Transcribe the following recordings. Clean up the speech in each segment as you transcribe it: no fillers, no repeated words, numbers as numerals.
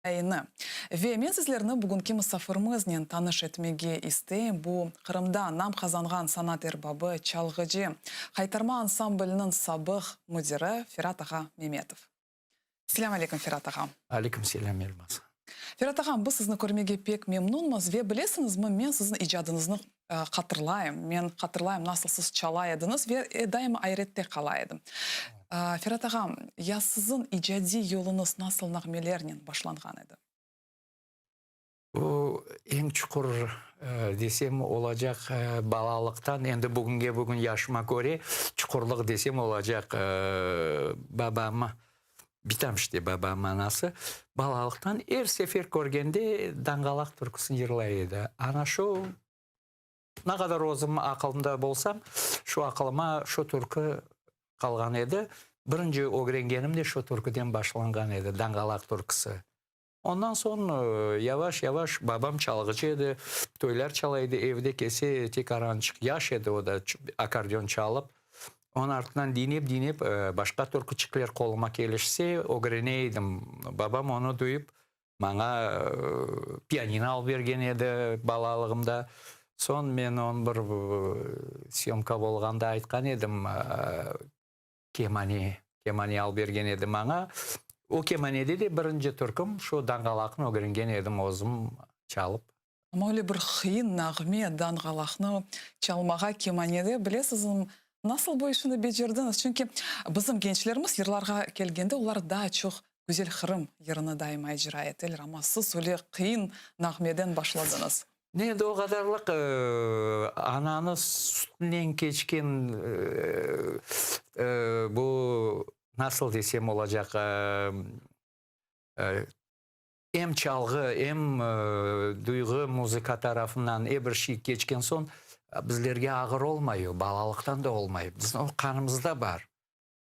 Ayını. Ve men sizlerni bugunki misafirmizden tanış etmege isteyim. Bu Kırımda nam kazangan sanat erbabı, çalgıcı, Haytarma ansamblının sabık müdiri Firat Ağa Mehmetov. Selamun aleyküm Firat Ağa. Aleyküm selam Elmas. Firat Ağa, biz sizni көрмеге pek memnunmuz ve bilesinizmi, men sizin icadınızı hatırlayım. Men hatırlayım nasıl siz çalaydınız ve daima ayrette kalaydım. Firat Ağa, ya sizin icadi yolunuz nasıl nağmelerle başlangan edi? Bu en çukur desem olacak balalıktan, endi bugün yaşıma göre çukurluk desem olacak babama. Bitam işte babam anası. Balalıktan her sefer görgende dangalak türküsünü yırlaydı. Ana şu ne kadar özüm akılımda bolsam, şu akılıma şu türkü kalgan edi. Birinci öğrengenim de şu türküden başlangan edi, dangalak türküsü. Ondan sonra yavaş yavaş babam çalgıcıydı, toylar çalaydı, evde kese tek arançık yaş edi, o da akordeon çalıp. Onun ardından dinip başka türküçükler koluma gelişse öğreneydim. Babam onu duyup bana pianino al bergen edi balalığımda. Son men on bir syomka bolganda aytkan edim, kemani al bergen edi bana. O kemanede de birinci türküm şu dangalakını öğrengen edim özüm çalıp. Ama öyle bir kıyın nağme dangalakını çalmağa kemanede bilesizim. Nasıl bu işini becerdiniz? Çünkü bizim gençlerimiz yıllarga kelgende onlar daha çok güzel Kırım yerini daima icra ettiler. Ama siz öyle kıyın nağmeden başladınız. Ne de o kadarlık ananı sütünden geçken bu nasıl desem olacak hem çalgı hem duygu müzika tarafından bir şey geçken son bizlerge ağır olmuyor, balalıktan da olmuyor. Bizim o kanımızda var.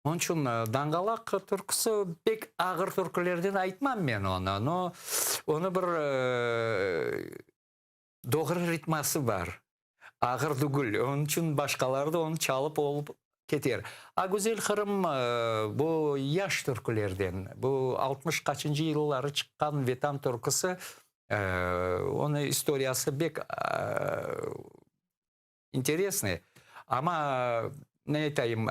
Onun için dangalak türküsü pek ağır türkülerden aytmam ben onu. Onu bir doğru ritması var. Ağır değil. Onun için başkaları da onu çalıp olup keter. A güzel Kırım bu yaş türkülerden, bu 60 kaçıncı yılları çıkan Vetan türküsü, onun istoriyası pek interesne. Ama ne etayım,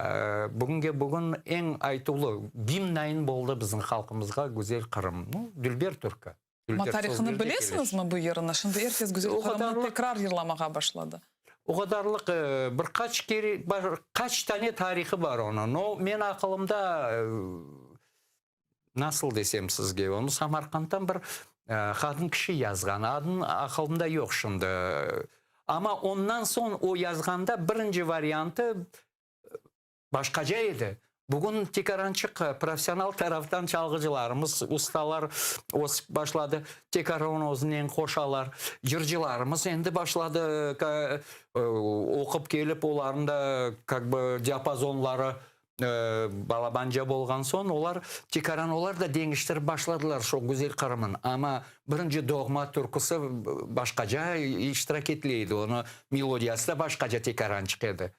bugün en aytılı Bimnayın boldu bizim halkımızga güzel Kırım. Dilber türkü. Ama tarihini bilesiniz mi bu yerini? Şimdi herkes güzel Kırım'ı tekrar yırlamaya başladı. O kadarlık birkaç tane tarihi var onun. O men akılımda nasıl desem sizge, onu Samarkand'dan bir kadın kişi yazgan. Adın akılımda yok şimdi. Ama ondan son o yazganda birinci varyantı başkacaydı. Bugün tekarançık profesyonel taraftan çalgıcılarımız, ustalar başladı. Tekaran özünden koşalar, yırcılarımız endi başladı okup gelip onların da diapazonları balabanca bolgan son olar tekaran olar da değiştirip başladılar şu güzel Kırım'ın. Ama birinci doğma türküsü başkaca iştirak etliydi. Onu melodiyası da başkaca tekarançık edi.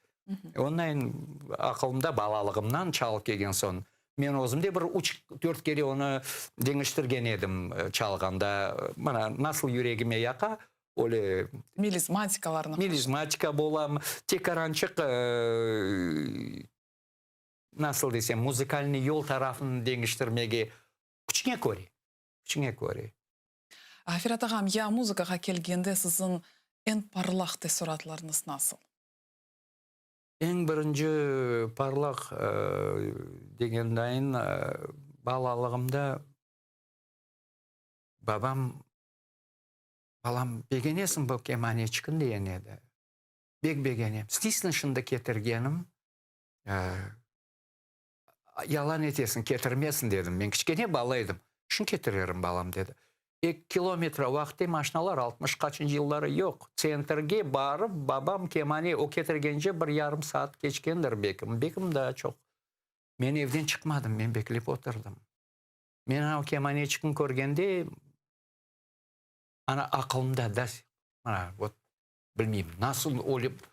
Ondan akılımda balalığımdan çalıp kelgen son. Men özümde bir 3-4 kere onu değiştirgen edim çalganda. Bana nasıl yüreğime yaka, öyle milizmatika bolam, tekarançık nasıl desem müzikalni yol tarafını değiştirmege küçüğe köre. Firat Ağam, ya muzikaga kelgende sizin en parlak tesoratlarınız nasıl? En birinci parlak degendayin balalığımda balam begenesin bu kemaniye çıkın diyen edi. Begenem. Stisnin şında ketirgenim. Yalan etesin, ketirmesin dedim. Ben küçükene balaydım. Şunu ketiririm balam dedi. 2 kilometre vakti maşinalar 60 kaçıncı yılları yok. Centerge barıp babam kemani o ketirgence bir yarım saat geçkendir bekim. Bekim daha çok. Ben evden çıkmadım. Ben bekleyip oturdum. Ben o kemaniye çıkın görgende ana akılımda da bilmeyeyim nasıl olup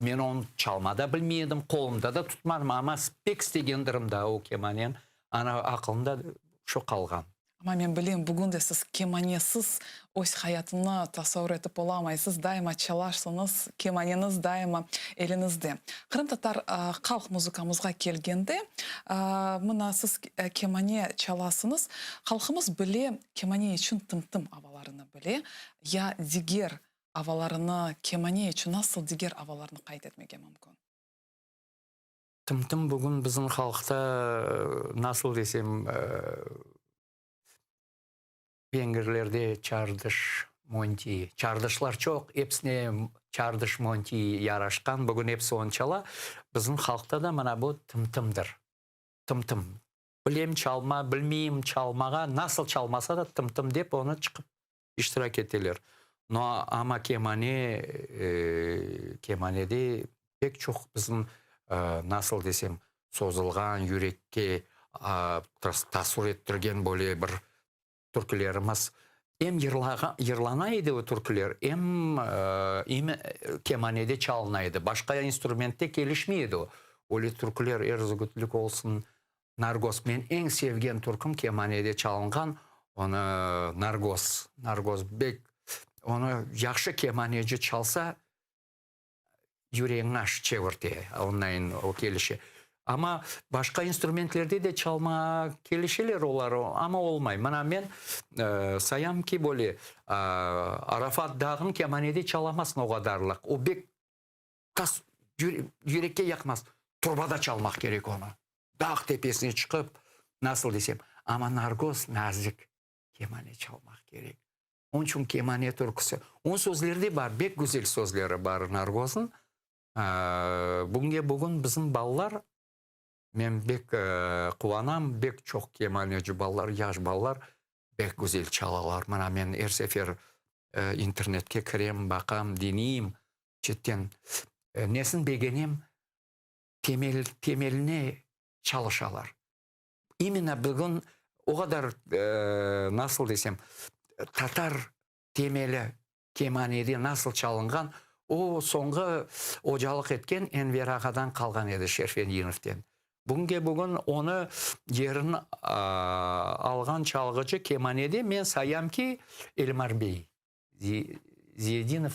men onu çalmada bilmiyordum. Kolumda da tutmadım ama pek istegendirim da o kemaniyen ana akılımda şu kalgan. Ama men bileyim bugün de siz kemanesiz öz hayatını tasavvur etip olamайсыз. Daima çalarsanız kemaneniz daima elinizde. Kırım Tatar halk muzikamızga kelgende mına siz kemane çalasınız. Halkımız bile kemane için tım-tım avalarını bile. Ya diğer avalarını kemane için nasıl diğer avalarını kaydetmege mümkün? Tım-tım bugün bizim halkta nasıl desem Vengerlerde çardış, monti. Çardışlar çok. Hepsine çardış, monti yaraşkan. Bugün hepsi onu çala. Bizim halkta da mana bu tım-tımdır. Tım-tım. Bilem çalma, bilmeyim çalmağa. Nasıl çalmasa da tım-tım deyip onu çıkıp iştirak ettiler. No, ama kemanede pek çok bizim nasıl desem sozulgan yürekке tasvir ettirgen böyle bir türkülerimiz hem yırlanaydı o türküler hem kemanede çalınaydı. Başka instrumentte gelişmeydi o. Öyle türküler Erzurumluk olsun, Nargos. Men en sevgen türküm kemanede çalıngan onu Nargos. Nargos bek onu yaxşı kemaneci çalsa yüreğini aş çevirdi. Onların o gelişi. Ama başka instrumentlerde de çalma gelişiler olar ama olmay. Mana men sayam ki böyle Arafat Dağı'nın kemanede çalamazsın o kadarlık. O bek tas yürekke yakmaz. Turbada çalmak gerek onu. Dağ tepesine çıkıp nasıl desem. Ama Nargos nazik kemane çalmak gerek. Onun için kemane türküsü. Onun sözleri de var. Bek güzel sözleri var Nargos'un. Bugün bizim ballar men bek kuvanam, bek çok kemaneci ballar, yaş ballar bek güzel çalalar. Mana men her sefer internetke kirem, bakam, dineyim, çetten nesin begenim temeline çalışalar. İmine bugün o kadar nasıl desem Tatar temeli kemanede nasıl çalıngan o songa hocalık etken Enver Ağa'dan kalgan edi Şerfendiyenov'ten. Bugün onu yerini algan çalgıcı kemanede men sayam ki Elmar Bey. Ziyedinov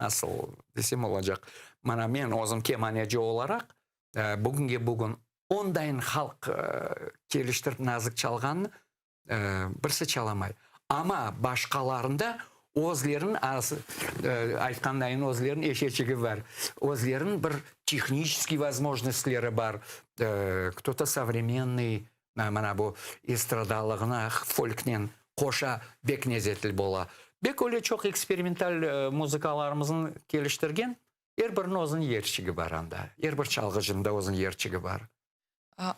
nasıl desem olacak. Mana men ozum kemaneci olarak bugün ondayın halk geliştirip nazik çalganını birisi çalamay. Ama başkalarında özlerin aytqandayın özlerin eşeçigi var. Özlerin bir технический возможностьлері бар. Кто-то современный, mana bu estradalığına, folknen koşa bek nezetil bola. Bek öyle çok eksperimental muzikalarımızın geliştirgen her birinin özün yerçigi var anda. Her bir çalgıcında özün yerçigi var.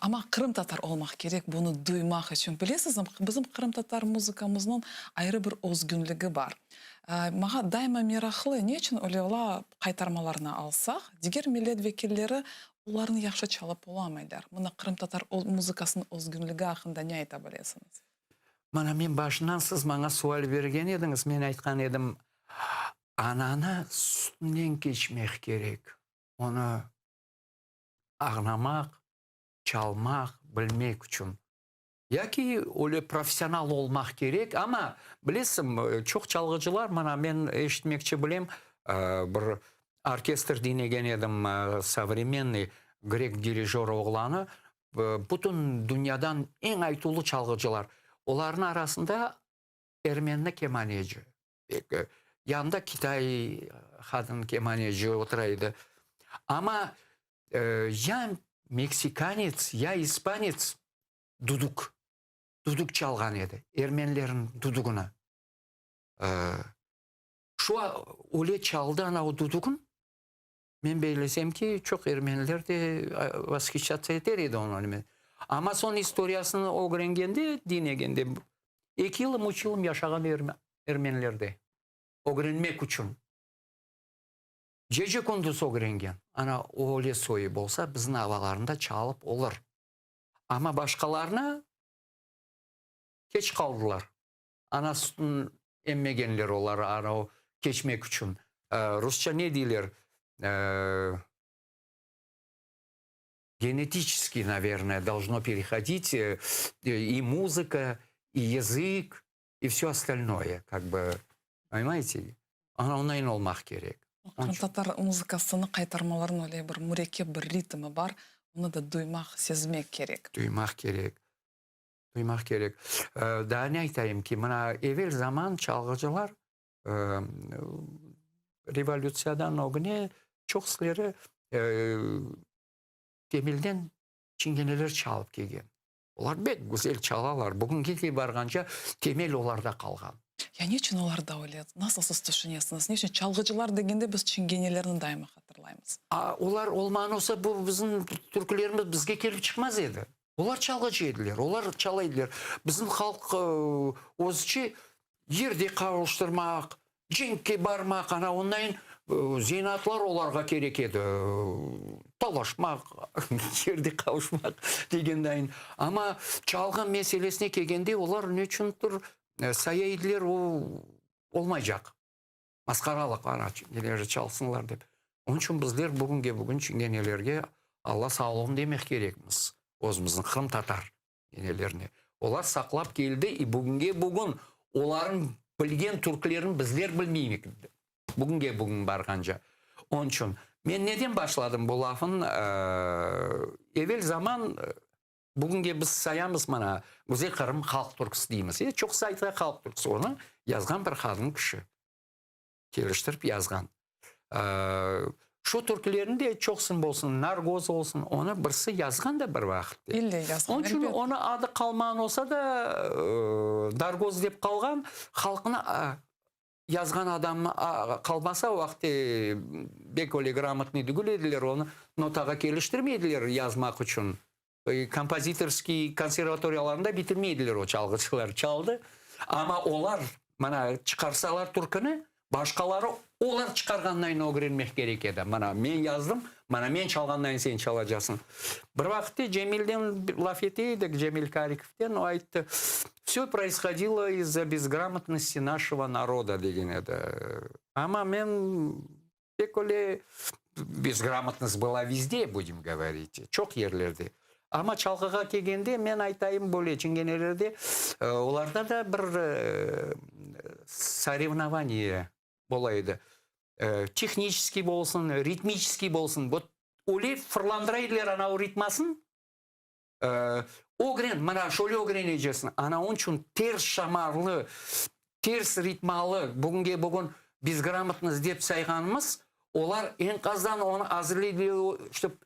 Ama Kırım Tatar olmak gerek bunu duymak için. Bilesiz mi? Bizim Kırım Tatar muzikamızın ayrı bir özgünlüğü var. Mağa daima meraklı. Ne için öyle ola kaytarmalarını alsak, diğer milletvekilleri onlarını yaxşı çalıp olamaylar. Buna Kırım Tatar muzikasının özgünlüğü hakkında ne aytabilirsiniz? Mana men başından siz bana sual bergen ediniz. Men aytkan edim, anana sütünden geçmek gerek. Onu ağlamak, çalmak, bilmek için. Ya ki öyle profesyonel olmak gerek ama bilesim çok çalgıcılar mana men eşitmekçi bilem bir orkestr dinlegen edim современный grek dirijör oğlanı bütün dünyadan en aytulu çalgıcılar. Onların arasında Ermeni kemaneci. Yanında Kitay kadın kemaneci oturaydı. Ama ya Meksikanец, ya İspanец duduk çalgan edi. Ermenilerin duduguna. Şu öyle çaldı ana o dudugun. Ben beylesem ki çok Ermeniler de vasıfçatsa eder edi onu. Ama son historiasını öğrengende, dinlegende 2 yılım, 3 yılım yaşagan Ermenilerde. Öğrenmek için. Gece kunduz öğrengen. Ana öyle soyu olsa bizim havalarında çalıp olur. Ama başkalarına geç kaldılar. Anasının emmegenler olar ana o geçmek için. Rusça ne diyorlar? Генетически, наверное, должно переходить и музыка, и язык, и все остальное, как бы, понимаете? Онайын олмақ керек. Татар музыкасыны кайтармаларын ойлай бір мурекеп бір ритмі бар, оны да дуймақ, сезмек керек. Duymak gerek. Duymak gerek. Daha ne айтайым ki, мына evvel zaman çalgıcılar revolütsiyadan o güne çok sıkları Temilden çingeneler çalıp kelген. Олар бек güzel çalarlar. Bugünkü barganca temel оларда қалған. Я не үшін оларда ойлайды? Насыл сіз түшінесіңіз? Не үшін çalgıcılar дегенде біз чингенелерін дайыма қатырлаймыз? Олар olmağın olsa bu bizim türkülerimiz bizге келіп çıkmaz еді. Олар çalgıcı ediler, олар çalaydılar. Bizim halk ozçı yerde kavuşturmak, cenkке barmak, ana onların zeyinatlar olarga керек еді. Talaşmak, yerde kavuşmak degендайын. Ama çalgın meselesine kelгенде олар ne üçündür saya ediler, o olmayacak. Maskarалық ана нелері çalsınlar деп. Onun için bizler bugün çingenelerge Allah sağlığın demek gerekmiz. Өзіміздің Қырым татар енелеріне. Олар сақлап келді, бүгін олардың білген түркілерін біздер білмеймек. Бүгін барғанша. Onun için мен неден башладым бұл лафын? Evvel zaman бүгінге біз саямыз мана Güzel Kırım халық түркісі дейміз. Çok sayıda халық түркісі. Оны yazған бір қадын күші. Келіштіріп yazған. Şu türkülerinde çoksun bolsun, nargoz olsun, onu birisi yazgan da bir vakitte. İlle yazgan. Onun için onu adı kalmağın olsa da nargoz deyip kalgan, halkına yazgan adam kalmasa o vakti bek öyle gрамотный dügül edilir, onu notaga geliştirmeydiler yazmak için. Kompozitorski konservatoriyalarında bitirmeydiler o çalgıcılar çaldı. Ama olar, bana çıkarsalar türkünü, başkaları олар çıkargandan öğrenmek gerek еді. Bana men yazdım, bana men çalgandan sen çalacaksın. Bir vakitte Cemil'den laf eteydik, Cemil Karikov'ten, o ayıttı. Все происходило из-за безграмотности нашего народа деген еді. Ama men pek öyle безграмотность была везде, будем говорить. Çok yerlerde. Ama çalgıga kelгенде men айтайым böyle çingenelerde olarda da bir соревнование болайды. Технический болсын, ритмический болсын. Вот оле фырландырайдылар анау ритмасын. Огрен, мана шоле огрен ежесін. Ана он үшін терс шамарлы, терс ритмалы, бүгін безграмотность деп сайғанымыз, олар ең қаздан оны әзірлейді, чтобы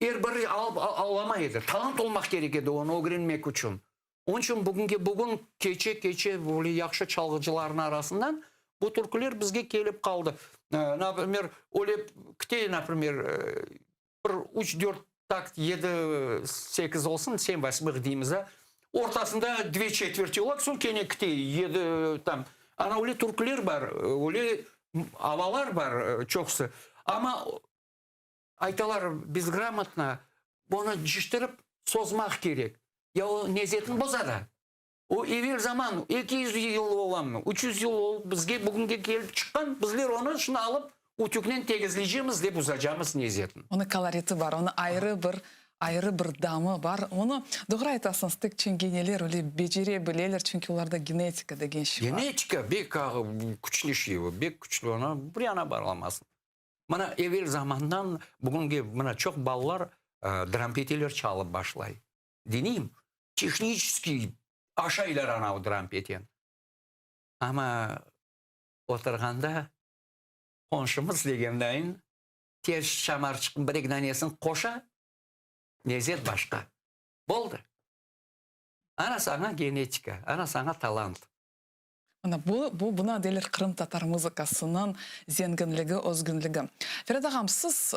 бір аламайды. Талант olmak керек еді оны огренмек үшін. Onun için бүгін кече böyle yaxşı çalgıcıların arasından bu türküler bizge kelip kaldı. Например, öyle kite, например, 3-4 takt 7-8 olsun, 7-8 deyimiz. Ortasında 2/4 olak, son kene kite 7 tam. Ana öyle türküler var, öyle havalar var çoksu. Ama aytalar безграмотно, bunu jiştirip sozmak gerek. Ya o nezetin bozada. O evvel zaman 200 yıl olamı, 300 yıl bizge bugünkü gelip çıkan, bizler onu şunu alıp utüknen tegizleyeceğimiz de uzacağımız nezetin. Onun koloriti var, onun ayrı bir damı var. Onu doğru aytasınız, tek çingenelер öyle becere bilirler çünkü onlarda genetika деген şey var. Genetika bek güçlü şey bu, bek güçlü, ona bir yana bağlamasın. Bana evvel zamandan bugünkü bana çok ballar drampeteler çalıp başlay. Deneyim, технический aşağılar ana drampeten. Ama oturganda konşumuz degendayın ters şamar çıkın bir egnanesin koşa nezet başka. Boldu. Ana sana genetika, ana sana talant. Buna delir Kırım Tatar muzikasının zenginligi, özgünligi. Ferhat ağam, siz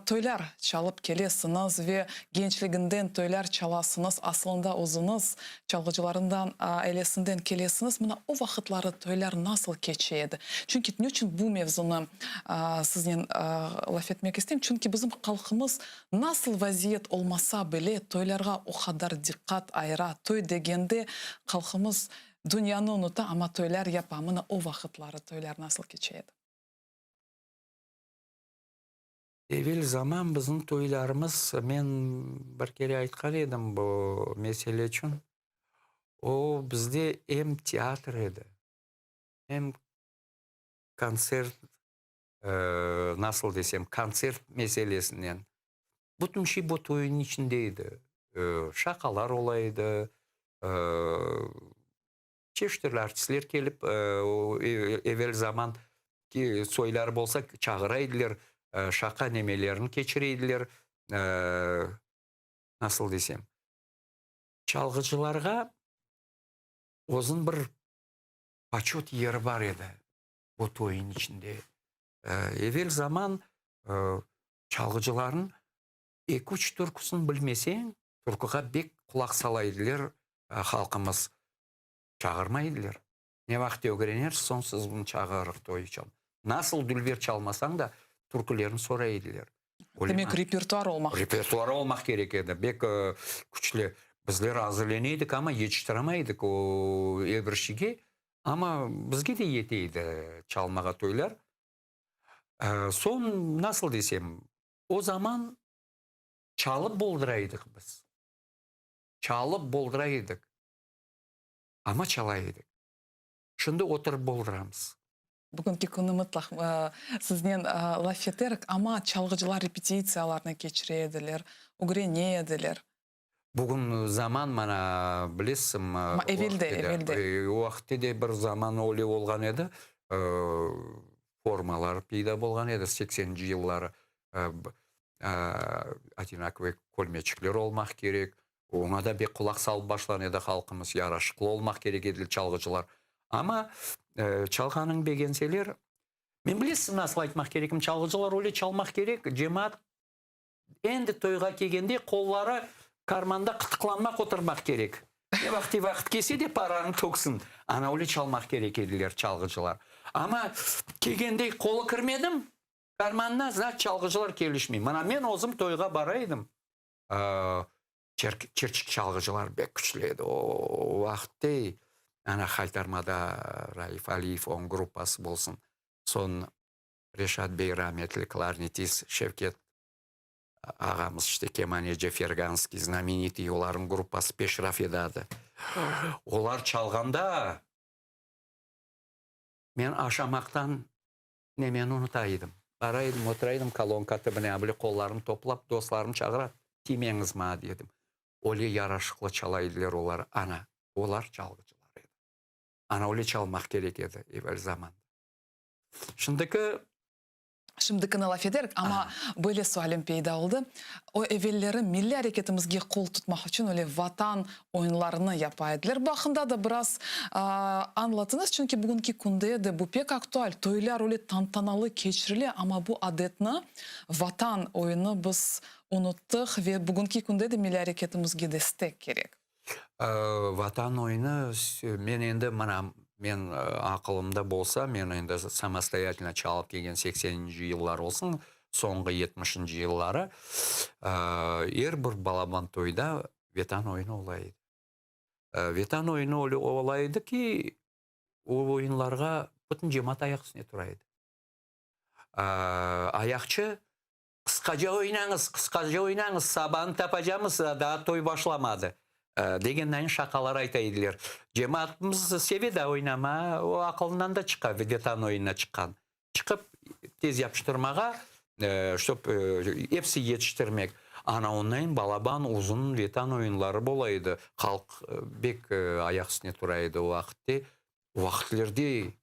toylar çalıp kelesiniz ve gençliginden toylar çalasınız. Aslında özünüz çalgıcılarından ailesinden kelesiniz. Buna o vakitleri toylar nasıl geçeydi? Çünkü ne için bu mevzunu sizden laf etmek isteyeyim? Çünkü bizim halkımız nasıl vaziyet olmasa bile toylarga o kadar dikkat ayıra. Toy degende halkımız Dünyanı unuta ama toylar yapamına o vakitleri toylar nasıl geçeydi? Evvel zaman bizim toylarımız, men bir kere aytkan edim bu mesele için. O bizde hem tiyatr edi, hem konser, nasıl desem, konser meselesinden. Bütün şey bu toyun içindeydi. Şakalar olaydı. E, Çeşitli artistler gelip evvel zaman ki soylar bolsa çağıraydılar. Şaka nemelerini geçireydiler. E, Nasıl desem. Çalgıcılarga uzun bir paçot yeri var edi. Bu toyun içinde. Evvel zaman e, çalgıcıların 2-3 türküsün bilmesen, türküga bek kulak salaydılar halkımız. Çağırmaydılar. Ne vakti öğrenir, sonsuz bunu çağırırıq toyu çal. Nasıl dülber çalmasan da türkülerini soraydılar. Demek repertuar olmak. Repertuarı olmak gerekirdi. Bek güçlü. Bizler hazırlanıyorduk ama yetiştiremaydık o elbirşige. Ama bizge de yeteydi çalmağa toylar. Son nasıl desem, o zaman çalıp bolduraydık biz. Çalıp bolduraydık. Ama çalaydık. Şimdi oturup bolduramız. Бүгінгі күні мұтлақ сізден лаф етерік, ama çalgıcılar repetisiyalarını geçirediler, öğrenediler. Bugün zaman bana bilirsin. Ama evvelде. O vaxtda bir zaman öyle olgan edi. Formalar peyda bolgan edi 80-ci yılları. Одинаковый kolmeçikler olmak gerek. Ona da bir kulak salып başlan edi halkımız. Yaraşıklı olmak gerek edi çalgıcılar. Ama çalganın begenseler, men bilirsin nasıl aytmak gerekim, çalgıcılar öyle çalmak gerek. Cemaat endi toyga kelgende kolları karmanda kıtıklanmak oturmak gerek. Ne vakit kese de paranı toksun. Ana öyle çalmak gerek ediler çalgıcılar. Ama kelgende kolu kırmedim. Karmanına zat çalgıcılar kelişmeyim. Mana men ozum toyga baraydım. Çerçik çalgıcılar bek güçlüydü. O vakti ana Haytarmada Raif Aliyev on gruppası bolsun. Son Reşat Bey rahmetli klarnetist Şevket ağamız işte kemaneci Ferganski знаменитый олардың gruppası Peşraf edadı. Olar çalganda men aşamaktan nemen unutaydım. Baraydım, oturaydım kolonka tibine böyle kollarımı toplap dostlarımı çağırıp timeniz ma dedim. Öyle yaraşıklı çalaydılar olar ana. Olar çalgıcılar edi. Ana öyle çalmak gerek edi evvel zaman. Şimdikini laf ederik ama böyle sualim peyda oldu. O evvelleri milli hareketimizge kol tutmak için öyle vatan oyunlarını yapaydılar. Bakında da biraz anlatınız çünkü bugünkü kunde de bu pek aktual. Toylar öyle tantanalı geçirili ama bu adetini vatan oyunu biz unuttuk ve bugünkü kunde de milli hareketimizge destek gerek. Vatan oyunu men endi mana men akılımda bolsa men endi samoстоятельно çalıp kelgen 80-ci yıllar olsun, soңғы 70-ci yılları er bir balaban toyda vetan oyunu olaydı. Vetan oyunu olaydı ki o oyunlarga bütün cemaat ayak üstüne turaydı. Ayakçı kıskaca oynanız, sabahını tapacağımız daha toy başlamadı. Degenden şakalar aytaydılar. Cemaatimiz sevedi oynama, o akılından da çıkar, vetan oyununa çıkan. Çıkıp tez yapıştırmağa, hepsi yetiştirmek. Ana onlayın balaban uzun vetan oyunları bolaydı. Halk bek ayak üstüne turaydı o vakitte. O vakitlerde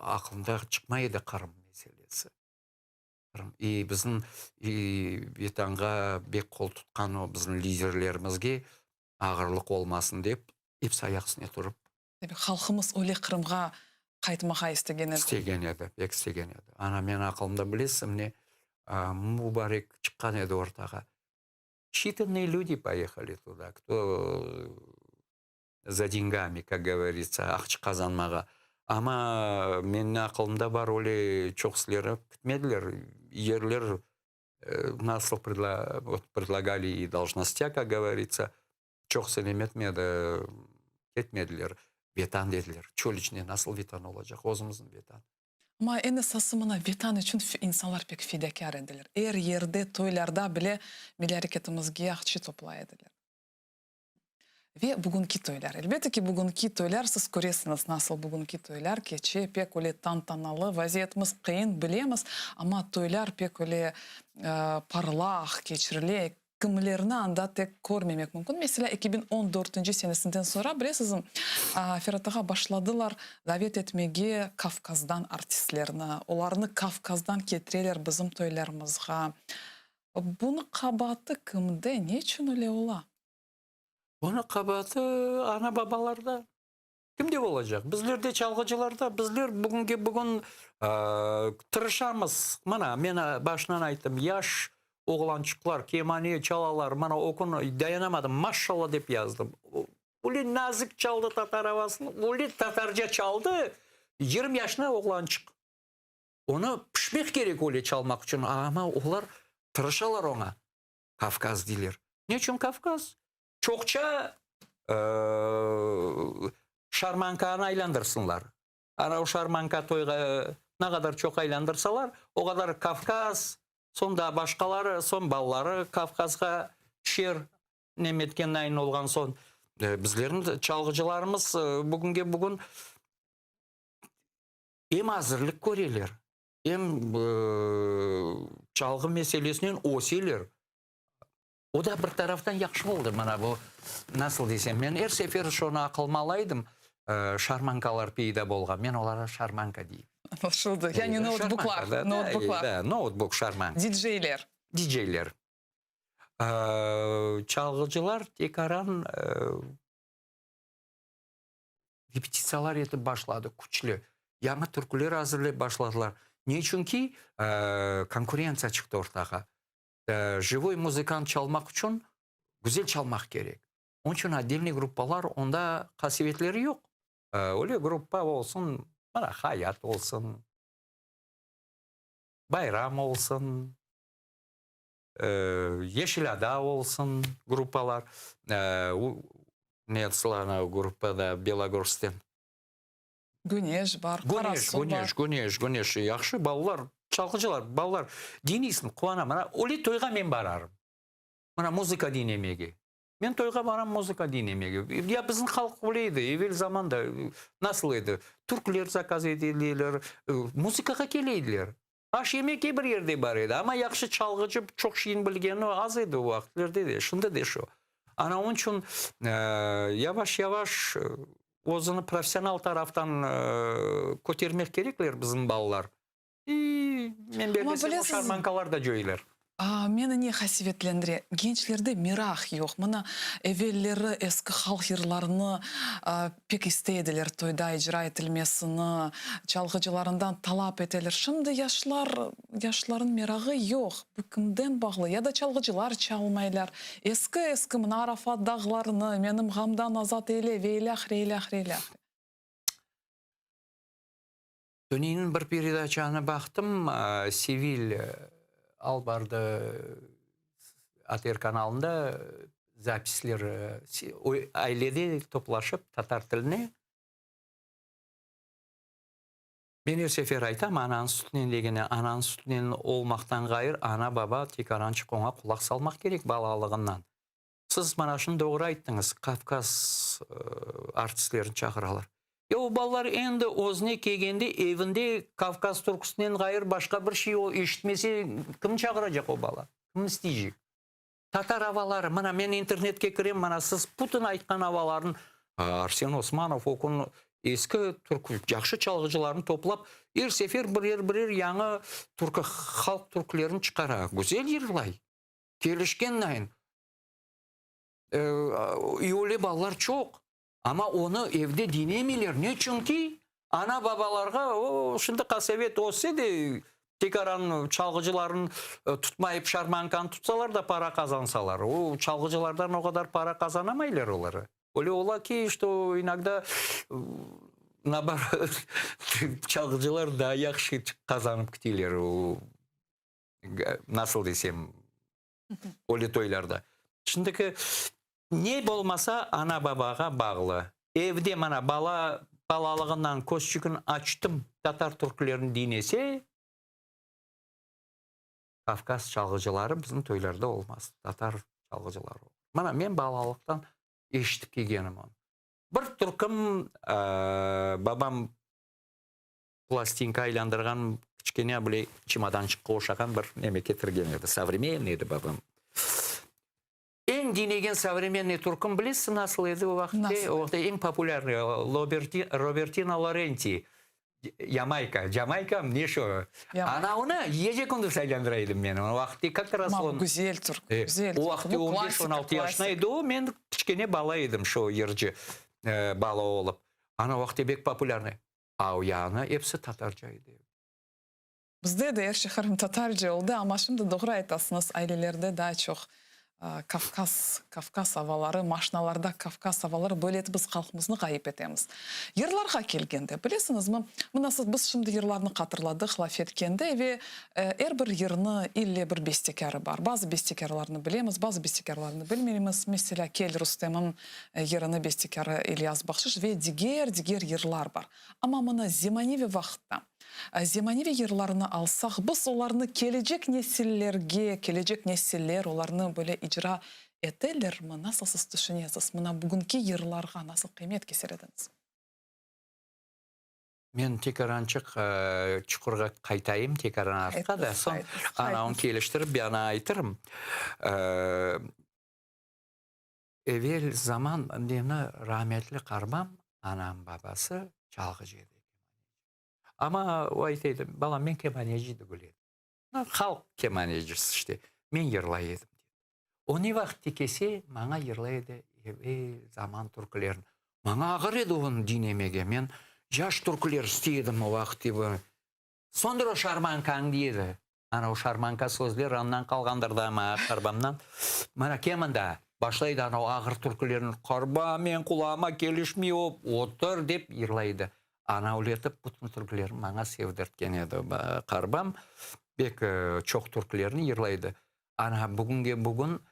aklında çıkmaydı Kırım meselesi. Bizim vetanға bek kol tutkan o bizim liderlerimizge ağırlık olmasın deyip hepsi ayak üstüne turup Halkımız öyle Kırım'a kaytmağa istegen edi. Bek istegen edi. Ana men akılımda bilesem ne Mubarek çıkkan edi ortaga. Считанные люди поехали туда, кто за деньгами, как говорится, ақчы қазанмаға. Ama menin aklımda var öyle çok sizlere gitmediler. Yerler nasıl предлагали и должностя, как говорится, çok senem etmediler. Vetan dediler. Çölüçne nasıl vetan olacak? Ozumuzun vetan. Ama en esasımına vetan için insanlar pek fidekar edilir. Her yerde, toylarda bile milli hareketimizge akçı toplayediler. Ve bugünkü toylar. Elbette ki bugünkü toylar siz görüyorsunuz nasıl bugünkü toylar keçe pek öyle tantanalı vaziyetimiz kıyın bilemiz ama toylar pek öyle parlak geçirili kimlerini anda tek görmemek mümkün. Mesela 2014 senesinden sonra bilesiniz Ferhat'a başladılar davet etmeye Kafkaz'dan artistlerini. Onlarını Kafkaz'dan getirirler bizim toylarımızga. Bunu kabahatı kimde? Ne için öyle ola? Bunu kabahatı ana babalarda. Kimde olacak? Bizler de çalgıcılarda, bizler bugün tırışamız. Mana men başından aytdım, yaş oğlançıklar, kemaniye çalalar, mana okun dayanamadım, maşallah dep yazdım. Uli nazik çaldı Tatar havasını, uli Tatarca çaldı. 20 yaşına oğlançık. Onu pişmek gerek öyle çalmak için ama onlar tırışalar ona. Kafkaz dilir. Ne için Kafkaz? Çokça şarmanka'nı aylandırsınlar. Ana o şarmanka toyga ne kadar çok aylandırsalar o kadar Kafkaz sonda başkaları son balları Kafkazga şiir nemetken ayın olgan son bizlerin çalgıcılarımız bugün hem hazırlık görürler hem çalgı meselesinden osiler. O da bir taraftan yaxşı oldu bana bu. Nasıl desem, ben her sefer şunu akılmalaydım. Şarmankalar peyda bolgan. Men onlara şarmanka deyim. Anlaşıldı. Yani notebooklar. Da, notebook şarmanka. DJ'ler. DJ'ler. Çalgıcılar tekaran repetisiyalar etip başladı. Küçlü. Yanı türküler hazırlayıp başladılar. Ne için ki konkurensiya çıktı ortaga. Живой muzikant çalmak için güzel çalmak gerek. Onun için отдельный gruppalar onda kasvetleri yok. Öyle gruppa olsun, bana hayat olsun, bayram olsun, Yeşilada olsun gruppalar. Ne slana gruppada Belagorsk'ten. Güneş var. Güneş. Yaxşı ballar, çalgıcılar, ballar. Diniysin, kuana bana. Öyle toyga men bararım. Bana muzika dinlemege. Men toyga baram muzika dinlemege. Ya bizim halk öyleydi. Evvel zamanda nasılıydı? Türkler zakaz edildiler. Muzikaga keleydiler. Aş yemek bir yerde var idi. Ama yaxşı çalgıcı çok şeyin bilgeni az idi o vakitlerde de. Şimdi de şu. Ana onun için yavaş yavaş özünü profesyonel taraftan kotermek gerekler bizim ballar. Men belgesem o şarmankalar da joylar. Meni ne hasvetlendirdi? Gençlerde mirah yok. Mana evvelleri eski halk yırlarını pek isteydiler toyda icra edilmesini, çalgıcılarından talep edeler. Şimdi yaşların mirahı yok. Bu kimden bağlı? Ya da çalgıcılar çalmaylar. Eski mana Arafat dağlarını benim gamdan azat eyle, veylах. Döneyinin bir передачаны baktım, Sivil Albar'da ATR kanalında zapisler ailede toplaşıp Tatar tiline. Ben her sefer aytam, anan sütünen degene, anan sütünen olmaktan gayır, ana baba tekarançık ona kulak salmak gerek balalığından. Siz bana şunu doğru ayttınız, Kafkaz artistlerini çağıralar. Ya o ballar endi özüne kelgende evinde Kafkaz türküsünden gayır başka bir şey o işitmese kim çağıracak o bala? Kim isteyecek? Tatar havaları, mana men internetke kirem, mana siz Putin aytkan havaların Arsen Osmanov okun eski türkü yaxşı çalgıcılarını toplap her sefer birer yanı türkü halk türkülerini çıkara. Güzel yırlay. Kelişkenleyin. Öyle ballar çok. Ama onu evde dinlemiyorlar. Ne çünkü ana babalarga o şimdi kasevet olsa da tekaran çalgıcıların tutmayıp şarmankan tutsalar da para kazansalar. O çalgıcılardan o kadar para kazanamaylar onları. Öyle ola ki işte o inakda nabar çalgıcılar daha yaxşı kazanıp gidiyorlar. O nasıl desem öyle toylarda. Şimdiki ne olmasa ana babaga bağlı. Evde mana balalığından koşçukun açtım Tatar türkülerini dinlese Kafkas çalgıcıları bizim toylarda olmaz. Tatar çalgıcıları olur. Mana men balalıktan Eşitip келгенім onu. Bir turkum babam пластинка айландырған кішкене біле чемоданчыққа ошаған бір неме кетірген еді. Современный еді babam. Ең dinеген современный туркум білесің насыл еді о вақытта? Ең популярный Робертино Лоренти. Jamaica не шо? Анауны еже күндіз айландырайдым мен. О вақытта как раз он... Güzel Türk, güzel. О вақытта 15-16 yaşına еді, мен кішкене бала едім, шо ерже бала олып. Ана вақытта бек популярный. А у яны епсі татарча еді. Bizde de şehrim Tatarca oldu ama şimdi doğru aytasınız ailelerde daha çok Kafkas havaları, maşinalarda Kafkas havaları böyle biz halkımızını kayıp etemiz. Yırlarga kelgende bilesiniz mi? Biz şimdi yırlarını hatırladık laf etkende ve her bir yırını ille bir bestekarı var. Bazı bestekarlarını bilemiz, bazı bestekarlarını bilmeyimiz. Mesela Kel Rustem'in yırını bestekarı İlyas Bakşış ve diğer yırlar var. Ama bana Zemanivi vaxtda Zemanivi yırlarını alsak, biz onlarını gelecek nesiller onlarını böyle icra ederler mi? Nasıl siz düşünüyorsunuz? Buna bugünkü yırlarga nasıl kıymet keserediniz? Men tekaranчык чукурга кайтайым, текаран артқа да. Сон анауын келіштіріп, бияна айтырым. Evvel zaman demne rahmetli karmam, anam babası çalgıcıydı. Ama o aytaydı, balam men kemaneciydi bileydim. Halk kemanecisi işte. Men yırlaydım. Onu vakti kese bana yırlaydı. Zaman türkülerin. Bana ağır edi onu dinlemege. Men yaş türküler isteydim o vakti. Sonra o şarmankan deydi. Ana o şarmanka sözler ondan kalgandırdı ama karbamdan. Bana kemanda başlaydı ana o ağır türkülerin. Karba men kulağıma gelişmiyor. Otur deyip yırlaydı. Ana uletip bütün türkülerin bana sevdirtken edi. Karbam bek çok türkülerini yırlaydı. Ana bugün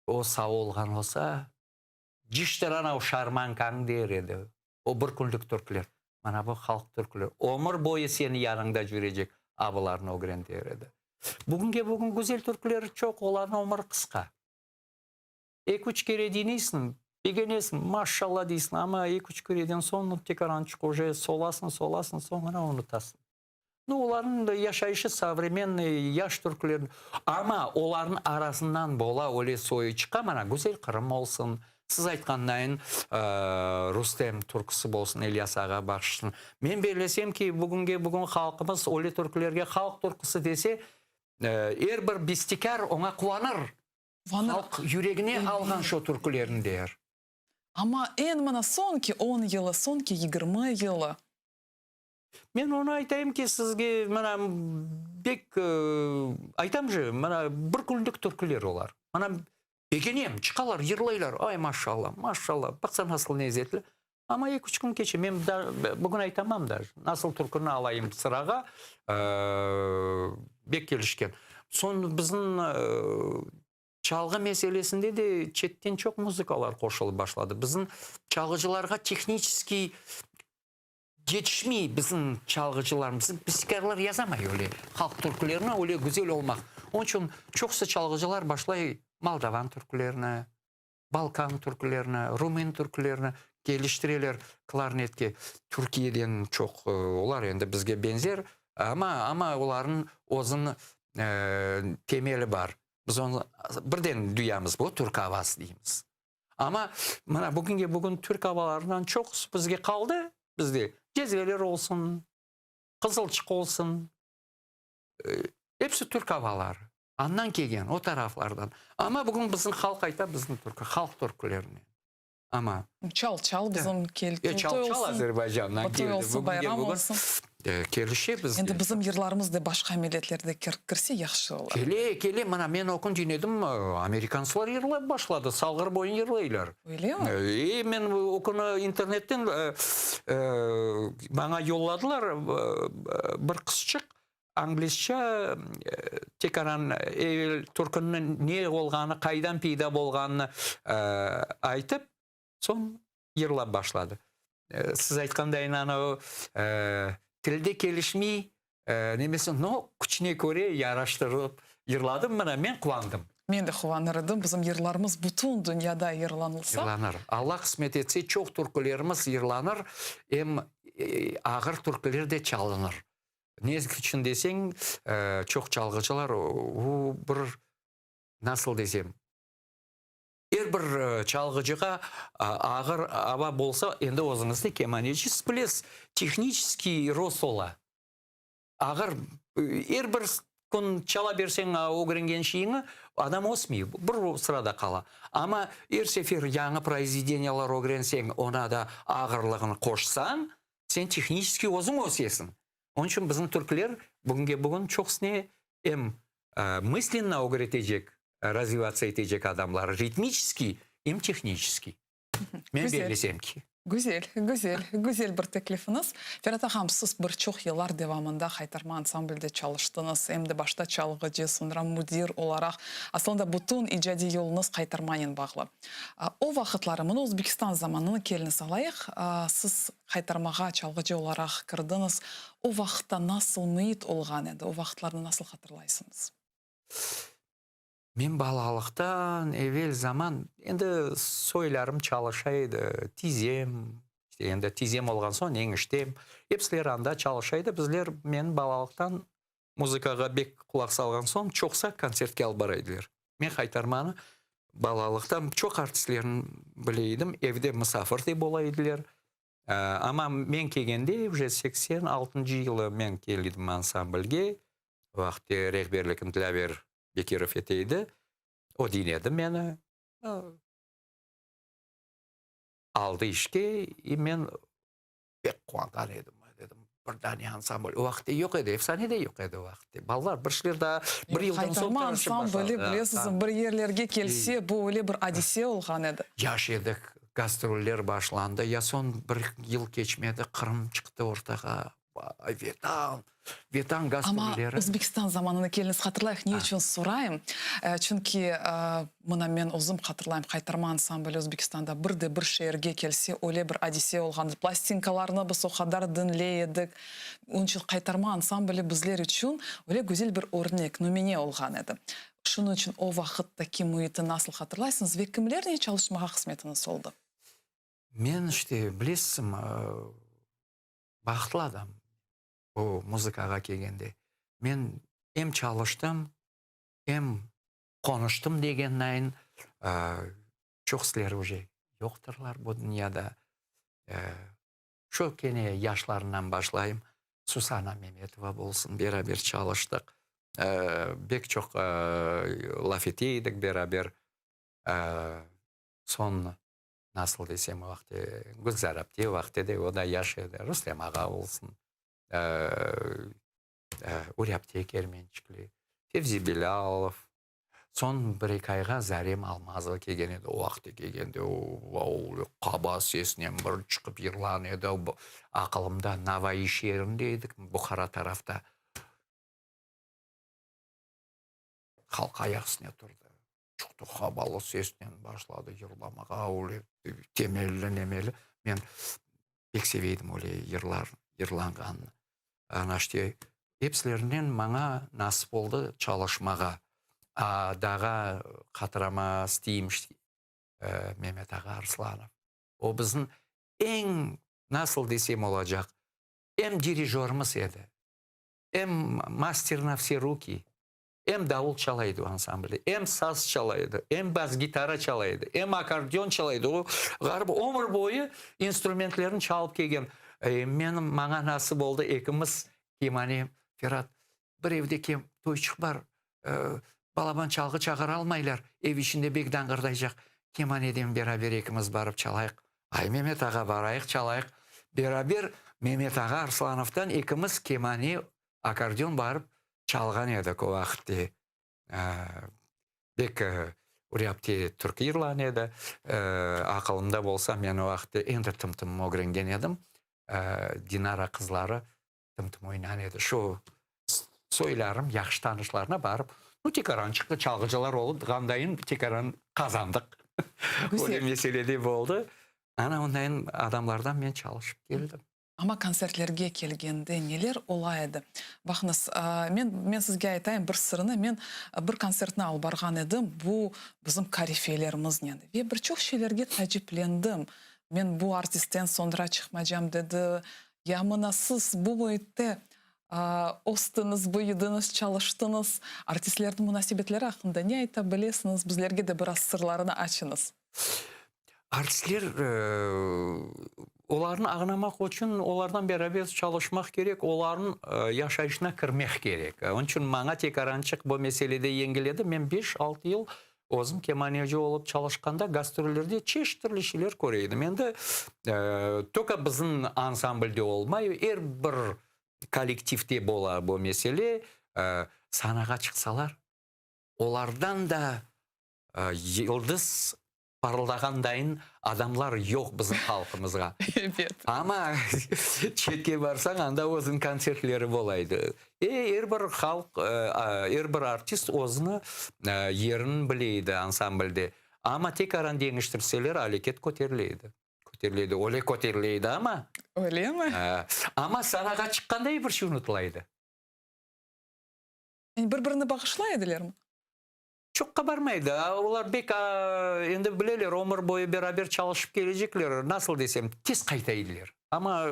o sağ olgan olsa jiştir ana o şarmankan der edi. O bir kunluk türküler. Mana bu halk türküler. Ömür boyu seni yanında жүrecek abilarını o der edi. Bugün güzel türküler çok, olan ömür kıska. 2-3 kere dinleysin, beğenirsin, maşallah deysin ama 2-3 kereden sonra tekrar уже solasın, sonra unutasın. Onların da yaşayışı современный yaş türkülerin ama onların arasından bola öyle soyu çıkamana güzel Kırım olsun. Siz aytqandayın Rustem türküsü bolsun, İlyas ağa bakışsın. Men belesem ki bugün halkımız öyle türkülerge halk türküsü dese her bir bestekar ona kuanır. Halk yüreğine algan şu türkülerini der. Ama en mana sonki 10 yılı, sonki 20 yılı. Men onu aytayım ki sizge mana bek aytamjı mana bir kunluk türküler olar. Mana begenem çıkalar, yırlaylar. Ay maşallah, maşallah. Baksan nasıl lezzetli. Ama 2-3 gün keçe men bugün aytamam da nasıl türkünü alayım sıraga bek gelişken. Son bizim çalgı meselesinde de çetten çok muzikalar koşulup başladı. Bizim çalgıcılarga tekniski yetişmeyi bizim çalgıcılarımızın bisikarlar yazamıyor öyle. Halk türkülerine öyle güzel olmak. Onun için çoksa çalgıcılar başlay Moldovan türkülerine, Balkan türkülerine, Rumen türkülerine geliştirirler klarnetke. Türkiye'den çok olar yani bizge benzer ama onların özün temeli var. Biz onu birden duyamız bu Türk havası deyimiz. Ama bugün Türk havalarından çok bizge kaldı. Bizde cezveler olsun, kızılçık olsun. Hepsi Türk havaları. Andan kelgen o taraflardan. Ama bugün bizim halk ayta bizim halk türkülerini. Ama Çal bizim kelki. Çal Azerbaycan'dan geldi. Olsun, bayram olsun. Kelişe bizde. Endi bizim yırlarımız da başka milletlerde kirse yaxşı olur. Kele, mana men okun dinledim, Amerikansılar yırlay başladı, salgır boyun yırlaylar. Öyle mi? Men okunu internetten bana yolladılar bir kızçık, Anglisçe tekaran Türkünün ne olganı, kaydan peyda bolganını aytıp, son yırlay başladı. Siz aytqandayın o tilde gelişmeyi nemesi küçüne göre yaraştırıp yırladım bana, men kuandım. Мен де қуанырдым. Біздің ерларымыз бүтін дүнияда ерланылса. Yırlanır. Allah kısmet etse çok türkülerimiz yırlanır. Hem ağır türküler de çalınır. Ne için desen çok çalgıcılar o bir nasıl desem her bir çalgıcıға ağır ава болса енді өзіңізде кеманечист білесіз технический рост ола. Ağır her bir күн çala берсең öğrenген şeyini adam osmay bir sırada kala. Ama her sefer yanı произведениялар öğrenсең ona da ağırlığını koşsan sen технический өзің өсесің. Onun için bizim Türkler bugün çoksune hem мысленно öğretecek, развиваться etecek adamlar ритмический, hem технический. Men belesem ki. Güzel bir teklifiniz. Ferhat ağam, siz bir çok yıllar devamında Qaytarma ansamblede çalıştınız. Hem de başta çalgıcı, sonra müdir olarak. Aslında bütün icadi yolunuz Qaytarma'yla bağlı. O vaxtları, bunu Özbekistan zamanını keliniz alayıq. Siz Qaytarmağa çalgıcı olarak kırdınız. O vaxtda nasıl mühit olğan edi? O vaxtlarını nasıl hatırlaysınız? Men balalıktan evvel zaman endi soylarım çalışaydı, tizem, işte endi tizem olgan son engiştem, hepsiler anda çalışaydı. Bizler men balalıktan muzikaga bek kulak salgan son çoksa konsertke alып baraydılar. Men Qaytarmаны balalıktan çok artistlerin bileydim, evde misafirde bolaydılar. Ama men kelgende уже 86 yılı men keldim ansamblге. Vaqti rehberlikin Dilaver Bekirov eteydi. O dinledi meni. Aldı işke. Men pek kuantan edim. Dedim, birden ansambl. O vaxtda yok edi. Efsanede yok edi o vaxtda. Ballar bir şeyler bir yıldan sonra Qaytarma ansambli bilesizin bir yerlerge kelse bu öyle bir odisseya olğan edi. Yaş edik. Gastroller başlandı. Ya son bir yıl geçmedi. Kırım çıktı ortaga. Vetan gastrolleri. Ama Özbekistan zamanını keliniz hatırlayıq. Ne üçün sorayım? Çünkü mına men özüm hatırlayım. Qaytarma ansambli Özbekistanda bir şehirge kelse öyle bir odisseya olğandı. Plastinkalarını biz o kadar dinleyedik. Onun için Qaytarma ansambli bizler için öyle güzel bir örnek, numune olğan edi. Şunun için o vaxtdaki mühiti nasıl hatırlaysınız ve kimlerle çalışmağa kısmetiniz oldu? Men işte bilesizim baxtlı adam. O muzikaga kelgende. Men hem çalıştım, hem konuştum degenleyin çok sizler уже yokturlar bu dünyada. Şu kene yaşlarından başlayayım. Susana Mehmetova bolsun, beraber çalıştık. Bek çok laf eteydik beraber. Son nasıl desem o vakti Gülzar Abdi vakti de o da yaşadı. Rüstem Ağa olsun. Uryapti Kermençikli. Tevzi Bilalov. Son bir ayga Zarem Almazlı kelgen edi. O vakti kelgende o qaba sesinden bir çıkıp yırlan edi. Aqılımda Navai şehrindeydik. Bukhara tarafta. Halk ayak üstüne turdu. Çıktı qabalı sesinden başladı yırlamağa. Temelli nemeli. Men pek seveydim öyle yırlanğanını. Anaşti hepsilerinden bana nasip oldu çalışmağa. Dağa Qaytarma isteyim işte Mehmet Ağa Arslanov. O bizim en nasıl desem olacak hem dirijörümüz edi. Hem master na все руки. Hem davul çalaydı o ansamblde. Hem saz çalaydı. Hem bas gitara çalaydı. Hem akordeon çalaydı. O galiba ömür boyu instrumentlerini çalıp kelgen. Menim bana nasip oldu ekimiz kemani Ferhat bir evde kem toyçuk var. Balaban çalgı çağıra almaylar. Ev içinde bek dangırdayacak. Keman edem beraber ekimiz barıp çalayıq. Ay Mehmet Ağa barayıq çalayıq. Beraber Mehmet Ağa Arslanov'tan ekimiz kemani akordeon barıp çalgan edik o vaxtda. Bek uryapti Türk yırlan edi. Aqılımda bolsa men o vaxtda endi tım öğrengen edim. Dinara kızları tım oynan edi. Şu soylarım, yaxşı tanışlarına barıp tekaran çıktı çalgıcılar olup qandayın tekaran kazandık. Öyle meselede oldu. Ana ondan adamlardan ben çalışıp geldim. Ама концерттерге келгенде нелер олайды? Бақыңыз, мен сізге айтайын бір сырыны, мен бір концертіне алып барған едім, бұл біздің корифейлеріміз неді. Ве бір чоқ шелерге тәжіплендім. Мен бұл артисттен сондыра шықмайжам деді. Я мына сіз бұл бойытты остыңыз, бұйыдыңыз, çalıştыңыз. Артистлердің мұнасибетлері ақында не айта білесіңіз? Біздерге де біраз сырларыны ашыңыз. Артистлер оларын аңламақ үшін олардан бәрабер çalışmak керек, оларын yaşayışına кірмек керек. Onun için маңа тек аранчық бұл мәселеде еңгіледі. Мен 5-6 ел өзім кеманежі олып çalışқанда гастроллерде чештірлі шелер көрейдім. Енді только біздің ансамбльде олмай, бір коллективте бола бұл мәселе санаға шықсалар. Олардан да йылдыз парылдағандайын адамлар жоқ біздің халқымызға. Ама четке барсаң, анда өзінің концертлері болайды. Бір халық, бір артист өзіні ерін білейді ансамбльде. Ама тек аран деңіштірселер алекет көтерлейді. Оле көтерлейді, ама. Оле ма? Ама санаға шыққандай бір ші ұнытылайды. Бір-біріні бағышлайдылер ма? Чоққа бармайды. Олар бек енді білелер, өмір бойы бәрабер çalışып кележеклер. Насыл десем, тез қайтайдылер. Ама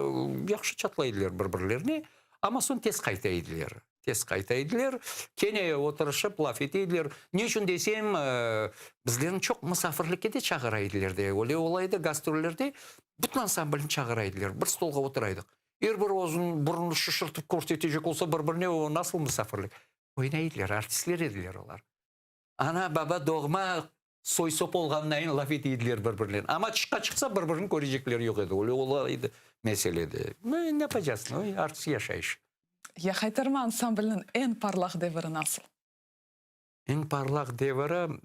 яқшы чатлайдылер бір-бірлеріне. Ама сон тез қайтайдылер. Кене отырышып, лаф етейділер. Не үшін десем, біздерін чоқ мұсафырлікке де чағырайдылер де. Олайды гастроллерде бүтін ансамблін чағырайдылер. Бір столға отырайдық. Бір өзін бұрын шышыртып көрсетежек олса бір-біріне насыл мұсафырлік. Ойнайдылер, артистлер еділер олар. Ана баба доғма сой-соп олғаннайын лаф етейділер бір-бірлерін. Ама шықса бір-бірін көрежеклер жоқ еді. Олайды мәселеде. Не пожасын, артист яшайшы. Я қайтарма ансамблінің ең парлақ девірі насыл? Ең парлақ девірі,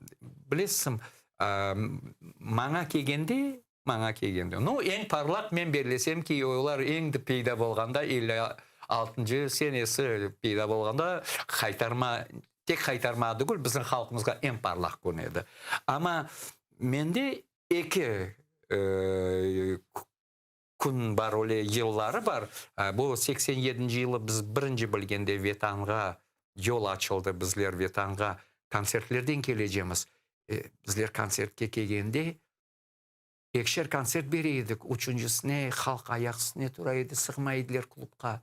білесім, маңа кегенде, ну, ең парлақ мен берлесем ки, олар еңді пейда болғанда, 56-шы сенесі пейда болғанда, тек қайтармады гүл біздің халқымызға ең парлақ көрінеді. Ама менде екі күн бар, оле еллары бар. Бұл 87-ші жылы біз бірінші білгенде ветанға жол açılды. Біздер ветанға концертлерден кележеміз. Біздер концертке келгенде екшер концерт берейдік. Үшіншісіне халық аяқсыне тұрайды, сығмайдылер клубқа.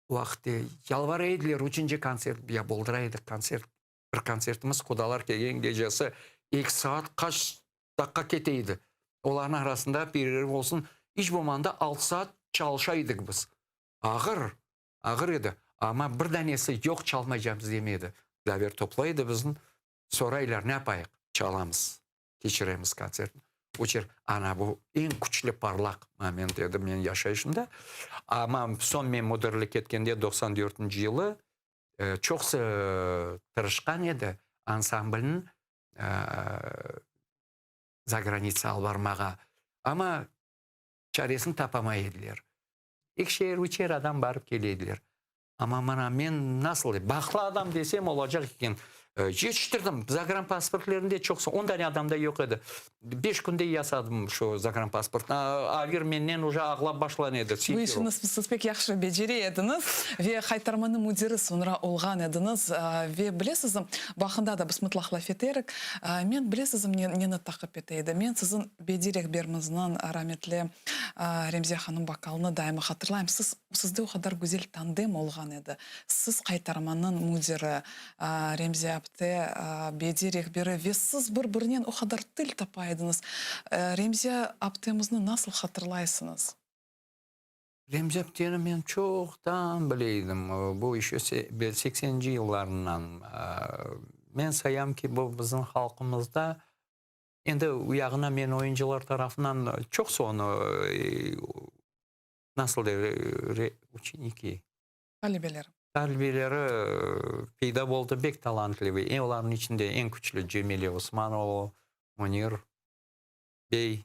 Уақытты ялварайдылер, үшінші концерт болдырайдық концерт. Бір концертіміз құдалар келген кежесі 2 сағат қаш даққа кетейді. Олардың арасында перерив болсын, еш болманда 6 сағат çalışайдық біз. Ағыр еді. Ама бір дәнесі жоқ çalmayacağımız демеді. Дәбер топлайды біздің сорайлар не апайық? Çalамыз, кешіреміз концертін. Учер, ана бұл ең күчлі парлақ момент еді мен яшайшымда. Ама сон мен модерлік кеткенде 94-ші жылы чоқсы тырышқан еді ансамблін за граница албармаға. Ама чаресін тапамай еділер. Екшер-үчер адам барып келеділер. Ама мана мен насыл, бақылы адам десем олacak екен. Жетіштірдім. Загранпаспортлерінде чоқсы. Ондай адамда жоқ еді. 5 күнде ясадым шо загранпаспорт. Авир менен уже ағлап башлан еді. Вы ішіңіз сіз пек яқшы бежере едіңіз. Ве қайтарманы мүдері сонра олған едіңіз. Ве білесіз, бақында да біз мұтлақ лафетерік. Мен білесіз, нені тақып етейді. Мен сізін бедерек бермізінен раметлі Ремзия ханым бақалыны дайымы қатырлайым. Сізді о қадар güzel тандем олған еді. Сіз қайтарманын мүдері Ремзия бедерек бері вессіз бір-бірінен о қадар тіл тапайдыңыз. Ремзия аптемізні насыл қатырлайсыңыз? Ремзия аптені мен çoğdan білейдім. Бұл еще 80-ші жылларынан. Мен саям ки бұл біздің халқымызда енді ұяғына мен ойыншылар тарафынан çok соны насыл ученики. Talibelері пейда болды, бек талантливый. Олардың ішінде ең күчлі Джемиле Османова, Munir Бей.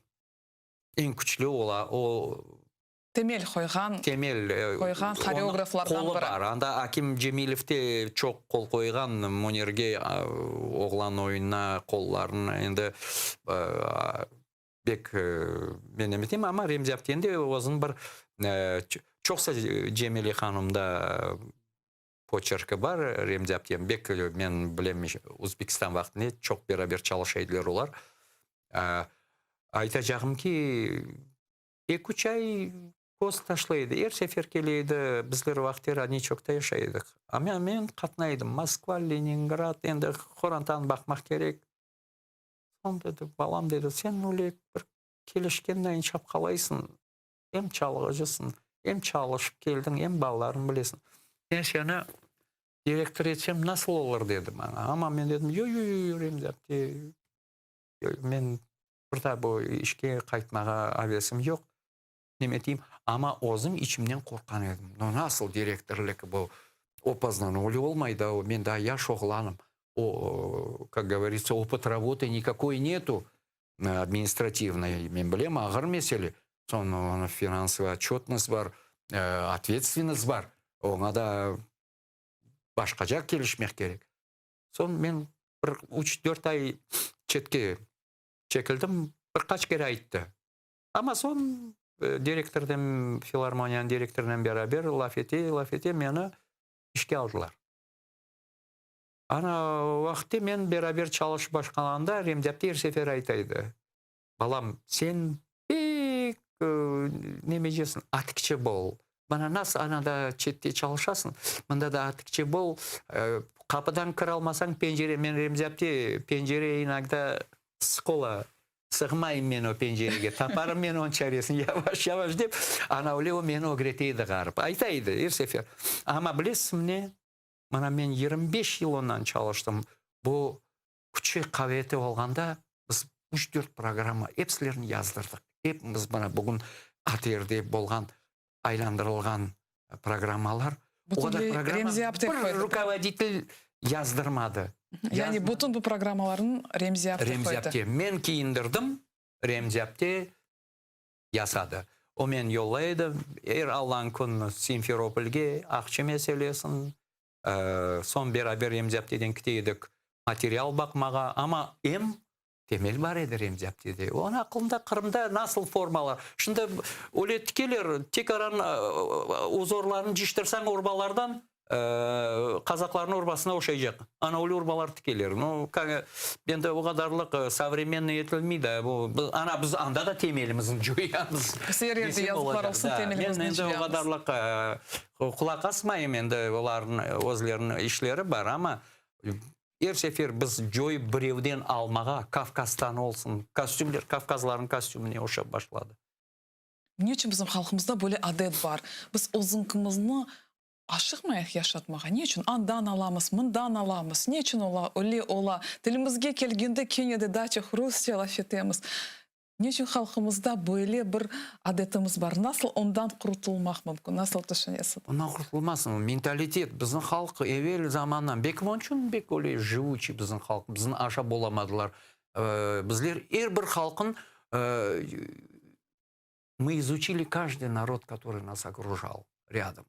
Ең күчлі темел қойған хореографлардан бірі. Анда Аким Джемилевте çok қол қойған Munirге оғлан ойынына қолларын енді бек мен еметем, ама Ремзия аптенде өзін бір Чокса Жемеле ханымда почеркі бар, ремзяптен бек, мен білем, Өзбекстан вақтыне чок берабер чалышайдылар олар. Айта жағым ки, 2-3 ай көз ташлайды, сефер келейді, біздер вақтер нечокта яшайдық. Мен қатнайдым, Москва, Ленинград, енді Хорантан бақмақ керек. Сон деді, балам деді, сен өлек бір келішкеннен шап қалайсың, чалғыжысың, чалышып келдің, балаларын білесің. Мен сені директор етсем, насыл олар деді маңа. Ама мен дедім, ремзапте, мен бірта бұл ішке қайтмаға авесім жоқ. Неметейім, ама озым içimden қорқан едім. Но насыл директорлік бұл опознаны олмайды, мен да я шоғланым. Как говорится, опыт работы никакой нету административной. Мен білем, ағыр меселі. Соны финансовый отчетность бар, ответственность бар. Оңа да башқа жақ келішмек керек. Сон мен 3-4 ай четке чекілдім, бір қач кері айтты. Ама сон директорден, филармонияның директорынан берабер лафете мені ішке алдылар. Ана уақытте мен берабер чалыш башқаланда ремзапте сефер айтайды. Балам, сен бек немежесін атықчы бол. Бана нас анада четте чалышасың. Мында да атықчы бол. Қапыдан кір алмасаң пенжере, мен ремзапте пенжере иногда сқола. Сығмайым мен о пенжереге, тапарым мен он чаресін, яваш деп, ана оле о мені огретейді ғарып. Айтайды, сефер. Ама білесім не? Мана мен 25 жыл оннан чалыштым. Бұл күші қаветі болғанда, біз 3-4 программа епсілерін яздырдық. Біз бана бүгін атерде болған, айландырылған программалар. Бір руководитель яздырмады. Яғни бүтін бұл программаларын ремзяпте қойды. Мен кейіндірдім, ремзяпте ясады. О мен yollaydı, Аллан күн Симферопольге ақчы мәселесін, сон берабер ремзяптеден кітейдік материал бақмаға, ама темел бар еді ремзяптеде. Оны ақылында Қырымда насыл формалар. Шында оле тікелер, тек аран узорларын жиштірсаң урбалардан, қазақтардың урбасына ошай жақ. Ана оле урбалар тікелер. Енді оғадарлық современный етілмейді. Ана біз анда да темелімізін жойамыз. Сәрерді язықлар олсын темелімізін жойамыз. Енді оғадарлық құлақ асмайым, енді олардың өзлерінің ішлері бар, ама сефер біз жой біреуден алмаға, Кавказстан олсын, костюмлер, Кавказлардың костюміне оша башлады. Не үшін біздің халқымызда бөлі адет бар? Біз ұзынқымызны ашықмайық яшатмаға. Не үшін андан аламыз, мындан аламыз? Не үшін ола? Тілімізге келгенде кенеде дача хрустя лафетеміз. Не үшін халқымызда бөлі бір адетіміз бар? Насыл ондан құртылмақ мүмкін? Насыл түшінесің? Ондан құртылмасын. Менталитет. Біздің халық евел заманнан. Бек мончын, бек олей живучий біздің халық. Біздің аша боламадылар. Біздер бір халқын мы изучили каждый народ, который нас окружал рядом.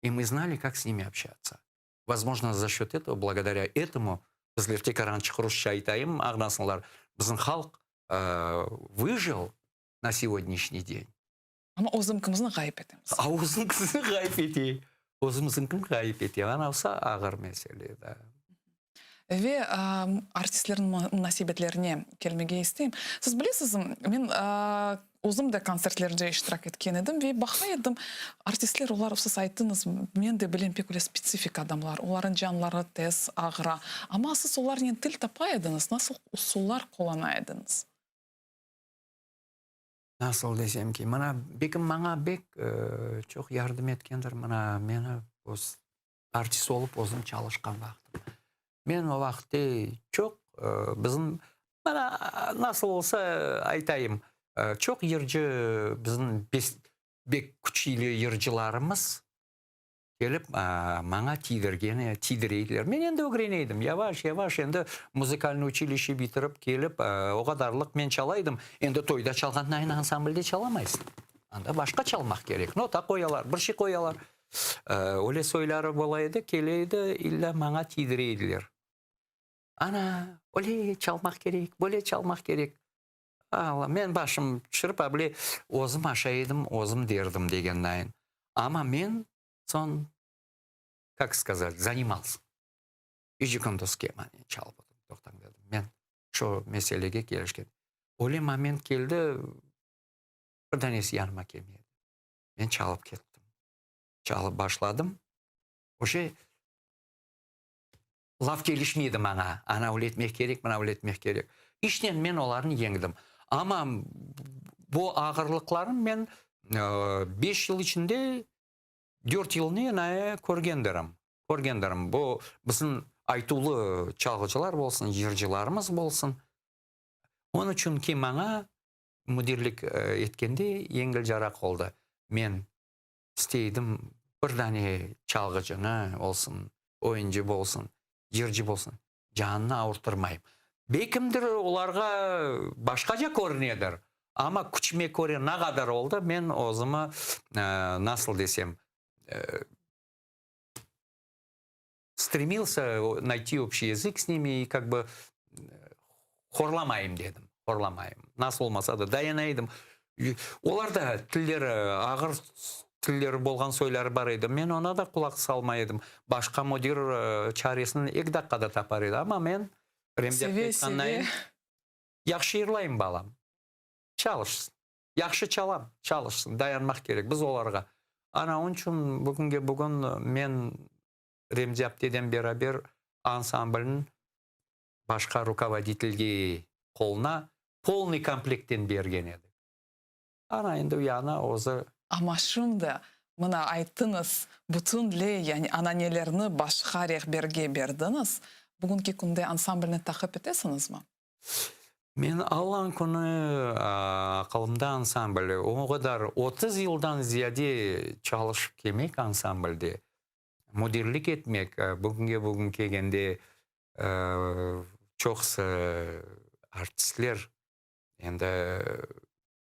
И мы знали, как с ними общаться. Возможно, за счет этого, благодаря этому, біздер аранчы хруща айтайым, ағнасынлар, біздің халық выжил на сегодняшний день. Ама өзімкімізді ғайып етеміз. Өзімкімізді ғайып етейік. Өзіміздің ғайып етейік. Ана ұса ағыр мәселе. Ве артистлердің насибетлеріне келмеге істейм. Сіз білесіз, мен өзім де концертлерде иштирак еткен едім, ве бақы едім, артистлер олар сіз айттыңыз, мен де білем пекуле специфик адамлар, олардың жанлары тез, ағыра. Ама сіз олармен тіл тапай едіңіз, насыл ұсулар қолана едіңіз? Насыл десем ки, бекім маңа бек чоқ ярдым еткендір, мені артист олып өзім чалышқан вақтым. Мен о вақытте чоқ біздің, насыл олса айтайым, чоқ ержі біздің бек күчейлі ержіларымыз келіп маңа тидірейділер. Мен енді өгренейдім, яваш, енді музыкальный училище бітіріп келіп, оғадарлық мен чалайдым. Енді тойда чалғаннан айын ансамбльде чаламайсың. Анда башқа чалмақ керек. Нота қоялар, бірші қоялар. Оле сойлары болайды, келейді, илля маңа тидірейділер. Ана, оле чалмақ керек, боле чалмақ керек. Allah, men başım çırp abile ozum aşaydım, ozum derdim degendayin. Ama men son, как сказать, занимался. Üçü kunduz kemani çalmadım. Doktan dedim. Men şu meselege gelişken. Öyle moment geldi, bir tanesi yanıma kelmedi. Men çalıp kettim. Çalıp başladım. O şey laf gelişmeydi bana. Ana öğretmek gerek, bana öğretmek gerek. İşten men onların yengdim. Ama bu ağırlıkların men 5 yıl içinde 4 yılını yine көргендерім. Bu bizim айтулы çalgıcılar bolsun, yırcılarımız bolsun. Onun için ki bana müdürlük etkende yengil jarak oldu. Men isteydim bir tane çalgıcını olsun, oyuncu bolsun, yırcı bolsun. Canını ağırtırmayım. Bekimdir olarga başkaca көрінеді. Ama küçme köre ne kadar oldu? Men o zaman nasıl desem стремился найти общий язык с ними и как бы хорламайым dedim. Хорламайым. Nasıl olmasa da dayanaydım. Оларда тілдері ağır тілдері болған сөйлері бар еді. Мен ona da kulak salmaydım. Başka müdür çaresini 2 dakikada tapar еді. Ama men Seve. Yaxşı yırlayım balam. Çalışsın. Yaxşı çalam. Çalışsın. Dayanmak gerek. Biz olarga. Ana onun için bugün men Ремзяптеден beraber ансамбльnin başka rukovodительге қолына полный комплектен берген еді. Ana енді уяна озы. Ama şimdi mına ayttınız, bütün yani ananelerini başka rehberge berdiniz. Bugünkü günde ansamblini takip etesiniz mi? Men Allah'ın günü akılımda ansambl. O kadar 30 yıldan ziyade çalışıp kemek ansamblde. Müdürlük etmek, bugün kelgende çoğusu artistler, endi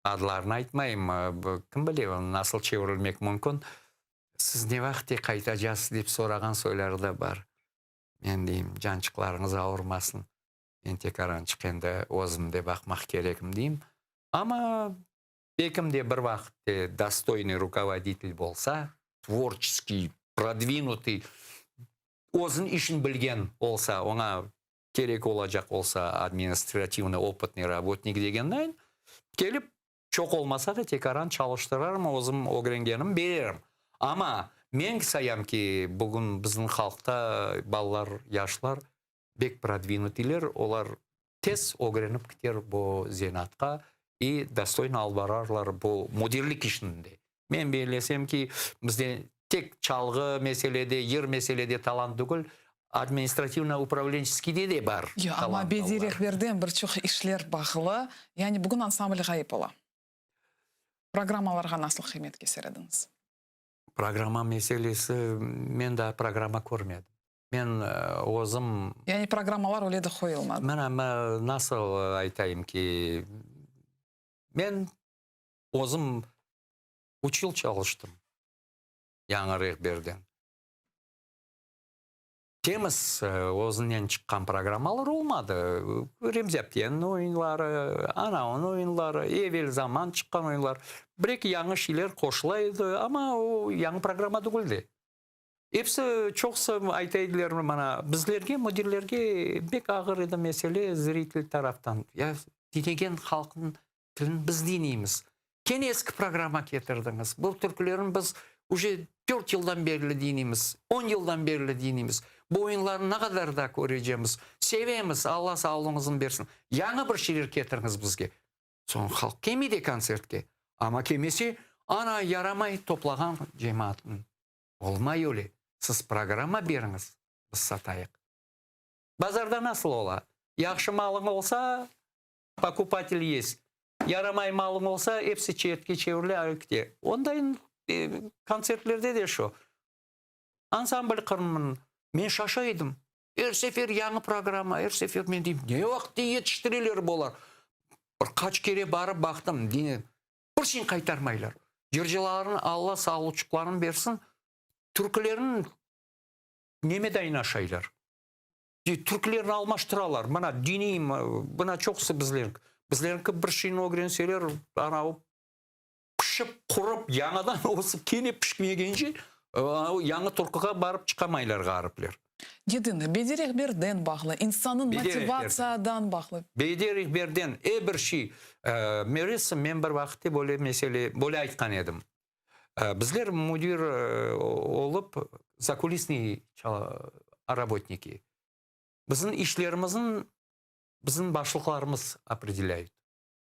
adlarını aytmayım, kim bilir nasıl çevrilmek mümkün. Siz ne vakti qaytacağız dep soragan so'ylari da bar. Men deyim, janchiqlaringiz ağırmasın. Men tekaran chiqganda o'zimda bakmak kerekim deyim. Ama bekimde bir vaqtda достойный руководитель болса, творческий, продвинутый, o'zin işin bilgen olsa, ona gerek olacak olsa administrativный, опытный работник degendayin kelip çok olmasa da tekaran çalıştırarım, o'zim o'grengenim bererim. Ama men sayam ki bugün bizim halkta ballar, yaşlar bek продвинутыйлер, olar tez o'grenip kiter bu zenatqa и достойно alып bararlar bu müdürlük işinde. Men belesem ki bizde tek çalgı meselede, yer meselede talant değil, administrativno-upravленческийде de бар. Ya ama bedi rehberden birçok işler bağlı. Yani bugün ansambl gayip ola. Programmalarga nasıl kıymet keserediniz? Программа meselesi, men de programa көрмедім. Men o'zim... Yani programmalar öyle de koyulmadı. Men ama nasıl aytayım ki, men o'zim 3 yıl çalıştım. Yangi rehberden. Temiz o'zinden chiqqan programmalar olmadı. Remzapten oyunları, Anaon oyunları, evvel zaman chiqqan oyunlar. Bir-iki yangi şeyler qo'shilaydi, ama o yangi programma değildi. Hepsi çoğusu aytaydilar mana bizlerge, müdürlerge bek ağır edi mesele zritel taraftan. Ya dinegen halkın tilini biz dineymiz. Kene eski programa getirdiniz. Bu türkülerin biz уже 4 yıldan beri dinimiz, 10 yıldan beri dinimiz. Bu oyunları ne kadar da göreceğimiz, sevemiz, Allah sağlığınızın versin. Yanı bir şeyler getiriniz bizge. Son halk kemiydi konsertke. Ama kemisi ana yaramay toplagan cemaatin. Olmay öyle. Siz programa beriniz, biz satayık. Bazarda nasıl ola? Yaxşı malın olsa покупатель есть. Yaramay malın olsa hepsi çetke çevrili ayıkte. Ondayın konsertlerde de şu. Ansambl kırmın. Men şaşaydım. Her sefer yanı programa, her sefer men deyim, ne vakti yetiştirilir bolar. Bir kaç kere barıp baktım. Bir şeyin kaytarmaylar. Yırcıların Allah sağlıkçıklarını versin. Türklerin nemeden aşaylar. Türklerini almaştıralar. Bana diniyim, buna çoksa bizler. Bizlerінкі бір шино кіренселер, анау пішіп, құрып, яңадан осы кене пішмегенше, яңа тұрқыға барып чықамайлар ғарыплер. Едіні, бедерек берден бағлы, инсанын мотивациядан бағлы. Бедерек берден, бір ши, мересі мен бір вақытте бөле айтқан едім. Bizler müdür olup zakulisni работники. Bizim işlerimizin bizim başlıklarımız определяют.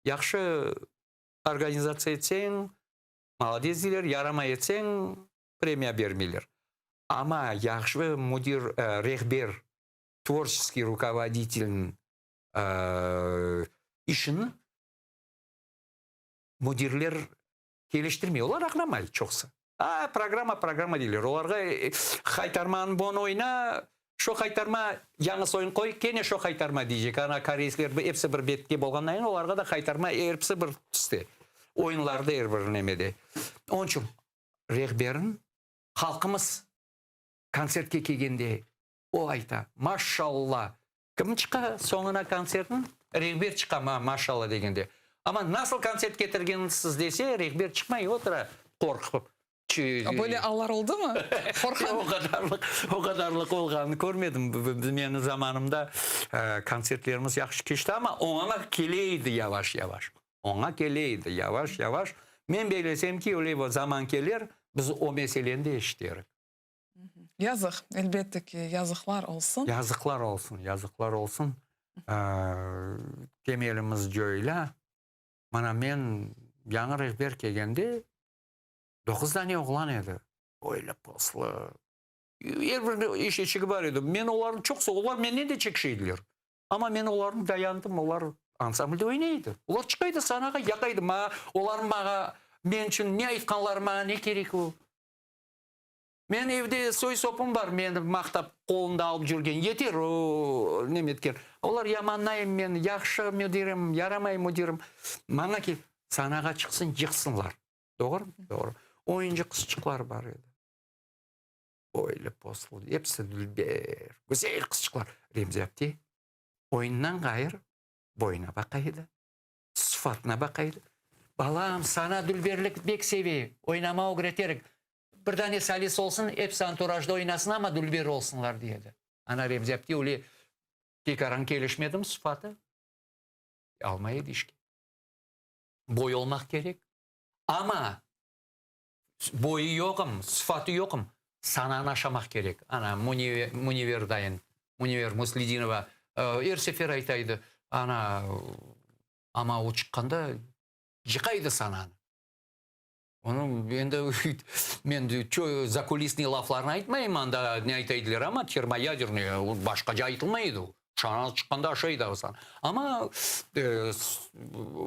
Yaxşı organizasiya etsen, молодец diler, yarama etsen, premiya vermeler. Ama yaxşı müdür, rehber, творческий руководитель işini müdürler келіштірмей, олар ақнамай чоқсы. Программа дейлер. Оларға қайтарманы бон ойна, шо қайтарма жаңыс ойын қой, кене шо қайтарма дейжек. Ана корейскілер епсі бір бетке болғаннан кейін, оларға да қайтарма ерпсі бір түсті. Ойынларды бір немеде. Onun için рехберін халқымыз концертке келгенде о айта, машалла. Кім шықа соңына концертін? Рехбер шықа машалла дегенде. Ama nasıl konsept getirgensiniz dese, rehber çıkmayı otura korkup. Böyle ağlar oldu mu? O kadarlık olğanı görmedim. Benim zamanımda konsertlerimiz yaxşı keçti ama ona keleydi yavaş yavaş. Ona keleydi yavaş yavaş. Men beylesem ki öyle zaman gelir, biz o meseleni de eşitlerik. Yazık, elbette ki yazıklar olsun. Yazıklar olsun, yazıklar olsun. Temelimiz öyle. Mana men yanı rehber kelgende 9 tane oğlan edi. Öyle poslu. Her bir iş eşigi var edi. Men onların çok onlar menden de çekişeydiler. Ama men onların dayandım. Onlar ansamblde oynaydı. Onlar çıkaydı sanaga yakaydı. Onların bana men için ne aytkanlarıma ne gerek o? Men evde soy sopum var. Men maktap қолында alıp жүрген. Yeter o nemetken. Onlar yamanlayım men. Yaxşı müdirim, yaramay müdirim. Bana ki sanaga çıksın, yıksınlar. Doğru mu? Doğru. Oyuncu kızçıklar var edi. Öyle poslu. Hepsi dülber. Güzel kızçıklar. Remzi Abdi oyundan gayır boyuna bakaydı. Sıfatına bakaydı. Balam sana dülberlik bek sevi. Oynama öğreterek. Bir tane salis olsun, hepsi anturajda oynasın ama dülber olsunlar diyedi. Ana Remzi Abdi öyle tekaran gelişmedim sıfatı. Almaydı işki. Boy olmak gerek. Ama boyu yokum, sıfatı yokum. Sananı aşamak gerek. Ana Muniver dayın, Muniver Muslidinova her sefer aytaydı. Ana ama o çıkkanda yıkaydı sananı. Onu men zakulisni laflarını aytmayım anda ne aytaydılar ama termoядерный başkaca aytılmaydı. Şanal çıkkanda aşaydı o sana. Ama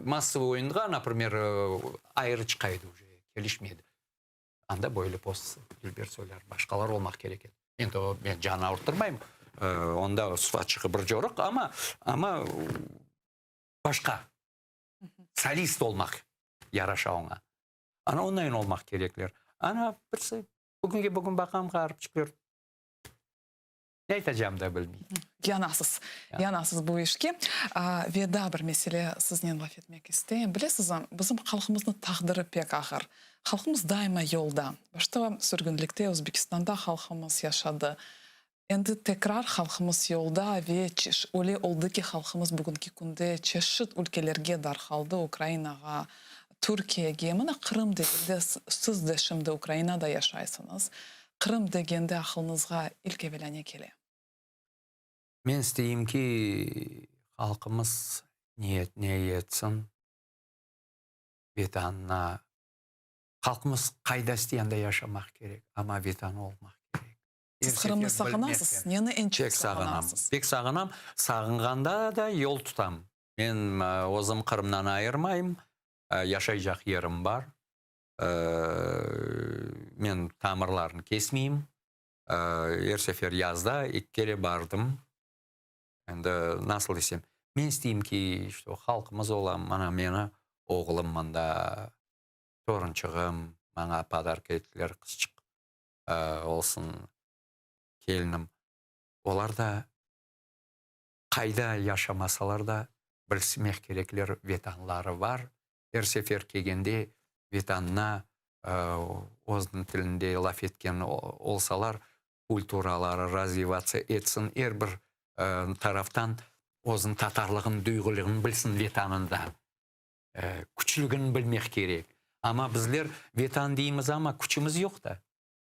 massовый oyunda, например, ayrı çıkaydı. Gelişmeydi. Anda böyle post Dilber söyler. Başkalar olmak gerek. Енді ben canı ağırtırmayım. Onda sıfat çıkı bir joruk ama başka. Solist olmak yaraşa ona. Ana ondan olmak gerekler. Ana birisi bugün bakam qarıp çıkıyor. Ne aytacağım da bilmeyim. Yanasız bu işke. Ve daha bir mesele sizden laf etmek isteyim. Bilesiz, bizim halkımızın taqdiri pek ağır. Halkımız daima yolda. Başta sürgünlükte Özbekistan'da halkımız yaşadı. Endi tekrar halkımız yolda ve öyle oldu ki halkımız bugünkü günde çeşit ülkelerge darxaldı. Ukrayna'ga, Türkiye'ye. Mana Kırım degende siz de şimdi Ukrayna'da yaşaysınız. Kırım degende akılınızga ilk evvela ne kele? Men isteyim ki halkımız ne etsin. Vetanına. Halkımız kayda isteyende yaşamak gerek. Ama vetan olmak gerek. Siz Kırım'ı sağınasız. Neni en çok sağınasız? Pek sağınam. Sağınğanda da yol tutam. Men ozum Kırım'dan ayırmayım. Yaşayacak yerim var. Men tamirlarını kesmeyeyim. Her sefer yazda ilk kere bardım. Endi nasıl desem, men isteyim ki işte halkımız olan mana meni oğlum manda torunçığım bana padarka ettiler kızçık olsun kelinim. Olar da kayda yaşamasalar da білсімек кереклер ветанлары бар. Әр сефер кегенде ветанна оздың тілінде лаф еткен олсалар, культуралары развиваться етсін, әрбір тарафтан оздың татарлығын, дүйгілігін білсін ветанында. Күчілігін білмек керек. Ама біздер ветан дейміз, ама күчіміз жоқ та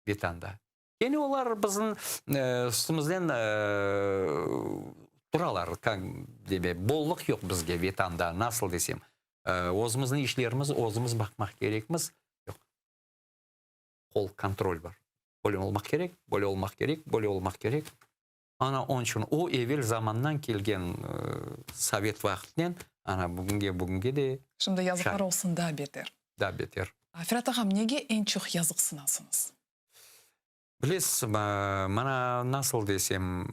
ветанда. Кені олар біздің үстімізден тұралар, боллық жоқ бізге ветанда, насыл десем. Озымыздың ішлеріміз, озымыз бақмақ керекміз. Қол контроль бар. Боле олмақ керек, боле олмақ керек, боле олмақ керек. Ана он үшін о евел заманнан келген совет вақытнен, ана бүгінге де... Şimdi yazıqlar olsun da beter. Да, бетер. Фират ағам, неге ең çox yazıq сынасыңыз? Білесіз, мана насыл десем,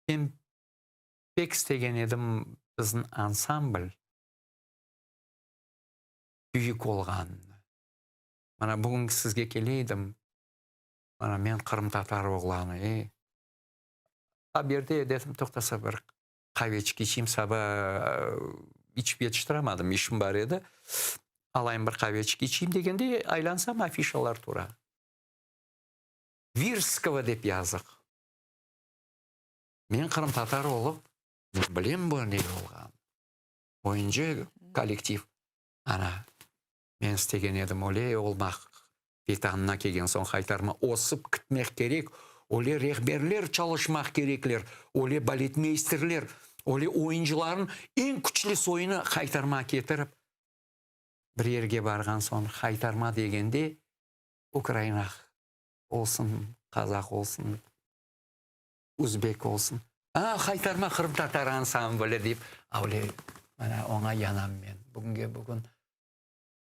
мен пек істеген едім біздің ансамбль күйік олған. Мана бүгін сізге келейдім, мана мен қырым татар оғланы, берде дедім тоқтаса бір қавечки ішім саба içip yetiştiremedim, işim бар еді. Alayım bir kahvечки içeyim degende айлансам афишалар тура. Вирского деп yazық. Мен қырым татар олып, білем бұл не болған. Ойыншы коллектив. Ана, мен істеген едім, оле олмақ ветанына келген соң қайтарма осып күтмек керек, оле рехберлер çalışмақ кереклер, оле балетмейстерлер, оле ойыншыларын ең күчлі ойыны қайтарма кетіріп, бір ерге барған соң қайтарма дегенде Украина olsun, қазақ olsun, өзбек olsun. Қайтарма қырым татар ансамблі деп, оле оңа янам мен. Бүгін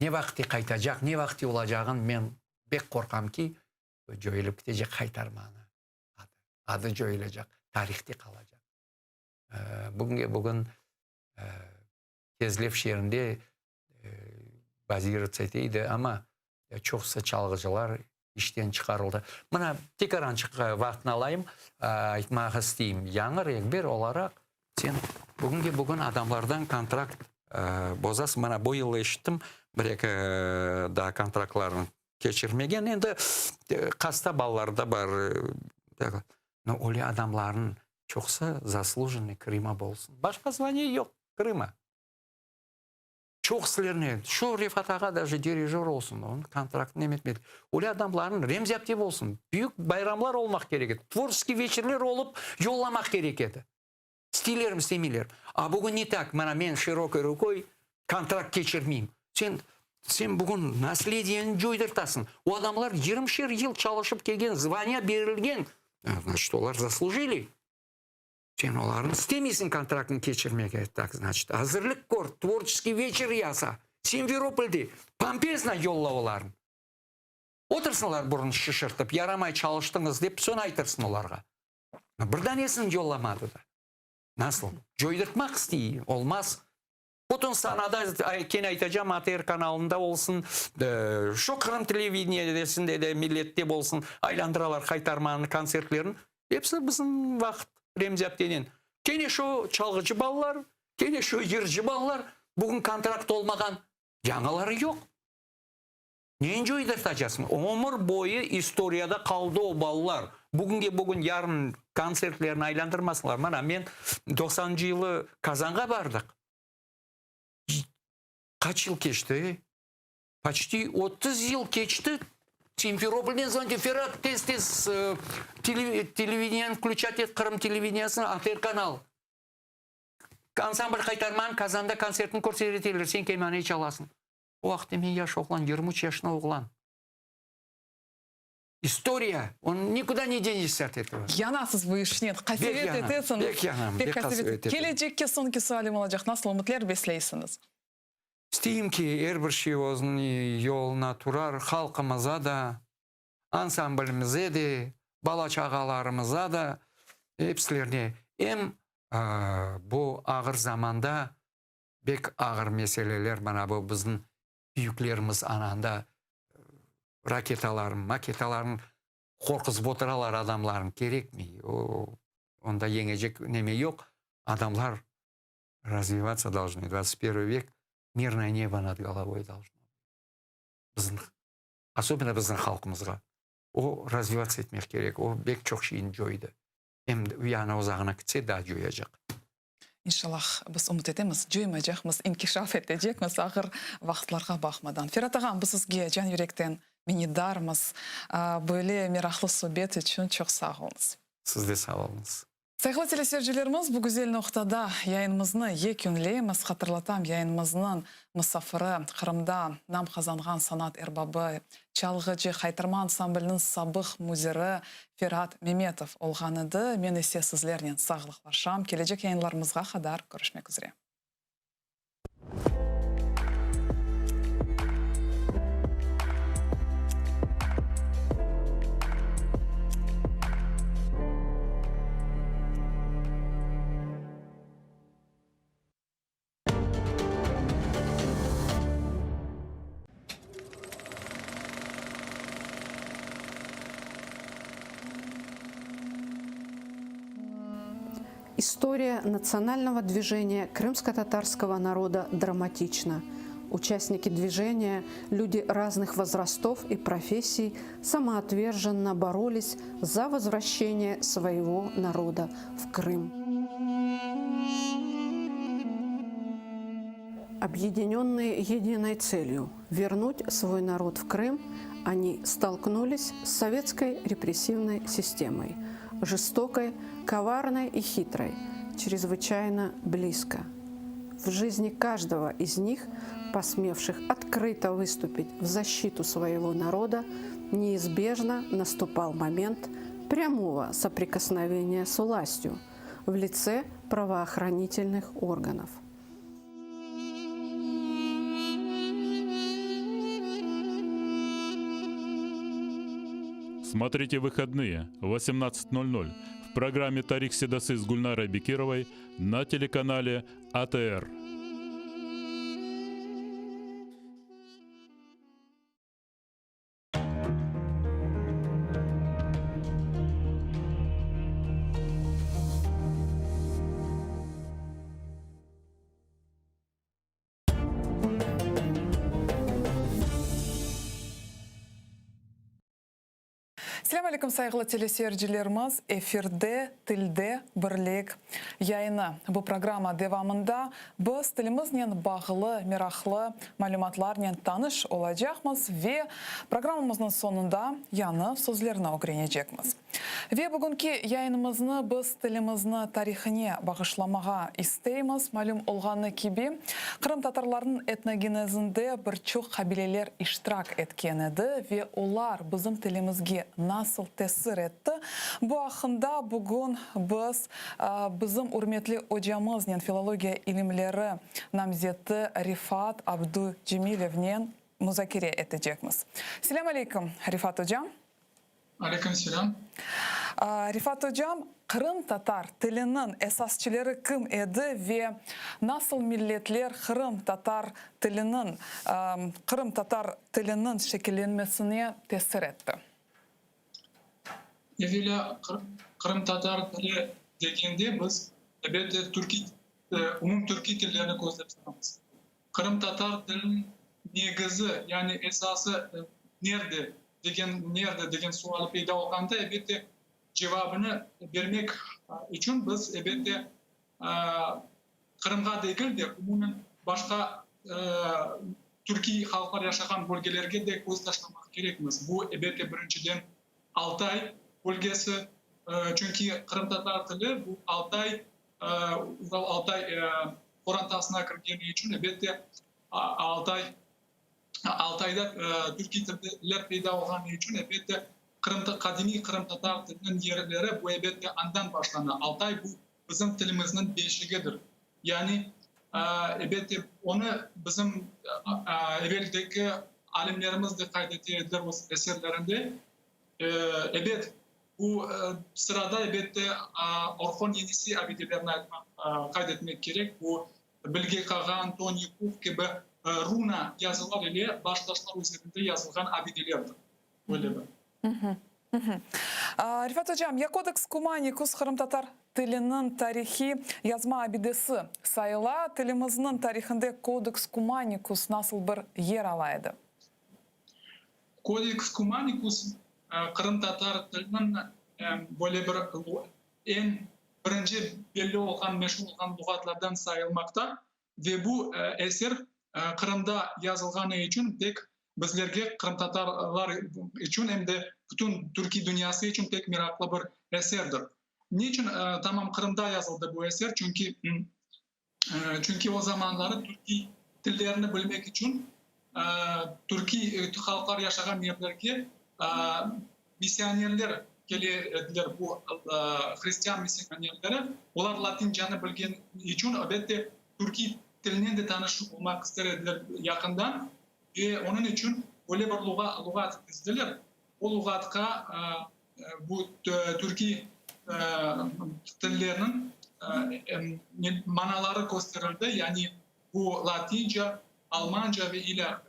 не вақытте қайтажақ, не вақытте олажағын мен бек қорқам ки, жойылып кетежек қайтарманы. Ады жойылажақ, тарихте қалажақ. Бүгін Кезлев шерінде базироваться етейді, ама çoğuсы çalgıcılar işten çıkarıldı. Мына текаранчық вақтын алайым, айтмағы істейім. Яңыр еңбер оларақ, сен бүгін адамлардан контракт бозасы. Мына бойылы ештім, бір-екі да контрактларын кешірмеген. Енді қаста балаларда бар. Но оле адамларын çoğuсы заслуженный Крыма болсын. Başka звание yok Крыма. Çoğusылеріне, şu Rifat Ağa даже дирижер olsun, onun kontraktını emetmedi. Öyle adamların Remzi olsun, büyük bayramlar olmak gerekedi. Tvorskiy вечерлер olup yollamak gerekedi. İsteylerim, istemiler. A bugün ne tak, men şirokой рукой kontrakt geçirmeyeyim. Sen bugün наследиені joydırtasın. O adamlar 20 yıl çalışıp kelgen, звания berilgen. Значит, олар заслужили. Sen onların istemeysin kontraktını geçirmeye. Так, значит, hazırlık kor, tворческий вечер yasa. Simferopol'de Pampezna yolla oların. Otursınlar burun şişirtip, yaramay çalıştınız deyip son aytırsın olarga. Birden esin yollamadı da. Nasıl? Joydırtmak isteyi. Olmaz. Потом sanada, ken aytacağım, ATR kanalında olsun, şu Kırım televizyonda de millette olsun, aylandıralar kaytarmanın konsertlerin. Hepsi bizim vaqt. Remzi Abdinin. Kene şu çalgıcı ballar, kene şu yırcı ballar, bugün kontrakt olmadan yanıları yok. Neyin joydırtacağısın? Ömür boyu istoriyada kaldı o ballar. Bugün yarın konsertlerini aylandırmasınlar. Mana men 90. yılı Kazan'a bardık. Kaç yıl geçti? Почти 30 yıl geçti. Симферопольден зонде Ферат тез-тез телевидениені включать ет, Қырым телевидениесін, АТР канал. Ансамбль қайтарман, Казанда концертін көрсетелер, сен кемені çalasın. O vaxtda мен yaş oğlan, 23 yaşında oğlan. История, он никуда не денешься от этого. Янасыз bu işіне, қасевет етесін. Бек янам, бек қасевет етесін. Келечекке соңғы суалым olacak, nasıl үмітлер беслейсіңіз? İsteyim ki әрбір şeyozun yoluna turar, halkımıza da, ansamblimize de, bala çağalarımıza da, hepsilerine hem bu ağır zamanda bek ağır meseleler, bana bu bizim büyüklerimiz ananda raketaların, maketaların korkuz boturalar adamların gerek mi? O Онда еңежек неме yok. Адамлар развиваться должны. 21 век мирное небо над головой должно. Особенно біздің халқымызға. О развиваться етмек керек. О бек çok şeyin жойды. Hem ұяна озағына кетсе да жойacak. Иншаллах, біз үміт етеміз, жоймайжақмыз, инкишаф етежекміз ағыр вақытларға бақмадан. Ферат ағам, біз сізге жан жүректен минидармыз. Бөле мерақлы сөбет үшін çok сау olыңыз. Сіз де сау болыңыз. Сайқлы телесерджілеріміз бұл güzel ноқтада яйынымызны екінлейміз, қатырлатам яйынымызның мұсафыры Қырымда нам қазанған санат эрбабы, чалғыжы Қайтарман ансамблінің сабық музері Ферат Меметов олғаныды мен есе сізлерінен сағылықлашам. Кележек яйынларымызға қадар көрішмек үзіре. История национального движения крымско-татарского народа драматична. Участники движения, люди разных возрастов и профессий, самоотверженно боролись за возвращение своего народа в Крым. Объединенные единой целью – вернуть свой народ в Крым, они столкнулись с советской репрессивной системой, жестокой, коварной и хитрой, чрезвычайно близко. В жизни каждого из них, посмевших открыто выступить в защиту своего народа, неизбежно наступал момент прямого соприкосновения с властью в лице правоохранительных органов. Смотрите выходные в 18:00 в программе «Тарих Седасы» с Гульнарой Бекировой на телеканале АТР. Сәлем алейкум, сайғылы телесерджілеріміз, эфирде тілде бірлік яйыны. Бұл программа девамында біз тілімізнен бағылы, мерақлы мәліматларнен таныш олajaqмыз ве программамыздың сонында яны сөзлеріне өгренежекміз. Ве бүгінгі яйынымызны біз тілімізні тарихыне бағышламаға істейміз. Мәлім олғаны кеби, Қырым татарларының этногенезінде бір чоқ қабилелер иштирак еткенеді ве олар біздің тілімізге насыл тәсір етті. Бұл ақында бүгін біз біздің үрметлі өжамызның филология илімлері намзеті Рифат Абду Джемилевнен музакире етежекміз. Селам алейкум, Рифат өжам. Алейкум селам. Рифат өжам, Қырым татар тілінің әсасчылары кім еді ве насыл миллетлер Қырым татар тілінің шекеленмесіне тәсір етті? Evvela Kırım Tatar dili degende biz umum Türkiye tillerini gözlememiz. Kırım Tatar dilinin negizi yani esası nerede degen sualı peyda olganda elbette cevabını vermek için biz elbette Kırım'a değil de umumun başka Türkiye halklar yaşayan bölgelerge de göz taşlamak gerekmez. Bu elbette birinciden Altay bölgesi çünkü Kırım Tatar dili bu Altay orantasına kirgeni için elbette Altay'da Türkiye tiller peyda olan için elbette kadimi Kırım Tatar dilinin yerleri bu elbette andan başlandı. Altay bu bizim dilimizin beşiğidir. Yani elbette onu bizim evveldeki alimlerimiz de kaydettiler o eserlerinde. Evet, bu sırada elbette Orhon Yenisi abidelerini kaydetmek gerek. Bu Bilge Kağan, Tony Cook gibi runa yazılar ile baştaşlar üzerinde yazılgan abidelerdir. Öyle mi? Rifat hocam, ya Codex Cumanicus Kırım Tatar tilinin tarihi yazma abidesi sayıla, tilimizin tarihinde Codex Cumanicus nasıl bir yer alaydı? Codex Cumanicus Kırım Tatar tilinin böyle bir en birinci belli olan, meşhur olan lügatlardan sayılmakta ve bu eser Kırım'da yazılganı için tek bizlerge Kırım Tatarlar için hem de bütün Türkiye dünyası için pek meraklı bir eserdir. Niçin tamam Kırım'da yazıldı bu eser? Çünkü o zamanları Türkiye dillerini bilmek için Türkiye halklar yaşayan yerlerge misyonerler geldiler, bu Hristiyan misyonerleri. Onlar Latincanı bilgen için elbette Türkiye dilinden de tanış olmak istediler yakından. Ve onun için böyle bir lügat izdiler. O lügatka bu Türkiye dillerinin manaları gösterildi. Yani bu Latince, Almanca ve ilah.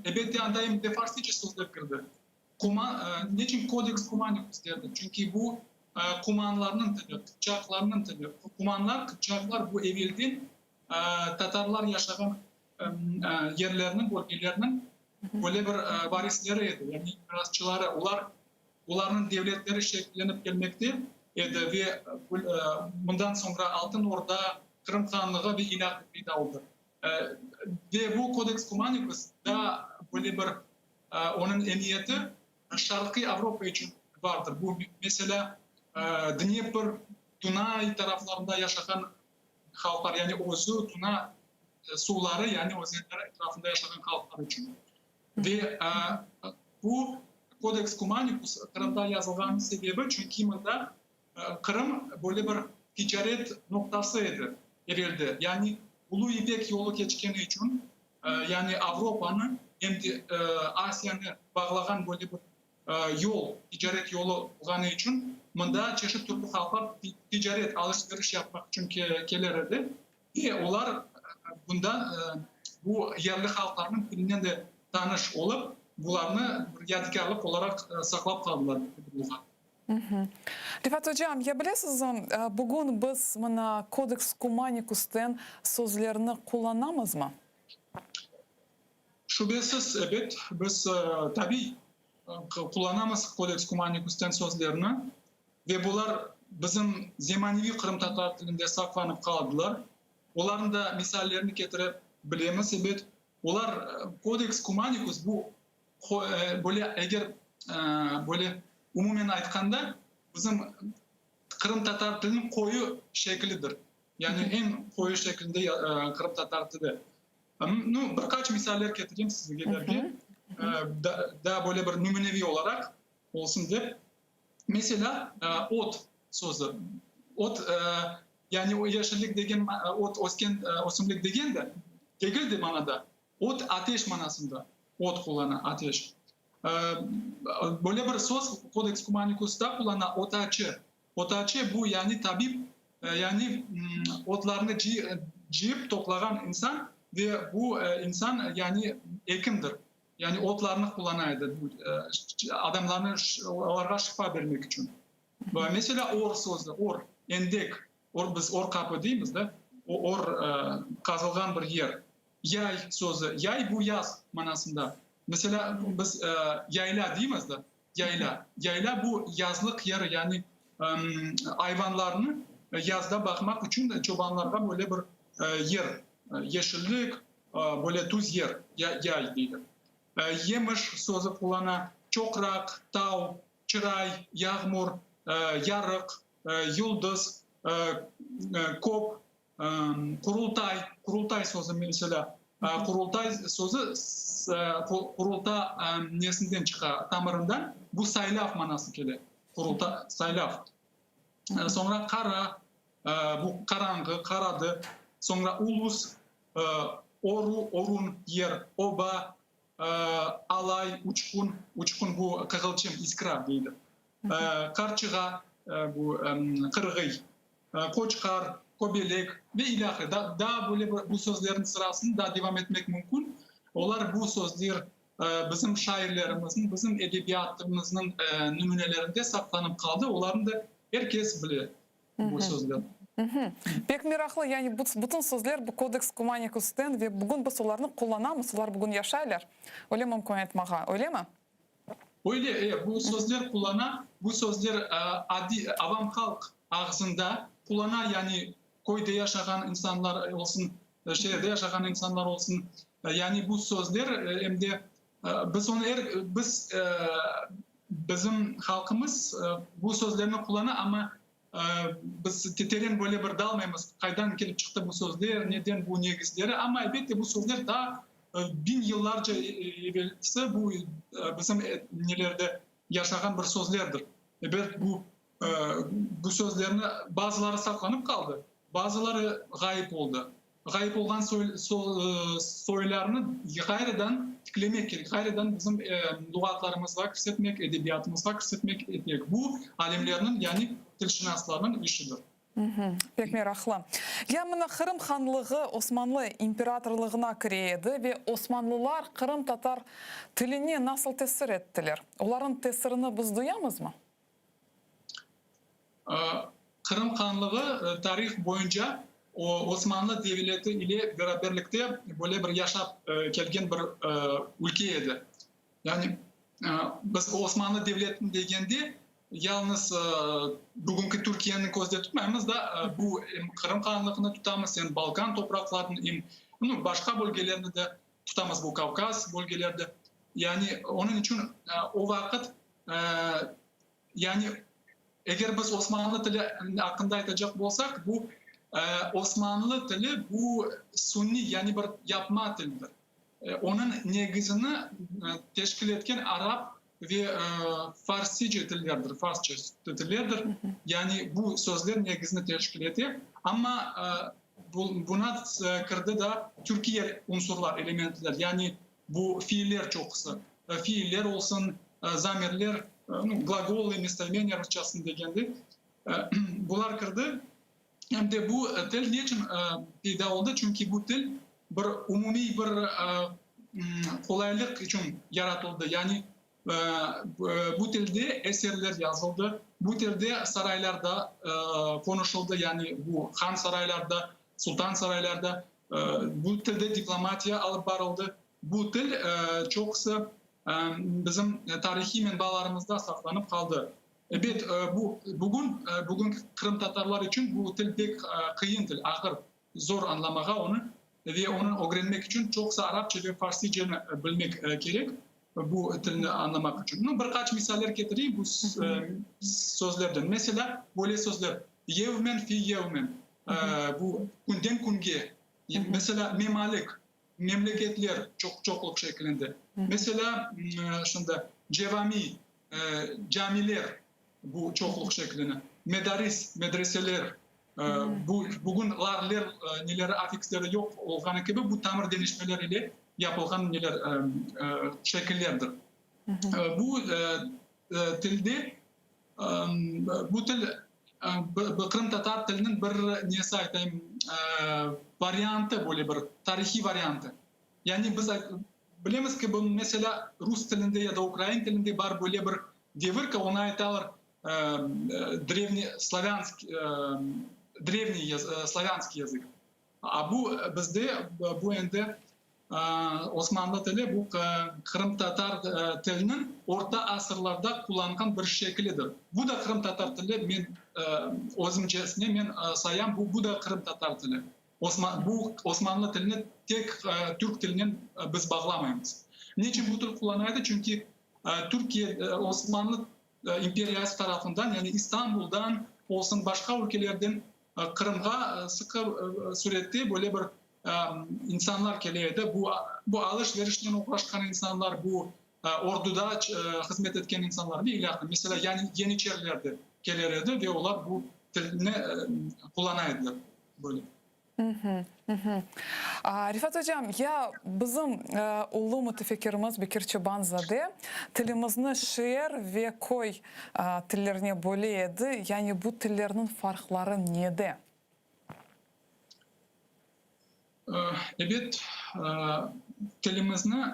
Elbette andayım de Farsça sözler girdi. Niçin Codex Cumanicus derdi? Çünkü bu Kumanlarının dili, Kıpçaklarının dili. Kumanlar, Kıpçaklar bu evvelden Tatarlar yaşayan yerlerinin, bölgelerinin böyle bir varisleriydi. Yani mirasçıları, onların devletleri şekillenip gelmekte idi ve bundan sonra Altın Orda, Kırım Hanlığı ve ilah peyda oldu. Ve bu Codex Cumanicus da böyle bir onun emniyeti Şarkı Avrupa için vardır. Bu mesela Dnepr, Dunay taraflarında yaşayan halklar, yani Ozu, Tuna suları, yani ozeanlar etrafında yaşayan halklar için. Ve bu Codex Cumanicus Kırım'da yazılgan sebebi çünkü burada Kırım böyle bir ticaret noktasıydı, evveldi. Yani Ulu İpek yolu geçkeni için yani Avrupa'nın hem de Asya'nı bağlayan böyle bir yol, ticaret yolu olduğu için bunda çeşitli türlü halklar ticaret, alışveriş yapmak için gelirdi. Ve onlar bunda bu yerli halkların dilinden de tanış olup bunlarını yadigarlık olarak saklap kaldılar. Rifat hocam, ya bilesiz, bugün biz mana Codex Cumanicus'tan sözlerini kullanamaz mı? Şüphesiz evet, biz tabii kullanamaz Codex Cumanicus'tan sözlerini ve bunlar bizim zemanevi Kırım Tatar dilinde saklanıp kaldılar. Onların da misallerini getirip bilemiz. Evet, onlar Codex Cumanicus bu böyle eğer böyle umumen aytkanda bizim Kırım Tatar dilinin koyu şeklidir. Yani en koyu şeklinde Kırım Tatar dili. Birkaç misaller getireyim size gelirken. Daha böyle bir numunevi olarak olsun diye. Mesela ot sözü. Ot yani o yeşillik degen, ot osumluk degen de geldi manada. Ot ateş manasında. Ot kullanan ateş. Böyle bir söz Codex Cumanicus'ta kullanan otaçı. Otaçı bu yani tabip, yani otlarını ciyip toplayan insan ve bu insan yani hekimdir. Yani otlarını kullanaydı. Adamlarına onlara şifa vermek için. Mesela or sözü, or, endek. Biz or kapı değil miyiz de? O or kazılgan bir yer. Yay sözü. Yay bu yaz manasında. Mesela biz yayla değil miyiz de? Yayla. Yayla bu yazlık yer, yani hayvanlarını yazda bakmak için çobanlarda böyle bir yer. Yeşillik, böyle tuz yer. Yay değil. Yemiş sözü kullanan çokrak, tav, çıray, yağmur, yarık, yıldız, kop, kurultay sözü mesela. Kurultay sözü kurulta nesinden çıkar, tamırından. Bu saylaf manası kele. Kurulta, saylaf. Sonra kara, bu karangı, karadı. Sonra ulus, oru, orun, yer, oba, alay, uçkun bu kıkılçım, iskra deydi. Karçığa, bu kırgıy, koçkar, kobelek ve ilahı. Daha böyle bu sözlerin sırasını da devam etmek mümkün. Onlar bu sözler bizim şairlerimizin, bizim edebiyatımızın numunelerinde saklanıp kaldı. Onların da herkes bilir bu sözler. Pek meraklı, yani bütün sözler bu Kodeks Cumanicus'ten ve bugün biz onlarını kullanamız, onlar bugün yaşaylar. Öyle mümkün etmeye, öyle mi? Öyle, bu sözler bu sözler adi avam halk ağzında kullanan, yani koyda yaşayan insanlar olsun, şehirde yaşayan insanlar olsun, yani bu sözler hem de bizim halkımız bu sözlerini kullanır ama biz terin böyle bir dalmayız. Kaydan gelip çıktı bu sözler, neden bu negizleri, ama elbette bu sözler daha bin yıllarca evvelsi bu bizim nelerde yaşayan bir sözlerdir. Bu sözlerini bazıları saklanıp kaldı, bazıları gayip oldu. Gayip olan soylarını gayrıdan tiklemek gerek, gayrıdan bizim lügatlarımızla küsetmek, edebiyatımızla küsetmek etmek. Bu alimlerinin, yani tilşinaslarının işidir. Pek meraklı. Ya mına Kırım Hanlığı Osmanlı İmparatorluğuna kireydi ve Osmanlılar Kırım Tatar tilini nasıl tesir ettiler? Onların tesirini biz duyamız mı? Kırım Hanlığı tarih boyunca Osmanlı Devleti ile beraberlikte böyle bir yaşap gelgen bir ülke edi. Yani biz Osmanlı Devleti'ni degende yalnız bugünkü Türkiye'nin gözde tutmayımız da bu Kırım Hanlığı'nı tutamız, yani Balkan topraklarının başka bölgelerini de tutamız, bu Kavkaz bölgelerde. Yani onun için o vakit yani eğer biz Osmanlı dili hakkında aytacak olsak, bu Osmanlı dili bu Sunni, yani bir yapma dilidir. Onun negizini teşkil etken Arap ve Farsça dillerdir, Farsça dillerdir. Yani bu sözler negizini teşkil ediyor. Ama buna kırdı da Türkiye unsurlar, elementler. Yani bu fiiller çok kısa. Fiiller olsun, zamirler, glagol, местоимение Rusçasını degende. Bunlar kırdı. Hem de bu dil niçin peyda oldu? Çünkü bu dil bir umumi bir kolaylık için yaratıldı. Yani bu dilde eserler yazıldı. Bu dilde saraylarda konuşuldu. Yani bu han saraylarda, sultan saraylarda bu dilde diplomatiya alıp varıldı. Bu dil çok kısa bizim tarihi menbaalarımızda saklanıp kaldı. Evet, bugün Kırım Tatarlar için bu dil pek kıyın dil, ağır, zor anlamağa onu ve onu öğrenmek için çoksa Arapça ve Farsça'nı bilmek gerek bu dilini anlamak için. Birkaç misaller getireyim bu sözlerden. Mesela böyle sözler, yevmen fi yevmen, bu günden günge. Mesela memalik, memleketler çokluk şeklinde. Mesela şimdi cevami, camiler, bu çokluk şeklinde. Medaris, medreseler, bugün larler, neler afiksleri yok olgan gibi bu tamir denişmeler ile yapılgan neler şekillerdir. Bu dilde bu dil Kırım Tatar dilinin bir neyse aytayım varyantı, böyle bir tarihi varyantı. Yani biz bilemiz ki bu mesela Rus dilinde ya da Ukrayna dilinde var böyle bir devir ki ona aytalar древний славянский языk. Bu bizde bu endi Osmanlı dili bu Kırım Tatar dilinin orta asırlarda kullanılan bir şeklidir. Bu da Kırım Tatar dili, men özümcesine men sayam, bu da Kırım Tatar dili. Bu Osmanlı dilini tek Türk dilinden biz bağlamayız. Niçin bu dil kullanıldı? Çünkü Türkiye Osmanlı İmperiyası tarafından, yani İstanbul'dan olsun başka ülkelerden Kırım'a sıkı surette böyle bir insanlar geliydi. Bu alışverişten uğraşan insanlar, bu orduda hizmet etken insanlar değil. Mesela yani Yeniçerilerde gelirdi ve onlar bu dilini kullanaydılar böyle. Rifat Hocam, ya bizim ulu mütefekkirimiz Bekir Çobanzade tilimizni şiir ve koy tillerine böleydi. Yani bu tillerinin farkları neydi? Evet, tilimizni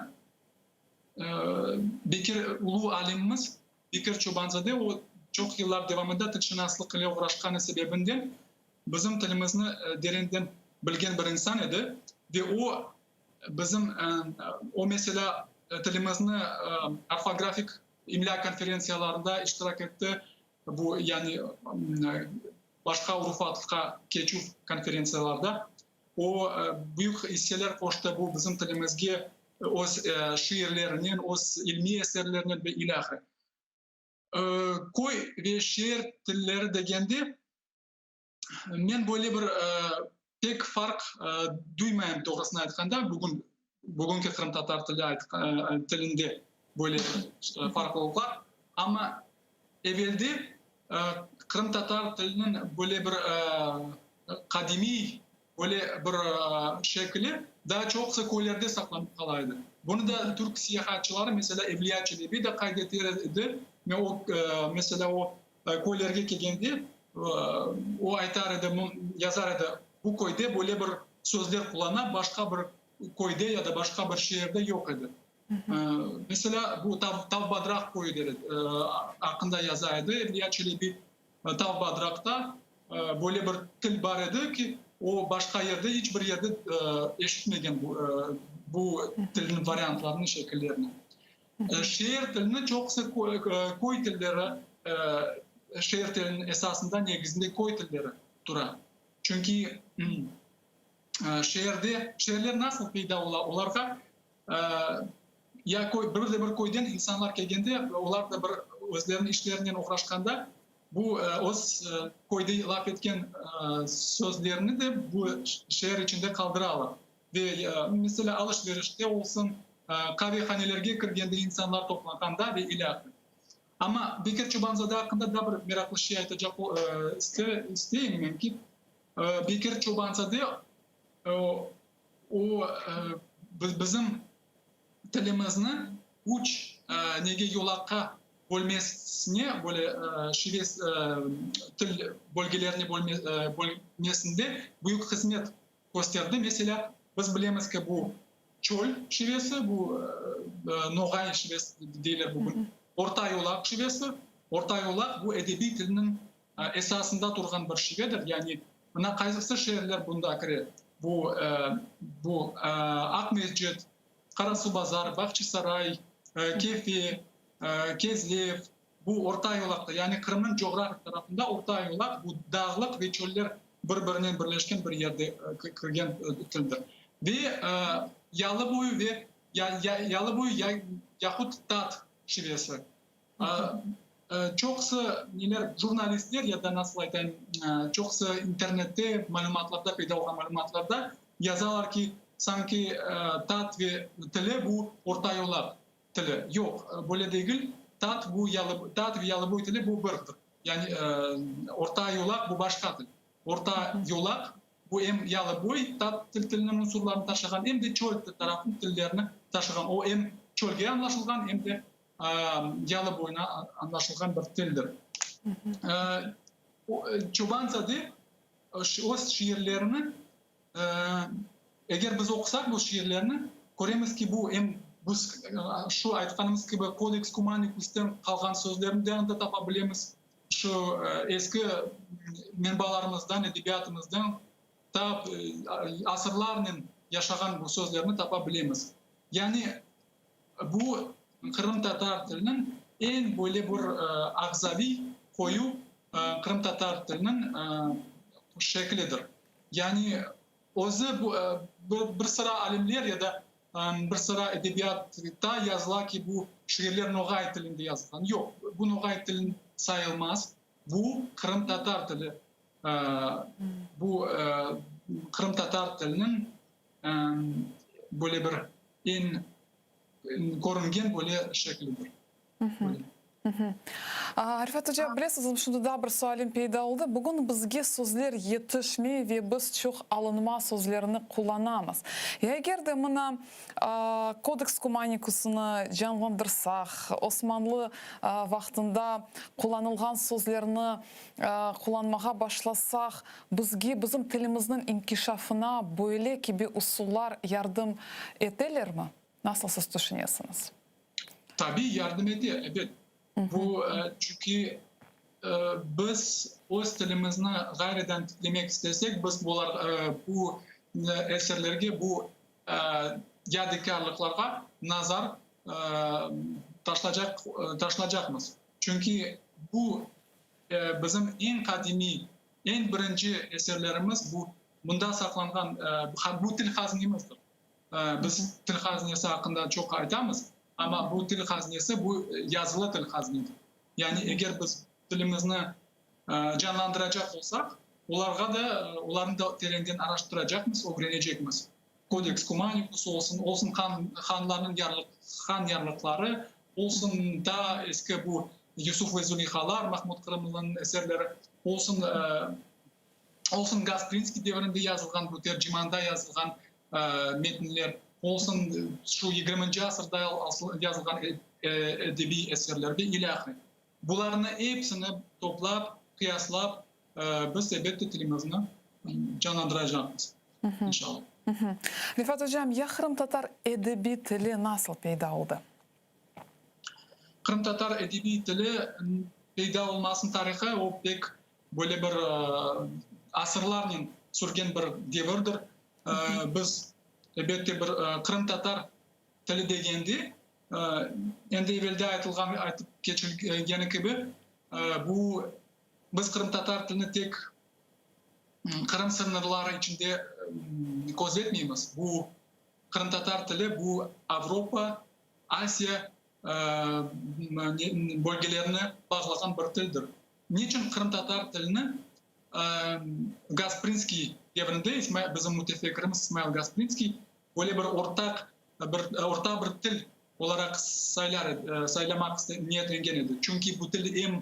Bekir ulu alimimiz Bekir Çobanzade o çok yıllar devamında tilşinaslık ile uğraşkanı sebebinden bizim tilimizni derinden bilgen bir insan idi ve o bizim o mesela tilimizni ortografik imla konferensiyalarında iştirak etti. Bu yani başka urufatlıkka keçu konferensiyalarda o büyük hisseler koştu bu bizim tilimizge o şiirlerinin, o ilmi eserlerinin ve ilahı. Koy ve şiir tilleri degende men böyle bir pek fark duymayayım doğrusunu aytkanda bugünkü Kırım Tatar tilinde böyle farklılık var. Ama evvelde Kırım Tatar tilinin böyle bir kadimi böyle bir şekli daha çok koylarda saklanıp kalaydı. Bunu da Türk siyahatçıları mesela Evliya Çelebi de kaydetirdi. Ve o mesela o koylarga kelgende o aytar edi, yazar edi. Bu koyda böyle bir sözler kullanan başka bir koyda ya da başka bir şehirde yok idi. Mesela bu Tavbadrak koyu dedi. Hakkında yazardı. Evliya Çelebi Tavbadrak'ta böyle bir til var idi ki o başka yerde hiçbir yerde eşitmegen bu tilin varyantlarını, şekillerini. Şehir tilini çok sık koy tilleri, şehir tilinin esasında negizinde koy tilleri durar. Çünkü şehirler nasıl peyda olarga ya bir koydan insanlar kelgende olar da bir özlerinin işlerinden uğraşkanda bu öz koyda laf etken sözlerini de bu şehir içinde kaldırarlar. Ve mesela alışverişte olsun, kahvehanelerge kirgende insanlar toplanganda ve ilahı. Ama Bekir Çobanzade hakkında da bir meraklı şey aytacak isteyeyim ben ki Bekir Çobanzade o bizim tilimizni uç nege yolakka bölmesine böyle şives til bölgelerini bölmesinde büyük hizmet gösterdi. Mesela biz bilemiz ki bu çöl şivesi, bu Nogay şivesi deyilер bugün. Orta yolak şivesi, orta yolak bu edebi tilinin esasında durgan bir şivedir. Yani buna kaysı şehirler bunda kire. Bu Akmescit, Karasu Bazar, Bahçesaray, Kefi, Kezlev, bu orta yolakta yani Kırım'ın coğrafik tarafında orta yolak bu dağlık ve çöller birbirine birleşken bir yerde kirgen tildir. Ve Yalıboy ve Yalıboy yahut Tat şivesi. Çoksa jurnalistler ya da nasıl aytayım çoksa internette malumatlarda peyda olan malumatlarda yazarlar ki sanki Tat ve tili bu orta yolak tili. Yok böyle değil. Tat ve Yalıboy tili bu birdir. Yani orta yolak bu başka til. Orta yolak bu hem Yalıboy Tat tilinin unsurlarını taşıgan hem de çöl tarafın tillerini taşıgan. O hem çölge anlaşılgan hem de Yalıboy'una anlaşılgan bir tildir. Çobanzade o şiirlerini eğer biz okusak bu şiirlerini göremiz ki bu hem şu aytkanımız gibi Codex Cumanicus'tan kalgan sözlerinden de tapabilemiz. Şu eski menbalarımızdan, edebiyatımızdan da asırlarının yaşagan bu sözlerini tapabilemiz. Yani bu Kırım Tatar tilinin en böyle bir agzavi koyu Kırım Tatar tilinin şeklidir. Yani özü bir sıra alimler ya da bir sıra edebiyatta yazılar ki bu şiirler Nogay tilinde yazılan. Yok, bu Nogay tilin sayılmaz. Bu Kırım Tatar tili. Bu Kırım Tatar tilinin böyle bir en görüngen böyle şeklidir. Rifat Hoca, bilesiz, şunda da bir sualim peyda oldu. Bugün bizge sözler yetişmey ve biz çok alınma sözlerini kullanamız. Eğer de buna Codex Cumanicus'unu canlandırsak, Osmanlı vaxtında kullanılgan sözlerini kullanmaya başlasak, bizim tilimizin inkişafına böyle gibi usullar yardım ederler mi? Nasıl siz düşünüyorsunuz? Tabii yardım ediyor. Evet. Bu çünkü biz öz tilimizni gayriden demek istesek biz bu eserlerge bu yadikarlıklarga nazar taşlayacakmız. Çünkü bu bizim en kadimi, en birinci eserlerimiz bunda saklangan bu til hazinimizdir. Biz til hazinesi hakkında çok aytamız ama bu til hazinesi bu yazılı til hazinesi. Yani eğer biz tilimizni canlandıracak olsak, onların da terenden araştıracakmız, öğrenecekmiz. Codex Cumanicus olsun hanların han yarlıkları, olsun da eski bu Yusuf ve Züleyhalar, Mahmud Kırımlı'nın eserleri, olsun Gasprinski devrinde yazılgan, bu tercümanda yazılgan metinler, olsun şu 20. asırda yazılgan edebi eserler ve ilahi. Bunların hepsini toplap, kıyaslap biz elbette tilimizni canlandıracağız inşallah. Rifat hocam, ya Kırım Tatar edebi tili nasıl peyda oldu? Kırım Tatar edebi tili peyda olmasının tarihi o pek böyle bir asırlarla sürgen bir devirdir. Biz elbette bir Kırım Tatar tili degendi. Endi evvelde aytıp geçilgeni gibi bu biz Kırım Tatar tilini tek Kırım sınırları içinde gözetmeyimiz. Bu Kırım Tatar tili bu Avrupa, Asya bölgelerini bağlayan bir tildir. Niçin Kırım Tatar tilini Gasprinski devrinde bizim mütefekkirimiz İsmail Gasprinski böyle bir orta bir til olarak saylamak niyetlengen edi. Çünkü bu til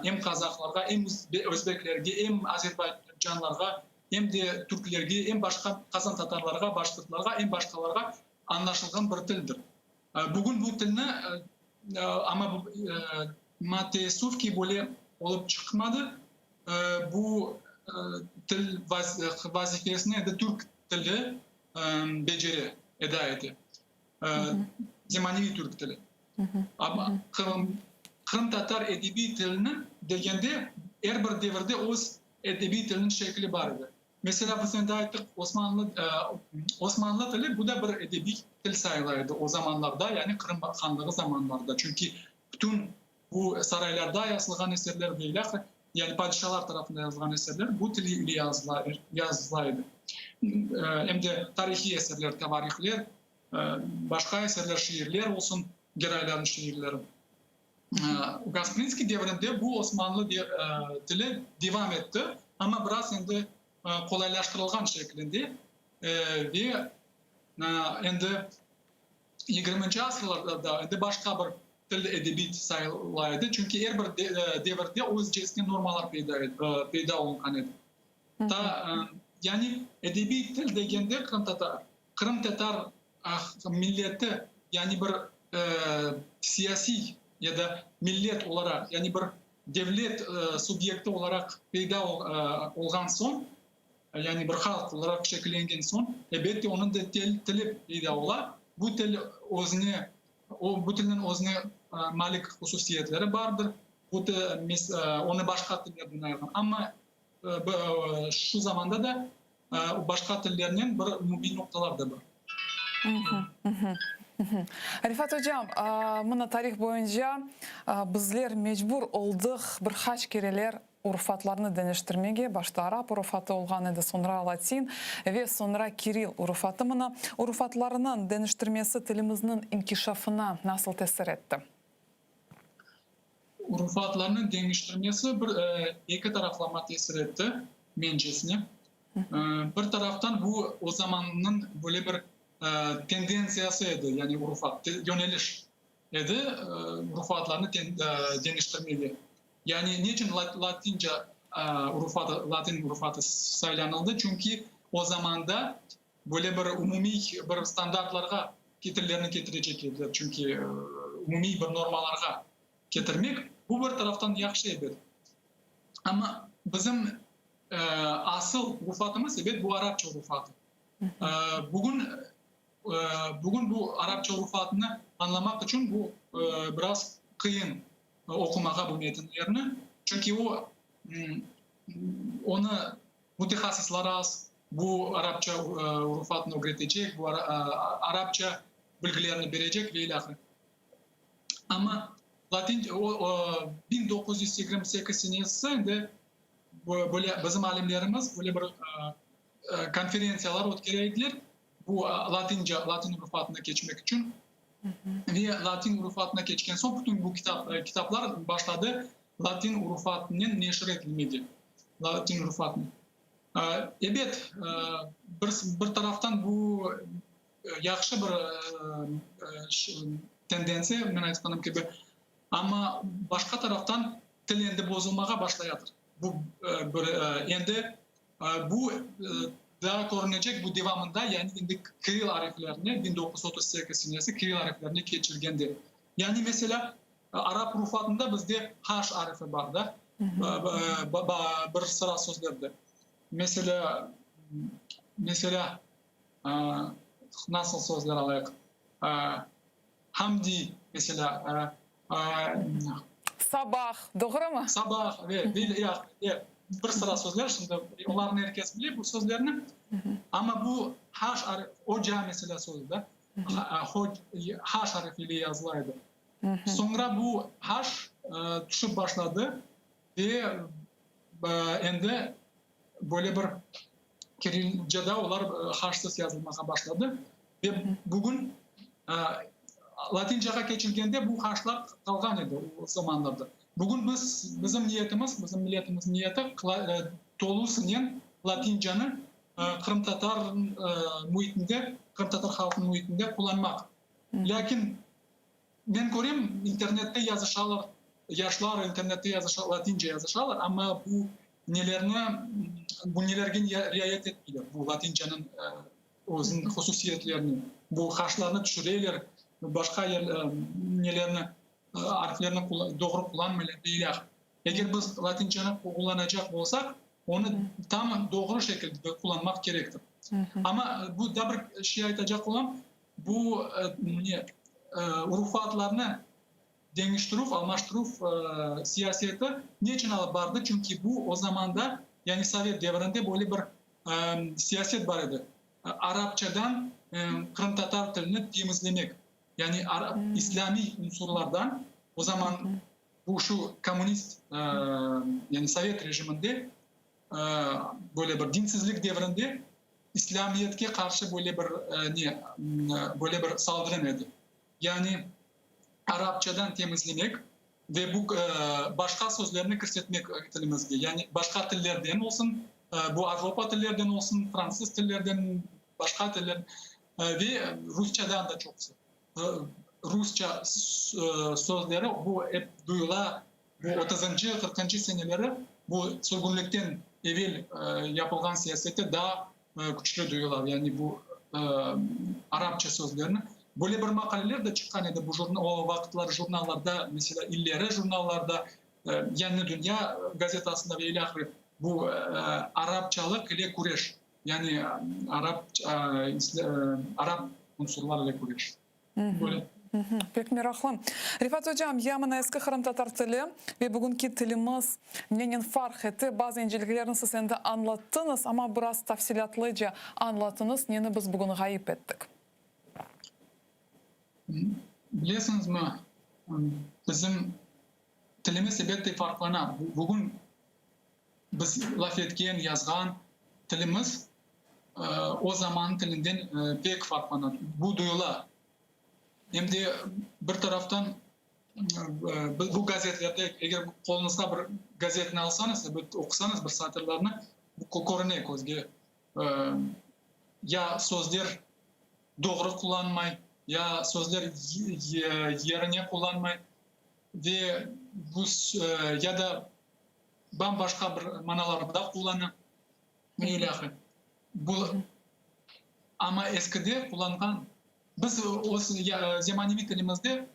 hem Kazaklarga, hem Özbeklerge, hem Azerbaycanlarga, hem de Türklerge, hem başka Kazan Tatarlarga, Başkırtlarga, hem başkalarga anlaşılgan bir tildir. Bugün bu tilini ama maalesef ki böyle olup çıkmadı. Bu til vazifesine de Türk tili beceri eda etti. Zemanevi Türk tili. Ama Kırım Tatar edebi tilinin degende her bir devirde öz edebi tilinin şekli vardı. Mesela biz önde ayttık Osmanlı tili bu da bir edebi til sayılırdı o zamanlarda, yani Kırım Hanlığı zamanlarda. Çünkü bütün bu saraylarda yazılgan eserler değil, yani padişahlar tarafından yazılgan eserler bu tili ile yazılaydı. Hem de tarihi eserler, tevarihler, başka eserler, şiirler olsun, Gerayların şiirleri. Gasprinski devrinde bu Osmanlı dili devam etti ama biraz şimdi kolaylaştırılgan şeklinde ve şimdi 20. asırlarda başka bir til edebi sayılaydı. Çünkü her bir devirde öz cinsli normalar peyda olungan edi. Yani edebi til degende Kırım Tatar milleti, yani bir siyasi ya da millet olarak, yani bir devlet subjekti olarak peyda olgan son, yani bir halk olarak şekillengen son, elbette onun da tili peyda olar. Bu til bu tilin özüne malik hususiyetleri vardır. Bu da onu başka tillerden ayırgan. Ama şu zamanda da başka tillerinin bir noktalar da var. Rifat hocam, mına tarih boyunca bizler mecbur olduk bir haç kereler urfatlarını deniştirmege. Başta Arap urfatı olgan edi, sonra Latin ve sonra Kiril urfatı. Mına urfatlarının deniştirmesi tilimizin inkişafına nasıl tesir etti? Urfatlarının deniştirmesi iki taraflama tesir etti mencesine. Bir taraftan bu o zamanın böyle bir tendensiyası edi, yani urfat, yöneliş edi, urfatlarını deniştirmeli. Yani niçin Latin urfatı saylanıldı? Çünkü o zamanda böyle bir umumi bir standartlarga getirlerini getirecekler. Çünkü umumi bir normalarga getirmek bu bir taraftan yaxşı edi. Ama bizim asıl urfatımız evet bu Arapça urfatı. Bugün bu Arapça urfatını anlamak için bu biraz kıyın okumağa bu metinlerini. Çünkü onu mütehassıslar az, bu Arapça urfatını öğretecek, bu Arapça bilgilerini verecek ve ilahir. Ama Latince 1928 senesinde böyle bizim alimlerimiz böyle bir konferansiyalar ötküreydiler. Bu Latin urfatına geçmek için. Ve Latin urfatına geçken son bütün bu kitaplar başladı Latin urfatının neşr edilmedi. Latin urfatının. Evet, bir taraftan bu yaxşı bir tendensiya, men aytganim gibi. Ama başka taraftan til endi bozulmağa başlayadır. Bu endi bu daha görünecek bu devamında, yani endi Kiril harflerini 1938 senesi Kiril harflerini geçirgendi. Yani mesela Arap urfatında bizde H harfi var da bir sıra sözlerde. Mesela nasıl sözler alayık? Hamdi mesela Sabah, doğru mu? sabah ve bir sıra sözler, şimdi onların herkes bilir bu sözlerini. Ama bu oca mesela sözde H harfiyle yazılaydı. Sonra bu H düşüp başladı ve endi böyle bir Kirilce'de onlar H'sız yazılmaya başladı ve bugün Latince'ye geçilgende bu H'lar kalgan idi o zamanlarda. Bugün bizim milletimizin niyeti tolusının Latince'ni Kırım Tatar muhitinde, Kırım Tatar halkının muhitinde kullanmak. Lakin ben göreyim internette yazışarlar, yaşlar internette yazışarlar, Latince yazışarlar ama bu nelerge riayet etmiyor. Bu Latince'nin özün hususiyetlerini, bu H'larını düşüreyler, başka nelerini, harflerini doğru kullanmayla değil. Eğer biz Latince'ni kullanacak olsak, onu tam doğru şekilde kullanmak gerektir. Ama bu da bir şey aytacak olan, bu urfatlarını değiştirip, almıştırıp siyaseti niçin alıp vardı? Çünkü bu o zamanda, yani Sovyet devrinde böyle bir siyaset var idi. Arapçadan Kırım Tatar dilini temizlemek. Yani İslami unsurlardan o zaman bu şu komünist yani Sovyet rejiminde böyle bir dinsizlik devrinde İslamiyet'e karşı böyle bir saldırı idi. Yani Arapçadan temizlemek ve bu başka sözlerini kırsetmek dilimizde. Yani başka tillerden olsun, bu Avrupa tillerden olsun, Fransız tillerden, başka tiller ve Rusçadan da çok. Rusça sözleri bu hep duyula, bu 30. 40. seneleri bu sürgünlükten evvel yapılan siyasette daha güçlü duyular. Yani bu Arapça sözlerini. Böyle bir makaleler de çıkan idi bu o vakitler jurnallarda, mesela illere jurnallarda, Yeni Dünya gazetasında ve ilahir bu Arapçalık ile kureş. Yani Arap unsurlar ile kureş. Böyle. Pek meraklı. Rifat hocam, yamına eski Kırım Tatar tili ve bugünkü tilimiz nenin fark etti? Bazı inceliklerini siz de anlattınız ama biraz tafsilatlıca anlattınız. Neni biz bugün gayip ettik. Biliyorsunuz mu? Bizim tilimiz elbette farklı. Bugün biz laf etken, yazgan tilimiz o zaman tilinden pek farklı. Bu duyula. Hem de bir taraftan bu gazetelerde, eğer kolunuzda bir gazetini alsanız, okusanız bir satırlarını, bu korunay gözge. Ya sözler doğru kullanmay, ya sözler yerine kullanmay ve bu ya da bambaşka bir manalarda kullanın. Ama eskide kullanılan biz o zemanevi tilimizde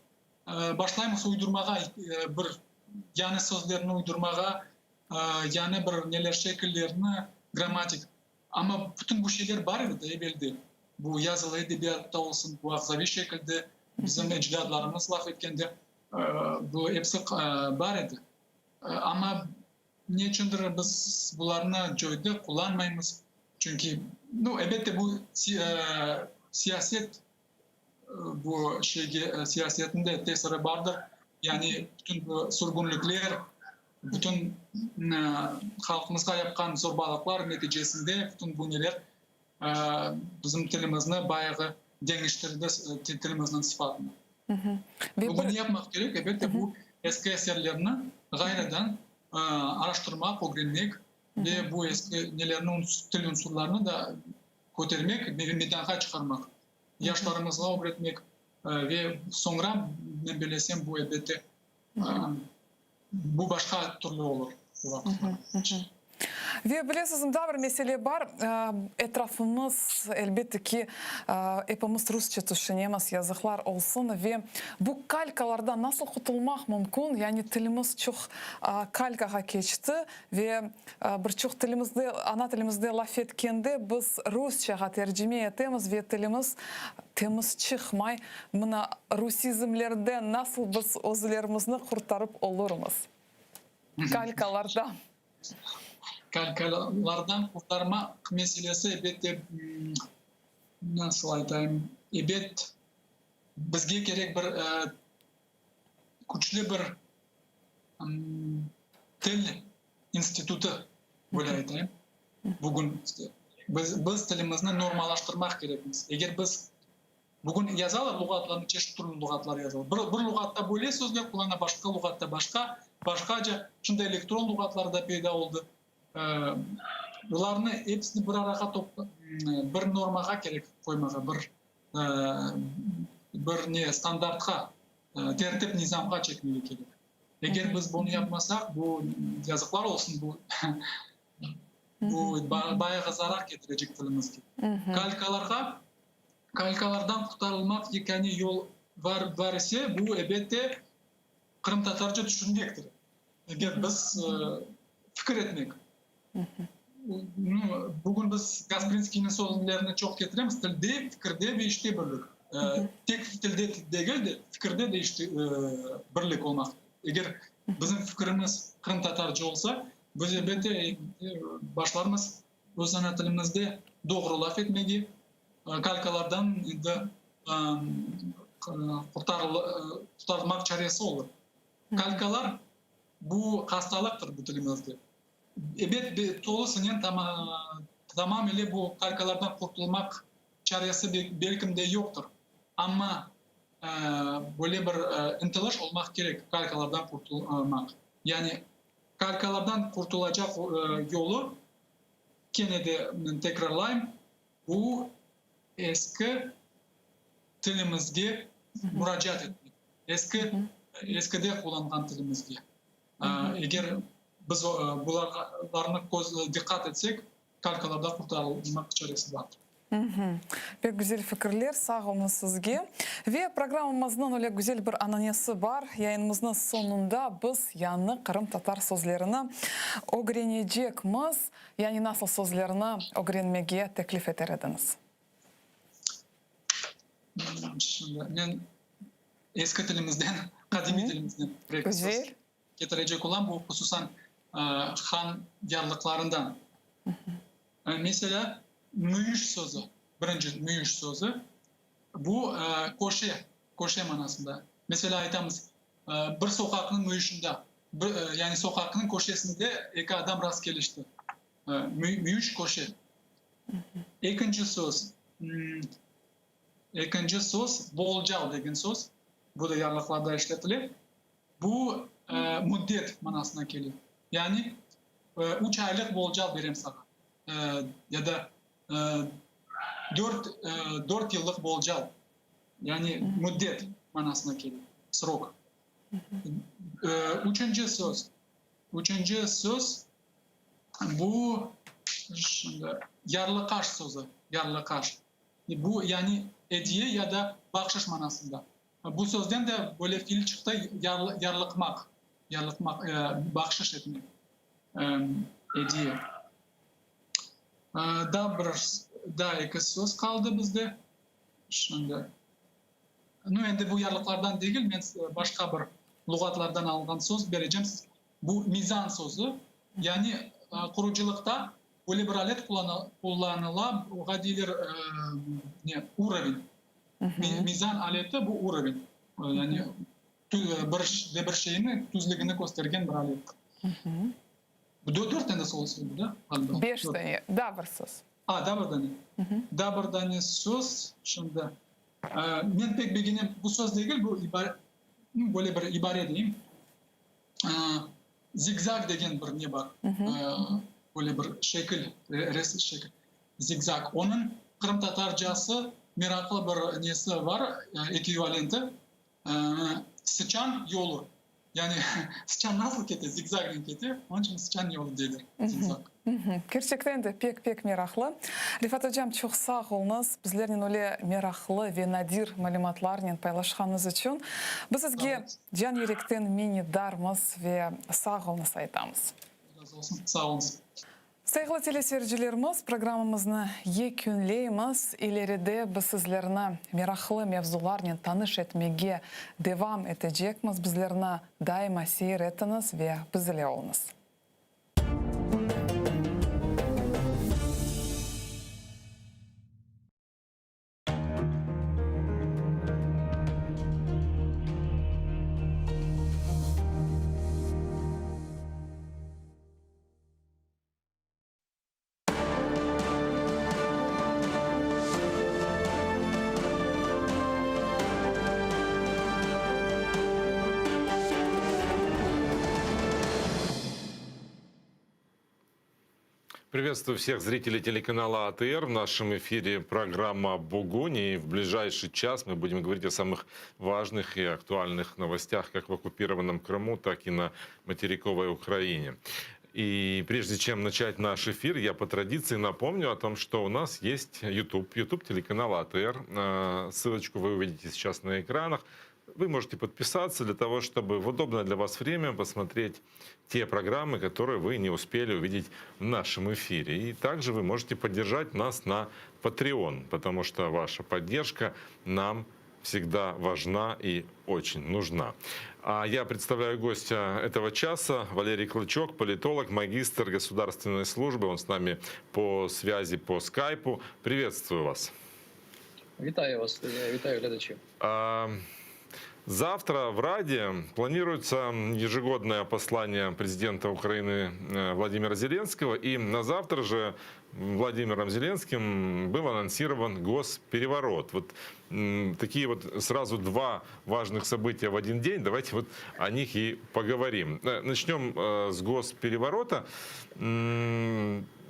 başlayımız uydurmağa, bir yani sözlerini uydurmağa, yani bir neler şekillerini, gramatik. Ama bütün bu şeyler var idi evvelde. Bu yazılı edebiyatta olsun, bu aksavi şekilde Bizim ecdadlarımız laf etkende bu hepsi var idi. Ama niçindir biz bularını joyda kullanmayız? Çünkü elbette bu siyaset bu siyasetinde tesiri vardır. Yani bütün bu sürgünlükler, bütün halkımızga yapkan zorbalıklar neticesinde bütün bu neler bizim tilimizni bayağı değiştirdi tilimizin sıfatını. Bunu yapmak gerek. Elbette bu eski eserlerini gayrıdan araştırmak, öğrenmek ve bu eski nelerin til unsurlarını da kotarmak, meydana çıkarmak. Yaşlarımızla öğretmek ve sonra ben bilesem bu elbette bu başka türlü olur. Ve bilesizim daha bir mesele var. Etrafımız elbette ki hepimiz Rusça düşünemiz, yazıklar olsun ve bu kalkalardan nasıl kurtulmak mümkün? Yani tilimiz çok kalkaga geçti ve birçok tilimizde, ana tilimizde laf etkende biz Rusçaga tercüme etemiz ve tilimiz temiz çıkmay. Buna Rusizmlerden nasıl biz özlerimizni kurtarıp oluruz? Kalkalardan. Kalkalardan kurtarma meselesi elbette nasıl aytayım, elbette bizge gerek bir güçlü bir til institutu böyle aytayım. Bugün biz tilimizni normallaştırmak gerekmiz. Eğer biz bugün yazalım lügatlarını, çeşitli türlü lügatlar yazalım. Bir lügatta böyle sözler kullanır, başka lügatta başkaca. Şimdi elektron lügatlar da peyda oldu. Bularını hepsini bir araya bir normaga gerek koymaga, bir ne standartga, tertip nizamga çekmeli gerek. Eğer biz bunu yapmasak, bu yazıklar olsun bu bayağı zarar getirecek tilimizge. Kalkalardan kurtarılmak yegane yol var ise bu elbette Kırım Tatarca düşünecektir. Eğer biz fikir etmek. Bugün biz Kaspersky'nin sözlerini çok getiremiz. Tilde, fikirde ve işte birlik. Tek tilde değil de fikirde de işte birlik olmak. Eğer bizim fikrimiz Kırım Tatarca olsa, biz elbette başlarımız öz ana tilimizde doğru laf etmegi, kalkalardan kurtarılmak çaresi olur. Kalkalar bu hastalıktır bu tilimizde. Evet, tolusının tamamıyla bu kalkalardan kurtulmak çaresi belki de yoktur. Ama böyle bir intiliş olmak gerek kalkalardan kurtulmak. Yani kalkalardan kurtulacak yolu gene de tekrarlayayım. Bu eski tilimizge müracaat etmek. Eskide kullanılan tilimizge. Eğer biz bularına dikkat etsek, kalkalarda kurtarılmak çaresi var. Pek güzel fikirler, sağ olun sizge. Ve programımızın öyle güzel bir anonyası var. Yayınımızın sonunda biz yani Kırım Tatar sözlerini öğreneceğimiz. Yani nasıl sözlerini öğrenmeye teklif ederdiniz? Şimdi ben eski tilimizden, kadimi tilimizden güzel getirecek olan bu hususan han yarlıklarından. Mesela müyüş sözü, birinci müyüş sözü, bu koşe manasında. Mesela aytamiz, bir sokakın müyüşünde, yani sokakın koşesinde iki adam rast gelişti. Müyüş koşe. İkinci söz, bolcal degen söz. Bu da yarlıklarda işletilir. Bu müddet manasına geliyor. Yani 3 aylık bolcal verem sana. Ya da 4 yıllık bolcal. Yani müddet manasına geliyor. Srok. Üçüncü söz bu yarlıkaş sözü. Yarlıkaş. Bu yani hediye ya da bakşış manasında. Bu sözden de böyle fiil çıktı yarlıkmak, bakşış etmek, hediye. Daha iki söz kaldı bizde. Şimdi ну endi bu yarlıklardan değil, men başka bir lügatlardan algan söz vereceğim. Bu mizan sözü. Yani kuruculukta böyle bir alet kullanılan o dilir ne uровень. Mizan aleti bu uровень. Yani bir şeyini tuzluğunu göstergen bir alet. Bu 4 tane söz bu da. 5 tane. Dabır söz. Dabır tane. Dabır tane söz. Şimdi men pek bilgim bu söz değil, bu böyle bir ibare diyeyim. Zigzag degen bir ne var? Böyle bir şekil, resim şekil. Zigzag. Onun Kırım Tatarcası meraklı bir nesi var, ekvivalenti. Sıçan yolu. Yani sıçan nasıl keti? Zigzag keti. Onun için sıçan yolu denir. Zigzag. Gerçekten de pek meraklı. Rifat hocam, çok sağ olunuz. Bizlerden öyle meraklı ve nadir malumatlarla paylaşkanınız için. Biz sizge can yürekten minnettarmız ve sağ olunuz aytamiz. Razı olsun. Sağ olun. Saygılı teleseyircilerimiz, programımızı yekünleyimiz. İleride biz sizlerine meraklı mevzularla tanış etmeye devam edeceğimiz. Bizlerine daima seyir etiniz ve bizle olunuz. Приветствую всех зрителей телеканала АТР. В нашем эфире программа «Бугунь». И в ближайший час мы будем говорить о самых важных и актуальных новостях как в оккупированном Крыму, так и на материковой Украине. И прежде чем начать наш эфир, я по традиции напомню о том, что у нас есть YouTube телеканал АТР. Ссылочку вы увидите сейчас на экранах. Вы можете подписаться для того, чтобы в удобное для вас время посмотреть те программы, которые вы не успели увидеть в нашем эфире. И также вы можете поддержать нас на Patreon, потому что ваша поддержка нам всегда важна и очень нужна. А я представляю гостя этого часа, Валерий Клычок, политолог, магистр государственной службы. Он с нами по связи по скайпу. Приветствую вас. Вітаю вас, вітаю глядачів. Завтра в Раде планируется ежегодное послание президента Украины Владимира Зеленского. И на завтра же Владимиром Зеленским был анонсирован госпереворот. Вот такие вот сразу два важных события в один день. Давайте вот о них и поговорим. Начнем с госпереворота.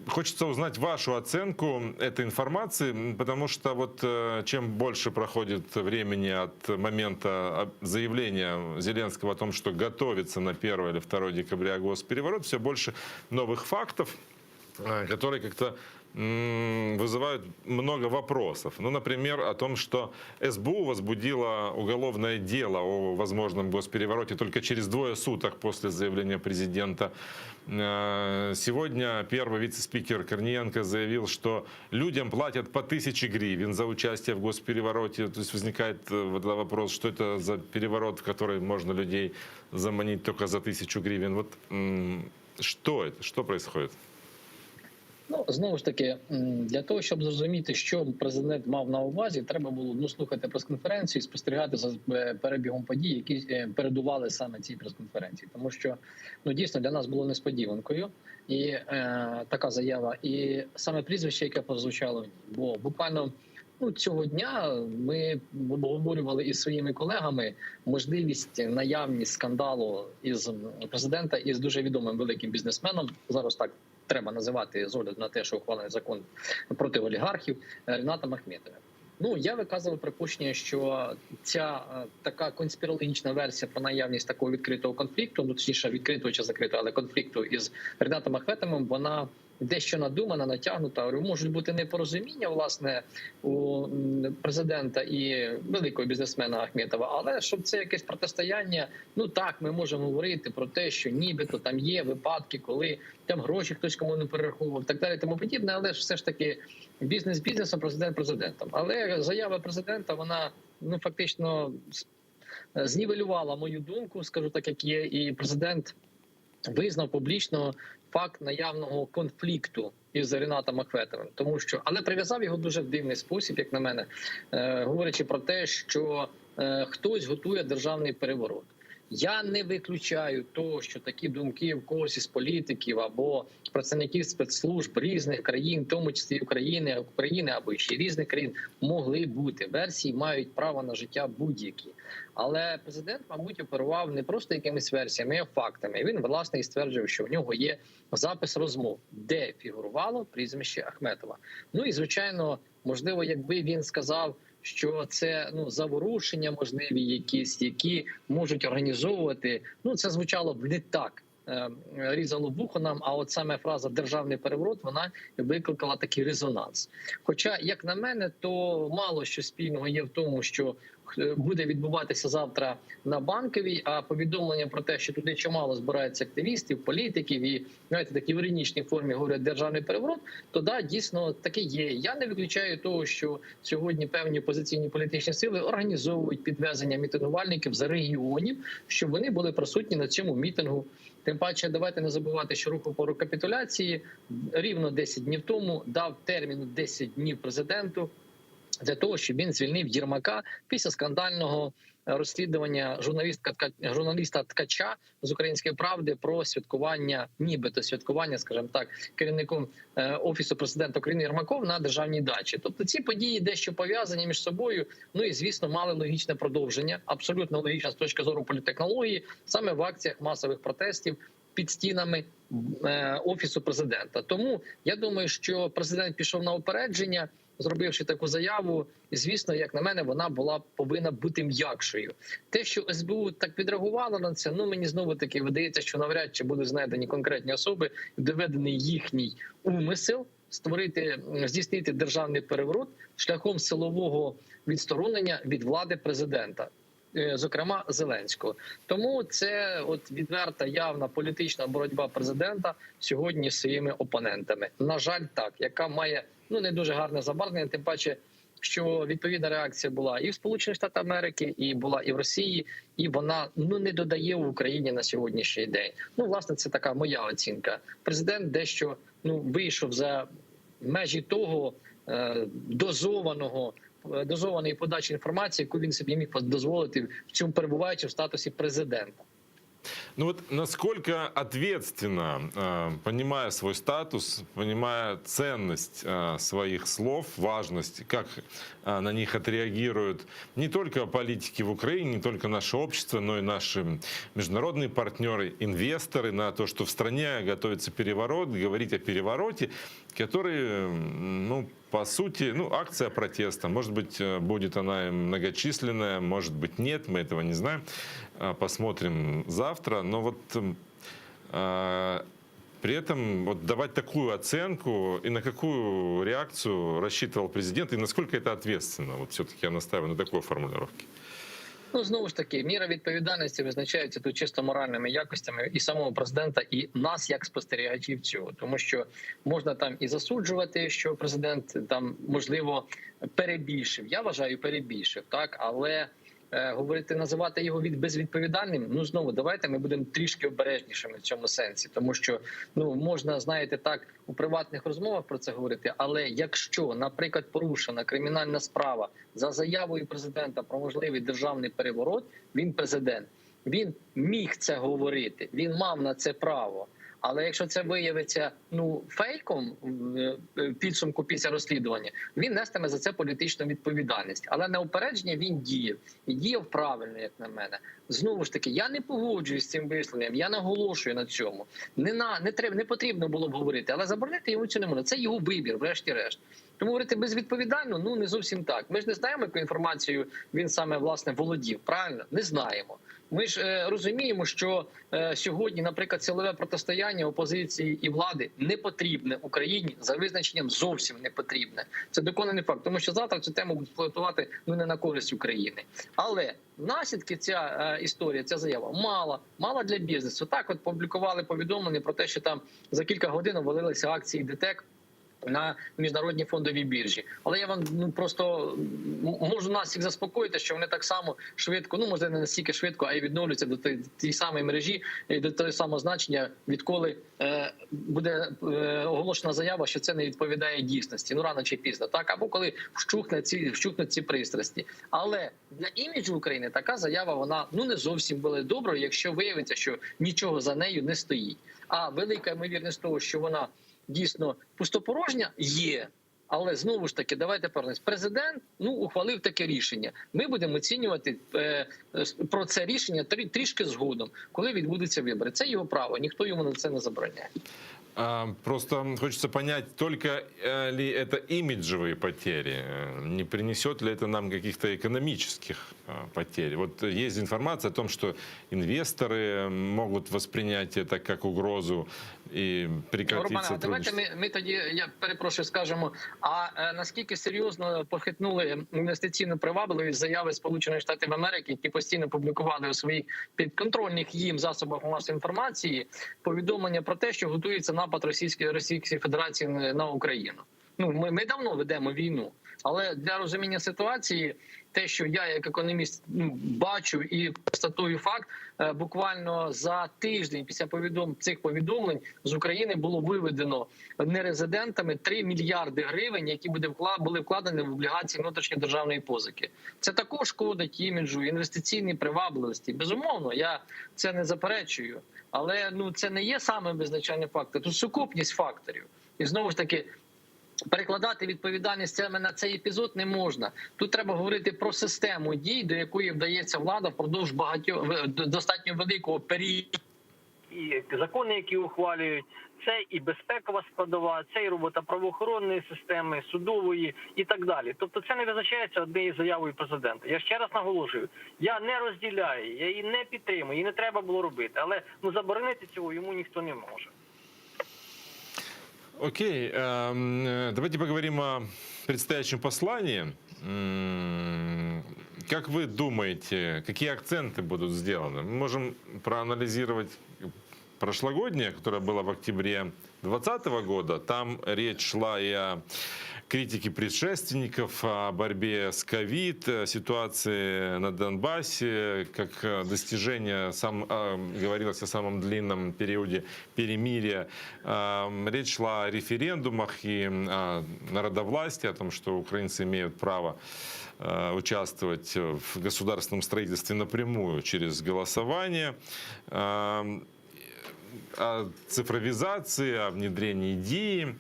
Хочется узнать вашу оценку этой информации, потому что вот чем больше проходит времени от момента заявления Зеленского о том, что готовится на 1 или 2 декабря госпереворот, все больше новых фактов, которые как-то вызывают много вопросов. Ну, например, о том, что СБУ возбудила уголовное дело о возможном госперевороте только через 2 суток после заявления президента. Сегодня первый вице-спикер Корниенко заявил, что людям платят по 1000 гривен за участие в госперевороте. То есть возникает вопрос, что это за переворот, в который можно людей заманить только за 1000 гривен. Вот что это? Что происходит? Ну, знову ж таки, для того, щоб зрозуміти, що президент мав на увазі, треба було слухати прес-конференцію і спостерігати за перебігом подій, які передували саме цій прес-конференції. Тому що, дійсно, для нас було несподіванкою і така заява, і саме прізвище, яке прозвучало в ній. Бо буквально цього дня ми обговорювали із своїми колегами можливість, наявність скандалу із президента із дуже відомим великим бізнесменом, зараз так треба називати з огляду на те, що ухвалений закон проти олігархів, Рінатом Ахметовим. Я виказував припущення, що ця така конспірологічна версія про наявність такого відкритого конфлікту, точніше відкритого чи закритого, але конфлікту із Рінатом Ахметовим, вона дещо надумана, натягнута. Можуть бути непорозуміння, власне, у президента і великого бізнесмена Ахметова, але щоб це якесь протистояння, так, ми можемо говорити про те, що нібито там є випадки, коли там гроші хтось кому не перераховував, так далі, тому подібне, але ж все ж таки бізнес бізнесом, президент президентом. Але заява президента, вона ну фактично знівелювала мою думку, скажу так, як є, і президент визнав публічно факт наявного конфлікту із Рінатом Ахметовим, тому що, але прив'язав його дуже в дивний спосіб, як на мене, говорячи про те, що хтось готує державний переворот. Я не виключаю того, що такі думки в когось із політиків або представників спецслужб різних країн, в тому числі України або ще різних країн, могли бути. Версії мають право на життя будь-які. Але президент, мабуть, оперував не просто якимись версіями, а фактами. Він, власне, і стверджував, що в нього є запис розмов, де фігурувало прізвище Ахметова. Ну і, звичайно, можливо, якби він сказав, що це заворушення можливі якісь, які можуть організовувати. Ну, це звучало б не так, різало вухо нам, а от саме фраза «державний переворот» вона викликала такий резонанс. Хоча, як на мене, то мало що спільного є в тому, що буде відбуватися завтра на Банковій, а повідомлення про те, що туди чимало збирається активістів, політиків і, знаєте, такі в іронічній формі говорять «державний переворот», то да, дійсно таке є. Я не виключаю того, що сьогодні певні опозиційні політичні сили організовують підвезення мітингувальників з регіонів, щоб вони були присутні на цьому мітингу. Тим паче, давайте не забувати, що рух опору капітуляції рівно 10 днів тому дав термін 10 днів президенту для того, щоб він звільнив Єрмака після скандального розслідування журналіста Ткача з «Української правди» про святкування, нібито святкування, скажімо так, керівником Офісу президента України Єрмаком на державній дачі. Тобто ці події дещо пов'язані між собою, ну і, звісно, мали логічне продовження, абсолютно логічне з точки зору політтехнології, саме в акціях масових протестів під стінами Офісу президента. Тому я думаю, що президент пішов на упередження, зробивши таку заяву, і, звісно, як на мене, вона повинна бути м'якшою. Те, що СБУ так відреагувало на це, мені знову-таки видається, що навряд чи будуть знайдені конкретні особи, доведений їхній умисел здійснити державний переворот шляхом силового відсторонення від влади президента, зокрема Зеленського. Тому це відверта, явна політична боротьба президента сьогодні з своїми опонентами. На жаль, так, яка має не дуже гарне забарвлення, тим паче, що відповідна реакція була і в Сполучених Штатах Америки, і була і в Росії, і вона не додає в Україні на сьогоднішній день. Власне, це така моя оцінка. Президент дещо вийшов за межі того дозованої подачі інформації, яку він собі міг дозволити, в цьому перебуваючи в статусі президента. Ну вот насколько ответственно, понимая свой статус, понимая ценность своих слов, важность, как на них отреагируют не только политики в Украине, не только наше общество, но и наши международные партнеры, инвесторы, на то, что в стране готовится переворот, говорить о перевороте, который, по сути, акция протеста. Может быть, будет она многочисленная, может быть, нет, мы этого не знаем. Посмотрим завтра. Но при этом давать такую оценку, и на какую реакцию рассчитывал президент, и насколько это ответственно. Все-таки я настаиваю на такой формулировке. Знову ж таки, міра відповідальності визначається тут чисто моральними якостями і самого президента, і нас як спостерігачів цього. Тому що можна там і засуджувати, що президент там, можливо, перебільшив. Я вважаю, перебільшив, так, але називати його безвідповідальним, знову, давайте ми будемо трішки обережнішими в цьому сенсі. Тому що, можна, знаєте, так, у приватних розмовах про це говорити, але якщо, наприклад, порушена кримінальна справа за заявою президента про можливий державний переворот, він президент, він міг це говорити, він мав на це право. Але якщо це виявиться фейком в підсумку після розслідування, він нестиме за це політичну відповідальність. Але на упередження він діяв. І діяв правильно, як на мене. Знову ж таки, я не погоджуюсь з цим висловленням, я наголошую на цьому. Не потрібно було б говорити, але заборонити йому цього не можна. Це його вибір, врешті-решт. Тому говорити безвідповідально, не зовсім так. Ми ж не знаємо, яку інформацію він саме, власне, володів, правильно? Не знаємо. Ми ж розуміємо, що сьогодні, наприклад, силове протистояння опозиції і влади не потрібне Україні, за визначенням зовсім не потрібне. Це доконаний факт, тому що завтра цю тему будуть експлуатувати не на користь України. Але наслідки ця історія, ця заява мала для бізнесу. Так, публікували повідомлення про те, що там за кілька годин обвалилися акції ДТЕК, на міжнародній фондовій біржі. Але я вам просто можу нас всіх заспокоїти, що вони так само швидко, може не настільки швидко, а й відновлюються до тієї самої мережі, і до того самого значення, відколи буде оголошена заява, що це не відповідає дійсності, рано чи пізно, так, або коли вщухнуть ці пристрасті. Але для іміджу України така заява, вона не зовсім буде доброю, якщо виявиться, що нічого за нею не стоїть. А велика ймовірність того, що вона дійсно пустопорожня, є. Але знову ж таки, давайте повернемось. Президент ухвалив таке рішення. Ми будемо оцінювати про це рішення трішки згодом, коли відбудуться вибори. Це його право, ніхто йому на це не забороняє. Просто хочется понять, только ли это имиджевые потери, не принесет ли это нам каких-то экономических потерь. Вот есть информация о том, что инвесторы могут воспринять это как угрозу и прекратить сотрудничество. Давайте ми тоді, я перепрошую, скажемо, а наскільки серйозно похитнули інвестиційну привабливість заяви Сполучених Штатів Америки, які постійно публікували у своїх підконтрольних їм засобах масової інформації повідомлення про те, що готується напад Російської Федерації на Україну. Ми давно ведемо війну, але для розуміння ситуації, те, що я як економіст бачу і констатую факт, буквально за тиждень після цих повідомлень з України було виведено нерезидентами 3 мільярди гривень, які були вкладені в облігації внутрішньодержавної позики. Це також шкодить іміджу, інвестиційній привабливості. Безумовно, я це не заперечую, але це не є самим визначальним фактором. Тут сукупність факторів. І знову ж таки, перекладати відповідальність саме на цей епізод не можна. Тут треба говорити про систему дій, до якої вдається влада впродовж достатньо великого періоду. І закони, які ухвалюють, це і безпекова складова, це і робота правоохоронної системи, судової і так далі. Тобто це не визначається однією заявою президента. Я ще раз наголошую, я не розділяю, я її не підтримую, її не треба було робити. Але заборонити цього йому ніхто не може. Окей, давайте поговорим о предстоящем послании. Как вы думаете, какие акценты будут сделаны? Мы можем проанализировать прошлогоднее, которое было в октябре 2020 года. Там речь шла и о критике предшественников, о борьбе с ковид, ситуации на Донбассе, как достижение, говорилось о самом длинном периоде перемирия. Речь шла о референдумах и о народовластии, о том, что украинцы имеют право участвовать в государственном строительстве напрямую через голосование, о цифровизации, о внедрении ИДИ.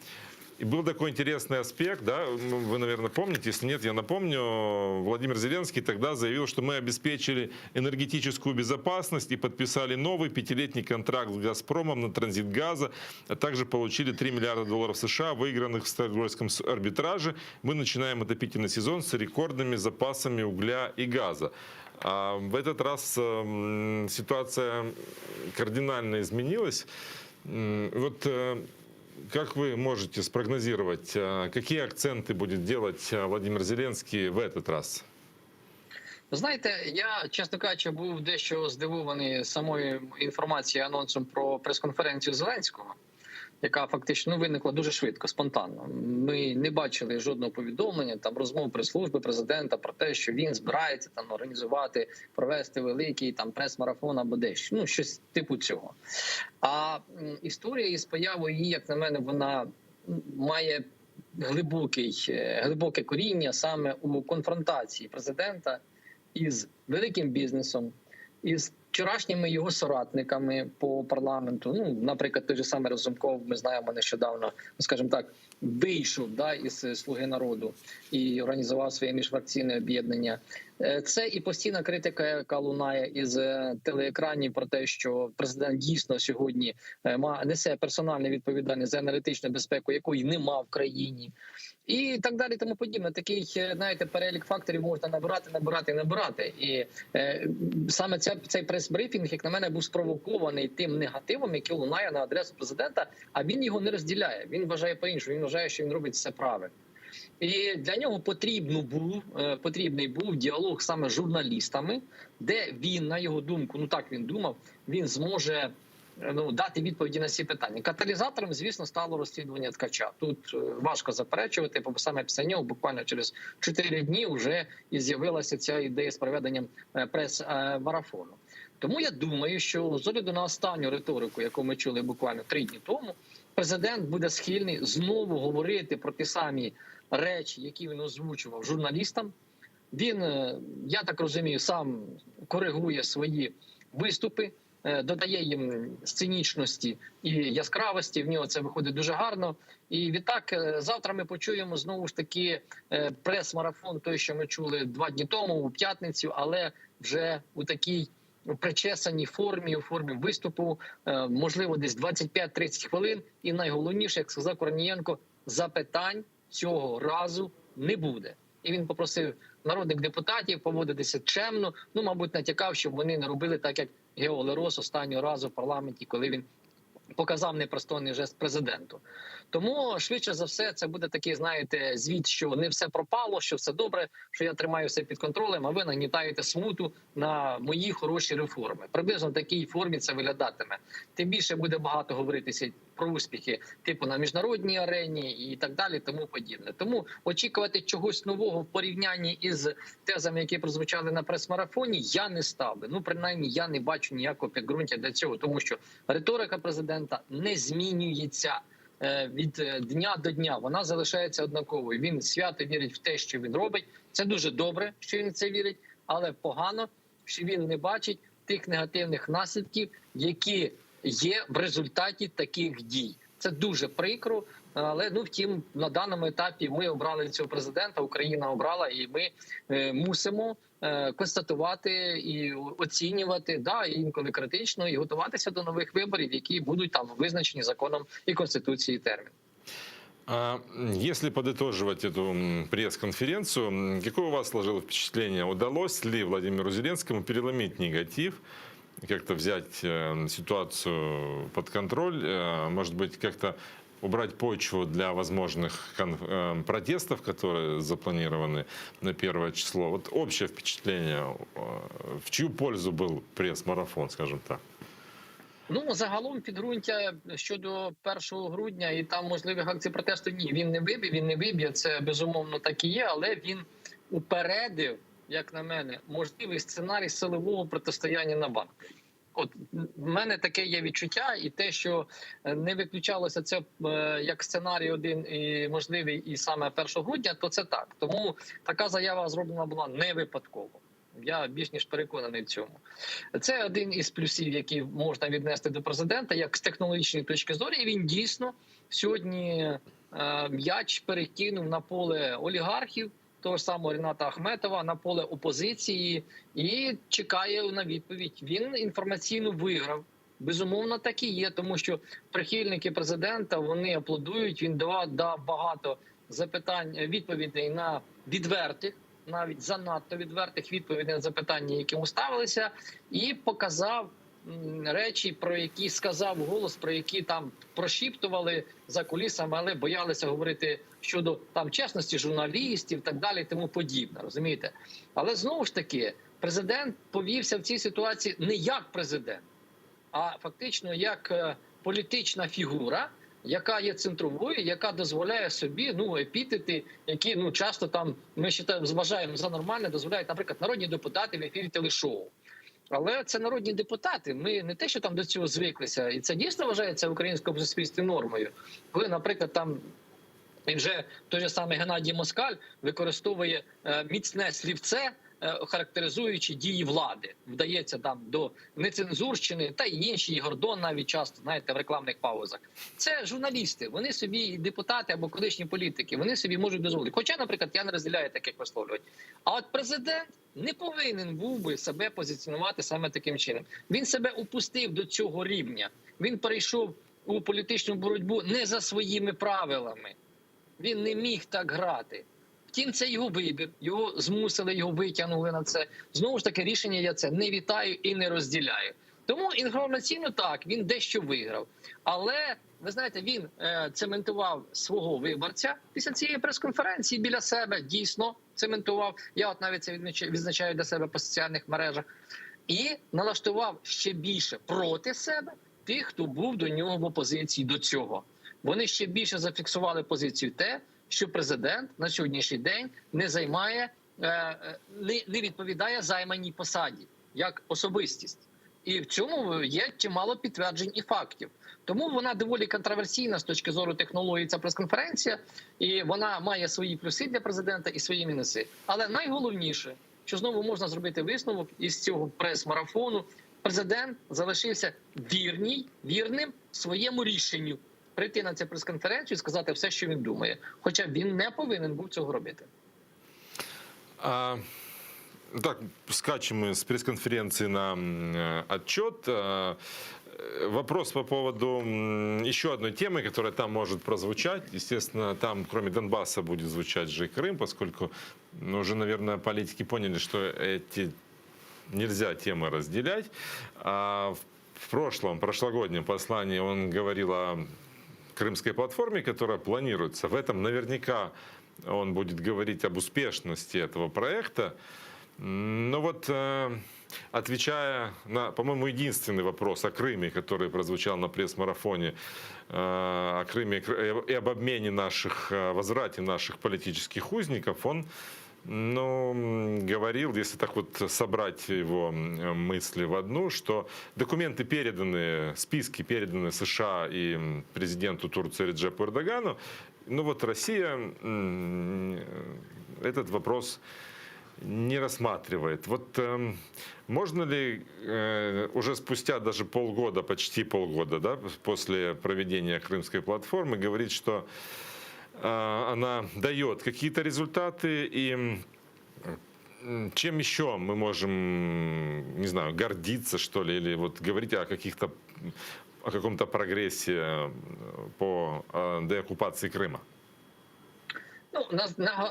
И был такой интересный аспект, да, вы, наверное, помните, если нет, я напомню, Владимир Зеленский тогда заявил, что мы обеспечили энергетическую безопасность и подписали новый 5-летний контракт с «Газпромом» на транзит газа, а также получили $3 миллиарда США, выигранных в Стокгольмском арбитраже. Мы начинаем отопительный сезон с рекордными запасами угля и газа. А в этот раз ситуация кардинально изменилась. Вот как вы можете спрогнозировать, какие акценты будет делать Владимир Зеленский в этот раз? Знаєте, я, чесно кажучи, був дещо здивований самою інформацією, анонсом про прес-конференцію Зеленського, яка фактично виникла дуже швидко, спонтанно. Ми не бачили жодного повідомлення, розмов прес-служби президента про те, що він збирається організувати, провести великий прес-марафон або дещо. Щось типу цього. А історія із появою її, як на мене, вона має глибоке коріння саме у конфронтації президента із великим бізнесом, із вчорашніми його соратниками по парламенту. Наприклад, той же самий Разумков, ми знаємо, нещодавно, скажімо так, вийшов із «Слуги народу» і організував своє міжфракційне об'єднання. Це і постійна критика, яка лунає із телеекранів про те, що президент дійсно сьогодні несе персональну відповідальність за енергетичну безпеку, якої нема в країні. І так далі, тому подібне. Такий, знаєте, перелік факторів можна набирати. І саме цей прес-брифінг, як на мене, був спровокований тим негативом, який лунає на адресу президента, а він його не розділяє. Він вважає по-іншому, він вважає, що він робить все правильно. І для нього потрібний був діалог саме з журналістами, де він, на його думку, так він думав, він зможе дати відповіді на ці питання. Каталізатором, звісно, стало розслідування Ткача. Тут важко заперечувати, бо саме після нього буквально через 4 дні вже і з'явилася ця ідея з проведенням прес-марафону. Тому я думаю, що з огляду на останню риторику, яку ми чули буквально 3 дні тому, президент буде схильний знову говорити про ті самі речі, які він озвучував журналістам. Він, я так розумію, сам коригує свої виступи, додає їм сценічності і яскравості. В нього це виходить дуже гарно. І відтак завтра ми почуємо знову ж таки прес-марафон, той, що ми чули 2 дні тому, у п'ятницю, але вже у такій причесаній формі, у формі виступу, можливо, десь 25-30 хвилин. І найголовніше, як сказав Корнієнко, запитань цього разу не буде. І він попросив народних депутатів поводитися чемно, мабуть, натякав, щоб вони не робили так, як Гео Лерос останнього разу в парламенті, коли він показав непристойний жест президенту. Тому, швидше за все, це буде такий, знаєте, звіт, що не все пропало, що все добре, що я тримаю все під контролем, а ви нагнітаєте смуту на мої хороші реформи. Приблизно в такій формі це виглядатиме. Тим більше буде багато говоритися про успіхи, типу на міжнародній арені і так далі, тому подібне. Тому очікувати чогось нового в порівнянні із тезами, які прозвучали на прес-марафоні, я не ставлю. Принаймні, я не бачу ніякого підґрунтя для цього, тому що риторика президента не змінюється від дня до дня. Вона залишається однаковою. Він свято вірить в те, що він робить. Це дуже добре, що він в це вірить, але погано, що він не бачить тих негативних наслідків, які є в результаті таких дій. Це дуже прикро, але втім, на даному етапі ми обрали цього президента, Україна обрала, і ми мусимо констатувати і оцінювати, інколи критично, і готуватися до нових виборів, які будуть там визначені законом і Конституцією термін. Если подытоживать эту пресс-конференцию, какое у вас сложилось впечатление? Удалось ли Владимиру Зеленскому переломить негатив, как-то взять ситуацию под контроль, может быть, как-то убрать почву для возможных протестов, которые запланированы на 1 число? Вот общее впечатление, в чью пользу был пресс-марафон, скажем так? Загалом підґрунтя щодо 1 грудня і там можливих акцій протесту, ні, він не виб'є, це безумовно так і є, але він упередив, як на мене, можливий сценарій силового протистояння на банку. От в мене таке є відчуття, і те, що не виключалося це як сценарій один і можливий і саме 1 грудня, то це так. Тому така заява зроблена була не випадково. Я більш ніж переконаний в цьому. Це один із плюсів, які можна віднести до президента, як з технологічної точки зору. І він дійсно сьогодні м'яч перекинув на поле олігархів, того ж самого Ріната Ахметова, на поле опозиції і чекає на відповідь. Він інформаційно виграв. Безумовно, так і є, тому що прихильники президента, вони аплодують, він дав багато відповідей на відвертих, навіть занадто відвертих відповідей на запитання, які йому ставилися, і показав речі, про які сказав голос, про які там прошіптували за кулісами, але боялися говорити щодо там чесності журналістів, так далі, тому подібне, розумієте? Але знову ж таки, президент повівся в цій ситуації не як президент, а фактично як політична фігура, яка є центровою, яка дозволяє собі епітети, які часто там ми вважаємо за нормальне, дозволяють, наприклад, народні депутати в ефірі телешоу. Але це народні депутати. Ми не те, що там до цього звиклися, і це дійсно вважається в українському суспільстві нормою. Коли, наприклад, там і вже той же самий Геннадій Москаль використовує міцне слівце, характеризуючи дії влади, вдається там до нецензурщини та й інші, і Гордон навіть часто, знаєте, в рекламних паузах. Це журналісти, вони собі, депутати або колишні політики, вони собі можуть дозволити. Хоча, наприклад, я не розділяю таких висловлювань. А от президент не повинен був би себе позиціонувати саме таким чином. Він себе опустив до цього рівня. Він перейшов у політичну боротьбу не за своїми правилами. Він не міг так грати. Втім, це його вибір, його змусили, його витягнули на це. Знову ж таки, рішення я це не вітаю і не розділяю. Тому інформаційно так, він дещо виграв. Але, ви знаєте, він цементував свого виборця після цієї прес-конференції біля себе, дійсно цементував. Я от навіть це відзначаю для себе по соціальних мережах. І налаштував ще більше проти себе тих, хто був до нього в опозиції до цього. Вони ще більше зафіксували позицію те, що президент на сьогоднішній день не відповідає займаній посаді як особистість. І в цьому є чимало підтверджень і фактів. Тому вона доволі контроверсійна з точки зору технології, ця прес-конференція, і вона має свої плюси для президента і свої мінуси. Але найголовніше, що знову можна зробити висновок із цього прес-марафону, президент залишився вірним своєму рішенню прийти на цю прес-конференцію і сказати все, що він думає. Хоча він не повинен був цього робити. Так, скачем мы с пресс-конференции на отчет. Вопрос по поводу еще одной темы, которая там может прозвучать. Естественно, там кроме Донбасса будет звучать же и Крым, поскольку уже, наверное, политики поняли, что эти нельзя темы разделять. В прошлогоднем послании он говорил о крымской платформе, которая планируется. В этом наверняка он будет говорить об успешности этого проекта. Но вот отвечая на, по-моему, единственный вопрос о Крыме, который прозвучал на пресс-марафоне, о Крыме и об обмене возврате наших политических узников, он говорил, если так вот собрать его мысли в одну, что документы переданы, списки переданы США и президенту Турции Реджепу Эрдогану. Россия этот вопрос не рассматривает. Можно ли уже спустя даже полгода, почти полгода, да, после проведения Крымской платформы, говорить, что она дает какие-то результаты, и чем еще мы можем, не знаю, гордиться, что ли, или говорить о каком-то прогрессе по деокупації Крима?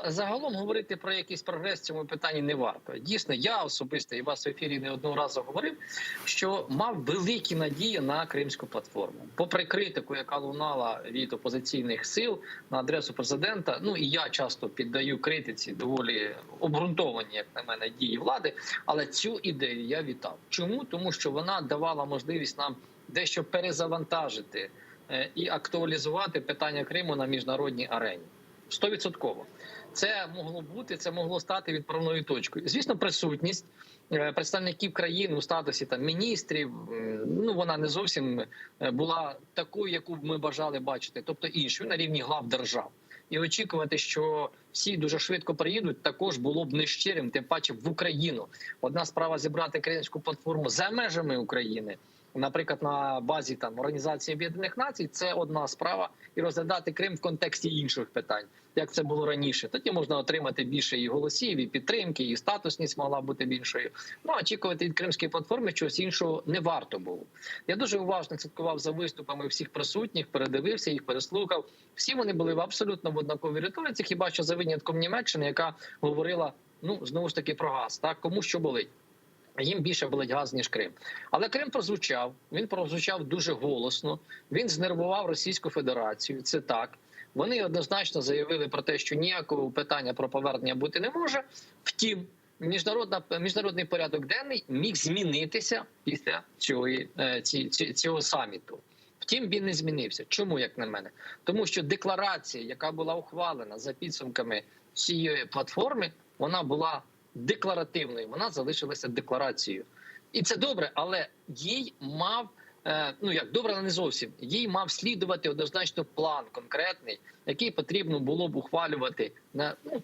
Загалом говорити про якийсь прогрес в цьому питанні не варто. Дійсно, я особисто і вас в ефірі не одного разу говорив, що мав великі надії на Кримську платформу. Попри критику, яка лунала від опозиційних сил на адресу президента, і я часто піддаю критиці доволі обґрунтовані, як на мене, дії влади, але цю ідею я вітав. Чому? Тому що вона давала можливість нам дещо перезавантажити і актуалізувати питання Криму на міжнародній арені. 100%. Це могло бути, це могло стати відправною точкою. Звісно, присутність представників країн у статусі міністрів, вона не зовсім була такою, яку б ми бажали бачити, тобто іншою на рівні глав держав. І очікувати, що всі дуже швидко приїдуть, також було б нещирим, тим паче в Україну. Одна справа зібрати Кримську платформу за межами України, наприклад, на базі Організації Об'єднаних Націй, це одна справа, і розглядати Крим в контексті інших питань, як це було раніше. Тоді можна отримати більше і голосів, і підтримки, і статусність могла бути більшою. Очікувати від Кримської платформи чогось іншого не варто було. Я дуже уважно слідкував за виступами всіх присутніх, передивився їх, переслухав. Всі вони були абсолютно в однаковій риториці, хіба що за винятком Німеччини, яка говорила, знову ж таки, про газ, кому що болить. Їм більше болить газ, ніж Крим. Але Крим прозвучав, він прозвучав дуже голосно, він знервував Російську Федерацію, це так. Вони однозначно заявили про те, що ніякого питання про повернення бути не може. Втім, міжнародний порядок денний міг змінитися після цього саміту. Втім, він не змінився. Чому, як на мене? Тому що декларація, яка була ухвалена за підсумками цієї платформи, вона була декларативною, вона залишилася декларацією. І це добре, але їй мав, добре, але не зовсім, їй мав слідувати однозначно план конкретний, який потрібно було б ухвалювати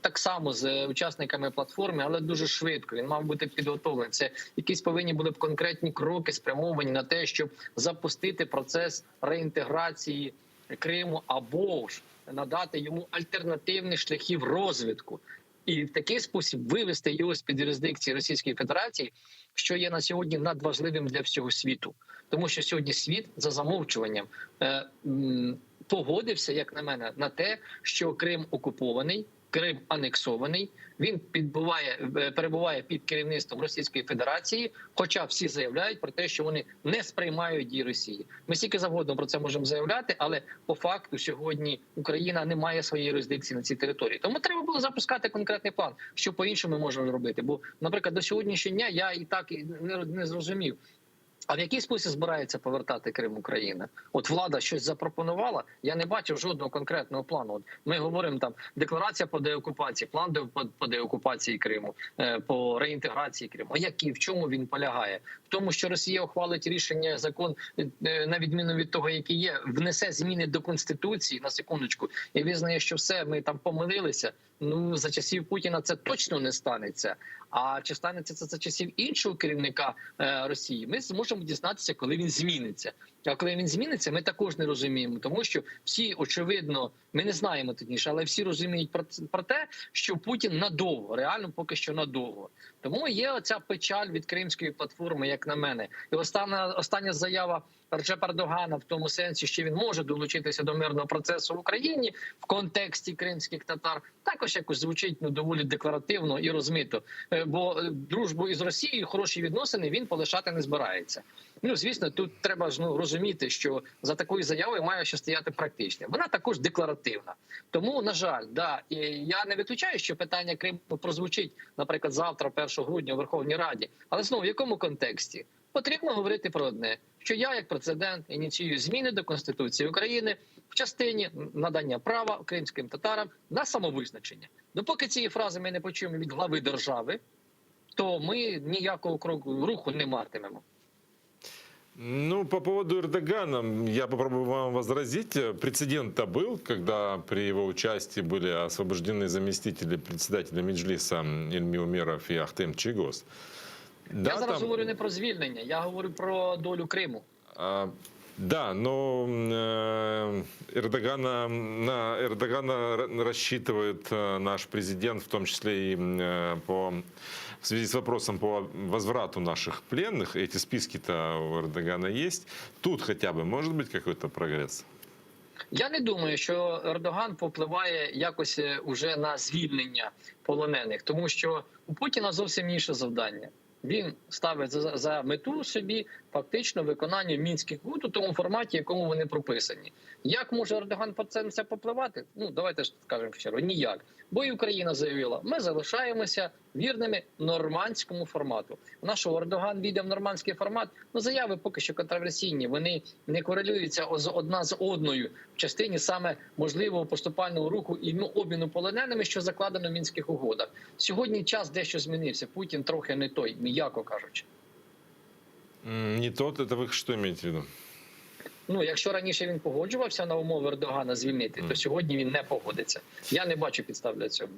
так само з учасниками платформи, але дуже швидко. Він мав бути підготовлений. Це якісь повинні були б конкретні кроки спрямовані на те, щоб запустити процес реінтеграції Криму або ж надати йому альтернативних шляхів розвитку. І в такий спосіб вивести його з-під юрисдикції Російської Федерації, що є на сьогодні надважливим для всього світу. Тому що сьогодні світ за замовчуванням погодився, як на мене, на те, що Крим окупований, Крим анексований, він перебуває під керівництвом Російської Федерації, хоча всі заявляють про те, що вони не сприймають дії Росії. Ми скільки завгодно про це можемо заявляти, але по факту сьогодні Україна не має своєї юрисдикції на цій території. Тому треба було запускати конкретний план, що по-іншому ми можемо робити. Бо, наприклад, до сьогоднішнього дня я і так не зрозумів, А в який спосіб збирається повертати Крим Україна? От влада щось запропонувала, я не бачив жодного конкретного плану. От ми говоримо там декларація по деокупації, план по деокупації Криму, по реінтеграції Криму. А який, в чому він полягає? В тому, що Росія ухвалить рішення, закон, на відміну від того, який є, внесе зміни до Конституції, на секундочку, і визнає, що все, ми там помилилися. Ну, за часів Путіна це точно не станеться. А чи станеться це за часів іншого керівника Росії, ми зможемо дізнатися, коли він зміниться. А коли він зміниться, ми також не розуміємо, тому що всі, очевидно, ми не знаємо точніше, але всі розуміють про те, що Путін надовго, реально поки що надовго. Тому є оця печаль від Кримської платформи, як на мене. І остання заява Реджепа Ердогана в тому сенсі, що він може долучитися до мирного процесу в Україні в контексті кримських татар, також якось звучить доволі декларативно і розмито. Бо дружбу із Росією, хороші відносини він полишати не збирається. Ну, звісно, тут треба ж розуміти, що за такою заявою має ще стояти практично. Вона також декларативна. Тому, на жаль, і я не виключаю, що питання Криму прозвучить, наприклад, завтра, 1 грудня, у Верховній Раді. Але знову, в якому контексті? Потрібно говорити про одне, що я, як президент, ініціюю зміни до Конституції України в частині надання права кримським татарам на самовизначення. Допоки цієї фрази ми не почуємо від глави держави, то ми ніякого руху не матимемо. Ну, по поводу Эрдогана, я попробую вам возразить. Прецедент-то был, когда при его участии были освобождены заместители председателя Меджлиса Ильми Умеров и Ахтем Чийгоз. Да, я зараз говорю не про звільнення, я говорю про долю Криму. Да, но на Эрдогана рассчитывает наш президент, в том числе и в связи с вопросом по возврату наших пленных. Эти списки-то у Эрдогана есть. Тут хотя бы может быть какой-то прогресс? Я не думаю, що Ердоган попливає якось уже на звільнення полонених, тому що у Путіна зовсім інше завдання. Він ставить за мету собі фактично виконання Мінських угод у тому форматі, в якому вони прописані. Як може Ердоган по це попливати? Ну, давайте ж скажемо щиро, ніяк. Бо і Україна заявила, ми залишаємося вірними нормандському формату. Нашого Ердоган війде в нормандський формат, заяви поки що контроверсійні, вони не корелюються одна з одною в частині саме можливого поступального руху і обміну полоненими, що закладено в Мінських угодах. Сьогодні час дещо змінився, Путін трохи не той, м'яко кажучи. Не тот, это вы что имеете в виду? Ну, якщо раніше він погоджувався на умови Ердогана звільнити, то сьогодні він не погодиться. Я не бачу підстав для цього.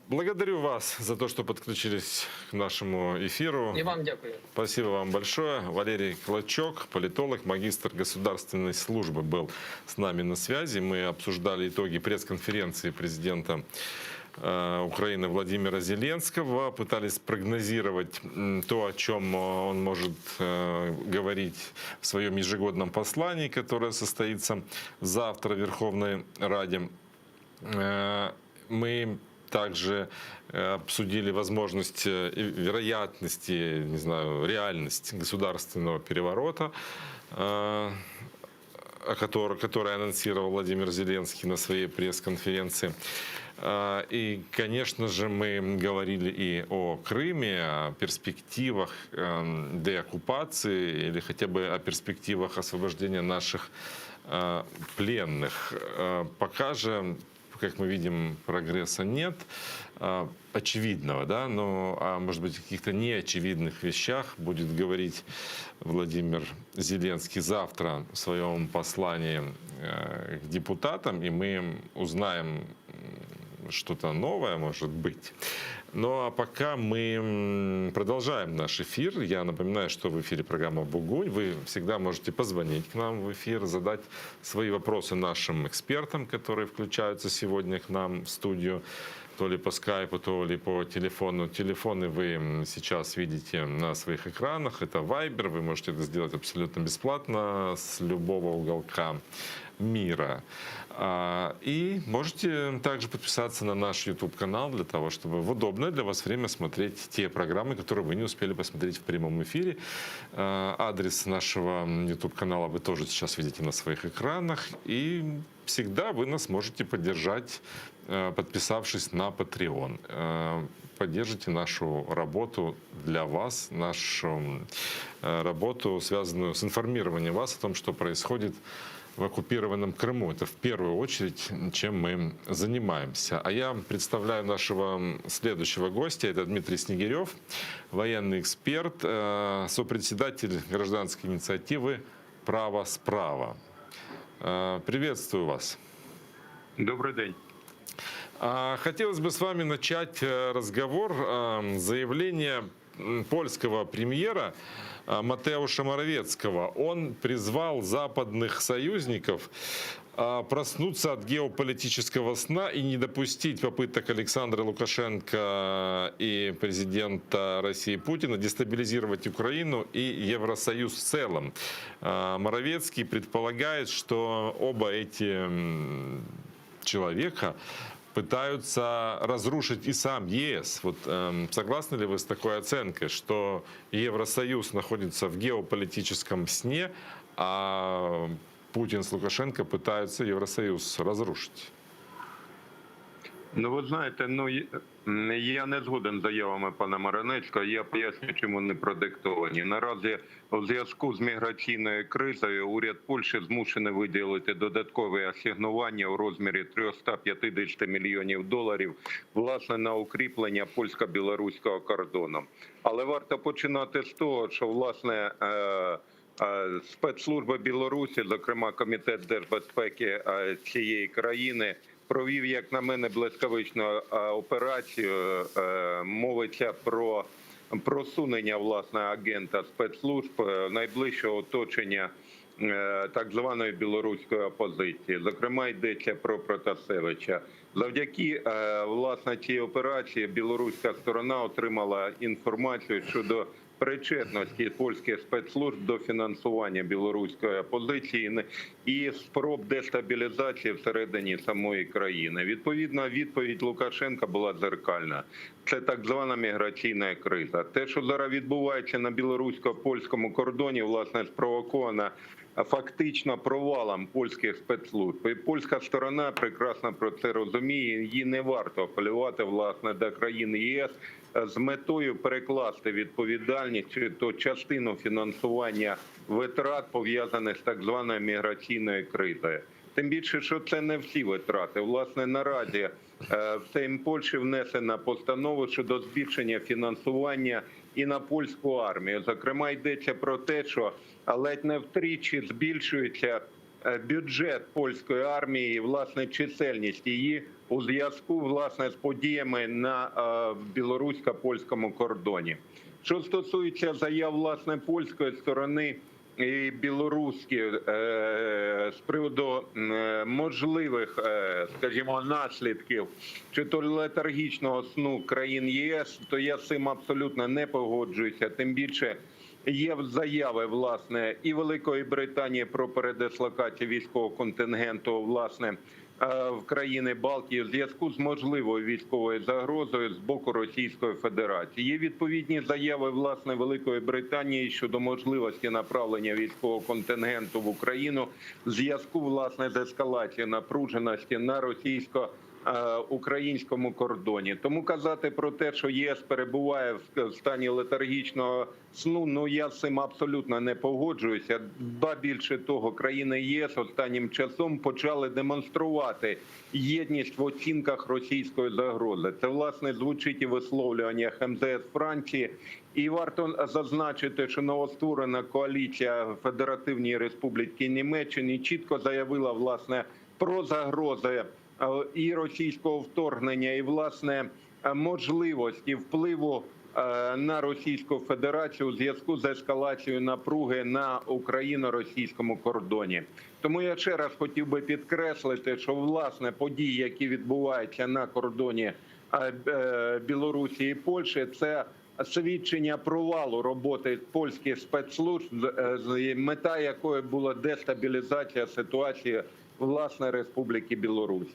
Благодарю вас за то, что подключились к нашему эфиру. И вам дякую. Спасибо вам большое. Валерий Клочок, политолог, магистр государственной службы, был с нами на связи. Мы обсуждали итоги пресс-конференции президента Украины Владимира Зеленского, пытались прогнозировать то, о чем он может говорить в своем ежегодном послании, которое состоится завтра в Верховной Раде. Мы также обсудили возможность и вероятности, не знаю, реальность государственного переворота, который анонсировал Владимир Зеленский на своей пресс-конференции. И, конечно же, мы говорили и о Крыме, о перспективах деоккупации или хотя бы о перспективах освобождения наших пленных. Пока же, как мы видим, прогресса нет очевидного, да, но, может быть, о каких-то неочевидных вещах будет говорить Владимир Зеленский завтра в своем послании к депутатам, и мы узнаем что-то новое, может быть. Ну а пока мы продолжаем наш эфир. Я напоминаю, что в эфире программа «Бугунь». Вы всегда можете позвонить к нам в эфир, задать свои вопросы нашим экспертам, которые включаются сегодня к нам в студию, то ли по скайпу, то ли по телефону. Телефоны вы сейчас видите на своих экранах. Это Viber. Вы можете это сделать абсолютно бесплатно с любого уголка мира. И можете также подписаться на наш YouTube-канал для того, чтобы в удобное для вас время смотреть те программы, которые вы не успели посмотреть в прямом эфире. Адрес нашего YouTube-канала вы тоже сейчас видите на своих экранах. И всегда вы нас можете поддержать подписавшись на Patreon. Поддержите нашу работу для вас, нашу работу, связанную с информированием вас о том, что происходит в оккупированном Крыму. Это в первую очередь, чем мы занимаемся. А я представляю нашего следующего гостя. Это Дмитрий Снегирев, военный эксперт, сопредседатель гражданской инициативы «Право справа». Приветствую вас. Добрый день. Хотелось бы с вами начать разговор с заявления польского премьера Матеуша Моровецкого. Он призвал западных союзников проснуться от геополитического сна и не допустить попыток Александра Лукашенко и президента России Путина дестабилизировать Украину и Евросоюз в целом. Моровецкий предполагает, что оба эти человека пытаются разрушить и сам ЕС. Вот, согласны ли вы с такой оценкой, что Евросоюз находится в геополитическом сне, а Путин с Лукашенко пытаются Євросоюз разрушить? Ну, ви знаєте, я не згоден з заявами пана Моровецького. Я поясню, чому вони продиктовані. Наразі у зв'язку з міграційною кризою уряд Польщі змушений виділити додаткові асигнування у розмірі 350 мільйонів доларів, власне, на укріплення польсько-білоруського кордону. Але варто починати з того, що, власне, спецслужби Білорусі, зокрема Комітет держбезпеки цієї країни, провів, як на мене, блискавичну операцію. Мовиться про просунення, власне, агента спецслужб найближчого оточення так званої білоруської опозиції. Зокрема, йдеться про Протасевича. Завдяки, власне, цій операції білоруська сторона отримала інформацію щодо причетності польських спецслужб до фінансування білоруської опозиції і спроб дестабілізації всередині самої країни. Відповідно, відповідь Лукашенка була дзеркальна. Це так звана міграційна криза. Те, що зараз відбувається на білорусько-польському кордоні, власне, спровоковано фактично провалом польських спецслужб. І польська сторона прекрасно про це розуміє. Їй не варто апелювати, власне, до країн ЄС з метою перекласти відповідальність чи то частину фінансування витрат, пов'язаних з так званою міграційною кризою. Тим більше, що це не всі витрати. Власне, наразі в Сейм Польщі внесена постанова щодо збільшення фінансування і на польську армію. Зокрема, йдеться про те, що ледь не втричі збільшується бюджет польської армії і, власне, чисельність її у зв'язку, власне, з подіями на білорусько-польському кордоні. Що стосується заяв, власне, польської сторони і білоруської з приводу можливих, скажімо, наслідків чи то летаргічного сну країн ЄС, то я з цим абсолютно не погоджуюся. Тим більше є заяви, власне, і Великої Британії про передислокацію військового контингенту, власне, в країни Балтії в зв'язку з можливою військовою загрозою з боку Російської Федерації. Є відповідні заяви, власне, Великої Британії щодо можливості направлення військового контингенту в Україну в зв'язку, власне, з ескалацією напруженості на російсько-українському кордоні. Тому казати про те, що ЄС перебуває в стані летаргічного сну, я з цим абсолютно не погоджуюся. Ба більше того, країни ЄС останнім часом почали демонструвати єдність в оцінках російської загрози. Це, власне, звучить і в висловлюваннях МЗС Франції. І варто зазначити, що новостворена коаліція в Федеративній Республіці Німеччини чітко заявила, власне, про загрози і російського вторгнення, і, власне, можливості впливу на Російську Федерацію у зв'язку з ескалацією напруги на україно-російському кордоні. Тому я ще раз хотів би підкреслити, що, власне, події, які відбуваються на кордоні Білорусі і Польщі, це свідчення провалу роботи польських спецслужб, мета якої була дестабілізація ситуації, власне, Республіки Білорусь.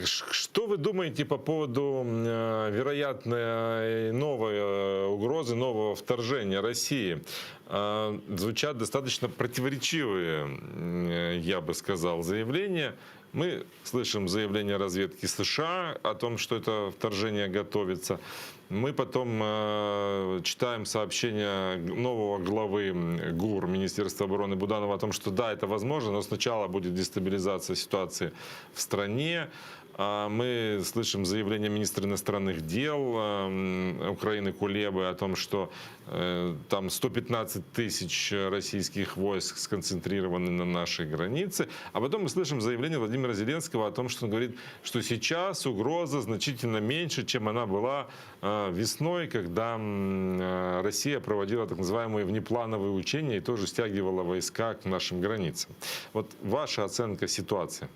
Что вы думаете по поводу вероятной новой угрозы, нового вторжения России? Звучат достаточно противоречивые, я бы сказал, заявления. Мы слышим заявление разведки США о том, что это вторжение готовится. Мы потом читаем сообщение нового главы ГУР Министерства обороны Буданова о том, что да, это возможно, но сначала будет дестабилизация ситуации в стране. Мы слышим заявление министра иностранных дел Украины Кулебы о том, что там 115 тысяч российских войск сконцентрированы на нашей границе. А потом мы слышим заявление Владимира Зеленского о том, что он говорит, что сейчас угроза значительно меньше, чем она была весной, когда Россия проводила так называемые внеплановые учения и тоже стягивала войска к нашим границам. Вот ваша оценка ситуации.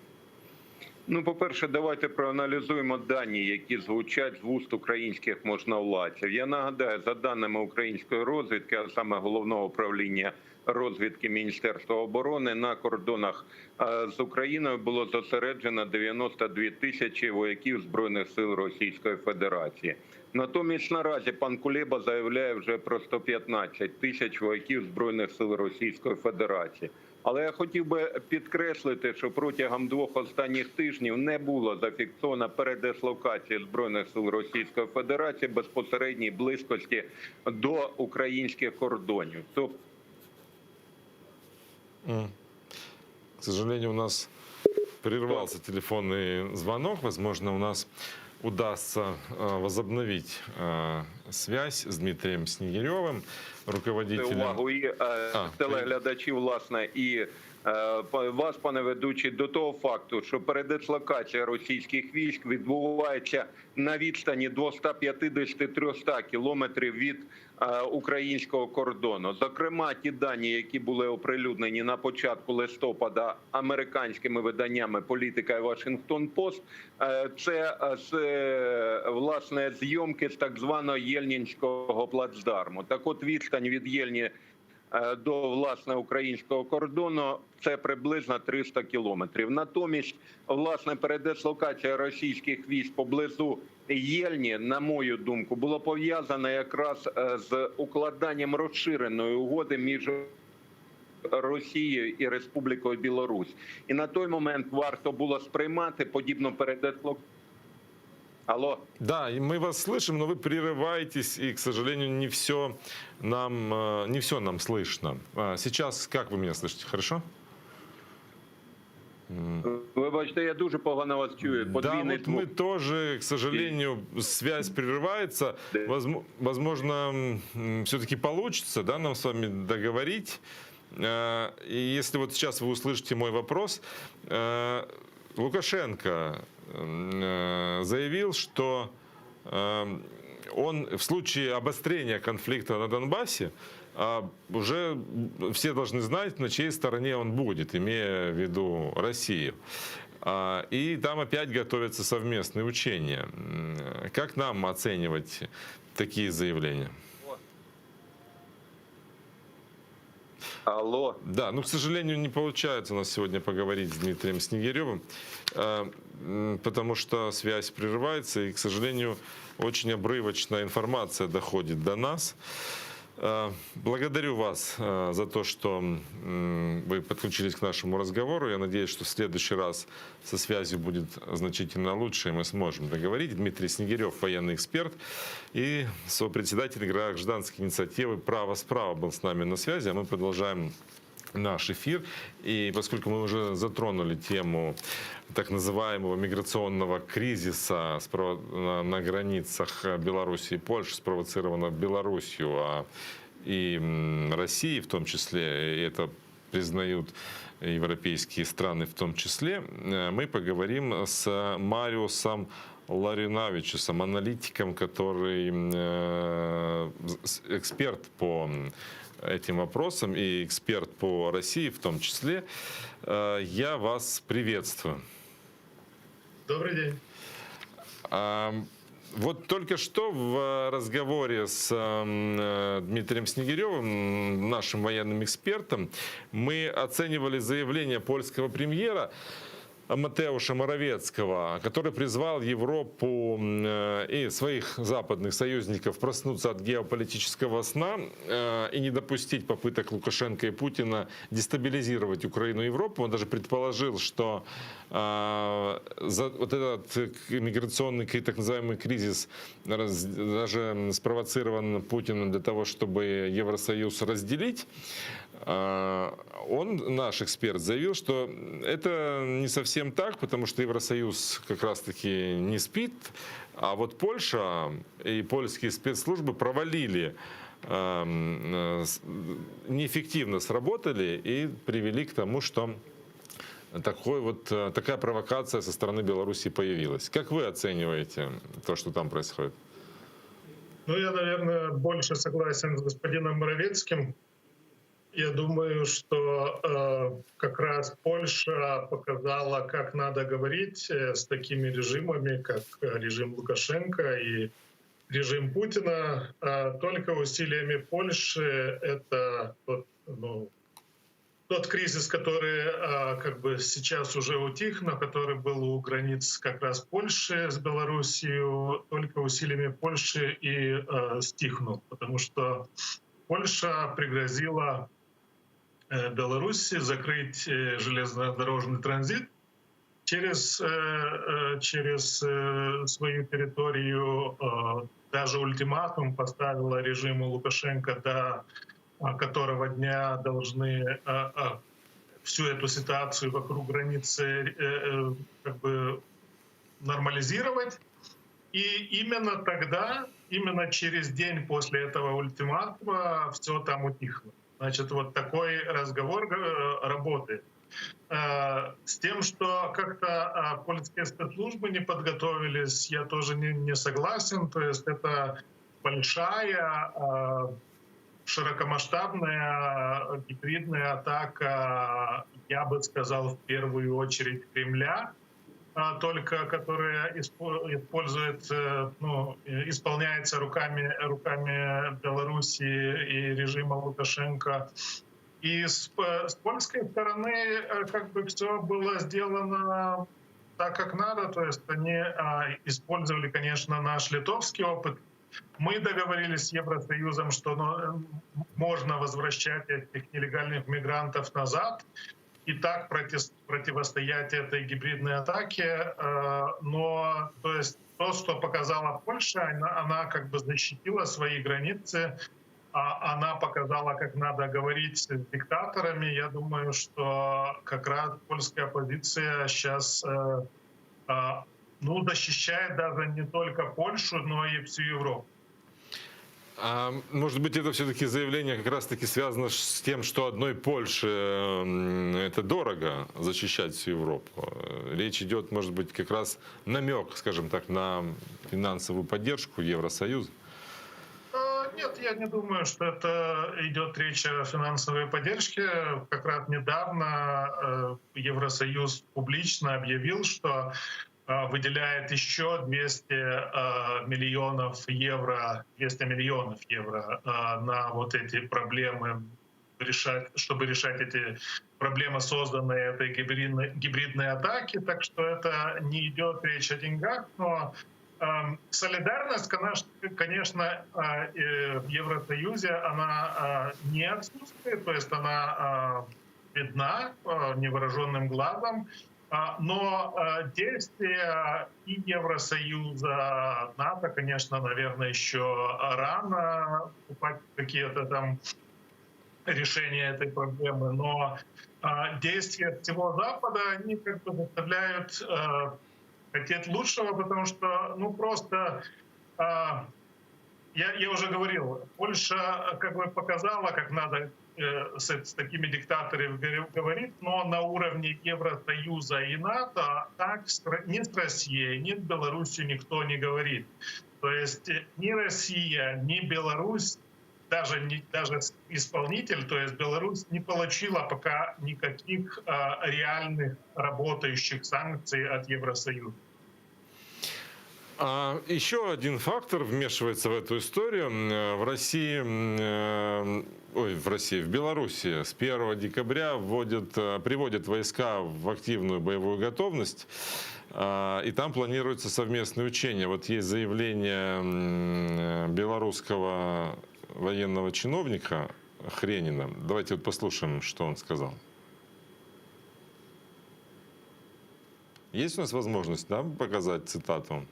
Ну, по-перше, давайте проаналізуємо дані, які звучать з вуст українських можновладців. Я нагадаю, за даними української розвідки, а саме Головного управління розвідки Міністерства оборони, на кордонах з Україною було зосереджено 92 тисячі вояків Збройних сил Російської Федерації. Натомість наразі пан Кулеба заявляє вже про 115 тисяч вояків Збройних сил Російської Федерації. Але я хотів би підкреслити, що протягом 2 останніх тижнів не було зафіксовано передислокації Збройних сил Російської Федерації безпосередній близькості до українських кордонів. К сожалению, у нас прервался телефонный звонок. Возможно, у нас удастся возобновить связь с Дмитрием Снегиревым, руководителем... Увагу і телеглядачів, власне, і вас, пане ведучий, до того факту, що передислокація російських військ відбувається на відстані 250-300 кілометрів від українського кордону. Зокрема, ті дані, які були оприлюднені на початку листопада американськими виданнями «Політика» і «Вашингтон-Пост», це, власне, зйомки з так званого Єльнінського плацдарму. Так от, відстань від Єльні до, власне, українського кордону – це приблизно 300 кілометрів. Натомість, власне, передислокація російських військ поблизу Єльні, на мою думку, було пов'язано якраз з укладанням розширеної угоди між Росією і Республікою Білорусь. І на той момент варто було сприймати подібну передислокацію. Алло. Да, мы вас слышим, но вы прерываетесь, и, к сожалению, не все нам слышно. Сейчас как вы меня слышите? Хорошо? Вибачте, я дуже погано вас чую. Да, вот мы тоже, к сожалению, связь прерывается. Возможно, все-таки получится, да, нам с вами договорить. И если вот сейчас вы услышите мой вопрос, Лукашенко заявил, что он в случае обострения конфликта на Донбассе уже все должны знать, на чьей стороне он будет, имея в виду Россию. И там опять готовятся совместные учения. Как нам оценивать такие заявления? Алло. Да, ну, к сожалению, не получается у нас сегодня поговорить с Дмитрием Снегиревым, потому что связь прерывается, и, к сожалению, очень обрывочная информация доходит до нас. Благодарю вас за то, что вы подключились к нашему разговору. Я надеюсь, что в следующий раз со связью будет значительно лучше, и мы сможем договорить. Дмитрий Снегирев, военный эксперт и сопредседатель гражданской инициативы «Право справа» был с нами на связи, а мы продолжаем наш эфир. И поскольку мы уже затронули тему так называемого миграционного кризиса на границах Беларуси и Польши, спровоцированного Белоруссию и Россией в том числе, и это признают европейские страны в том числе, мы поговорим с Мариусом Ларинавичусом, аналитиком, который эксперт по этим вопросам и эксперт по России в том числе. Я вас приветствую. Добрый день. Вот только что в разговоре с Дмитрием Снегиревым, нашим военным экспертом, мы оценивали заявление польского премьера Матеуша Моровецкого, который призвал Европу и своих западных союзников проснуться от геополитического сна и не допустить попыток Лукашенко и Путина дестабилизировать Украину и Европу. Он даже предположил, что вот этот миграционный так называемый кризис даже спровоцирован Путиным для того, чтобы Евросоюз разделить. Он, наш эксперт, заявил, что это не совсем так, потому что Евросоюз как раз-таки не спит, а вот Польша и польские спецслужбы провалили, неэффективно сработали и привели к тому, что такая провокация со стороны Беларуси появилась. Как вы оцениваете то, что там происходит? Ну, я, наверное, больше согласен с господином Моровецким. Я думаю, что как раз Польша показала, как надо говорить с такими режимами, как режим Лукашенко и режим Путина. Только усилиями Польши это тот кризис, который как бы сейчас уже утих, но который был у границ как раз Польши с Белоруссией, только усилиями Польши и стихнул, потому что Польша пригрозила Беларуси закрыть железнодорожный транзит через свою территорию. Даже ультиматум поставила режиму Лукашенко, до которого дня должны всю эту ситуацию вокруг границы как бы нормализировать. И именно тогда, именно через день после этого ультиматума все там утихло. Значит, вот такой разговор работает. С тем, что как-то польские спецслужбы не подготовились, я тоже не согласен. То есть это большая, широкомасштабная гибридная атака, я бы сказал, в первую очередь Кремля, только которая исполняется руками Белоруссии и режима Лукашенко. И с польской стороны как бы все было сделано так, как надо. То есть они использовали, конечно, наш литовский опыт. Мы договорились с Евросоюзом, что можно возвращать этих нелегальных мигрантов назад и так противостоять этой гибридной атаке. Но то есть то, что показала Польша, она как бы защитила свои границы, она показала, как надо говорить с диктаторами. Я думаю, что как раз польская оппозиция сейчас защищает даже не только Польшу, но и всю Европу. А может быть, это все-таки заявление как раз-таки связано с тем, что одной Польше это дорого защищать всю Европу? Речь идет, может быть, как раз намек, скажем так, на финансовую поддержку Евросоюза? Нет, я не думаю, что это идет речь о финансовой поддержке. Как раз недавно Евросоюз публично объявил, что выделяет еще 200 миллионов евро на вот эти проблемы, чтобы решать эти проблемы, созданные этой гибридной атаки. Так что это не идет речь о деньгах, но солидарность, конечно, в Евросоюзе, она не отсутствует, то есть она видна невооруженным глазом. Но действия и Евросоюза, НАТО, конечно, наверное, еще рано покупать какие-то там решения этой проблемы, но действия всего Запада, они как бы заставляют хотеть лучшего, потому что, просто, я уже говорил, Польша как бы показала, как надо с такими диктаторами говорить, но на уровне Евросоюза и НАТО так ни с Россией, ни с Беларусью никто не говорит. То есть ни Россия, ни Беларусь, даже исполнитель, то есть Беларусь, не получила пока никаких реальных работающих санкций от Евросоюза. Еще один фактор вмешивается в эту историю. В Беларуси с 1 декабря приводят войска в активную боевую готовность, и там планируются совместные учения. Вот есть заявление белорусского военного чиновника Хренина. Давайте вот послушаем, что он сказал. Есть у нас возможность, да, показать цитату?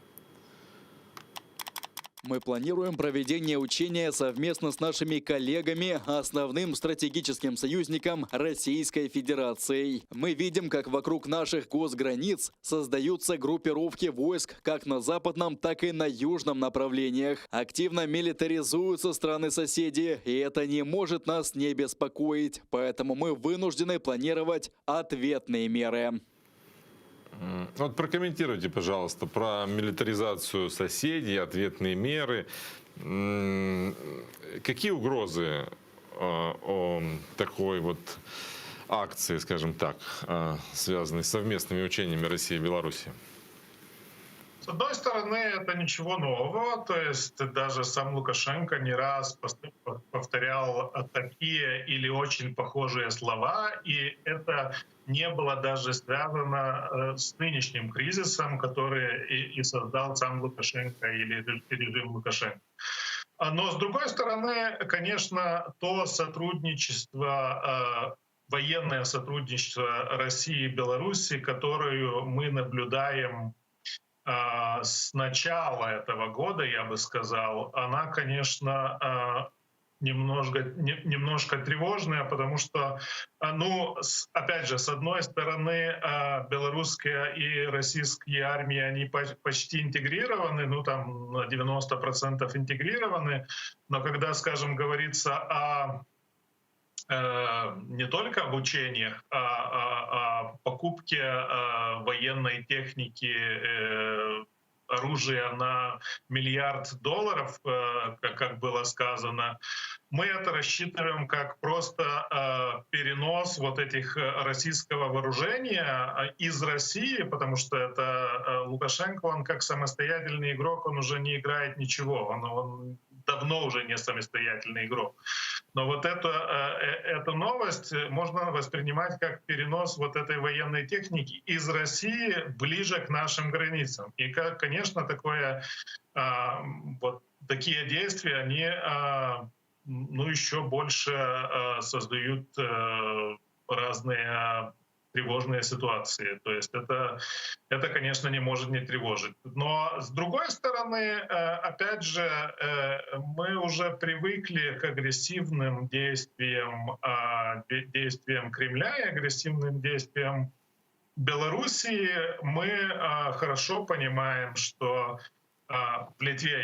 Мы планируем проведение учения совместно с нашими коллегами, основным стратегическим союзником Российской Федерацией. Мы видим, как вокруг наших госграниц создаются группировки войск как на западном, так и на южном направлениях. Активно милитаризуются страны-соседи, и это не может нас не беспокоить. Поэтому мы вынуждены планировать ответные меры. Вот прокомментируйте, пожалуйста, про милитаризацию соседей, ответные меры. Какие угрозы о такой вот акции, скажем так, связанной с совместными учениями России и Беларуси? С одной стороны, это ничего нового, то есть даже сам Лукашенко не раз повторял такие или очень похожие слова, и это не было даже связано с нынешним кризисом, который и создал сам Лукашенко или режим Лукашенко. Но с другой стороны, конечно, то сотрудничество, военное сотрудничество России и Беларуси, которое мы наблюдаем с начала этого года, я бы сказал, она, конечно, немножко тревожная, потому что, опять же, с одной стороны, белорусская и российские армии, они почти интегрированы, там на 90% интегрированы, но когда, скажем, говорится не только об учениях, а покупке военной техники, оружия на $1 миллиард, как было сказано, мы это рассчитываем как просто перенос вот этих российского вооружения из России, потому что это Лукашенко, он как самостоятельный игрок, он уже не играет ничего, он давно уже не самостоятельный игрок. Но вот эту новость можно воспринимать как перенос вот этой военной техники из России ближе к нашим границам. И, конечно, такие действия, они еще больше создают разные тревожные ситуации. То есть это, конечно, не может не тревожить. Но с другой стороны, опять же, мы уже привыкли к агрессивным действиям Кремля и агрессивным действиям Белоруссии. Мы хорошо понимаем, что в Литве,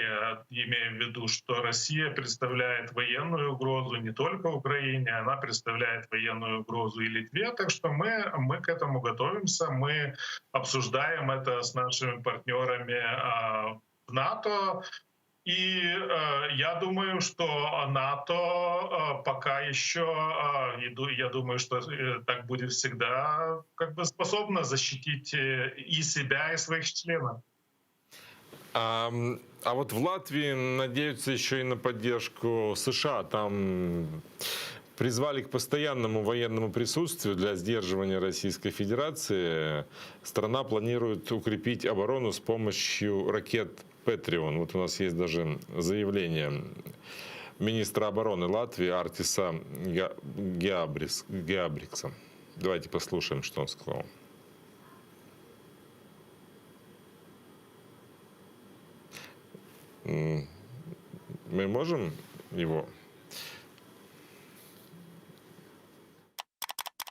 я имею в виду, что Россия представляет военную угрозу не только Украине, она представляет военную угрозу и Литве, так что мы к этому готовимся, мы обсуждаем это с нашими партнерами в НАТО, и я думаю, что НАТО пока еще, я думаю, что так будет всегда, способна защитить и себя, и своих членов. А вот в Латвии надеются еще и на поддержку США. Там призвали к постоянному военному присутствию для сдерживания Российской Федерации. Страна планирует укрепить оборону с помощью ракет «Патрион». Вот у нас есть даже заявление министра обороны Латвии Артиса Геабрикса. Давайте послушаем, что он сказал. Мы можем его?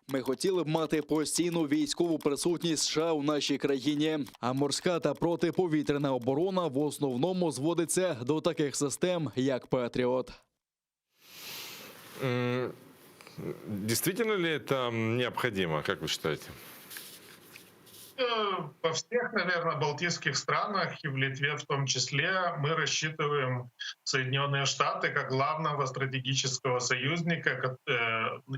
Ми хотіли б мати постійну військову присутність США у нашій країні, а морська та протиповітряна оборона в основному зводиться до таких систем, як «Патріот». Действительно ли это необходимо, как вы считаете? Во всех, наверное, балтийских странах и в Литве в том числе мы рассчитываем Соединенные Штаты как главного стратегического союзника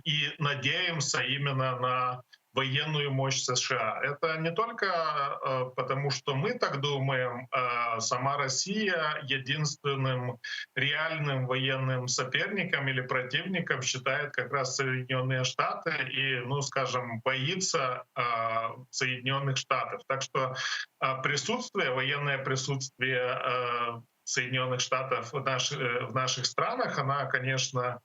и надеемся именно на военную мощь США. Это не только потому, что мы так думаем, а сама Россия единственным реальным военным соперником или противником считает как раз Соединенные Штаты и, ну, скажем, боится Соединенных Штатов. Так что присутствие, военное присутствие Соединенных Штатов в наших странах, она, конечно,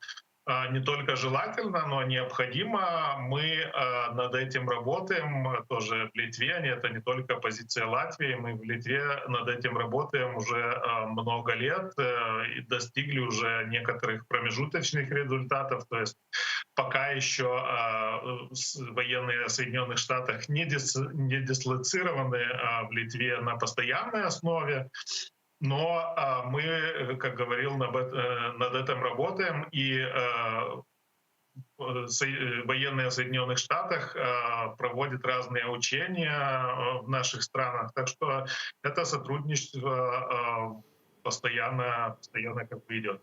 не только желательно, но необходимо. Мы над этим работаем тоже в Литве. Это не только позиция Латвии. Мы в Литве над этим работаем уже много лет и достигли уже некоторых промежуточных результатов. То есть пока еще военные Соединенных Штатов не дислоцированы в Литве на постоянной основе. Но мы, как говорил, над этим работаем, и военные Соединенных Штатах проводят разные учения в наших странах. Так что это сотрудничество постоянно как бы идет.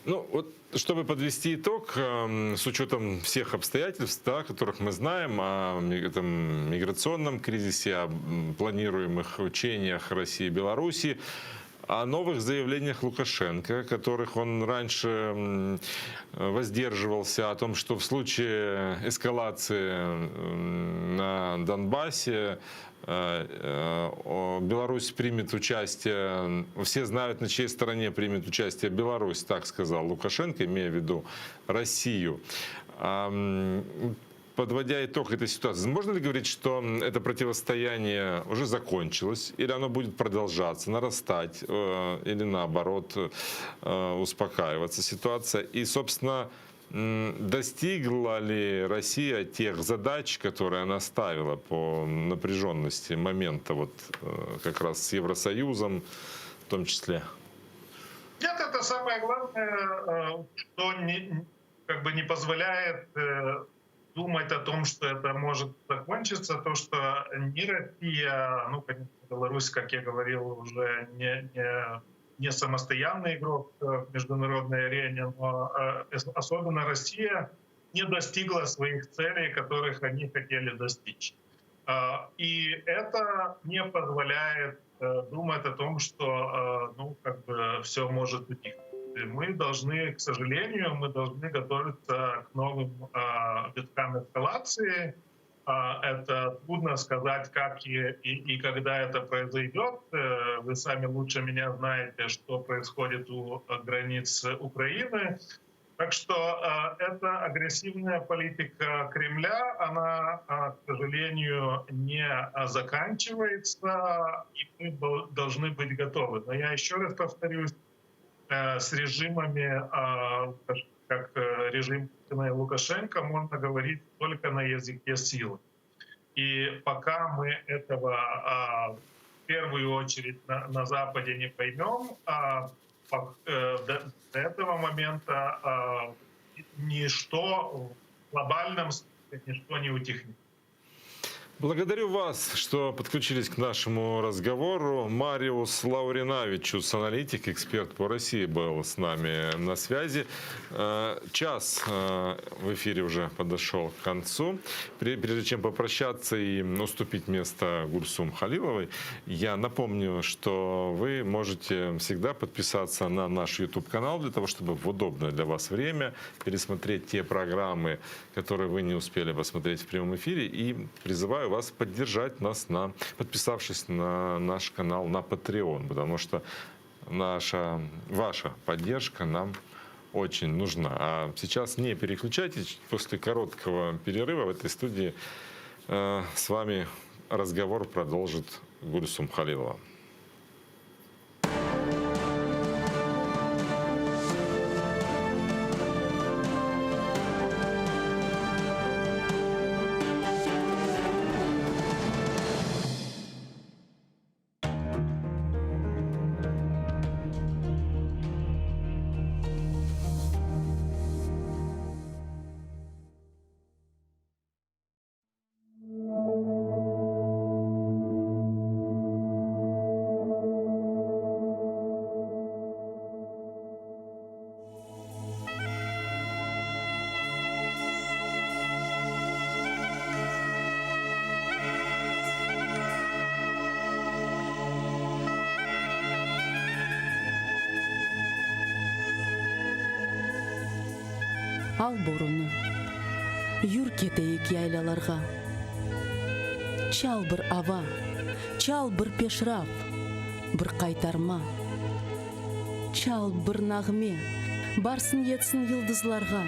Ну, вот, чтобы подвести итог, с учетом всех обстоятельств, да, которых мы знаем, о этом миграционном кризисе, о планируемых учениях России и Беларуси, о новых заявлениях Лукашенко, которых он раньше воздерживался, о том, что в случае эскалации на Донбассе Беларусь примет участие, все знают, на чьей стороне примет участие Беларусь, так сказал Лукашенко, имея в виду Россию. Подводя итог этой ситуации, можно ли говорить, что это противостояние уже закончилось, или оно будет продолжаться, нарастать, или наоборот успокаиваться ситуация? И, собственно, достигла ли Россия тех задач, которые она ставила по напряженности момента, вот как раз с Евросоюзом в том числе? Нет, это самое главное, что не позволяет думать о том, что это может закончиться, то, что не Россия, ну, конечно, Беларусь, как я говорил, уже не самостоятельный игрок в международной арене, но особенно Россия не достигла своих целей, которых они хотели достичь. И это не позволяет думать о том, что, ну, как бы все может утихнуть. Мы должны, к сожалению, готовиться к новым виткам эскалации. Это трудно сказать, как и когда это произойдет. Вы сами лучше меня знаете, что происходит у границ Украины. Так что эта агрессивная политика Кремля, она, к сожалению, не заканчивается, и мы должны быть готовы. Но я еще раз повторюсь, с режимами, как режим Путина и Лукашенко, можно говорить только на языке силы. И пока мы этого в первую очередь на Западе не поймем, до этого момента ничто в глобальном смысле, ничто не утихнет. Благодарю вас, что подключились к нашему разговору. Мариус Лауринавичус, аналитик, эксперт по России, был с нами на связи. Час в эфире уже подошел к концу. Прежде чем попрощаться и уступить место Гульсум Халиловой, я напомню, что вы можете всегда подписаться на наш YouTube-канал для того, чтобы в удобное для вас время пересмотреть те программы, которые вы не успели посмотреть в прямом эфире. И призываю вас поддержать нас, подписавшись на наш канал на Patreon, потому что ваша поддержка нам очень нужна. А сейчас не переключайтесь, после короткого перерыва в этой студии с вами разговор продолжит Гульсум Халилова. ал боруны. Юр кетейік яйлаларға. Чал бір ава, чал бір пешрав, бір қайтарма. Чал бір нағме, барсын етсін йылдызларға.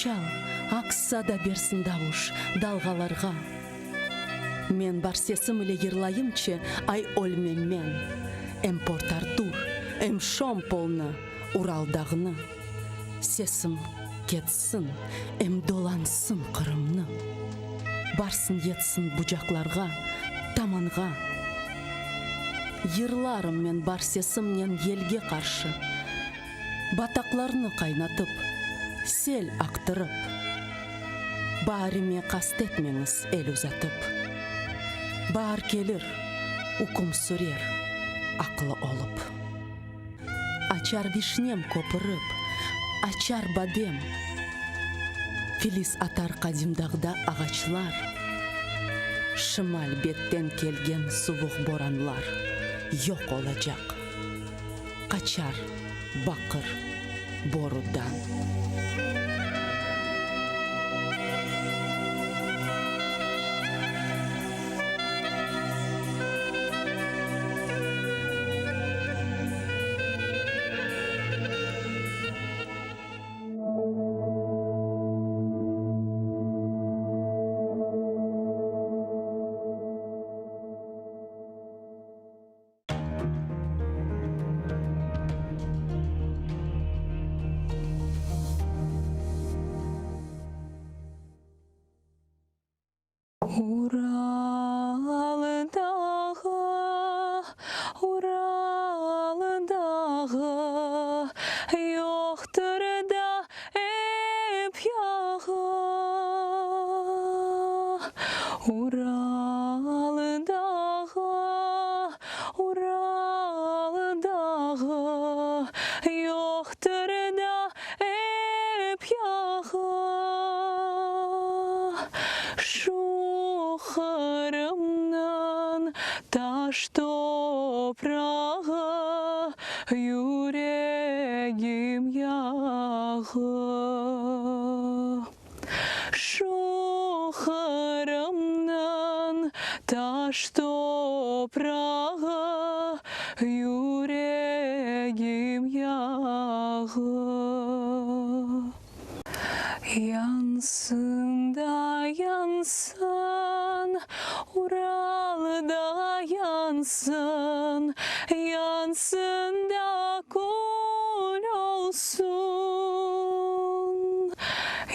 Чал ақса да берсін дауыш далғаларға. Мен бар сесім іле ерлайымче ай ольмемен. Эм Порт-Артур, эм Шомполны, Уралдағыны. Сесім кетсін, эм долансын Қырымны. Барсын етсін бұжақларға, таманға. Ерларым мен бар сесімнен елге қаршы. Батақларны қайнатып, сел ақтырып. Барыме қастетмеңіз әл ұзатып. Бар келір, ұқым сүрер, ақылы олып. Ачар вишнем көпіріп, ачар бадем. Филис атар қадимдағда ағачлар. Шымал беттен келген суық боранлар. Yok olacak. Kaçar, bakır, borudan. Уралдағы yoxdur da ep yağı. Uralдағы yoxdur da ep yağı. Şuxarımdan taş toprağı, yüreğim yağı. Şuxarımdan taş toprağı, yüreğim yağı. Yansın da yansın, Ural'da yansın, yansın da kul olsun.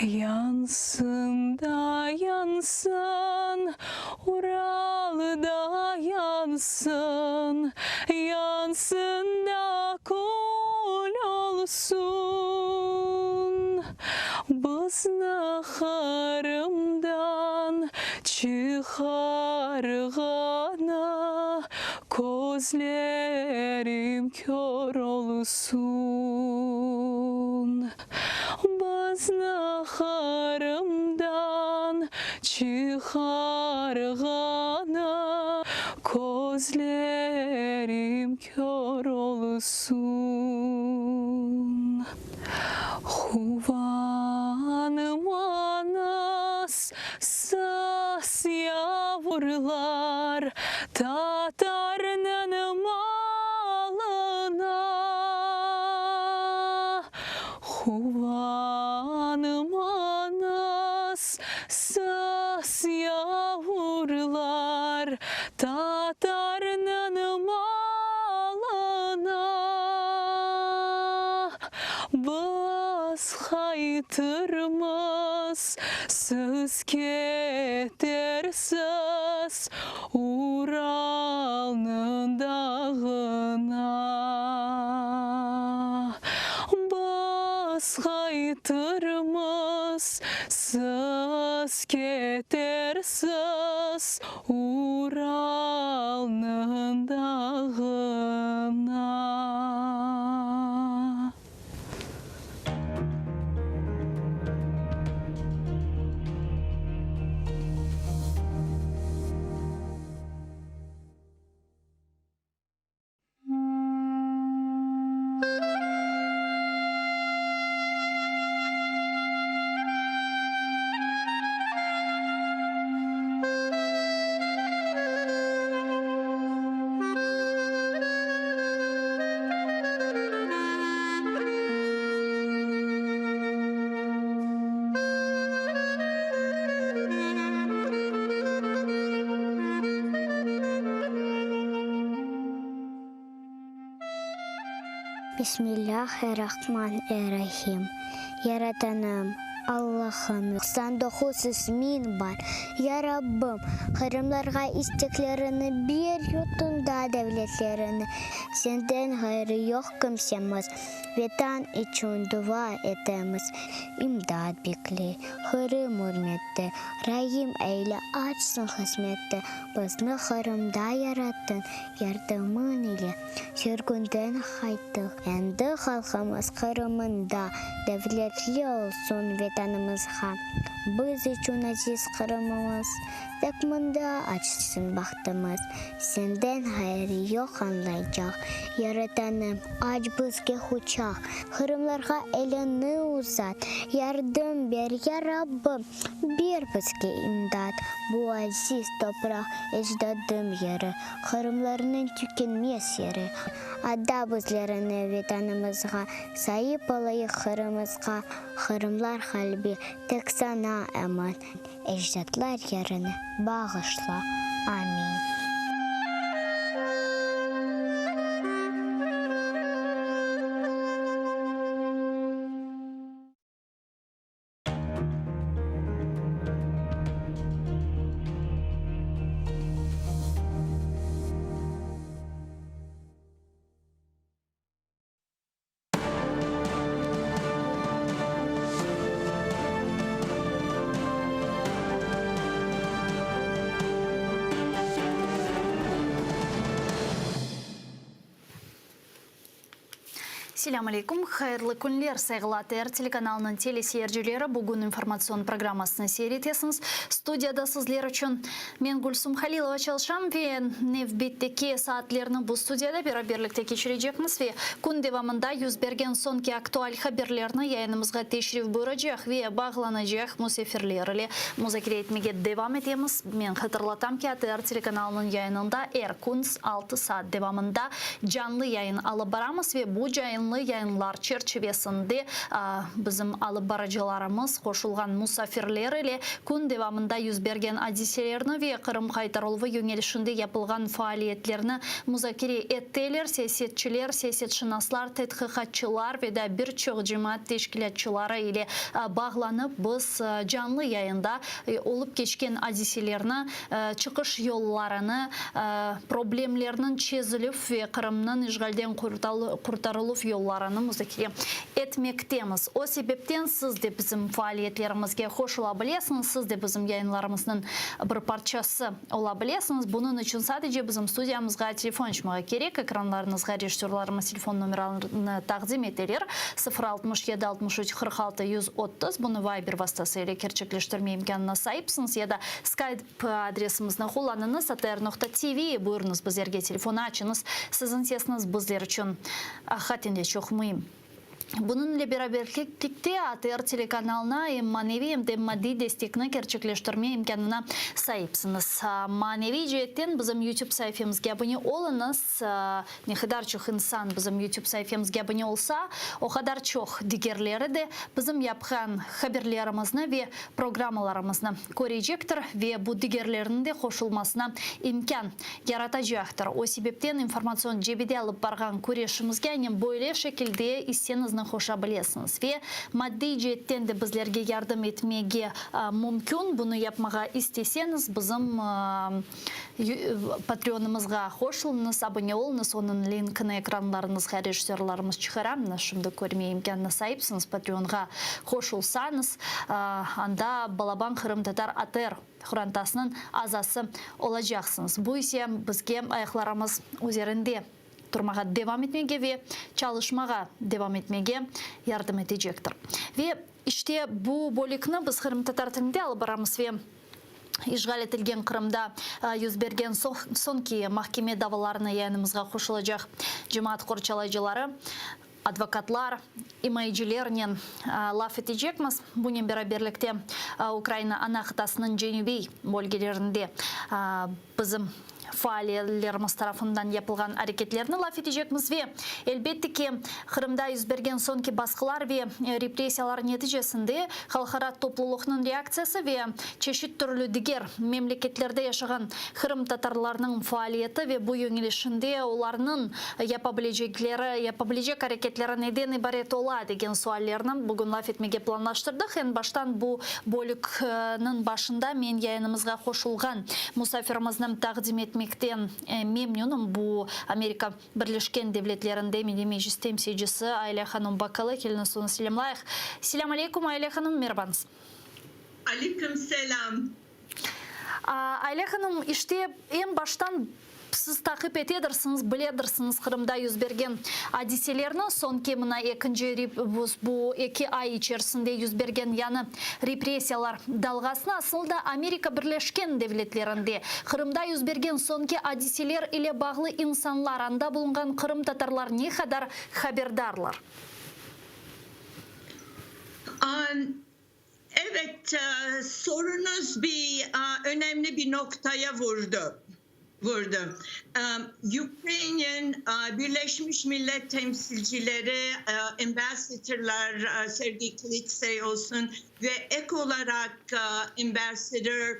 Yansın da yansın, Ural'da yansın, yansın da kul olsun. Biz naharımdan çıkargana gözlerim kör olsun. Biz naharımdan çıkargana gözlerim kör olsun. Huvanım anas sas yavrular Tatar'nın malına. Huvanım anas sas yavrular Tatar'nın malına. Biz haytırmız siz ketersiz Ural'nın dağına. Biz haytırmız siz ketersiz Ural'nın dağına. Бисмиллахир-рахманир-рахим. Яратаным, Allah'ım, 99 ismin var. Ya Rabbim, Kırımlarga isteklerini bir yutunda devletlerini. Senden hayrı yok kimsemiz. Vatan için dua etemiz. İmdad bekle, Kırım hürmette. Rahim eyle açsın hizmette. Bizni Kırım'da yarattın, yardımın ile. Sürgünden kaytık. Endi halkımız Kırım'ında devletli olsun vatanımızga. Biz için aziz Kırım'ımız. Takmında açsın bahtımız. Senden hayrı yok anlayacak. Yaratanım aç bizge uçak. Kırımlarga elini uzat. Yardım ver ya Rabbim. Bir bizge imdat. Bu aziz toprak ecdadım yeri. Kırımlarının tükenmez yeri. Adda bizlerini vatanımızga. Sahip olayı Kırım'ızga. Kırımlar kalbi tek sana eman. Ecdatlar yerini bağışla. Amin. Selam алейкум, хайырлы күнлер, сайгылатыр телеканалының телесерджилері бүгін информацион программасына серетесіңіз. Студияда сізлер үшін мен Гульсум Халилова çalışам ve nevbetteki saatlerini bu studiyada beraberlikte geçirecekmiz ve kun devamında yüz bergen sonki aktual haberlerini yayınımızga teşrif buyuracak ve bağlanacak musafirlerle müzakere etmeye devam edemiz. Ben hatırlatam ki ATR telekanalının yayınında kun 6 saat devamında canlı yayın alıp baramız ve bu canlı yayınlar çerçevesinde bizim alıp baracılarımız koşulgan musafirler ile kun devamında yüz bergen hadiselerini ve Kırım kaytarılğı yönelişinde yapılgan faaliyetlerini müzakere ettiler. Siyasetçiler, siyasetşinaslar, tetkiqatçılar ve de birçok cemaat teşkilatçıları ile bağlanıp biz canlı yayında olup geçken hadiselerini, çıkış yollarını, problemlerinin çözülüp ve Kırım'ın işgalden kurtarılıp yollarını müzakere etmektemiz. O sebepten siz de bizim faaliyetlerimizge hoş olabilirsiniz. Siz de bizim yayınlarımızın bir parçası olabilirsiniz. Bunun için sadece bizim stüdyamızga telefon açmağa gerek. Ekranlarınızga rejissörlarımız telefon numaralarını takdim ederler. 067 63 46 130. Bunu Viber vasıtasıyla gerçekleştirme imkanına sahipsiniz. Ya da Skype adresimizni kullanınız. ATR.tv buyurunuz bizlerge telefonu açınız. Sizin sesiniz bizler için hakikaten çok mühim. Bununla beraberlikte ATR telekanalına hem manevi hem de maddi destekini gerçekleştirme imkanına sahipsiniz. Manevi cihetten bizim YouTube sayfamızga abone olunuz. Ne kadar çok insan bizim YouTube sayfamızga abone olsa, o kadar çok diğerleri de bizim yapılan haberlerimizni ve programmalarımızı görecektir ve bu diğerlerinin de koşulmasına imkan yaratacaktır. O sebepten informasyon cebide alıp bargan kureshimizga böyle şekilde istenizini koşabilirsiniz ve maddi cihetten de bizlerge yardım etmeye mümkün. Bunu yapmağa isteseniz bizim Patreon'ımızga koşulunuz, abone olunuz. Onun linkini ekranlarınızga rejissörlarımız çıkaramız. Şimdi görmeye imkanına sahipsiniz. Patreon'a koşulsanız anda Balaban Kırım Tatar ATR Hürantasının azası olacaksınız. Bu ise bizge ayaklarımız üzerinde durmağa devam etmeye ve çalışmağa devam etmeye yardım edecektir. Ve işte bu bölükünü biz Kırım Tatar tilinde alıp baramız ve işgal etilgen Kırım'da yüz bergen sonki mahkeme davalarını yayınımızga koşulacak cemaat korçalayıcıları, advokatlar, imayicilerinin laf edecekmiz. Bunun beraberlikte Ukrayna ana kıtasının Cenevey bölgelerinde bizim faaliyelerimiz tarafından yapılgan hareketlerini laf edecekmiz ve elbette ki Kırım'da yüz bergen sonki baskılar ve represiyalar neticesinde halkara topluluğunun reaksiyası ve çeşit türlü diğer memleketlerde yaşayan Kırım Tatarlarının faaliyeti ve bu yönelişinde onların yapabilecek hareketleri neden ibaret ola degen suallarını bugün laf etmeye planlaştırdık. En baştan bu bölüknün başında men yayınımızga koşulgan musafirimizni takdim etmekten memnunum. Bu Amerika Birleşken Devletleri'nde Milli Meclis temsilcisi Ayla Hanım Bakalı. Kelini sonu selamlayıq. Selamun aleyküm Ayla Hanım, merhabanız. Aleyküm selam. Ayla Hanım, işte en baştan siz takip edersiniz, biledirsiniz Kırım'da yüz bergen hadiselerini son kemina bu 2 ay içerisinde yüz bergen yani represiyalar dalgasına aslında Amerika Birleşken Devletleri'nde Kırım'da yüz bergen sonki hadiseler ile bağlı insanlar anda bulungan Kırım Tatarlar ne kadar haberdarlar? Evet, sorunuz önemli bir noktaya vurdu. Ukrayna'nın Birleşmiş Millet temsilcileri, ambassadorlar, Sergey Klitsey olsun ve ek olarak ambassador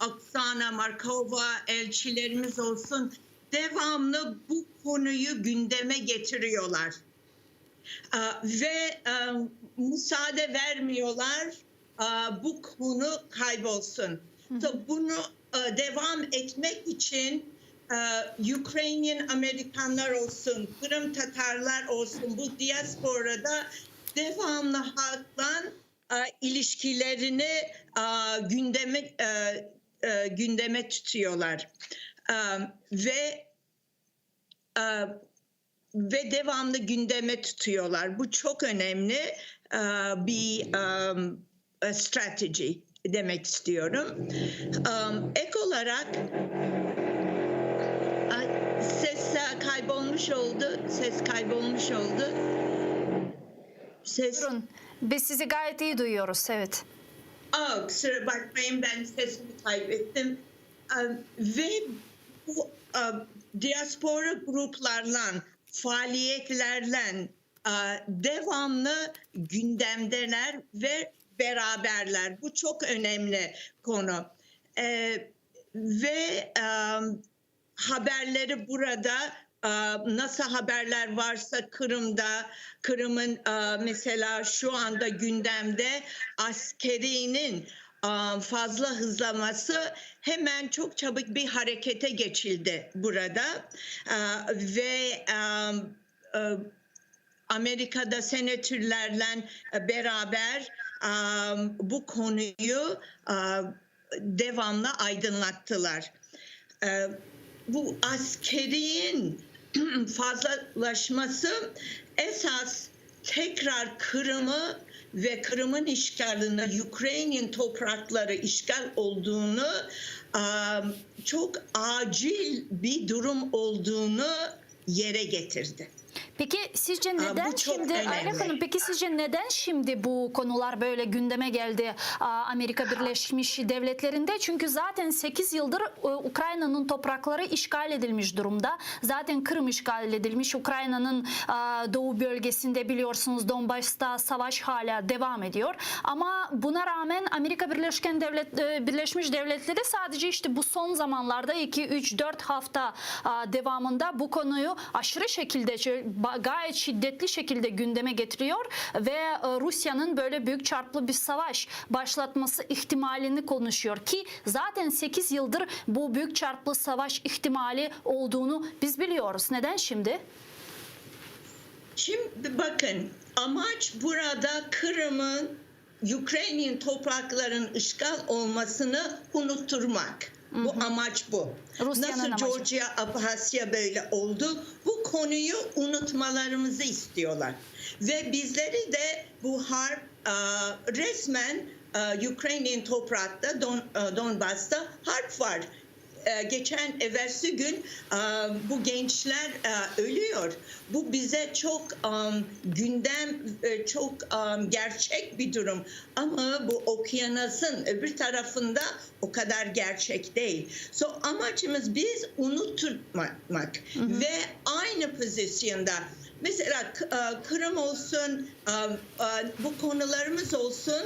Oksana Markova elçilerimiz olsun devamlı bu konuyu gündeme getiriyorlar. Ve müsaade vermiyorlar bu konu kaybolsun. Bunu devam etmek için Ukraynalı Amerikanlar olsun, Kırım Tatarlar olsun bu diasporada devamlı halkla ilişkilerini gündeme tutuyorlar. Ve devamlı gündeme tutuyorlar. Bu çok önemli bir strateji demek istiyorum. Ek olarak ses kaybolmuş oldu. Buyurun. Biz sizi gayet iyi duyuyoruz, evet. Kusura bakmayın, ben sesimi kaybettim. Ve bu diaspora gruplarla, faaliyetlerle devamlı gündemdeler ve beraberler. Bu çok önemli konu. Ve haberleri burada nasıl haberler varsa Kırım'ın mesela şu anda gündemde askerinin fazla hızlaması hemen çok çabuk bir harekete geçildi burada. Ve Amerika'da senatörlerle beraber bu konuyu devamlı aydınlattılar. Bu askerin fazlalaşması esas tekrar Kırım'ı ve Kırım'ın işgalini, Ukrayna'nın toprakları işgal olduğunu, çok acil bir durum olduğunu yere getirdi. Peki sizce neden şimdi Ayla Hanım, peki sizce neden şimdi bu konular böyle gündeme geldi Amerika Birleşmiş Devletleri'nde? Çünkü zaten 8 yıldır Ukrayna'nın toprakları işgal edilmiş durumda. Zaten Kırım işgal edilmiş. Ukrayna'nın doğu bölgesinde biliyorsunuz Donbas'ta savaş hala devam ediyor. Ama buna rağmen Amerika Birleşmiş Devletleri sadece işte bu son zamanlarda 2-3-4 hafta devamında bu konuyu aşırı şekilde gayet şiddetli şekilde gündeme getiriyor ve Rusya'nın böyle büyük çarpıcı bir savaş başlatması ihtimalini konuşuyor ki zaten 8 yıldır bu büyük çarpıcı savaş ihtimali olduğunu biz biliyoruz. Neden şimdi? Şimdi bakın, amaç burada Kırım'ın, Ukrayna'nın topraklarının işgal olmasını unutturmak. Bu amaç bu. Nasıl Georgia, Abhasya böyle oldu? Bu konuyu unutmalarımızı istiyorlar. Ve bizleri de bu harp resmen Ukrayna'nın toprakta, Donbas'ta harp var. geçen evvelsi gün bu gençler ölüyor. Bu bize çok gündem, çok gerçek bir durum. Ama bu okyanusun öbür tarafında o kadar gerçek değil. So amacımız biz unutturmak ve aynı pozisyonda. Mesela Kırım olsun, bu konularımız olsun,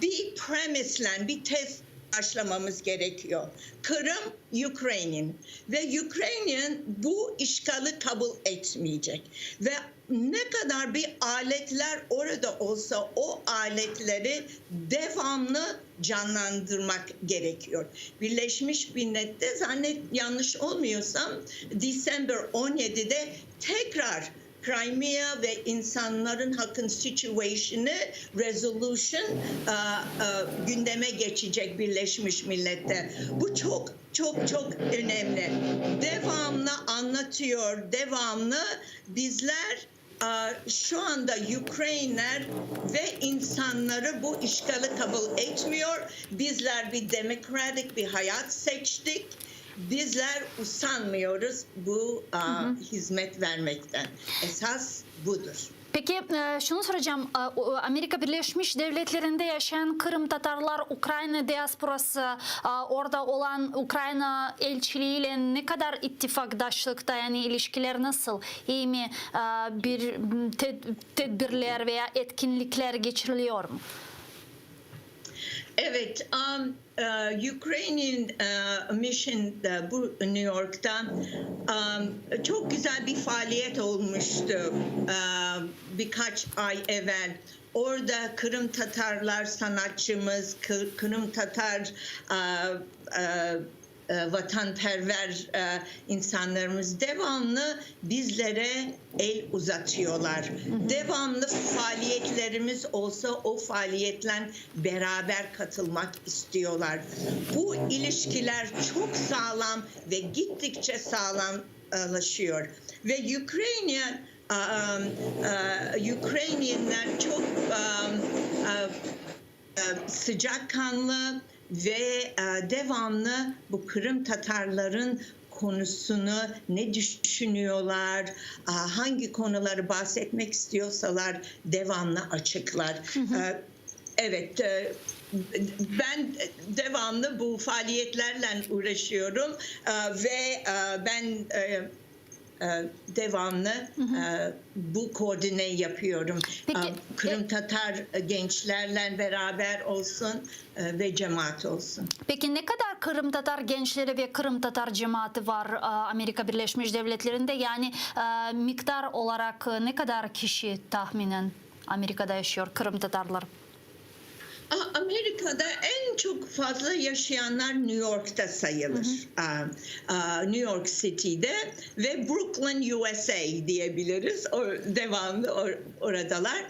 bir premisle, bir tez başlamamız gerekiyor. Kırım, Ukrayna ve Ukrayna bu işgali kabul etmeyecek. Ve ne kadar bir aletler orada olsa o aletleri devamlı canlandırmak gerekiyor. Birleşmiş Milletler yanlış olmuyorsam December 17'de tekrar Crimea ve insanların hakkın situation'ı resolution gündeme geçecek Birleşmiş Milletler. Bu çok önemli. Devamlı anlatıyor, devamlı bizler şu anda Ukraynalılar ve insanları bu işgali kabul etmiyor. Bizler bir demokratik bir hayat seçtik. Bizler usanmıyoruz bu hizmet vermekten. Esas budur. Peki şunu soracağım. Amerika Birleşmiş Devletleri'nde yaşayan Kırım Tatarlar, Ukrayna diasporası, orada olan Ukrayna elçiliğiyle ne kadar ittifakdaşlıkta, yani ilişkiler nasıl? İyi mi? Bir tedbirler veya etkinlikler geçiriliyor mu? Evet, Ukrainian Mission bu New York'ta çok güzel bir faaliyet olmuştu birkaç ay evvel. Orada Kırım Tatarlar sanatçımız, Kırım Tatar vatanperver insanlarımız devamlı bizlere el uzatıyorlar. Devamlı faaliyetlerimiz olsa o faaliyetle beraber katılmak istiyorlar. Bu ilişkiler çok sağlam ve gittikçe sağlamlaşıyor. Ve Ukraynalılar çok sıcakkanlı ve devamlı bu Kırım Tatarların konusunu ne düşünüyorlar, hangi konuları bahsetmek istiyorsalar devamlı açıklar. Evet, ben devamlı bu faaliyetlerle uğraşıyorum ve ben devamlı bu koordine yapıyorum. Peki, Kırım Tatar gençlerle beraber olsun ve cemaat olsun. Peki ne kadar Kırım Tatar gençleri ve Kırım Tatar cemaati var Amerika Birleşmiş Devletleri'nde? Yani miktar olarak ne kadar kişi tahminen Amerika'da yaşıyor Kırım Tatarlar? Amerika'da en çok fazla yaşayanlar New York'ta sayılır. New York City'de ve Brooklyn, USA diyebiliriz. Devamlı oradalar.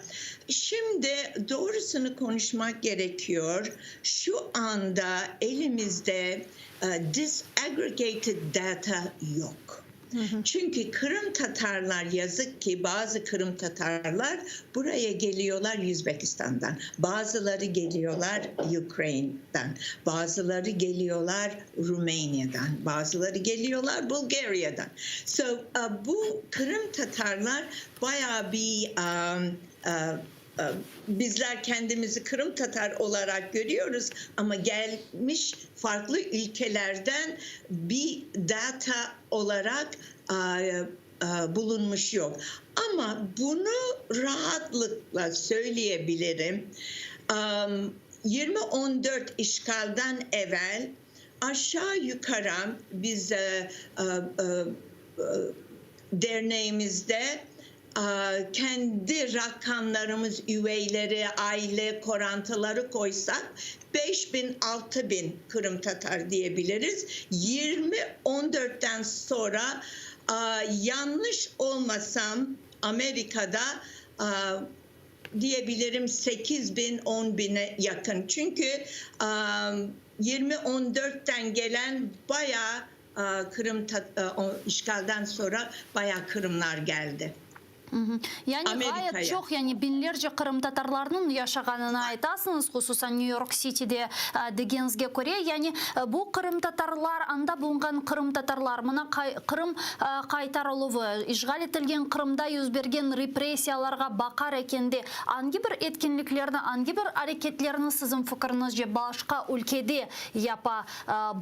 Şimdi doğrusunu konuşmak gerekiyor. Şu anda elimizde disaggregated data yok. Çünkü Kırım Tatarlar, yazık ki bazı Kırım Tatarlar buraya geliyorlar Özbekistan'dan. Bazıları geliyorlar Ukrayna'dan. Bazıları geliyorlar Rumanya'dan. Bazıları geliyorlar Bulgarya'dan. So bu Kırım Tatarlar bayağı bir bizler kendimizi Kırım Tatar olarak görüyoruz ama gelmiş farklı ülkelerden bir data olarak bulunmuş yok. Ama bunu rahatlıkla söyleyebilirim. 2014 işgalden evvel aşağı yukarı biz derneğimizde kendi rakamlarımız, üyeleri, aile korantıları koysak 5.000, 6.000 Kırım Tatar diyebiliriz. 2014'ten sonra yanlış olmasam Amerika'da diyebilirim 8.000, 10.000'e yakın. Çünkü 2014'ten gelen bayağı Kırım işgalden sonra bayağı Kırımlar geldi. Yani gayet çok, yani binlerce Kırım Tatarlarının yaşaganını aytasınız, hususan New York City'de degenzge göre. Yani bu Kırım Tatarlar, anda bulungan Kırım Tatarlar, mına Kırım kaytarılığı, işgal etilgen Kırım'da yüz bergen repressiyalarga bakar ekende, hangi bir etkinliklerini, hangi bir hareketlerini sizin fikrinizce başka ülkede yapa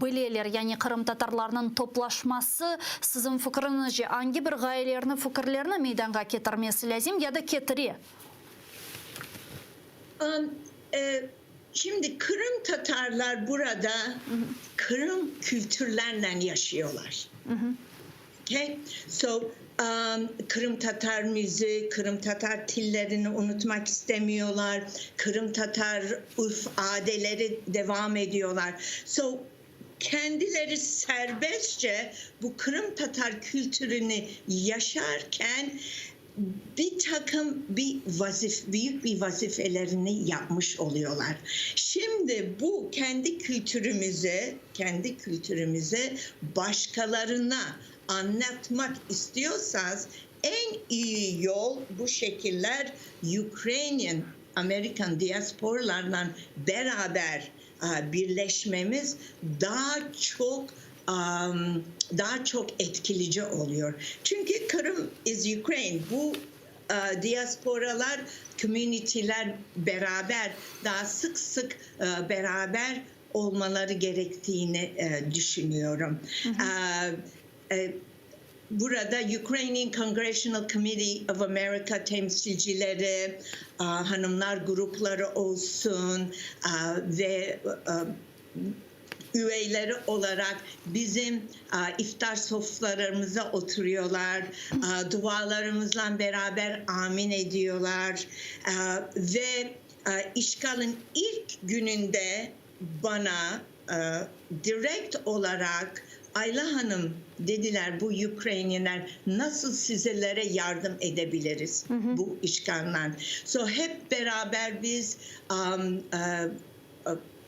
bileler? Yani Kırım Tatarlarının toplaşması sizin fikrinizce hangi bir gayelerini, fikirlerini meydana getirmesi lazım ya da getiriyor? Şimdi Kırım Tatarlar burada Kırım kültürlerle yaşıyorlar. Okay? So Kırım Tatar müziği, Kırım Tatar tillerini unutmak istemiyorlar. Kırım Tatar urf adeleri devam ediyorlar. So kendileri serbestçe bu Kırım Tatar kültürünü yaşarken bir takım büyük bir vazifelerini yapmış oluyorlar. Şimdi bu kendi kültürümüze başkalarına anlatmak istiyorsanız en iyi yol bu şekiller Ukrainian Amerikan diasporalarla beraber birleşmemiz daha çok etkileyici oluyor. Çünkü Kırım is Ukraine. Bu diasporalar, community'ler beraber, daha sık beraber olmaları gerektiğini düşünüyorum. Burada Ukrainian Congressional Committee of America temsilcileri, hanımlar grupları olsun ve üyeleri olarak bizim iftar sofralarımıza oturuyorlar, dualarımızla beraber amin ediyorlar ve işgalin ilk gününde bana direkt olarak Ayla Hanım dediler, bu Ukrayniler nasıl sizlere yardım edebiliriz bu işgalden. So hep beraber biz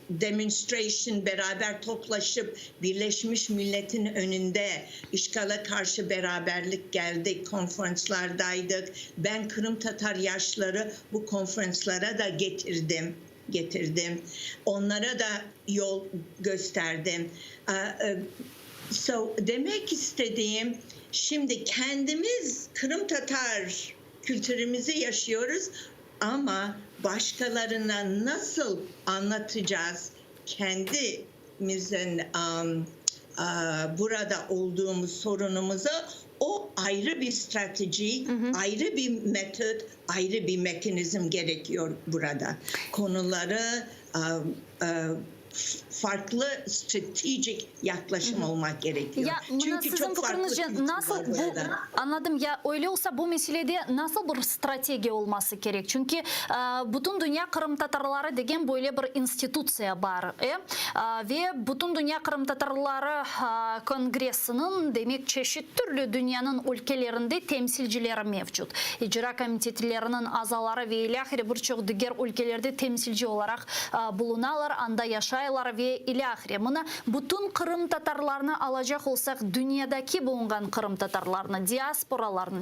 demonstration beraber toplaşıp Birleşmiş Millet'in önünde işgale karşı beraberlik geldik, konferanslardaydık. Ben Kırım Tatar yaşları bu konferanslara da getirdim. Onlara da yol gösterdim. So demek istediğim, şimdi kendimiz Kırım Tatar kültürümüzü yaşıyoruz ama başkalarına nasıl anlatacağız kendimizin burada olduğumuz sorunumuzu, o ayrı bir strateji, ayrı bir metot, ayrı bir mekanizm gerekiyor burada. Konuları farklı stratejik yaklaşım olmak gerekiyor. Ya, çünkü çok farklı nasıl bu, anladım ya, öyle olsa bu meselede nasıl bir strateji olması gerek? Çünkü bütün dünya Kırım Tatarları degen böyle bir institusiya var. Ve bütün dünya Kırım Tatarları Kongresinin demek çeşit türlü dünyanın ülkelerinde temsilcileri mevcut. İcra komitetlerinin azaları ve ilahiri birçok diğer ülkelerde temsilci olarak bulunarlar, anda yaşayarlar ve ilahiri. Buna bütün Kırım Tatarlarını alacak olsak, dünyadaki bulunan Kırım Tatarlarını,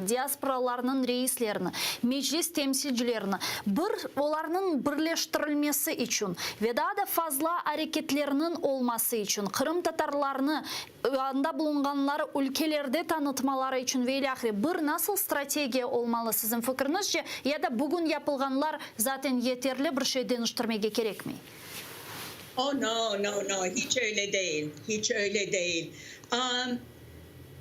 diasporalarının reislerini, meclis temsilcilerini, onların birleştirilmesi için ve daha da fazla hareketlerinin olması için, Kırım Tatarlarını anda bulunanları ülkelerde tanıtmaları için ve ilahiri bir nasıl strateji olmalı sizin fikrinizce, ya da bugün yapılganlar zaten yeterli bir şey dönüştürmeye gerek mi? Oh no, hiç öyle değil.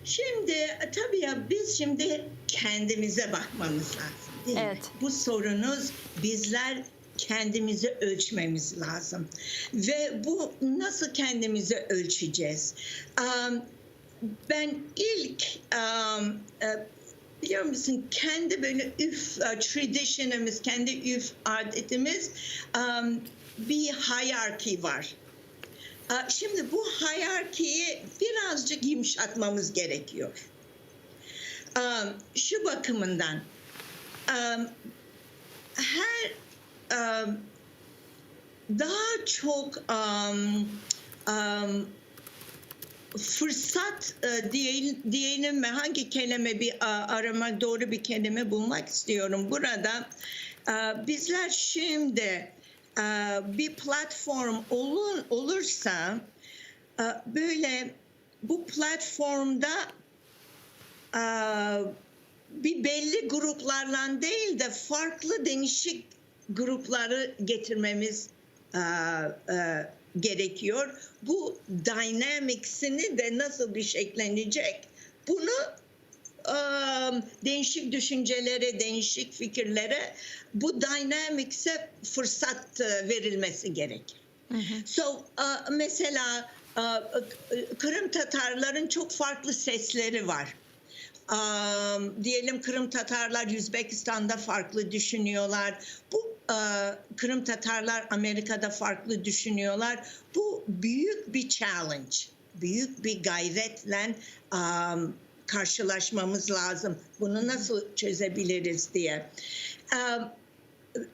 Şimdi tabii ya, biz şimdi kendimize bakmamız lazım, değil mi? Bu sorunuz, bizler kendimizi ölçmemiz lazım. Ve bu nasıl kendimizi ölçeceğiz? Ben ilk biliyor musun, kendi böyle tradition'ımız, kendi adetimiz, bir hierarchy var. Şimdi bu hierarchy'yi birazcık yumuşatmamız gerekiyor. Şu bakımından, daha çok fırsat diyelim mi? Hangi kelime arama doğru bir kelime bulmak istiyorum burada. Bizler şimdi bir platform olursa böyle bu platformda bir belli gruplarla değil de farklı değişik grupları getirmemiz gerekiyor. Bu dynamics'ini de nasıl bir şekillenecek? Bunu değişik düşüncelere, değişik fikirlere, bu dynamics'e fırsat verilmesi gerekir. So mesela Kırım Tatarların çok farklı sesleri var. Diyelim Kırım Tatarlar Özbekistan'da farklı düşünüyorlar. Bu Kırım Tatarlar Amerika'da farklı düşünüyorlar. Bu büyük bir challenge, büyük bir gayretle karşılaşmamız lazım. Bunu nasıl çözebiliriz diye.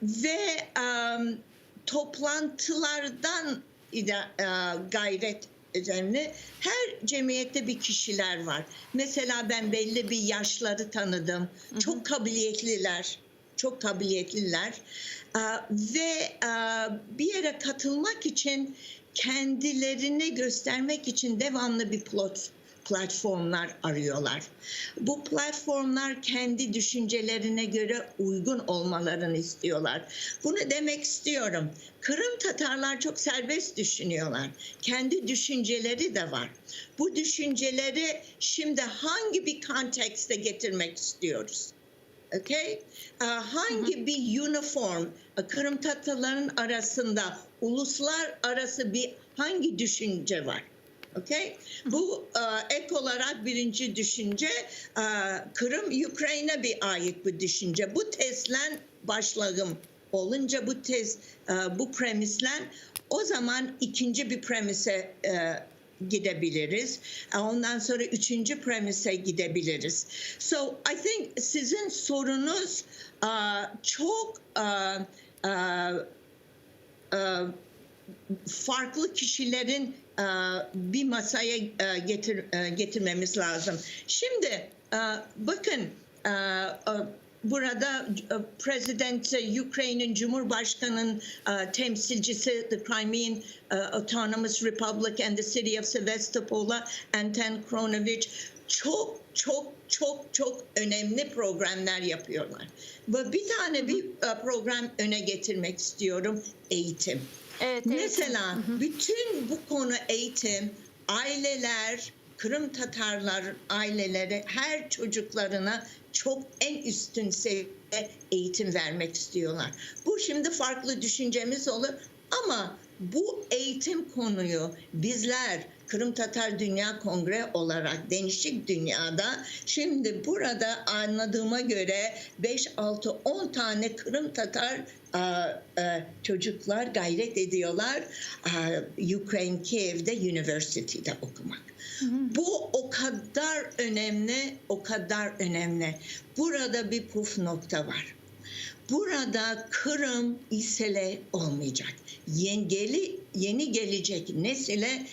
Ve toplantılardan gayret üzerine her cemiyette bir kişiler var. Mesela ben belli bir yaşları tanıdım. Çok kabiliyetliler. Çok kabiliyetliler. Ve bir yere katılmak için kendilerini göstermek için devamlı bir platformlar arıyorlar. Bu platformlar kendi düşüncelerine göre uygun olmalarını istiyorlar. Bunu demek istiyorum. Kırım Tatarlar çok serbest düşünüyorlar. Kendi düşünceleri de var. Bu düşünceleri şimdi hangi bir kontekste getirmek istiyoruz? Okay? Hangi bir uniform Kırım Tatarların arasında uluslar arası bir hangi düşünce var? Okay? Bu ek olarak birinci düşünce Kırım Ukrayna bir ait bir düşünce. Bu tezle başlığım olunca bu premisle o zaman ikinci bir premise gidebiliriz. Ondan sonra üçüncü premise gidebiliriz. So I think sizin sorunuz çok farklı kişilerin bir masaya getirmemiz lazım. Şimdi bakın burada President Ukrayna's Cumhurbaşkanı'nın temsilcisi the Crimean Autonomous Republic and the City of Sevastopol'a Anton Kronovich çok önemli programlar yapıyorlar. Ve bir tane bir program öne getirmek istiyorum. Eğitim. Evet, mesela bütün bu konu eğitim, aileler, Kırım Tatarlar aileleri her çocuklarına çok en üstün seviyede eğitim vermek istiyorlar. Bu şimdi farklı düşüncemiz olur ama bu eğitim konuyu bizler Kırım Tatar Dünya Kongre olarak değişik dünyada şimdi burada anladığıma göre 5, 6, 10 tane Kırım Tatar çocuklar gayret ediyorlar Ukrayna Kiev'de University'de okumak. Bu o kadar önemli, o kadar önemli. Burada bir puf nokta var. Burada Kırım isele olmayacak. Yeni gelecek nesile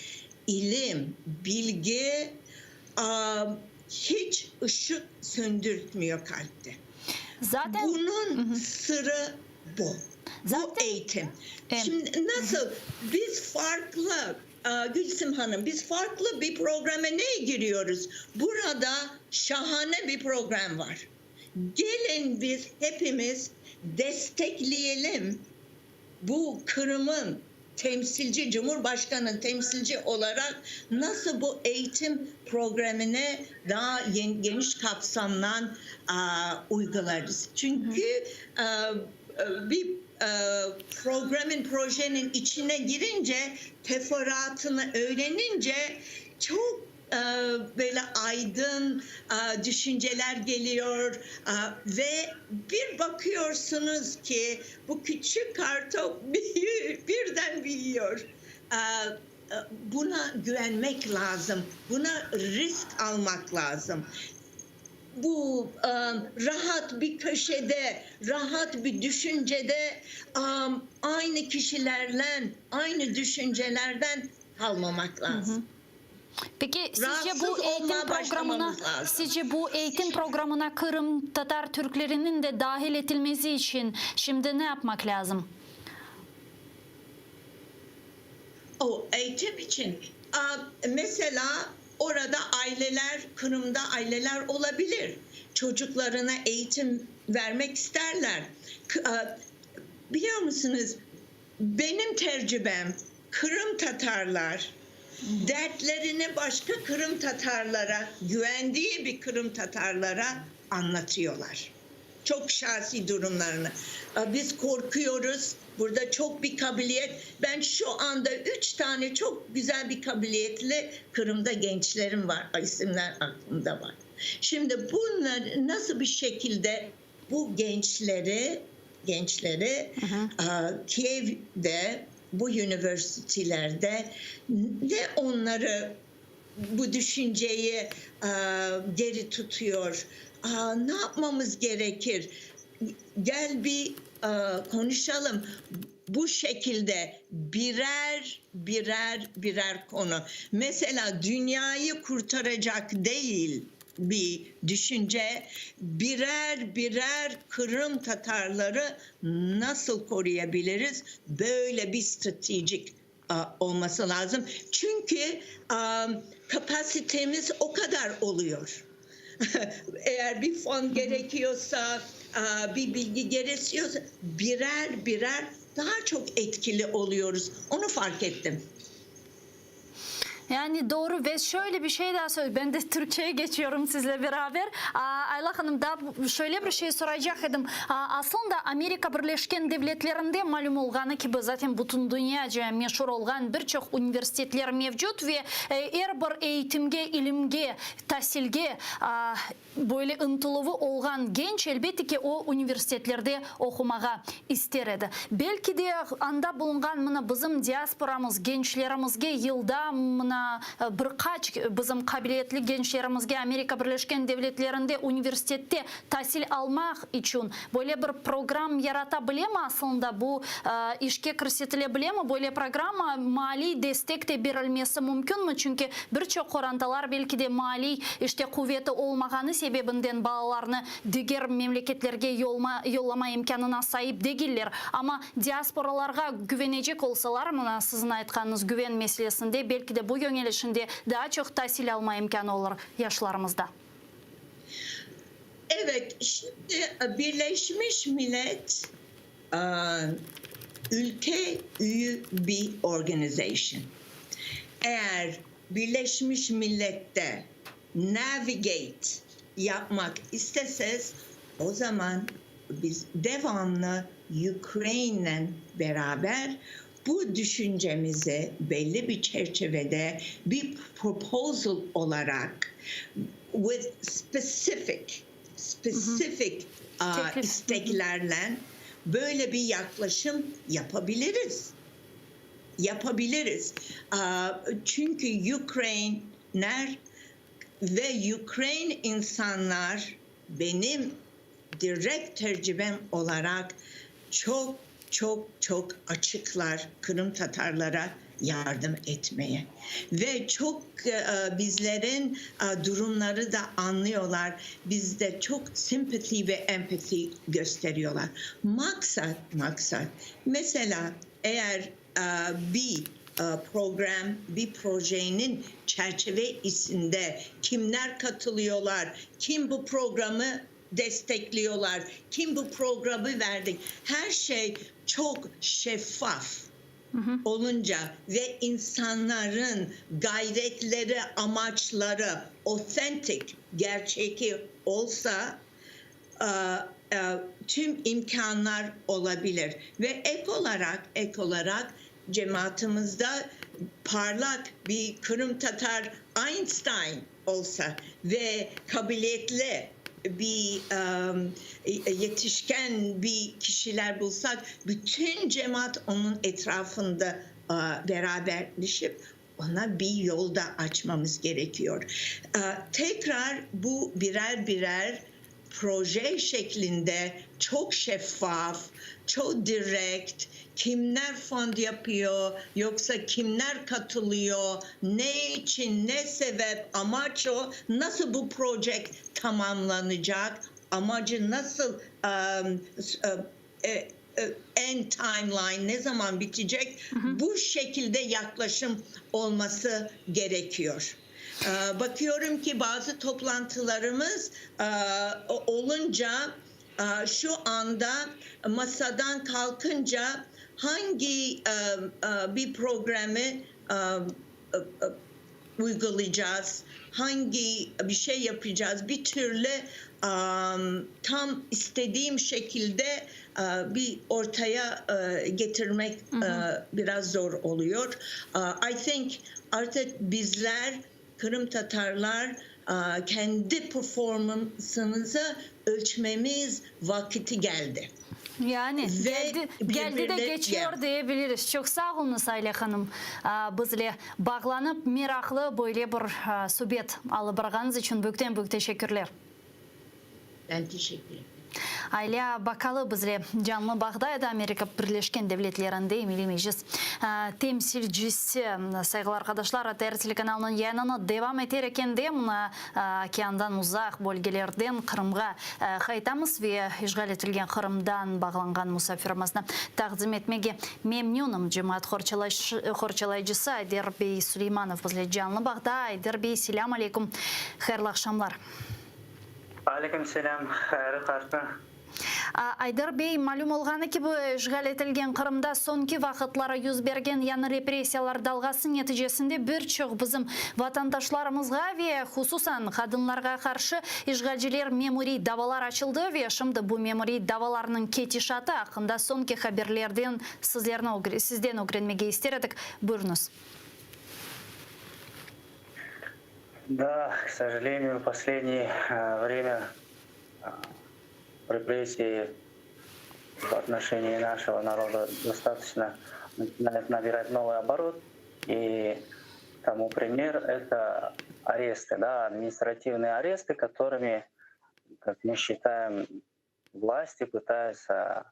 ilim, bilgi hiç ışık söndürtmüyor kalpte. Zaten bunun sırrı bu. Bu eğitim. Şimdi nasıl biz farklı Gülsüm Hanım biz farklı bir programa neye giriyoruz? Burada şahane bir program var. Gelin biz hepimiz destekleyelim bu Kırım'ın temsilci, Cumhurbaşkanı temsilci olarak nasıl bu eğitim programını daha geniş kapsamdan uygularız. Çünkü bir projenin içine girince, teferruatını öğrenince çok böyle aydın düşünceler geliyor ve bir bakıyorsunuz ki bu küçük kartop birden büyüyor. Buna güvenmek lazım. Buna risk almak lazım. Bu rahat bir köşede, rahat bir düşüncede aynı kişilerle, aynı düşüncelerden kalmamak lazım. Peki sizce Rahatsız bu eğitim olmaya programına, başlamamız lazım. sizce bu eğitim programına Kırım Tatar Türklerinin de dahil edilmesi için şimdi ne yapmak lazım? O eğitim için mesela orada aileler, Kırım'da aileler olabilir. Çocuklarına eğitim vermek isterler. Biliyor musunuz? Benim tecrübem Kırım Tatarlar dertlerini başka Kırım Tatarlara, güvendiği bir Kırım Tatarlara anlatıyorlar. Çok şahsi durumlarını. Biz korkuyoruz. Burada çok bir kabiliyet. Ben şu anda 3 tane çok güzel bir kabiliyetli Kırım'da gençlerim var. İsimler aklımda var. Şimdi bunlar nasıl bir şekilde bu gençleri Kiev'de bu üniversitelerde ne onları bu düşünceyi geri tutuyor? Ne yapmamız gerekir? Gel bir konuşalım. Bu şekilde birer konu. Mesela dünyayı kurtaracak değil bir düşünce, birer Kırım Tatarları nasıl koruyabiliriz? Böyle bir stratejik olması lazım. Çünkü kapasitemiz o kadar oluyor. Eğer bir fon gerekiyorsa, bir bilgi gerekiyorsa birer daha çok etkili oluyoruz. Onu fark ettim. Yani doğru ve şöyle bir şey daha söyleyeyim. Ben de Türkçe'ye geçiyorum sizle beraber. Ayla Hanım da şöyle bir şey soracaktım. Aslında Amerika Birleşik Devletleri'nde malum olğanı ki zaten bütün dünyaca meşhur olğan birçok üniversiteler mevcut ve her bir eğitimge, ilimge, tahsilge böyle ıntılığı olğan genç elbette ki o üniversitelerde okumağa isterdi. Belki de anda bulungan bizim diasporamız, gençlerimizge yılda birkaç bizim kabiliyetli gençlerimizge Amerika Birleşik Devletleri'nde üniversitette tahsil almak için böyle bir program yaratabilir mi aslında bu işe kiriştirebilir mi? Böyle programa mali destek de verilmesi mümkün mü? Çünkü birçok orantalar belki de mali işte kuvveti olmaganı sebebinden bağlarını diğer memleketlerge yollama imkanına sahip değiller. Ama diasporalarga güvenecek olsalar sizin aytkanınız güven meselesinde belki de bu yönelişinde daha çok tahsil alma imkanı olur yaşlarımızda. Evet, şimdi Birleşmiş Millet ülke üyü bir organizasyon. Eğer Birleşmiş Millet'te navigate yapmak isteseniz o zaman biz devamlı Ukrayne'le beraber bu düşüncemizi belli bir çerçevede bir proposal olarak with specific isteklerle böyle bir yaklaşım yapabiliriz. Çünkü Ukrayner ve Ukrayna insanlar benim direkt tecrübem olarak çok açıklar Kırım Tatarlara yardım etmeye ve çok bizlerin durumları da anlıyorlar. Bizde çok simpati ve empati gösteriyorlar. Maksat mesela eğer bir program, bir projenin çerçevesinde kimler katılıyorlar, kim bu programı destekliyorlar, kim bu programı verdi. Her şey çok şeffaf olunca ve insanların gayretleri, amaçları authentic, gerçeki olsa tüm imkanlar olabilir. Ve ek olarak cemaatimizde parlak bir Kırım Tatar Einstein olsa ve kabiliyetli bir yetişken bir kişiler bulsak bütün cemaat onun etrafında beraberleşip ona bir yolda açmamız gerekiyor. Tekrar bu birer proje şeklinde çok şeffaf, çok direkt, kimler fond yapıyor, yoksa kimler katılıyor, ne için, ne sebep, amaç o, nasıl bu proje tamamlanacak, amacı nasıl, end timeline ne zaman bitecek, bu şekilde yaklaşım olması gerekiyor. Bakıyorum ki bazı toplantılarımız olunca şu anda masadan kalkınca hangi bir programı uygulayacağız, hangi bir şey yapacağız, bir türlü tam istediğim şekilde bir ortaya getirmek biraz zor oluyor. I think artık bizler, Kırım Tatarlar, kendi performansımızı ölçmemiz vakti geldi. Yani geldi de geçiyor diyebiliriz. Çok sağ olun Sayla Hanım. Bizle bağlanıp meraklı böyle bir sohbet alıp barğanız için büyükten teşekkürler. Ben teşekkür ederim. Ayla Bakalı bizle canlı bağdaydı Amerika Birleşken Devletleri'nde Milli Meclis temsilcisi. Saygılar arkadaşlar, ATR telekanalının yayınını devam ederken de okeandan uzak bölgelerden Kırım'a kayıtamız ve işgal edilen Kırım'dan bağlangan misafirimizni takdim etmege memnunum. Cemaat Horçalayıcısı Ayder Bey Süleymanov bizle canlı bağda. Ayder Bey, selam aleyküm. Hayırlı akşamlar. Aleyküm selam, hayırlı karşı. Ayдар Bey, malum olғаны ki bu işgal etilgen Kırım'da sonki vaxtlara yüz bergen yanı represiyalar dalgası neticesinde birçok bizim vatandaşlarımızga ve hususan kadınlarga karşı işgalciler memuri davalar açıldı ve şimdi bu memuri davalarının ketişatı hakkında sonki haberlerden sizden öğrenmege istedik. Buyurunuz. Да, к сожалению, в последнее время репрессии в отношении нашего народа достаточно начинают набирать новый оборот. И тому пример — это аресты, да, административные аресты, которыми, как мы считаем, власти пытаются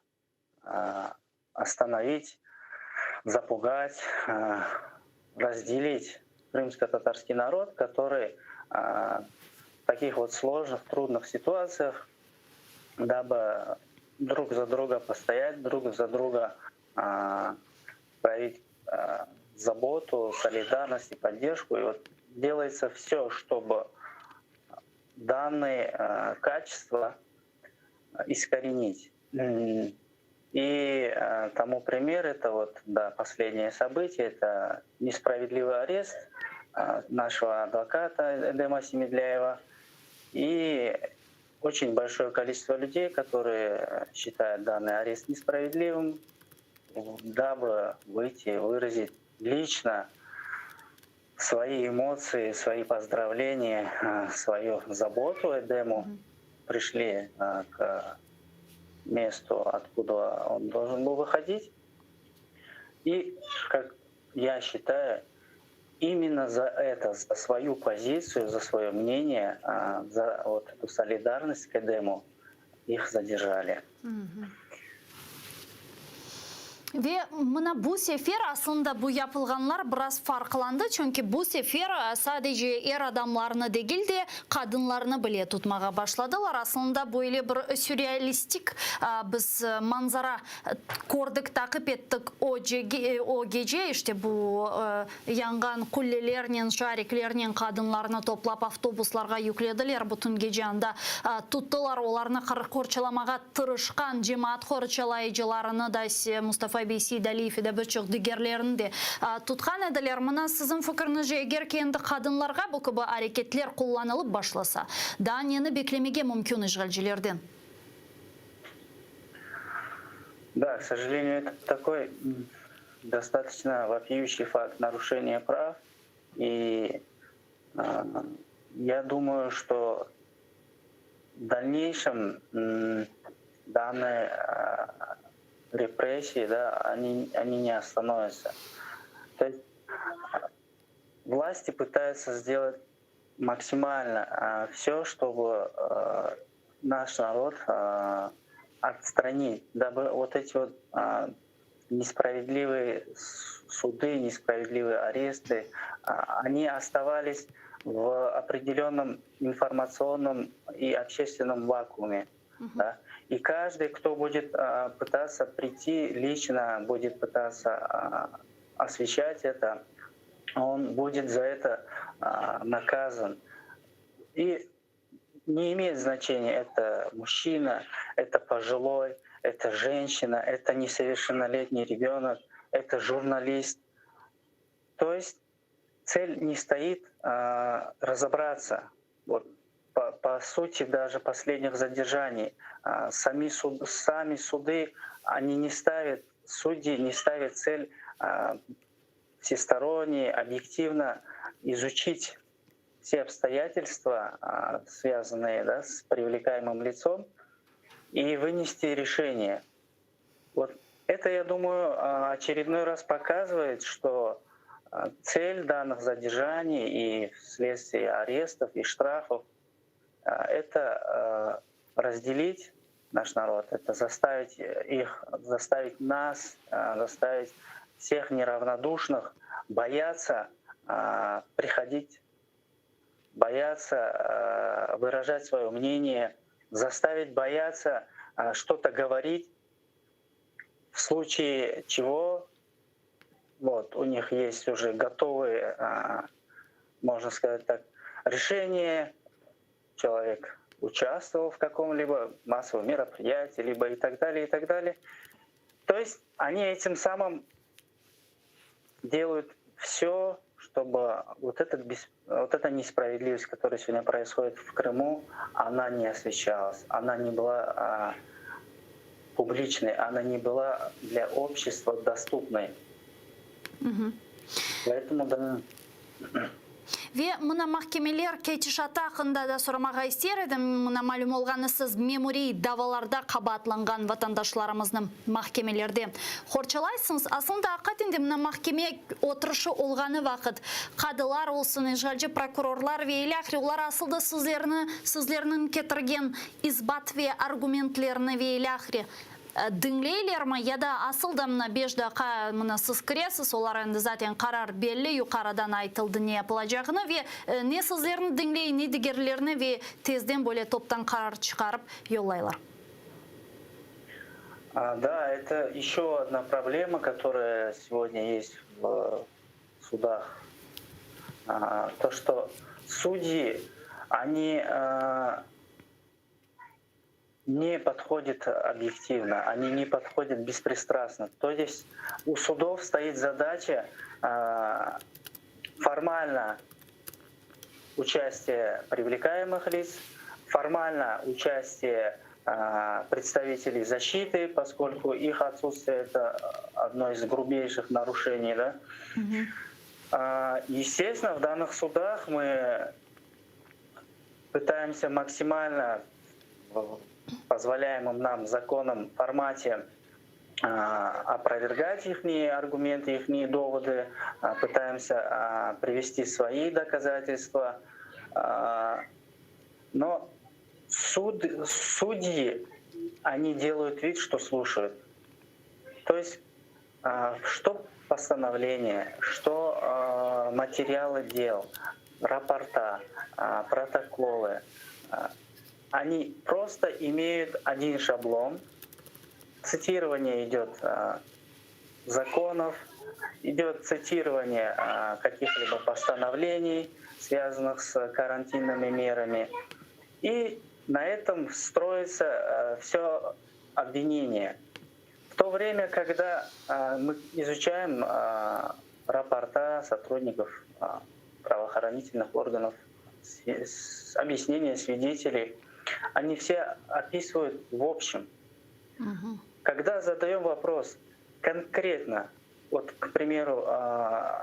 остановить, запугать, разделить крымско-татарский народ, который в таких вот сложных, трудных ситуациях, дабы друг за друга постоять, друг за друга проявить заботу, солидарность и поддержку. И вот делается все, чтобы данные качества искоренить. И тому пример — это вот, да, последнее событие, это несправедливый арест нашего адвоката Эдема Семедляева и очень большое количество людей, которые считают данный арест несправедливым, дабы выйти, выразить лично свои эмоции, свои поздравления, свою заботу Эдему, пришли к месту, откуда он должен был выходить. И, как я считаю, именно за это, за свою позицию, за свое мнение, за вот эту солидарность к Эдему их задержали. Ve bu sefer aslında bu yapılganlar biraz farklandı. Çünkü bu sefer sadece er adamlarını değil de kadınlarını bile tutmaya başladılar. Aslında böyle bir sürrealistik biz manzara gördük, takip ettik o gece. İşte bu yangan kullelerinin, şariklerinin kadınlarını toplap avtobuslarga yüklediler. Bütün gece anda tuttular. Onlarını korçalamağa tırışkan cemaat korçalayıcılarını da Mustafa Beysi Daliyev de birçok diğerlerini de tutkan ediler. Mına sizin fikriniz, eğer kendi kadınlarga bu gibi hareketler kullanılıp başlasa, daha neni beklemege mümkün işgalcilerden? Да, к сожалению, это такой достаточно вопиющий факт нарушения прав. И я думаю, что в дальнейшем данные репрессии, да, они не остановятся. То есть власти пытаются сделать максимально все, чтобы наш народ отстранить, дабы вот эти вот несправедливые суды, несправедливые аресты, они оставались в определенном информационном и общественном вакууме. Да? И каждый, кто будет пытаться прийти лично, будет пытаться освещать это, он будет за это наказан. И не имеет значения, это мужчина, это пожилой, это женщина, это несовершеннолетний ребенок, это журналист. То есть цель не стоит разобраться. Вот, по сути даже последних задержаний сами суды, они не ставят, судьи не ставят цель всесторонне, объективно изучить все обстоятельства, связанные, да, с привлекаемым лицом, и вынести решение. Вот это, я думаю, очередной раз показывает, что цель данных задержаний и вследствие арестов и штрафов — это разделить наш народ, это заставить нас, заставить всех неравнодушных бояться приходить, бояться выражать свое мнение, заставить бояться что-то говорить, в случае чего вот, у них есть уже готовые, можно сказать так, решения. Человек участвовал в каком-либо массовом мероприятии, либо и так далее, и так далее. То есть они этим самым делают все, чтобы вот эта несправедливость, которая сегодня происходит в Крыму, она не освещалась, она не была публичной, она не была для общества доступной. Поэтому да. Ве мына махкемелер кетиш атақында да сұрамаға істер едім. Мына мәлім олғанысыз мемори даваларда қабатланған ватандашларымыздың махкемелерде. Хорчалайсыңыз, асында ақатінде мына махкеме отырышы олғаны вақыт. Қадылар олсын, жалжы прокурорлар вейләқри, олар асылды сізлерінің кетірген избат ве аргументлеріні вейләқри. Діңлейлер ма, яда асылда мына беждақа мына сіз кіресіз, олар енді затен қарар белі, юқарадан айтылды не yapılacağını ве не сізлерін діңлей, не дегерлеріні ве тезден бөле топтан қарар шығарып йоллайлар. Да, это еще одна проблема, которая сегодня есть в судах. То, что судьи, они не подходят объективно, они не подходят беспристрастно. То есть у судов стоит задача формально участие привлекаемых лиц, формально участие представителей защиты, поскольку их отсутствие — это одно из грубейших нарушений. Да? Естественно, в данных судах мы пытаемся максимально в позволяемом нам законом формате опровергать их аргументы, их доводы, пытаемся привести свои доказательства. Но судьи, они делают вид, что слушают. То есть что постановление, что материалы дел, рапорта, протоколы, они просто имеют один шаблон. Цитирование идет законов, идет цитирование каких-либо постановлений, связанных с карантинными мерами. И на этом строится все обвинение. В то время, когда мы изучаем рапорта сотрудников правоохранительных органов, объяснения свидетелей, они все описывают в общем. Когда задаем вопрос конкретно, вот, к примеру,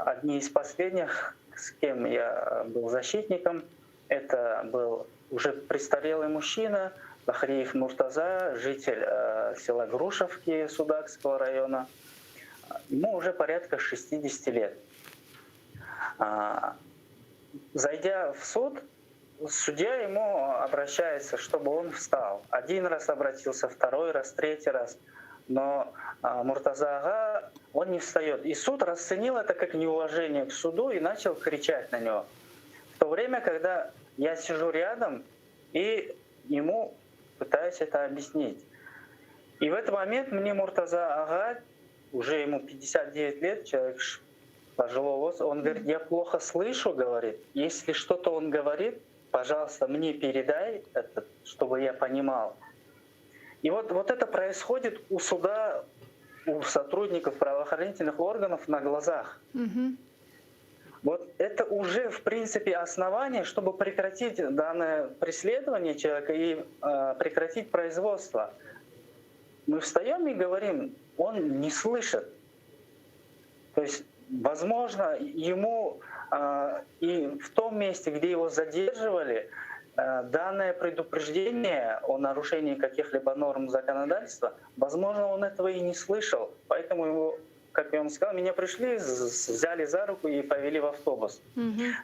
одни из последних, с кем я был защитником, это был уже престарелый мужчина, Бахриев Муртаза, житель села Грушевки Судакского района. Ему уже порядка 60 лет. Зайдя в суд, судья ему обращается, чтобы он встал. Один раз обратился, второй раз, третий раз. но Муртаза ага, он не встает. И суд расценил это как неуважение к суду и начал кричать на него. В то время, когда я сижу рядом и ему пытаюсь это объяснить. И в этот момент мне Муртаза ага, уже ему 59 лет, человек пожилого возраста, он говорит, я плохо слышу, говорит. Если что-то он говорит, пожалуйста, мне передай это, чтобы я понимал. И вот это происходит у суда, у сотрудников правоохранительных органов на глазах. Вот это уже, в принципе, основание, чтобы прекратить данное преследование человека и прекратить производство. Мы встаем и говорим, он не слышит. То есть, возможно, ему и в том месте, где его задерживали, данное предупреждение о нарушении каких-либо норм законодательства, возможно, он этого и не слышал. Поэтому его, как я вам сказал, меня пришли, взяли за руку и повели в автобус.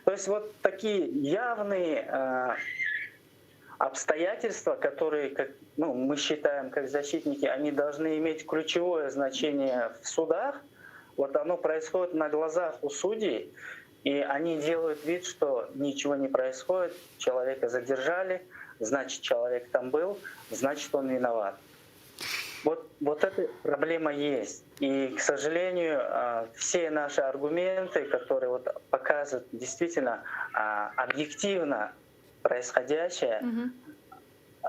То есть вот такие явные обстоятельства, которые, как, мы считаем как защитники, они должны иметь ключевое значение в судах. Вот оно происходит на глазах у судей, и они делают вид, что ничего не происходит, человека задержали, значит, человек там был, значит, он виноват. Вот эта проблема есть. И, к сожалению, все наши аргументы, которые вот показывают действительно объективно происходящее,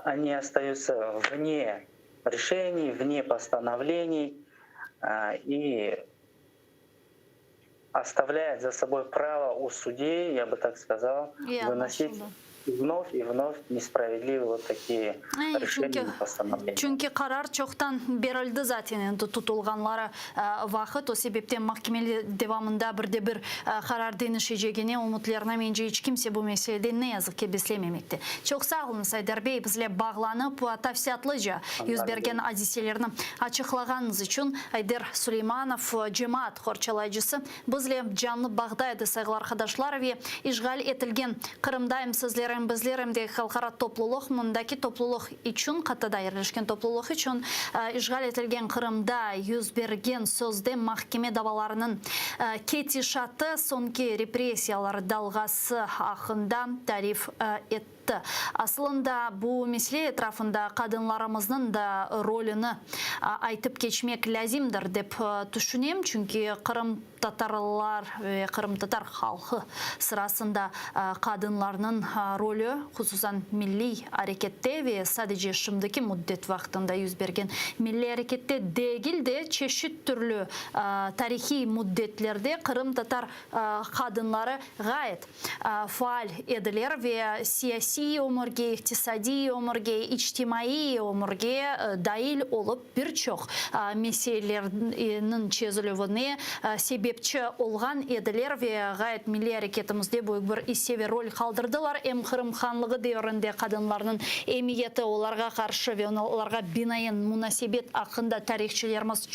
они остаются вне решений, вне постановлений и оставляет за собой право у судей, я бы так сказал, выносить вновь и вновь несправедливые вот такие решения и постановления. Çünkü karar çoktan berildi zaten endi tutulganlara vaqt o sebepten mahkemeli devamında bir karar denişeceğine umutlarına bence hiç kimse bu meselede ne yazık ki beslememekte. Çok sağ olun Saydar Bey, bizle bağlanıp tafsiyatlıca yüz bergen hadiselerini açıklağınız için. Ayder Süleymanov, cemaat horçalayıcısı, bizle canlı bağdaydı sayılı arkadaşlar ve işgal etilgen Kırım'dayım sizlere bizlerimde halkara topluluk, mundaki topluluk için, katada yerleşken topluluk için işgal etilgen Kırım'da yüz bergen sözde mahkeme davalarının ketişatı sonki represiyalar dalgası hakkında tarif etti. Aslında bu mesele etrafında kadınlarımızın da rolünü aytıp geçmek lazımdır dep düşünüyorum. Çünkü Kırım Tatarlar ve Kırım Tatar halkı sırasında kadınların rolü hususan milli harekette ve sadece şimdiki müddet vaktinde yüz bergen milli harekette değil de çeşit türlü tarihi müddetlerde Kırım Tatar kadınları gayet faal edilir ve siyasi omurge, iktisadi omurge, içtimai omurge dahil olup birçok meselelerin çözülüvüne sebepçi olgan ediler ve gayet milli hareketimizde büyük bir isse rol kaldırdılar. Hem Kırım Hanlığı devrinde kadınların emniyeti onlara karşı ve onlara binaen münasebet hakkında tarihçilerimiz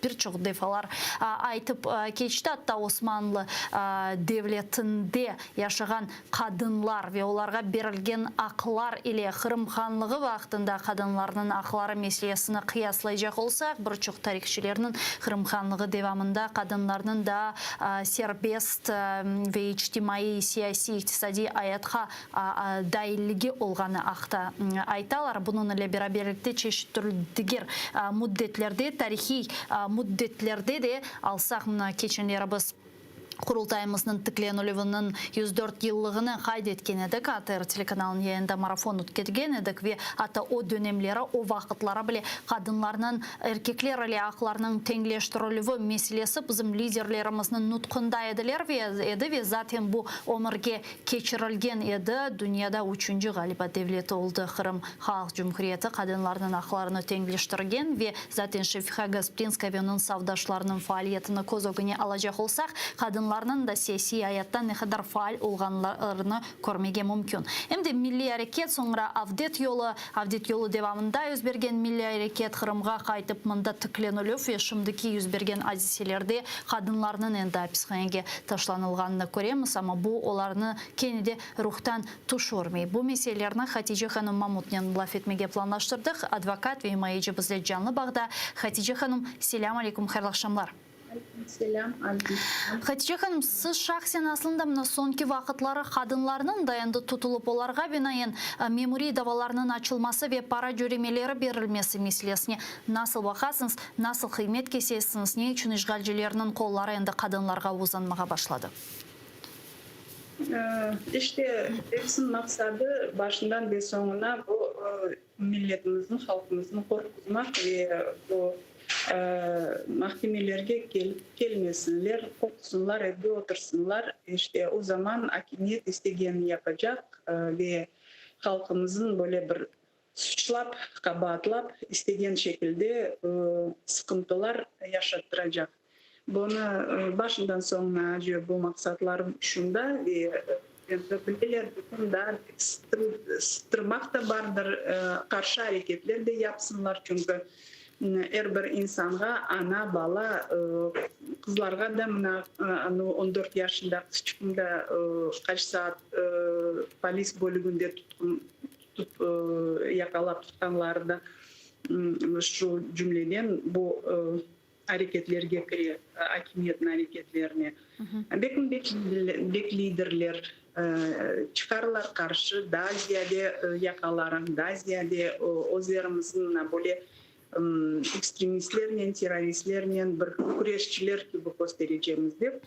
birçok defalar aytıp geçti. Hatta Osmanlı devletinde yaşayan kadınlar ve onlara berilgen aklar ile Kırım Hanlığı vaktında kadınların akları meselesini kıyaslayacak olsak, birçok tarihçilerinin Kırım Hanlığı devamında kadınların da serbest ve içtimai, siyasi, iktisadi hayatga dahilligi olganı akta aytalar. Bunun ile beraberlikte çeşit türlü diğer müddetlerde, tarihi müddetlerde de alsak geçenleri biz Kurultayımızın tıklanılığının 104 yıllığını kaydetken edik. ATR telekanalının yayında marafon ötketken edik ve hatta o dönemlere, o vakitlara bile kadınların erkekler ile haklarının tengleştirilüvü meselesi bizim liderlerimizin nutkunda edilir ve zaten bu omurge geçirilgen edi. Dünyada 3. galiba devlet oldu Kırım Halk Cumhuriyeti kadınların haklarını tengleştirgen ve zaten Şefiha Gasprinska ve onun savdaşlarının faaliyetini koz önüne alacak olsak kadın kadınlarının da siyasi hayattan ne kadar faal olganlarını görmege mümkün. Hem de milli hareket sonra Avdet yolu devamında yüz bergen milli hareket Kırımga kaytıp mında tıklenülüp ve şimdiki yüz bergen aziselerde kadınlarının enda hapishanege taşlanılganını göremiz ama bu olarını kenide ruhtan tuşurmay. Bu meselelerini Hatice Hanım Mamutyan laf etmege planlaştırdık. Advokat ve himayeci bizde canlı bağda. Hatice Hanım, selamun aleyküm, hayırlı akşamlar. Selam. Hatice Hanım, siz şahsen aslında mına sonki vakıtları kadınlarının da endi tutulup olarga binaen memuri davalarının açılması ve para göremeleri verilmesi meselesine nasıl bakasınız, nasıl kıymet kesesiniz, ne için işgalcilerinin kolları endi kadınlarga uzanmağa başladı? İşte hepsinin maksadı başından ve sonuna bu milletimizin, halkımızın korkutmak ve bu mahkemelerge gelmesinler, korksunlar, evde otursunlar. İşte o zaman hakimiyet istediğini yapacak ve halkımızın böyle bir suçlap, kabahatlap istediğin şekilde sıkıntılar yaşattıracak. Bunu başından sonuna bu maksatlarım şunda ve bileler bütün da sıtırmak da vardır, karşı hareketler de yapsınlar çünkü her bir insanga, ana, bala, kızlarga da 14 yaşında küçükünde kaç saat polis bölümünde tutup yakalap tutanları da şu cümleden bu hareketlerge kiriyor, hakimiyetin hareketlerine. Bek liderler çıkarlar karşı daha ziyade yakaların, daha ziyade özlerimizin böyle ekstremistlerle, teröristlerle bir kuryeşçiler gibi göstereceğimiz de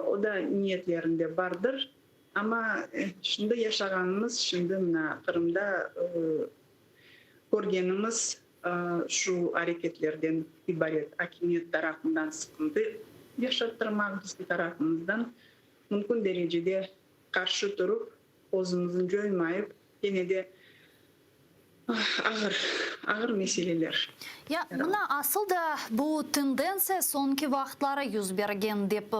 o da niyetlerinde vardır. Ama şimdi yaşaganımız, şimdi Kırım'da görgenimiz şu hareketlerden ibaret. Hakimiyet tarafından sıkıntı yaşattırmak bizim tarafımızdan mümkün derecede karşı durup özümüzün joymayıp yine de ağır meseleler. Ya buna asıl da bu tendensiya sonki vaxtlara yüz bergen dep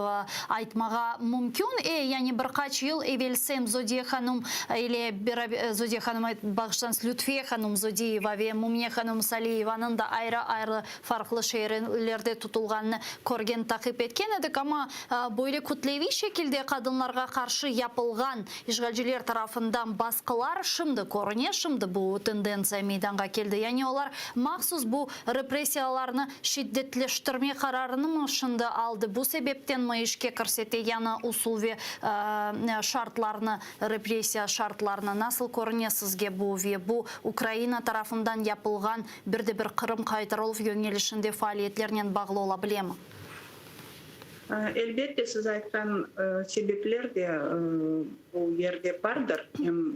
aytmağa mümkün. Yani birkaç yıl evvelsem Zodiye Hanım ile Zodiye Hanım bağışlanız Lütfiye Hanım Zodiyeva ve Mumiye Hanım Saliyeva'nın da ayrı farklı şehirlerde tutulganını körgen takip etken edik ama böyle kütlevi şekilde kadınlarga karşı yapılgan işgalciler tarafından baskılar şimdi görünüyor, şimdi bu tendensiya meydana geldi. Yani onlar mahsus bu repressiyalarını şiddetleştirme kararını mı şimdi aldı? Bu sebepten mi işe kirsetti? Yani usul ve şartlarını, repressiya şartlarını nasıl görünüyor sizge bu ve bu Ukrayna tarafından yapılgan bir de bir Kırım kaytarılf yönelişinde faaliyetlerine bağlı olabilir mi? Elbette siz aytkan sebepler de bu yerde vardır,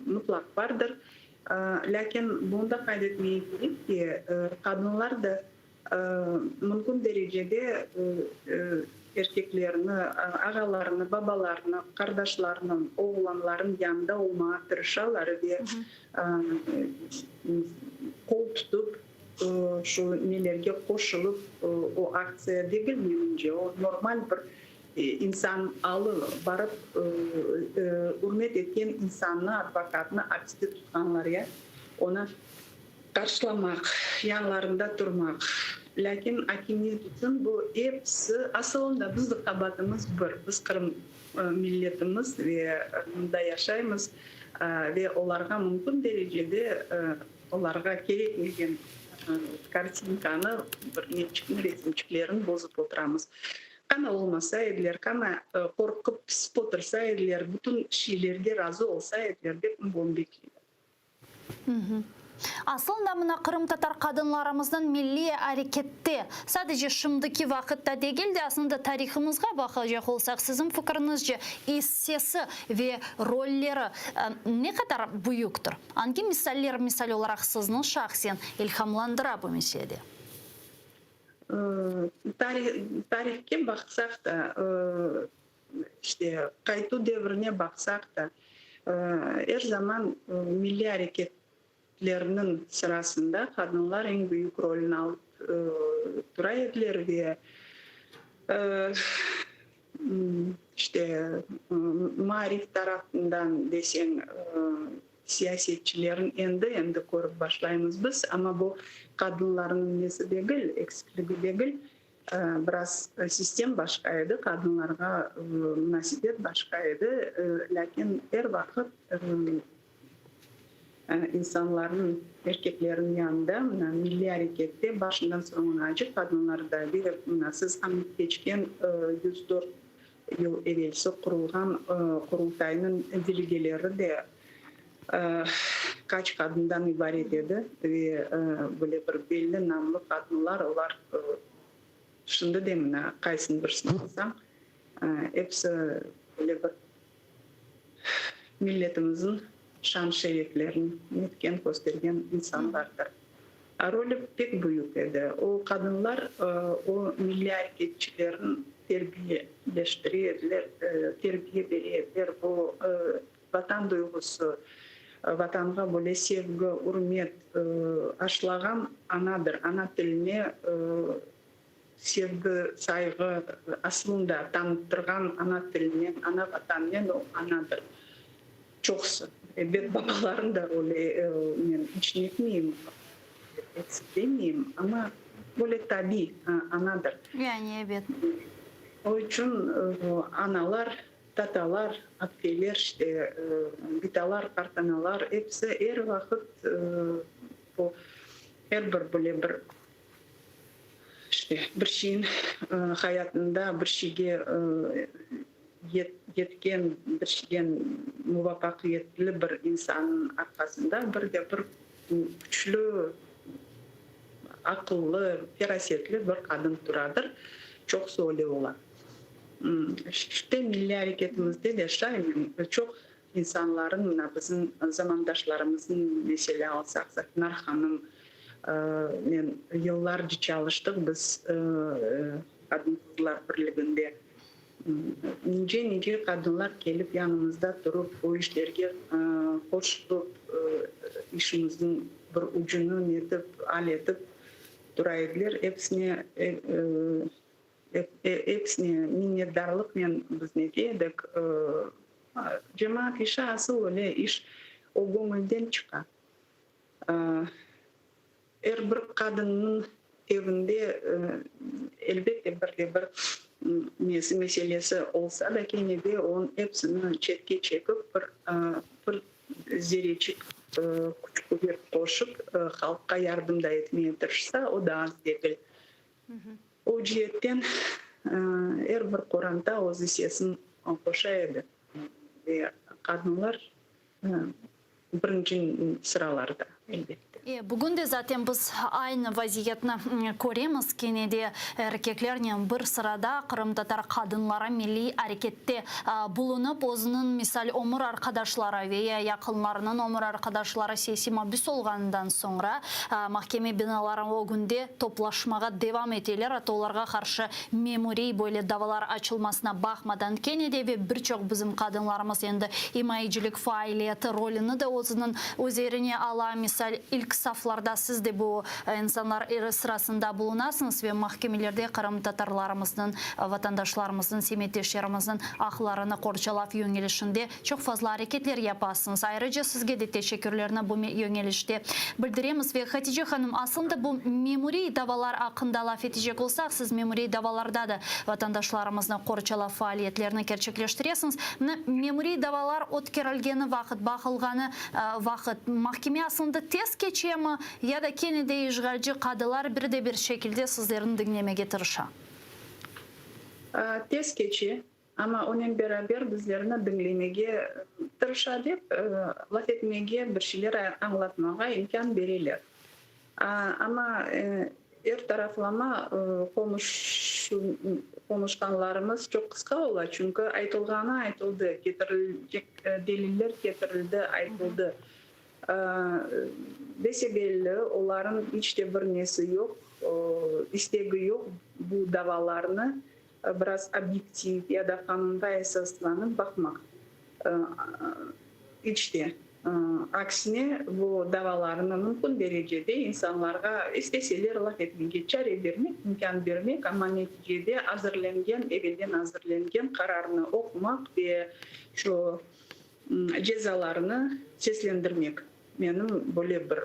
mutlak vardır. Lakin bunda kaydetmeye gerek ki kadınlar da mümkün derecede erkeklerini, ağalarını, babalarını, kardeşlerinin, oğlanların yanında olmaya tırışarlar ve kol tutup şu nelerge koşulup o aksiya değil menimce o normal bir insan alıp barıp hürmet etken insanını, advokatını hapiste tutkanlarga ona karşılamak, yanlarında durmak. Lakin hakimiyet için bu hepsi aslında bizde kabatımız bir. Biz Kırım milletimiz ve bunda yaşayımız ve onlarga mümkün derecede onlarga gerekmеген kартинканы bir nechkin resimçiklerini bozup oturamız. Kana olmasa ediler, kana korkup pis otursa ediler, bütün şeylerge razı olsa ediler de bunu bekliyor. Aslında mına Kırım Tatar kadınlarımızın milli harekette sadece şimdiki vakitte değil de aslında tarihimizga bakacak olsak sizin fikrinizce hissesi ve rolleri ne kadar büyüktür? Hangi misal olarak sizin şahsen ilhamlandıra bu meselede? Tarihke baksak da işte kayıtlı devrine baksak da her zaman milli hareketlerinin sırasında kadınlar en büyük rolünü alıp duraydılar ve işte Marif tarafından desen siyasetçilerin endi korup başlayımız biz ama bu kadınların nesi değil, eksikliği değil. Biraz sistem başkaydı, kadınlarga münasebet başkaydı. Lakin her vakit insanların, erkeklerin yanında milli harekette başından sonuna kadınlarda bir siz anlık geçken 104 yıl evvelsi kurulgan kurultayının dilgeleri de kaç kadından ibaret edi ve böyle bir belli namlı kadınlar olar şimdi demine kaysın birisini alsam hepsi böyle bir milletimizin şan şereflerini netken göstergen insanlardır. Rolü pek büyük edi. O kadınlar o milli hareketçilerin terbiyeleştirirler, terbiye verirler. Bu vatan duygusu, vatanға böyle sevgi, hürmet aşılagan anadır. Ana diline sevgi, saygı aslında tanıttırgan ana dilinden, ana vatanından o anadır. Çoksu. Ben babaların da öyle içine etmeyeyim, etmeyeyim ama böyle tabii anadır. Yani evet. O için analar, tatalar, atfeler, işte bitalar, kartanalar hepsi her vakit her bir böyle bir işte bir şeyin hayatında bir şeyge yetken, bir şeyden muvaffakiyetli bir insanın arkasında bir de bir güçlü, akıllı, ferasetli bir kadın duradır. Çok söyle olan. İşte milli hareketimizde de çok insanların, bizim zamandaşlarımızın mesela alsak, Saknar Hanım, yıllarca çalıştık biz Kadın Kızlar Birliği'nde. Nice kadınlar gelip yanımızda durup o işlerge hoşlup işimizin bir ucunu netip, aletip duraydılar. Hepsine minnettarlıkla biz ne dedik? Cemaat işi asıl öyle iş o gönülden çıkan. Her bir kadının evinde elbette bir meselesi olsa da yine de onun hepsini çetke çekip bir zerrecik küçük bir koşup halka yardımda etmeye tırışsa o da az değil. O cihetten her bir Kur'an'da o zisyesin koşaydı. Ve kadınlar birinci sıralarda elbette. Bugün de zaten biz aynı vaziyetini göremiz. Yine de erkeklerin bir sırada Kırım Tatar kadınlara milli harekette bulunup özünün misal omur arkadaşları veya yakınlarının omur arkadaşları siyasi mabus olgandan sonra mahkeme binaları o günde toplaşmağa devam ediyorlar. Atalarga karşı memuri böyle davalar açılmasına bakmadan Kennedy ve birçok bizim kadınlarımız endi himayecilik faaliyeti rolünü de özünün üzerine ala misal ilk saflarda siz de bu insanlar sırasında bulunasınız ve mahkemelerde Kırım Tatarlarımızın, vatandaşlarımızın, simetleşlerimizin aklarını korçalaf yönelişinde çok fazla hareketler yapasınız. Ayrıca sizge de teşekkürlerini bu yönelişte bildiremiz ve Hatice Hanım aslında bu memuri davalar hakkında laf edecek olsak siz memuri davalarda da vatandaşlarımızın korçalaf faaliyetlerini gerçekleştiriyorsunuz. Memuri davalar ötkerilgeni vakit, bakılgani vakit mahkeme aslında tez geçiyor mu ya da Kennedy'yi işgalci kadılar bir de bir şekilde sizlerin dinlemeye tırışa? Tez geçiyor ama onun beraber bizlerini dinlemeye tırışa deyip laf etmeye bir şeyler anlatmaya imkan verirler. Ama her taraflama konuşkanlarımız çok kısa olur. Çünkü aytılgana aytıldı, getirilecek deliller getirildi, aytıldı. Dese belli, onların hiç de bir nesi yok, isteği yok bu davalarını biraz objektif ya da kanunda esaslanıp bakmak. İşte Aksine bu davalarını mümkün derecede insanlara isteseler Allah etmeye çare vermek, imkan vermek ama neticede evvelden hazırlangan kararını okumak ve şu cezalarını seslendirmek. Benim böyle bir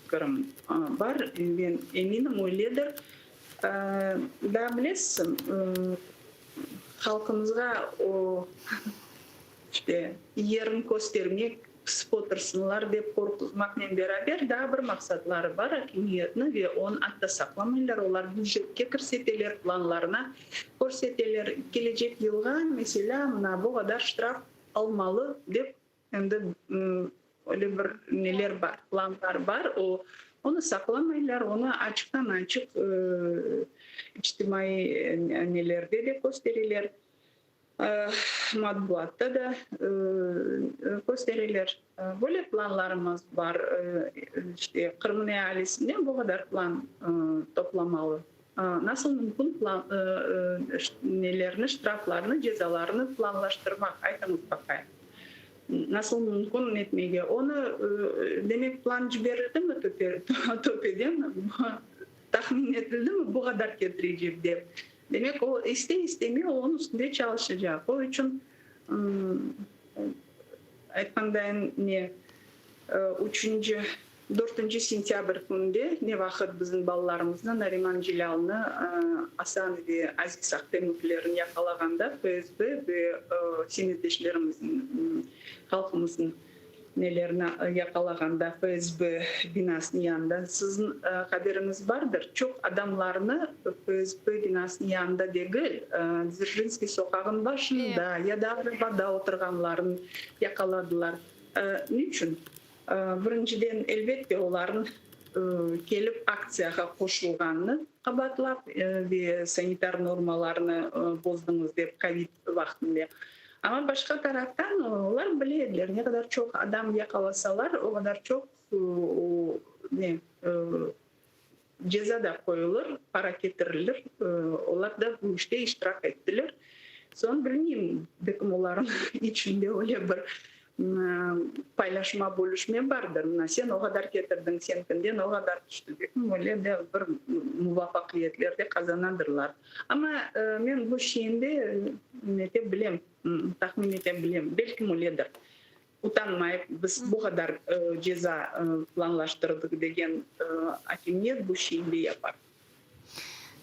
kırım var. Ben eminim öyledir. Da bilirsin, halkımızga o işte yerini göstermek, spotırsınlar dep korkutmakla beraber daha bir maksatları var hakimiyetini ve onu hatta saklamaylar. Onlar büdjetke kirseteler, planlarına körseteler. Gelecek yılga mesela mına bu kadar ştraf almalı dep endi öyle bir neler var, planlar var. Onu saklamaylar, onu açıktan açık içtimai nelerde de gösterirler. Matbuatta da gösterirler. Böyle planlarımız var. İşte Kırım ailesinden bu kadar plan toplamalı. Nasıl mümkün nelerini, ştraflarını, cezalarını planlaştırmak? Aytınız bakayım. Nasıl mümkün etmeye? Onu demek plan verildi mi topeden? Tahmin edildi mi bu kadar getirecek diye. Demek o istemiyor, onun üstünde çalışacak. O için aytganda ne 4 sentyabr günde ne vakit bizim balalarımızın Nariman Cilal'ını Hasan ve Aziz Akdemirlerin yakalaganda FSB ve senetleşlerimizin, halkımızın nelerini yakalaganda FSB binasının yanında sizin haberiniz vardır. Çok adamlarını FSB binasının yanında değil, Dzержинский sokağın başında ya da arabada oturganlarını yakaladılar. Niçin? Birinciden elbette onların gelip aksiyaya koşulganını kabatlap ve sanitar normalarını bozdunuz dep Covid vaktinde. Ama başka taraftan onlar bilirler ne kadar çok adam yakalasalar o kadar çok ceza da koyulur, para getirilir. Onlar da bu işte iştirak ettiler. Son bilmiyorum, bekim onların içinde öyle bir paylaşma, bölüşme vardır. Sen o kadar getirdin, sen kendin o kadar düştü. Öyle de bir muvaffakiyetler de kazanadırlar. Ama ben bu şeyinde ne de bileyim, tahmin edebilirim. Belki öyledir. Utanmayıp biz bu kadar ceza planlaştırdık degen hakimiyet bu şeyinde yapar.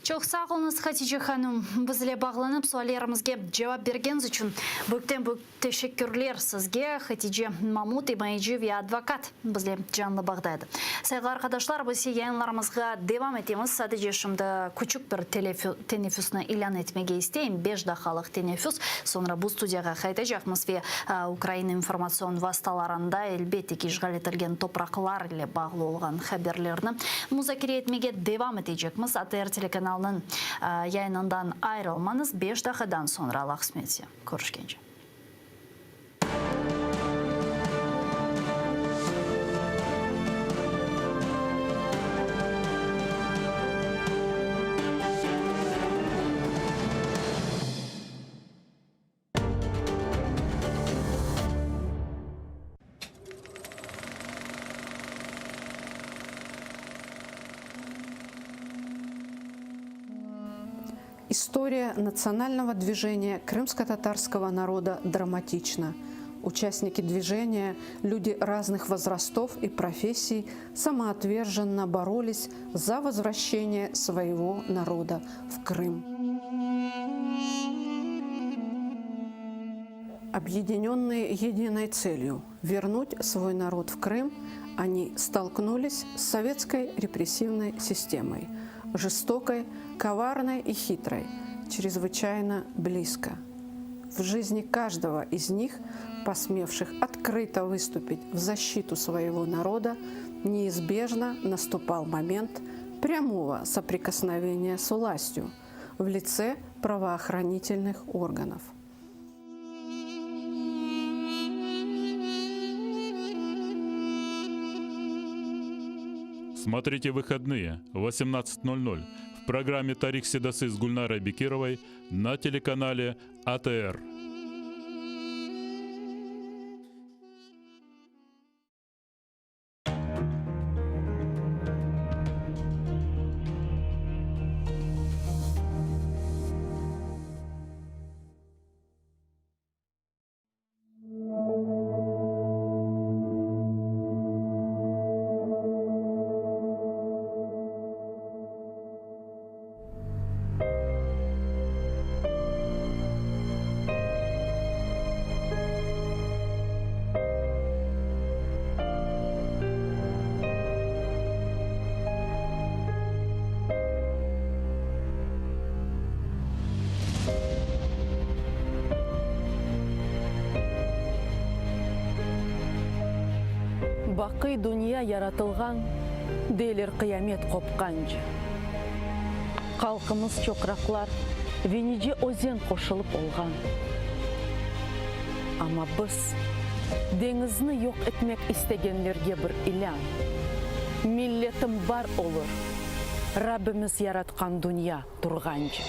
Çok sağ olunuz Hatice Hanım. Bizle bağlanıp suallarımızga cevap bergeniz için büyükten büyük teşekkürler sizge. Hatice Mamut imayıcı ve advokat bizle canlı bağdaydı. Saygılı arkadaşlar, biz yayınlarımızga devam etimiz. Sadece şimdi küçük bir teneffüsünü ilan etmege isteyim. 5 dakikalık teneffüs. Sonra bu studiyaga qaytacakmız ve Ukrayna informasyon vasıtalarında elbette ki işgal etilgen topraklar ile bağlı olan haberlerini müzakere etmege devam edecekmiz. ATR telekanalının yayınından ayrılmanız 5 dakikadan sonra Allah kısmetse. Görüşkence. История национального движения крымско-татарского народа драматична. Участники движения, люди разных возрастов и профессий, самоотверженно боролись за возвращение своего народа в Крым. Объединенные единой целью вернуть свой народ в Крым, они столкнулись с советской репрессивной системой, жестокой, коварной и хитрой, чрезвычайно близко. В жизни каждого из них, посмевших открыто выступить в защиту своего народа, неизбежно наступал момент прямого соприкосновения с властью в лице правоохранительных органов. Смотрите выходные в 18:00 в программе «Тарик Седасы» с Гульнарой Бекировой на телеканале АТР. бақый дүния яратылған, дейлер қиямет қопқанжы. Қалқымыз чоқрақлар Венеже өзен қошылып олған. Ама біз деңізні yok etmek istегенлерге бір илян. Миллетім бар олыр, Раббimiz яратқан дүния тұрғанжы.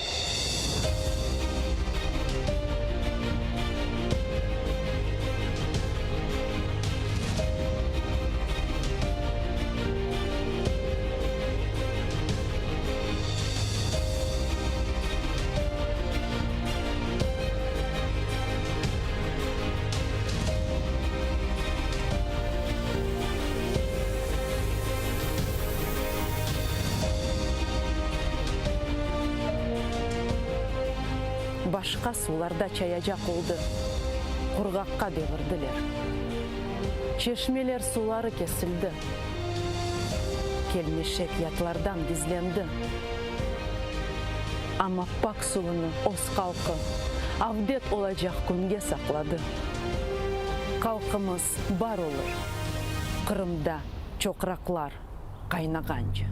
Башқа суларда чаяжақ олды, құрғаққа девірділер. Чешмелер сулары кесілді, келмешек ятлардан гизленді. Ама пак суыны ос қалқы, авдет олajақ күнге сақлады. Қалқымыз бар олыр, Қырымда чоқрақлар қайнағанжы.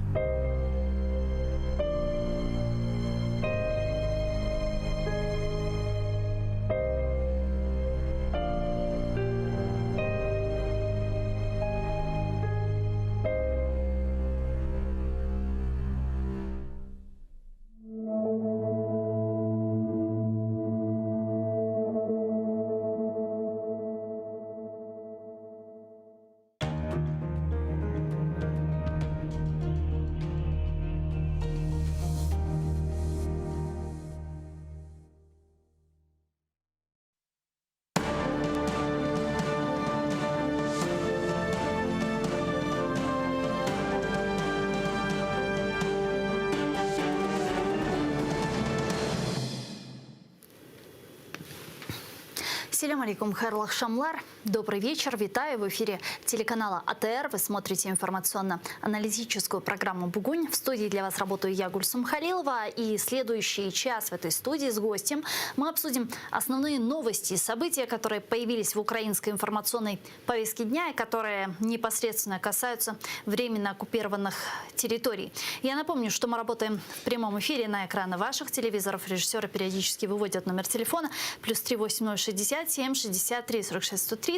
Ассаляму алейкум, хайрлах шамлар. Добрый вечер, витаю в эфире телеканала АТР. Вы смотрите информационно-аналитическую программу «Бугунь». В студии для вас работаю я, Гульсум Халилова. И следующий час в этой студии с гостем мы обсудим основные новости и события, которые появились в украинской информационной повестке дня и которые непосредственно касаются временно оккупированных территорий. Я напомню, что мы работаем в прямом эфире на экраны ваших телевизоров. Режиссеры периодически выводят номер телефона +3 8060 763 46 130.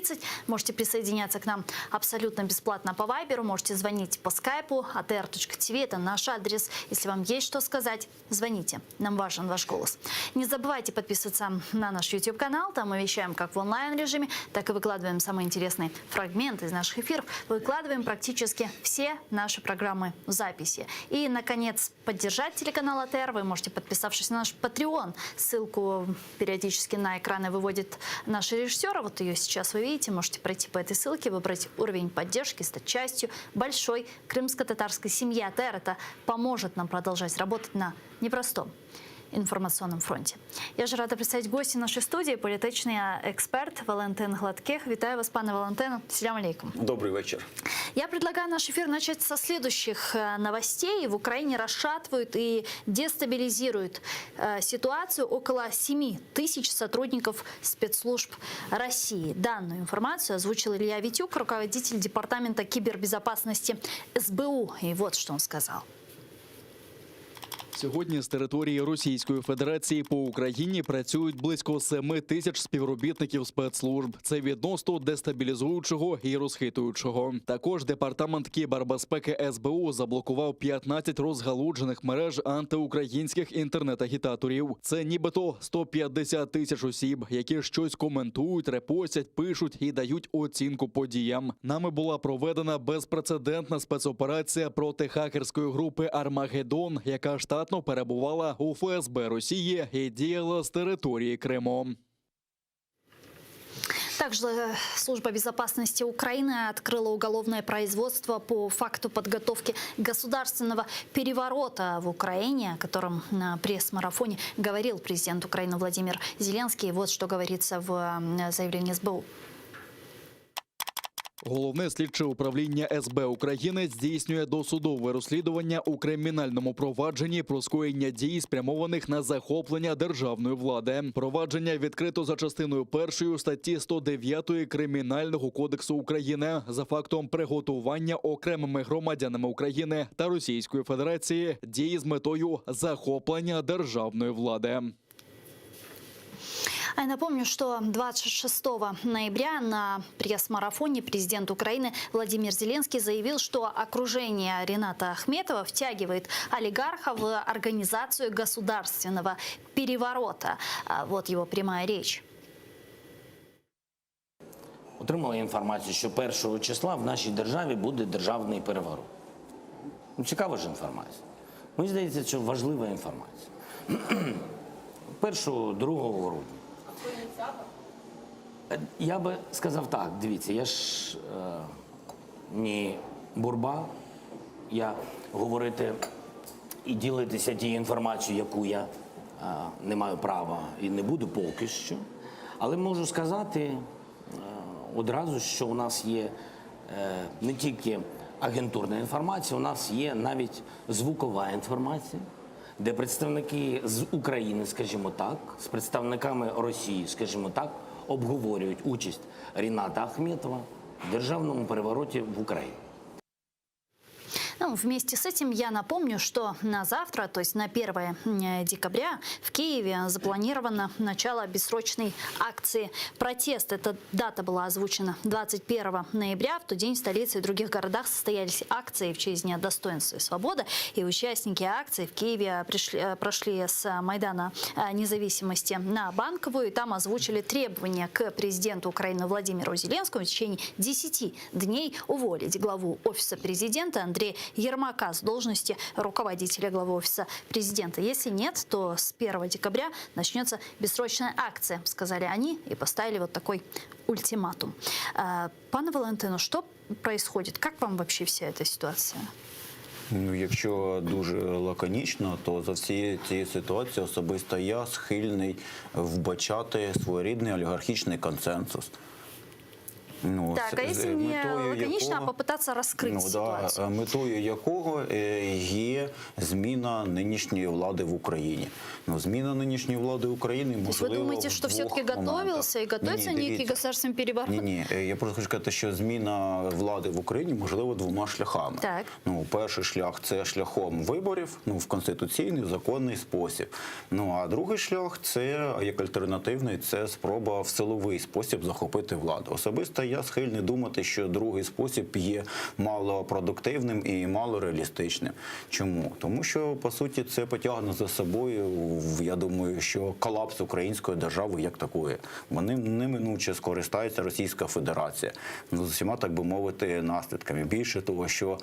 Можете присоединяться к нам абсолютно бесплатно по Вайберу. Можете звонить по скайпу atr.tv. Это наш адрес. Если вам есть что сказать, звоните. Нам важен ваш голос. Не забывайте подписываться на наш YouTube-канал. Там мы вещаем как в онлайн-режиме, так и выкладываем самые интересные фрагменты из наших эфиров. Выкладываем практически все наши программы в записи. И, наконец, поддержать телеканал АТР вы можете, подписавшись на наш Patreon. Ссылку периодически на экраны выводит наши режиссеры. Вот ее сейчас вы видите. Можете пройти по этой ссылке, выбрать уровень поддержки, стать частью большой крымско-татарской семьи АТР. Это поможет нам продолжать работать на непростом информационном фронте. Я же рада представить гостя нашей студии, політичний эксперт Валентин Гладких. Витаю вас, пане Валентину. Ассаляму алейкум. Добрый вечер. Я предлагаю наш эфир начать со следующих новостей. В Украине расшатывают и дестабилизируют ситуацию около 7 тысяч сотрудников спецслужб России. Данную информацию озвучил Илья Витюк, руководитель департамента кибербезопасности СБУ. И вот что он сказал. Сьогодні з території Російської Федерації по Україні працюють близько 7 тисяч співробітників спецслужб. Це відносно дестабілізуючого і розхитуючого. Також департамент кібербезпеки СБУ заблокував 15 розгалуджених мереж антиукраїнських інтернет-агітаторів. Це нібито 150 тисяч осіб, які щось коментують, репостять, пишуть і дають оцінку подіям. Нами була проведена безпрецедентна спецоперація проти хакерської групи «Армагеддон», яка штатно перебувала у ФСБ Росії і діяла з території Криму. Также Служба безопасности Украины открыла уголовное производство по факту подготовки государственного переворота в Украине, о котором на пресс-марафоне говорил президент Украины Владимир Зеленский. Вот что говорится в заявлении СБУ. Головне слідче управління СБ України здійснює досудове розслідування у кримінальному провадженні про скоєння дій, спрямованих на захоплення державної влади. Провадження відкрито за частиною 1 статті 109 Кримінального кодексу України за фактом приготування окремими громадянами України та Російської Федерації дій з метою захоплення державної влади. Я напомню, что 26 ноября на пресс-марафоне президент Украины Владимир Зеленский заявил, что окружение Рената Ахметова втягивает олигарха в организацию государственного переворота. Вот его прямая речь. Отримала інформацію, що 1 числа в нашій державі буде державний переворот. Цікава ж інформація. Мені здається, що важлива інформація. 1-2 грудня. Я би сказав так, дивіться, я ж не бурба, я говорити і ділитися тією інформацією, яку я не маю права і не буду поки що. Але можу сказати одразу, що у нас є не тільки агентурна інформація, у нас є навіть звукова інформація, де представники з України, скажімо так, з представниками Росії, скажімо так, обговорюють участь Рената Ахметова в державному перевороті в Україні. Ну, вместе с этим я напомню, что на завтра, то есть на 1 декабря, в Киеве запланировано начало бессрочной акции протеста. Эта дата была озвучена 21 ноября. В тот день в столице и других городах состоялись акции в честь Дня достоинства и свободы. И участники акции в Киеве прошли с Майдана независимости на Банковую. И там озвучили требования к президенту Украины Владимиру Зеленскому в течение 10 дней уволить главу Офиса президента Андрея Ермака с должности руководителя главы Офиса президента. Если нет, то с 1 декабря начнется бессрочная акция, сказали они и поставили вот такой ультиматум. Пане Валентино, что происходит? Как вам вообще вся эта ситуация? Ну, якщо дуже лаконічно, то за всією цією ситуацією особисто я схильний вбачати своєрідний олігархічний консенсус. Ну, так, а если не лаконично, а попытаться раскрыть ситуацию? Метою якого є зміна нинішньої влади в Україні. Ну, зміна нинішньої влади в Україні можливо. То есть вы думаете, что все-таки готовился и готовится некий государственный переворот? Ні, я просто хочу сказати, що зміна влади в Україні можливо двома шляхами. Так. Ну, перший шлях – це шляхом виборів, ну, в конституційний, законний спосіб. Ну, а другий шлях – це, як альтернативний, це спроба в силовий спосіб захопити владу. Особисто я схильний думати, що другий спосіб є малопродуктивним і малореалістичним. Чому? Тому що, по суті, це потягне за собою, я думаю, що колапс української держави як такої. Вони неминуче скористається Російська Федерація. Ну, з усіма, так би мовити, наслідками. Більше того, що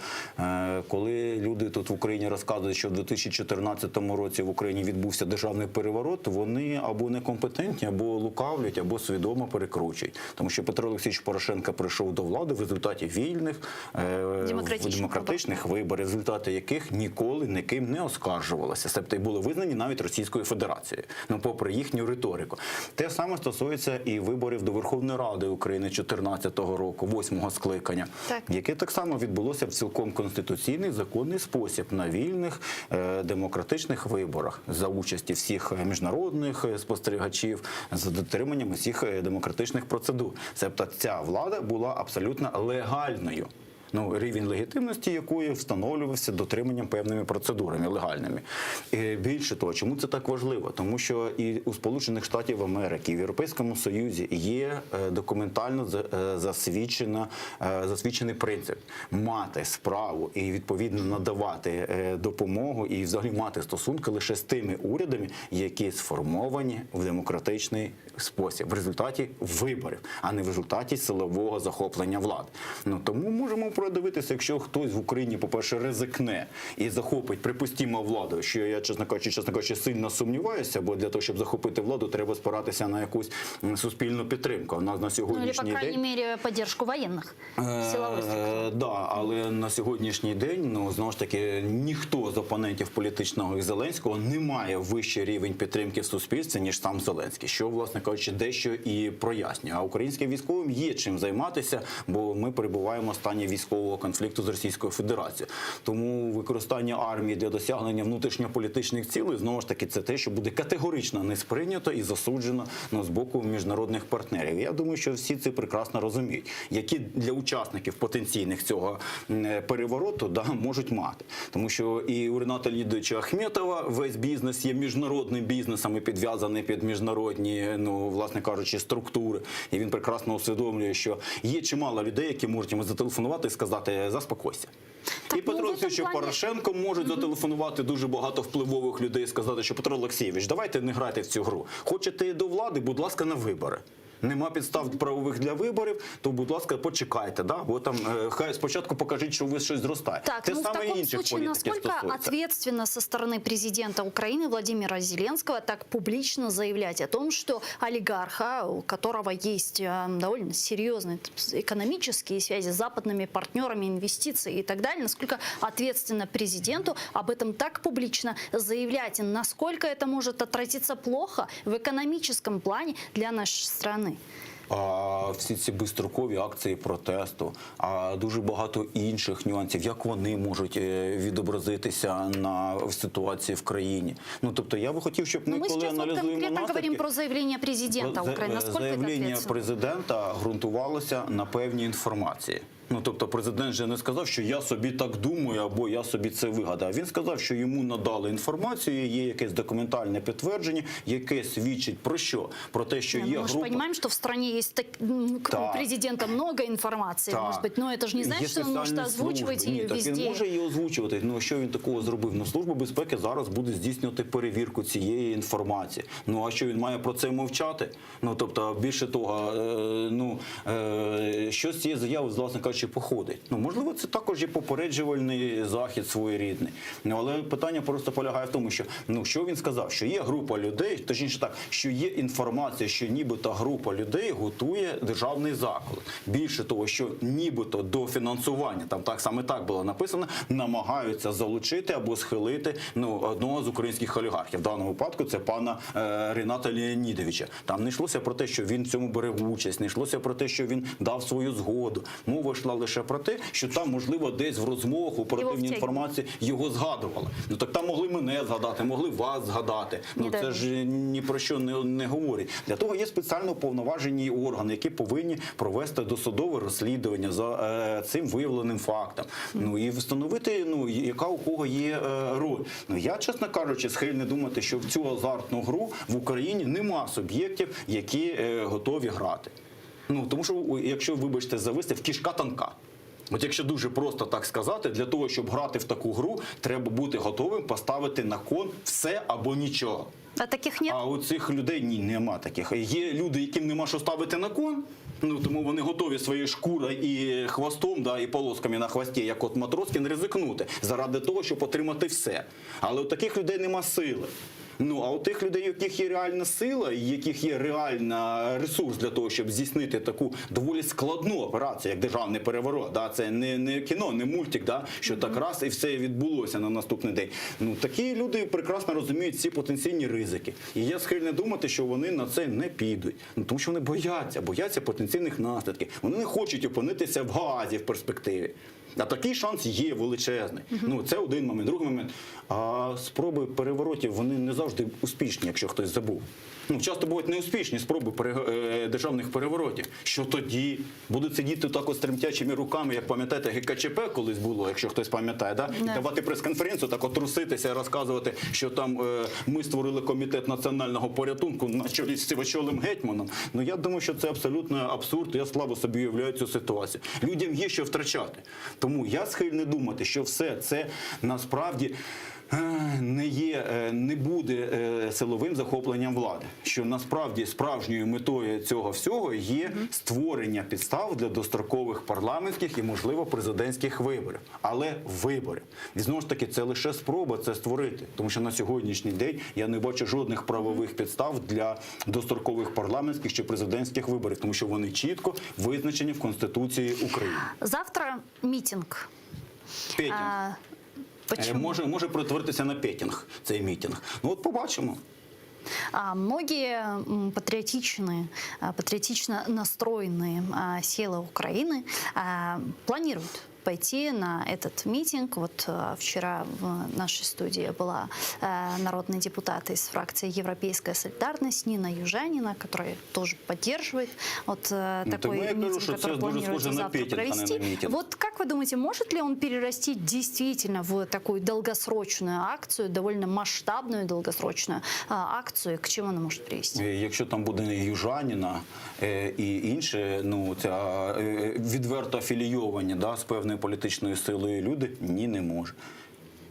коли люди тут в Україні розказують, що в 2014 році в Україні відбувся державний переворот, вони або некомпетентні, або лукавлять, або свідомо перекручують. Тому що Петро Олексійович Порошенко прийшов до влади в результаті вільних, демократичних виборів, результати яких ніколи ніким не оскаржувалися. Себто були визнані навіть Російською Федерацією, ну, попри їхню риторику. Те саме стосується і виборів до Верховної Ради України 2014 року, 8-го скликання, яке так само відбулося в цілком конституційний, законний спосіб на вільних демократичних виборах за участі всіх міжнародних спостерігачів, за дотриманням усіх демократичних процедур. Себто ця влада була абсолютно легальною. Ну, рівень легітимності якої встановлювався дотриманням певними процедурами легальними. І більше того, чому це так важливо? Тому що і у Сполучених Штатів Америки, і в Європейському Союзі є документально засвідчений принцип мати справу і відповідно надавати допомогу і взагалі мати стосунки лише з тими урядами, які сформовані в демократичний спосіб, в результаті виборів, а не в результаті силового захоплення влади. Ну, тому можемо просто дивитися, якщо хтось в Україні, по-перше, ризикне і захопить, припустімо, владу, що я, чесно кажучи, сильно сумніваюся, бо для того, щоб захопити владу, треба спиратися на якусь суспільну підтримку. У нас на сьогоднішній Или, по крайней мере, поддержку военных, силовых структур. Да, але на сьогоднішній день, ну, знову ж таки, ніхто з опонентів політичного і Зеленського не має вищий рівень підтримки в суспільстві, ніж сам Зеленський, що, власне кажучи, дещо і прояснює. А українським військовим є чим займатися, бо ми перебуваємо в стані військового конфлікту з Російською Федерацією. Тому використання армії для досягнення внутрішньополітичних цілей, знову ж таки, це те, що буде категорично не сприйнято і засуджено, ну, з боку міжнародних партнерів. Я думаю, що всі це прекрасно розуміють, які для учасників потенційних цього перевороту, да, можуть мати. Тому що і у Рената Леонідовича Ахметова весь бізнес є міжнародним бізнесом і підв'язаний під міжнародні, ну, власне кажучи, структури. І він прекрасно усвідомлює, що є чимало людей, які можуть йому зателефонувати і сказати «заспокойся». І Петро Олексійович Порошенко можуть зателефонувати дуже багато впливових людей і сказати, що Петро Олексійович, давайте не грайте в цю гру. Хочете до влади, будь ласка, на вибори. Нема підстав правових для виборів, то, будь ласка, почекайте, да? Бо там хай спочатку покажіть, що ви щось зростає. Так, Те ну в саме таком інших случае, насколько стосується. ответственно со стороны президента Украины Владимира Зеленского так публично заявлять о том, что олигарха, у которого есть довольно серьезные экономические связи с западными партнерами, инвестиции и так далее, насколько ответственно президенту об этом так публично заявлять, насколько это может отразиться плохо в экономическом плане для нашей страны? А всі ці безстрокові акції протесту, а дуже багато інших нюансів, як вони можуть відобразитися на ситуації в країні. Ну, тобто, я би хотів, щоб ми, коли аналізуємо наслідки... говоримо про заявлення президента України. Наскільки це заявлення президента ґрунтувалося на певній інформації. Ну, тобто, президент же не сказав, що я собі так думаю, або я собі це вигадав. Він сказав, що йому надали інформацію, є якесь документальне підтвердження, яке свідчить про що? Про те, що є група... Мы же понимаем, что в стране есть у президента много информации, может быть, но это же не значит, что он может озвучивать ее везде. Він може її озвучувати. Ну, що він такого зробив? Ну, Служба безпеки зараз буде здійснювати перевірку цієї інформації. Ну, а що він має про це мовчати? Ну, тобто, більше того, що з цієї заяви, власне кажучи, походить. Ну, можливо, це також є попереджувальний захід своєрідний. Ну, але питання просто полягає в тому, що, ну, що він сказав? Що є група людей, точніше так, що є інформація, що нібито група людей готує державний заклад. Більше того, що нібито до фінансування, там так саме так було написано, намагаються залучити або схилити, ну, одного з українських олігархів. В даному випадку це пана Рената Леонідовича. Там не йшлося про те, що він в цьому бере участь, не йшлося про те, що він дав свою згоду. Мова йшла лише про те, що там, можливо, десь в розмовах, у оперативній інформації його згадували. Ну, так там могли мене згадати, могли вас згадати. Ну, це ж ні про що не говорить. Для того є спеціально уповноважені органи, які повинні провести досудове розслідування за цим виявленим фактом. Ну, і встановити, ну, яка у кого є роль. Ну, я, чесно кажучи, схильний думати, що в цю азартну гру в Україні нема суб'єктів, які готові грати. Ну, тому що, якщо, вибачте за вислів, кішка тонка. От якщо дуже просто так сказати, для того, щоб грати в таку гру, треба бути готовим поставити на кон все або нічого. А таких нет? А у цих людей нема таких. Є люди, яким нема що ставити на кон, ну, тому вони готові своєю шкурою і хвостом, да, і полосками на хвості, як от Матроскін, ризикнути заради того, щоб отримати все. Але у таких людей нема сили. Ну, а у тих людей, у яких є реальна сила, і яких є реальний ресурс для того, щоб здійснити таку доволі складну операцію, як державний переворот, да? Це не кіно, не мультик, да? Що так раз і все відбулося на наступний день. Ну, такі люди прекрасно розуміють ці потенційні ризики. І я схильний думати, що вони на це не підуть. Ну, тому що вони бояться потенційних наслідків. Вони не хочуть опинитися в Гаазі в перспективі. А такий шанс є величезний. Ну, це один момент. Другий момент. А спроби переворотів, вони не завжди успішні, якщо хтось забув. Ну, часто бувають неуспішні спроби державних переворотів. Що тоді? Будуть сидіти так ось тремтячими руками, як пам'ятаєте, ГКЧП колись було, якщо хтось пам'ятає, да? І давати прес-конференцію, так от труситися, розказувати, що там ми створили комітет національного порятунку на чолі з Сивачолим гетьманом. Ну, я думаю, що це абсолютно абсурд. Я слабо собі уявляю цю ситуацію. Людям є що втрачати. Тому я схильний думати, що все це насправді не буде силовим захопленням влади. Що насправді справжньою метою цього всього є створення підстав для дострокових парламентських і, можливо, президентських виборів. Але виборів. І знову ж таки, це лише спроба це створити. Тому що на сьогоднішній день я не бачу жодних правових підстав для дострокових парламентських чи президентських виборів, тому що вони чітко визначені в Конституції України. Завтра мітинг. Петінг. Може перетворитися на петінг цей мітинг. Ну от побачимо. Многие патриотично настроенные силы Украины планируют пойти на этот митинг. Вот вчера в нашей студии была народный депутат из фракции «Европейская солидарность» Нина Южанина, которая тоже поддерживает вот такой митинг, который планируется завтра провести. Вот как вы думаете, может ли он перерасти действительно в такую долгосрочную акцию, довольно масштабную долгосрочную акцию? К чему она может привести? Якщо там буде Южаніна і інше, ну, ця відверто афілійовані, да, з певною політичною силою люди, ні, не може.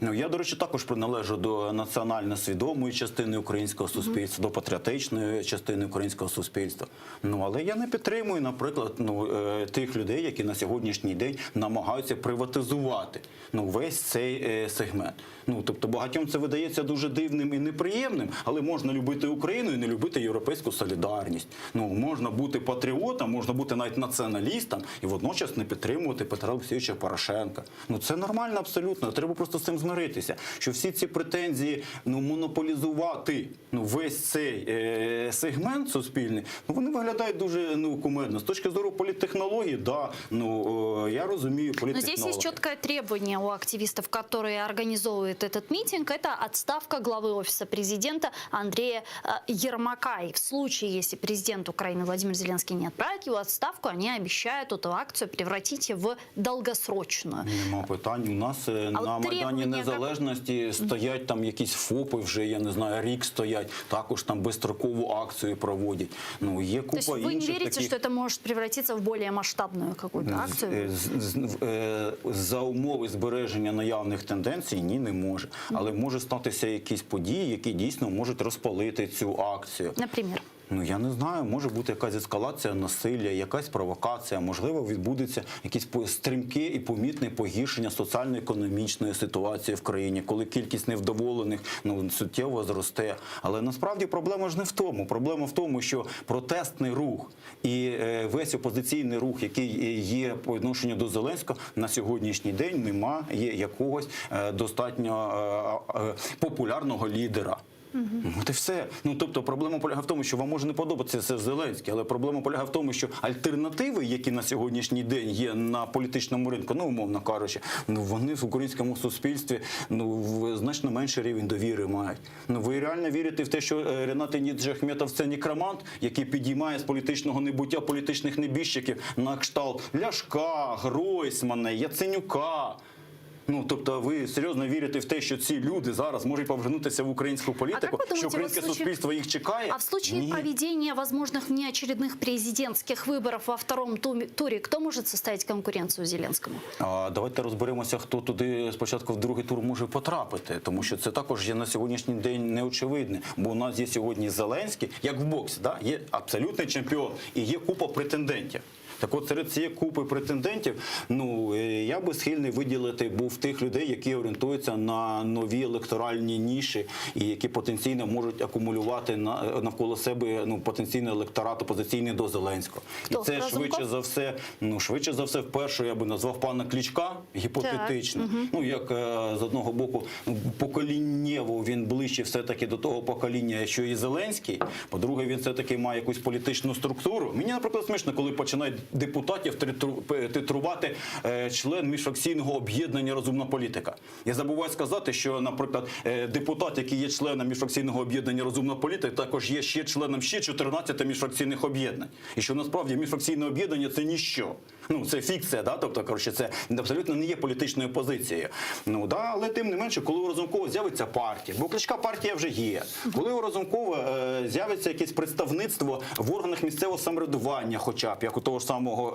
Ну, я, до речі, також приналежу до національно свідомої частини українського суспільства, до патріотичної частини українського суспільства. Ну, але я не підтримую, наприклад, тих людей, які на сьогоднішній день намагаються приватизувати весь цей сегмент. Ну, тобто багатьом це видається дуже дивним і неприємним, але можна любити Україну і не любити європейську солідарність. Ну, можна бути патріотом, можна бути навіть націоналістом і водночас не підтримувати Петра Олексійовича Порошенка. Ну, це нормально абсолютно, треба просто з цим змиритися, що всі ці претензії монополізувати весь цей сегмент суспільний, вони виглядають дуже кумедно. З точки зору політтехнології, да, я розумію політтехнології. Но здесь есть четкое требование у активистов, которые организовывают этот митинг, это отставка главы Офиса президента Андрея Ермака. И в случае, если президент Украины Владимир Зеленский не отправит его в отставку, они обещают эту акцию превратить в долгосрочную. Нема питань. У нас на Майдані Незалежності стоять там якісь ФОПи вже, я не знаю, рік стоять, також там безстрокову акцію проводять. Ну, є купа інших. То есть вы не верите, что это может превратиться в более масштабную какую-то акцию? За умови збереження наявних тенденцій ні, не може. Але може статися якісь події, які дійсно можуть розпалити цю акцію. Наприклад? Ну, я не знаю, може бути якась ескалація насилля, якась провокація, можливо, відбудеться якесь стрімке і помітне погіршення соціально-економічної ситуації в країні, коли кількість невдоволених суттєво зросте. Але насправді проблема ж не в тому. Проблема в тому, що протестний рух і весь опозиційний рух, який є по відношенню до Зеленського, на сьогоднішній день немає якогось достатньо популярного лідера. От і все. Ну, тобто проблема полягає в тому, що вам може не подобатися Зеленський, але проблема полягає в тому, що альтернативи, які на сьогоднішній день є на політичному ринку, умовно кажучи, вони в українському суспільстві значно менший рівень довіри мають. Ви реально вірите в те, що Ренат Леонідович Ахметов – це некромант, який підіймає з політичного небуття політичних небіжчиків на кшталт Ляшка, Гройсмана, Яценюка? Ну, тобто ви серйозно вірите в те, що ці люди зараз можуть повернутися в українську політику, що українське суспільство їх чекає? А в случае проведения возможных внеочередных президентских выборов во втором туре, кто может составить конкуренцию Зеленскому? Давайте розберемося, хто туди спочатку в другий тур може потрапити, тому що це також є на сьогоднішній день неочевидне. Бо у нас є сьогодні Зеленський, як в боксі, да? Є абсолютний чемпіон і є купа претендентів. Так от серед цієї купи претендентів, я би схильний виділити був тих людей, які орієнтуються на нові електоральні ніші і які потенційно можуть акумулювати навколо себе потенційний електорат опозиційний до Зеленського. Хто? І це швидше за все, вперше я би назвав пана Кличка, гіпотетично. Як з одного боку поколіннєво він ближче все-таки до того покоління, що і Зеленський. По-друге, він все-таки має якусь політичну структуру. Мені, наприклад, смішно, коли починають депутатів титрувати член міжфракційного об'єднання «Розумна політика». Я забуваю сказати, що, наприклад, депутат, який є членом міжфракційного об'єднання «Розумна політика», також є ще членом 14 міжфракційних об'єднань. І що насправді міжфракційне об'єднання – це ніщо. Ну, це фікція, да? Тобто, коротше, це абсолютно не є політичною позицією. Ну, да? Але тим не менше, коли у Разумкова з'явиться партія, бо Кличка партія вже є, коли у Разумкова з'явиться якесь представництво в органах місцевого самоврядування, хоча б, як у того ж самого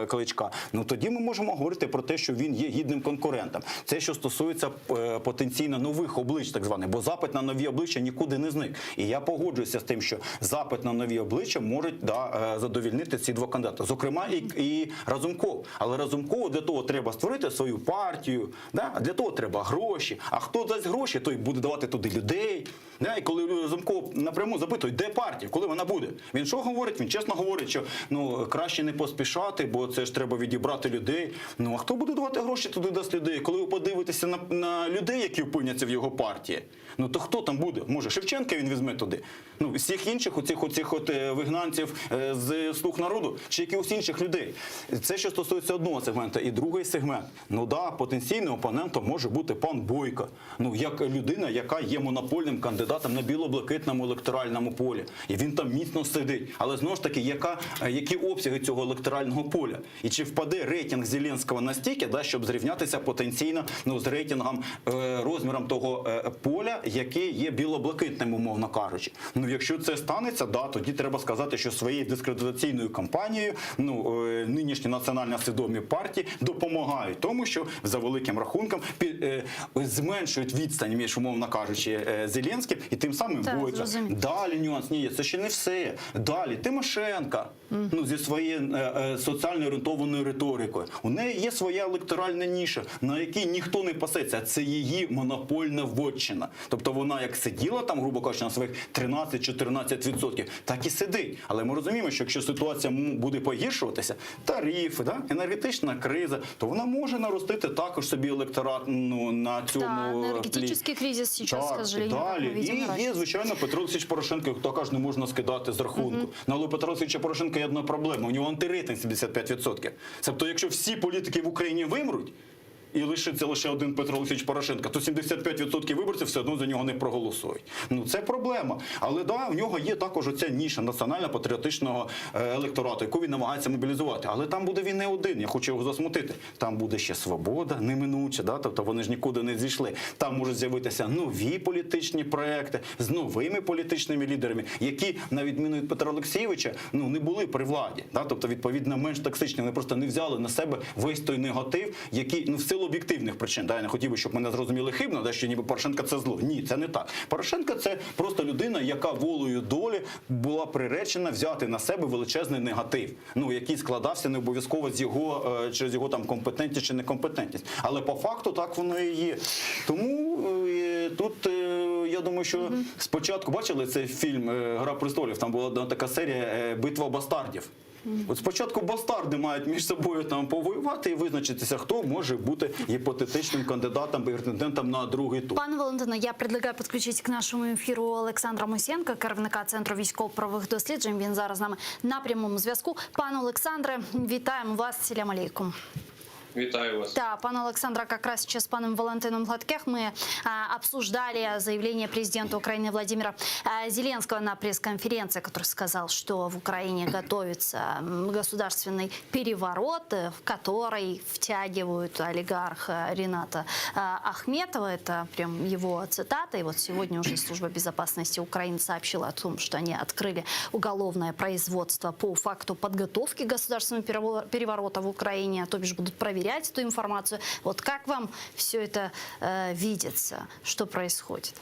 Кличка, ну тоді ми можемо говорити про те, що він є гідним конкурентом. Це, що стосується потенційно нових облич, так званих, бо запит на нові обличчя нікуди не зник. І я погоджуюся з тим, що запит на нові обличчя можуть задовільнити ці два кандидати. Зокрема, і Разумков. Але Разумкову для того треба створити свою партію, да? Для того треба гроші. А хто дасть гроші, той буде давати туди людей. Да? І коли Разумков напряму запитують, де партія, коли вона буде? Він що говорить? Він чесно говорить, що краще не поспішати, бо це ж треба відібрати людей. Ну, а хто буде давати гроші, туди дасть людей? Коли ви подивитеся на людей, які опиняться в його партії, ну то хто там буде? Може, Шевченка він візьме туди? Ну, всіх інших оцих вигнанців з «Слуг народу» чи якихось інших людей. Це що стосується одного сегменту. І другий сегмент. Ну да, потенційним опонентом може бути пан Бойко. Ну, як людина, яка є монопольним кандидатом на біло-блакитному електоральному полі. І він там міцно сидить. Але знову ж таки, які обсяги цього електорального поля? І чи впаде рейтинг Зеленського настільки, да, щоб зрівнятися потенційно з рейтингом, розміром того поля, яке є біло-блакитним, умовно кажучи. Ну, якщо це станеться, да, тоді треба сказати, що своєю дискредитаційною кампанією нинішні національно свідомі партії допомагають тому, що за великим рахунком зменшують відстань між, умовно кажучи, Зеленським і тим самим Бойко. Далі нюанс, ні, це ще не все. Далі Тимошенко, зі своєю соціально орієнтованою риторикою. У неї є своя електоральна ніша, на якій ніхто не пасеться. Це її монопольна вотчина. Тобто вона як сиділа там, грубо кажучи, на своїх 13-14%, так і сидить. Але ми розуміємо, що якщо ситуація буде погіршуватися, тарифи, да, енергетична криза, то вона може наростити також собі електорат на цьому енергетичний кризис зараз, к сожалению, далі. І є, звичайно, Петро Олексійович Порошенко, хто каже, не можна скидати з рахунку. Але у Петра Олексійовича Порошенка є одна проблема, у нього антирейтинг 75%. Тобто, якщо всі політики в Україні вимруть, і лишиться лише один Петро Олексійович Порошенко, то 75% виборців все одно за нього не проголосують. Ну, це проблема. Але да, в нього є також оця ніша національно-патріотичного електорату, яку він намагається мобілізувати. Але там буде він не один, я хочу його засмутити. Там буде ще Свобода неминуча, да? Тобто вони ж нікуди не зійшли. Там можуть з'явитися нові політичні проекти з новими політичними лідерами, які, на відміну від Петра Олексійовича, не були при владі. Да? Тобто, відповідно, менш токсичні. Вони просто не взяли на себе весь той негатив, який, в силу об'єктивних причин. Да, я не хотів би, щоб мене зрозуміли хибно, да, що ніби Порошенко це зло. Ні, це не так. Порошенко це просто людина, яка волею долі була приречена взяти на себе величезний негатив, який складався не обов'язково через його там компетентність чи некомпетентність. Але по факту так воно і є. Тому тут я думаю, що спочатку бачили цей фільм «Гра престолів», там була така серія «Битва бастардів». От спочатку бастарди мають між собою там повоювати і визначитися, хто може бути гіпотетичним кандидатом, претендентом на другий тур. Пане Валентине, я предлагаю підключити к нашому ефіру Олександра Мусенка, керівника Центру військово-правових досліджень. Він зараз з нами на прямому зв'язку. Пане Олександре, вітаємо вас. Селям алейкум. Витаю вас. Да, пан Александра, как раз сейчас с паном Валентином Гладких мы обсуждали заявление президента Украины Владимира Зеленского на пресс-конференции, который сказал, что в Украине готовится государственный переворот, в который втягивают олигарха Рената Ахметова. Это прям его цитата. И вот сегодня уже Служба безопасности Украины сообщила о том, что они открыли уголовное производство по факту подготовки государственного переворота в Украине, то бишь будут проверять эту информацию. Вот как вам все это видится? Что происходит?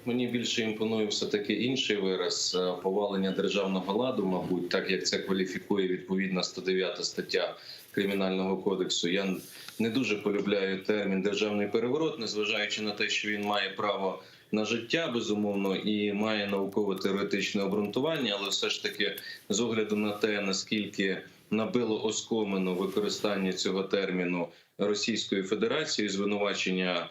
Мені більше імпонує все-таки інший вираз – повалення державного ладу, мабуть, так як це кваліфікує відповідна 109 стаття Кримінального кодексу. Я не дуже полюбляю термін «державний переворот», незважаючи на те, що він має право на життя, безумовно, і має науково-теоретичне обґрунтування, але все ж таки з огляду на те, наскільки набило оскомину використання цього терміну Російською Федерацією, звинувачення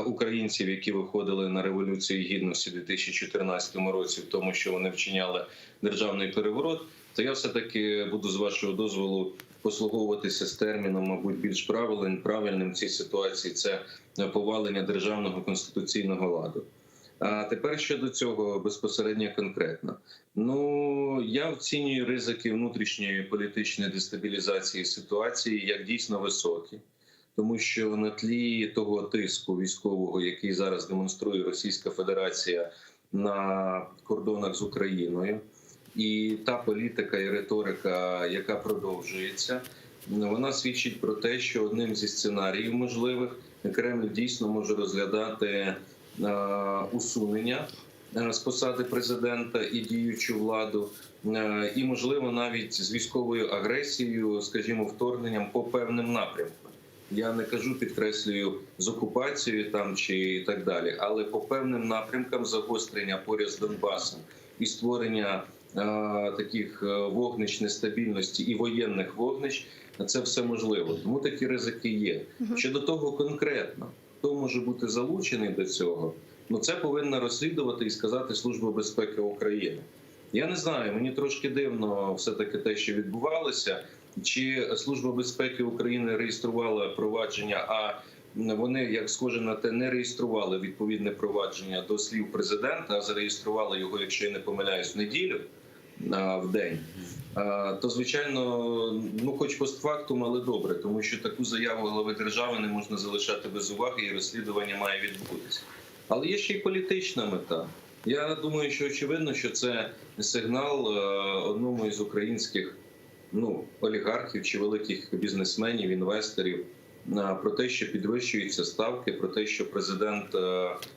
українців, які виходили на Революцію Гідності у 2014 році, в тому, що вони вчиняли державний переворот, то я все-таки буду, з вашого дозволу, послуговуватися з терміном, мабуть, більш правильним в цій ситуації – це повалення державного конституційного ладу. А тепер щодо цього безпосередньо конкретно. Ну, я оцінюю ризики внутрішньої політичної дестабілізації ситуації як дійсно високі. Тому що на тлі того тиску військового, який зараз демонструє Російська Федерація на кордонах з Україною, і та політика і риторика, яка продовжується, вона свідчить про те, що одним зі сценаріїв можливих Кремль дійсно може розглядати усунення з посади президента і діючу владу, і, можливо, навіть з військовою агресією, скажімо, вторгненням по певним напрямкам. Я не кажу, підкреслюю, з окупацією там чи так далі, але по певним напрямкам загострення поряд з Донбасом і створення таких вогнищ нестабільності і воєнних вогнищ, це все можливо. Тому такі ризики є. Щодо того конкретно, хто може бути залучений до цього, ну це повинна розслідувати і сказати Служба безпеки України. Я не знаю, мені трошки дивно все-таки те, що відбувалося. Чи Служба безпеки України реєструвала провадження, а вони, як схоже на те, не реєстрували відповідне провадження до слів президента, а зареєстрували його, якщо я не помиляюсь, в неділю, в день, то, звичайно, ну хоч постфактум, але добре, тому що таку заяву глави держави не можна залишати без уваги, і розслідування має відбутися. Але є ще й політична мета. Я думаю, що очевидно, що це сигнал одному із українських олігархів чи великих бізнесменів, інвесторів про те, що підвищуються ставки, про те, що президент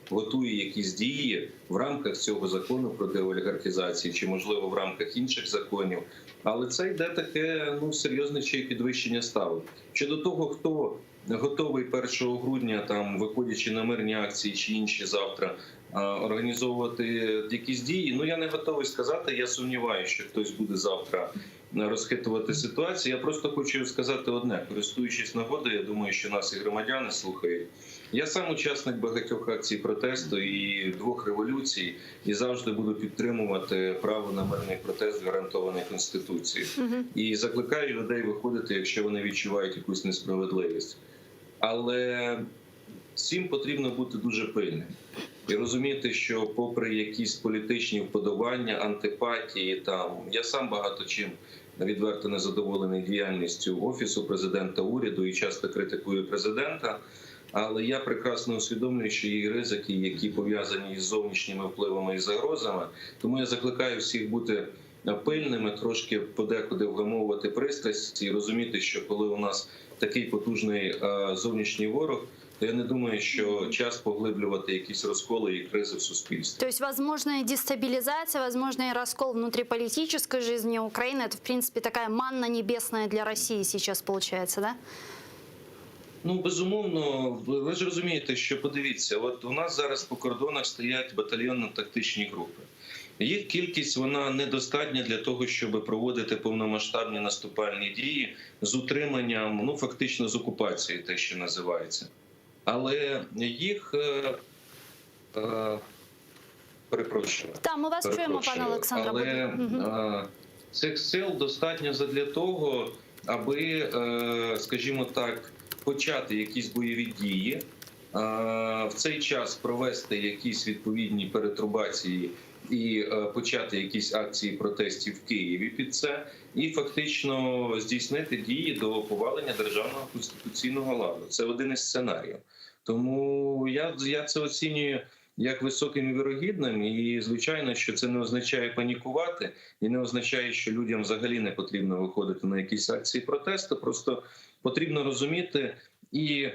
готує якісь дії в рамках цього закону про деолігархізацію чи, можливо, в рамках інших законів. Але це йде таке серйозне ще й підвищення ставок. Щодо того, хто готовий 1 грудня, там, виходячи на мирні акції чи інші завтра, організовувати якісь дії, я не готовий сказати, я сумніваюся, що хтось буде завтра розхитувати ситуацію. Я просто хочу сказати одне, користуючись нагодою, я думаю, що нас і громадяни слухають. Я сам учасник багатьох акцій протесту і 2 революцій, і завжди буду підтримувати право на мирний протест, гарантований Конституцією. І закликаю людей виходити, якщо вони відчувають якусь несправедливість. Але всім потрібно бути дуже пильним і розуміти, що попри якісь політичні вподобання, антипатії, я сам багато чим відверто незадоволений діяльністю Офісу президента, уряду і часто критикую президента, але я прекрасно усвідомлюю, що є ризики, які пов'язані із зовнішніми впливами і загрозами. Тому я закликаю всіх бути пильними, трошки подекуди вгамовувати пристрасті і розуміти, що коли у нас такий потужний зовнішній ворог, то я не думаю, що час поглиблювати якісь розколи і кризи в суспільстві. То есть возможная дестабилизация, возможный раскол внутриполитической жизни Украины, это, в принципе, такая манна небесная для России сейчас получается, да? Безумовно, ви ж розумієте, що, подивіться, от у нас зараз по кордонах стоять батальйонно-тактичні групи. Їх кількість, вона недостатня для того, щоб проводити повномасштабні наступальні дії з утриманням, фактично з окупацією, те, що називається. Але їх, перепрошую. Ми вас чуємо, пане Олександре. Але цих сил достатньо задля того, аби, скажімо так, почати якісь бойові дії, в цей час провести якісь відповідні перетрубації і почати якісь акції протестів в Києві під це, і фактично здійснити дії до повалення державного конституційного ладу. Це один із сценаріїв. Тому я це оцінюю як високим і вірогідним, і звичайно, що це не означає панікувати, і не означає, що людям взагалі не потрібно виходити на якісь акції протесту, просто потрібно розуміти і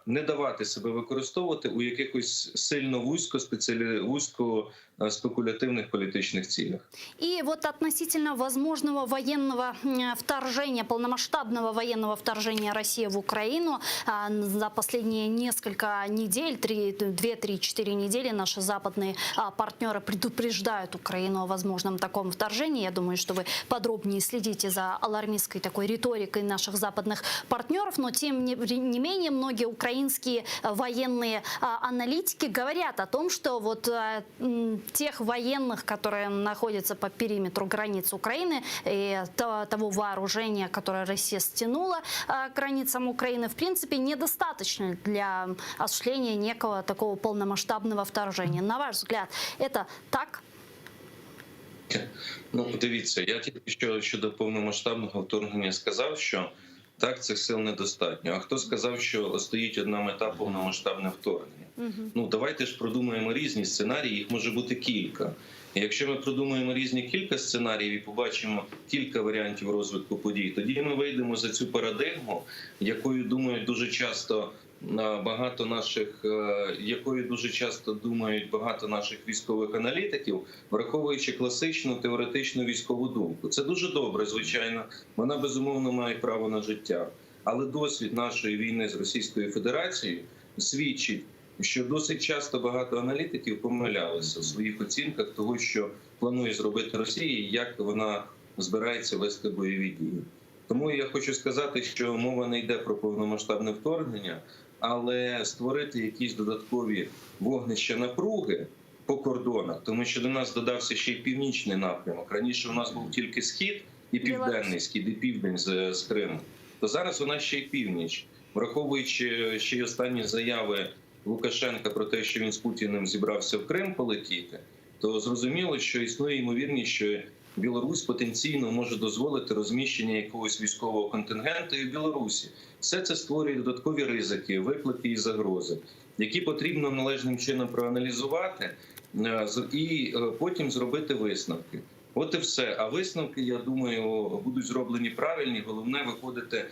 не давати себе використовувати у якихось сильно вузько-спекулятивных политических целях. И вот относительно возможного военного вторжения, полномасштабного военного вторжения России в Украину, за последние несколько недель, 2-3-4 недели наши западные партнеры предупреждают Украину о возможном таком вторжении. Я думаю, что вы подробнее следите за алармистской такой риторикой наших западных партнеров, но тем не менее менее, многие украинские военные аналитики говорят о том, что вот тех военных, которые находятся по периметру границ Украины, и того вооружения, которое Россия стянула к границам Украины, в принципе, недостаточно для осуществления некого такого полномасштабного вторжения. На ваш взгляд, это так? Ну, дивіться, я тільки що щодо повномасштабного вторгнення сказав, що так, цих сил недостатньо. А хто сказав, що стоїть одна мета – повномасштабне вторгнення? Ну, давайте ж продумаємо різні сценарії, їх може бути кілька. І якщо ми продумаємо кілька сценаріїв і побачимо кілька варіантів розвитку подій, тоді ми вийдемо за цю парадигму, якою думають дуже часто багато наших військових аналітиків, враховуючи класичну теоретичну військову думку. Це дуже добре, звичайно, вона безумовно має право на життя. Але досвід нашої війни з Російською Федерацією свідчить, що досить часто багато аналітиків помилялися в своїх оцінках того, що планує зробити Росія і як вона збирається вести бойові дії. Тому я хочу сказати, що мова не йде про повномасштабне вторгнення, але створити якісь додаткові вогнища напруги по кордонах, тому що до нас додався ще й північний напрямок. Раніше у нас був тільки схід і південний схід, і південь з Криму. То зараз у нас ще й північ. Враховуючи ще й останні заяви Лукашенка про те, що він з Путіним зібрався в Крим полетіти, то зрозуміло, що існує ймовірність, що Білорусь потенційно може дозволити розміщення якогось військового контингенту і в Білорусі. Все це створює додаткові ризики, виклики і загрози, які потрібно належним чином проаналізувати і потім зробити висновки. От і все. А висновки, я думаю, будуть зроблені правильні. Головне виходити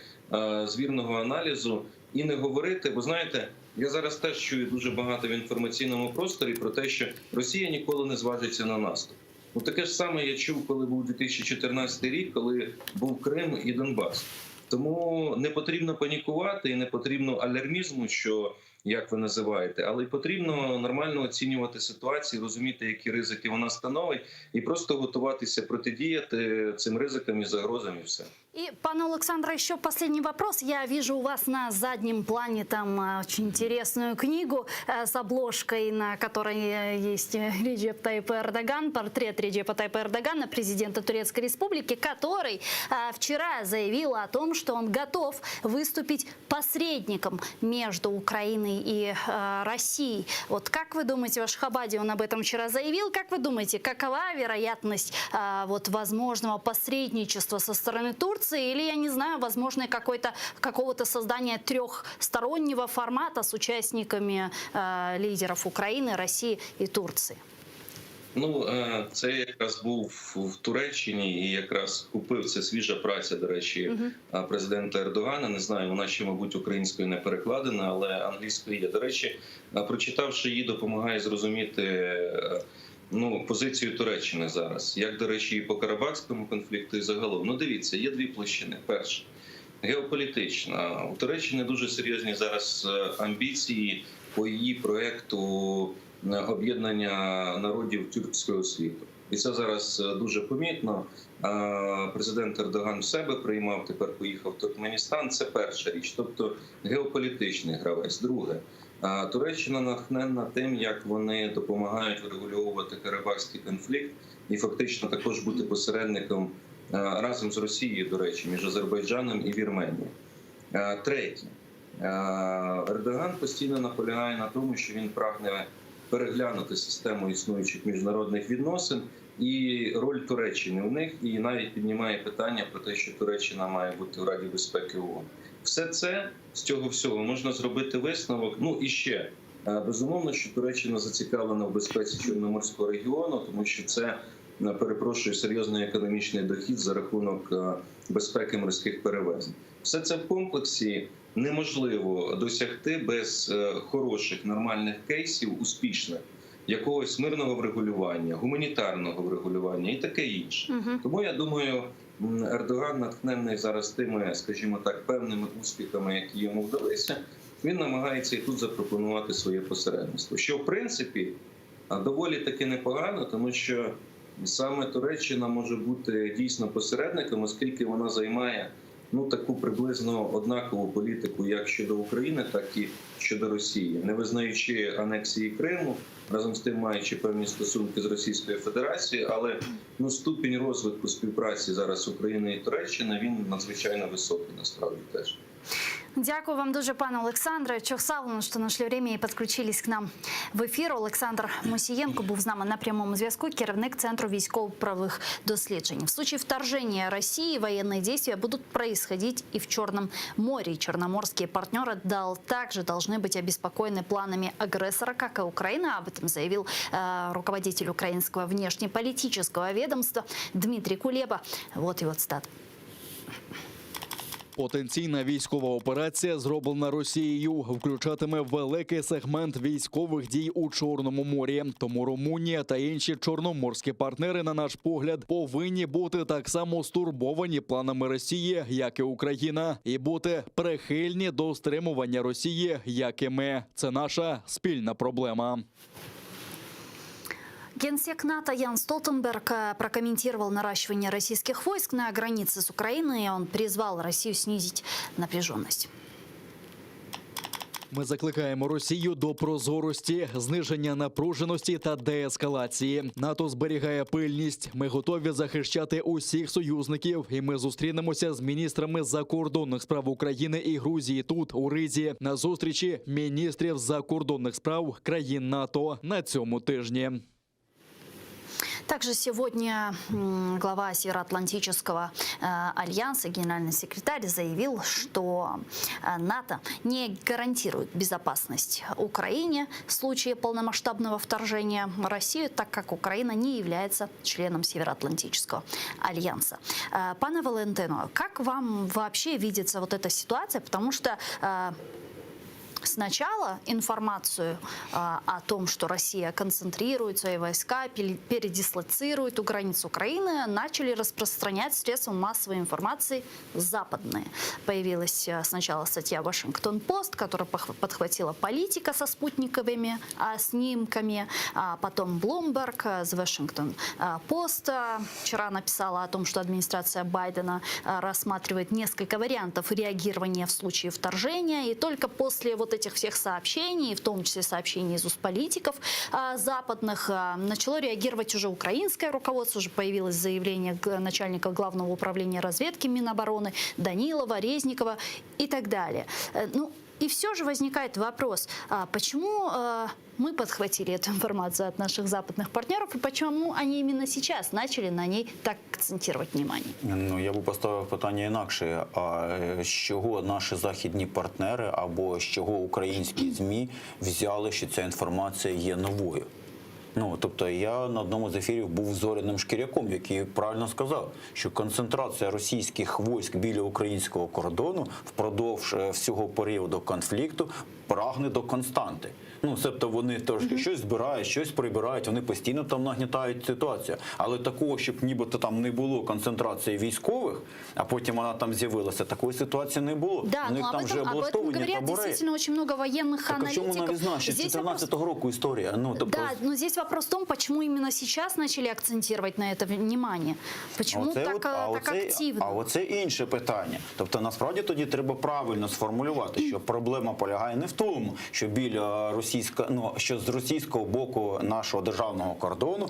з вірного аналізу і не говорити, бо знаєте, я зараз теж чую дуже багато в інформаційному просторі про те, що Росія ніколи не зважиться на наступ. Ну, таке ж саме я чув, коли був 2014 рік, коли був Крим і Донбас. Тому не потрібно панікувати і не потрібно алярмізму, що, як ви називаєте, але й потрібно нормально оцінювати ситуацію, розуміти, які ризики вона становить, і просто готуватися протидіяти цим ризикам і загрозам, і все. И, пан Александр, еще последний вопрос. Я вижу у вас на заднем плане там очень интересную книгу с обложкой, на которой есть Реджеп Тайип Эрдоган, портрет Реджепа Тайипа Эрдогана, президента Турецкой Республики, который вчера заявил о том, что он готов выступить посредником между Украиной и Россией. Вот как вы думаете, в Ашхабаде он об этом вчера заявил, как вы думаете, какова вероятность вот возможного посредничества со стороны Турции? Или, я не знаю, возможно, какого-то создания трехстороннего формата с участниками лидеров Украины, России и Турции? Ну, це якраз був в Туреччині і якраз купив, це свіжа праця, до речі, президента Ердогана. Не знаю, вона ще, мабуть, українською не перекладена, але англійською є. До речі, прочитавши її, допомагає зрозуміти позицію Туреччини зараз. Як, до речі, і по Карабахському конфлікту, і загалом. Ну, дивіться, є дві площини. Перша – геополітична. У Туреччини дуже серйозні зараз амбіції по її проєкту об'єднання народів тюркського світу. І це зараз дуже помітно. Президент Ердоган в себе приймав, тепер поїхав в Туркменістан. Це перша річ, тобто геополітичний гравець. Друге, Туреччина натхненна тим, як вони допомагають врегульовувати Карабахський конфлікт і фактично також бути посередником разом з Росією, до речі, між Азербайджаном і Вірменією. Третє, Ердоган постійно наполягає на тому, що він прагне переглянути систему існуючих міжнародних відносин і роль Туреччини у них, і навіть піднімає питання про те, що Туреччина має бути в Раді безпеки ООН. Все це, з цього всього, можна зробити висновок. Ну і ще, безумовно, що Туреччина зацікавлена в безпеці Чорноморського регіону, тому що це, перепрошую, серйозний економічний дохід за рахунок безпеки морських перевезень. Все це в комплексі неможливо досягти без хороших, нормальних кейсів, успішних, якогось мирного врегулювання, гуманітарного врегулювання і таке інше. Тому, я думаю, Ердоган, натхнений зараз тими, скажімо так, певними успіхами, які йому вдалися, він намагається і тут запропонувати своє посередництво. Що, в принципі, доволі таки непогано, тому що саме Туреччина може бути дійсно посередником, оскільки вона займає таку приблизно однакову політику як щодо України, так і щодо Росії, не визнаючи анексії Криму, разом з тим маючи певні стосунки з Російською Федерацією, але ступінь розвитку співпраці зараз України і Туреччини, він надзвичайно високий, насправді теж. Дякую вам дуже, пане Олександре. Чохсаловну, що знайшли время і підключились к нам в ефір. Олександр Мусієнко був з нами на прямому зв'язку, керівник Центру військово-правових досліджень. В случае вторжения России военные действия будут происходить и в Черном море. Черноморские партнеры также должны быть обеспокоены планами агрессора, как и Украина. Об этом заявил руководитель украинского внешнеполитического ведомства Дмитрий Кулеба. Вот его цитата. Потенційна військова операція, зроблена Росією, включатиме великий сегмент військових дій у Чорному морі. Тому Румунія та інші чорноморські партнери, на наш погляд, повинні бути так само стурбовані планами Росії, як і Україна, і бути прихильні до стримування Росії, як і ми. Це наша спільна проблема. Генсек НАТО Ян Столтенберг прокомментировал наращивание российских войск на границе с Украиной. Он призвал Россию снизить напряженность. Ми закликаємо Росію до прозорості, зниження напруженості та деескалації. НАТО зберігає пильність. Ми готові захищати усіх союзників. І ми зустрінемося з міністрами закордонних справ України і Грузії тут, у Ризі, на зустрічі міністрів закордонних справ країн НАТО на цьому тижні. Также сегодня глава Североатлантического альянса, генеральный секретарь, заявил, что НАТО не гарантирует безопасность Украине в случае полномасштабного вторжения в Россию, так как Украина не является членом Североатлантического альянса. Пане Валентино, как вам вообще видится вот эта ситуация? Потому что сначала информацию о том, что Россия концентрирует свои войска, передислоцирует у границ Украины, начали распространять средства массовой информации западные. Появилась сначала статья «Вашингтон-Пост», которая подхватила политика со спутниковыми снимками, а потом Bloomberg с «Вашингтон-Пост» вчера написала о том, что администрация Байдена рассматривает несколько вариантов реагирования в случае вторжения, и только после вот этих всех сообщений, в том числе сообщений из уст политиков западных, начало реагировать уже украинское руководство. Уже появилось заявление начальника Главного управления разведки Минобороны Данилова, Резникова и так далее. И все же возникает вопрос, почему мы подхватили эту информацию от наших западных партнеров и почему они именно сейчас начали на ней так акцентировать внимание? Я би поставив питання інакше. А з чого наші західні партнери або з чого українські ЗМІ взяли, що ця інформація є новою? Тобто я на одному з ефірів був Зоряним Шкіряком, який правильно сказав, що концентрація російських військ біля українського кордону впродовж всього періоду конфлікту прагне до константи. Себто вони трошки щось збирають, щось прибирають, вони постійно там нагнітають ситуацію. Але такого, щоб нібито там не було концентрації військових, а потім вона там з'явилася, такої ситуації не було. Да, но об этом говорят действительно очень много военных аналитиков. Так чому новизна? Ще з 2014 року історія. Да, но здесь вопрос в том, почему именно сейчас начали акцентировать на это внимание. Почему так активно? А оце інше питання. Тобто насправді тоді треба правильно сформулювати, що проблема полягає не в тому, що біля що з російського боку нашого державного кордону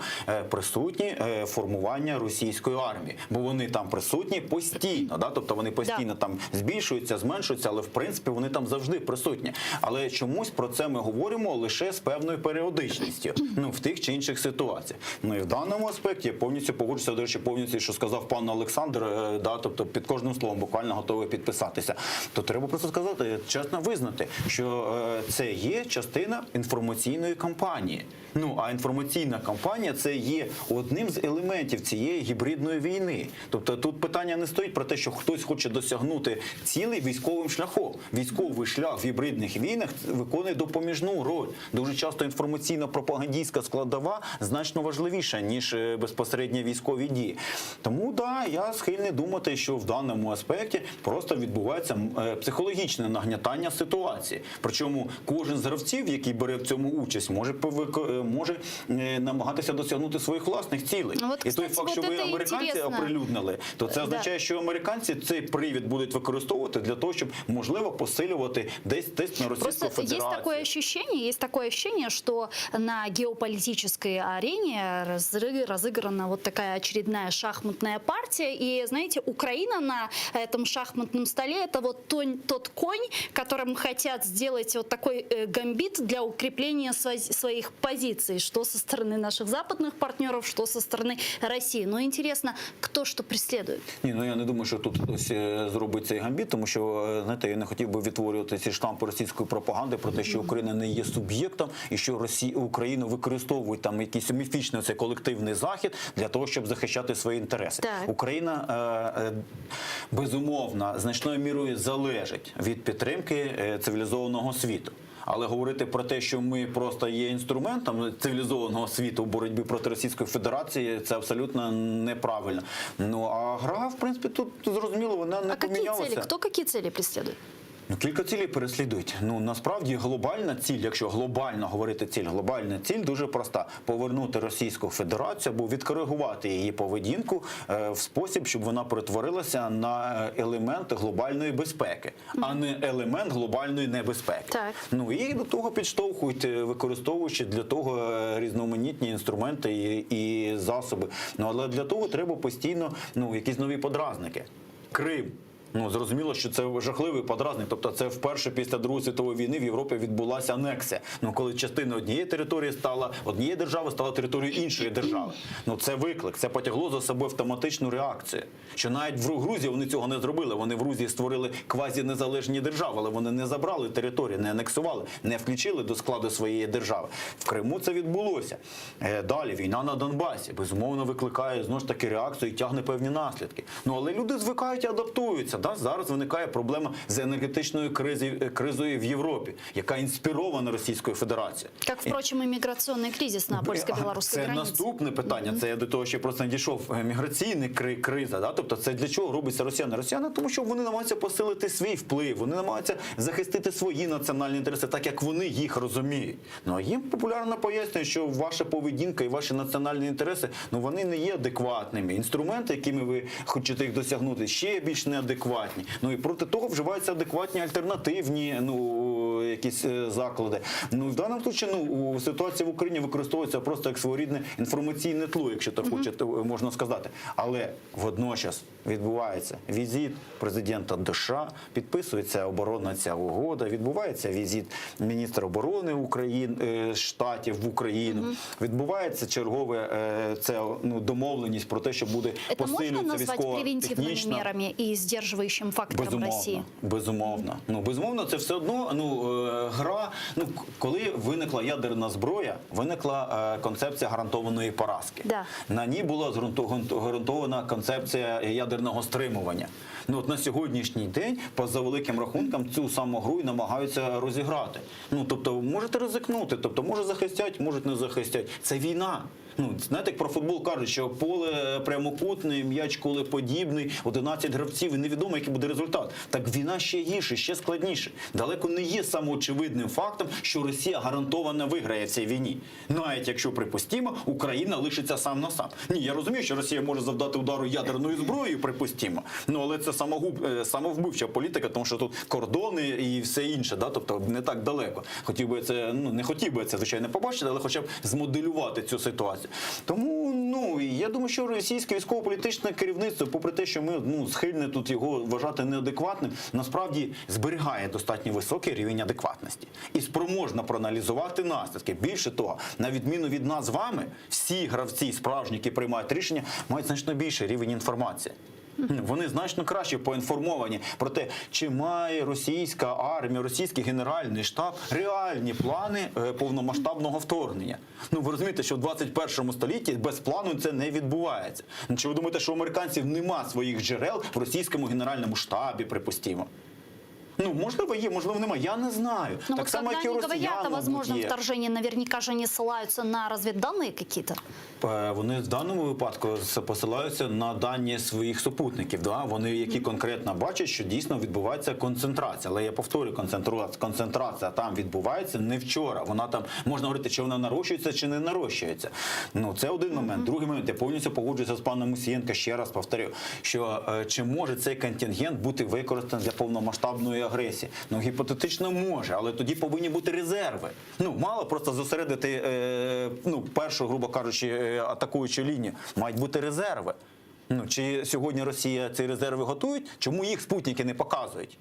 присутні формування російської армії, бо вони там присутні постійно, тобто вони постійно там збільшуються, зменшуються, але в принципі вони там завжди присутні. Але чомусь про це ми говоримо лише з певною періодичністю, в тих чи інших ситуаціях. І в даному аспекті я повністю погоджуся, до речі, повністю, що сказав пан Олександр, тобто під кожним словом буквально готовий підписатися. То треба просто сказати, чесно визнати, що це є частина інформаційної кампанії. А інформаційна кампанія – це є одним з елементів цієї гібридної війни. Тобто тут питання не стоїть про те, що хтось хоче досягнути цілей військовим шляхом. Військовий шлях в гібридних війнах виконує допоміжну роль. Дуже часто інформаційно-пропагандистська складова значно важливіша, ніж безпосередньо військові дії. Тому, я схильний думати, що в даному аспекті просто відбувається психологічне нагнятання ситуації. Причому кожен з гравців, який бере в цьому участь, може намагатися досягнути своїх власних цілей. І той факт, що ви американці оприлюднили, то це означає, що американці цей привід будуть використовувати для того, щоб, можливо, посилювати десь тиск на Російську Федерацію. Есть такое ощущение, что на геополитической арене разыграна вот такая очередная шахматная партия. И, знаете, Украина на этом шахматном столе — это вот тот конь, которым хотят сделать вот такой гамбит для укрепления своих позиций, что со стороны наших западных партнеров, что со стороны России. Но интересно, кто что преследует? Ні, я не думаю, що тут хтось зробить цей гамбіт, тому що, знаєте, я не хотів би відтворювати ці штампи російської пропаганди про те, що Україна не є суб'єктом і що Україну використовують там якийсь міфічний цей колективний захід для того, щоб захищати свої інтереси. Так. Україна безумовно значною мірою залежить від підтримки цивілізованого світу. Але говорити про те, що ми просто є інструментом цивілізованого світу в боротьбі проти Російської Федерації, це абсолютно неправильно. А гра, в принципі, тут зрозуміло, вона не помінялася. Кто какие цели преследует? Кілька цілей переслідують. Насправді глобальна ціль, якщо глобально говорити глобальна ціль дуже проста. Повернути Російську Федерацію або відкоригувати її поведінку в спосіб, щоб вона перетворилася на елемент глобальної безпеки, а не елемент глобальної небезпеки. Так. І до того підштовхують, використовуючи для того різноманітні інструменти і засоби. Але для того треба постійно якісь нові подразники. Крим. Зрозуміло, що це жахливий подразник. Тобто це вперше після Другої світової війни в Європі відбулася анексія. Коли частина однієї держави стала територією іншої держави. Це виклик, це потягло за собою автоматичну реакцію. Що навіть в Грузії вони цього не зробили. Вони в Грузії створили квазінезалежні держави, але вони не забрали територію, не анексували, не включили до складу своєї держави. В Криму це відбулося. Далі війна на Донбасі, безумовно, викликає знову ж таки реакцію і тягне певні наслідки. Але люди звикають і адаптуються. Зараз виникає проблема з енергетичною кризою в Європі, яка інспірована Російською Федерацією. Як, впрочем, і міграційний кризис на польсько-білоруській границі. Це наступне питання. Це я до того, що просто не дійшов. Міграційна криза. Тобто це для чого робиться росіяни? Росіяни, тому що вони намагаються посилити свій вплив, вони намагаються захистити свої національні інтереси, так як вони їх розуміють. А їм популярно пояснюють, що ваша поведінка і ваші національні інтереси, вони не є адекватними. Інструменти, якими ви хочете їх досягнути, ще більш неадекватні. І проти того вживаються адекватні альтернативні якісь заклади. В даному випадку ситуація в Україні використовується просто як своєрідне інформаційне тло, якщо так можна сказати. Але водночас відбувається візит президента США, підписується оборонна ця угода, відбувається візит міністра оборони України, Штатів в Україну, відбувається чергове домовленість про те, що буде посилюватися військово-технічна. Мерами і здержуючим фактором Росії. Безумовно, це все одно гра. Коли виникла ядерна зброя, виникла концепція гарантованої поразки. На ній була гарантована концепція ядерного стримування. На сьогоднішній день, поза великим рахунком, цю саму гру і намагаються розіграти. Тобто, можете ризикнути, може захистять, можуть не захистять. Це війна. Знаєте, як про футбол кажуть, що поле прямокутне, м'яч кулеподібний, 11 гравців і невідомо, який буде результат. Так війна ще гірше, ще складніше. Далеко не є самоочевидним фактом, що Росія гарантовано виграє в цій війні. Навіть якщо, припустимо, Україна лишиться сам на сам. Ні, я розумію, що Росія може завдати удару ядерною зброєю, припустимо, але це самовбивча політика, тому що тут кордони і все інше, тобто не так далеко. Не хотів би це, звичайно, побачити, але хоча б змоделювати цю ситуацію. Тому, я думаю, що російське військово-політичне керівництво, попри те, що ми схильні тут його вважати неадекватним, насправді зберігає достатньо високий рівень адекватності. І спроможна проаналізувати наслідки. Більше того, на відміну від нас з вами, всі гравці справжні, які приймають рішення, мають значно більший рівень інформації. Вони значно краще поінформовані про те, чи має російська армія, російський генеральний штаб реальні плани повномасштабного вторгнення. Ви розумієте, що в 21 столітті без плану це не відбувається. Чи ви думаєте, що у американців нема своїх джерел в російському генеральному штабі, припустимо? Ну, можливо, є, можливо, немає. Я не знаю. Но Так вот само, когда як і они росіян, говорят о мабуть, возможном є. вторжении, наверняка же они ссылаются на разведданные какие-то. Вони в даному випадку посилаються на дані своїх супутників. Да? Вони, які конкретно бачать, що дійсно відбувається концентрація. Але я повторюю, концентрація там відбувається не вчора. Вона там, можна говорити, чи вона нарощується, чи не нарощується. Ну, це один момент. Другий момент, я повністю погоджуюся з паном Мусієнко, ще раз повторю, що чи може цей контингент бути використаний для повномасштабної агресії? Ну, гіпотетично може, але тоді повинні бути резерви. Ну, мало просто зосередити, першу, грубо кажучи, атакуючу лінію. Мають бути резерви. Ну, чи сьогодні Росія ці резерви готують? Чому їх спутники не показують?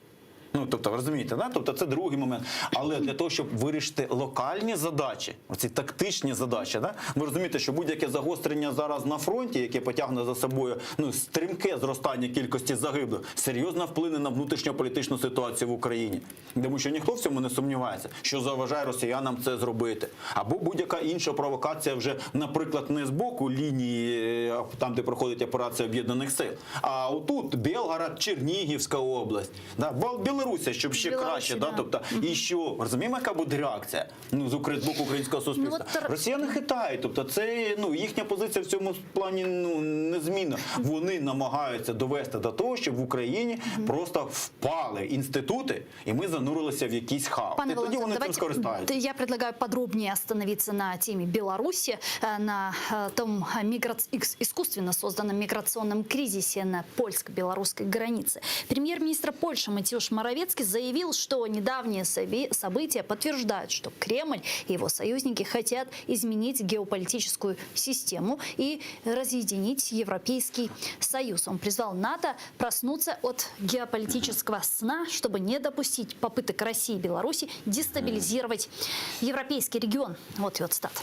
Ну, тобто, ви розумієте, да? Тобто це другий момент. Але для того, щоб вирішити локальні задачі, оці тактичні задачі, да? Ви розумієте, що будь-яке загострення зараз на фронті, яке потягне за собою стрімке зростання кількості загиблих, серйозно вплине на внутрішньополітичну ситуацію в Україні. Тому що ніхто в цьому не сумнівається, що заважає росіянам це зробити. Або будь-яка інша провокація вже, наприклад, не з боку лінії, там, де проходить операція Об'єднаних сил, а отут Белгород, Чернігівська область, да? Білорусія, щоб ще краще, да? Тобто, і що, розуміємо, яка буде реакція з боку українського суспільства? Росіяни хитають, тобто це їхня позиція в цьому плані незмінна. Вони намагаються довести до того, щоб в Україні просто впали інститути, і ми занурилися в якийсь хаос. Пане І тоді вони цим скористаються. Я предлагаю подробнее остановиться на теме Беларуси, на том искусственно созданном миграционном кризисе на польско-белорусской границе. Премьер-министр Польши Матеуш Моровецкий заявил, что недавние события подтверждают, что Кремль и его союзники хотят изменить геополитическую систему и разъединить Европейский Союз. Он призвал НАТО проснуться от геополитического сна, чтобы не допустить попыток России и Беларуси дестабилизировать европейский регион. Вот его цитата.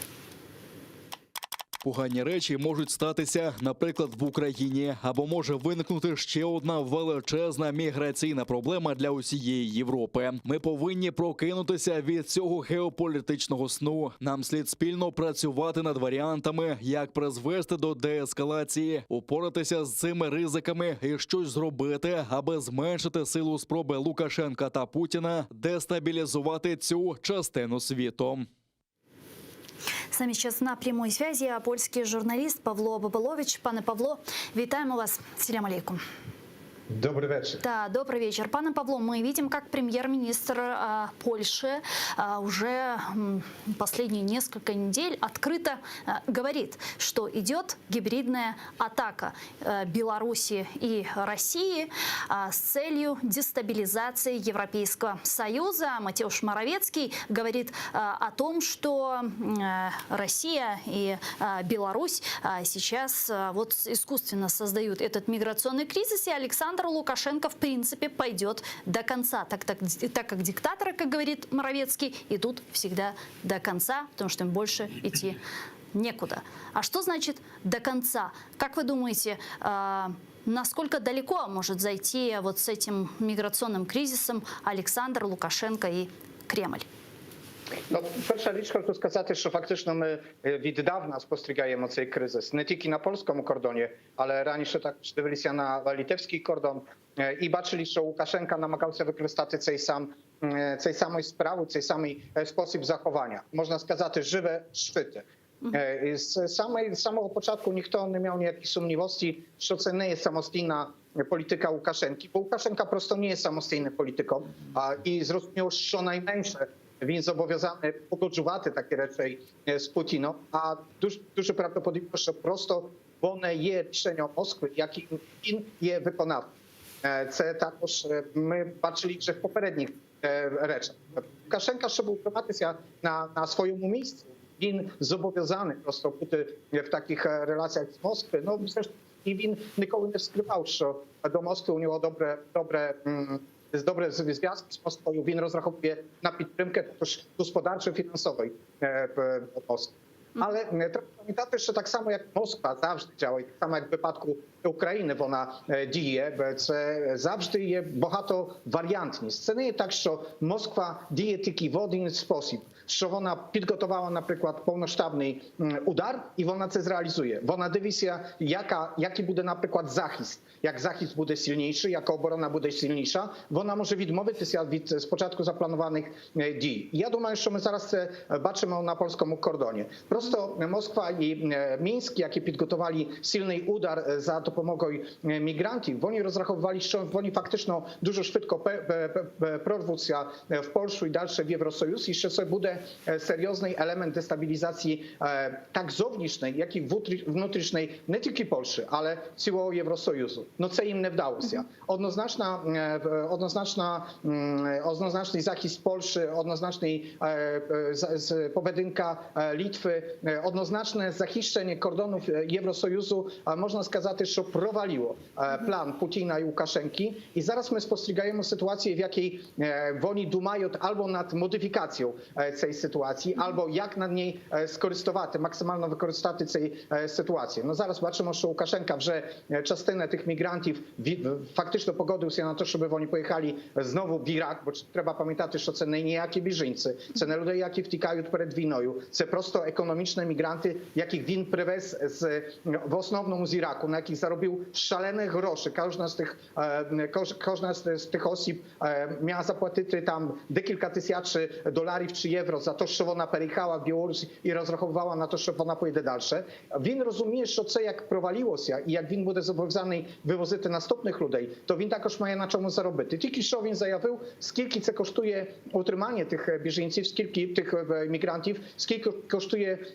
Погані речі можуть статися, наприклад, в Україні, або може виникнути ще одна величезна міграційна проблема для усієї Європи. Ми повинні прокинутися від цього геополітичного сну. Нам слід спільно працювати над варіантами, як призвести до деескалації, упоратися з цими ризиками і щось зробити, аби зменшити силу спроби Лукашенка та Путіна дестабілізувати цю частину світу. С нами сейчас на прямой связи польский журналист Павло Бабалович. Пане Павло, вітаємо вас. Салям алейкум. Добрый вечер. Да, добрый вечер. Пане Павло, мы видим, как премьер-министр Польши уже последние несколько недель открыто говорит, что идет гибридная атака Беларуси и России с целью дестабилизации Европейского Союза. Матеуш Моровецкий говорит о том, что Россия и Беларусь сейчас вот искусственно создают этот миграционный кризис, и Александр Лукашенко, в принципе, пойдет до конца, так как диктаторы, как говорит Моровецкий, идут всегда до конца, потому что им больше идти некуда. А что значит до конца? Как вы думаете, насколько далеко может зайти вот с этим миграционным кризисом Олександр Лукашенко і Кремль? Ну, перша річ, хочу сказати, що фактично ми віддавна спостерігаємо цей кризис не тільки на польському кордоні, але раніше також дивилися на литовський кордон і бачили, що Лукашенко намагався використати цей самий справу, цей самий спосіб заховання. Можна сказати, живе швидше. З самого початку ніхто не мав ніяких сумнівності, що це не є самостійна політика Лукашенки, бо Лукашенка просто не є самостійним політиком. І зрозуміло, що найменше він зобов'язаний погоджувати такі речі з Путіном, а дуже правдоподібно, що просто воно є рішенням Москви, яким він є виконавцем. Це також ми бачили вже в попередніх речах. Лукашенко, щоб утриматися на своєму місці, він зобов'язаний просто бути в таких реляціях з Москви. Ну, і він ніколи не скривав, що до Москви у нього добре зв'язки з Москвою, він розраховує на підтримку також господарчо-фінансової Москви. Але треба pamiętати, що так само як Москва завжди działa, і так само як в випадку України вона діє, це завжди є багато варіантність. Це не є так, що Москва діє тільки в один спосіб, що вона підготувала, наприклад, повноштабний удар, і вона це зреалізує. Вона дивиться, який буде, наприклад, захист. Як захист буде сильніший, яка оборона буде сильніша, вона може відмовитися від спочатку запланованих дій. Я думаю, що ми зараз це бачимо на польському кордоні. Просто Москва і Мінськ, які підготували сильний удар за допомогою мігрантів, вони розраховували, що вони фактично дуже швидко прорвуться в Польщу і далі в Євросоюз, і що це буде серйозний елемент дестабілізації так зовнішньої, як і внутрішньої не тільки Польщі, але цілого Євросоюзу. No це їм не вдалося. Однозначний захист Польщі, однозначний поведінка Литви, однозначне захищення кордонів Євросоюзу, можна сказати, що провалило план Путіна і Łukaszenki. І зараз ми спостерігаємо ситуацію, в якій вони думають або над модифікацією цієї ситуації, або як над ній скористувати, максимально використати цієї ситуації. No зараз бачимо, що Łukaszenka вже частина тих мігрантів фактично погодився на те, щоб вони поїхали знову в Ірак, бо треба пам'ятати, що це не ніякі біженці, це не люди, які втікають перед війною, це просто економічні мігранти, яких він привез в основному з Іраку, на яких заробив шалені гроші. Кожна з тих осіб мала заплатити там декілька тисяч доларів чи євро за те, що вона переїхала в Білорусь і розраховувала на те, що вона поїде далі. Він розуміє, що це як провалилося, і як він буде зобов'язаний вивозити наступних людей, то він також має на чому заробити. Тільки що він заявив, скільки це коштує утримання тих біженців, скільки тих мігрантів, скільки коштує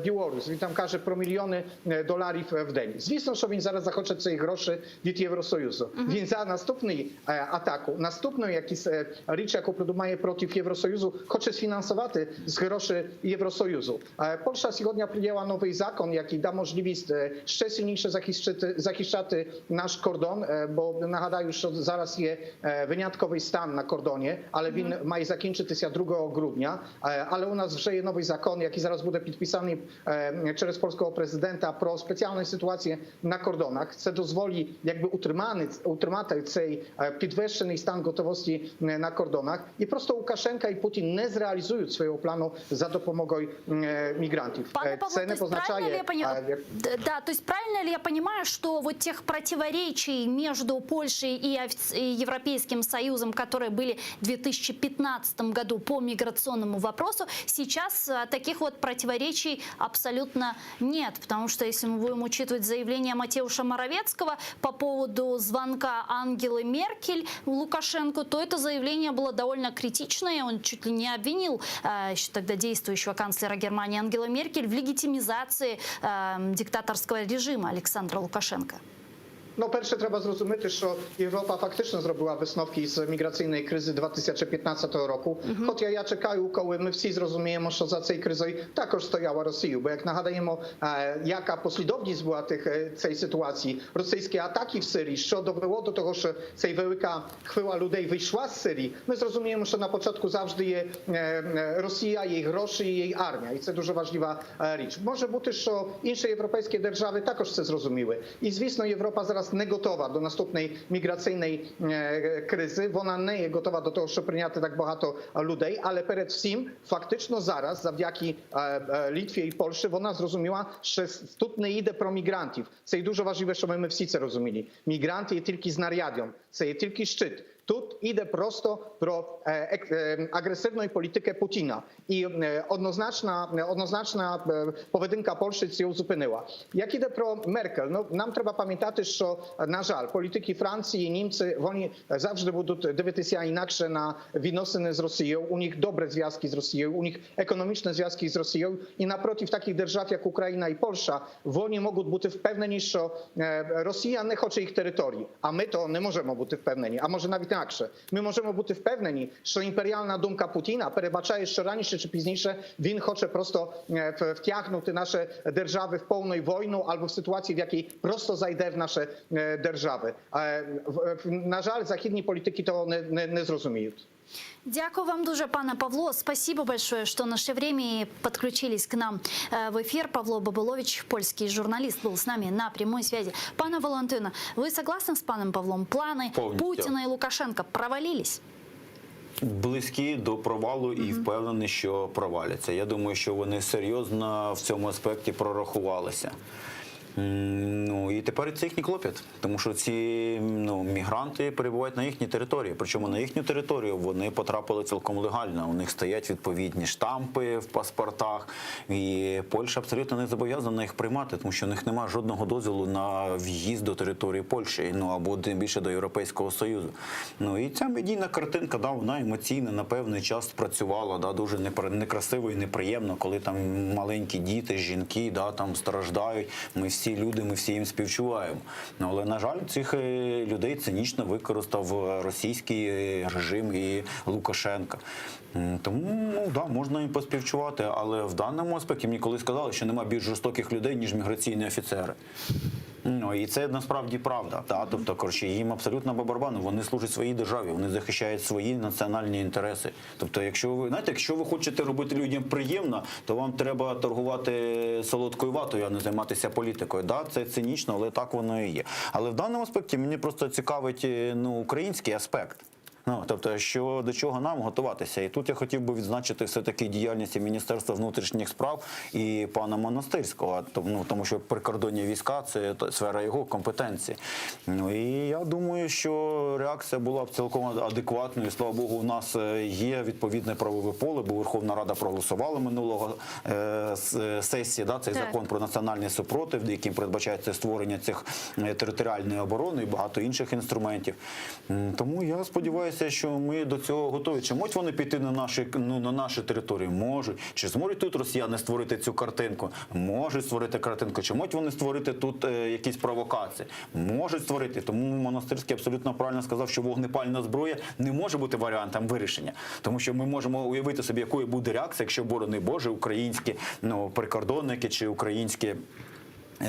Білорусь. Він там каже про мільйони доларів в день. Звісно, що він зараз захоче ці гроші від Євросоюзу. Він за наступний атаку, наступну якісь річ, яку придумає проти Євросоюзу, хоче сфінансувати з грошей Євросоюзу. Польща сьогодні прийняла новий закон, який да можливість ще сильніше захищати наш кордон, бо нагадаю, що зараз є винятковий стан на кордоні, але він має закінчитися 2 grudnia, ale u nas вже є новий закон, який зараз буде підписаний через польського президента про спеціальну ситуацію на кордонах. Це дозволить якби утримати цей підвищений стан готовності на кордонах. І просто Łukaszenka і Путін не зреалізують свого плану за допомогою мігрантів. Це не означає... Да, то есть правильно ли я понимаю, что вот тех противоречий между Польшей и Европейским Союзом, которые были в 2015 году по миграционному вопросу, сейчас таких вот противоречий абсолютно нет, потому что если мы будем учитывать заявление Матеуша Моровецкого по поводу звонка Ангелы Меркель Лукашенко, то это заявление было довольно критичное, он чуть ли не обвинил еще тогда действующего канцлера Германии Ангелы Меркель в легитимизации диктаторского режима Олександра Лукашенка. No перше, треба зрозуміти, що Європа фактично зробила висновки з міграційної кризи 2015 року. Хоча я чекаю, коли ми всі зрозуміємо, що за цією кризою також стояла Росія. Бо як нагадаємо, яка послідовність була цієї ситуації, російські атаки в Сирії, що довело до того, що ця велика хвиля людей вийшла з Сирії, ми зрозуміємо, що на початку завжди є Росія, її гроші, її армія. І це дуже важлива річ. Може бути, що інші європейські держави також це зрозуміли. І, звісно, Європа зараз не готова до наступної міграційної кризи. Вона не є готова до того, щоб прийняти так багато людей, але перед всім фактично зараз, завдяки Литві і Польщі, вона зрозуміла, що тут не йде про мігрантів. Це і дуже важливо, щоб ми всі це розуміли. Мігранти є тільки знаряддям, це є тільки щит. Тут іде просто про агресивну політику Путіна. І однозначна поведінка Польщі цього зупинила. Як іде про Меркель, нам треба пам'ятати, що, на жаль, політики Франції і німці, вони завжди будуть дивитися інакше на відносини з Росією. У них добре зв'язки з Росією, у них економічні зв'язки з Росією. І напроти таких держав, як Україна і Польща, вони можуть бути впевнені, що Росія не хоче їх території. А ми то не можемо бути впевнені. А може навіть інакше. Ми можемо бути впевнені, що імперіальна думка Путіна передбачає, що раніше чи пізніше він хоче просто втягнути наші держави в повну війну або в ситуацію, в якій просто зайде в наші держави. На жаль, західні політики того не зрозуміють. Дякую вам дуже, пане Павло. Спасибо большое, что нашли время и подключились к нам в эфир. Павло Бабилович, польский журналист, был с нами на прямой связи. Пане Валентино, вы согласны с паном Павлом? Планы Путина и Лукашенко провалились? Близькі до провалу і впевнений, що проваляться. Я думаю, що вони серйозно в цьому аспекті прорахувалися. Ну, і тепер це їхній клопіт, тому що ці мігранти перебувають на їхній території. Причому на їхню територію вони потрапили цілком легально. У них стоять відповідні штампи в паспортах, і Польща абсолютно не зобов'язана їх приймати, тому що у них немає жодного дозволу на в'їзд до території Польщі, або тим більше до Європейського Союзу. Ну, і ця медійна картинка, вона емоційно на певний час спрацювала, дуже некрасиво і неприємно, коли там маленькі діти, жінки, там страждають. Ми всі люди, ми всі їм співчуваємо. Але, на жаль, цих людей цинічно використав російський режим і Лукашенка. Тому, можна їм поспівчувати, але в даному аспекті мені колись сказали, що немає більш жорстоких людей, ніж міграційні офіцери. І це насправді правда. Тобто, їм абсолютно по барабану. Вони служать своїй державі, вони захищають свої національні інтереси. Тобто, якщо ви хочете робити людям приємно, то вам треба торгувати солодкою ватою, а не займатися політикою. Це цинічно, але так воно і є. Але в даному аспекті мені просто цікавить український аспект. Тобто, до чого нам готуватися. І тут я хотів би відзначити все-таки діяльність Міністерства внутрішніх справ і пана Монастирського, тому що прикордонні війська – це сфера його компетенції. І я думаю, що реакція була б цілком адекватною. Слава Богу, у нас є відповідне правове поле, бо Верховна Рада проголосувала минулого сесії, цей закон про національний супротив, яким передбачається створення цих територіальної оборони і багато інших інструментів. Тому я сподіваюся, що ми до цього готові. Чи можуть вони піти на наші території? Можуть. Чи зможуть тут росіяни створити цю картинку? Можуть створити картинку. Чи можуть вони створити тут якісь провокації? Можуть створити. Тому Монастирський абсолютно правильно сказав, що вогнепальна зброя не може бути варіантом вирішення. Тому що ми можемо уявити собі, якою буде реакція, якщо, борони Боже, українські прикордонники чи українські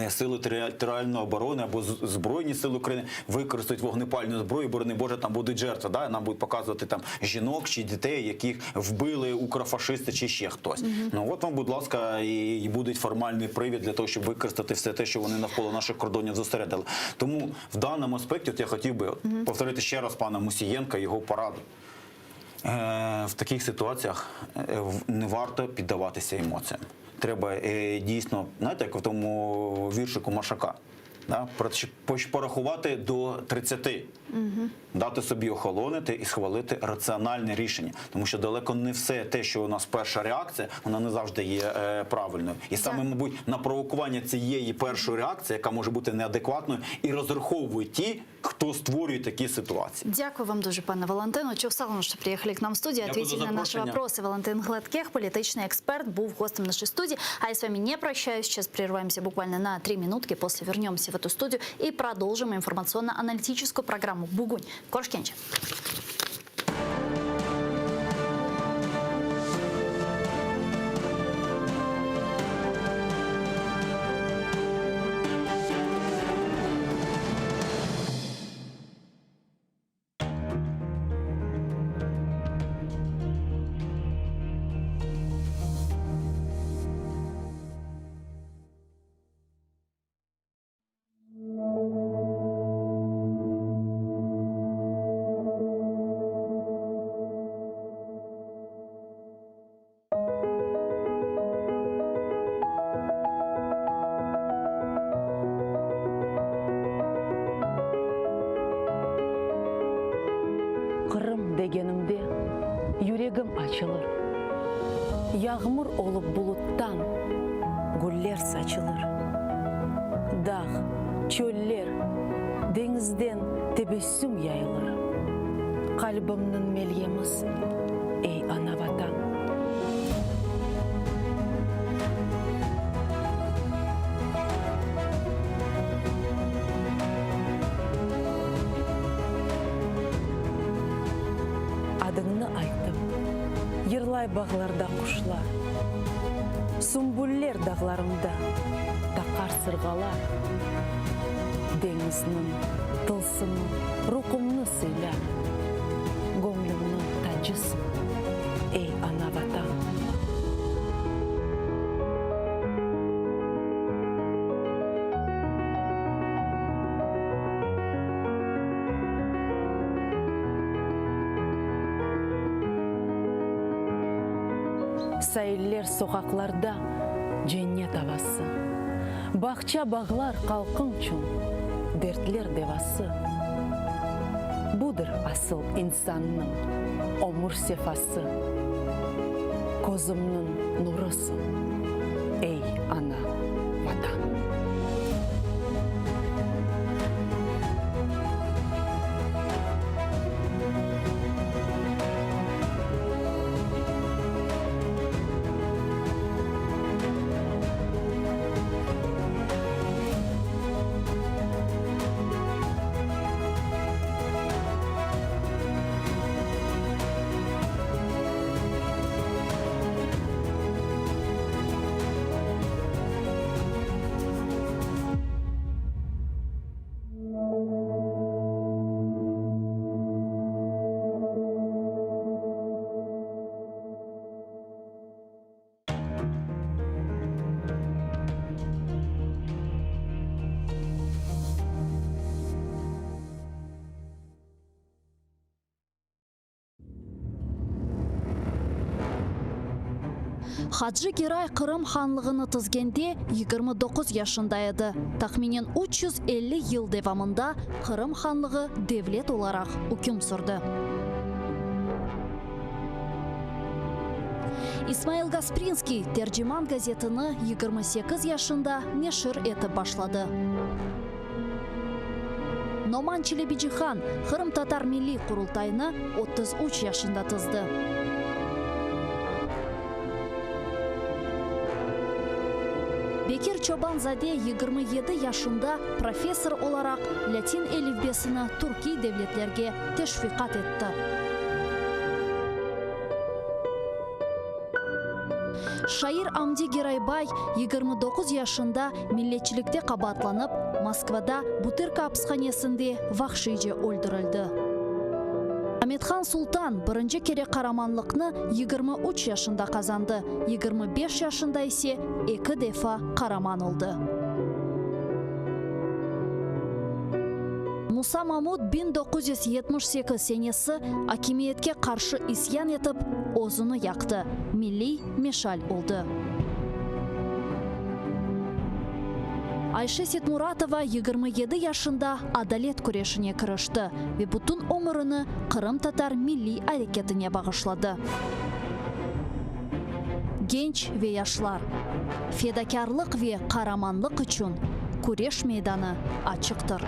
сили територіальної оборони або Збройні сили України використають вогнепальну зброю, борони Боже, там будуть жертви. Нам будуть показувати жінок чи дітей, яких вбили укрофашисти чи ще хтось. От вам, будь ласка, і буде формальний привід для того, щоб використати все те, що вони навколо наших кордонів зосередили. Тому в даному аспекті я хотів би повторити ще раз пана Мусієнка, його пораду. В таких ситуаціях не варто піддаватися емоціям. Треба дійсно, знаєте, як в тому віршику Машака, порахувати до 30, дати собі охолонити і схвалити раціональне рішення. Тому що далеко не все те, що у нас перша реакція, вона не завжди є правильною. І саме, мабуть, на провокування цієї першої реакції, яка може бути неадекватною, і розраховують ті, хто створює такі ситуації. Дякую вам дуже, пане Валентину. Очень салон, что приехали к нам в студию, ответили на наши вопросы. Валентин Гладких, политичный эксперт, был гостем нашей студии. А я с вами не прощаюсь. Сейчас прерываемся буквально на 3 минутки. После вернемся в эту студию и продолжим информационно-аналитическую программу «Бугунь». Коршкенче. Қырым дегенімде жүрегім açılır. Yağmur olup buluttan güller saçılır. Dağ, çöller, denizden tebessüm yayılır. Kalbimnin melgemiz, ey ana vatan. Adını aytım, yırlay bağlarda kuşlar, sümbüller dağlarımda takar sırgalar. Deniznin tılsımı, ruhumnu sıylar, gönlümnün tadı acısın. Ey ana vatan. Sayıller sokaklarda cennet havası. Bahçe bağlar kalkın için dertler devası. Budur asıl insanın omur sefası. Kozumnun nurusun ey ana vatan. Hacı Giray Kırım Hanlığını tizgende 29 yaşındaydı. Tahminen 350 yıl devamında Kırım Hanlığı devlet olarak hüküm sürdü. İsmail Gasprinski Tercüman gazetini 28 yaşında neşir etip başladı. Noman Çelebiçihan Kırım Tatar Milli Kurultayını 33 yaşında tızdı. Bekir Çobanzade 27 yaşında profesör olarak Latin elifbesini Türkiye devletlerge teşvikat etti. Şair Amdi Giraybay 29 yaşında milletçilikte kabatlanıp Moskvada Butyrka hapishanesinde vahşice öldürüldü. Ahmetxan Sultan birinci kere kahramanlıkni 23 yaşında kazandı. 25 yaşında ise 2 defa kahraman oldu. Musa Mahmud 1978 senesi hakimiyetke karşı isyan etip o'zini yaktı. Milli meşal oldu. Ayşe Setmuratova 27 yaşında adalet kureshine kirishdi ve bütün umrini Kırım Tatar milli hareketine bağışladı. Genç ve yaşlar, fedakarlık ve kahramanlık için kuresh meydanı açıktır.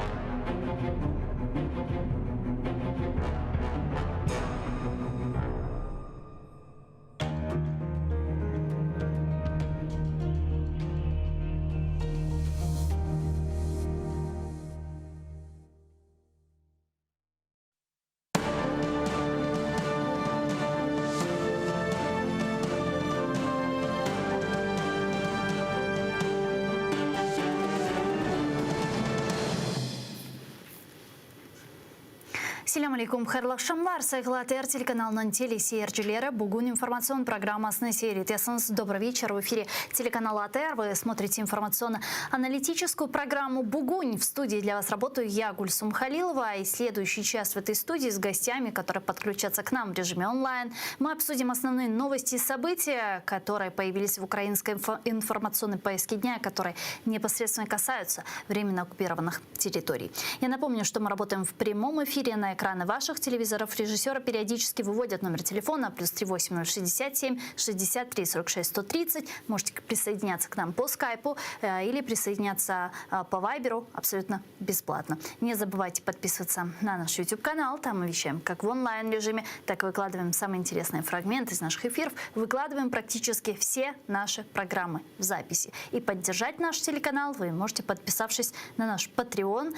Assalamu alaikum, hayırlı akşamlar. Saygılar телеканалының телесерчилері. Бүгін информационный программасының сериетесіңіз. Добрый вечер. В эфире телеканала АТР. Вы смотрите информационно-аналитическую программу «Бугунь». В студии для вас работаю я, Гульсум Халилова. И следующий час в этой студии с гостями, которые подключатся к нам в режиме онлайн. Мы обсудим основные новости и события, которые появились в украинской информационной повестке дня, которые непосредственно касаются временно оккупированных территорий. Я напомню, что мы работаем в прямом эфире на экраны ваших телевизоров. Режиссеры периодически выводят номер телефона +38 067 63 46 130. Можете присоединяться к нам по скайпу или присоединяться по вайберу абсолютно бесплатно. Не забывайте подписываться на наш YouTube-канал. Там мы вещаем как в онлайн-режиме, так и выкладываем самые интересные фрагменты из наших эфиров. Выкладываем практически все наши программы в записи. И поддержать наш телеканал вы можете, подписавшись на наш Patreon.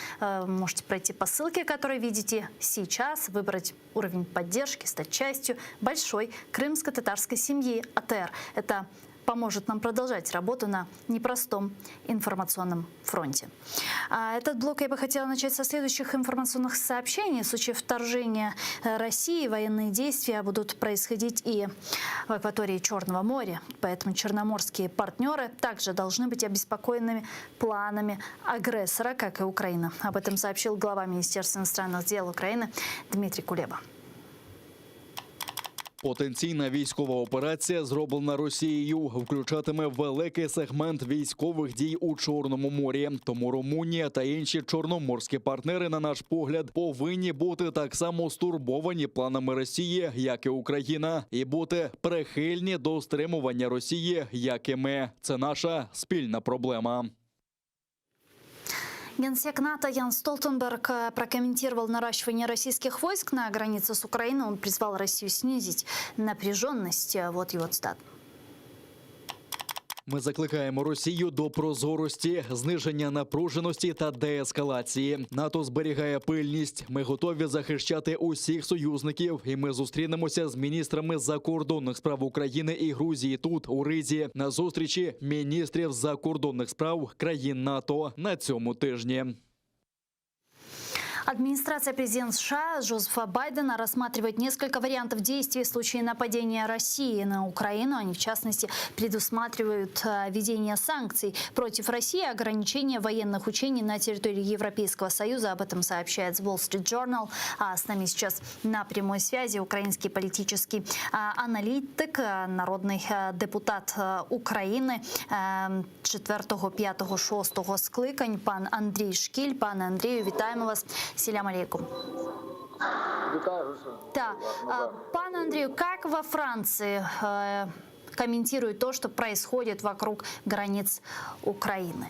Можете пройти по ссылке, которую видите сейчас, выбрать уровень поддержки, стать частью большой крымско-татарской семьи АТР. Это поможет нам продолжать работу на непростом информационном фронте. Этот блок я бы хотела начать со следующих информационных сообщений. В случае вторжения России военные действия будут происходить и в акватории Черного моря. Поэтому черноморские партнеры также должны быть обеспокоенными планами агрессора, как и Украина. Об этом сообщил глава Министерства иностранных дел Украины Дмитрий Кулеба. Потенційна військова операція, зроблена Росією, включатиме великий сегмент військових дій у Чорному морі. Тому Румунія та інші чорноморські партнери, на наш погляд, повинні бути так само стурбовані планами Росії, як і Україна, і бути прихильні до стримування Росії, як і ми. Це наша спільна проблема. Генсек НАТО Ян Столтенберг прокомментировал наращивание российских войск на границе с Украиной. Он призвал Россию снизить напряженность. Вот его цитата. Ми закликаємо Росію до прозорості, зниження напруженості та деескалації. НАТО зберігає пильність. Ми готові захищати усіх союзників. І ми зустрінемося з міністрами закордонних справ України і Грузії тут, у Ризі, на зустрічі міністрів закордонних справ країн НАТО на цьому тижні. Администрация президента США Джозефа Байдена рассматривает несколько вариантов действий в случае нападения России на Украину. Они, в частности, предусматривают введение санкций против России, ограничение военных учений на территории Европейского Союза. Об этом сообщает Wall Street Journal. А с нами сейчас на прямой связи украинский политический аналитик, народный депутат України 4, 5, 6 скликань, пан Андрій Шкіль. Пане Андрію, вітаємо вас. Селям алейкум. Да. Пане Андрею, как во Франции комментируют то, что происходит вокруг границ України?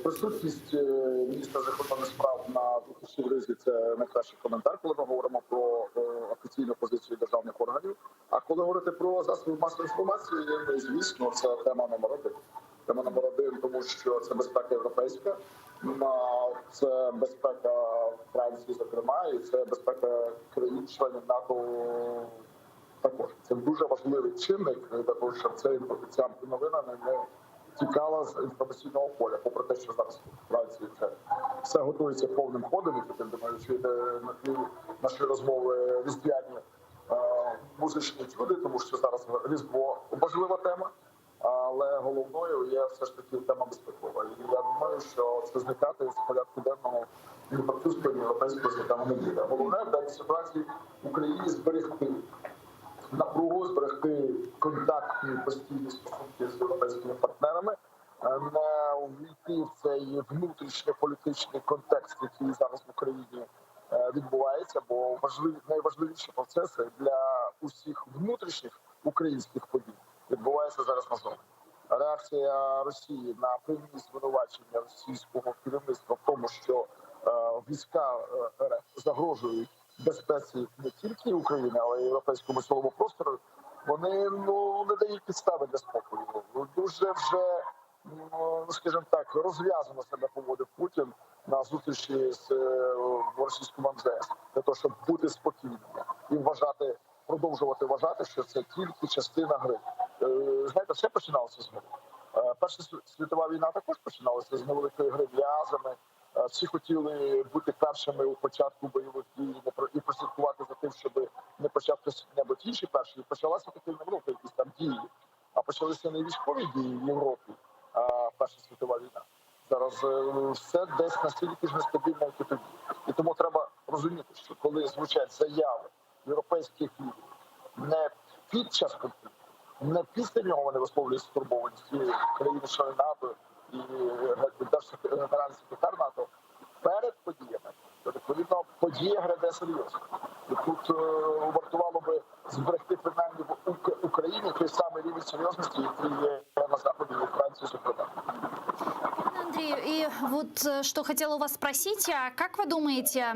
Присутність міністра закордонних справ на зустрічі в Ризі – це найкращий коментар, коли ми говоримо про офіційну позицію державних органів. А коли говорити про засоби масової інформації, звісно, це тема номер один. Тема номер один, тому що це безпека європейська, це безпека Франції, зокрема, і це безпека країн-членів НАТО також. Це дуже важливий чинник для того, щоб ця новина не тікала з інформаційного поля. Попри те, що зараз в Франції це все готується повним ходом, і потім, думаю, чуєте на тлі наші розмови різдвяні музичні чуди, тому що зараз Різдво важлива тема. Але головною є все ж таки тема безпекова. І я думаю, що це зникати з порядку денного ні французького, ні європейського світу не буде. Головне в даній ситуації в Україні зберегти напругу, зберегти контактні постійні стосунки з європейськими партнерами, не увійти в цей внутрішньополітичний контекст, який зараз в Україні відбувається, бо найважливіші процеси для усіх внутрішніх українських подій відбувається зараз назовні. Реакція Росії на прямі звинувачення російського керівництва в тому, що війська РФ загрожують безпеці не тільки України, але й європейському силовому простору, вони не дають підстави для спокою. Дуже вже, скажімо так, розв'язано себе поводив Путін на зустрічі з російським МЗС, для того, щоб бути спокійним і продовжувати вважати, що це тільки частина гри. Знаєте, все починалося з гри. Перша світова війна також починалася з невеликої гри м'язами. Всі хотіли бути першими у початку бойових дій і прослідкувати за тим, щоб не почав хтось-небудь інший перший. І почалася таки не якісь там дії, а почалися не військові дії в Європі, а Перша світова війна. Зараз все десь настільки ж нестабільно, як і тоді. І тому треба розуміти, що коли звучать заяви європейських лідерів не під час конфлікту, не після нього вони висловлюють стурбованість країни-члени НАТО і держгенеральний секретар НАТО перед подіями, то відповідно подія гряде серйозно. І тут вартувало би зберегти принаймні в Україні той самий рівень серйозності, який є на Заході і у Франції, зокрема. Андрей, и вот что хотела у вас спросить, а как вы думаете,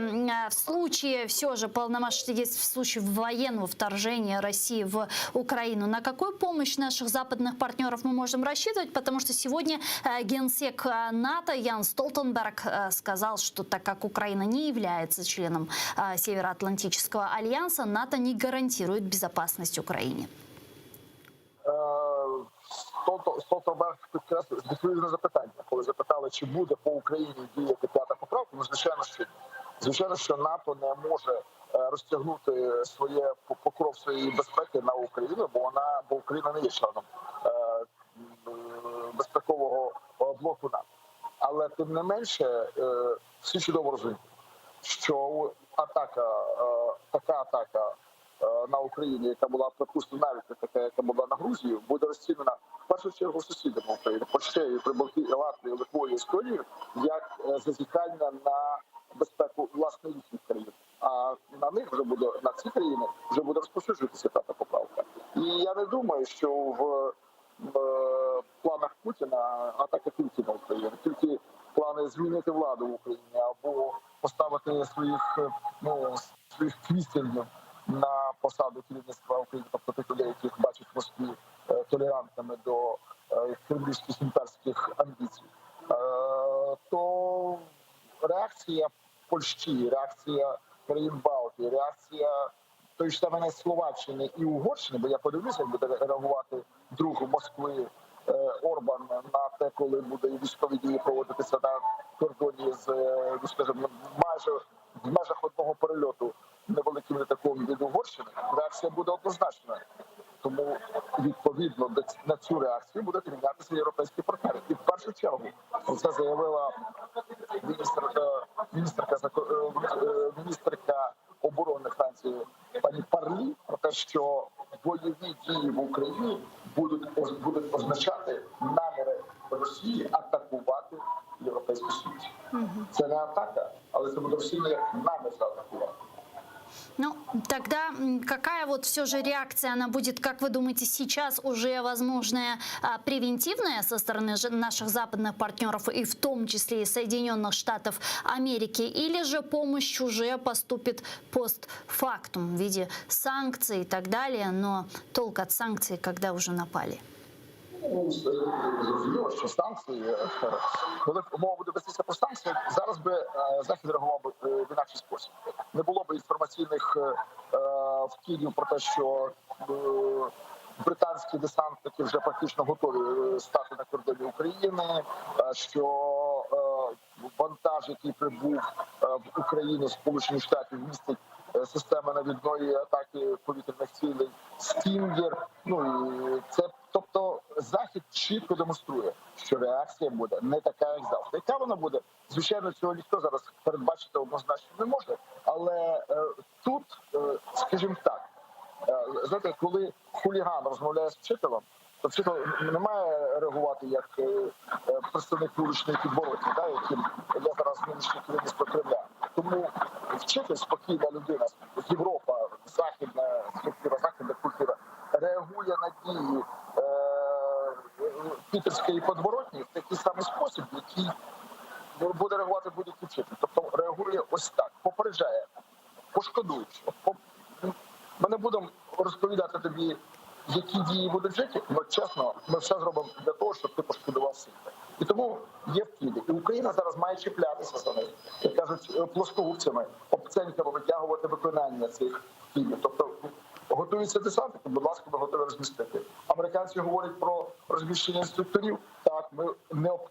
в случае все же в случае военного вторжения России в Украину, на какую помощь наших западных партнеров мы можем рассчитывать? Потому что сегодня генсек НАТО Ян Столтенберг сказал, что так как Украина не является членом Североатлантического альянса, НАТО не гарантирует безопасность Украине. Столтенберг підкреслив відповів на запитання, коли запитали, чи буде по Україні діяти 5-та поправка. Ну, звичайно, що ні. Звичайно, що НАТО не може розтягнути покров своєї безпеки на Україну, бо Україна не є членом безпекового блоку НАТО. Але тим не менше, всі чудово розуміють, що така атака на Україну, яка була, припустимо, навіть така, яка була на Грузію, буде розцінена в першу чергу сусідами України, Польщею, Прибалтією, Латвією, Литвою, Естонією, як зазіхання на безпеку власне їхніх країн. А на ці країни вже буде розповсюджуватися та поправка. І я не думаю, що в планах Путіна атака тільки на Україну, тільки плани змінити владу в Україні або поставити своїх квістів на посаду керівництва України, тобто тих людей, яких бачать в Москві толерантами до кремлівських імперських амбіцій, то реакція Польщі, реакція країн Балтії, реакція тої ж самої Словаччини і Угорщини, бо я подивлюся, як буде реагувати друг Москви Орбан на те, коли буде військові дії проводитися на кордоні з, скажімо, майже в межах одного перельоту невеликим літаком від Угорщини, реакція буде однозначною. Тому, відповідно, на цю реакцію будуть рівнятися європейські партнери. І в першу чергу це заявила міністерка оборони Франції пані Парлі про те, що бойові дії в Україні будуть означати наміри Росії атакувати Європейський Союз. Це не атака, але це буде розцінено як намір заатакувати. Ну, тогда какая вот все же реакция она будет, как вы думаете, сейчас уже возможная превентивная со стороны наших западных партнеров и в том числе и Соединенных Штатов Америки, или же помощь уже поступит постфактум в виде санкций и так далее, но толк от санкций, когда уже напали? Зрозуміло, що санкції, коли мова буде вестися про санкції, зараз би Захід реагував в інакший спосіб. Не було б інформаційних вкидів про те, що британські десантники вже практично готові стати на кордоні України, що вантаж, який прибув в Україну з Сполучених Штатів, містить системи навідної атаки повітряних цілей, Стінгер. Тобто Захід чітко демонструє, що реакція буде не така, як завжди. Яка вона буде? Звичайно, цього ніхто зараз передбачити однозначно не може. Але тут, скажімо так, знаєте, коли хуліган розмовляє з вчителем, то вчитель не має реагувати як представник вуличної підворотні, яким я зараз нинішнє керівництво Кремля. Тому вчитель, спокійна людина, Європа, західна структура, західна культура, реагує на дії пітерської подворотні в такий самий спосіб, який буде реагувати будь-який вчитель. Тобто реагує ось так, попереджає, пошкодуючи. Ми не будемо розповідати тобі, які дії будуть вжиті, але чесно, ми все зробимо для того, щоб ти пошкодував себе. І тому є вкиди. І Україна зараз має чіплятися за них, як кажуть, плоскогубцями, обценьками витягувати виконання цих вкидів. Тобто готуються десантники, будь ласка, ми готові розмістити. Американці говорять про розміщення інструкторів. Так,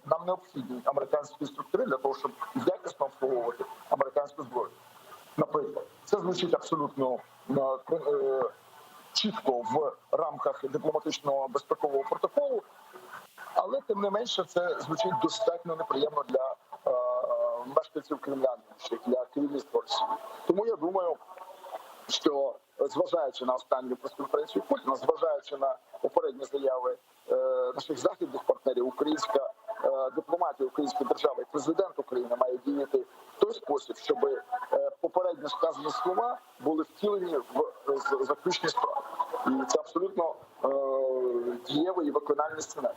нам необхідні американські інструктори для того, щоб якісно обслуговувати американську зброю. Наприклад, це звучить абсолютно чітко в рамках дипломатичного безпекового протоколу, але тим не менше це звучить достатньо неприємно для мешканців Кремля, для керівництва Росії. Тому я думаю, що зважаючи на останню прес-конференцію Путіна, зважаючи на попередні заяви наших західних партнерів, українська дипломатія, українська держава і президент України має діяти в той спосіб, щоб попередньо сказані слова були втілені в заключні справи. І це абсолютно дієвий і викональний сценарій.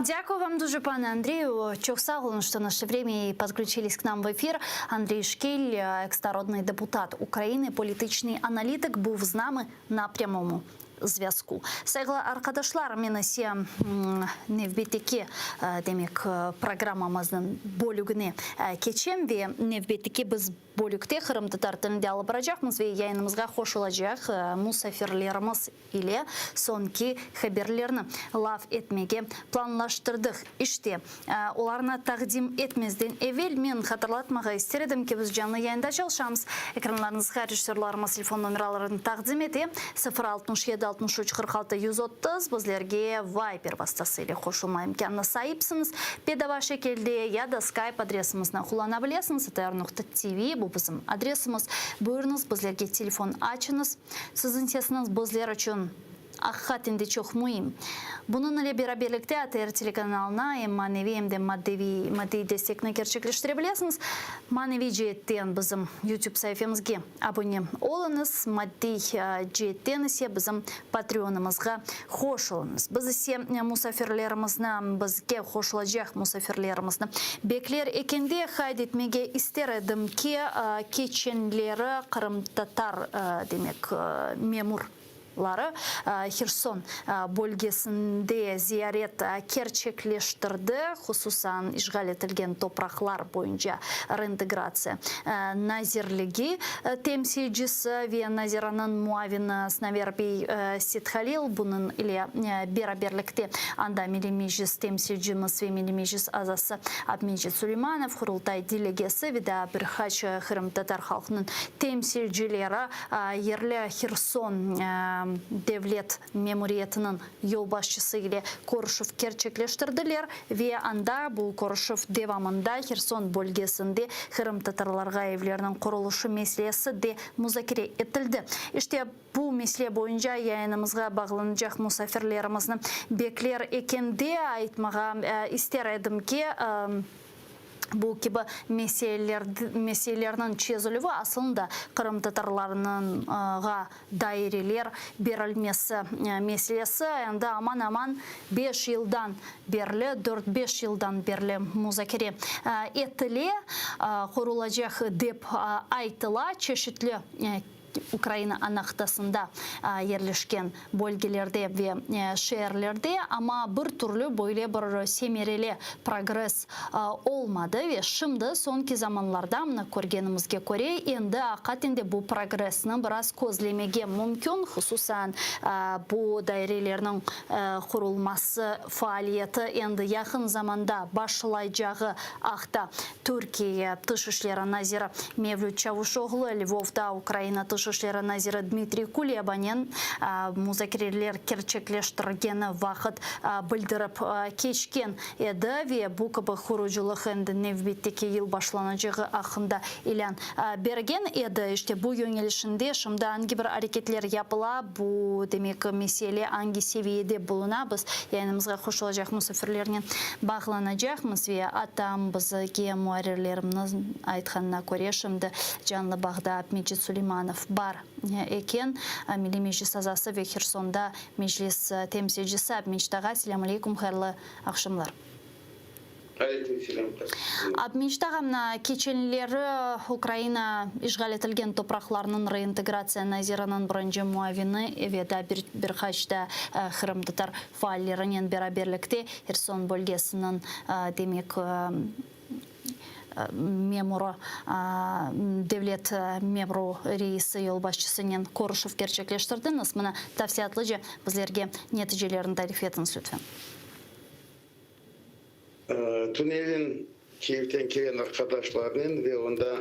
Дякую вам дуже, пане Андрію. Чохсагун, що наше время і підключились к нам в ефір. Андрій Шкіль, екс-народний депутат України, політичний аналітик, був з нами на прямому зв'язку. Сайгылы arkadaşlar, мен есе невбеттеке демек программамыздың бөлігіне кечем ве невбеттеке біз бөлікте Қырым татар тілінде алып барacakмыз ве яйынымызға хош olacak мұсафирлеріміз ile сонки хаберлерні лав етмеге планлаштырдық. İşte оларына тақдим етмезден evvel мен хатırlatmaға истередім ки біз жанлы яйында çalışамыз. Экранларыңызға режиссерларымыз телефон номераларын тақдим ете 067-63-46-130 bizlerге Viber vasıtasıyla qoşulma imkanına sahipsiniz. Bedava şekilde ya da Skype adresimizden kullanabilirsiniz. atr.tv bu bizim adresimiz. Buyurunuz bizlerge telefon açınız. Sizin sesiniz bizler için Аққатынды çok mühim. Bunun ile beraberlikte ATR telekanalına hem manevi hem de maddi destekini gerçekleştirebilirsiniz. Manevi cihetten bizim YouTube sayfamızga abone olunuz. Maddi cihetten ise bizim Patreon'ımızga hoş olunuz. Biz ise musafirlerimizden, bizge hoş olacak musafirlerimizden bekler ekende kaydetmege isterim ki keçenleri Kırım Tatar demek memur Херсон bölgesinde ziyaret gerçekleştirdi. Hususan işgal edilen topraklar boyunca reintegrasya nazirligi temsilcisi ve naziranın muavini Snaver Bey Sid Halil bunun ile beraberlikte anda Milli Meclis temsilcimiz ve Milli Meclis azası Abmecid Süleymanov, Kurultay delegesi ve de birkaç Kırım Tatar halkının temsilcileri yerli Xerson devlet memuriyetinin yolbaşçısı ile görüşüp gerçekleştirdiler ve anda bu görüşüp devamında Xerson bölgesinde Kırım Tatarlarga evlerinin kuruluşu meselesi de müzakere edildi. İşte bu mesele boyunca yayınımızga bağlanacak musafirlerimizin bekler ekende aytmağa isterim ki bu gibi meselelerin çözülüğü aslında Kırım Tatarlarının daireler verilmesi meselesi. Yani aman 5 yıldan beri, 4-5 yıldan beri müzakere etili, kurulacak dep aytıla çeşitli Ukrayna anahtasında yerleşken bölgelerde ve şehirlerde ama bir türlü böyle bir semereli progres olmadı ve şimdi sonki zamanlarda görgenimizge göre endi hakikaten bu progresini biraz gözlemege mümkün. Hususan bu dairelerin kurulması faaliyeti endi yakın zamanda başlayacağı akta Türkiye Dışişleri Naziri Mevlüt Çavuşoğlu, Lvov'da Ukrayna Dışişleri Naziri Dmitri Kulyabanin müzakereler gerçekleştirgeni vakit bildirip geçken edi ve bu gibi kuruculuk endi nevbetteki yıl başlanacağı hakkında ilan bergen edi. İşte bu yönelişinde şimdi hangi bir hareketler yapıla, bu demek mesele hangi seviyede buluna biz yayınımızga hoş olacak musafirlerine bağlanacakmız ve atam bizge muharirlerimiz aytkanına göre şimdi canlı bağda Abmecid Süleymanov бар екен. Milli Meclis azası ve Xersonda meclis temsilcisi Abmecid ağa. Selamun aleyküm, hayırlı akşamlar. Abmecid ağamna keçenleri Ukrayna işgal etilgen topraklarının reintegrasiya nazirinin birinci muavini ve da birkaç da Kırım Tatar faallerinin beraberlikte Xerson bölgesinin demek memuru, devlet memuru reisi yolbaşçısının görüşüp gerçekleştirdiniz. Buna tavsiyatlıca bizlerge neticelerini tarif etiniz lütfen. Tünelin Kiev'ten gelen arkadaşlarının ve onda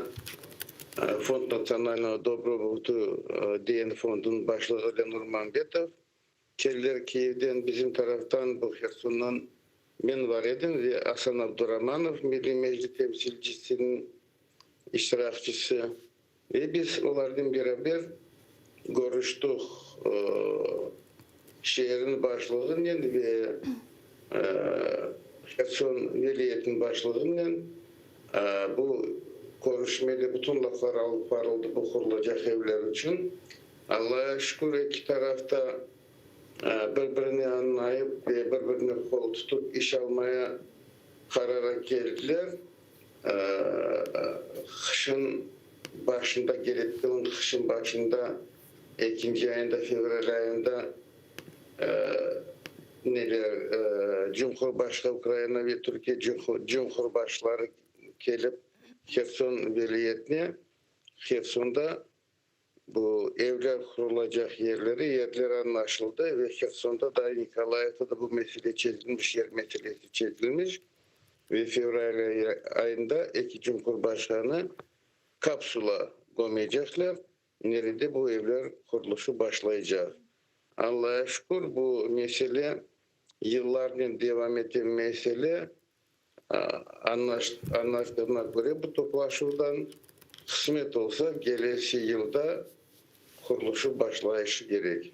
Fond Naционального Добробуту diyen fondun başlığı Lenur Mambetov. Şeyler Kiev'den bizim taraftan bu Xerson'dan ben var edim ve Hasan Abdurrahmanov Milli Meclis temsilcisinin iştirakçısı ve biz onlardan beraber görüştük şehrin başlığıyla ve Xerson Veliyet'in başlığıyla bu görüşmede bütün laflar alıp varıldı bu kurulacak evler için. Allah'a şükür iki tarafta birbirini anlayıp ve birbirini kol tutup iş almaya karara geldiler. Kışın başında gerektiğin kışın başında Ekim ayında, Fevral ayında Cumhurbaşkanı Ukrayna ve Türkiye Cumhurbaşları gelip Kherson vilayetine, Kherson'da bu evler kurulacak yerler anlaşıldı ve Kherson'da da Nikolayev'da da bu mesele çözülmüş, yer meselesi çözülmüş ve Fevral ayında iki Cumhurbaşkanı kapsula koyacaklar. Nerede bu evler kuruluşu başlayacak. Allah'a şükür bu mesele yıllardan devam eden mesele anlaştığına göre bu toplaşımdan kısmet olsa gelesi yılda kuruluşu başlayışı gerek.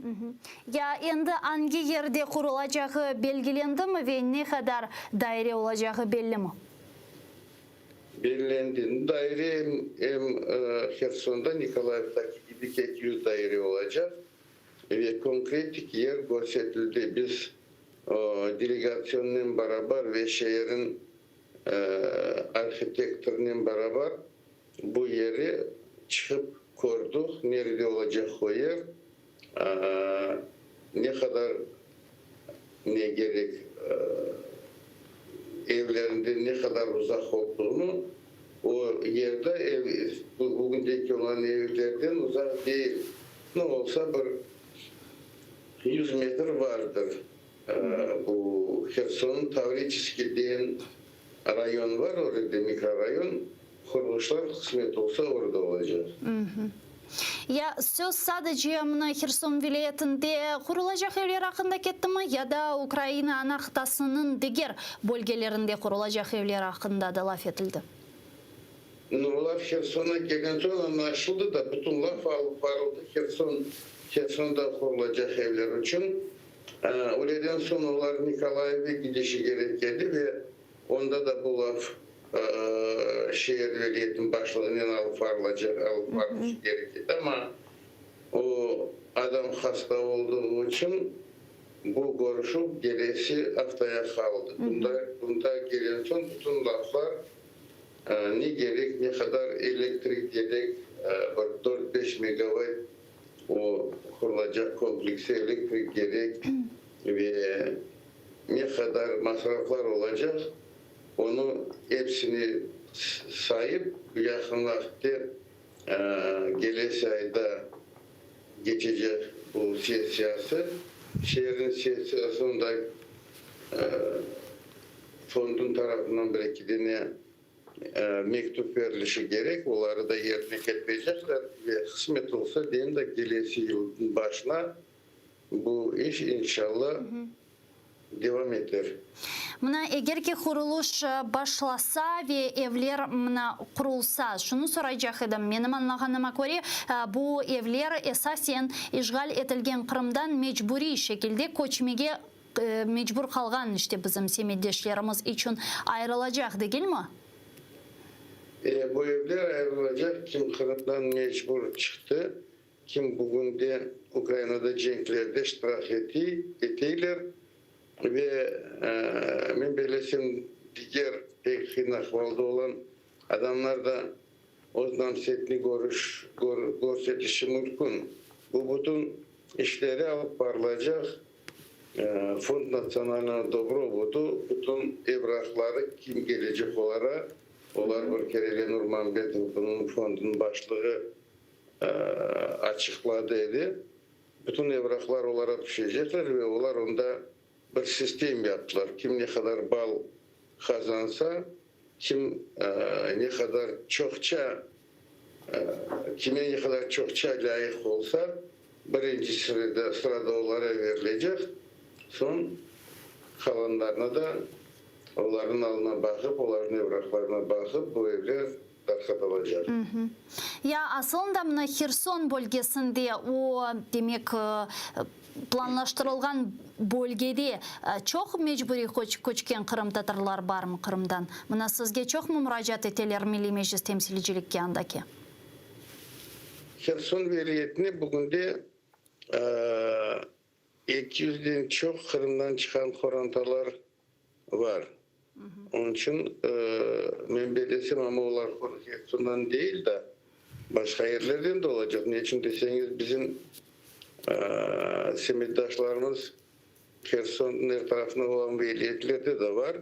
Ya endi hangi yerde kurulacağı belgilendi mi ve ne kadar daire olacağı belli mi? Belirlendi. Daire hem Kherson'da Nikolayev'daki gibi 200 daire olacak. Ve konkret yer gösterildi. Biz delegasyonla beraber ve şehrin arhitektörünün beraber bu yeri çıkıp gördük. Nerede olacak o yer? Ne kadar ne gerek evlerinde ne kadar uzak olduğunu o yerde bugündeki olan evlerden uzak değil. Ne olsa bir 100 metre vardır. Bu Kherson Tavriçiski diyen rayon var, orada mikrorayon. Kuruluşlar kısmet olsa orada olacak. Ya söz sadece Kherson vilayetinde kurulacak evler hakkında ketdi mi ya da Ukrayna ana kıtasının diğer bölgelerinde kurulacak evler hakkında da laf etildi? Laf Kherson'a gelen sonra anlaşıldı da bütün laf alıp varıldı Kherson'da kurulacak evler için. Oradan sonra onlar Nikolayev'e gidişi gerekirdi ve onda da bu laf şehir veliyetin başlığından alıp varmış gerekirdi ama o adam hasta olduğu için bu görüşü gelesi haftaya kaldı. Bunda gelen son bütün laflar ne gerek, ne kadar elektrik gerek, 4-5 megawatt o kurulacak komplekse elektrik gerek ve ne kadar masraflar olacak onu hepsini sayıp yakın vakitte gelecek ayda geçecek bu siyasi. Şehrin siyasında fondun tarafından belki de mektup verilişi gerek. Onları da yerine getirecekler ve kısmet olsa diyeyim de gelesi yılın başına bu iş inşallah devam eder. Mına eğer ki kuruluş başlasa ve evler kurulsa, şunu soracak edim. Benim anlağanıma göre bu evler esasen işgal etilgen Kırım'dan mecburi şekilde koçmege mecbur kalgan işte bizim semiddeşlerimiz için ayrılacak değil mi? Bu evler ayrılacak. Kim Kırım'dan mecbur çıktı. Kim bugün de Ukrayna'da cenklerde iştirak ettiler. Ve ben belirsin diğer pek ahvalda olan adamlar da ondan setni görsetişi mümkün. Bu bütün işleri alıp varılacak. Fond Nasyonalного Добробуту bütün evrakları kim gelecek olarak onlar bir kere Nurmanbetov fondun başlığı açıkladı. Bütün evraklar olarak düşecekler ve onlar onda bir sistem yaptılar. Kim ne kadar bal kazansa, kim ne kadar çokça kime ne kadar çokça layık olsa birinci sırada onlara verilecek. Son kalanlarına da onların alına bakıp, onların evraklarına bakıp bu evler darkatılacak. Ya aslında Kherson bölgesinde o demek planlaştırılgan bölgede çok mecburi koçken Kırım Tatarlar var mı Kırım'dan? Buna sizge çok mu müracaat eteler Milli Meclis temsilcilik yanındaki? Kherson vilayetine bugün de 200'den çok Kırım'dan çıkan korantalar var. Onun için ben belirsim ama onlar Kherson'dan değil de başka yerlerden de olacak. Ne için deseniz bizim semiddaşlarımız Kherson'un her tarafına olan veliyetleri de var.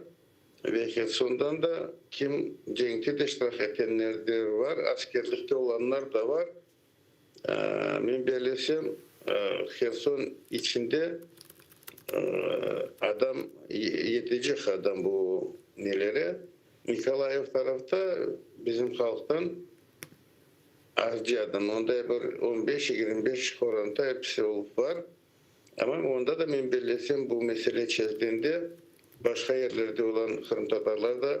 Ve Kherson'dan da kim cenkte de iştirak edenler de var. Askerlikte olanlar da var. Ben belirlesem Kherson içinde adam yetecek adam bu nelere. Nikolaev tarafta bizim halktan azcı adam. Onda bir 15-25 koranta hepsi olup var. Ama onda da ben belirlesem bu mesele çözüldüğünde başka yerlerde olan Kırım Tatarlar da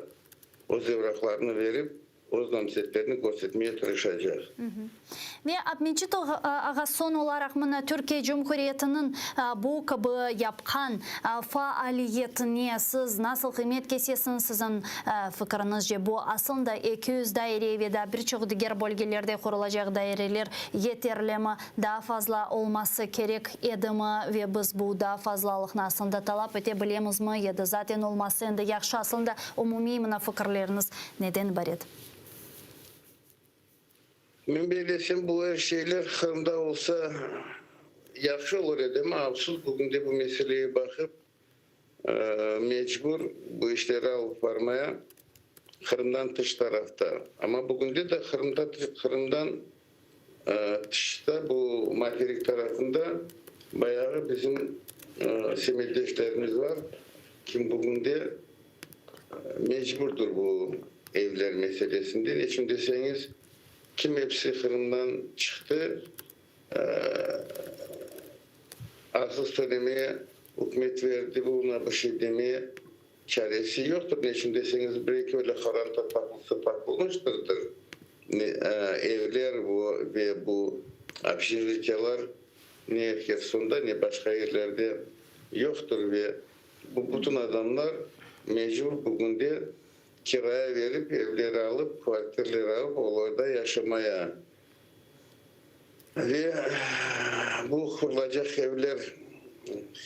o evraklarını verip o namzetlerini göstermeye çalışacak. Ve Abmecit ağa son olarak mına Türkiye Cumhuriyeti'nin bu kabı yapkan faaliyetine siz nasıl kıymet kesesiniz sizin fikrinizce? Bu aslında 200 daire ve de birçok diğer bölgelerde kurulacak daireler yeterli mi? Daha fazla olması gerek edi mi? Ve biz bu daha fazlalıkını aslında talep edebiliriz mi? Ya da zaten olması indi yaxşı aslında umumi mına fikirleriniz neden var edi? Ben belirlesem bu her şeyler Kırım'da olsa yaxşı olur edem. Absuz bugün de bu meseleye bakıp mecbur bu işleri alıp varmaya Kırım'dan dış tarafta. Ama bugün de Kırım'dan dışta bu materik tarafında bayağı bizim semildeşlerimiz var. Kim bugün de mecburdur bu evler meselesinde. Ne için deseniz kim hepsi Kırım'dan çıktı, asıl söylemeye hükümet verdi, buna bir şey demeye çaresi yoktur. Ne için deseniz belki öyle karanta takılmıştır. Evler ve bu apşirlikyalar ne Kherson'da ne başka yerlerde yoktur ve bu bütün adamlar mecbur bugün de kiraya verip evleri alıp kuartierleri alıp orada yaşamaya ve bu kurulacak evler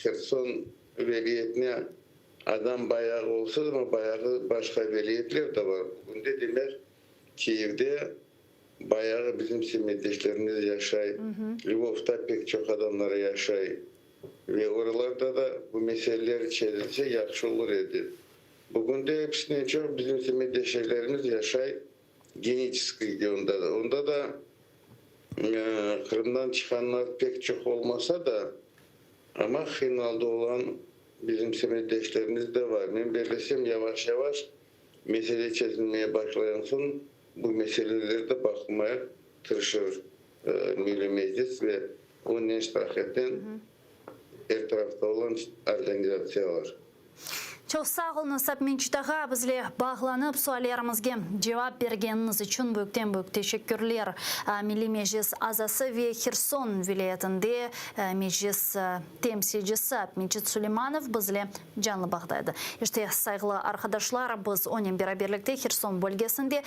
Kherson veliyetine adam bayağı olsa ama bayağı başka veliyetler de var. Bugün de demek Kiev'de bayağı bizim simmetleşlerimiz yaşay. Lvov'da pek çok adamları yaşay. Ve oralarda da bu meseleler içerisinde yaxşı olur edi. Bugün de hepsinden çok bizim simmetleşlerimiz yaşay. Genический onda da. Onda da Kırım'dan çıkanlar pek çok olmasa da ama finalde olan bizim simmetleşlerimiz de var. Ben belirlesem yavaş yavaş mesele çözülmeye başlayan son bu meseleleri de bakmaya tırışır Milli Meclis ve onun iştirak eden her tarafta olan organizasyonlar. Çok sağ olun Abmecit ağa, bizle bağlanıp suallarımızga cevap bergeniniz için büyük teşekkürler. Milli Meclis azası ve Kherson vilayetinde meclis temsilcisi Abmecit Süleymanov bizle canlı bağdaydı. İşte saygılı arkadaşlar, biz onun beraberlikte Kherson bölgesinde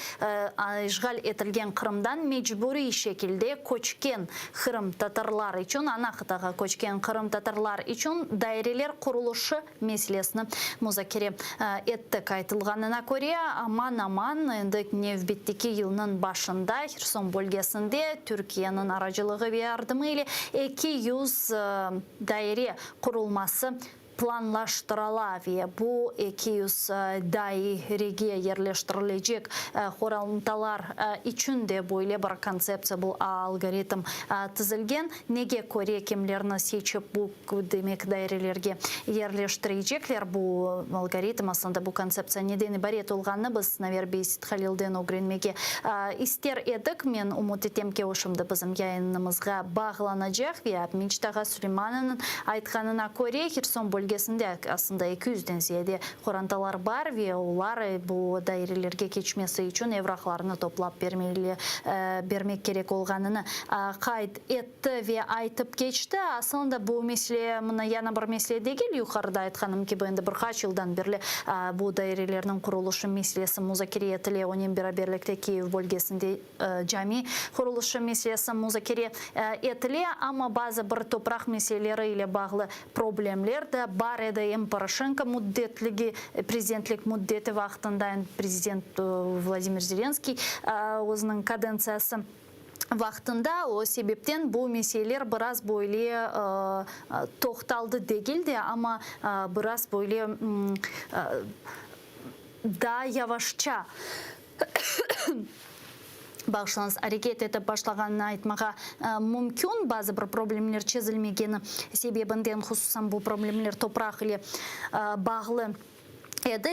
işgal etilgen Kırım'dan mecburi şekilde koçken Kırım Tatarlar için, ana kıtaga koçken Kırım Tatarlar için daireler kuruluşu meselesini muzakere ettik. Aytılganına göre aman Nevbet'teki yılının başında Kherson bölgesinde Türkiye'nin aracılığı ve yardımı ile 200 daire kurulması planlaştırıla ve bu 200 daireye yerleştirilecek kurultalar için de böyle bir konsepsiya, bu algoritm tüzülgen. Nege göre kimlerini seçip bu demek dairelerge yerleştirecekler. Bu algoritm aslında bu konsepsiya neden ibaret olganını biz Besit Halil'den öğrenmege ister edik. Men umut etem ki oşumda bizim yayınımızga bağlanacak ve Abmecit ağa Süleyman'ın aytkanına göre Kherson bölgesinde aslında 200'den ziyade kurantalar var ve onlar bu dairelerge geçmesi için evraklarını toplap vermek gerek olganını kayıt etti ve aytıp geçti. Aslında bu mesele yana bir mesele değil. Yukarıda aytkanım ki ben de birkaç yıldan beri bu dairelerin kuruluşu meselesi muzakere etili. Onun beraberlikte Kiev bölgesinde cami kuruluşu meselesi muzakere etili ama bazı bir toprak meseleleri ile bağlı problemler de var edi. Poroshenko müddetligi, prezidentlik müddeti vaxtında prezident Vladimir Zelenskiy o'zining kadensiyasi Вақтында о себептен бұл меселер біраз бойле тоқталды дегілде, ама біраз бойле да явашча Bağışlanız әрекет етіп башлағанын айтмаға мүмкін базы бір проблемлер чезілмегені себебінден хусусан бұл проблемлер топрақ или бағлы еді,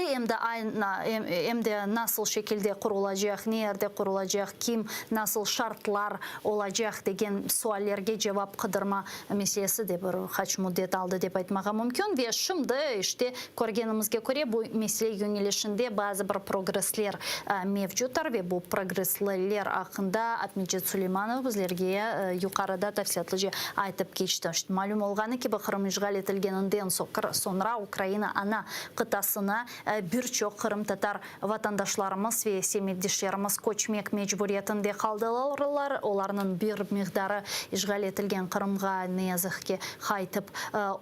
емде насыл шекілде құрылacak, нерде құрылacak, ким насыл шартлар олacak деген суалерге жауап қыдырма меселесі де бір хачму деталды деп айтмаға мүмкін. Ве шымды іште көргенімізге көре бұл меселе юнелешінде базы бір прогресслер мевжутар ве бұл прогресслер ақында Атмеджет Сулейманов біздерге юқарыда тәфсиятлы айтып кешті. Малюм олғаны ке бұқырым išgal етілгенінден sonra Украина ана қытасына бірчок Қырым татар ватандашларымыз ве семейдештеріміз көчмек мечбуретінде қалдылар. Оларның бір миқдары išgal етілген Қырымға неязықке қайтып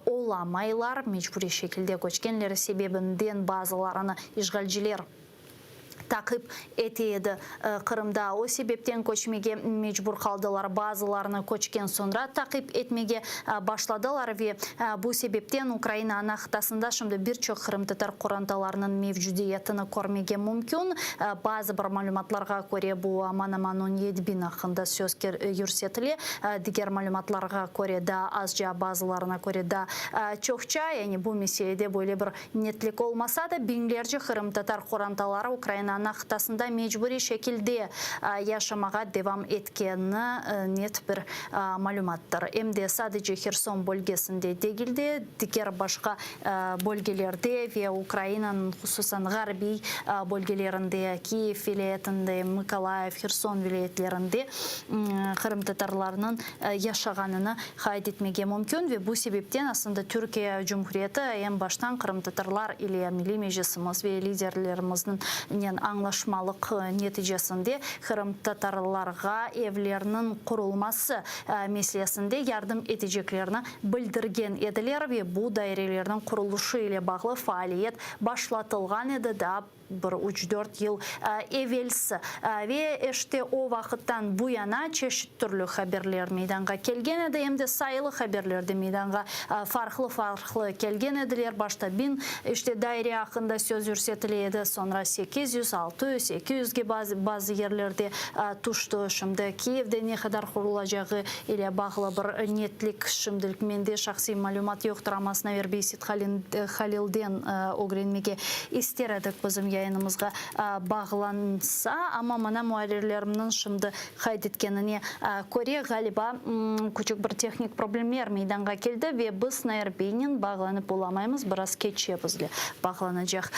оламайлар. Мечбуре шекілде көчкенлері себебінден базыларыны išgalжилер тақып етеді Қырымда. О себептен көчмеге мечбур қалдылар, базыларына көчкен соңра тақып етмеге башладылар ве бұл себептен Украина анақтасында шымды бірчок Қырым татар қоранталарының мевжудиетіні көрмеге мүмкін. Базы бір малюматларға көре бұл Аман-Аман 17 бин ақында сөзкер юрсетілі. Дегер малюматларға көре да азжа базыларына көре да чоқча, яғни бұл меселеде бөлі бір нетлік олмаса да бинлерже Қырым татар қоранталары Украина анақтасында мечбури шекілде яшамаға девам еткені нет бір малюматтар. Емде садыжы Херсон бөлгесінде дегілде, дегер башқа бөлгелерде ве Украинаның құсусан ғарби бөлгелерінде, Киев вилаетінде, Миколаев, Херсон вилаетлерінде Қырым татарларының яшағаныны қайдетмеге мүмкін. Ве бұл себептен асында Түркия Жұмхуреті ең баштан Қырым татарлар или милли межесіміз ве лидерлеріміздің аңлашмалық нәтижесінде Қырым татарларға евлерінің құрылмасы меселесінде ярдым етежеклеріні білдірген еділер ве бұл дайрелерінің құрылышы ile бағлы фаалиет башлатылған еді да бір 3-4 ел евелсі. Ве әште о вақыттан бұяна чешіт түрлі хаберлер мейданға келген еді, емде сайылы хаберлерді мейданға фарқлы келген еділер. Башта бин әште дайре ақында сөз үрсетілі еді, сонра 800-600-200-ге базы ерлерде тұшты. Шымды Киевде не қадар құрылажағы или бағылы бір нетлік шымділік менде шақси малюмат еқтірамасына вербейсет Халилден огренмеге истередік бізім яйынымызға бағыланса, ама мана муарерлерімнің шымды қайдеткеніне көре ғалиба күчік бір техник проблемер мейданға келді ве біз найырбейнен бағыланып боламаймыз, біраз кетше бізлі бағыланacak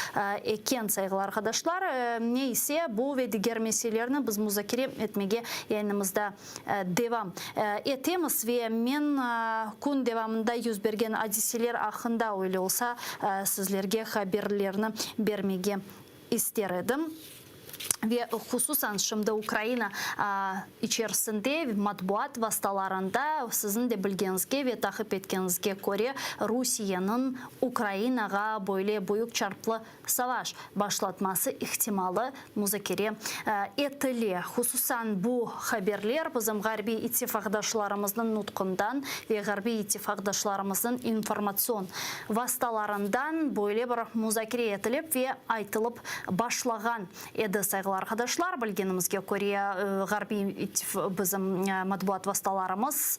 екен сайғылар қадашлар. Нейсе бұл ве дегер меселеріні біз музакире етмеге яйынымызда девам етеміз ве мен күн девамында юзберген адиселер ақында ойлы олса сізлерге хаберлеріні бермеге истередім. Ve hususan şimdi Ukrayna içerisinde matbuat vasıtalarında sizin de bilgenizge ve takip etkenizge göre Rusya'nın Ukrayna'ga böyle büyük çarplı savaş başlatması ihtimali müzakere etili. Hususan bu haberler bizim Garbi ittifakdaşlarımızın nutkundan ve Garbi ittifakdaşlarımızın informasyon vasıtalarından böyle bir müzakere etilip ve aytılıp başlagan edi. Sayılı arkadaşlar, bilgenimizge göre Garbi bizim matbuat vasıtalarımız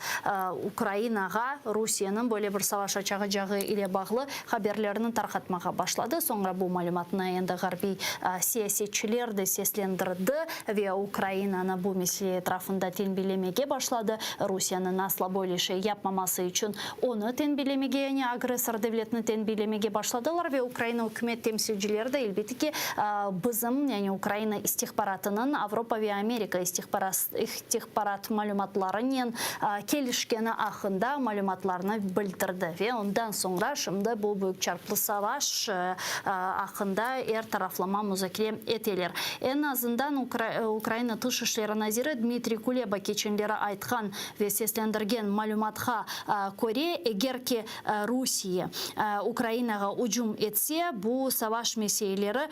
Ukraynaga Rusya'nın böyle bir savaş açacağı ile bağlı haberlerini tarqatmağa başladı. Sonra bu malumatını endi Garbi siyasetçiler de seslendirdi ve Ukrayna'nı bu mesele etrafında tenbilemeye başladı. Rusya'nın asla böyle şey yapmaması için onu tenbilemeye, yani agresor devletini tenbilemeye başladılar ve Ukrayna hükümet temsilcileri de elbette ki bizim, yani Ukrayna istihbaratının Avrupa ve Amerika istihbarat malumatlarının kelişkeni ақында malumatlarını bildirdi ve ondan sonra şimdi bu büyük çarplı savaş ақında taraflama müzakere etilir. En azından Ukrayna Dışişleri Naziri Dmitri Kuleba keçenlere aytkan ve seslendirgen malumatga göre eğer ki Rusya Ukraynaga hücum etse bu savaş meseleleri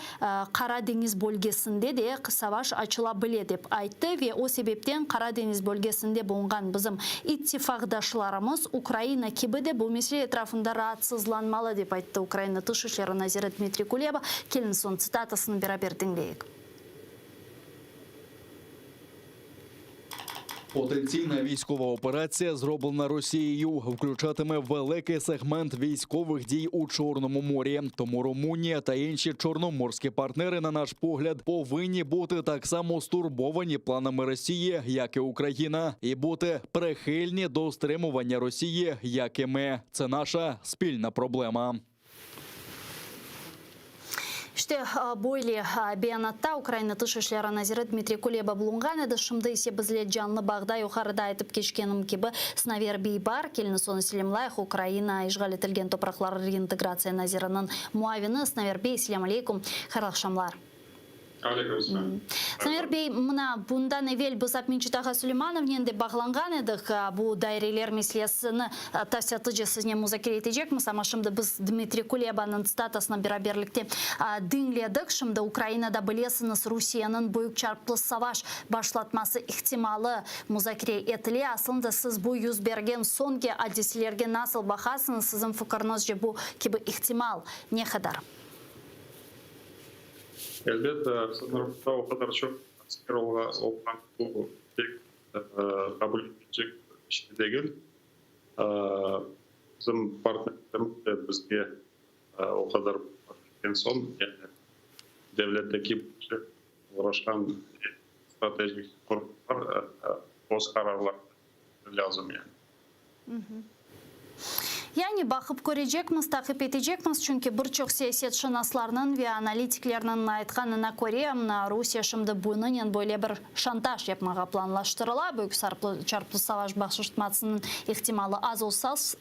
Karadeniz bölgesinde ве саваш ачыла біле деп айтты ве о себептен Қара деңіз бөлгесінде болған бізім иттифақдашларымыз Украина кебеде бұл меселе этрafında rahatsızlanmalı деп айтты Украина тыш ишлері Назира Дмитрий Кулеба. Келін сон цитатасын берабер тыңдайық. Потенційна військова операція, зроблена Росією, включатиме великий сегмент військових дій у Чорному морі. Тому Румунія та інші чорноморські партнери, на наш погляд, повинні бути так само стурбовані планами Росії, як і Україна, і бути прихильні до стримування Росії, як і ми. Це наша спільна проблема. İşte böyle beyanatda Ukrayna Tış İşleri Naziri Dmitry Kuleba bulungan edi. Şimdi ise bizle canlı bağda yukarıda aytıp geçkenim gibi Snaver Beybar, kelini sonu selamlayıq. Ukrayna işgal etilgen topraklar reintegrasiya nazirinin muavini Snaver Bey, selam aleykum, hayırlı akşamlar. Snaver Bey, mına bundan evvel biz Apminchitağa Süleymanovnen de bağlangan edik. Bu daireler meselesini tavsiyatıcı sizne muzakere edecekmiz. Ama şimdi biz Dmitry Kuleba'nın statusuna beraberlikte dinledik. Şimdi Ukrayna'da bilesiniz Rusiyanın büyük çarplı savaş başlatması ihtimali muzakere etili. Aslında siz bu yüz bergen sonki adisilerge nasıl bakasınız? Sizin fikrinizce bu gibi ihtimal ne kadar? Elbette sınırda o kadar çok asker olan bu kabul edilecek bir şey değil. Bizim partnerlerimiz de bizge o kadar en son yani devletteki uğraşan stratejik kurumlar boz kararlar lazım yani. Yani bakıp görecekmiz, takip edecekmiz çünkü birçok siyasetşinaslarının ve analitiklerinin aytkanına göre Rusya şimdi bunun böyle bir şantaj yapmağa planlaştırıla. Büyük çarplı savaş başlatmasının ihtimali az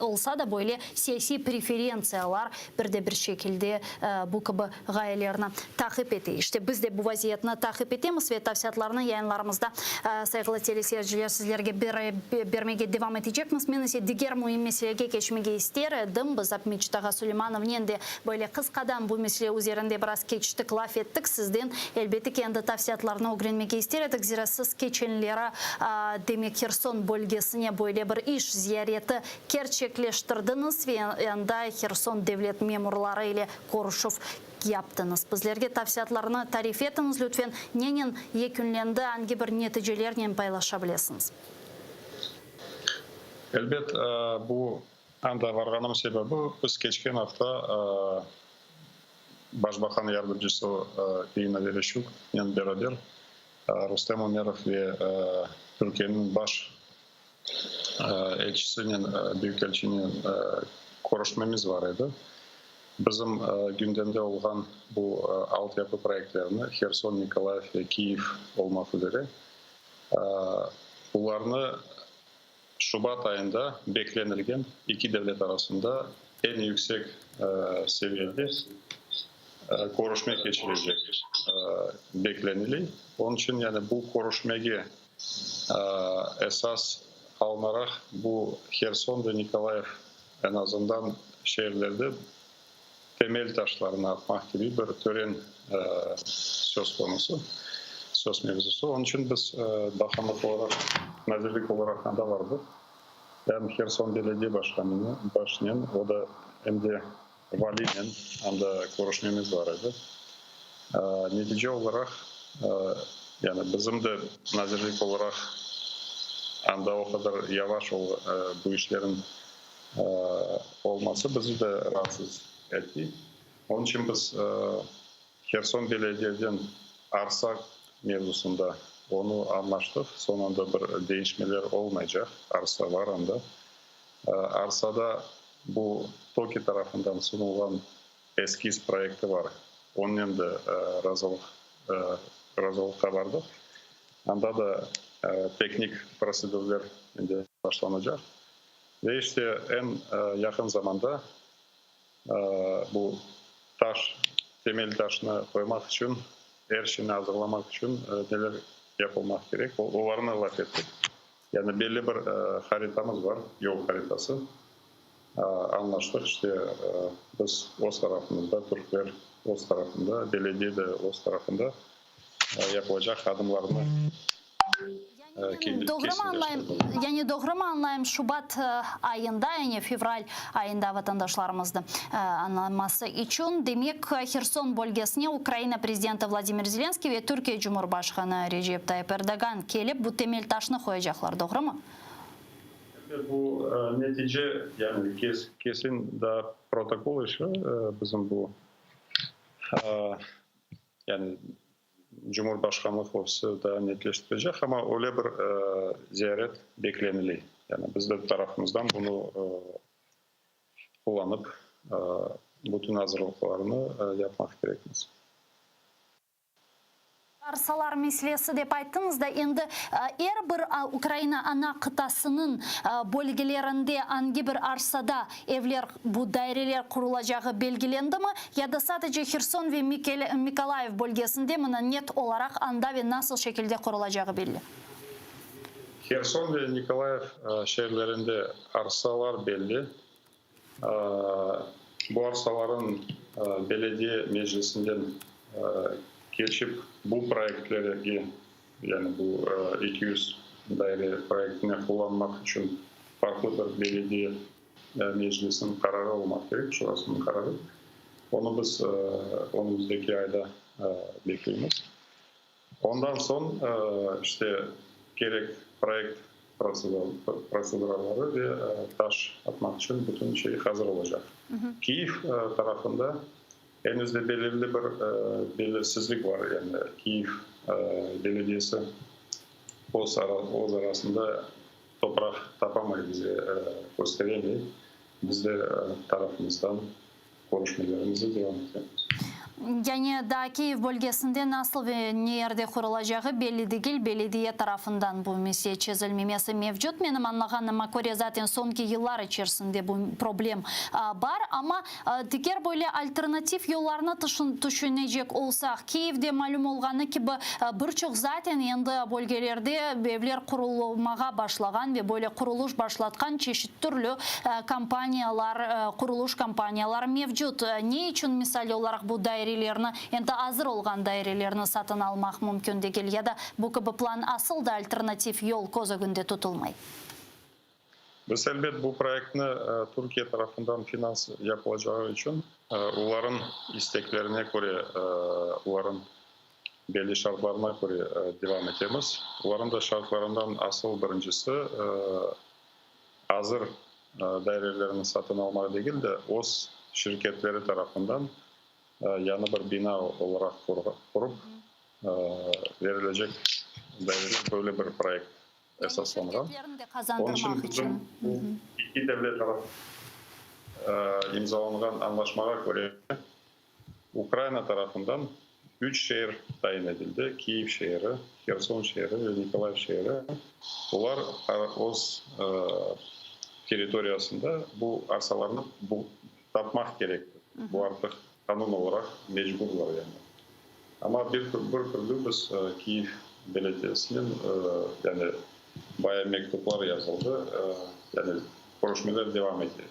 olsa da böyle siyasi preferensiyalar bir şekilde bu gibi gayelerini takip ediyor. İşte biz de bu vaziyetini takip ettiğimiz ve tavsiyatlarını yayınlarımızda saygılı teleseyirciler sizlerge vermeye devam edecekmiz. Men ise diğer mühim meseleye geçmeye isterim. Biz Apminchitağa Süleymanovnen de böyle kıskadan bu mesele üzerinde biraz geçtik, laf ettik sizden. Elbette kendi tavsiyatlarını öğrenmek istedik. Zira siz geçenlere demek Kherson bölgesine böyle bir iş ziyareti gerçekleştirdiniz ve yanda Kherson devlet memurları ile görüşüp yaptınız. Bizlerge tavsiyatlarını tarif etiniz lütfen. Nenin yekünlendi, hangi bir neticelerle paylaşabilirsiniz? Elbette bu anda varganım sebebi biz geçen hafta Başbakan Yardımcısı Irina Vereshchuk ile beraber Rustem Umerov ve Türkiye'nin baş elçisinin, büyükelçinin görüşmemiz var idi. Bizim gündemde olan bu altyapı projektlerini Kherson, Nikolaev ve Kiev olmak üzere bunlarını Şubat ayında beklenilgen iki devlet arasında en yüksek seviyede görüşme geçirecek beklenili. Onun için yani bu görüşmeye esas alınarak bu Kherson ve Nikolaev en azından şehirlerde temel taşlarını atmak gibi bir tören söz konusu. Söz mevzusu. Onun için biz bakanlık olarak, nazirlik olarak da vardı. Hem Kherson Belediye Başkanı'nın, o da hem de valinin anda görüşmemiz vardı. Netice olarak yani bizim de nazirlik olarak anda o kadar yavaş bu işlerin olması bizi de rahatsız etti. Onun için biz Kherson Belediye'den arsa mevzusunda onu anlaştık. Son anda bir değişmeler olmayacak. Arsa var anda. Arsada bu TOKİ tarafından sunulan eskiz projekti var. Onun da razılıkta vardı. Anda da teknik prosedürler başlanacak. Ve işte en yakın zamanda bu temel taşını koymak için her şeyini hazırlamak için neler yapılmak gerek. Onlarını laf ettik. Yani belli bir haritamız var, yol haritası. Anlaştık işte biz o tarafında, Türkler o tarafında, belediye de o tarafında yapılacak adımlarını Doğru mu anlayayım Şubat ayında, yani fevral ayında vatandaşlarımızdı anlaması için demek Kherson bölgesine Ukrayna prezidenti Vladimir Zelenskiy ve Türkiye Cumhurbaşkanı Recep Tayyip Erdoğan gelip bu temel taşını koyacaklar, doğru mu? Bu netice yani kesin daha protokol işi bizim bu yani Cumhurbaşkanlık ofisi da netleştirecek ama öyle bir ziyaret beklenili. Yani biz de tarafımızdan bunu kullanıp bütün hazırlıklarını yapmak gerekmez. Arsalar meselesi dep ayttınız da endi her bir Ukrayna ana kıtasının bölgelerinde hangi bir arsada evler, bu daireler kurulacağı belgelendi mi? Ya da sadece Kherson ve Mykolaiv bölgesinde mi net olarak anda ve nasıl şekilde kurulacağı belli? Kherson ve Mykolaiv şehirlerinde arsalar belli. Bu arsaların belediye meclisinden geçip bu projeleri yani bu 200 daire projesine kullanmak için farklı bir belediye meclisinin kararı olmak gerek, şurasının kararı. Onu biz önümüzdeki ayda bekliyoruz. Ondan sonra işte gerek proje prosedurları ve taş atmak için bütün şey hazır olacak. Kiev tarafında henüz de belirli bir belirsizlik var. Yani Kiev belediyesi Oz arasında toprak tapamayı bize gösteremiyor. Biz de tarafımızdan konuşmalarımızı devam ediyoruz. Yani da Kiev bölgesinde nasıl ve nerede kurulacağı belli değil. Belediye tarafından bu mesele çözülmemesi mevcut. Benim anladığıma göre zaten sonki yıllar içerisinde bu problem var. Ama diğer böyle alternatif yollarını düşünecek olsak, Kiev'de malum olğanı gibi birçok zaten endi bölgelerde evler kurulmaya başlagan ve böyle kuruluş başlatkan çeşit türlü kampanyalar, kuruluş kampanyalar mevcut. Ne için misal olarak bu dairelerini, endi hazır olgan dairelerini satın almak mümkün değil ya da bu gibi plan asıl da alternatif yol közegünde tutulmayı? Biz elbet bu projektini Türkiye tarafından finans yapılacağı için onların isteklerine göre, onların belli şartlarına göre devam edeceğiz. Onların da şartlarından asıl birincisi hazır dairelerini satın almak değil de Oz şirketleri tarafından yanı bir bina olarak kurup verilecek daireler böyle bir projekt esaslanır. Onun için bizim bu iki devlet tarafı imzalanan anlaşmaya göre Ukrayna tarafından 3 şehir tayin edildi. Kiev şehri, Kherson şehri ve Mykolaiv şehri. Bunlar Oz teritoriyasında bu arsalarını tapmak gerekti. Bu artık kanun olarak mecburlar yani. Ama bir türlü biz Kiev Belediyesi'nin yani bayağı mektuplar yazıldı. Yani görüşmeler devam ediyor.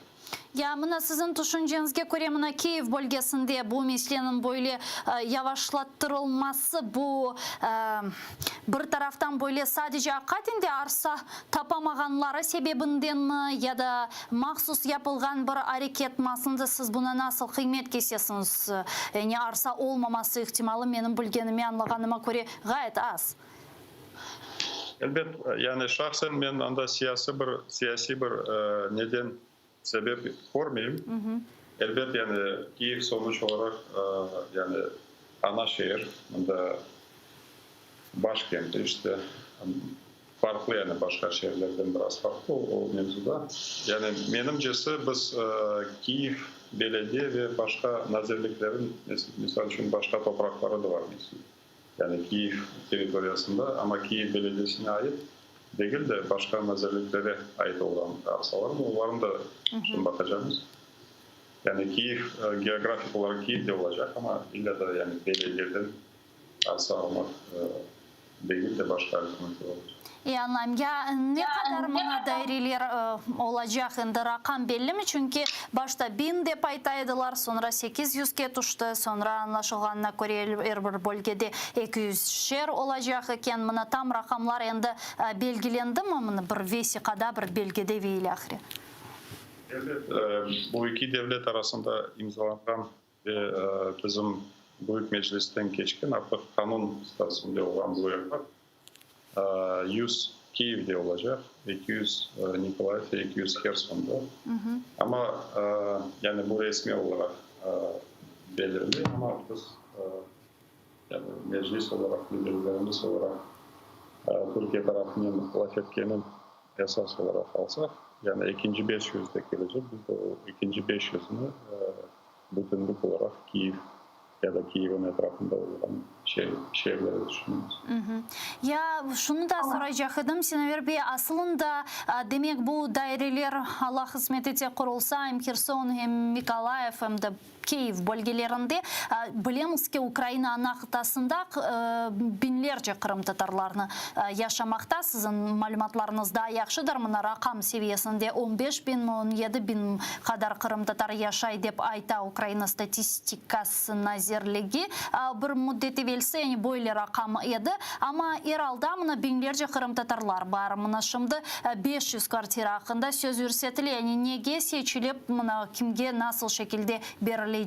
Ya mına sizin düşüncenize göre mına Kiev bölgesinde bu meselenin böyle yavaşlattırılması bu bir taraftan böyle sadece hakikaten arsa tapamaganları sebebinden mi ya da mahsus yapılgan bir hareket masında siz buna nasıl kıymet kesesiniz? Yani arsa olmaması ihtimali benim bilgenime anlaganıma göre gayet az. Elbet yani şahsen ben anda siyasi bir neden sebep görmeyeyim. Elbet yani Kiev sonuç olarak yani ana şehir, da başkenti işte farklı yani başka şehirlerden biraz farklı o mevzuda. Yani benimcesi biz Kiev belediye ve başka nazirliklerin misal için başka toprakları da var. Yani Kiev teritoriyasında ama Kiev belediyesine ait değil de başka nazirliklere ait olan arsalar mı? Onların da şimdi bakacağız. Yani Kiev geografik olarak Kiev'de olacak ama illa da yani belediyeden arsa almak değil de başka alternatif olur. Anlayım. Ya ne kadar mına dairələr olacak indi rakam belli mi? Çünkü başta 1000 dep aytaydılar, sonra 800'ge tuştu, sonra anlaşılğanına göre her bir bölgede 200'şer olacak eken, mına tam rakamlar endi belgilendi mi? Mına bir vesikada bir belgede veyle ahire. Evet, bu iki devlet arasında imzalanan ve bizim Büyük Meclis'ten geçken artık kanun sırasında olan bu yapar. 100 Kiev'de olacak, 200 Nikolaev ve 200 Kherson'da. Ama yani bu resmi olarak belirli ama biz yani meclis olarak, liderlerimiz olarak Türkiye tarafının laf etkenin esas olarak alsak, yani ikinci 500'de gelecek. Biz de o ikinci 500'ünü bütünlük olarak Kiev ya da Kiev'in etrafında olan şehirleri düşünüyoruz. Ya şunu da soracaktım, Senaver Bey, aslında demek bu daireler Allah hizmet ete kurulsa hem Kherson hem Mikolaev hem de Kiev bölgelerinde bilemiz ki Ukrayna ana kıtasında binlerce Kırım Tatarlarını yaşamakta. Sizin malumatlarınız daha yaxşıdır mı? Rakam seviyesinde 15 bin, 17 bin kadar Kırım Tatar yaşay dep ayta Ukrayna statistikasına zerligi. Bir müddeti velse yani böyle rakam edi. Ama herhalde mına binlerce Kırım Tatarlar var. Mına şimdi 500 kvartira hakkında söz ürsetili. Yani nege seçilip mına kimge nasıl şekilde verilecek,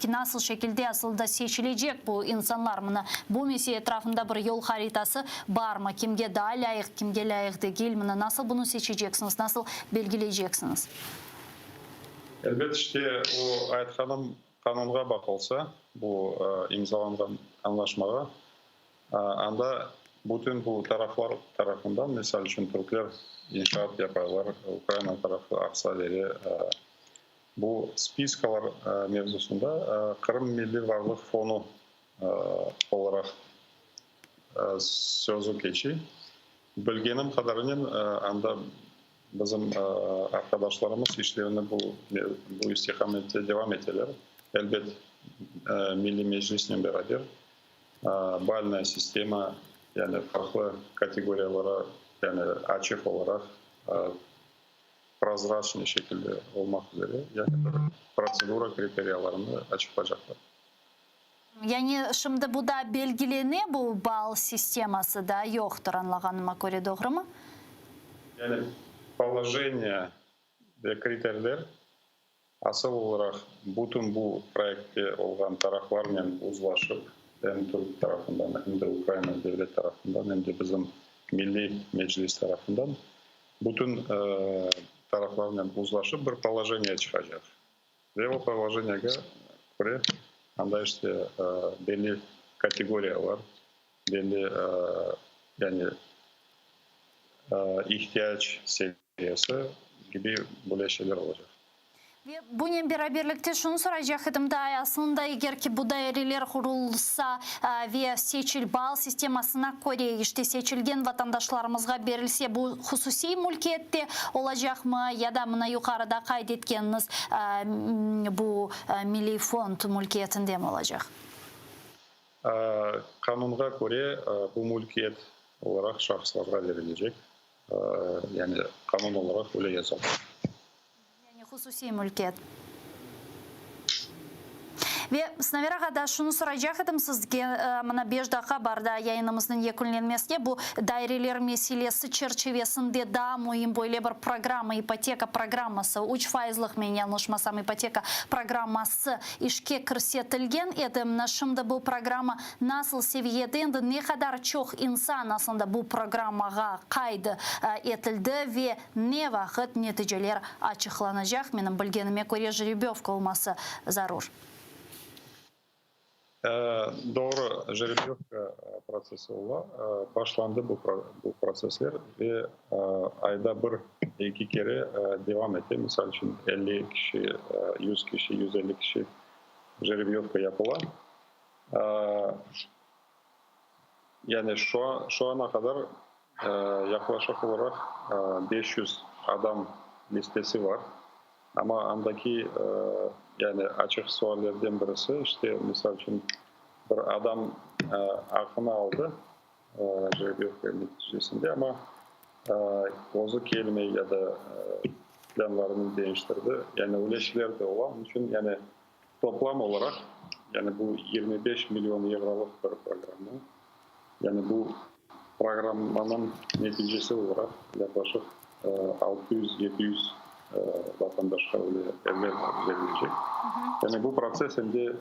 nasıl şekilde aslında seçilecek bu insanlar mına? Bu mesele etrafında bir yol haritası var mı? Kimge daha layık, kimge layık değil mına? Nasıl bunu seçeceksiniz? Nasıl belgileyeceksiniz? Elbette işte o ayetkanım kanunga bakılsa, bu imzalanған anlaşmaga, anda bütün bu taraflar tarafından, misal için Türkler inşaat yaparlar, Ukrayna tarafı aksa verir. Bu spiskalar mevzusunda Kırım Milli Varlık Fonu olarak sözü geçi. Bilgenim kadarının anda bizim arkadaşlarımız işlerini bu istikamette devam ettiler. Elbet Milli Meclis'le beraber balna sistema, yani farklı kategoriyalara yani açık olarak prozraçlı şekilde olmak üzere yani prosedura kriteriyalarını açıklayacaklar. Yani şimdi bu da belgilene bu bal sisteması da yoktur anlağanıma göre, doğru mu? Yani положение ve kriterler asıl olarak bütün bu proyekte olan taraflarla uzlaşıp hem Türk tarafından hem de Ukrayna devlet tarafından hem de bizim Milli Meclis tarafından bütün taraflarla uzlaşıp bir положение çıkacak. Ve o положение'ye göre anda işte belli kategoriyalar, belli yani ihtiyaç seviyesi gibi böyle şeyler olacak. Ve bunun beraberlikte şunu soracaktım da aslında eğer ki bu daireler kurulsa ve seçil bal sistemasına göre işte seçilgen vatandaşlarımızga verilse bu hususi mülkiyette olacak mı ya da buna yukarıda kaydetkeniniz bu milli fond mülkiyetinde mi olacak? Kanunga göre bu mülkiyet olarak şahıslara verilecek. Yani kanun olarak öyle yazılır. Hususi mülkiyet. Ve sınavlara da şunu soracaktım sizge, bana 5 dakika barda yayınımızın yakınlanmasında bu daireler meselesi çerçevesinde daha mühim böyle bir programı, ipoteka programması, 3%'lık men yanlışmasam ipoteka programması işke kirsetilgen edi. Şimdi bu programı nasıl seviyede indi, ne kadar çok insan aslında bu programaga kaydı etildi ve ne vakit neticeler açıklanacak? Benim bilgenime göre жеребьевка olması zarur. Doğru, жеребьевка prosesi ola. Başlandı bu prosesler ve ayda iki kere devam etti. Misal için 50 kişi, 100 kişi, 150 kişi жеребьевка yapılan. Yani şu ana kadar yaklaşık olarak 500 adam listesi var. Ama andaki yani açık suallerden birisi işte misal için bir adam aklına aldı жергілікті нәтижесінде, ama озы kelime ya da planlarını değiştirdi. Yani öyle de olan için yani toplam olarak yani bu 25 milyon euroluk bir programı. Yani bu programın neticesi olarak yaklaşık 600-700 vatandaşa evler verilecek. Yani bu proses şimdi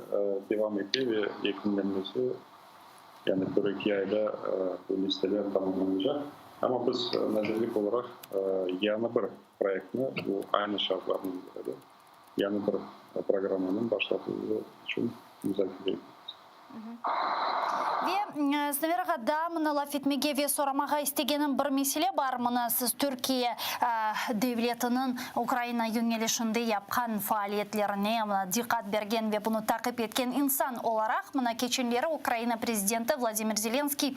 devam etti ve yekünlenmesi yani bir iki ayda bu listeler tamamlanacak. Ama biz nazirlik olarak yanı bir proyektini bu aynı şartların göre yanı bir programının başlatıldığı için müzakere ediyoruz. Ve наверное, да, мына laf etmege ve soramağa istegenen bir mesele var. Mına siz Türkiye devletinin Ukrayna yönelişinde yapkan faaliyetlerine dikkat bergen ve bunu takip etken insan olarak mına geçenleri Ukrayna prezidenti Vladimir Zelenskiy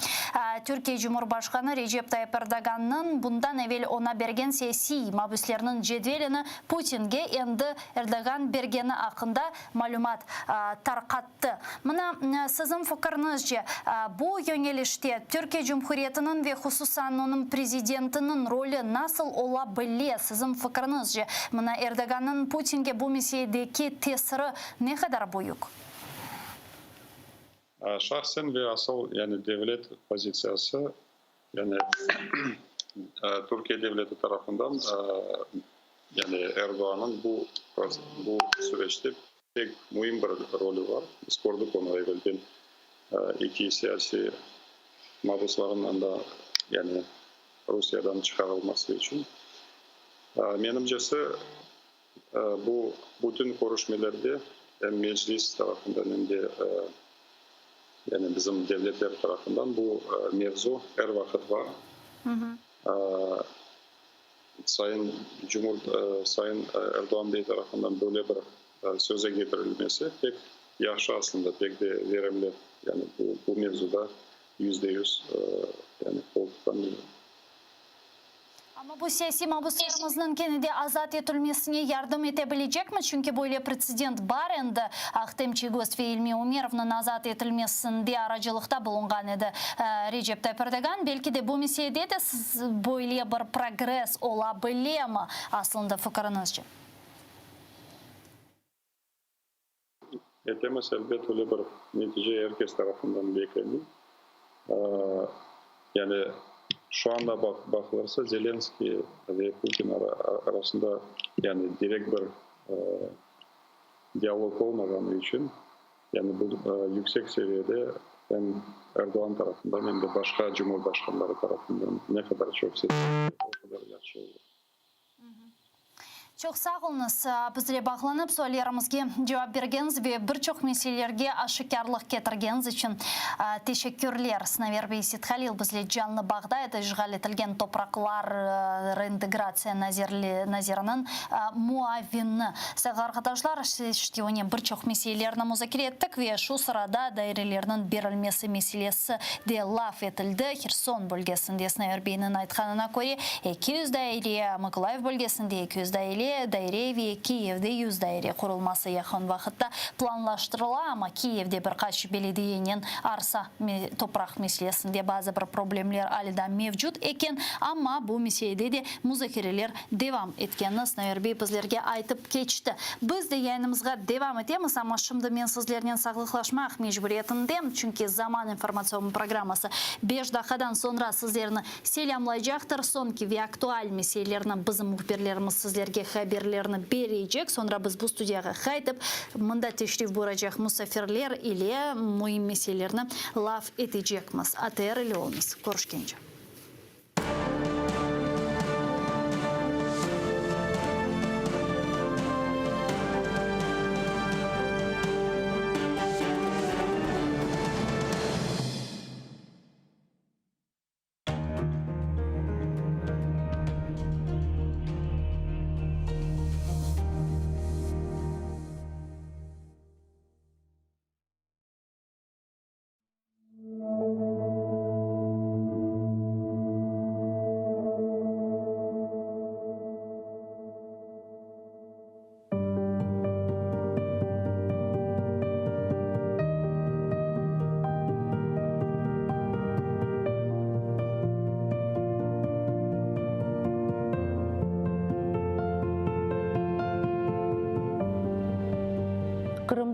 Türkiye Cumhurbaşkanı Recep Tayyip Erdoğan'ın bundan evvel ona bergen siyasi mabüslerinin cedvelini Putin'ge endi Erdoğan bergeni hakkında malumat tarqattı. Mına sizin fikriniizce bu yönelişte Türkiye Cumhuriyeti'nin ve hususan onun prezidentinin rolü nasıl olabilir sizin fikrinizce? Mına Erdoğan'ın Putin'ge bu meseledeki tesiri ne kadar büyük? Şahsen ve asıl yani devlet pozisyası yani Türkiye devleti tarafından yani Erdoğan'ın bu süreçte pek mühim bir rolü var. Biz kurduk onu evvelden iki siyasi mahpusların da yani Rusya'dan çıkarılması için. Menimcesi bu bütün görüşmelerde hem meclis tarafından hem de yani bizim devletler tarafından bu mevzu her vakit var. Sayın Erdoğan Bey tarafından böyle bir söze getirilmesi pek yaxşı aslında, pek de verimli. Yani bu mevzuda %100 yani koltuklanıyor. Ama bu siyasi mahpuslarımızın kendine azat edilmesine yardım edebilecek mi? Çünkü böyle precedent var endi. Ahtem Çigos ve İlmi Umerov'un azat edilmesinde aracılıkta bulungan edi Recep Tayyip Erdoğan. Belki de bu meselede de böyle bir progres olabilir mi aslında fikrinizce? Etmez elbet öyle bir netice herkes tarafından bekleniyor. Yani şu anda bakılırsa Zelenskiy ve Putin arasında yani direkt bir diyalog olmadığı için yani bu yüksek seviyede hem Erdoğan tarafından hem de başka cumhurbaşkanları tarafından ne kadar çok seviyor o kadar yaxşı olur. Çok sağ olunuz. Bizle bağlanıp sorularımızga cevap bergeniz ve birçok meselelerge aşikarlık getirgeniz için teşekkürler. Snaver Beysit Halil bizle canlı bağda işgal etilgen topraklar reintegrasiya nazirinin muavini. Sevgili arkadaşlar, işte onun birçok meselelerini müzakere ettik ve şu sırada dairelerinin verilmesi meselesi de laf etildi. Kherson bölgesinde Snaver Bey'nin aytkanına göre 200 daire, Mykolaiv bölgesinde 200 daire ve Kiyev'de 100 daire kurulması yakın vakitte planlaştırıla ama Kiyev'de birkaç belediyenin arsa toprak meselesinde bazı bir problemler alida mevcut eken ama bu meselede de müzakereler devam etkenini Snaver Bey bizlerge aytıp geçti. Biz de yayınımızga devam etemiz ama şimdi men sizlerden sağlıklaşmak mecburiyetindeyim çünkü Zaman informasyon programması 5 dakikadan sonra sizlerini selamlayacaktır. Sonki ve aktual meselelerini bizim muhbirlerimiz sizlerge haberlerini berejek. Sonra biz bu studiyaga qaytib mında teşrif buyuracak musafirler ile mühim meselelerini laf edecekmiz. ATR ile olunuz. Görüşkence.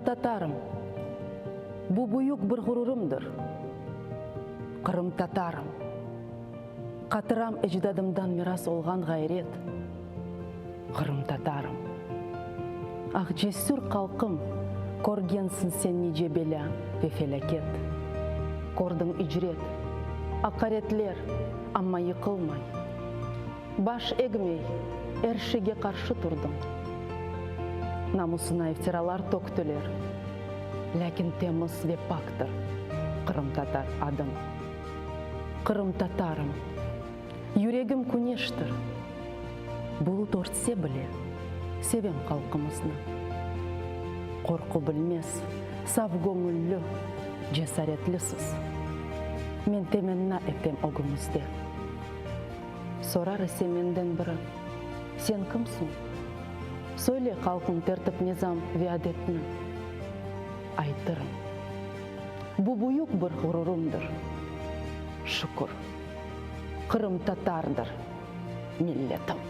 татарым. Бу буюк бір ғұрурымдыр. Қырым татарым. Қатырам әждадымдан мирас олған ғайрет. Қырым татарым. Ақ жесүр қалқым, көргенсін сен неже беля ве фелакет. Көрдің үжрет, ақаретлер, амма йықылмай. Баш егмей, әршіге қаршы тұрдың. Намысына ифтиралар төктілер. Ләкин теміз ве пактыр, Қырым татар адым. Қырым татарым, юрегім күнештір. Бұлыт ортсе біле, севем қалқымызны. Қорқу білмес, сав көңіллі, жесаретлісіз. Мен теменна етем оғымызде. Сорар семенден бірі, сен кімсің? Сөйле қалқын тәртіп низам виадетні. Айтырым, бұ бұйық бір ғұрырымдыр. Шүкір, Қырым татардар, миллетім.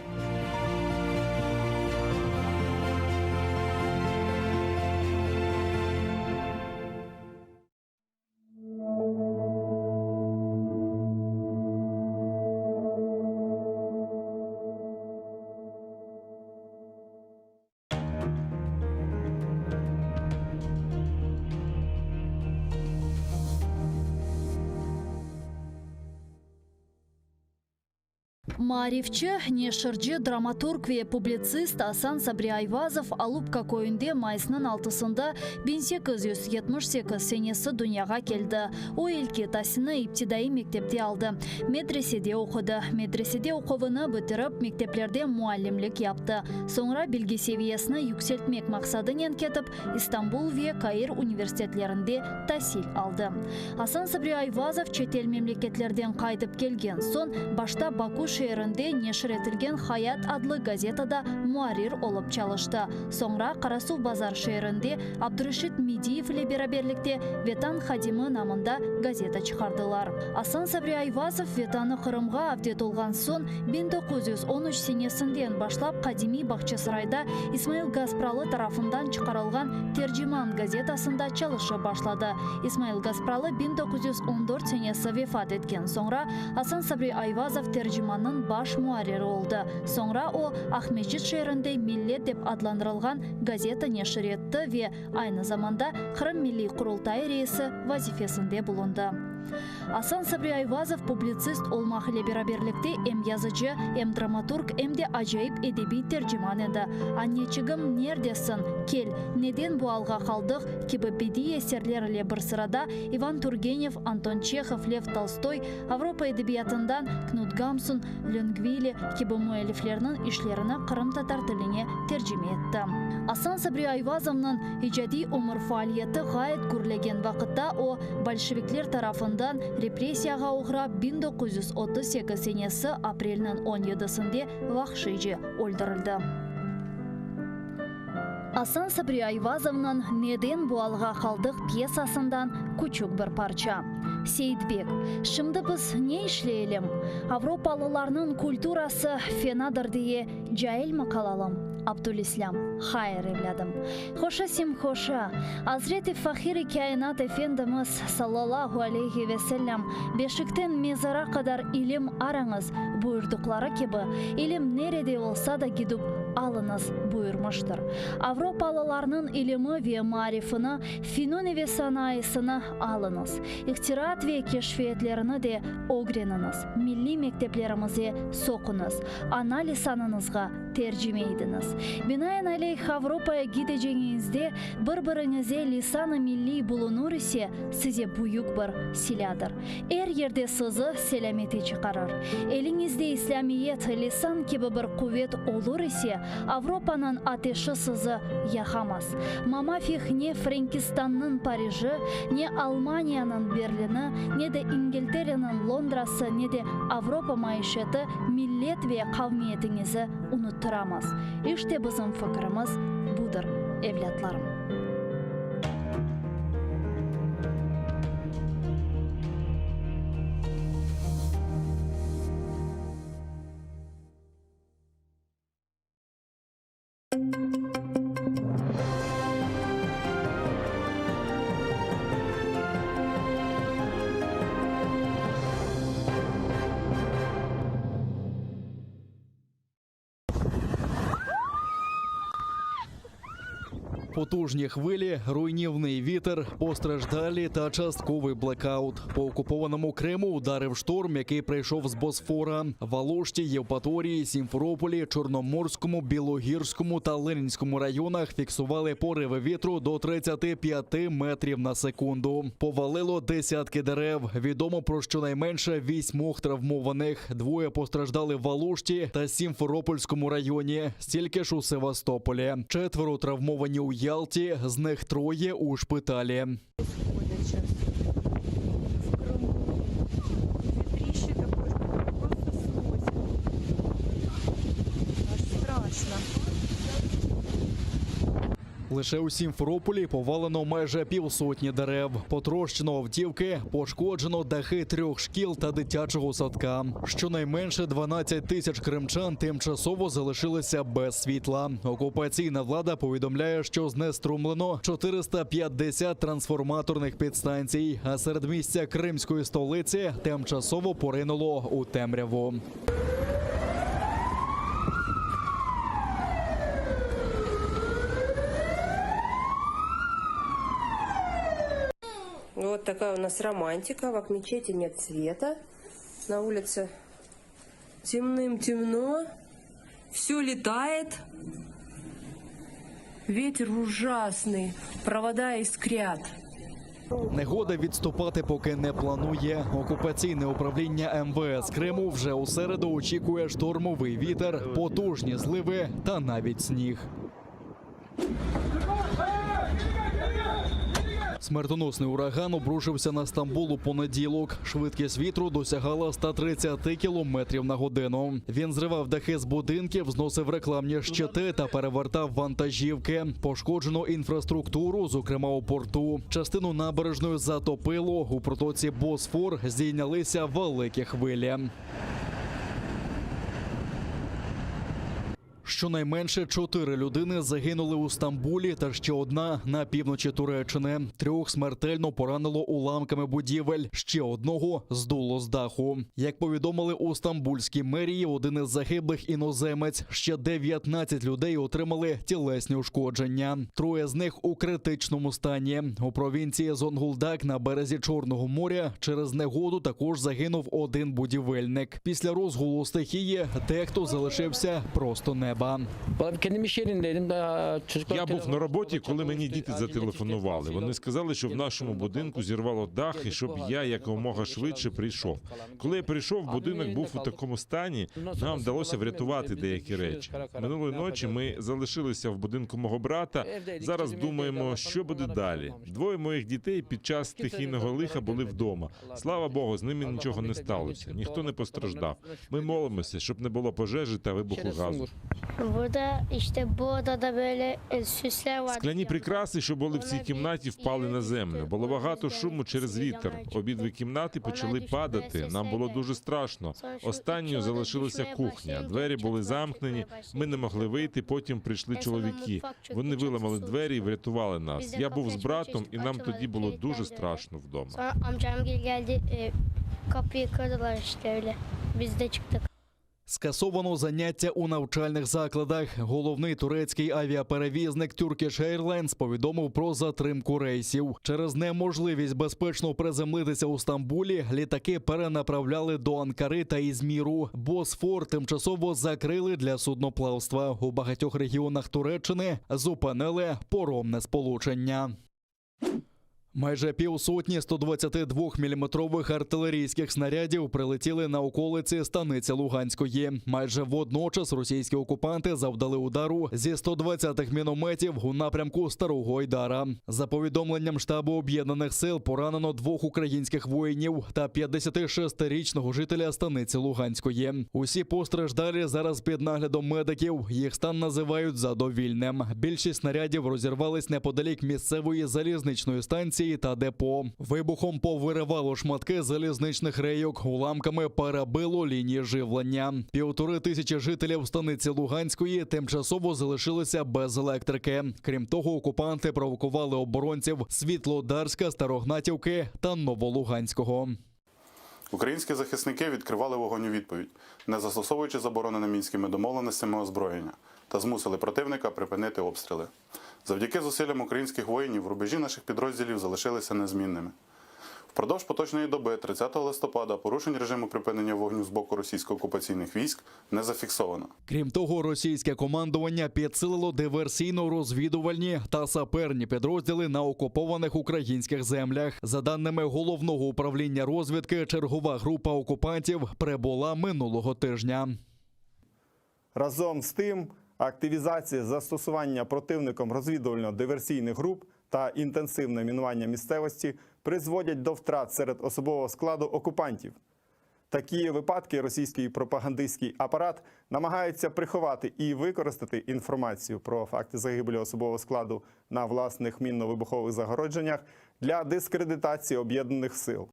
Маарифчы, нешырчы, драматург ве публицист Асан Сабри Айвазов Алупка көйінде майысының 6-сында 1878 сенесі дүнияға келді. О елке тасыны иптидаи мектепте алды. Медреседе оқыды. Медреседе оқуыны бітіріп, мектеплерде муалlimlik yaptı. Sonra bilgi seviyesini yükseltmek maqsadıyla ketip, İstanbul ve Каир университетlerinde tahsil aldı. Асан Сабри Айвазов çetel memleketlerden qaytıp kelgen son, başta Baku şehrinde neşir etilgen Hayat adlı gazetada muarir olup çalıştı. Sonra Karasuv Bazar şehrinde Abdurashid Midiyev ile beraberlikte Vetan Hadimi namında gazeta çıkardılar. Асан Сабри Айвазов Vetanı Kırım'a avdet olgan son 1913 senesinden başlap Kadimi Bahçesaray'da İsmail Gaspralı tarafından çıkarılgan Tercüman gazetasında çalışa başladı. İsmail Gaspralı 1914 senesi vefat etken sonra Асан Сабри Айвазов tercümanın baş muariri oldu. Sonra o Ahmetçit şehrinde Millet dep adlandırılgan gazeta neşir etti ve aynı zamanda Kırım Milli Kurultayı reisi vazifesinde bulundu. Асан Сабри Айвазов publitsist olmak ile beraberlikte hem yazıcı, hem dramaturg, hem de acayip edebi tercüman edi. Anneciğim neredesin? Kel, neden bu alga kaldık? Gibi bedi eserlerle bir sırada Ivan Turgenev, Anton Çekhov, Lev Tolstoy, Avrupa edebiyatından Knut Gamsun, Longvili gibi müelliflerinin işlerini Kırım Tatar tiline tercüme etti. Асан Сабри Айвазов'ның icadi umur faaliyeti gayet gürlegen vakitte o Bolşevikler tarafından represiyaga uğrab 1938 senesi aprelinin 17'sinde vahşice öldürüldü. Асан Сабри Айвазов'ның Neden bu alga kaldık piyasasından küçük bir parça. Seyitbek, şimdi biz ne işleyelim? Avrupalılarının kulturası fenadır diye cahil mi kalalım? Abdülislam, hayır evladım. Hoşa sim hoşa. Hazreti Fahir-i Kainat Efendimiz sallallahu aleyhi ve sellem beşikten mezara kadar ilim aranız buyurdukları gibi ilim nerede olsa da gidip alınız buyurmuştur. Avrupalılarının ilimi ve marifini, fenoni ve sanayisini alınız. İhtirat ve keşfiyetlerini de öğreniniz. Milli mekteplerimize sokunuz. Ana lisanınızga tercüme ediniz. Binaenaleyh Avrupa'ya gideceğinizde bir-birinize lisan-ı milli bulunur ise size büyük bir siladır. Her yerde sizi selamete çıkarır. Elinizde İslamiyet, lisan gibi bir kuvvet olur ise Avrupa'nın ateşi sizi yakamaz. Mamafih ne Frankistan'ın Paris'i, ne Almanya'nın Berlin'i, ne de İngiltere'nin Londra'sı, ne de Avrupa maişeti millet ve kavmiyetinizi unutturamaz. İşte bizim fikrimiz budur evlatlarım. потужні хвилі, руйнівний вітер, постраждалі та частковий блекаут. По окупованому Криму ударив шторм, який прийшов з Босфора. В Алушті, Євпаторії, Сімферополі, Чорноморському, Білогірському та Ленінському районах фіксували пориви вітру до 35 метрів на секунду. Повалило десятки дерев. Відомо про щонайменше 8 травмованих. 2 постраждали в Алушті та Сімферопольському районі. Стільки ж у Севастополі. 4 травмовані у Ялті, з них 3 у шпиталі. Лише у Сімферополі повалено майже 50 дерев. Потрощено автівки, пошкоджено дахи 3 шкіл та дитячого садка. Щонайменше 12 тисяч кримчан тимчасово залишилися без світла. Окупаційна влада повідомляє, що знеструмлено 450 трансформаторних підстанцій, а середмістя кримської столиці тимчасово поринуло у темряву. Вот такая у нас романтика. В мечети нет света. На улице темным-темно. Все летает. Ветер ужасный. Провода искрят. Негода відступати поки не планує. Окупаційне управління МВС Криму вже у середу очікує штормовий вітер, потужні зливи та навіть сніг. Смертоносний ураган обрушився на Стамбул у понеділок. Швидкість вітру досягала 130 км на годину. Він зривав дахи з будинків, зносив рекламні щити та перевертав вантажівки. Пошкоджено інфраструктуру, зокрема у порту. Частину набережної затопило. У протоці Босфор здійнялися великі хвилі. Щонайменше 4 людини загинули у Стамбулі та ще 1 на півночі Туреччини. 3 смертельно поранило уламками будівель, ще 1 здуло з даху. Як повідомили у стамбульській мерії, 1 із загиблих іноземець, ще 19 людей отримали тілесні ушкодження. 3 з них у критичному стані. У провінції Зонгулдак на березі Чорного моря через негоду також загинув 1 будівельник. Після розгулу стихії дехто залишився просто неба. Я був на роботі, коли мені діти зателефонували. Вони сказали, що в нашому будинку зірвало дах і щоб я якомога швидше прийшов. Коли я прийшов, будинок був у такому стані, нам вдалося врятувати деякі речі. Минулої ночі ми залишилися в будинку мого брата. Зараз думаємо, що буде далі. 2 моїх дітей під час стихійного лиха були вдома. Слава Богу, з ними нічого не сталося. Ніхто не постраждав. Ми молимося, щоб не було пожежі та вибуху газу. Скляні прикраси, що були в цій кімнаті, впали на землю. Було багато шуму через вітер. Обидві кімнати почали падати. Нам було дуже страшно. Останньою залишилася кухня. Двері були замкнені, ми не могли вийти, потім прийшли чоловіки. Вони виламали двері і врятували нас. Я був з братом, і нам тоді було дуже страшно вдома. Скасовано заняття у навчальних закладах. Головний турецький авіаперевізник Turkish Airlines повідомив про затримку рейсів. Через неможливість безпечно приземлитися у Стамбулі літаки перенаправляли до Анкари та Ізміру. Босфор тимчасово закрили для судноплавства. У багатьох регіонах Туреччини зупинили паромне сполучення. Майже півсотні 122-мм артилерійських снарядів прилетіли на околиці станиці Луганської. Майже водночас російські окупанти завдали удару зі 120-х мінометів у напрямку Старого Айдара. За повідомленням штабу Об'єднаних сил, поранено 2 українських воїнів та 56-річного жителя станиці Луганської. Усі постраждалі зараз під наглядом медиків. Їх стан називають задовільним. Більшість снарядів розірвались неподалік місцевої залізничної станції та депо. Вибухом повиривало шматки залізничних рейок, уламками перебило лінії живлення. 1500 жителів станиці Луганської тимчасово залишилися без електрики. Крім того, окупанти провокували оборонців Світлодарська, Старогнатівки та Новолуганського. Українські захисники відкривали вогонь у відповідь, не застосовуючи заборонене мінськими домовленостями озброєння, та змусили противника припинити обстріли. Завдяки зусиллям українських воїнів рубежі наших підрозділів залишилися незмінними. Впродовж поточної доби, 30 листопада, порушень режиму припинення вогню з боку російсько-окупаційних військ не зафіксовано. Крім того, російське командування підсилило диверсійно-розвідувальні та саперні підрозділи на окупованих українських землях. За даними Головного управління розвідки, чергова група окупантів прибула минулого тижня. Разом з тим, активізація застосування противником розвідувально-диверсійних груп та інтенсивне мінування місцевості призводять до втрат серед особового складу окупантів. Такі випадки російський пропагандистський апарат намагається приховати і використати інформацію про факти загибелі особового складу на власних мінно-вибухових загородженнях для дискредитації об'єднаних сил.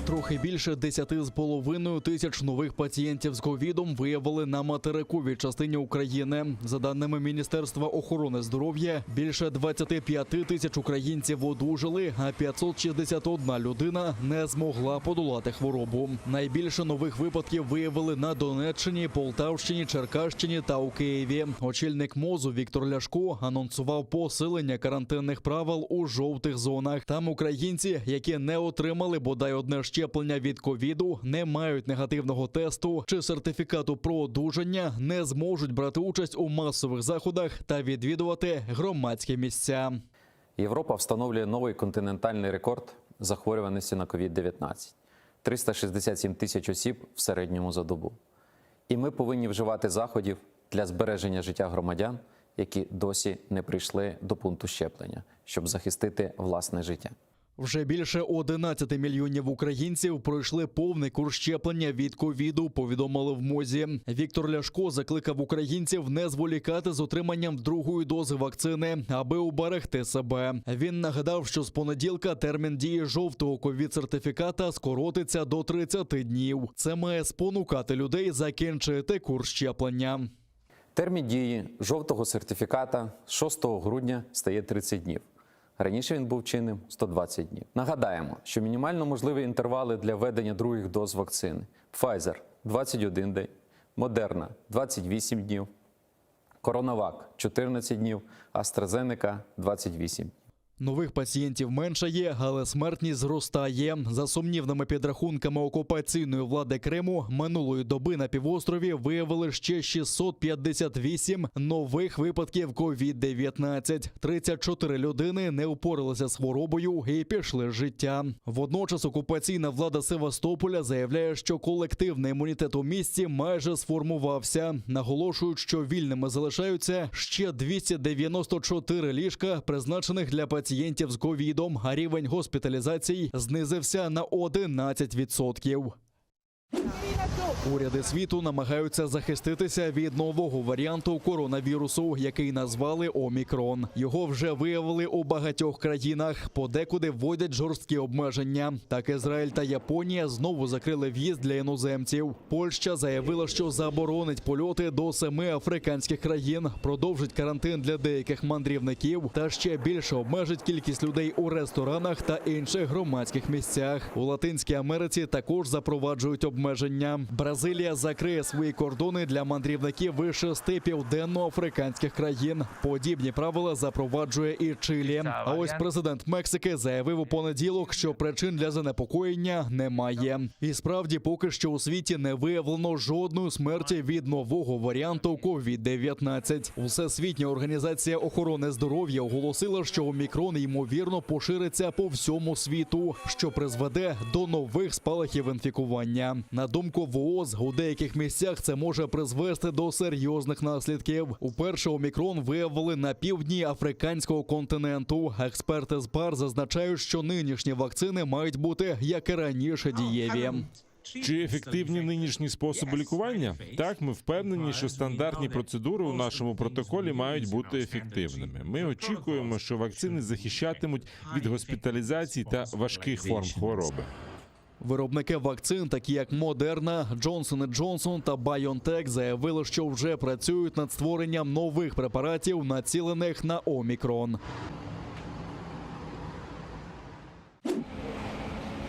Трохи більше 10,5 тисяч нових пацієнтів з ковідом виявили на материковій частині України. За даними Міністерства охорони здоров'я, більше 25 тисяч українців одужали, а 561 людина не змогла подолати хворобу. Найбільше нових випадків виявили на Донеччині, Полтавщині, Черкащині та у Києві. Очільник МОЗу Віктор Ляшко анонсував посилення карантинних правил у жовтих зонах. Там українці, які не отримали бодай одне щеплення від ковіду, не мають негативного тесту чи сертифікату про одужання, не зможуть брати участь у масових заходах та відвідувати громадські місця. Європа встановлює новий континентальний рекорд захворюваності на ковід-19. 367 тисяч осіб в середньому за добу. І ми повинні вживати заходів для збереження життя громадян, які досі не прийшли до пункту щеплення, щоб захистити власне життя. Вже більше 11 мільйонів українців пройшли повний курс щеплення від ковіду, повідомили в МОЗі. Віктор Ляшко закликав українців не зволікати з отриманням другої дози вакцини, аби уберегти себе. Він нагадав, що з понеділка термін дії жовтого ковід-сертифіката скоротиться до 30 днів. Це має спонукати людей закінчити курс щеплення. Термін дії жовтого сертифіката з 6 грудня стає 30 днів. Раніше він був чинним 120 днів. Нагадаємо, що мінімально можливі інтервали для введення других доз вакцини. Pfizer – 21 день, Moderna – 28 днів, CoronaVac – 14 днів, AstraZeneca – 28 днів. Нових пацієнтів меншає, але смертність зростає. За сумнівними підрахунками окупаційної влади Криму, минулої доби на півострові виявили ще 658 нових випадків COVID-19. 34 людини не впоралися з хворобою і пішли з життя. Водночас окупаційна влада Севастополя заявляє, що колективний імунітет у місті майже сформувався. Наголошують, що вільними залишаються ще 294 ліжка, призначених для пацієнтів з ковідом, а рівень госпіталізацій знизився на 11%. Уряди світу намагаються захиститися від нового варіанту коронавірусу, який назвали Омікрон. Його вже виявили у багатьох країнах, подекуди вводять жорсткі обмеження. Так Ізраїль та Японія знову закрили в'їзд для іноземців. Польща заявила, що заборонить польоти до 7 африканських країн, продовжить карантин для деяких мандрівників та ще більше обмежить кількість людей у ресторанах та інших громадських місцях. У Латинській Америці також запроваджують обмеження. Бразилія закриє свої кордони для мандрівників із 6 південноафриканських країн. Подібні правила запроваджує і Чилі. А ось президент Мексики заявив у понеділок, що причин для занепокоєння немає. І справді, поки що у світі не виявлено жодної смерті від нового варіанту COVID-19. Всесвітня організація охорони здоров'я оголосила, що омікрон ймовірно пошириться по всьому світу, що призведе до нових спалахів інфікування. На думку ВООЗ, у деяких місцях це може призвести до серйозних наслідків. Уперше омікрон виявили на півдні африканського континенту. Експерти з ПАР зазначають, що нинішні вакцини мають бути, як і раніше, дієві. Чи ефективні нинішні способи лікування? Так, ми впевнені, що стандартні процедури у нашому протоколі мають бути ефективними. Ми очікуємо, що вакцини захищатимуть від госпіталізації та важких форм хвороби. Виробники вакцин, такі як Moderna, Johnson & Johnson та BioNTech, заявили, що вже працюють над створенням нових препаратів, націлених на омікрон.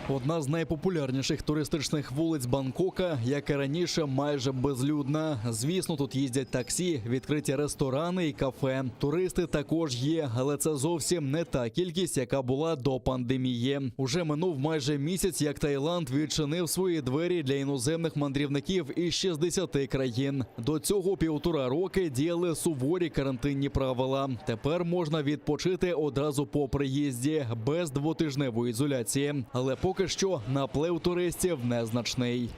Одна з найпопулярніших туристичних вулиць Бангкока, як і раніше, майже безлюдна. Звісно, тут їздять таксі, відкриті ресторани і кафе. Туристи також є, але це зовсім не та кількість, яка була до пандемії. Уже минув майже місяць, як Таїланд відчинив свої двері для іноземних мандрівників із 60 країн. До цього 1,5 роки діяли суворі карантинні правила. Тепер можна відпочити одразу по приїзді, без двотижневої ізоляції. Але поки що наплив туристів незначний.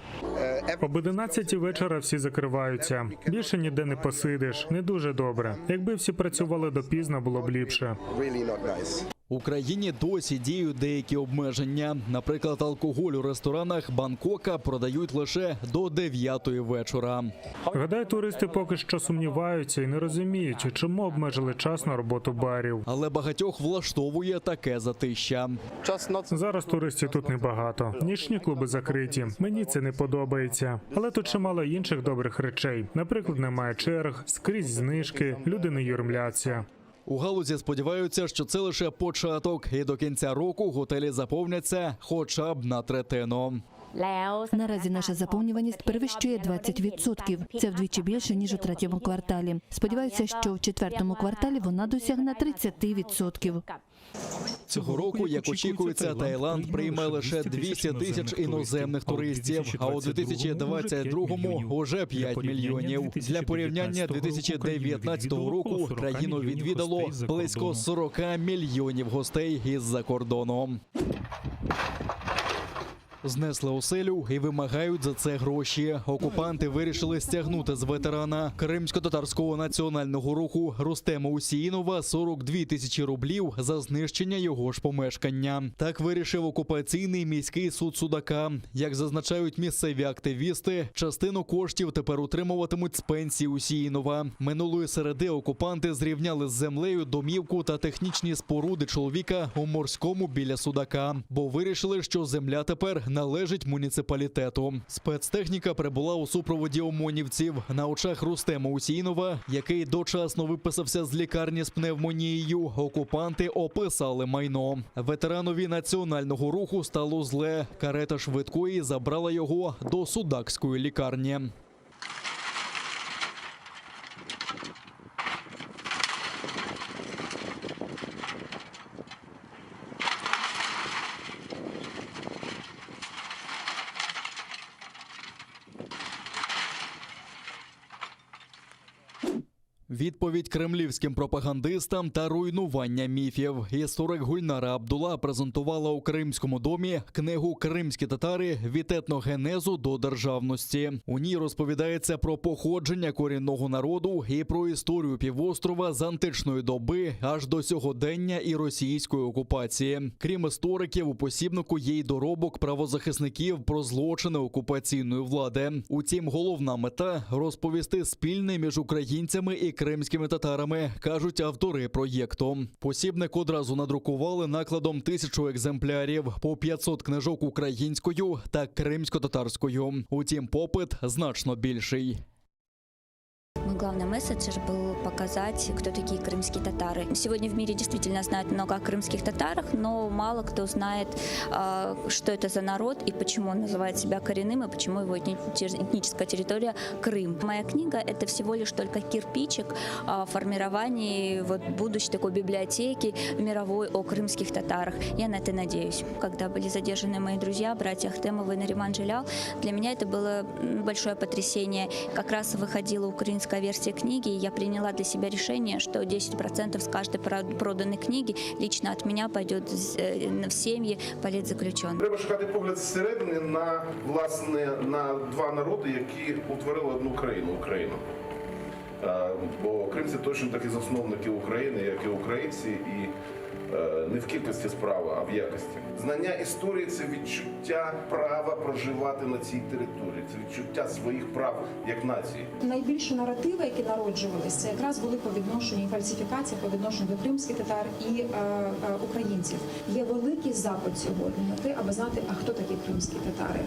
Об 11 вечора всі закриваються. Більше ніде не посидиш. Не дуже добре. Якби всі працювали допізно, було б ліпше. В Україні досі діють деякі обмеження. Наприклад, алкоголь у ресторанах Бангкока продають лише до 9 вечора. Гадаю, туристи поки що сумніваються і не розуміють, чому обмежили час на роботу барів. Але багатьох влаштовує таке затища. Зараз туристів тут небагато. Нічні клуби закриті. Мені це не подобається. Але тут чимало інших добрих речей. Наприклад, немає черг, скрізь знижки, люди не юрмляться. У галузі сподіваються, що це лише початок, і до кінця року готелі заповняться хоча б на третину. Наразі наша заповнюваність перевищує 20%. Це вдвічі більше, ніж у третьому кварталі. Сподіваюся, що в четвертому кварталі вона досягне 30%. Цього року, як очікується, Таїланд прийме лише 200 тисяч іноземних туристів, а у 2022-му – уже 5 мільйонів. Для порівняння, 2019 року країну відвідало близько 40 мільйонів гостей із-за кордону. Знесли оселю і вимагають за це гроші. Окупанти вирішили стягнути з ветерана Кримсько-татарського національного руху Рустема Усіїнова 42 тисячі рублів за знищення його ж помешкання. Так вирішив окупаційний міський суд Судака. Як зазначають місцеві активісти, частину коштів тепер утримуватимуть з пенсії Усіїнова. Минулої середи окупанти зрівняли з землею домівку та технічні споруди чоловіка у Морському біля Судака, бо вирішили, що земля тепер належить муніципалітету. Спецтехніка прибула у супроводі ОМОНівців. На очах Рустема Усіїнова, який дочасно виписався з лікарні з пневмонією, окупанти описали майно. Ветеранові національного руху стало зле. Карета швидкої забрала його до судакської лікарні. Відповідь кремлівським пропагандистам та руйнування міфів. Історик Гульнара Абдула презентувала у Кримському домі книгу «Кримські татари. Від етногенезу до державності». У ній розповідається про походження корінного народу і про історію півострова з античної доби аж до сьогодення і російської окупації. Крім істориків, у посібнику є й доробок правозахисників про злочини окупаційної влади. Утім, головна мета – розповісти спільне між українцями і кримськими татарами, кажуть автори проєкту. Посібник одразу надрукували накладом 1000 екземплярів, по 500 книжок українською та кримсько-татарською. Утім, попит значно більший. Мой главный месседж был показать, кто такие крымские татары. Сегодня в мире действительно знают много о крымских татарах, но мало кто знает, что это за народ и почему он называет себя коренным, и почему его этническая территория Крым. Моя книга – это всего лишь только кирпичик в формировании будущей такой библиотеки мировой о крымских татарах. Я на это надеюсь. Когда были задержаны мои друзья, братья Ахтемовы и Нариман Джилял, для меня это было большое потрясение. Как раз выходила украинская версия книги, и я приняла для себя решение, что 10% с каждой проданной книги лично от меня пойдет в семьи политзаключенных. Треба шукати погляд зсередини на, власне, на два народи, які утворили одну країну – Україну. Бо кримці точно такі засновники України, як і українці, і не в кількості справи, а в якості. Знання історії – це відчуття права проживати на цій території, це відчуття своїх прав як нації. Найбільші наративи, які народжувалися, це якраз були по відношенню і фальсифікації по відношенню до кримських татар і українців. Є великий запит сьогодні на те, аби знати, а хто такі кримські татари.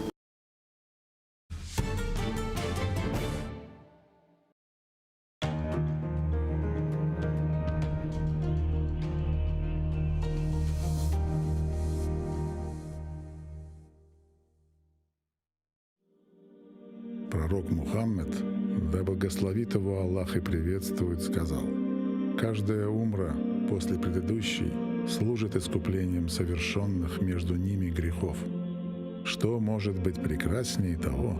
пророк Мухаммед, да благословит его Аллах и приветствует, сказал: «Каждая умра после предыдущей служит искуплением совершенных между ними грехов. Что может быть прекраснее того,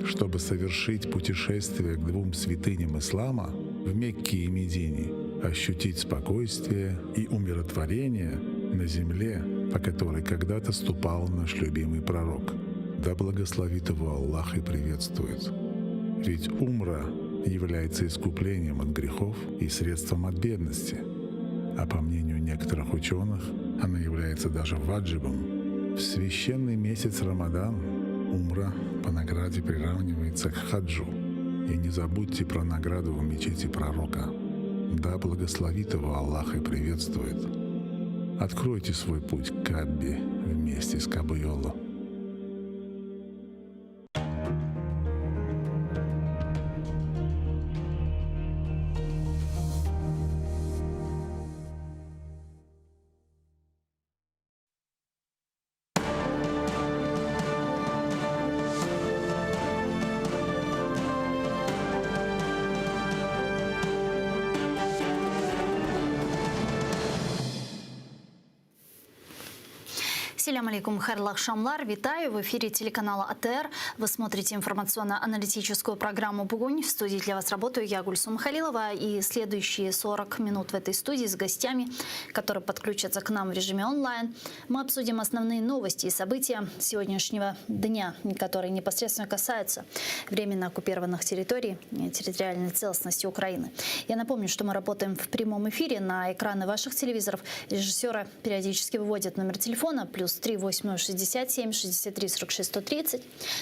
чтобы совершить путешествие к двум святыням ислама в Мекке и Медине, ощутить спокойствие и умиротворение на земле, по которой когда-то ступал наш любимый пророк. Да благословит его Аллах и приветствует. Ведь умра является искуплением от грехов и средством от бедности. А по мнению некоторых ученых, она является даже ваджибом. В священный месяц Рамадан умра по награде приравнивается к хаджу. И не забудьте про награду в мечети пророка. Да благословит его Аллах и приветствует. Откройте свой путь к Каббе вместе с Кабайоло. Ассаляму алейкум, хайрлы акшамлар. Витаю в эфире телеканала АТР. Вы смотрите информационно-аналитическую программу «Бугунь». В студии для вас работаю я, Гульсум Халилова. И следующие 40 минут в этой студии с гостями, которые подключатся к нам в режиме онлайн, мы обсудим основные новости и события сегодняшнего дня, которые непосредственно касаются временно оккупированных территорий и территориальной целостности Украины. Я напомню, что мы работаем в прямом эфире. На экраны ваших телевизоров режиссера периодически выводят номер телефона +3 8067 63 46 130.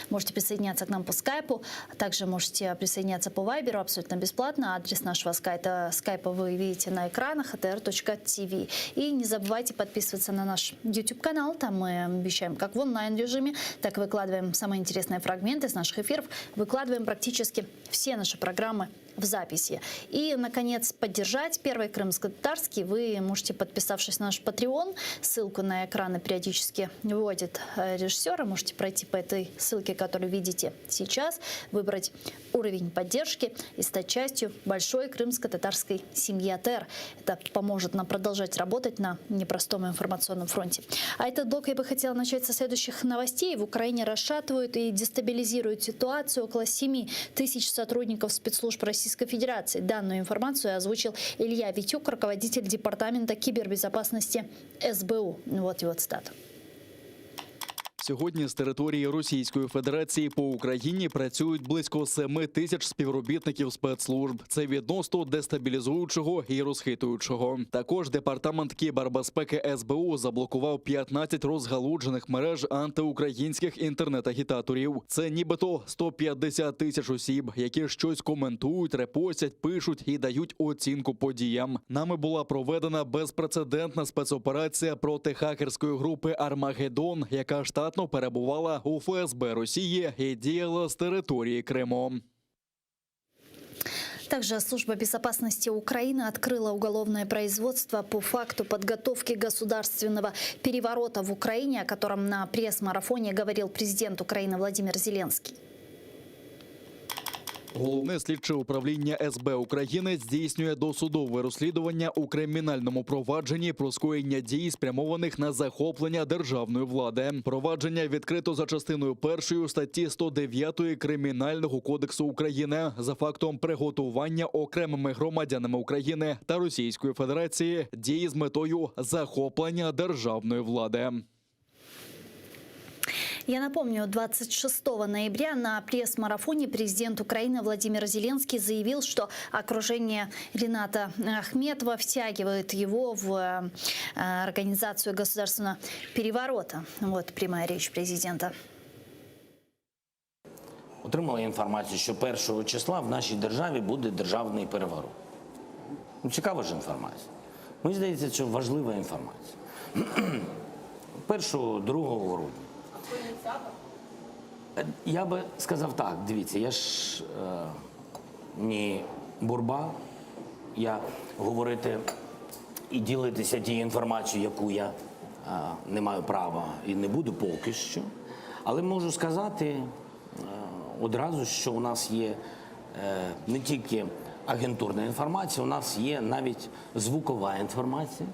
Можете присоединяться к нам по скайпу. Также можете присоединяться по вайберу абсолютно бесплатно. Адрес нашего скайпа вы видите на экранах atr.tv. И не забывайте подписываться на наш YouTube-канал. Там мы вещаем как в онлайн-режиме, так и выкладываем самые интересные фрагменты из наших эфиров. Выкладываем практически все наши программы в записи. И, наконец, поддержать Первый крымско-татарский вы можете, подписавшись на наш Patreon. Ссылку на экраны периодически выводит режиссер. Можете пройти по этой ссылке, которую видите сейчас, выбрать уровень поддержки и стать частью большой крымско-татарской семьи АТР. Это поможет нам продолжать работать на непростом информационном фронте. А этот блок я бы хотела начать со следующих новостей. В Украине расшатывают и дестабилизируют ситуацию. Около 7 тысяч сотрудников спецслужб Российской Федерации. Данную информацию озвучил Илья Витюк, руководитель департамента кибербезопасности СБУ. Вот его цитата. Сьогодні з території Російської Федерації по Україні працюють близько 7 тисяч співробітників спецслужб. Це відносно дестабілізуючого і розхитуючого. Також департамент кібербезпеки СБУ заблокував 15 розгалуджених мереж антиукраїнських інтернет-агітаторів. Це нібито 150 тисяч осіб, які щось коментують, репостять, пишуть і дають оцінку подіям. Нами була проведена безпрецедентна спецоперація проти хакерської групи «Армагеддон», яка штатно перебувала у ФСБ Росії і діяла з території Криму. Также Служба безопасности Украины открыла уголовное производство по факту подготовки государственного переворота в Украине, о котором на пресс-марафоне говорил президент Украины Владимир Зеленский. Головне слідче управління СБ України здійснює досудове розслідування у кримінальному провадженні про скоєння дій, спрямованих на захоплення державної влади. Провадження відкрито за частиною 1 статті 109 Кримінального кодексу України за фактом приготування окремими громадянами України та Російської Федерації дій з метою захоплення державної влади. Я напомню, 26 ноября на пресс-марафоне президент Украины Владимир Зеленский заявил, что окружение Рената Ахметова втягивает его в организацию государственного переворота. Вот прямая речь президента. Отримали інформацію, що 1 числа в нашій державі буде державний переворот. Цікава ж інформація. Мені здається, що важлива інформація. 1-2 грудня. Я би сказав так, дивіться, я ж не бурба, я говорити і ділитися тією інформацією, яку я не маю права і не буду поки що. Але можу сказати одразу, що у нас є не тільки агентурна інформація, у нас є навіть звукова інформація,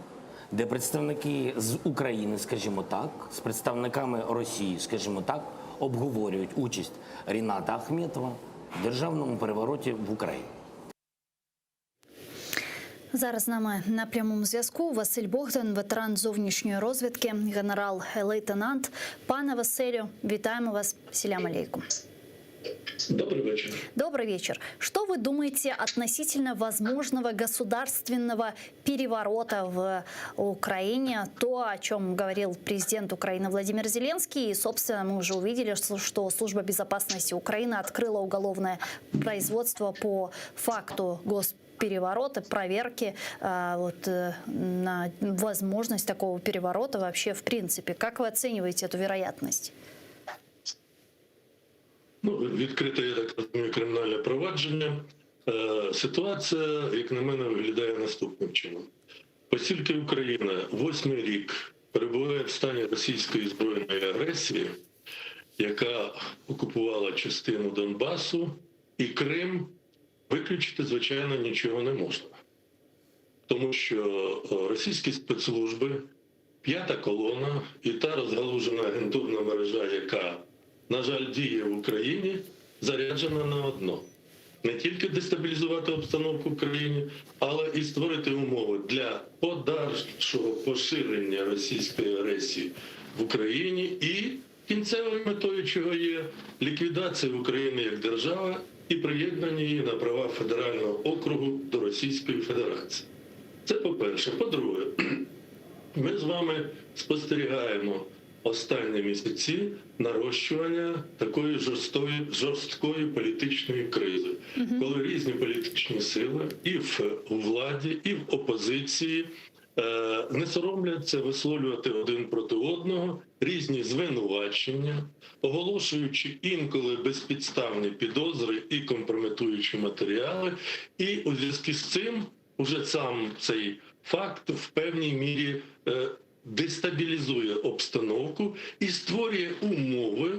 де представники з України, скажімо так, з представниками Росії, скажімо так, обговорюють участь Ріната Ахметова в державному перевороті в Україні. Зараз з нами на прямому зв'язку Василь Богдан, ветеран зовнішньої розвідки, генерал-лейтенант. Пане Василю, вітаємо вас. Селям алейкум. Добрый вечер. Добрый вечер. Что вы думаете относительно возможного государственного переворота в Украине? То, о чем говорил президент Украины Владимир Зеленский. И, собственно, мы уже увидели, что Служба безопасности Украины открыла уголовное производство по факту переворота, проверки на возможность такого переворота вообще в принципе. Как вы оцениваете эту вероятность? Відкрите, я так розумію, кримінальне провадження. Ситуація, як на мене, виглядає наступним чином. Оскільки Україна 8-й рік перебуває в стані російської збройної агресії, яка окупувала частину Донбасу і Крим, виключити, звичайно, нічого не можна. Тому що російські спецслужби, п'ята колона і та розгалужена агентурна мережа, яка, на жаль, діє в Україні, заряджена на одно. Не тільки дестабілізувати обстановку в країні, але і створити умови для подальшого поширення російської агресії в Україні і кінцевою метою, чого є ліквідація України як держави і приєднання її на права федерального округу до Російської Федерації. Це по-перше. По-друге, ми з вами спостерігаємо останні місяці нарощування такої жорсткої політичної кризи, коли різні політичні сили і в владі, і в опозиції не соромляться висловлювати один проти одного різні звинувачення, оголошуючи інколи безпідставні підозри і компрометуючі матеріали. І у зв'язку з цим уже сам цей факт в певній мірі дестабілізує обстановку і створює умови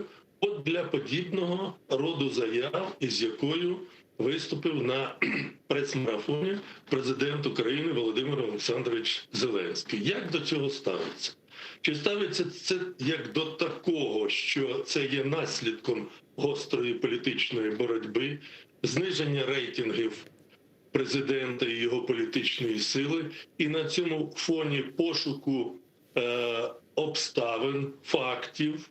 для подібного роду заяв, із якою виступив на прес-марафоні президент України Володимир Олександрович Зеленський. Як до цього ставиться? Чи ставиться це як до такого, що це є наслідком гострої політичної боротьби, зниження рейтингів президента і його політичної сили, і на цьому фоні пошуку обставин, фактів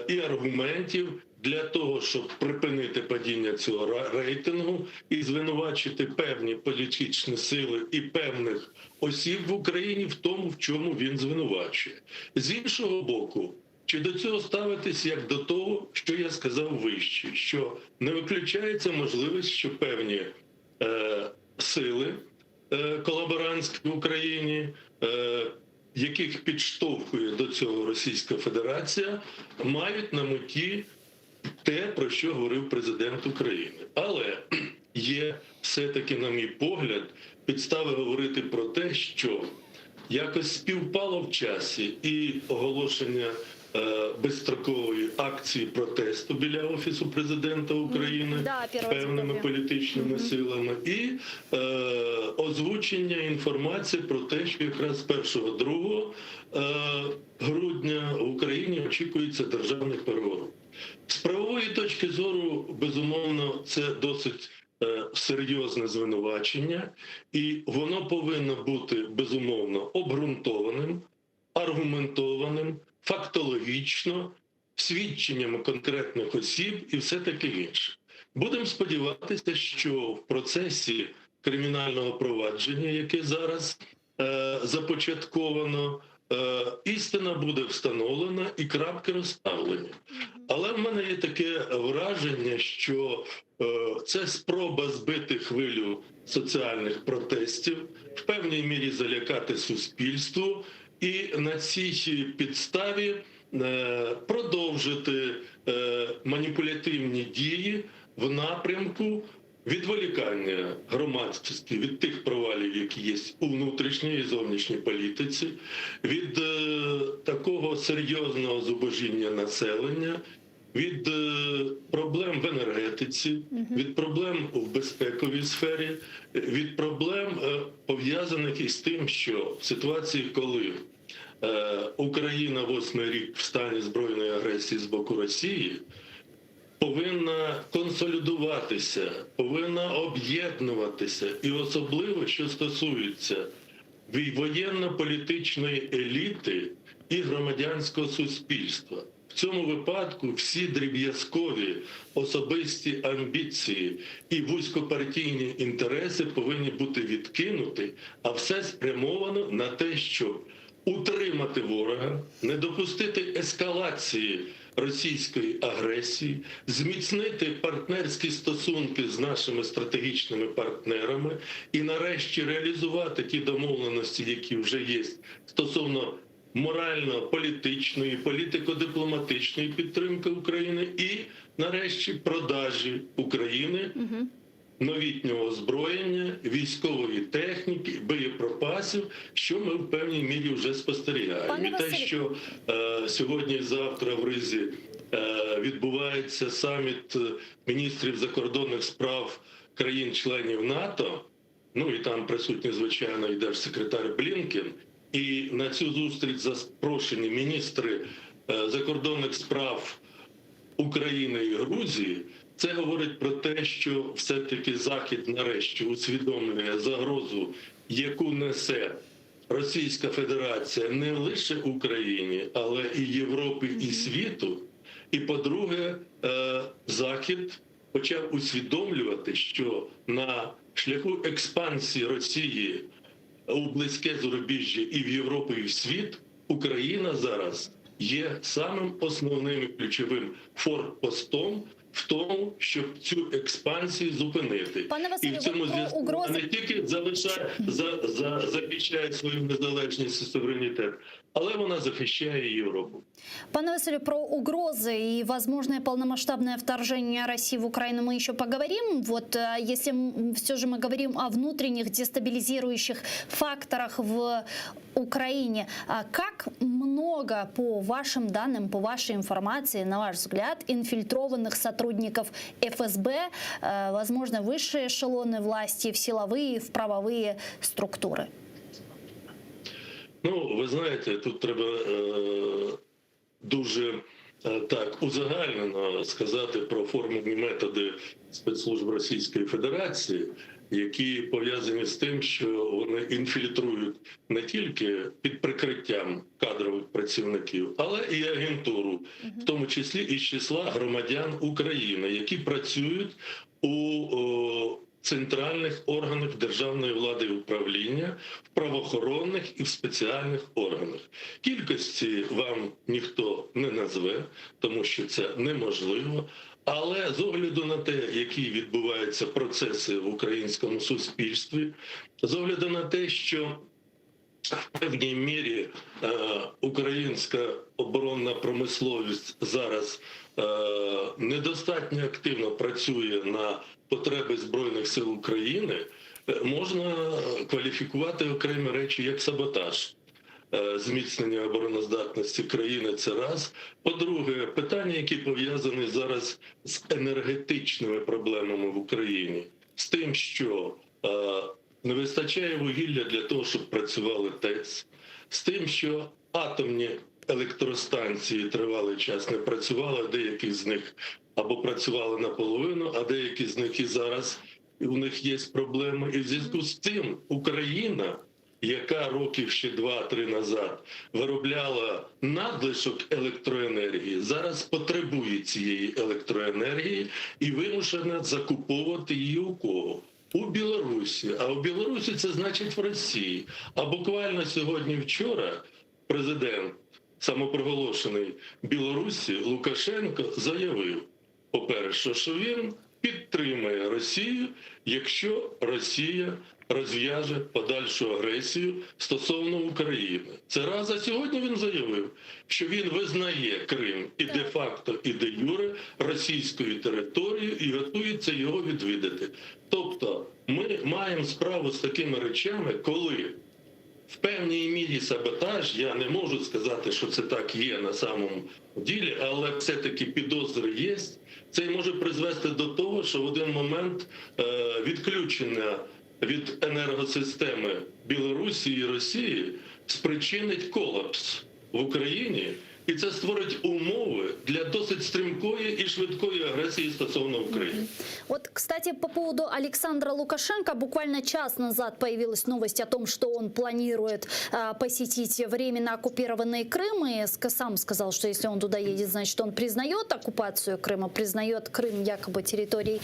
і аргументів для того, щоб припинити падіння цього рейтингу і звинувачити певні політичні сили і певних осіб в Україні в тому, в чому він звинувачує. З іншого боку, чи до цього ставитись як до того, що я сказав вище, що не виключається можливість, що певні сили колаборантські в Україні, яких підштовхує до цього Російська Федерація, мають на меті те, про що говорив президент України. Але є все-таки, на мій погляд, підстави говорити про те, що якось співпало в часі і оголошення безстрокової акції протесту біля Офісу президента України певними політичними силами і озвучення інформації про те, що якраз 1-2 грудня в Україні очікується державний переворот. З правової точки зору, безумовно, це досить серйозне звинувачення, і воно повинно бути, безумовно, обґрунтованим, аргументованим, фактологічно, свідченнями конкретних осіб і все таке інше. Будемо сподіватися, що в процесі кримінального провадження, яке зараз започатковано, істина буде встановлена і крапки розставлені. Але в мене є таке враження, що це спроба збити хвилю соціальних протестів, в певній мірі залякати суспільство і на цій підставі продовжити маніпулятивні дії в напрямку відволікання громадськості від тих провалів, які є у внутрішній і зовнішній політиці, від такого серйозного зубожіння населення, від проблем в енергетиці, від проблем в безпековій сфері, від проблем, пов'язаних із тим, що в ситуації, коли Україна 8-й рік в стані збройної агресії з боку Росії, повинна консолідуватися, повинна об'єднуватися. І особливо, що стосується воєнно-політичної еліти і громадянського суспільства. В цьому випадку всі дріб'язкові особисті амбіції і вузькопартійні інтереси повинні бути відкинуті, а все спрямовано на те, щоб утримати ворога, не допустити ескалації російської агресії, зміцнити партнерські стосунки з нашими стратегічними партнерами і нарешті реалізувати ті домовленості, які вже є стосовно морально-політичної, політико-дипломатичної підтримки України і нарешті продажі України новітнього озброєння, військової техніки, боєприпасів, що ми в певній мірі вже спостерігаємо. І те, що сьогодні і завтра в Ризі відбувається саміт міністрів закордонних справ країн-членів НАТО, ну і там присутній, звичайно, і держсекретар Блінкен, і на цю зустріч запрошені міністри закордонних справ України і Грузії, це говорить про те, що все-таки Захід нарешті усвідомлює загрозу, яку несе Російська Федерація не лише Україні, але і Європі, і світу. І, по-друге, Захід почав усвідомлювати, що на шляху експансії Росії у близьке зарубіжжя і в Європу, і в світ, Україна зараз є самим основним і ключовим форпостом в тому, щоб цю експансію зупинити. Пане Василю, і в цьому зв'язку угрози... не тільки захищає свою незалежність і суверенітет, але вона захищає Європу. Пане Василю, про угрозы и возможное полномасштабное вторжение России в Украину мы еще поговорим. Вот если все же мы говорим о внутренних дестабилизирующих факторах в Украине, как много, по вашим данным, по вашей информации, на ваш взгляд, инфильтрованных сотрудников ФСБ, возможно, высшие эшелоны власти, в силовые, в правовые структуры? Ну, ви знаєте, тут треба дуже так узагальнено сказати про формульні методи спецслужб Російської Федерації, які пов'язані з тим, що вони інфільтрують не тільки під прикриттям кадрових працівників, але і агентуру, в тому числі із числа громадян України, які працюють у центральних органах державної влади і управління, в правоохоронних і в спеціальних органах. Кількості вам ніхто не назве, тому що це неможливо. Але з огляду на те, які відбуваються процеси в українському суспільстві, з огляду на те, що в певній мірі українська оборонна промисловість зараз недостатньо активно працює на потреби Збройних сил України, можна кваліфікувати окремі речі як саботаж. Зміцнення обороноздатності країни – це раз. По-друге, питання, які пов'язані зараз з енергетичними проблемами в Україні, з тим, що не вистачає вугілля для того, щоб працювали ТЕЦ, з тим, що атомні електростанції тривалий час не працювали, деякі з них або працювали наполовину, а деякі з них і зараз у них є проблеми. І в зв'язку з цим Україна, яка років ще 2-3 назад виробляла надлишок електроенергії, зараз потребує цієї електроенергії і вимушена закуповувати її у кого? У Білорусі. А у Білорусі це значить в Росії. А буквально сьогодні-вчора президент самопроголошений Білорусі Лукашенко заявив, по-перше, що він підтримує Росію, якщо Росія розв'яже подальшу агресію стосовно України. Це раз. А сьогодні він заявив, що він визнає Крим і де-факто, і де-юре російською територією і готується його відвідати. Тобто ми маємо справу з такими речами, коли в певній мірі саботаж. Я не можу сказати, що це так є на самому ділі, але все-таки підозри є. Це й може призвести до того, що в один момент відключення від енергосистеми Білорусі і Росії спричинить колапс в Україні. І це створить умови для досить стрімкої і швидкої агресії стосовно України. Вот, кстати, по поводу Александра Лукашенко. Буквально час назад появилась новость о том, что он планирует посетить временно оккупированный Крым. И сам сказал, что если он туда едет, значит, он признает оккупацию Крыма, признает Крым якобы территорией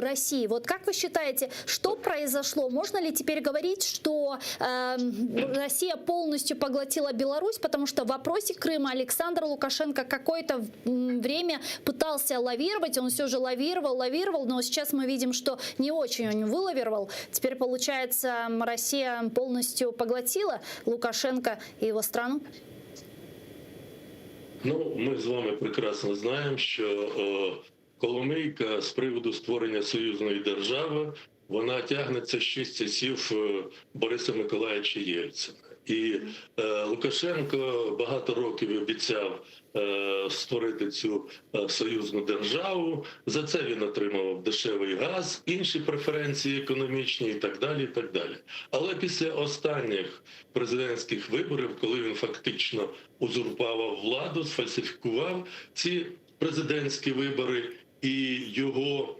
России. Вот как вы считаете, что произошло? Можно ли теперь говорить, что Россия полностью поглотила Беларусь? Потому что в вопросе Крыма Александр Лукашенко какое-то время пытался лавировать, он все же лавировал, но сейчас мы видим, что не очень он вылавировал. Теперь, получается, Россия полностью поглотила Лукашенко и его страну? Ну, ми з вами прекрасно знаємо, що Коломийка з приводу створення союзної держави, вона тягнеться ще з часів Бориса Миколаївича Єльцина. І Лукашенко багато років обіцяв створити цю союзну державу. За це він отримав дешевий газ, інші преференції економічні і так далі, і так далі. Але після останніх президентських виборів, коли він фактично узурпував владу, сфальсифікував ці президентські вибори, і його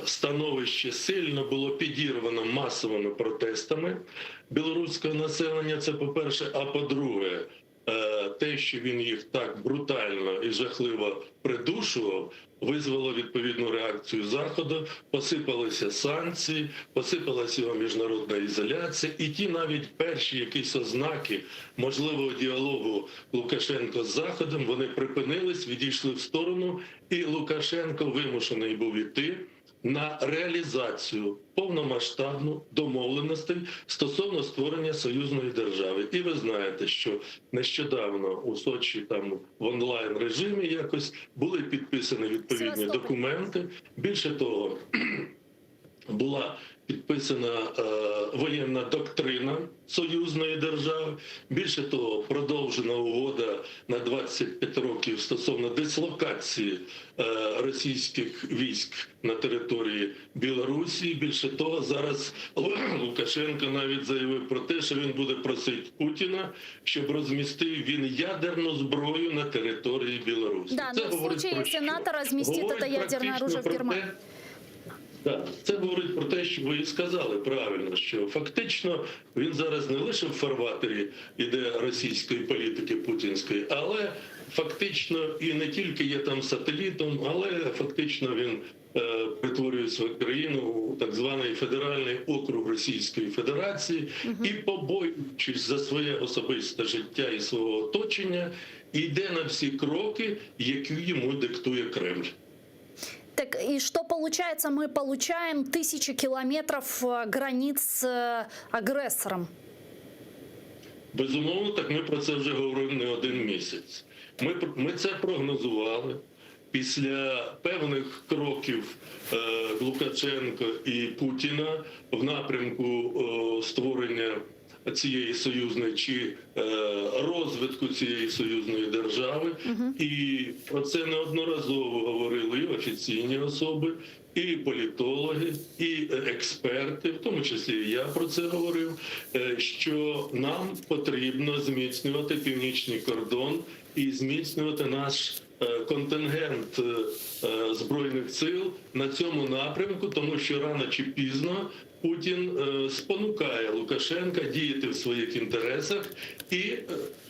становище сильно було підірвано масовими протестами білоруського населення, це по-перше, а по-друге, те, що він їх так брутально і жахливо придушував, визвало відповідну реакцію Заходу, посипалися санкції, посипалася його міжнародна ізоляція, і ті навіть перші якісь ознаки можливого діалогу Лукашенко з Заходом, вони припинились, відійшли в сторону, і Лукашенко вимушений був іти на реалізацію повномасштабну домовленостей стосовно створення союзної держави. І ви знаєте, що нещодавно у Сочі там в онлайн-режимі якось були підписані відповідні документи. Більше того, була підписана воєнна доктрина союзної держави. Більше того, продовжена угода на 25 років стосовно дислокації російських військ на території Білорусі. Більше того, зараз Лукашенко навіть заявив про те, що він буде просити Путіна, щоб розмістив він ядерну зброю на території Білорусі. Да, но в случае, если НАТО разместит это ядерное оружие в Германии. Так, це говорить про те, що ви і сказали правильно, що фактично він зараз не лише в фарватері іде російської політики путінської, але фактично і не тільки є там сателітом, але фактично він перетворює свою країну у так званий федеральний округ Російської Федерації і, побоюючись за своє особисте життя і свого оточення, йде на всі кроки, які йому диктує Кремль. Так и что получается? Мы получаем 1000 километров границ с агрессором. Безумовно, так ми про це вже говорили не один місяць. Ми це прогнозували. Після певних кроків Лукашенка і Путіна в напрямку створення цієї союзної чи розвитку цієї союзної держави. І про це неодноразово говорили і офіційні особи, і політологи, і експерти, в тому числі і я про це говорив, що нам потрібно зміцнювати північний кордон і зміцнювати наш контингент Збройних сил на цьому напрямку, тому що рано чи пізно Путін спонукає Лукашенка діяти в своїх інтересах і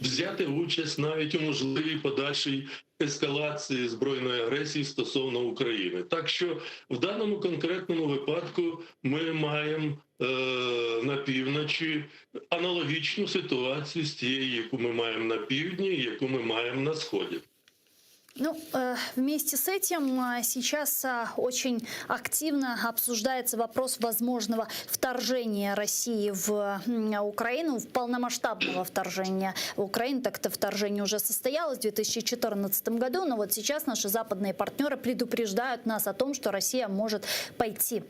взяти участь навіть у можливій подальшій ескалації збройної агресії стосовно України. Так що в даному конкретному випадку ми маємо на півночі аналогічну ситуацію з тією, яку ми маємо на півдні і яку ми маємо на сході. Ну, вместе с этим сейчас очень активно обсуждается вопрос возможного вторжения России в Украину, полномасштабного вторжения в Украину. Так это вторжение уже состоялось в 2014 году, но вот сейчас наши западные партнеры предупреждают нас о том, что Россия может пойти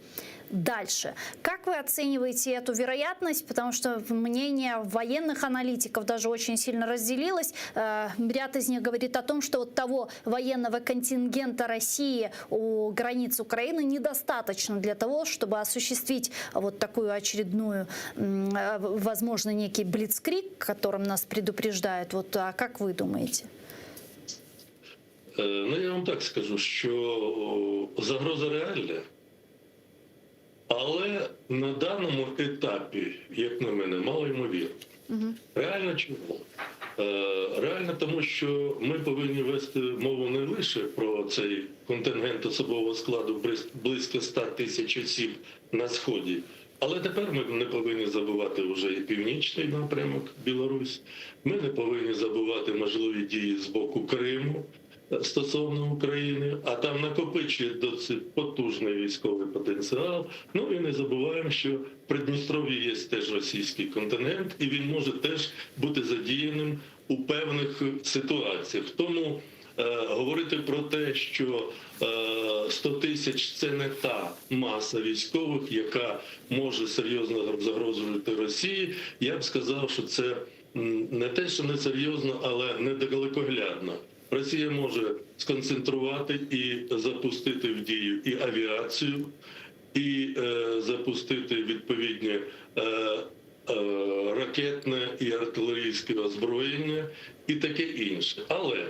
дальше. Как вы оцениваете эту вероятность? Потому что мнение военных аналитиков даже очень сильно разделилось. Ряд из них говорит о том, что вот того военного контингента России у границ Украины недостаточно для того, чтобы осуществить вот такую очередную, возможно, некий блицкриг, которым нас предупреждают. Вот, а как вы думаете? Ну, я вам так скажу, що загроза реальна, але на даному етапі, як на мене, мало ймовірно. Реально чому? Реально тому, що ми повинні вести мову не лише про цей контингент особового складу близько 100 тисяч осіб на Сході, але тепер ми не повинні забувати вже і північний напрямок Білорусь, ми не повинні забувати можливі дії з боку Криму стосовно України, а там накопичує досить потужний військовий потенціал. Ну і не забуваємо, що в Придністров'ї є теж російський контингент, і він може теж бути задіяним у певних ситуаціях. Тому говорити про те, що 100 тисяч – це не та маса військових, яка може серйозно загрожувати Росії, я б сказав, що це не те, що не серйозно, але недалекоглядно. Росія може сконцентрувати і запустити в дію і авіацію, і запустити відповідні ракетне і артилерійське озброєння і таке інше. Але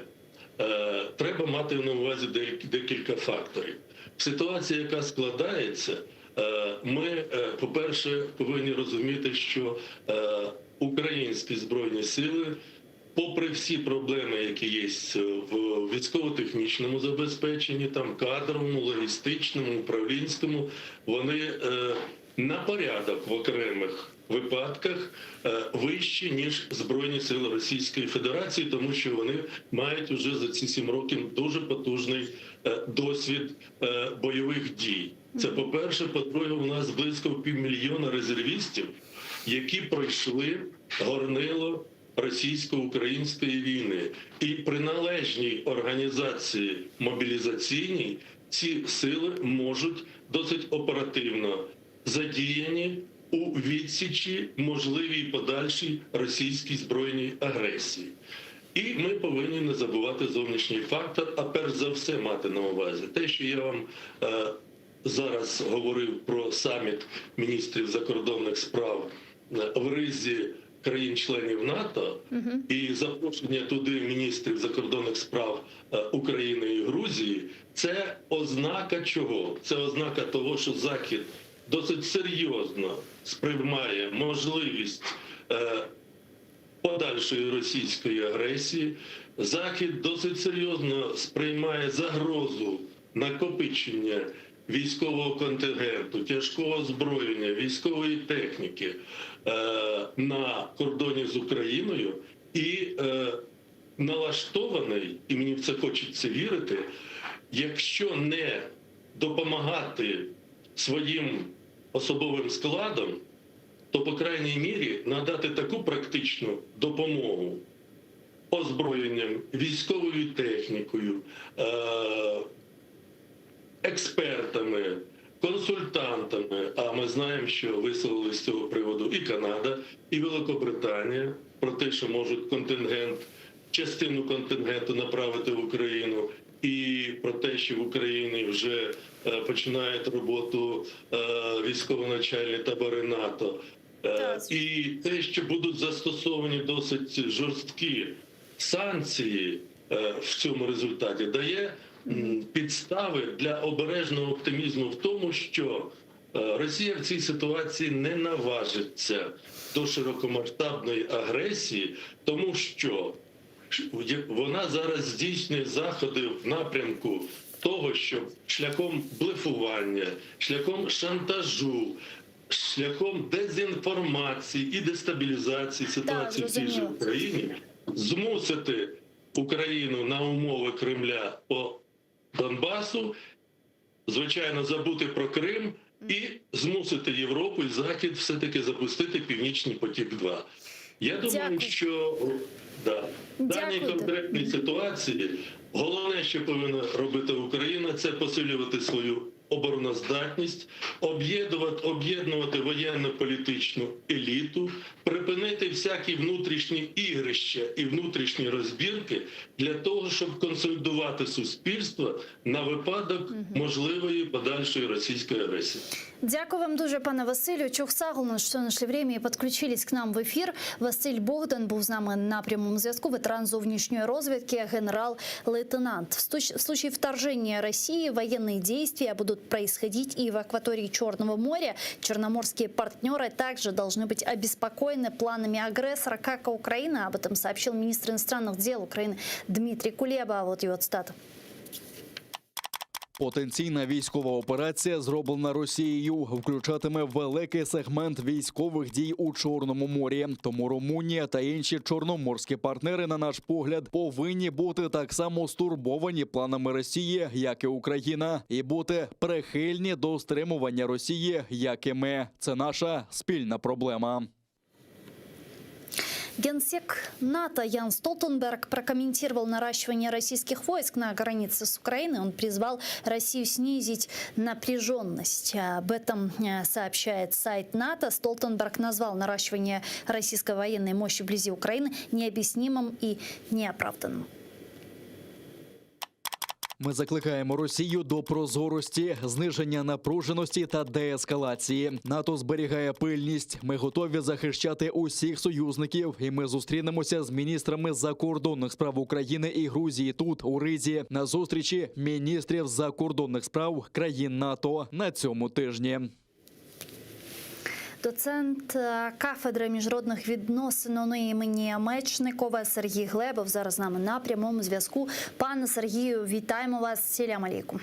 треба мати на увазі декілька факторів. В ситуації, яка складається, ми, по-перше, повинні розуміти, що українські Збройні Сили, попри всі проблеми, які є в військово-технічному забезпеченні, там кадровому, логістичному, управлінському, вони на порядок в окремих випадках вищі, ніж Збройні Сили Російської Федерації, тому що вони мають уже за ці 7 років дуже потужний досвід бойових дій. Це по-перше. По-друге, у нас близько 500 000 резервістів, які пройшли горнило російсько-української війни. І при належній організації мобілізаційній ці сили можуть досить оперативно задіяні у відсічі можливій подальшій російській збройній агресії. І ми повинні не забувати зовнішній фактор, а перш за все мати на увазі те, що я вам зараз говорив про саміт міністрів закордонних справ в Ризі країн-членів НАТО і запрошення туди міністрів закордонних справ України і Грузії, це ознака чого? Це ознака того, що Захід досить серйозно сприймає можливість подальшої російської агресії. Захід досить серйозно сприймає загрозу накопичення військового контингенту, тяжкого озброєння, військової техніки на кордоні з Україною і налаштований, і мені в це хочеться вірити, якщо не допомагати своїм особовим складом, то, по крайній мірі, надати таку практичну допомогу озброєнням, військовою технікою, експертами, консультантами, а ми знаємо, що висловили з цього приводу і Канада, і Великобританія про те, що можуть частину контингенту направити в Україну, і про те, що в Україні вже починають роботу військово-навчальні табори НАТО. І те, що будуть застосовані досить жорсткі санкції в цьому результаті, дає підстави для обережного оптимізму в тому, що Росія в цій ситуації не наважиться до широкомасштабної агресії, тому що вона зараз здійснює заходи в напрямку того, щоб шляхом блефування, шляхом шантажу, шляхом дезінформації і дестабілізації ситуації в цій же Україні змусити Україну на умови Кремля по Донбасу, звичайно, забути про Крим і змусити Європу і Захід все-таки запустити Північний потік-2. Я думаю, що в даній конкретній ситуації головне, що повинна робити Україна, це посилювати свою обороноздатність, об'єднувати воєнно-політичну еліту, припинити всякі внутрішні ігрища і внутрішні розбірки для того, щоб консолідувати суспільство на випадок можливої подальшої російської агресії. Дякую вам дуже, пане Василю. Чухсаглу, що знайшли время і підключились к нам в ефір. Василь Богдан був з нами на прямому зв'язку, ветеран зовнішньої розвідки, генерал-лейтенант. В случае вторжения России военные действия будут происходить и в акватории Черного моря. Черноморские партнеры также должны быть обеспокоены планами агрессора, как и Украина. Об этом сообщил министр иностранных дел Украины Дмитрий Кулеба. Вот его цитата. Потенційна військова операція, зроблена Росією, включатиме великий сегмент військових дій у Чорному морі. Тому Румунія та інші чорноморські партнери, на наш погляд, повинні бути так само стурбовані планами Росії, як і Україна, і бути прихильні до стримування Росії, як і ми. Це наша спільна проблема. Генсек НАТО Ян Столтенберг прокомментировал наращивание российских войск на границе с Украиной. Он призвал Россию снизить напряженность. Об этом сообщает сайт НАТО. Столтенберг назвал наращивание российской военной мощи вблизи Украины необъяснимым и неоправданным. Ми закликаємо Росію до прозорості, зниження напруженості та деескалації. НАТО зберігає пильність. Ми готові захищати усіх союзників. І ми зустрінемося з міністрами закордонних справ України і Грузії тут, у Ризі, на зустрічі міністрів закордонних справ країн НАТО на цьому тижні. Доцент кафедри міжнародних відносин імені Мечникова Сергій Глебов зараз з нами на прямому зв'язку. Пане Сергію, вітаємо вас. Селям алейкум.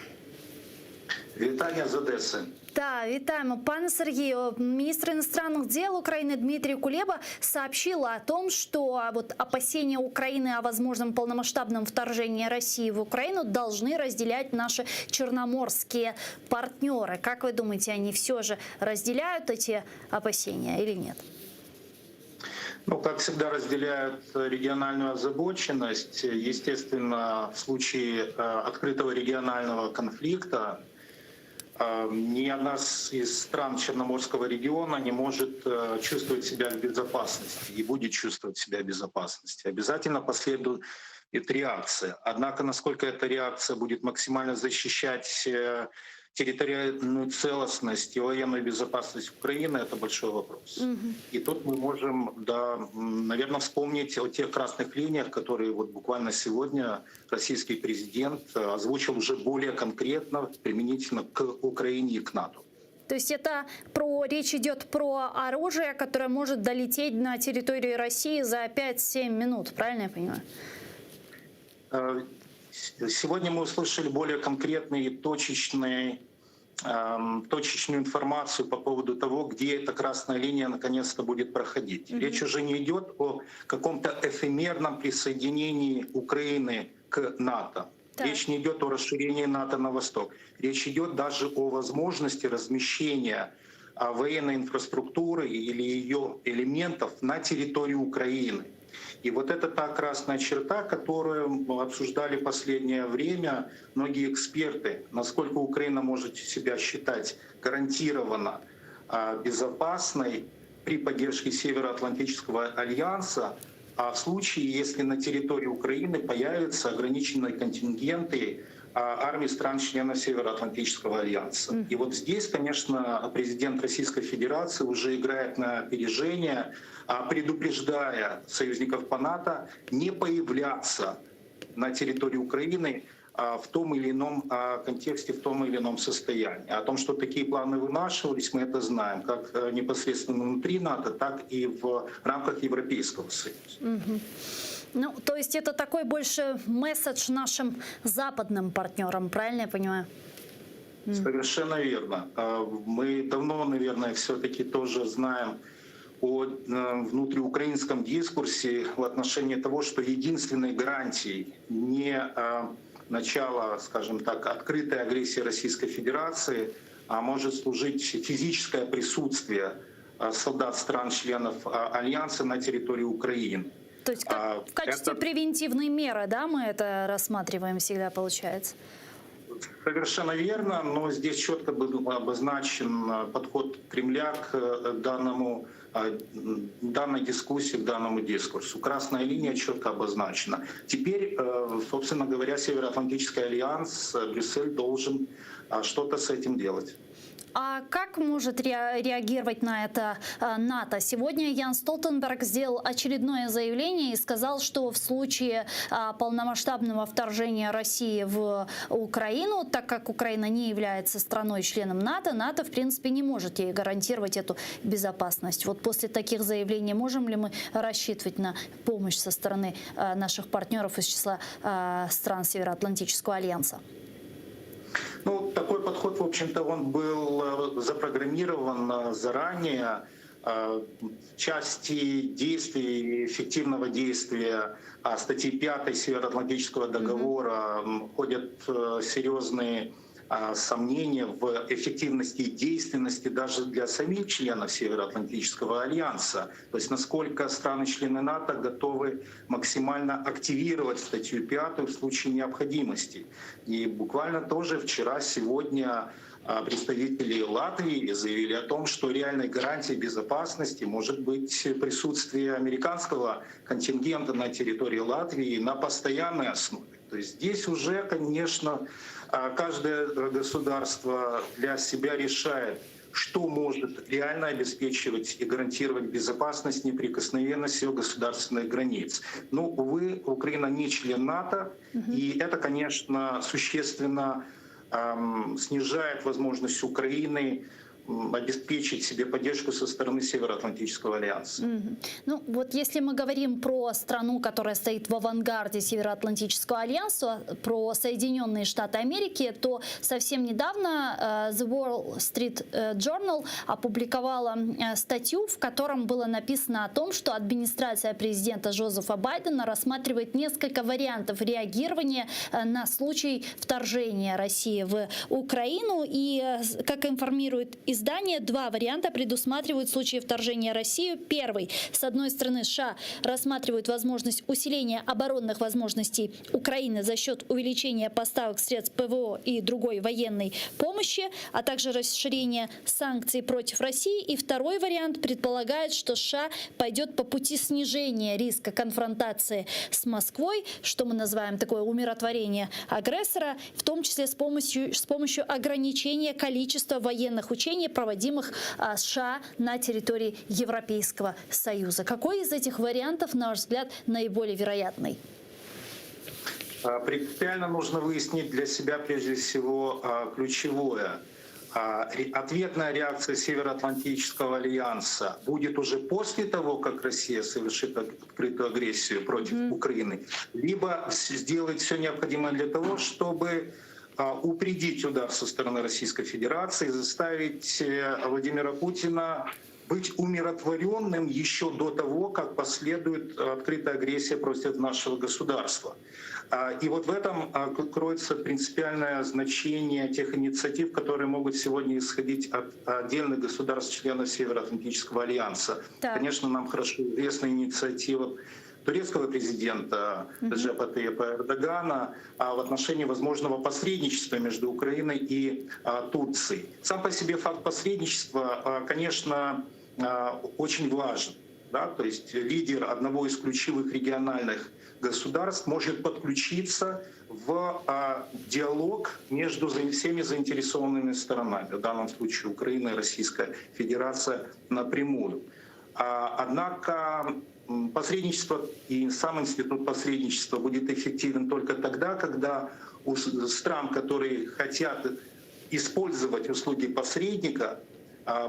Вітання з Одеси. Да, витаем. Пане Сергею, министр иностранных дел Украины Дмитрий Кулеба сообщил о том, что вот опасения Украины о возможном полномасштабном вторжении России в Украину должны разделять наши черноморские партнеры. Как вы думаете, они все же разделяют эти опасения или нет? Ну, как всегда, разделяют региональную озабоченность. Естественно, в случае открытого регионального конфликта ни одна из стран Черноморского региона не может чувствовать себя в безопасности и будет чувствовать себя в безопасности. Обязательно последует реакция. Однако, насколько эта реакция будет максимально защищать территориальную целостность и военную безопасность Украины, это большой вопрос. И тут мы можем, да, наверное, вспомнить о тех красных линиях, которые вот буквально сегодня российский президент озвучил уже более конкретно, применительно к Украине и к НАТО. То есть это речь идет про оружие, которое может долететь на территорию России за 5-7 минут, правильно я понимаю? Сегодня мы услышали более конкретную и точечную информацию по поводу того, где эта красная линия наконец-то будет проходить. Речь уже не идет о каком-то эфемерном присоединении Украины к НАТО. Речь не идет о расширении НАТО на восток. Речь идет даже о возможности размещения военной инфраструктуры или ее элементов на территории Украины. И вот это та красная черта, которую мы обсуждали в последнее время многие эксперты, насколько Украина может себя считать гарантированно безопасной при поддержке Североатлантического альянса, а в случае, если на территории Украины появятся ограниченные контингенты армий стран-членов Североатлантического альянса. И вот здесь, конечно, президент Российской Федерации уже играет на опережение, предупреждая союзников по НАТО не появляться на территории Украины в том или ином контексте, в том или ином состоянии. О том, что такие планы вынашивались, мы это знаем, как непосредственно внутри НАТО, так и в рамках Европейского Союза. Ну, то есть это такой больше месседж нашим западным партнерам, правильно я понимаю? Совершенно верно. Мы давно, наверное, все-таки тоже знаем о внутриукраинском дискурсе в отношении того, что единственной гарантией не начала, скажем так, открытой агрессии Российской Федерации, а может служить физическое присутствие солдат стран-членов Альянса на территории Украины. То есть в качестве превентивной меры, да, мы это рассматриваем всегда, получается? Совершенно верно, но здесь четко был обозначен подход Кремля к данной дискуссии, к данному дискурсу. Красная линия четко обозначена. Теперь, собственно говоря, Североатлантический альянс, Брюссель должен что-то с этим делать. А как может реагировать на это НАТО? Сегодня Ян Столтенберг сделал очередное заявление и сказал, что в случае полномасштабного вторжения России в Украину, так как Украина не является страной-членом НАТО, НАТО, в принципе, не может ей гарантировать эту безопасность. Вот после таких заявлений можем ли мы рассчитывать на помощь со стороны наших партнеров из числа стран Североатлантического альянса? Ну, такой подход, в общем-то, он был запрограммирован заранее. В части действий, эффективного действия статьи 5 Североатлантического договора ходят серьезные сомнения в эффективности и действенности даже для самих членов Североатлантического альянса. То есть насколько страны-члены НАТО готовы максимально активировать статью 5 в случае необходимости. И буквально тоже вчера, сегодня представители Латвии заявили о том, что реальной гарантией безопасности может быть присутствие американского контингента на территории Латвии на постоянной основе. То есть здесь уже, конечно, каждое государство для себя решает, что может реально обеспечивать и гарантировать безопасность, неприкосновенность ее государственных границ. Но, увы, Украина не член НАТО, и это, конечно, существенно снижает возможность Украины обеспечить себе поддержку со стороны Североатлантического альянса. Ну вот если мы говорим про страну, которая стоит в авангарде Североатлантического альянса, про Соединенные Штаты Америки, то совсем недавно The Wall Street Journal опубликовала статью, в котором было написано о том, что администрация президента Джозефа Байдена рассматривает несколько вариантов реагирования на случай вторжения России в Украину. И, как информирует издание, два варианта предусматривают в случае вторжения России. Первый. С одной стороны, США рассматривают возможность усиления оборонных возможностей Украины за счет увеличения поставок средств ПВО и другой военной помощи, а также расширения санкций против России. И второй вариант предполагает, что США пойдет по пути снижения риска конфронтации с Москвой, что мы называем такое умиротворение агрессора, в том числе с помощью ограничения количества военных учений, проводимых США на территории Европейского Союза. Какой из этих вариантов, на ваш взгляд, наиболее вероятный? Принципиально нужно выяснить для себя прежде всего ключевое. Ответная реакция Североатлантического альянса будет уже после того, как Россия совершит открытую агрессию против Украины, либо сделать все необходимое для того, чтобы упредить удар со стороны Российской Федерации, заставить Владимира Путина быть умиротворенным еще до того, как последует открытая агрессия против нашего государства. И вот в этом кроется принципиальное значение тех инициатив, которые могут сегодня исходить от отдельных государств-членов Североатлантического альянса. Так. Конечно, нам хорошо известна инициатива турецкого президента Реджепа Тайипа Эрдогана в отношении возможного посредничества между Украиной и Турцией. Сам по себе факт посредничества, конечно, очень важен. Да? То есть лидер одного из ключевых региональных государств может подключиться в диалог между всеми заинтересованными сторонами, в данном случае Украина и Российская Федерация напрямую. Однако посредничество и сам институт посредничества будет эффективен только тогда, когда у стран, которые хотят использовать услуги посредника,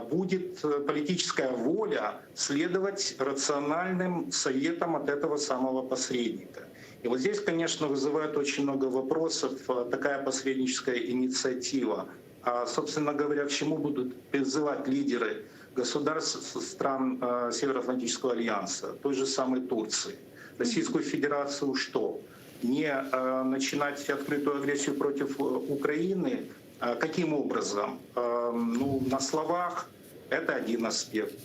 будет политическая воля следовать рациональным советам от этого самого посредника. И вот здесь, конечно, вызывает очень много вопросов такая посредническая инициатива. Собственно говоря, к чему будут призывать лидеры государств стран Североатлантического альянса, той же самой Турции, Российскую Федерацию, что не начинать открытую агрессию против Украины? Каким образом? Ну, на словах это один аспект.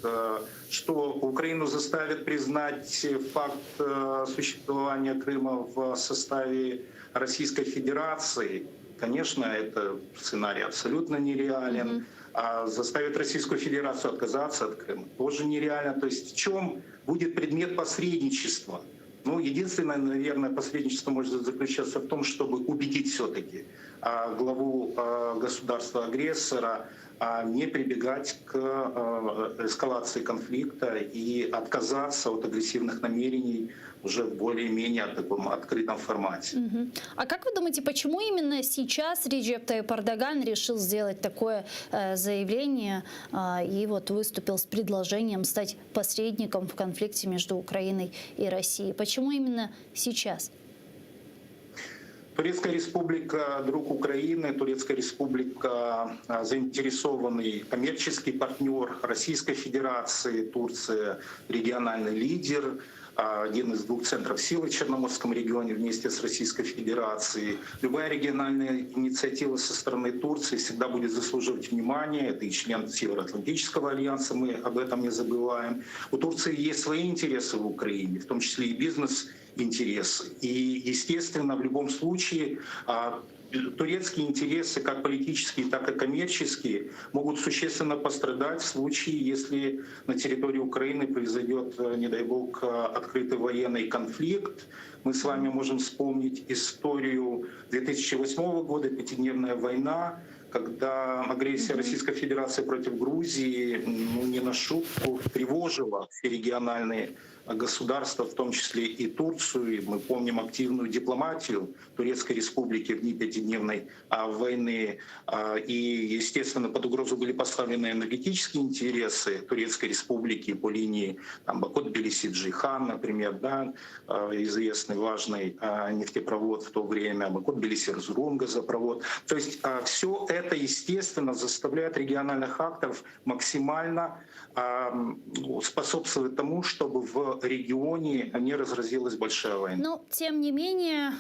Что Украину заставит признать факт существования Крыма в составе Российской Федерации, конечно, это сценарий абсолютно нереален. А заставить Российскую Федерацию отказаться от Крыма тоже нереально. То есть в чем будет предмет посредничества? Ну, единственное, наверное, посредничество может заключаться в том, чтобы убедить все-таки главу государства-агрессора не прибегать к эскалации конфликта и отказаться от агрессивных намерений уже в более-менее таком открытом формате. А как вы думаете, почему именно сейчас Реджеп Тайип Эрдоган решил сделать такое заявление и вот выступил с предложением стать посредником в конфликте между Украиной и Россией? Почему именно сейчас? Турецкая республика – друг Украины, Турецкая республика – заинтересованный коммерческий партнер Российской Федерации, Турция – региональный лидер, один из двух центров силы в Черноморском регионе вместе с Российской Федерацией. Любая региональная инициатива со стороны Турции всегда будет заслуживать внимания. Это и член Североатлантического альянса, мы об этом не забываем. У Турции есть свои интересы в Украине, в том числе и бизнес-интересы. И, естественно, в любом случае турецкие интересы, как политические, так и коммерческие, могут существенно пострадать в случае, если на территории Украины произойдет, не дай бог, открытый военный конфликт. Мы с вами можем вспомнить историю 2008 года, пятидневная война, когда агрессия Российской Федерации против Грузии не на шутку тревожила все региональные государства, в том числе и Турцию. Мы помним активную дипломатию Турецкой Республики в дни пятидневной войны. И, естественно, под угрозу были поставлены энергетические интересы Турецкой Республики по линии Бакут-Тбилиси-Джейхан, например, да, известный важный нефтепровод в то время, Бакут-Тбилиси-Эрзурум газопровод. То есть все это, естественно, заставляет региональных акторов максимально способствовать тому, чтобы в регионе не разразилась большая война. Но, тем не менее,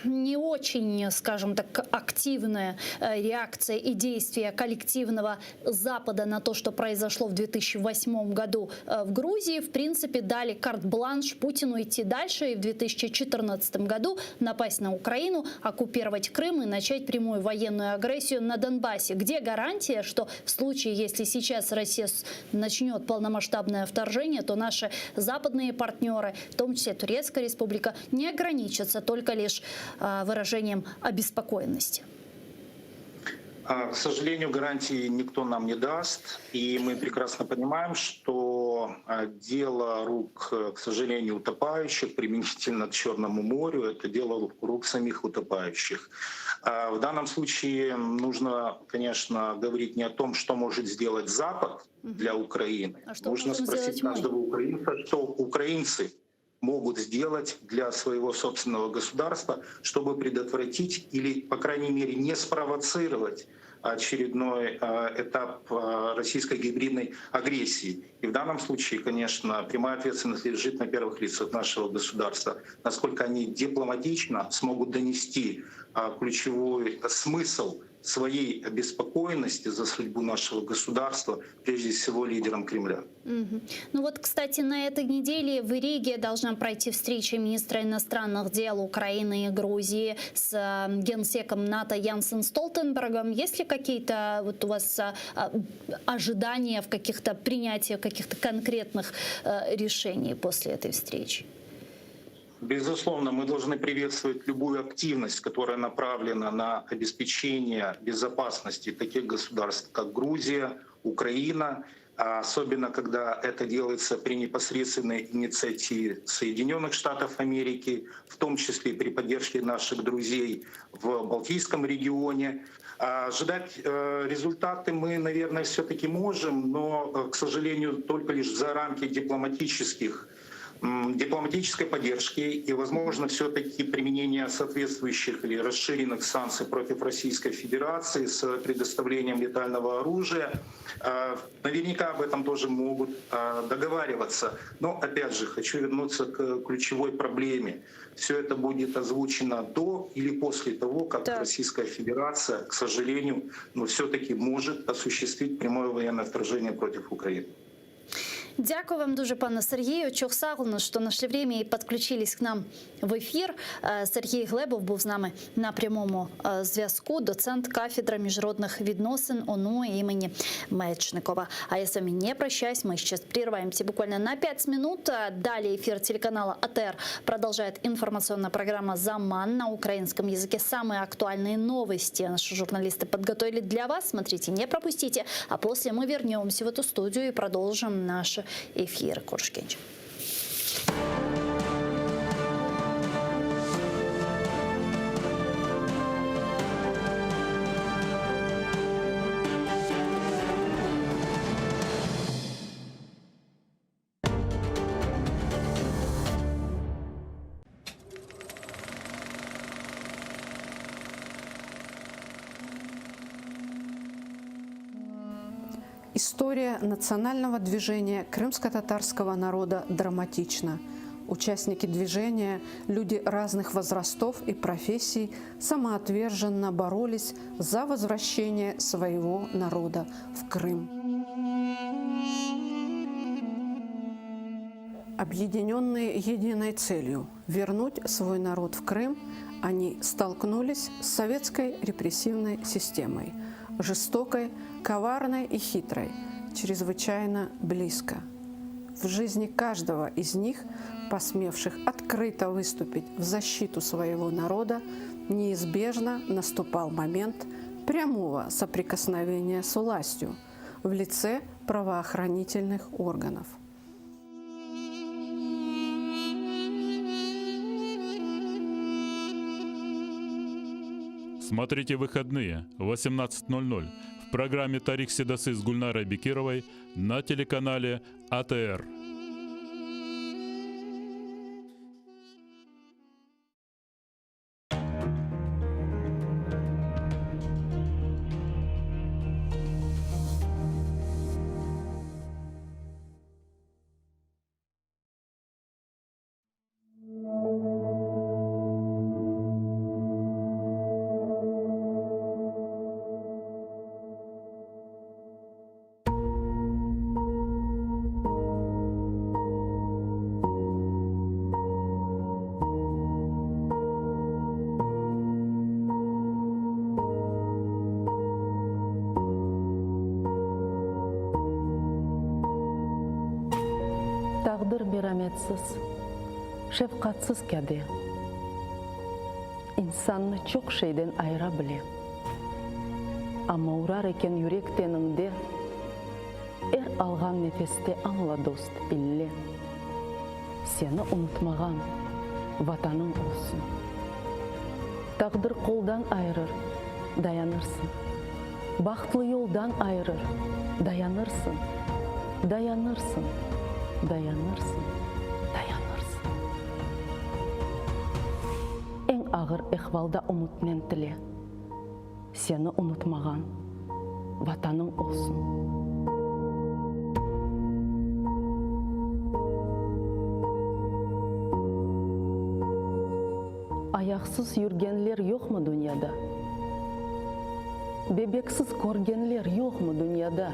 не очень, скажем так, активная реакция и действия коллективного Запада на то, что произошло в 2008 году в Грузии, в принципе, дали карт-бланш Путину идти дальше и в 2014 году напасть на Украину, оккупировать Крым и начать прямую военную агрессию на Донбассе. Где гарантия, что в случае, если сейчас Россия начнет полномасштабное вторжение, то наши западные партнеры, в том числе Турецкая Республика, не ограничатся только лишь выражением обеспокоенности? К сожалению, гарантии никто нам не даст. И мы прекрасно понимаем, что дело рук, к сожалению, утопающих применительно к Черному морю, это дело рук самих утопающих. В данном случае нужно, конечно, говорить не о том, что может сделать Запад для Украины. Нужно спросить каждого украинца, что украинцы могут сделать для своего собственного государства, чтобы предотвратить или, по крайней мере, не спровоцировать очередной этап российской гибридной агрессии. И в данном случае, конечно, прямая ответственность лежит на первых лицах нашего государства. Насколько они дипломатично смогут донести ключевой смысл своей обеспокоенности за судьбу нашего государства, прежде всего лидерам Кремля. Ну вот, кстати, на этой неделе в Риге должна пройти встреча министра иностранных дел Украины и Грузии с генсеком НАТО Янсен Столтенбергом. Есть ли какие-то вот у вас ожидания в каких-то принятиях каких-то конкретных решений после этой встречи? Безусловно, мы должны приветствовать любую активность, которая направлена на обеспечение безопасности таких государств, как Грузия, Украина, особенно когда это делается при непосредственной инициативе Соединенных Штатов Америки, в том числе при поддержке наших друзей в Балтийском регионе. Ожидать результаты мы, наверное, все-таки можем, но, к сожалению, только лишь за рамки дипломатической поддержки и, возможно, все-таки применение соответствующих или расширенных санкций против Российской Федерации с предоставлением летального оружия. Наверняка об этом тоже могут договариваться. Но, опять же, хочу вернуться к ключевой проблеме. Все это будет озвучено до или после того, как Российская Федерация, к сожалению, но все-таки может осуществить прямое военное вторжение против Украины. Дякую вам дуже, пане Сергію. Чохсагулно, що знайшли время і підключились к нам в ефір. Сергій Глебов був з нами на прямому зв'язку, доцент кафедри міжнародних відносин ОНУ імені Мечникова. А я с вами не прощаюсь, мы сейчас прерываемся буквально на 5 минут. Далее эфир телеканала АТР продолжает информационная программа «Заман» на украинском языке. Самые актуальные новости наши журналисты подготовили для вас. Смотрите, не пропустите. А после мы вернемся в эту студию и продолжим наш эфир. Куршкенч. История национального движения крымско-татарского народа драматична. Участники движения, люди разных возрастов и профессий, самоотверженно боролись за возвращение своего народа в Крым. Объединенные единой целью – вернуть свой народ в Крым, они столкнулись с советской репрессивной системой, жестокой, коварной и хитрой, чрезвычайно близко. В жизни каждого из них, посмевших открыто выступить в защиту своего народа, неизбежно наступал момент прямого соприкосновения с властью в лице правоохранительных органов. Смотрите выходные в 18:00 в программе «Тарих Седасы» с Гульнарой Бекировой на телеканале АТР. Taqdir merhametsiz, şefkatsiz kәде. İnsanны çok şeyden ayıra bile. Ama uğrar eken yürek teninde, algan nefeste anla dost bille. Seni unutmagan vatanın olsun. Taqdir koldan ayırır, dayanırsın. Baktlı yoldan ayırır, dayanırsın. Dayanırsın. Dayanırsın, dayanırsın. En ağır ehvalda umutmen tile. Seni unutmagan vatanın olsun. Ayaksız yürgenler yok mu dünyada? Bebeksiz korgenler yok mu dünyada?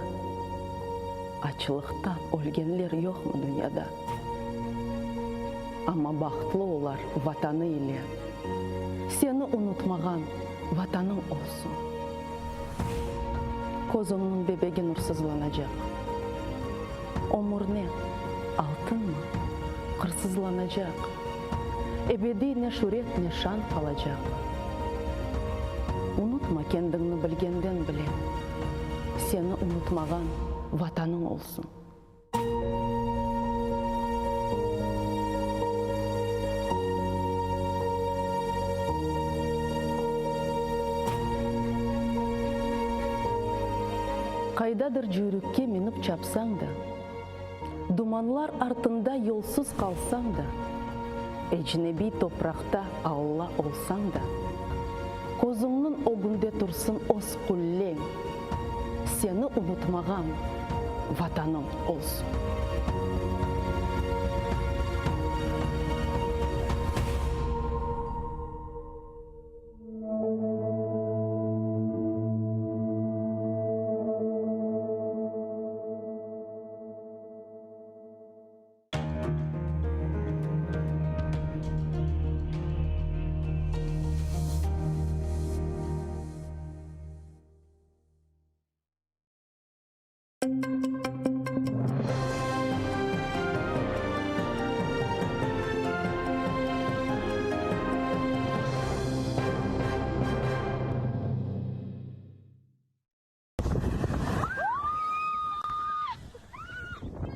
Açlıktan ölgenler yok mu dünyada? Ama bahtlı olar vatanı ile. Seni unutmagan vatanın olsun. Kozumnun bebeği nursuzlanacak. Omur ne? Altın mı? Kırsızlanacak. Ebedi ne şöhret ne şan kalacak. Unutma kendini bilgenden bile. Seni unutmagan vatanın olsun. Kaydadır jürükке minip çapsan da, dumanlar артында yolsuz kalsan da, ecnebi toprakta Allah olsan da, kozunun o günde tursun os kullen, seni unutmagan vatanın olsun.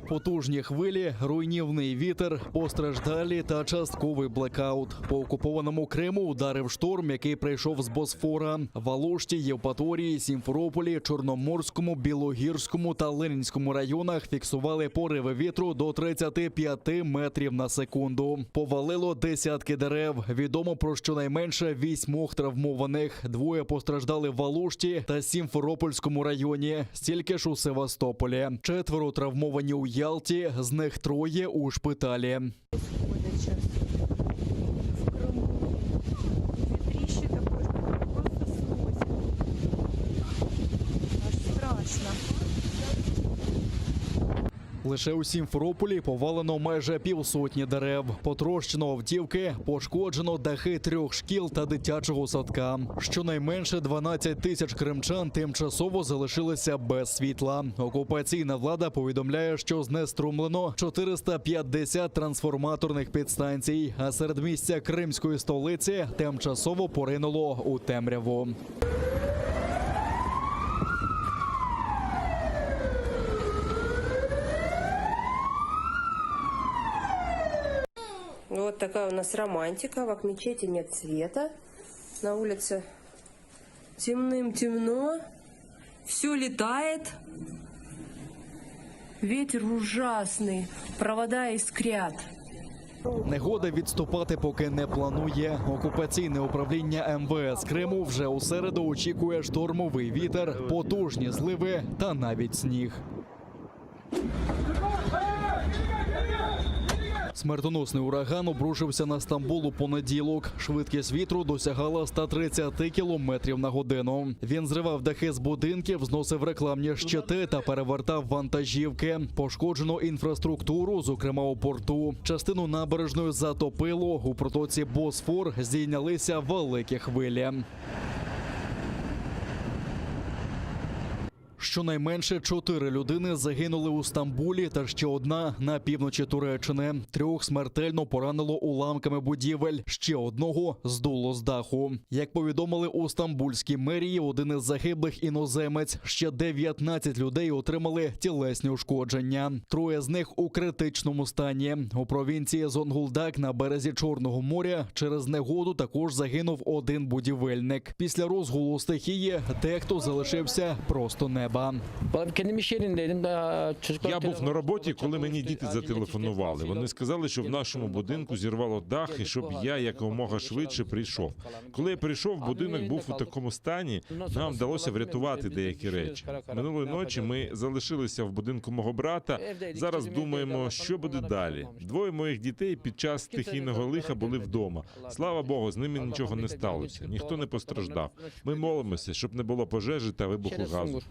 Потужні хвилі, руйнівний вітер, постраждалі та частковий блекаут. По окупованому Криму ударив шторм, який прийшов з Босфора. В Алушті, Євпаторії, Сімферополі, Чорноморському, Білогірському та Ленінському районах фіксували пориви вітру до 35 метрів на секунду. Повалило десятки дерев. Відомо про щонайменше 8 травмованих. 2 постраждали в Алушті та Сімферопольському районі. Стільки ж у Севастополі. 4 травмовані у Ялті, з них 3 у шпиталі. Лише у Сімферополі повалено майже 50 дерев. Потрощено автівки, пошкоджено дахи 3 шкіл та дитячого садка. Щонайменше 12 тисяч кримчан тимчасово залишилися без світла. Окупаційна влада повідомляє, що знеструмлено 450 трансформаторних підстанцій, а середмістя кримської столиці тимчасово поринуло у темряву. Вот такая у нас романтика. В мечети нет света. На улице темным-темно. Все летает. Ветер ужасный. Провода искрят. Негода відступати поки не планує. Окупаційне управління МВС Криму вже у середу очікує штормовий вітер, потужні зливи та навіть сніг. Смертоносний ураган обрушився на Стамбул у понеділок. Швидкість вітру досягала 130 км на годину. Він зривав дахи з будинків, зносив рекламні щити та перевертав вантажівки. Пошкоджено інфраструктуру, зокрема у порту. Частину набережної затопило. У протоці Босфор здійнялися великі хвилі. Щонайменше 4 людини загинули у Стамбулі та ще 1 на півночі Туреччини. 3 смертельно поранило уламками будівель, ще 1 здуло з даху. Як повідомили у стамбульській мерії, 1 із загиблих іноземець, ще 19 людей отримали тілесні ушкодження. 3 з них у критичному стані. У провінції Зонгулдак на березі Чорного моря через негоду також загинув 1 будівельник. Після розгулу стихії дехто залишився просто неба. Я був на роботі, коли мені діти зателефонували. Вони сказали, що в нашому будинку зірвало дах і щоб я якомога швидше прийшов. Коли я прийшов, будинок був у такому стані, нам вдалося врятувати деякі речі. Минулої ночі ми залишилися в будинку мого брата. Зараз думаємо, що буде далі. 2 моїх дітей під час стихійного лиха були вдома. Слава Богу, з ними нічого не сталося. Ніхто не постраждав. Ми молимося, щоб не було пожежі та вибуху газу.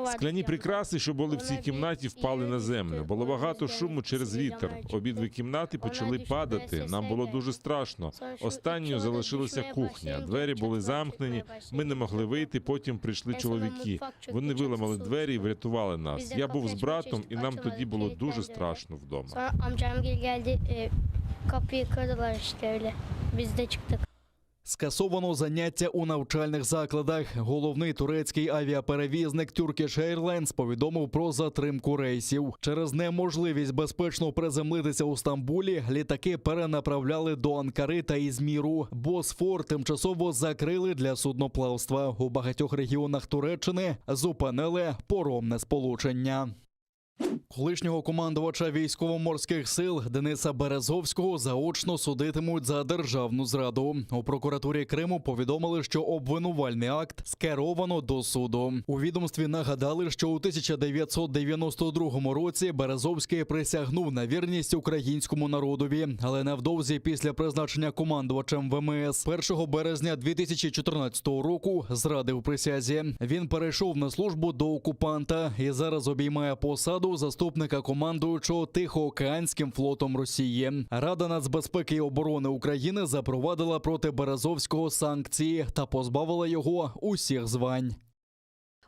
Скляні прикраси, що були в цій кімнаті, впали на землю. Було багато шуму через вітер. Обидві кімнати почали падати. Нам було дуже страшно. Останньою залишилася кухня. Двері були замкнені, ми не могли вийти, потім прийшли чоловіки. Вони виламали двері і врятували нас. Я був з братом, і нам тоді було дуже страшно вдома. Скасовано заняття у навчальних закладах. Головний турецький авіаперевізник Turkish Airlines повідомив про затримку рейсів. Через неможливість безпечно приземлитися у Стамбулі літаки перенаправляли до Анкари та Ізміру. Босфор тимчасово закрили для судноплавства. У багатьох регіонах Туреччини зупинили паромне сполучення. Колишнього командувача військово-морських сил Дениса Березовського заочно судитимуть за державну зраду. У прокуратурі Криму повідомили, що обвинувальний акт скеровано до суду. У відомстві нагадали, що у 1992 році Березовський присягнув на вірність українському народові, але невдовзі після призначення командувачем ВМС 1 березня 2014 року зрадив присязі. Він перейшов на службу до окупанта і зараз обіймає посаду заступника командуючого Тихоокеанським флотом Росії. Рада нацбезпеки і оборони України запровадила проти Березовського санкції та позбавила його усіх звань.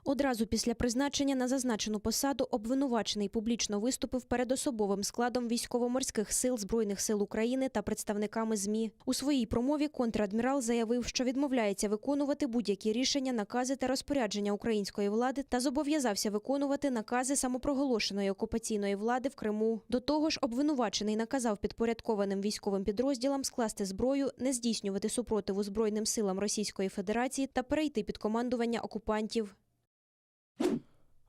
Одразу після призначення на зазначену посаду обвинувачений публічно виступив перед особовим складом військово-морських сил Збройних сил України та представниками ЗМІ. У своїй промові контрадмірал заявив, що відмовляється виконувати будь-які рішення, накази та розпорядження української влади та зобов'язався виконувати накази самопроголошеної окупаційної влади в Криму. До того ж, обвинувачений наказав підпорядкованим військовим підрозділам скласти зброю, не здійснювати супротиву Збройним силам Російської Федерації та перейти під командування окупантів.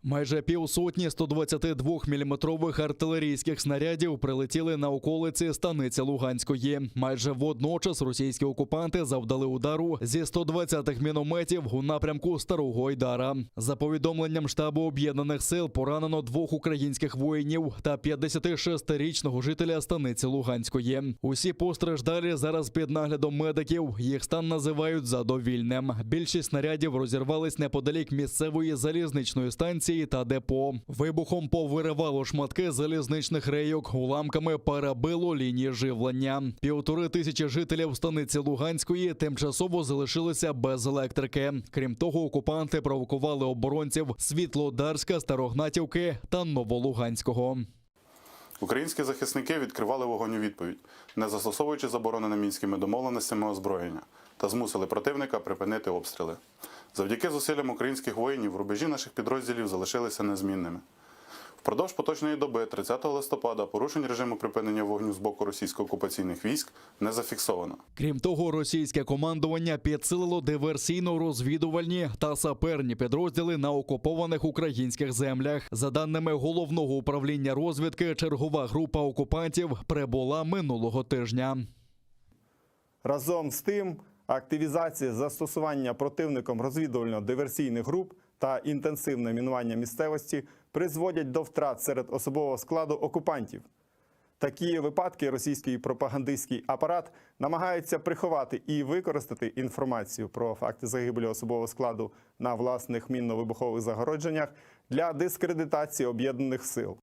Майже півсотні 122-мм артилерійських снарядів прилетіли на околиці станиці Луганської. Майже водночас російські окупанти завдали удару зі 120-х мінометів у напрямку Старого Айдара. За повідомленням штабу Об'єднаних сил, поранено 2 українських воїнів та 56-річного жителя станиці Луганської. Усі постраждалі зараз під наглядом медиків. Їх стан називають задовільним. Більшість снарядів розірвались неподалік місцевої залізничної станції та депо. Вибухом повиривало шматки залізничних рейок, уламками перебило лінії живлення. 1500 жителів станиці Луганської тимчасово залишилися без електрики. Крім того, окупанти провокували оборонців Світлодарська, Старогнатівки та Новолуганського. Українські захисники відкривали вогонь у відповідь, не застосовуючи заборонене мінськими домовленостями озброєння, та змусили противника припинити обстріли. Завдяки зусиллям українських воїнів рубежі наших підрозділів залишилися незмінними. Впродовж поточної доби, 30 листопада, порушень режиму припинення вогню з боку російсько-окупаційних військ не зафіксовано. Крім того, російське командування підсилило диверсійно-розвідувальні та саперні підрозділи на окупованих українських землях. За даними Головного управління розвідки, чергова група окупантів прибула минулого тижня. Разом з тим, активізація застосування противником розвідувально-диверсійних груп та інтенсивне мінування місцевості призводять до втрат серед особового складу окупантів. Такі випадки російський пропагандистський апарат намагається приховати і використати інформацію про факти загибелі особового складу на власних мінно-вибухових загородженнях для дискредитації об'єднаних сил.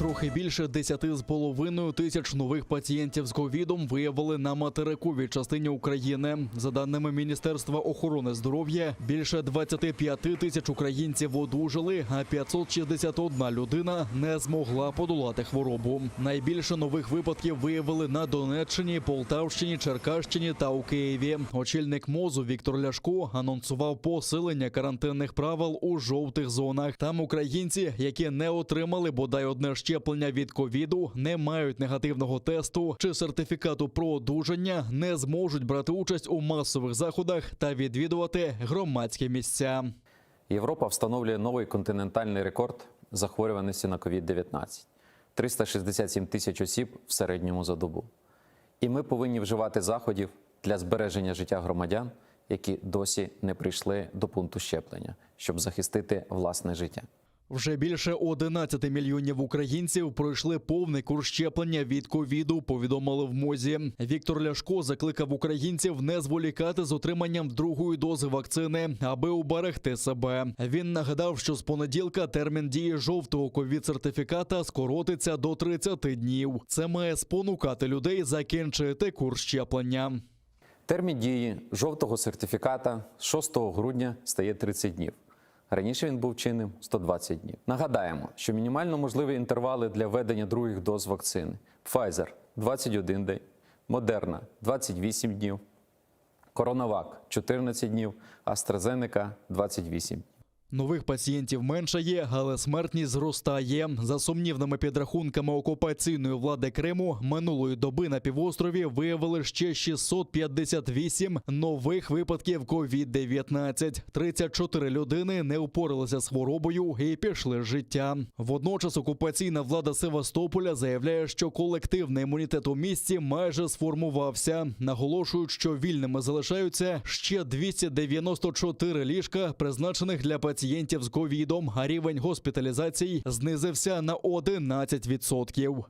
Трохи більше 10,5 тисяч нових пацієнтів з ковідом виявили на материковій частині України. За даними Міністерства охорони здоров'я, більше 25 тисяч українців одужали, а 561 людина не змогла подолати хворобу. Найбільше нових випадків виявили на Донеччині, Полтавщині, Черкащині та у Києві. Очільник МОЗу Віктор Ляшко анонсував посилення карантинних правил у жовтих зонах. Там українці, які не отримали бодай одне щеплення від ковіду, не мають негативного тесту чи сертифікату про одужання, не зможуть брати участь у масових заходах та відвідувати громадські місця. Європа встановлює новий континентальний рекорд захворюваності на COVID-19. 367 тисяч осіб в середньому за добу. І ми повинні вживати заходів для збереження життя громадян, які досі не прийшли до пункту щеплення, щоб захистити власне життя. Вже більше 11 мільйонів українців пройшли повний курс щеплення від ковіду, повідомили в МОЗі. Віктор Ляшко закликав українців не зволікати з отриманням другої дози вакцини, аби уберегти себе. Він нагадав, що з понеділка термін дії жовтого ковід-сертифіката скоротиться до 30 днів. Це має спонукати людей закінчити курс щеплення. Термін дії жовтого сертифіката з 6 грудня стає 30 днів. Раніше він був чинним 120 днів. Нагадаємо, що мінімально можливі інтервали для введення других доз вакцини. Pfizer – 21 день, Moderna – 28 днів, CoronaVac – 14 днів, AstraZeneca – 28 днів. Нових пацієнтів меншає, але смертність зростає. За сумнівними підрахунками окупаційної влади Криму, минулої доби на півострові виявили ще 658 нових випадків COVID-19. 34 людини не впоралися з хворобою і пішли з життя. Водночас окупаційна влада Севастополя заявляє, що колективний імунітет у місті майже сформувався. Наголошують, що вільними залишаються ще 294 ліжка, призначених для пацієнтів з ковідом, а рівень госпіталізацій знизився на 11%.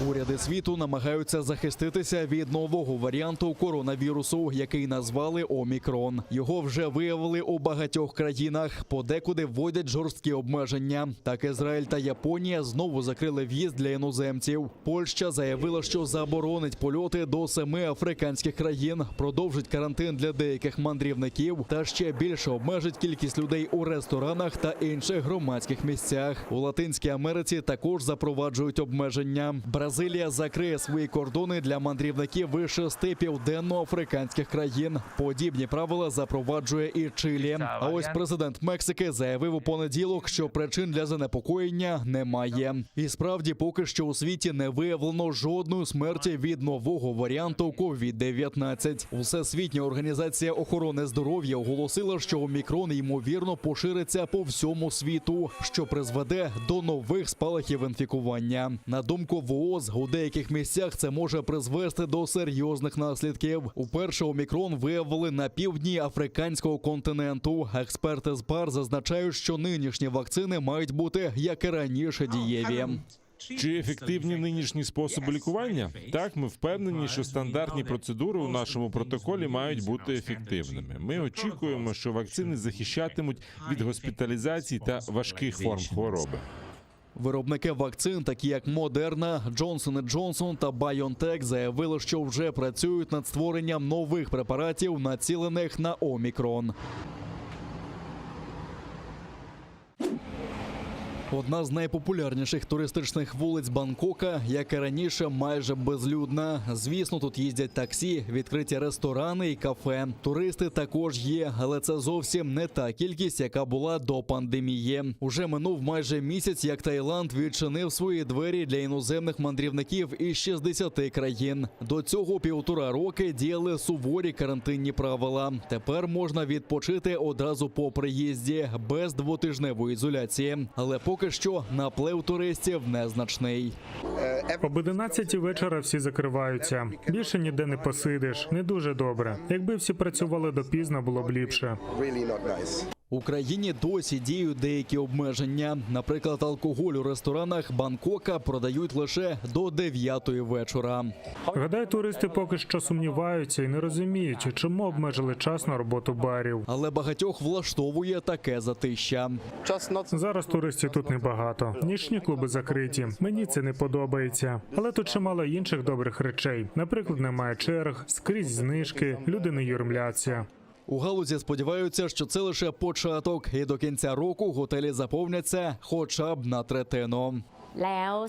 Уряди світу намагаються захиститися від нового варіанту коронавірусу, який назвали Омікрон. Його вже виявили у багатьох країнах, подекуди вводять жорсткі обмеження. Так Ізраїль та Японія знову закрили в'їзд для іноземців. Польща заявила, що заборонить польоти до 7 африканських країн, продовжить карантин для деяких мандрівників та ще більше обмежить кількість людей у ресторанах та інших громадських місцях. У Латинській Америці також запроваджують обмеження. Бразилія закриє свої кордони для мандрівників із 6 південноафриканських країн. Подібні правила запроваджує і Чилі. А ось президент Мексики заявив у понеділок, що причин для занепокоєння немає. І справді поки що у світі не виявлено жодної смерті від нового варіанту COVID-19. Всесвітня організація охорони здоров'я оголосила, що Омікрон ймовірно пошириться по всьому світу, що призведе до нових спалахів інфікування. На думку ВООЗ, у деяких місцях це може призвести до серйозних наслідків. Уперше Омікрон виявили на півдні африканського континенту. Експерти з ПАР зазначають, що нинішні вакцини мають бути, як і раніше, дієві. Чи ефективні нинішні способи лікування? Так, ми впевнені, що стандартні процедури у нашому протоколі мають бути ефективними. Ми очікуємо, що вакцини захищатимуть від госпіталізації та важких форм хвороби. Виробники вакцин, такі як Модерна, Johnson & Johnson та BioNTech, заявили, що вже працюють над створенням нових препаратів, націлених на Омікрон. Одна з найпопулярніших туристичних вулиць Бангкока, як і раніше, майже безлюдна. Звісно, тут їздять таксі, відкриті ресторани і кафе. Туристи також є, але це зовсім не та кількість, яка була до пандемії. Уже минув майже місяць, як Таїланд відчинив свої двері для іноземних мандрівників із 60 країн. До цього 1,5 роки діяли суворі карантинні правила. Тепер можна відпочити одразу по приїзді, без двотижневої ізоляції. Але поки що наплив туристів незначний. Об 11 вечора всі закриваються. Більше ніде не посидиш. Не дуже добре. Якби всі працювали допізно, було б ліпше. В Україні досі діють деякі обмеження. Наприклад, алкоголь у ресторанах Бангкока продають лише до 9 вечора. Гадаю, туристи поки що сумніваються і не розуміють, чому обмежили час на роботу барів. Але багатьох влаштовує таке затища. Зараз туристів тут небагато. Нічні клуби закриті. Мені це не подобається. Але тут чимало інших добрих речей. Наприклад, немає черг, скрізь знижки, люди не юрмляться. У галузі сподіваються, що це лише початок, і до кінця року готелі заповняться хоча б на третину.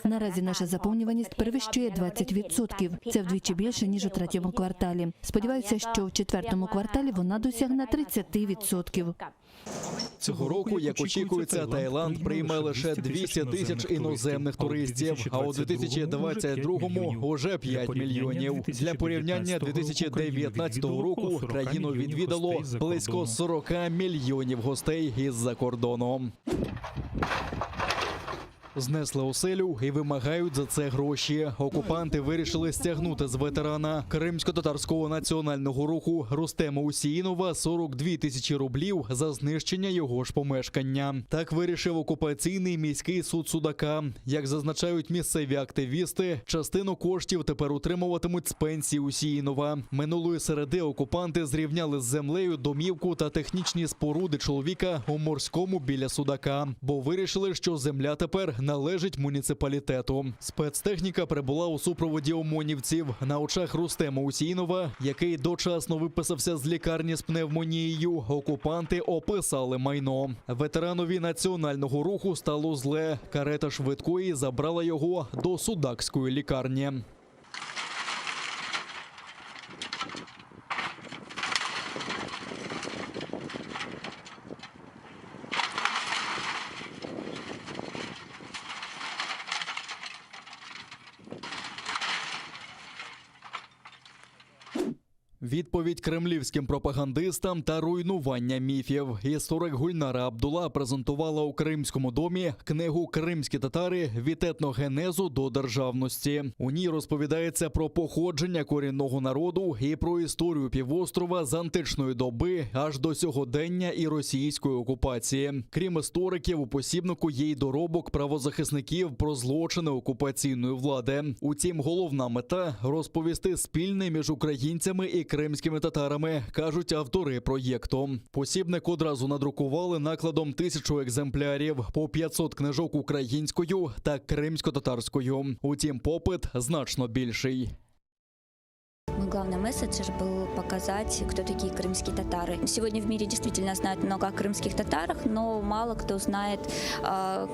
Наразі наша заповнюваність перевищує 20%. Це вдвічі більше, ніж у 3-му кварталі. Сподіваюся, що в 4-му кварталі вона досягне 30%. Цього року, як очікується, Таїланд прийме лише 200 тисяч іноземних туристів, а у 2022-му – уже 5 мільйонів. Для порівняння, 2019 року країну відвідало близько 40 мільйонів гостей із-за кордону. Знесли оселю і вимагають за це гроші. Окупанти вирішили стягнути з ветерана Кримсько-татарського національного руху Рустема Усіїнова 42 тисячі рублів за знищення його ж помешкання. Так вирішив окупаційний міський суд Судака. Як зазначають місцеві активісти, частину коштів тепер утримуватимуть з пенсії Усіїнова. Минулої середи окупанти зрівняли з землею домівку та технічні споруди чоловіка у Морському біля Судака, бо вирішили, що земля тепер належить муніципалітету. Спецтехніка прибула у супроводі ОМОНівців. На очах Рустема Усіїнова, який дочасно виписався з лікарні з пневмонією, окупанти описали майно. Ветеранові національного руху стало зле. Карета швидкої забрала його до судакської лікарні. Відповідь кремлівським пропагандистам та руйнування міфів. Історик Гульнара Абдула презентувала у Кримському домі книгу «Кримські татари. Від етногенезу до державності». У ній розповідається про походження корінного народу і про історію півострова з античної доби аж до сьогодення і російської окупації. Крім істориків, у посібнику є й доробок правозахисників про злочини окупаційної влади. Утім, головна мета – розповісти спільне між українцями і кримськими татарами, кажуть автори проєкту. Посібник одразу надрукували накладом 1000 екземплярів, по 500 книжок українською та кримсько-татарською. Утім, попит значно більший. Мой главный месседж был показать, кто такие крымские татары. Сегодня в мире действительно знают много о крымских татарах, но мало кто знает,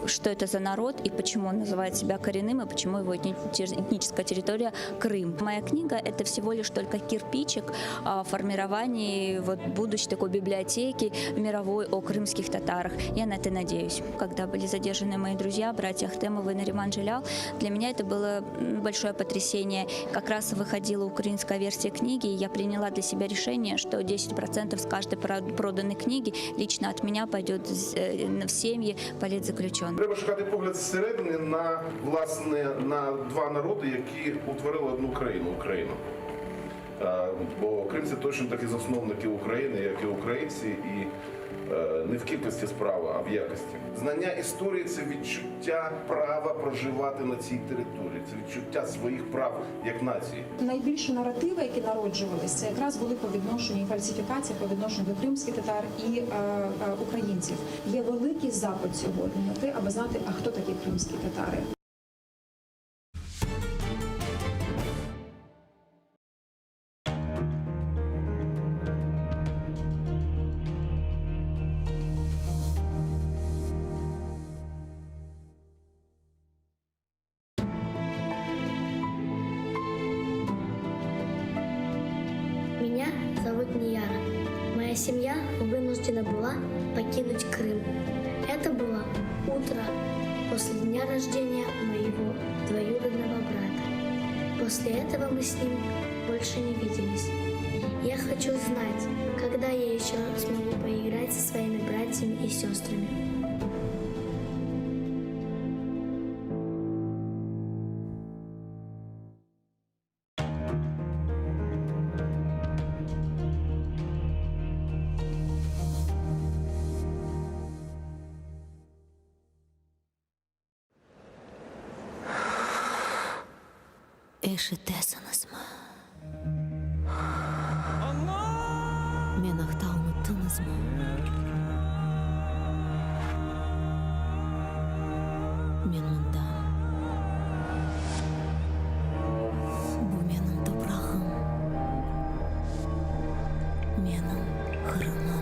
что это за народ и почему он называет себя коренным, и почему его этническая территория Крым. Моя книга – это всего лишь только кирпичик в формировании будущей такой библиотеки мировой о крымских татарах. Я на это надеюсь. Когда были задержаны мои друзья, братья Ахтемовы и Нариман Джелял, для меня это было большое потрясение. Как раз выходила украинская версия книги, и я приняла для себя решение, что 10% с каждой проданной книги лично от меня пойдет в семьи политзаключенных. Треба шукати погляд зсередини на, власне, на два народи, які утворили одну країну – Україну. Бо кримці точно такі засновники України, як і українці, і не в кількості справи, а в якості. Знання історії – це відчуття права проживати на цій території, це відчуття своїх прав як нації. Найбільші наративи, які народжувалися, це якраз були по відношенню, фальсифікації по відношенню до кримських татар і українців. Є великий запит сьогодні на те, аби знати, а хто такі кримські татари. Меня зовут Нияра. Моя семья вынуждена была покинуть Крым. Это было утро после дня рождения моего двоюродного брата. После этого мы с ним больше не виделись. Я хочу знать, когда я еще смогу поиграть со своими братьями и сестрами. Eşitesiniz mi? Meni hatta unuttunuz mu? Men bundan. Bu mening toprağım. Mening Kırımım.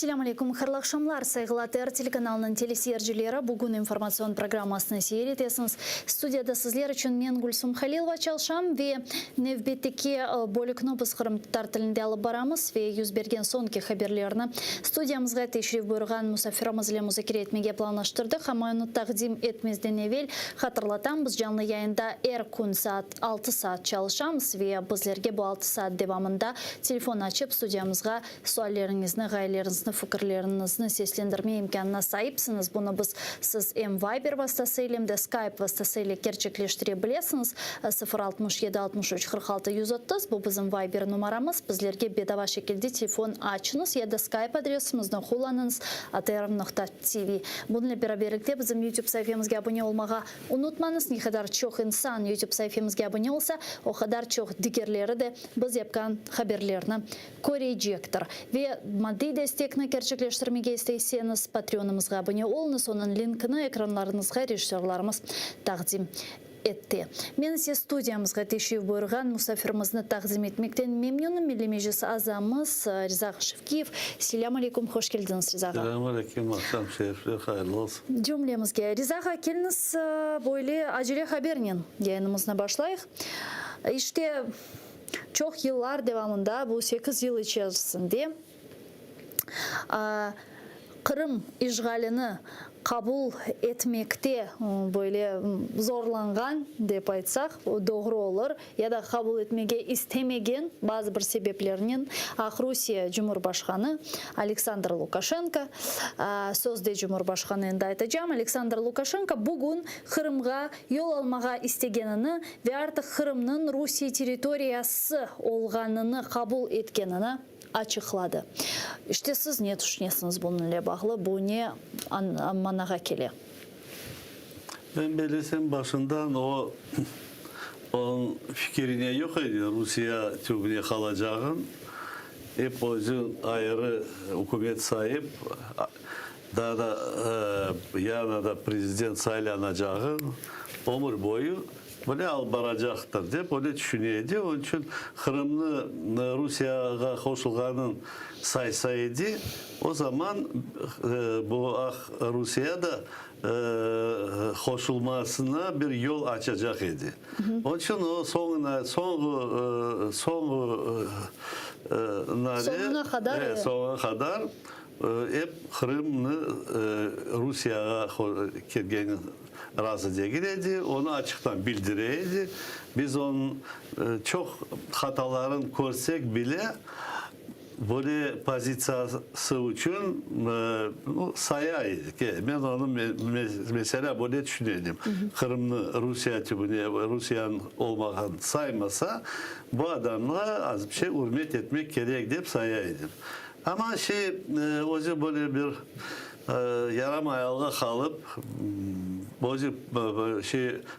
Селям алейкум, харлах шамлар, сайгылатыр телеканалының телесерджілері бүгін информацион программасыны сейретесіңіз. Студияда сізлер үшін мен Гүлсум Халилова чалшам ве невбеттеке бөлікні біз қырымтар тілінде алып барамыз ве юзберген сонки хаберлеріні. Студиямызға тешрев бұрған мұсафирамызле музакер етмеге планаштырды. Хамайыны тақдим етмезден евел қатырлатам біз жанлы яйында күн саат 6 саат чалшамыз ве біздерге бұл 6 саат девамында телефон açıp студиямызға суаллеріңізні, ғайлеріңізні, фікірлеріңізні сеслендірме имканына сайыпсыңыз. Бұны біз сіз Viber вастасыйлы, Skype вастасыйлы керчеклештіре білесіңіз. 067-63-46-130 бұл біздің Viber нумарамыз. Біздерге бедава шекелде телефон açınız, еді Skype адресімізді қоланыңыз atr.tv. Бұнылы бераберлікте біздің YouTube сайфемізге абоне олмаға ұнытмаңыз. Не қадар чоқ инсан YouTube сайфемізге абоне олса, о қадар чоқ дигерлері де біз епқан хаберлеріні көрейджектір. Ве мадей дестекні керчеклештірмеге істейсеңіз патреонымызға абоне олыңыз, оның линкіні экранларыңызға режиссерларымыз тақдим етті. Мен сіз студиямызға тешеу бұрған мұсафирімізді тақдим етмектен мемнуным мелемежесі азамыз Риза Шевкиев. Селям алейкум, хош келдіңіз, Ризаға. Селям алейкум, ақшам шерфлер, қайырлы олсын. Жүмлемізге. Ризаға келіңіз бойлы ажеле хабернен дейінімізді башлайық. Іште çok yıllar devamında bu 8 yıl içerisinde Kırım işgalini kabul etmekte böyle zorlangan deyip aytsak doğru olur ya da kabul etmege istemegen bazı bir sebeplerinin Rusiya Cumhurbaşkanı Aleksandr Lukashenko sözde Cumhurbaşkanı'nda aytacağım. Aleksandr Lukashenko bugün Kırım'a yol almağa istegenini ve artık Kırım'ın Rusiya teritoriyası olganını kabul etkenini açıkladı. İşte siz ne düşünüyorsunuz bununla bağlı? Bu ne anlamına geliyor? Ben belirsen başından onun fikrine yok ediyor. Rusya tübüne kalacağın. Hep o yüzden ayrı hükümet sahip. Daha da yana da prezident saylanacağın ömür boyu böyle albaracaktır diye böyle düşünüyordu. Onun için Kırım'ı Rusya'ya koşulganın saysaydı o zaman bu Rusya'da koşulmasına bir yol açacak idi. Onun için o sonuna kadar hep Kırım'ı Rusya'ya kirgenin razı değildi, onu açıktan bildireydi. Biz onun çok hataların görsek bile böyle pozisyası için sayaydık. Ben onu mesela böyle düşünüyordum. Kırım'ı Rusya'nın olmadan saymasa bu adamla az bir şey hürmet etmek gerek deyip sayaydım. Ama o yüzden böyle bir yaram ayağına kalıp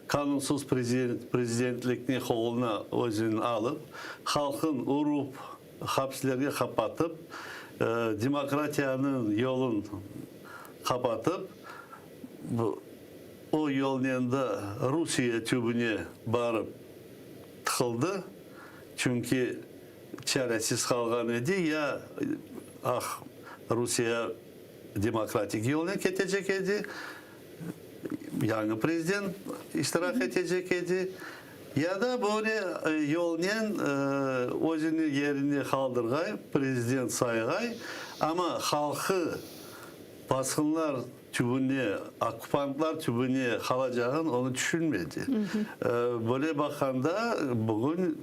kanunsuz prezidentlikini koluna özünü alıp halkın uğrup hapslerine kapatıp demokratiyanın yolunu kapatıp o yolun yanında Rusya tübüne barıp tıkıldı. Çünkü çaresiz kalgan idi ya Rusya demokratik yoluna geçecek idi. Yani prezident iştirak edecek idi. Ya da böyle yolun özünü yerini kaldırgay, prezident saygay ama halkı baskınlar tübüne, okupantlar tübüne kalacağını onu düşünmedi. Böyle bakanda bugün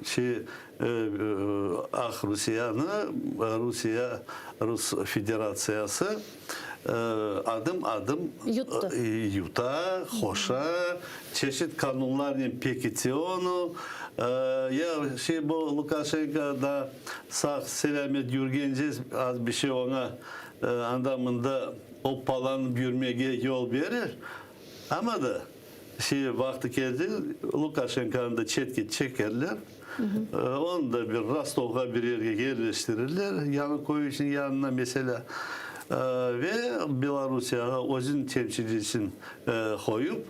Rus Federasyası adım adım yuta, hoşa, çeşit kanunların petisyonu, bu Lukashenko'da sağ selamet yürüyeceğiz az bir şey ona anlamında oppalanıp yürümeye yol verir. Ama da vakti geldi Lukashenko'nun da çetki çekerler. Onu da bir Rostov'a bir yere yerleştirirler. Yanukovych'in yanına mesela ve Belarusya'ya özün temsilcisini koyup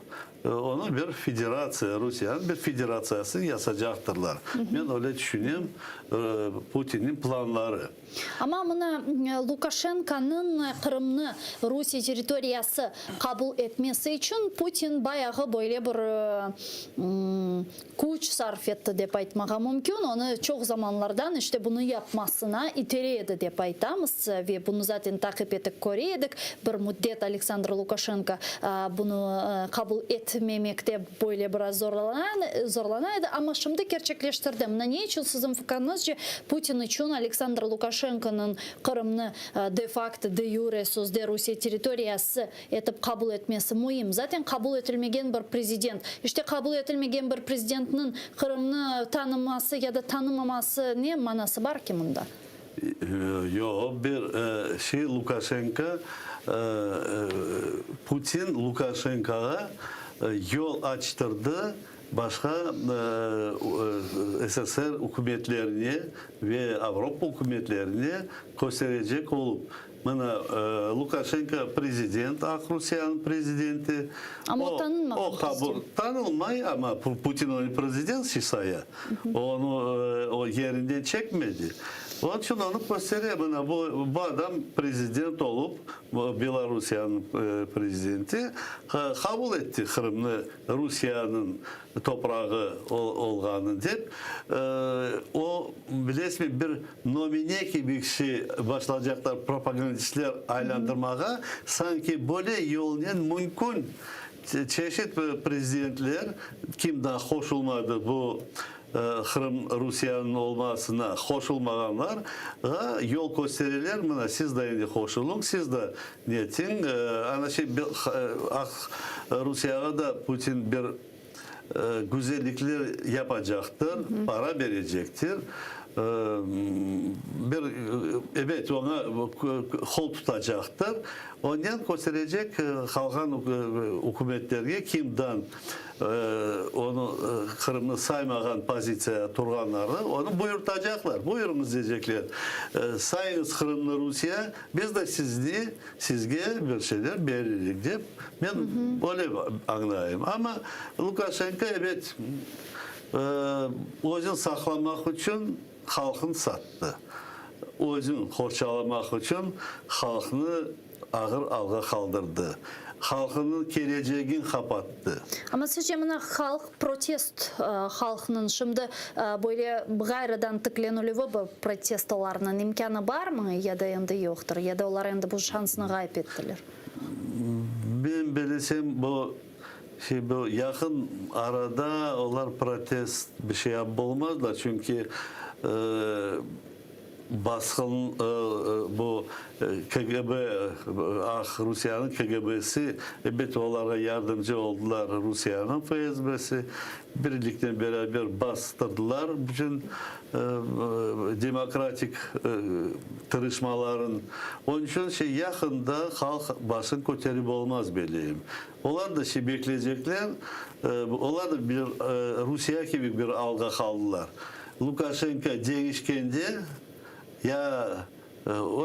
onu bir federatsiya, Rusiyanın bir federatsiyasını yasacaktırlar. Ben öyle düşünüyorum. Putin'in planları. Ama mına Lukashenko'nun Kırım'ını Rusya teritoriyası kabul etmesi için Putin bayağı böyle bir güç sarf etti deyip aytmağa mümkün. Onu çok zamanlardan işte bunu yapmasına iteledi deyip aytamız ve bunu zaten takip ettik koreyedik. Bir müddet Alexander Lukashenko bunu kabul etmemekte böyle biraz zorlanaydı ama şimdi gerçekleştirdi. Ne için sizin fikriniz Putin için Alexander Lukashenko'nun Kırım'ını de facto de jure sözde Rusya teritoriyası etip kabul etmesi mühim. Zaten kabul edilmeyen bir prezident. İşte kabul edilmeyen bir prezidentin Kırım'ını tanıması ya da tanımaması ne manası var ki bunda? Yok bir şey Lukashenko Putin Lukashenko'ya yol açtırdı. Başka SSR hükümetlerine ve Avrupa hükümetlerine gösterecek olup Lukashenko prezident, Rusya'nın prezidenti. Ama o tanınmadı. Tanınmay ama Putin onu prezident şişaya. Onu o yerinden çekmedi. Onun için onu gösteriyor bana bu adam prezident olup Belarusya'nın prezidenti kabul etti Kırım'ı Rusya'nın toprağı olganı deyip o bilesmi bir nomine gibi kişi başlayacaklar propagandistler aylandırmaya sanki böyle yolun mümkün çeşit prezidentler kimden hoş olmadı bu Kırım Rusya'nın olmasına hoş olmayanlar yol gösterirler bana siz de hoş olun siz de niyetin Rusya'ya da Putin bir güzellikler yapacaktır, para verecektir. Evet ona kol tutacaktır. Ondan gösterecek halkın hükümetlerine kimden onu Kırım'ı saymayan pozisyaya turganları onu buyurtacaklar. Buyurunuz diyecekler. Sayınız Kırım'lı Rusya biz de sizge bir şeyler veririk deyip ben öyle anlayayım. Ama Lukashenko evet özünü saklamak için halkını sattı. Özünü korçalamak için halkını ağır alga kaldırdı. Halkının geleceğini kapattı. Ama sizce buna halk protest halkının şimdi böyle gayradan tıklanılı bu protestolarının imkanı var mı ya da endi yoktur ya da onlar endi bu şansını kaybettiler? Ben bilsem bu yakın arada onlar protest bir şey yapmazlar çünkü baskın bu KGB Rusya'nın KGB'si evet onlara yardımcı oldular Rusya'nın FSB'si birlikte beraber bastırdılar bütün demokratik tırışmaların onun için yakında halk basın koterip olmaz belirleyeyim. Onlar da bekleyecekler onlar da bir Rusya gibi bir alga kaldılar. Lukashenko değişkende ya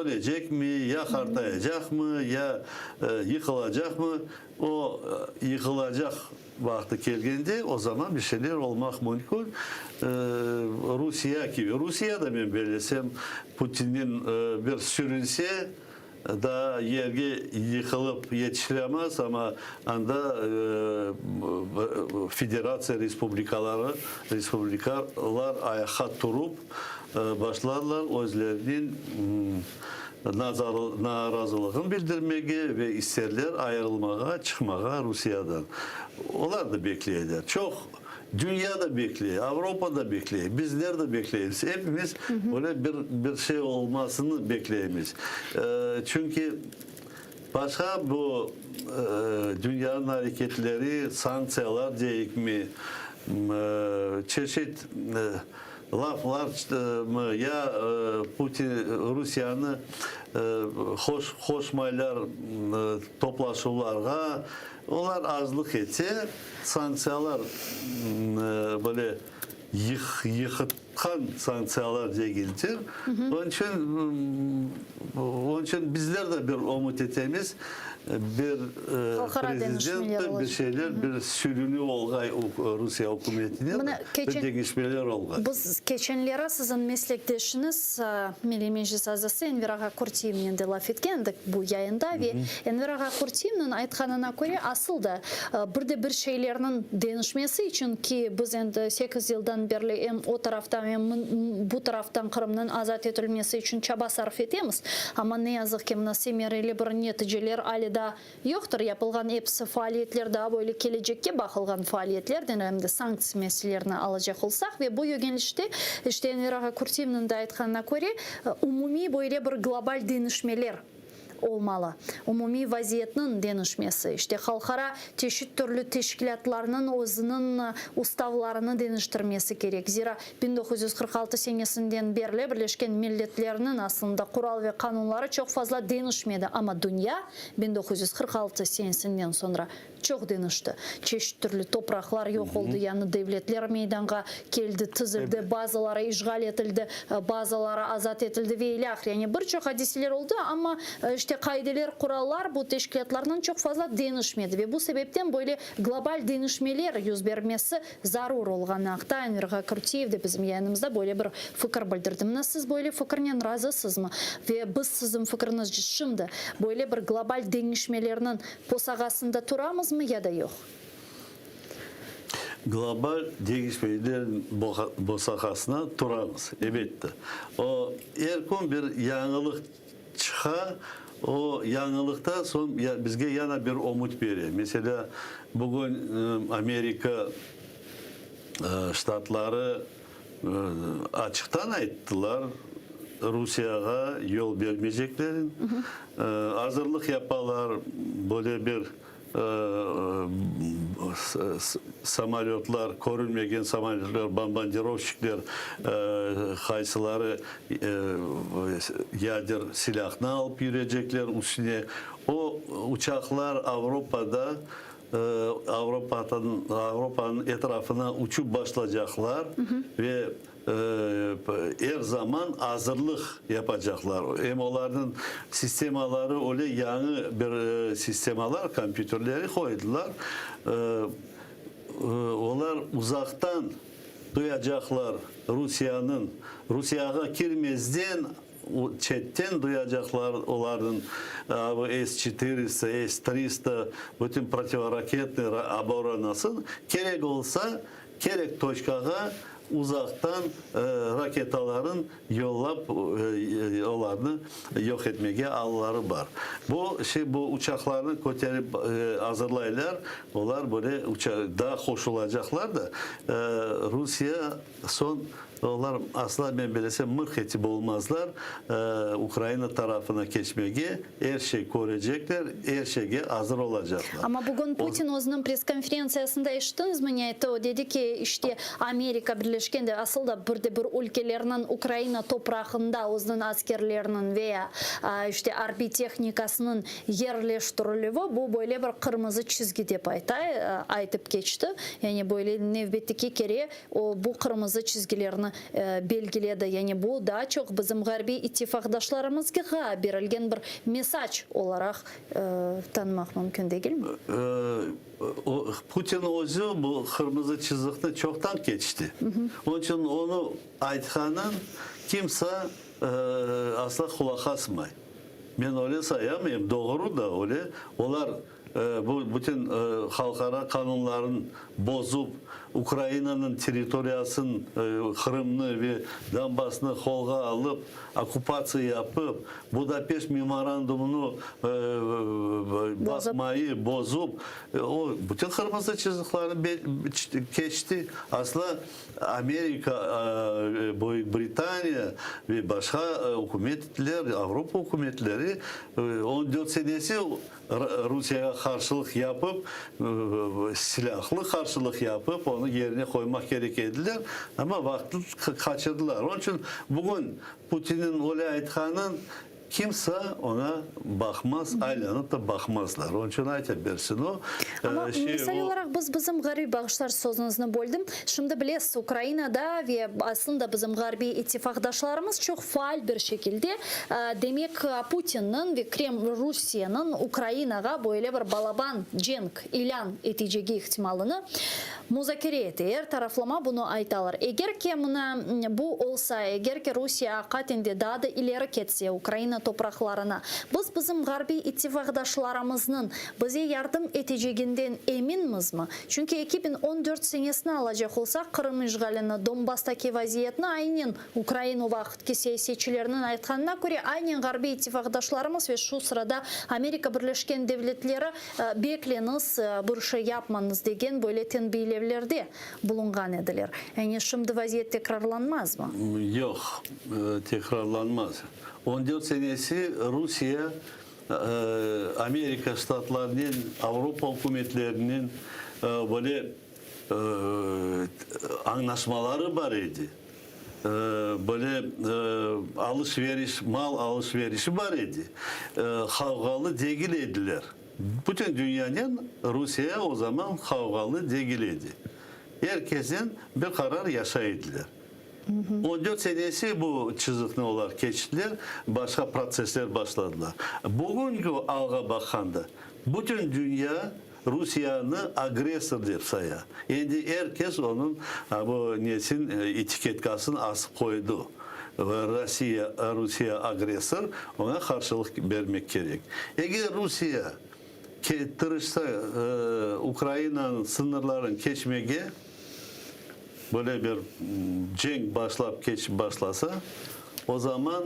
ölecek mi, ya kartlayacak mı, ya yıkılacak mı? O yıkılacak vakti geldiğinde o zaman bir şeyler olmak mümkün. Rusya gibi. Rusya'da ben belirtsem Putin'in bir sürünse da yerge yıkılıp yetişilemez ama anda federasya respublikalar ayağa durup başlarlar özlerinin narazılığını bildirmeye ve isterler ayrılmaya, çıkmaya Rusya'dan. Onlar da bekliyorlar. Çok dünya da bekliyor, Avrupa da bekliyor, bizler de bekliyoruz. Hepimiz böyle bir şey olmasını bekliyoruz. Çünkü başka bu dünyanın hareketleri, sanksiyalar diyek mi, çeşit laflar mı ya Putin Rusya'nı hoşmaylar toplaşılarga onlar azlık etse sanksiyalar böyle yıkıtkan sanksiyalar diye gelir. Onun için bizler de bir umut etemiz. bir prezident bir şeyler bir sürünü olgay Rusya hükümetine bir değişmeler olgay. Biz geçenlere sizin meslektaşınız Milli Meclis azası Enver Kurtiyev'nin de laf etkendik bu yayında ve Enver Kurtiyev'nin aytkanına göre asıl da bir şeylerinin denişmesi için ki biz 8 yıldan beri hem o taraftan hem bu taraftan Kırım'ın azat edilmesi için çaba sarf etemiz. Ama ne yazık ki semereli bir neticeler alida yoktur. Yapılgan hepsi faaliyetler daha böyle gelecekte bakılgan faaliyetlerden hem de sanksiya meselelerini alacak olsak ve bu yönelişte işte Enver Kurtiyev'nin de aytkanına göre umumi böyle bir global denişmeler olmalı. Umumi vaziyetinin denişmesi, işte halkara çeşit türlü teşkilatlarının özünün ustavlarını deniştirmesi gerek. Zira 1946 senesinden beri Birleşken Milletler'in aslında kural ve kanunları çok fazla denişmedi ama dünya 1946 senesinden sonra çok denişti. Çeşit türlü topraklar yok oldu. Yani devletler meydana geldi, tızıldı, bazıları işgal edildi, bazıları azat edildi ve ilahir. Yani birçok hadiseler oldu ama işte kaideler, kurallar bu teşkilatlardan çok fazla denişmedi ve bu sebepten böyle global denişmeler yüz vermesi zarur olganlıkta Enver Kurtiyev de bizim yanımızda böyle bir fikir bildirdi. Siz böyle fikirle razısınız mı? Ve biz sizin fikriniz şimdi böyle bir global denişmelerinin posağasında duramız mı ya da yok? Global değişmelerin posağasına duramız. Evet. O erken bir yanılık çıka o yanılıkta son bizge yana bir umut veriyor. Mesela bugün Amerika ştatları açıktan ayttılar Rusya'ya yol vermeyeceklerin. Hazırlık yaparlar böyle bir samolyotlar, korunmayan samolyotlar, bombardirovщикler kaysaları yader silahını alıp yürüyecekler üstüne. O uçaklar Avrupa'nın etrafına uçup başlayacaklar ve her zaman hazırlık yapacaklar. Hem onların sistemaları öyle yeni bir sistemalar, kompüterleri koydular. Onlar uzaktan duyacaklar Rusya'ya girmezden chatten duyacaklar onların S-400, S-300 bütün protivoraketler оборонасы gerek olsa gerek toçkağa uzaktan raketaların yollap onlarını yok etmeye alları var. Bu uçaklarını koterip hazırlayırlar. Onlar böyle daha hoş olacaklar da Rusya onlar asla ben bilesem mırk etip olmazlar. Ukrayna tarafına geçmeye her şey görecekler, her şeye hazır olacaklar. Ama bugün Putin o'zining press-konferensiyasında eshitdiniz mi? O dedi ki işte Amerika Birleşken de aslında bir ülkelerinin Ukrayna toprağında o'zining askerlerinin veya işte harbiy texnikasının yerleştirilişi bu böyle bir kırmızı çizgi deb aytıp geçti. Yani böyle növbetdeki kere bu kırmızı çizgilerini belgiledi. Yani bu daha çok bizim Garbi ittifakdaşlarımızga berilgen bir mesaj olarak tanımak mümkün değil mi? Putin özü bu kırmızı çizgini çoktan geçti. Onun için onu aytkanın kimse asla kulak asmay. Ben öyle sayamayayım. Doğru da öyle. Onlar bu bütün halkara kanunların bozup Ukrayna'nın teritoriyasını, Kırım'ını ve Donbas'ını kolga alıp okupasyon yapıp Budapeşt memorandumunu basmayı bozup o bütün kırmızı çizgilerini geçti. Aslında Amerika, Britanya ve başka hükümetler, Avrupa hükümetleri 14 senesi Rusya'ya karşılık yapıp silahlı karşılık yapıp onu yerine koymak gerekirdiler ama vakti kaçırdılar. Onun için bugün Putin'in öyle aytkanın kimse ona bakmaz, aylanıp da bakmazlar. Onun için ayta bersin o. Ama misal olarak bizim garbi bağışlar sözünüzü böldüm. Şimdi biliyorsunuz Ukrayna'da ve aslında bizim garbi ittifakdaşlarımız çok faal bir şekilde demek Putin'in ve Kreml Rusya'nın Ukrayna'ya böyle bir balaban cenk ilan edeceği ihtimalini müzakere edir. Taraflama bunu aytalar. Eğer ki bu olsa, eğer ki Rusya hakikaten daha da ileri ketse Ukrayna topraklarına, biz bizim garbi ittifakdaşlarımızın bize yardım edeceğinden eminiz mi? Çünkü 2014 senesini alacak olsak Kırım işgalini, Donbas'taki vaziyetini aynen Ukrayna vaxtki siyasetçilerinin aytkanına göre aynen garbi ittifakdaşlarımız ve şu sırada Amerika Birleşken Devletleri bekleniz bir şey yapmanız degen böyle tenbihlerlerde bulungan edilir. Yani şimdi vaziyet tekrarlanmaz mı? Yok, tekrarlanmaz. 14 senesi Rusya, Amerika Ştatlarının, Avrupa hükümetlerinin böyle anlaşmaları var idi. Böyle alışveriş, mal alışverişi var idi. Kavgalı değil ediler. Bütün dünyanın Rusya'ya o zaman kavgalı değil idi. Herkesin bir karar yaşaydılar. 14 senesi bu çizikli olarak geçtiler. Başka prosesler başladılar. Bugünkü alga bakanda bütün dünya Rusya'nı agresör deyip saya. Şimdi herkes onun bu nesin etiketkasını asıp koydu. Rusya agresör, ona karşılık vermek gerek. Eğer Rusya tırışsa Ukrayna'nın sınırlarını geçmeye böyle bir cenk başlasa o zaman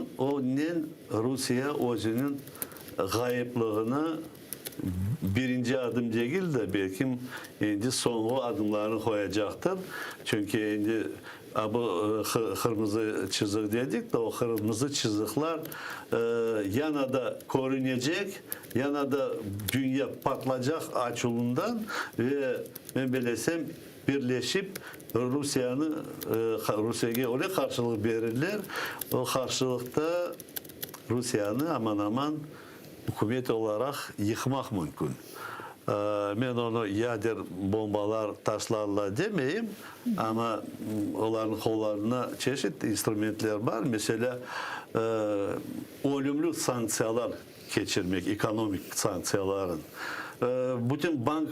Rusya özünün gayipliğine birinci adım değil de belki şimdi son adımlarını koyacaktır. Çünkü şimdi bu kırmızı çizik dedik de o kırmızı çizikler yana da korunacak, yana da dünya patlayacak açılımdan ve ben bilesem birleşip Rusya'ya öyle karşılık verirler. O karşılıkta Rusya'nı aman hükümet olarak yıkmak mümkün. Ben onu yader bombalar taşlarla demeyeyim ama onların kollarına çeşitli instrumentler var. Mesela ölümlü sanksiyalar geçirmek, ekonomik sanksiyaların. Bütün bank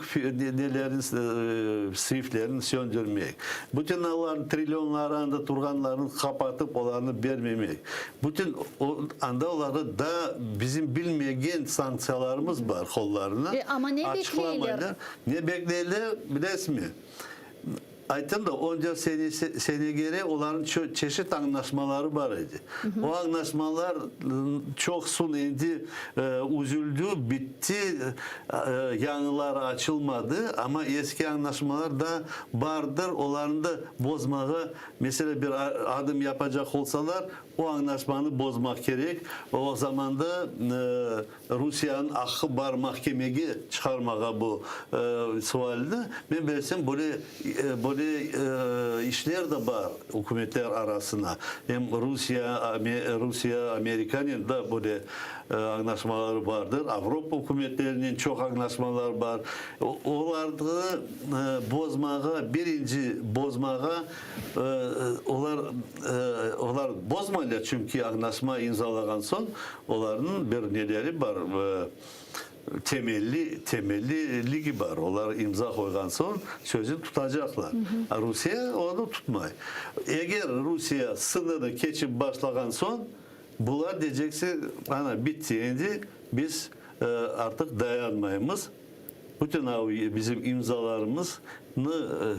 swiftlerini söndürmek. Bütün onların trilyonlarında durganlarını kapatıp onlarını vermemek. Bütün o anda onlarda da bizim bilmeyen sanksiyalarımız var kollarına. Ama ne bekleyiler? Ne bekleyiler bilesiniz mi? Aytım da 14 sene geri onların çeşit anlaşmaları var idi. O anlaşmalar çok indi, üzüldü, bitti, yanılar açılmadı ama eski anlaşmalar da vardır. Onların da bozmaya mesela bir adım yapacak olsalar o anlaşmanı bozmak gerek. O zaman da Rusya'nın akı var mahkemeye çıkarmaya bu sualini. Ben bilsem böyle işler de var hükümetler arasında. Hem Rusya, Amerika'nın da böyle anlaşmaları vardır. Avrupa hükümetlerinin çok anlaşmalar var. Onları birinci bozmaya onlar bozmayla çünkü anlaşma imzalanan son onların bir neleri var. Temelli ligi var. Onlar imza koygan son sözü tutacaklar. Rusya onu tutmay. Eğer Rusya sınırı geçip başlagan son bunlar diyecekse bana bitti. Biz artık dayanmayımız. Bütün bizim imzalarımızı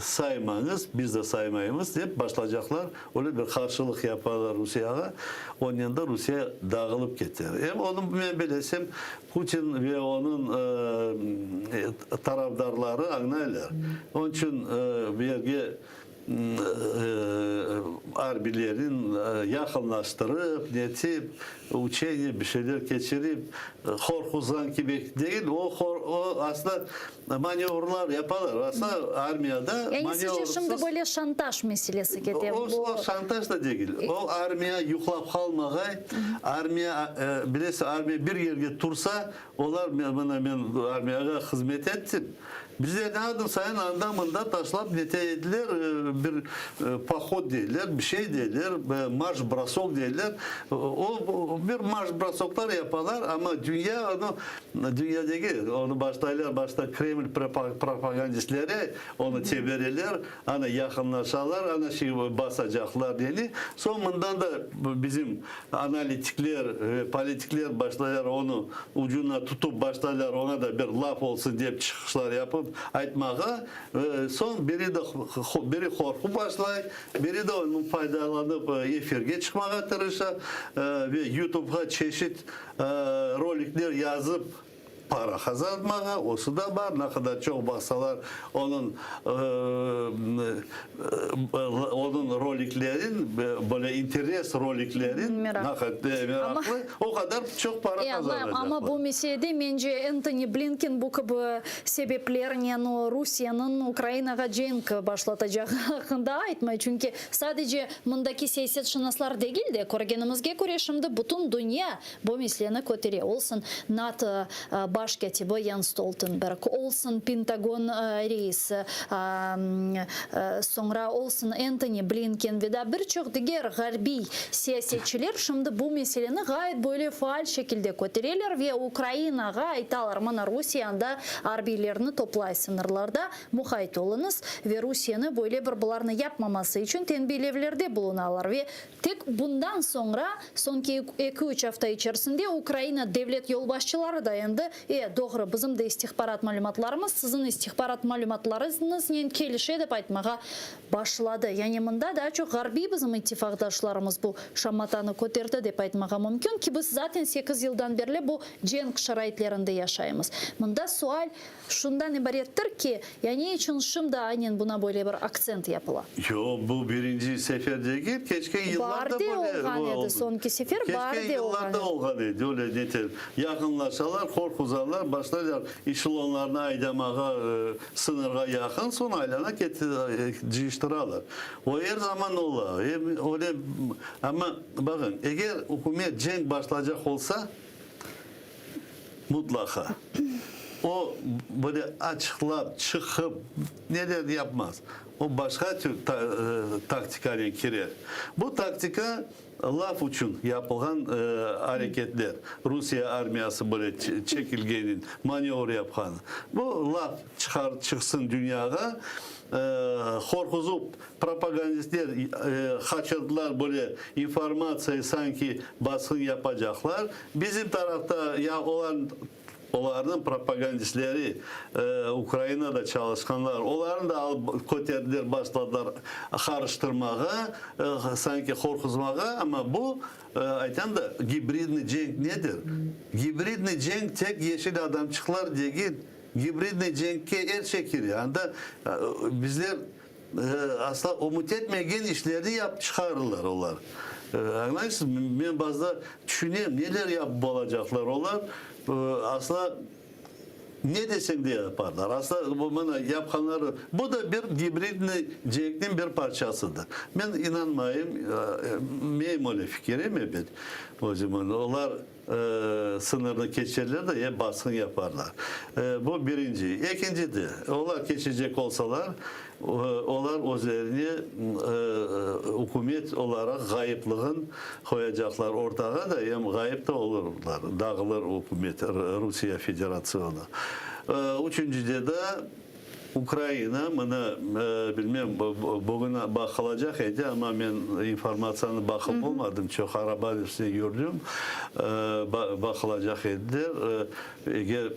saymanız, biz de saymayımız deyip başlayacaklar. Öyle bir karşılık yaparlar Rusya'ya. Onun yanında Rusya dağılıp gider. Hem onu ben bilesem Putin ve onun taraftarları anlayırlar. Onun için bir harbilerin yakınlaştırıp, netip, uçayı bir şeyler geçirip korkuzan gibi değil, o o aslında manevralar yaparlar. Aslında armiyada Yani sizce şimdi böyle şantaj meselesi gidiyor. O şantaj da değil. O armiya yuklap kalmagay, armiya bilese armiya bir yerge tursa, olar ben armiyaya hizmet ettim. Bizde ne adım sayın andamında taşlap niteydiler, bir pahod değiller, bir şey değiller, marş brasok değiller. O bir marş brasoklar yaparlar ama dünya onu dünyadaki onu başta Kreml propagandistleri onu çevirirler, ana yakınlaşarlar, ana şey basacaklar diye. Sonundan da bizim analitikler, politikler başlarlar onu ucuna tutup başlarlar ona da bir laf olsun diye çıkışlar yapıp aytmağa son biri korku başlay, biri de onun faydalanıp efirge çıkmağa tırışa ve YouTube'a çeşit rolikler yazıp para kazanmağa, osu da var. Ne kadar çok baksalar onun roliklerin böyle interes roliklerin meraklı o kadar çok para kazanacaklar. Ama bu meselede bence Anthony Blinken bu gibi sebeplerini Rusya'nın Ukrayna'ya cenk başlatacak hakkında aytmay. Çünkü sadece bundaki siyasetşinaslar değil de korugenimizge göre şimdi bütün dünya bu meseleni kötüre olsun. NATO baş katibi Jens Stoltenberg, olsun Pentagon reisi, sonra olsun Anthony Blinken ve de birçok diğer garbi siyasetçiler şimdi bu meseleni gayet böyle faal şekilde kötüreler ve Ukrayna'ya aytalar mana Rusya'da harbilerini toplaysınırlar da muhayt olunuz ve Rusya'nı böyle bir bularını yapmaması için tembihlerlerde bulunarlar ve tek bundan sonra sonki 2-3 hafta içerisinde Ukrayna devlet yolbaşçıları dayandı. Doğru bizim de istihbarat malumatlarımız sizin istihbarat malumatlarınız kelişe de aytmağa başladı. Yani bunda daha çok garbi bizim ittifakdaşlarımız bu şamatanı kötürdü de aytmağa mümkün ki biz zaten 8 yıldan beri bu cenk şaraitlerinde yaşayımız. Bunda sual şundan ibarettir ki yani için şimdi aynen buna böyle bir akcent yapıla. Yo bu birinci sefer değil. Keşke yıllarda böyle oldu. Sonki sefer keşke yıllarda olganıydı. Öyle yeter. Yakınlaşalar, korkuzarlar, başlarlar işlonlarına aydamağa, sınırga yakın, son aylana cihiştiralar. O her zaman ola. Öyle, ama bakın, eğer hükümet cenk başlayacak olsa mutlaka o böyle açıklap, çıkıp neler yapmaz. O başka tür taktikaya girer. Bu taktika laf için yapılan hareketler. Rusya armiyası böyle çekilgenin manevra yapan. Bu laf çıksın dünyaya. Korkuzup propagandistler kaçırdılar böyle informasyon sanki baskın yapacaklar. Bizim tarafta ya onların propagandistleri Ukrayna'da çalışkanlar, onların da kötüler başladılar karıştırmaya, sanki korkuzmaya ama bu aytan da hibridli cenk nedir? Hibridli cenk tek yeşil adamçıklar değil. Hibridli cenke her şekil yani da bizler asla umut etmeyen işleri çıkarırlar onlar. Anlayışsınız ben bazı düşünüyorum neler yapıp olacaklar onlar. Aslında ne desem diye yaparlar. Aslında bana yapanları bu da bir hibridli cenkin bir parçasıdır. Ben inanmayayım meyim öyle fikrim evet. O zaman onlar sınırını geçerler de ya baskın yaparlar. Bu birinci. İkinci de onlar geçecek olsalar onlar üzerine hükümet olarak gayiplığın koyacaklar ortaya da hem gayip de olurlar. Dağılır hükümet Rusya Federasyonu. Üçüncüde de Ukrayna bana bilmem bugün bakılacak idi ama ben informasyonu bakıp olmadım. Çok araba üstüne gördüm. Bakılacak idi. Eğer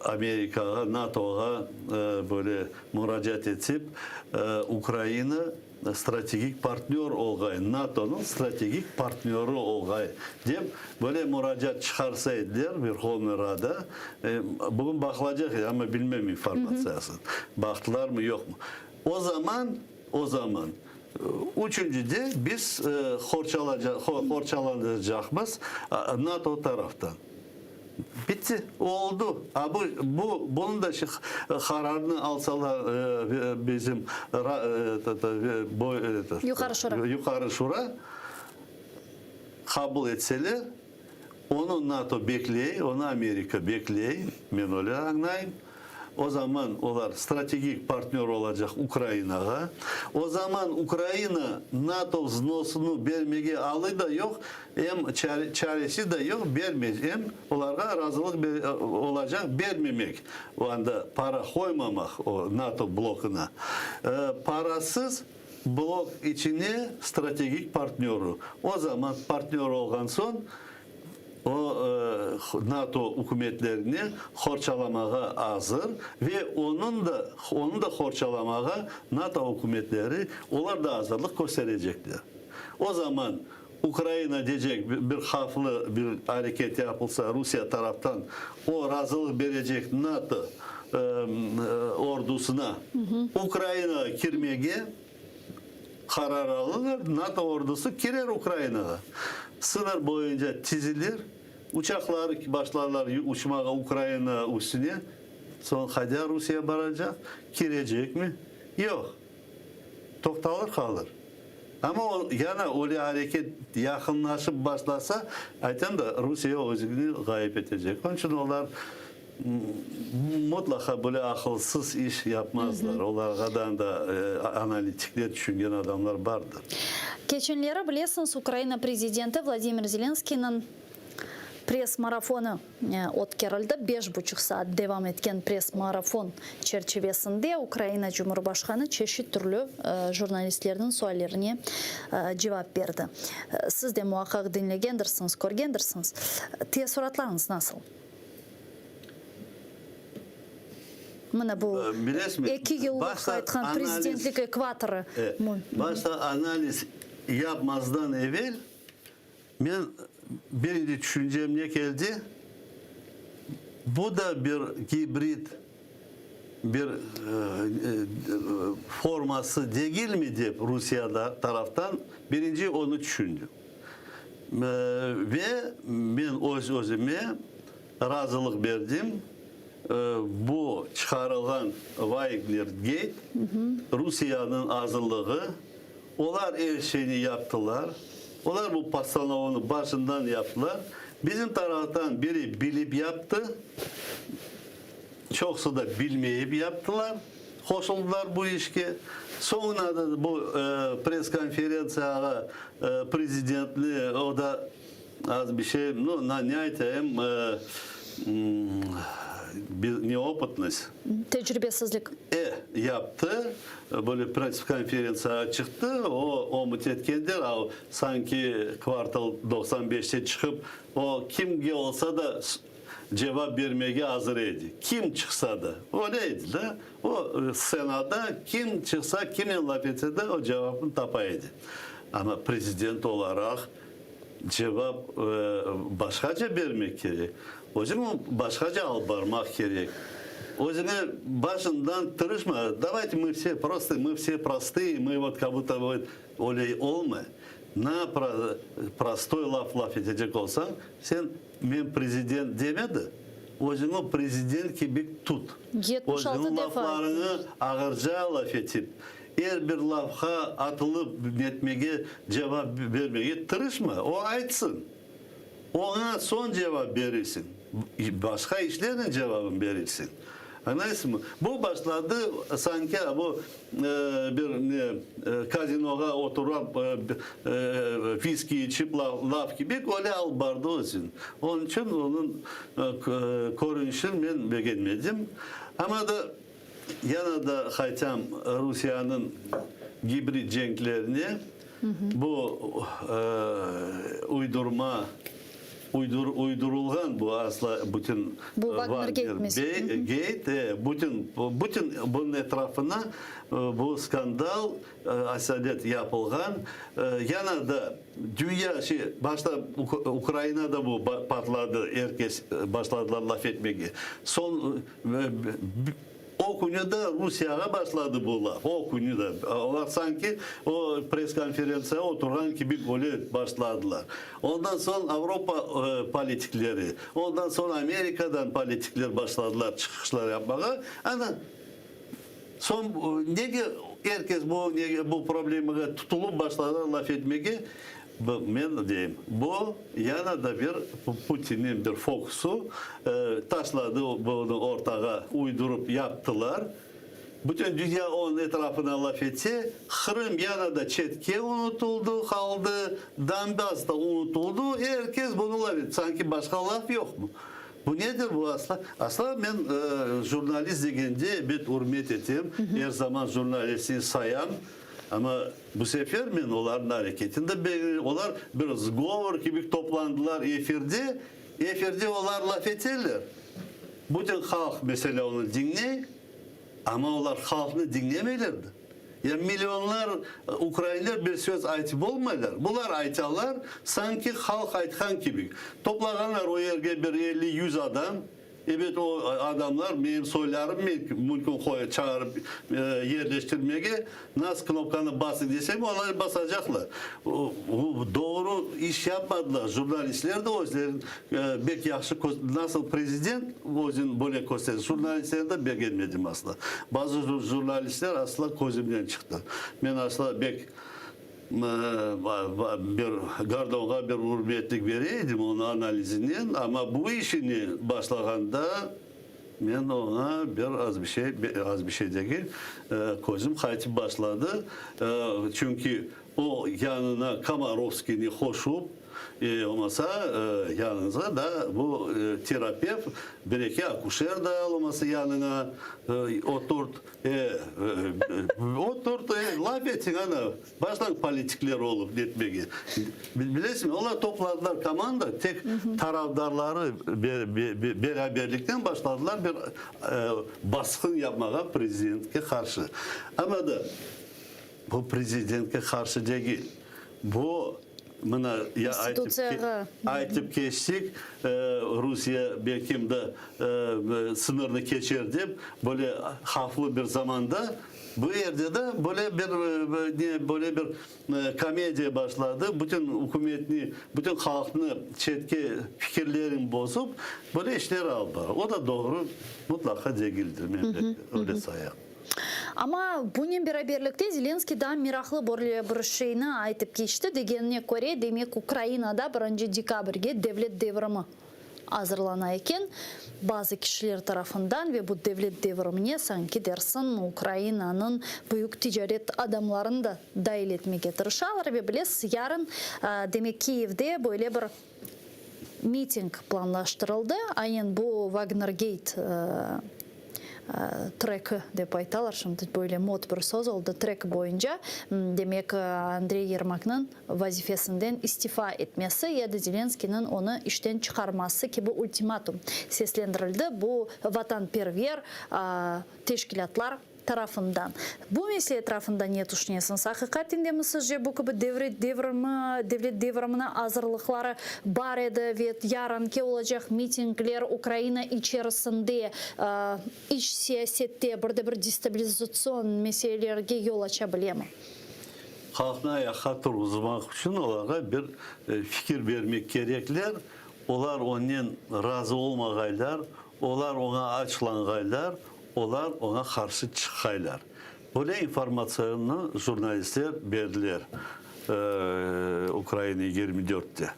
Amerika'ya, NATO'ya böyle müracaat edip Ukrayna stratejik partner olgay, NATO'nun stratejik partneri olgay deyip böyle müracaat çıkarsaydılar Verkhovna Rada bugün bakılacak ama bilmem informasyasını. Baktılar mı yok mu? O zaman üçüncüde biz horçalanacağımız NATO taraftan. Bitti, oldu. Bunun da kararını alsalar bizim yukarı şura kabul etseler, onu NATO bekley, onu Amerika bekley, ben öyle anlayayım. O zaman onlar stratejik partner olacak Ukrayna'ya. O zaman Ukrayna NATO vznosunu vermeye alı da yok, hem çaresi de yok, vermeyecek. Hem onlara razılık olacak, vermemek. O anda para koymamak o NATO blokuna. Parasız blok içine stratejik partneri. O zaman partner olgan son o NATO hükümetlerini horçalamaya hazır ve onu da horçalamaya NATO hükümetleri onlar da hazırlık gösterecekler. O zaman Ukrayna diyecek bir haflı bir hareket yapılsa Rusya taraftan o razılık verecek NATO ordusuna Ukrayna girmeye karar alır. NATO ordusu girer Ukrayna'ya. Sınır boyunca çizilir. Uçaklar başlarlar uçmaya Ukrayna üstüne. Son hadi Rusya varacak. Girecek mi? Yok. Toktalır kalır. Ama yana öyle hareket yakınlaşıp başlasa ayten da Rusya özgürlüğünü gayip edecek. Onun için onlar mutlaka böyle akılsız iş yapmazlar. Onlardan da analitikler düşünen adamlar vardır. Keçenlere bilesiniz Ukrayna prezidenti Vladimir Zelenskiy'nin press-marafonu o'tkazildi. 5,5 saat devam etken press-marafon çerçevesinde Ukrayna Cumhurbaşkanı çeşit türlü jurnalistlerin suallerine cevap verdi. Siz de muhakkak dinlegendirsiniz, görgendirsiniz. Teessüratlarınız nasıl? Mana bu 2 yıllık aytkan prezidentlik ekvatorı. Başta analiz yapmazdan evvel ben birinci düşüncem ne geldi? Bu da bir hibrit bir forması değil mi diye Rusya'da taraftan birinci onu düşündüm. Ve ben özüme razılık verdim. Bu çıkarılan Wagner Gate, Rusya'nın azınlığı, onlar her şeyini yaptılar. Onlar bu pastanovunu başından yaptılar. Bizim taraftan biri bilip yaptı, çoksu da bilmeyip yaptılar. Koşuldular bu işe. Sonra da bu pres konferansiyaya prezidentli o da az bir şey, ne aytayım, bir neopытность. Tecrübesizlik. Yaptı. Böyle pres konferansiyaya çıktı. O mütetkendir. Sanki kvartal 95'te çıkıp o kim olsa da cevap vermeye hazırıydı. Kim çıksa da öyleydi de. O senada kim çıksa kimin laf etse de o cevabını tapaydı. Ama prezident olarak cevap başkaca vermek gerek. O zaman başkaca albarmak gerek. O zaman başından tırışma. Давайте мы все простые, мы вот как будто вот öyle olma. Na простой laf edecek olsan sen men prezident demedi. O zaman prezident gibi tut. 76 o zaman laflarını ağırca laf etip her bir lafha atılıp etmeye cevap vermeye tırışma. O aytsın. Ona son cevap verirsin. Başka işlerin cevabını verirsin. Anladınız mı? Bu başladı sanki bu bir kazinoga oturup viski içip laf gibi öyle albardı olsun. Onun için onun görünüşünü ben beğenmedim. Ama da yana da haytam Rusya'nın hibrit cenklerini bu uydurulgan bu asla bütün Wagner Gate bütün bunun etrafına bu skandal asalet yapılgan yana da dünya başta Ukrayna'da bu patladı herkes başladılar laf etmeye son O günü de Rusya'ya başladı bu laf. O günü de. Onlar sanki o pres konferansiyaya oturan gibi böyle başladılar. Ondan sonra Avrupa politikleri, ondan sonra Amerika'dan politikler başladılar çıkışlar yapmaya. Ana son nege herkes bu problemi tutulup başladılar laf etmeye. Ben diyeyim, bu yana da bir Putin'in bir fokusu taşladı bunu ortağa uydurup yaptılar. Bütün dünya onun etrafına laf etse, Kırım yana da çetke unutuldu, kaldı, Donbas da unutuldu. Herkes bunu laf etti. Sanki başka laf yok mu? Bu nedir bu asla? Asla ben jurnalist degende bir hürmet ettim. Her zaman jurnalisti sayan. Ama bu sefer ben onların hareketinde onlar biraz govor gibi toplandılar efirde. Efirde onlar laf ederler. Bütün halk mesela onu dinle ama onlar halkını dinlemelerdi. Ya milyonlar Ukraynalılar bir söz aytıp olmaylar. Bunlar aytarlar sanki halk aytkan gibi. Toplaganlar o yerge bir 50-100 adam. Evet o adamlar benim soylarım mümkün çağırıp yerleştirmeye nasıl knopkanı basın desem onları basacaklar. Doğru iş yapmadılar. Jurnalistler de o yüzden belki yaxşı nasıl prezident o yüzden böyle gösterdi. Jurnalistler de beğenmedim asla. Bazı jurnalistler asla gözümden çıktı. Ben asla bir Gardon'a bir hürmetlik vereydim onun analizinden ama bu işini başlaganda ben ona az bir şey değil gözüm kayıtı başladı. Çünkü o yanına Kamarovski'ni koşup olmasa yanınıza da bu terapeut bir iki akuşer da olması yanına oturt laf etsin ana baştan politikler olup etmeye bilirsin onlar topladılar komanda tek taraftarları beraberlikten başladılar bir baskın yapmaya prezidentke karşı ama da bu prezidentke karşı değil bu buna ya aytıp geçtik Rusya belki de sınırını geçirdi böyle haflı bir zamanda bu yerde de böyle bir komediya başladı. Bütün hükümetini, bütün halkını çetki fikirlerini bozup böyle işler aldı. O da doğru mutlaka değildir. Öyle sayarım. Ama bunun beraberlikte Zelenskiy da miraklı bir şeyini aytıp geçti. Degenine göre demek Ukrayna'da 1 dekabrge devlet devrimi hazırlanayken bazı kişiler tarafından ve bu devlet devrimine sanki dersin Ukrayna'nın büyük ticaret adamlarını da dahil etmeye tırışarlar ve bilesiz yarın demek Kiev'de böyle bir miting planlaştırıldı. Aynen bu Wagnergate treki dep aytalar. Şimdi böyle mod bir söz oldu trek boyunca. Demek Andrei Yermak'ın vazifesinden istifa etmesi ya da Zelenskiy'nin onu işten çıkarması gibi ultimatum seslendirildi. Bu vatanperver teşkilatlar tarafından. Bu mesele tarafından ne düşünüyorsunuz? Hakikaten mi sizce bu gibi devlet devrimine hazırlıkları var idi ve yarınki olacak mitingler Ukrayna içerisinde iç siyasette bir destabilizasyon meselelerine yol açabilir mi? Halkına ayakta uzmak için onlara bir fikir vermek gerekler. Onlar ondan razı olmagaylar, onlar ona açılangaylar, onlar ona karşı çıkaylar. Böyle informasyonu jurnalistler verdiler Ukrayna 24'te.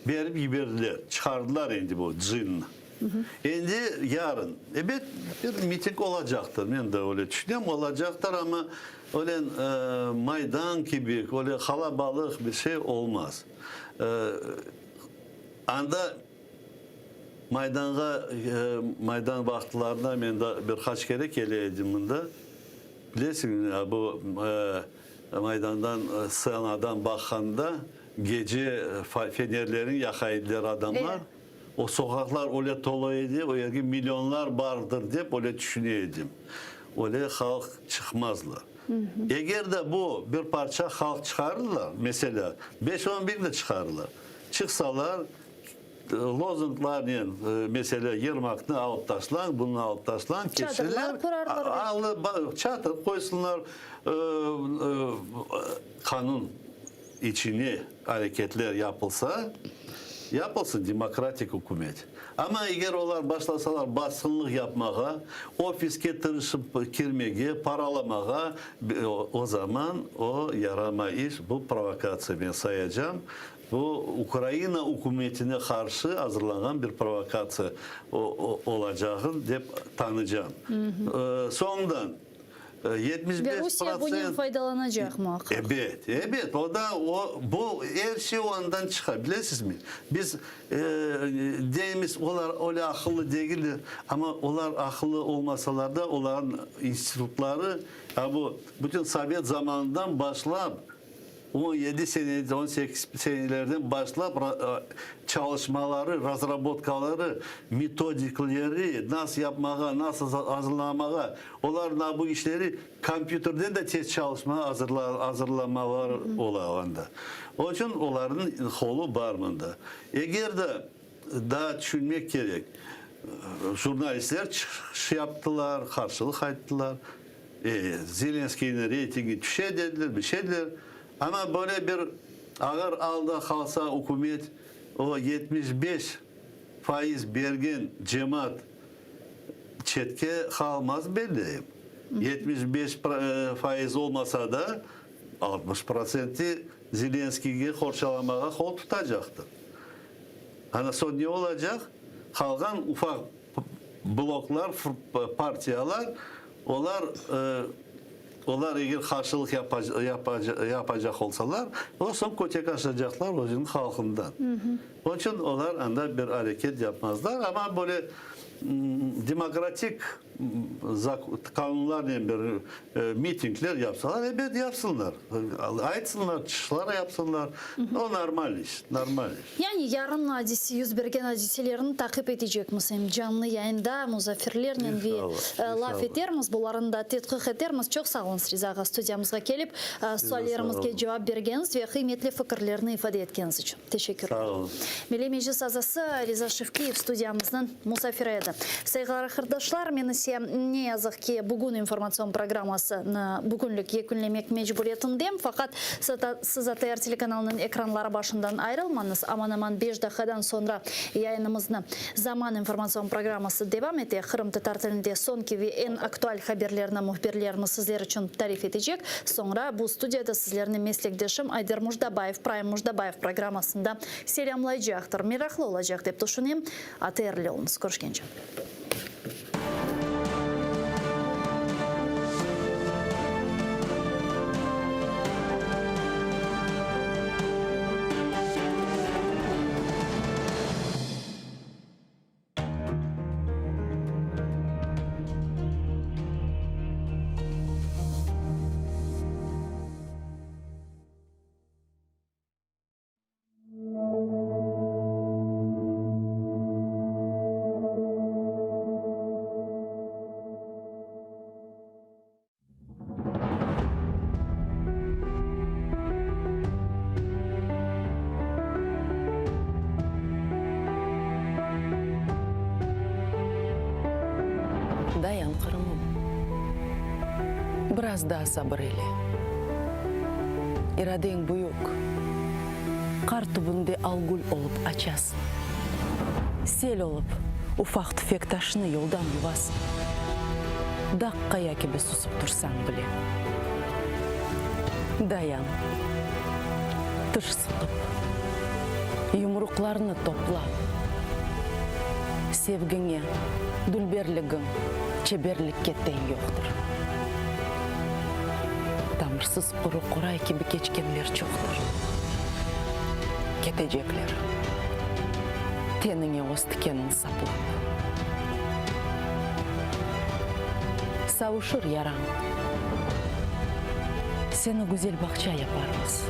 Verdiler, çıkardılar şimdi bu cin. Şimdi yarın evet bir miting olacaktır. Ben de öyle düşünüyorum olacaktır ama öyle Maydan gibi öyle kalabalık bir şey olmaz. Anda Maydan vaxtlarında ben de birkaç kere geleydim bunda. Bilirsin bu Maydan'dan sığanadan bakanda gece fenerlerin yakaydılar adamlar. Evet. O sokaklar öyle doluydu, o yerge milyonlar vardır diye öyle düşünüyordum. Öyle halk çıkmazlar. Eğer de bu bir parça halk çıkarırlar, mesela 5-11 de çıkarırlar. Çıksalar lozunglarla mesela Yermak'ını alıp taşlan, bunu alıp taşlan, keçiler, çadır koysunlar, kanun içine hareketler yapılsın demokratik hükümet. Ama eğer onlar başlasalar baskınlık yapmaya, ofiske tırışıp girmeye, paralamaya, o zaman o yarama iş, bu provokasyon ben sayacağım. Bu Ukrayna hükümetine karşı hazırlanan bir provokasyon olacağını deyip tanıyacağım. Sondan 75% Ve Rusya bundan faydalanacak mı? Evet. O da bu her şey ondan çıkar. Bilirsiniz mi? Biz deyimiz onlar öyle akıllı değiller ama onlar akıllı olmasalar da onların institutları bu bütün Sovyet zamanından başlayıp 17 senede 18 senelerden başlayıp çalışmaları, razrabotkaları, metodikleri nasıl yapmaya, nasıl hazırlamaya, onlar bu işleri kompüterden de test çalışmaya hazırlamaları olağında. O için onların kolu barmında. Eğer de daha düşünmek gerek, jurnalistler çıkış yaptılar, karşılık ettiler, Zelenski'nin reytingi düşe dediler, bir şey dediler. Ama böyle bir ağır alda kalsa hükümet o 75% bergen cemaat çetke kalmaz belli. 75% olmasa da 60% Zelenski'ye korçalamaya kol tutacaktır. Hani son ne olacak? Kalkan ufak bloklar, partiyalar onlar eğer karşılık yapacak olsalar o son kötü kaçacaklar o halkından. Onun için onlar anda bir hareket yapmazlar ama böyle demokratik kanunlarla bir mitingler yapsalar evet yapsınlar. Aytsınlar, çıkışlar yapsınlar. O normal iş. Yani yarın hadisi, yüz bergen hadiselerini takip edecek misin? Canlı yayında muzafirlerle bir laf ederimiz. Bunların da tetkik ederimiz. Çok sağ olun Rizaga stüdyamıza gelip sorularımızga cevap bergeniz ve kıymetli fikirlerini ifade ettiğiniz için. Teşekkür ederim. Milli Meclis Azası Riza Şevkiyev stüdyamızın musafiri edi. Saygılar arkadaşlar, men ise ne yazık ki bugün informasyon programmasını bugünlük yekünlemek mecburiyetindeyim. Fakat siz ATR telekanalının ekranları başından ayrılmanız. Aman aman 5 dakikadan sonra yayınımızın Zaman informasyon programması devam etti. Kırım Tatar tilinde sonki ve en aktual haberlerini, muhbirlerini sizler için tarif edecek. Sonra bu stüdyada sizlerini meslektaşım Ayder Mujdabayev, Prime Mujdabayev programmasında selamlayacaktır. Meraklı olacak deyip düşünüyorum. ATR'li olunuz. Görüşkence. Dayan Kırım'ım. Biraz daha sabır eyle. İraden büyük. Kar tübünde algul olup açasın. Sel olup ufak tüfek taşını yoldan yuvasın. Dakkaya gibi susup dursan bile. Dayan. Tış sıkıp. Yumruklarını topla. Sevgine, dülberligin, çeberlikке teң yoktur. Tamırsız kuru kuray gibi geçkenler çoktur. Ketecekler. Tenine oz tikenin saplap. Savuşur yaran. Seni güzel bakça yaparız.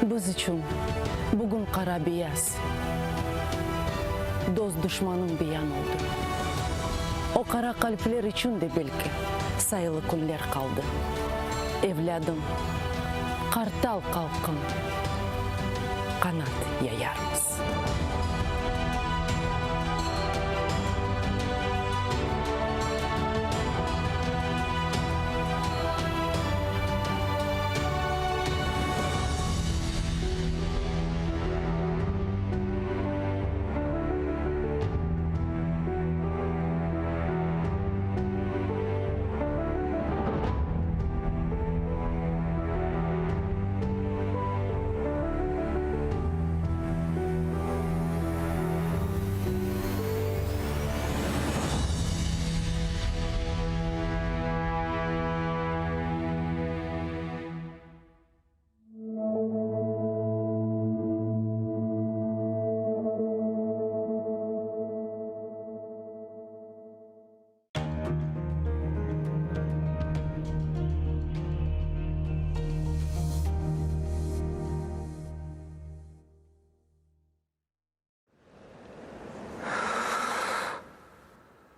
Biz için bugün kara beyaz. Dost düşmanın bir yan oldu. O kara kalpler için de belki sayılı günler kaldı. Evladım, kartal kalkın, kanat yayarız.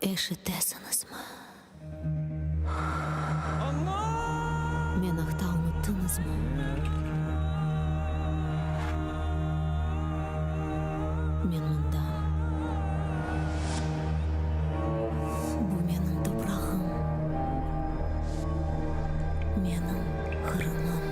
Эшетесанасма. Мен ақтауны тынызма. Мен мұндам. Бұл менің топрағым. Менің қырымым.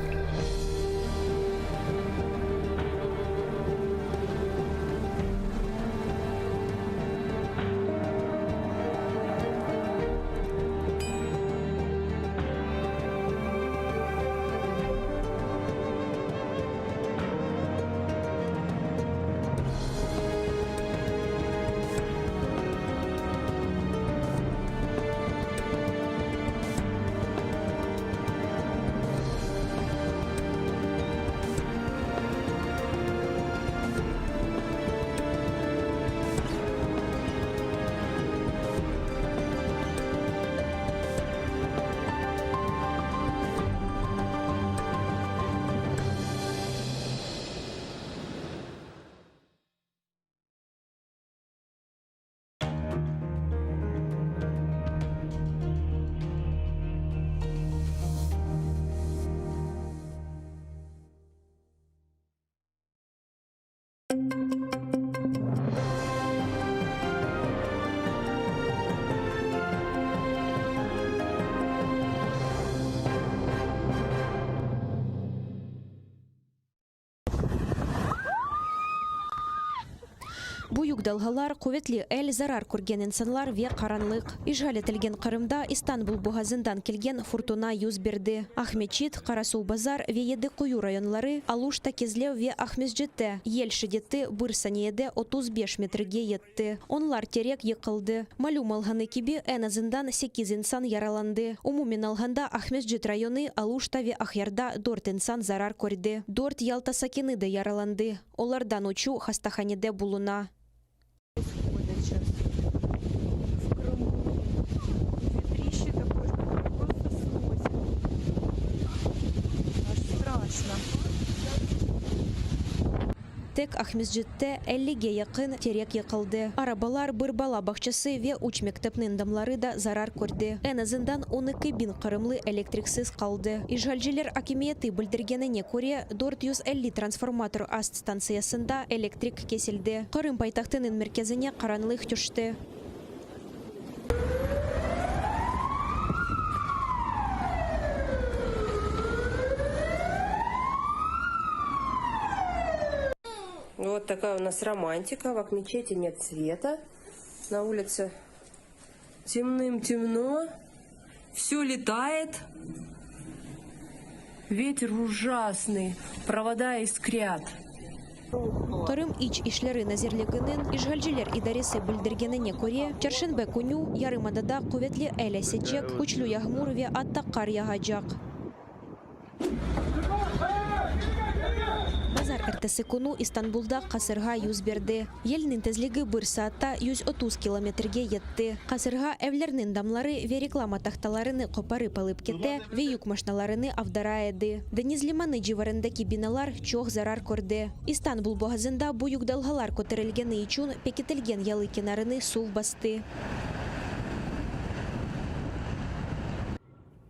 Буюк далгалар, куветли эль зарар көрген инсанлар ве каранлык. Ижгал етілген Қырымда Истанбул бугазындан келген фуртуна юз берді. Ахмечит, Карасу базар ве еді кую районлары, Алушта кезлеу ве Ахмесджетте. Ел шидетті бұрсанеде 35 метрге етті. Онлар терек йықылды. Малюм алғаны кеби en azından 8 insan yaralанды. Умумен алғанда Ахмесджет районы Алушта ве Ахярда 4 insan zarar көрді. 4 Ялта сакины де яраланды. Олардан учу хастаханеде булуна. Тек Ахмесджетте 50-ге якын терек йықылды. Арабалар бір бала бақчасы ве уч мектепнің дамлары да зарар көрді. En azından 12 bin Қырымлы электриксіз қалды. Ижгалжилер акимиеті білдіргеніне көре 450 трансформатор аст станциясында электрик кесілді. Қырым пайтақтының мерkezіне қаранлық түшті. Вот такая у нас романтика. В мечети нет света. На улице темным-темно. Все летает. Ветер ужасный. Провода искрят. Қырым ич ишлері назерлегінен ижгалжилер идаресі білдіргеніне көре, Чаршенбе күню ярымадада куветлі әлі сечек, күчлю ягмур ве атта қар яғаджақ. Базар эртесі күну Истанбулда қасырға юз берді. Елнің тезлігі 1 саатта 130 километрге етті. Қасырға әвлернің дамлары ве реклама тақталарыны қопары палып кете, ве юк машиналарыны авдара еді. Дениз лиманы живарындaki биналар чоқ зарар көрді. Истанбул боғазында буюк далғалар көтерілгені үшін пекетілген ялы кенарыны сув басты.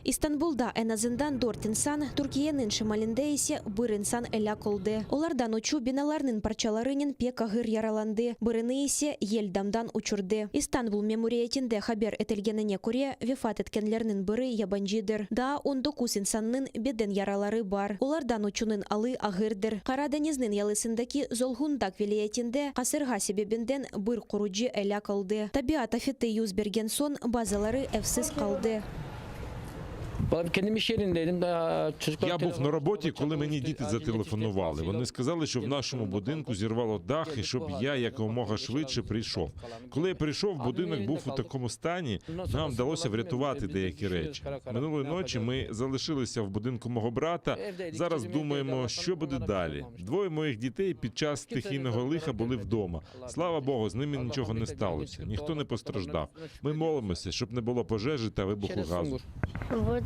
Истанбулда en azından 4 insan, Türkiye'nin şimalinde ise 1 insan elak oldu. Onlardan uçu binalarının parçalarının pek ağır yaralandı. Birini ise yel damdan uçurdu. İstanbul memuriyetinde haber etilgenine göre vefat etkenlerinin biri yabancıdır. Daha 19 insanın beden yaraları var. Onlardan uçunun alı ağırdır. Karadeniz'nin yalısındaki Zolgundak vilayetinde kasırga sebebinden bir kurucu elak oldu. Tabiat afeti yüz bergen son bazaları evsiz kaldı. Я був на роботі, коли мені діти зателефонували. Вони сказали, що в нашому будинку зірвало дах і щоб я якомога швидше прийшов. Коли я прийшов, будинок був у такому стані, нам вдалося врятувати деякі речі. Минулої ночі ми залишилися в будинку мого брата. Зараз думаємо, що буде далі. 2 моїх дітей під час стихійного лиха були вдома. Слава Богу, з ними нічого не сталося. Ніхто не постраждав. Ми молимося, щоб не було пожежі та вибуху газу.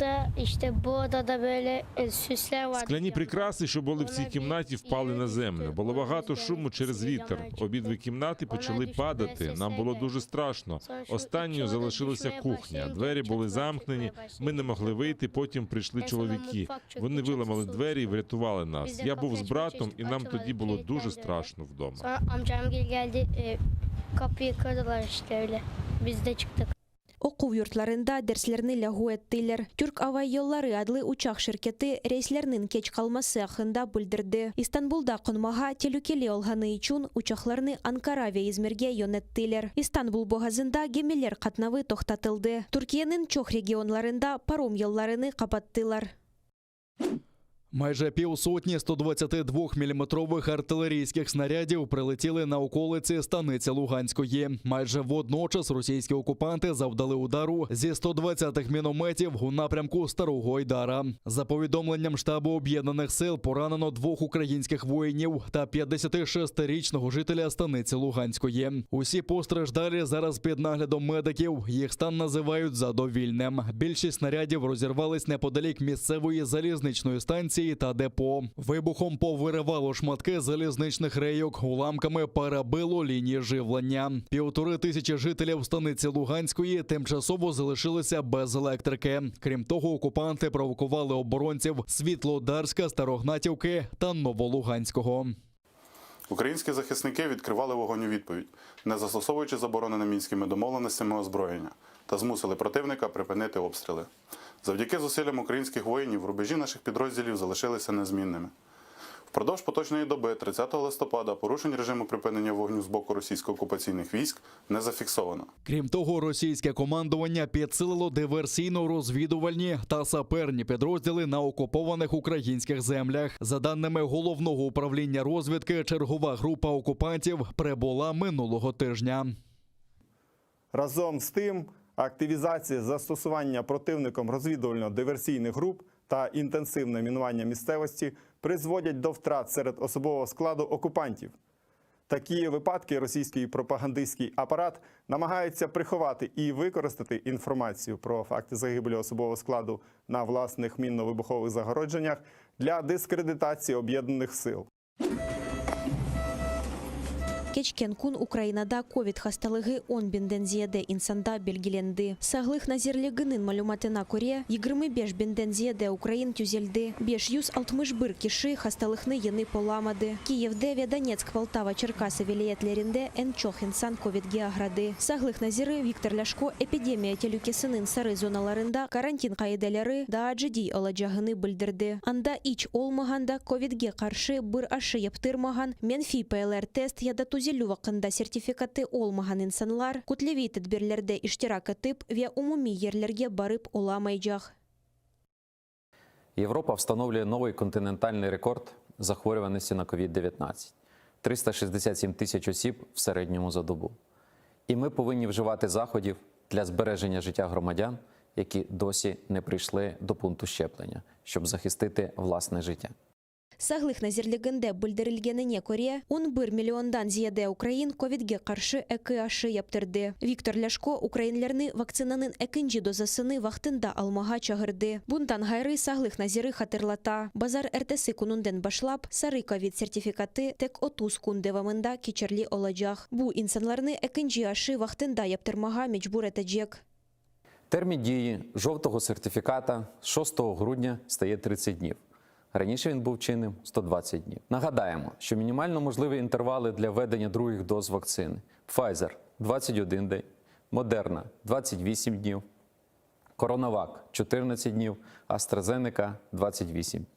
Burada işte bu odada böyle süsler var. Скляні прикраси, що були в цій кімнаті, впали на землю. Було багато шуму через вітер. Обидві кімнати почали падати. Нам було дуже страшно. Останньою залишилася кухня. Двері були замкнені, ми не могли вийти, потім прийшли чоловіки. Вони виламали двері і врятували нас. Я був з братом, і нам тоді було дуже страшно вдома. Sonra amcamgil geldi, kapıyı kırdılar işte öyle. Biz de çıktık. Оқу йортларында дәрсләрне лягу әттеләр. Түрк авай йоллары адлы учак ширкеты рейсләрнең кеч калмасы хакында белдерде. Истанбулда кунмага телүкеле алганы өчен учакларны Анкара вә Измиргә юнәттеләр. Истанбул бугазында гемеләр катнавы тохтатылды. Түркиянең чох регионларында паром йолларыны капаттылар. Майже півсотні 122-мм артилерійських снарядів прилетіли на околиці станиці Луганської. Майже водночас російські окупанти завдали удару зі 120-х мінометів у напрямку Старого Айдара. За повідомленням штабу Об'єднаних сил, поранено 2 українських воїнів та 56-річного жителя станиці Луганської. Усі постраждалі зараз під наглядом медиків. Їх стан називають задовільним. Більшість снарядів розірвались неподалік місцевої залізничної станції та депо. Вибухом повиривало шматки залізничних рейок, уламками перебило лінії живлення. 1500 жителів станиці Луганської тимчасово залишилися без електрики. Крім того, окупанти провокували оборонців Світлодарська, Старогнатівки та Новолуганського. Українські захисники відкривали вогонь у відповідь, не застосовуючи заборонене мінськими домовленостями озброєння, та змусили противника припинити обстріли. Завдяки зусиллям українських воїнів рубежі наших підрозділів залишилися незмінними. Впродовж поточної доби, 30 листопада, порушень режиму припинення вогню з боку російсько-окупаційних військ не зафіксовано. Крім того, російське командування підсилило диверсійно-розвідувальні та саперні підрозділи на окупованих українських землях. За даними Головного управління розвідки, чергова група окупантів прибула минулого тижня. Разом з тим, активізація застосування противником розвідувально-диверсійних груп та інтенсивне мінування місцевості призводять до втрат серед особового складу окупантів. Такі випадки російський пропагандистський апарат намагається приховати і використати інформацію про факти загибелі особового складу на власних мінно-вибухових загородженнях для дискредитації об'єднаних сил. Кечкен кун Украинада ковид хасталыгы 10 бинден зияде инсанда белгиленди. Саглых назирлигынын малюматына көре 25 бинден зияде Украин түзелди. 561 киши хасталыхны йыны поламады. Киевде ве Донецк, Полтава, Черкасы вилиятлеринде эн чох инсан ковидге аграды. Саглых назиры Виктор Ляшко эпидемия телюкесынын сары зоналарында карантин кайыделери да жидий алажагыны билдирди. Анда ич олмаганда ковидге каршы бир ашы яптырмаган менфи ПЛР-тест яда түзелүү вакында сертификаты олмаган инсанлар кутлеви тедбирлерде иштирак этип ве умумий ерлерге барып оламайжак. Європа встановлює новий континентальний рекорд захворюваності на COVID-19. 367 тисяч осіб в середньому за добу. І ми повинні вживати заходів для збереження життя громадян, які досі не прийшли до пункту щеплення, щоб захистити власне життя. Саглых назирлигенде билдирилгенине көре 11 миллиондан зияде Украин ковидге каршы эки ашы яптырды. Виктор Ляшко украинлерни вакцинанын экинчи дозасыны вактында алмага чагырды. Бундан гайры саглых назиры хатырлата. Базар эртеси кунунден башлап сары ковид сертификаты тек 30 күн девамында кечерли олажак. Бу инсанларны экинчи ашы вактында яптырмага мечбур этежек. Термін дії жовтого сертифіката з 6 грудня стає 30 днів. Раніше він був чинним 120 днів. Нагадаємо, що мінімально можливі інтервали для введення других доз вакцини. Pfizer – 21 день, Moderna – 28 днів, CoronaVac – 14 днів, AstraZeneca – 28 днів.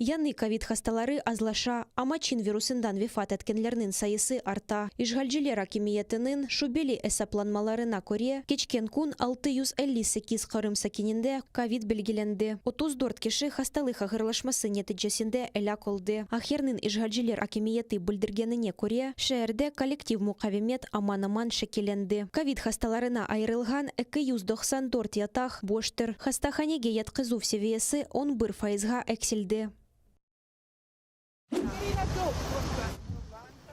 Яны ковид хасталары азлаша, амачин вирусындан вефат эткенлернин сайысы арта. Ишгалжилер акимиетинин шубели эсапланмаларына көре кечкен кун 658 кырым сакининде ковид белгиленди. 34 киши хасталых агырлашмасы нетижесинде элак олды. Ахернин ишгалжилер акимиети билдиргенине көре шээрде коллектив мукавимет аман-аман шекеленди. Ковид хасталарына айрылган 294 ятах боштыр. Хастаханеге яткызуу севиеси 11%га эксилди.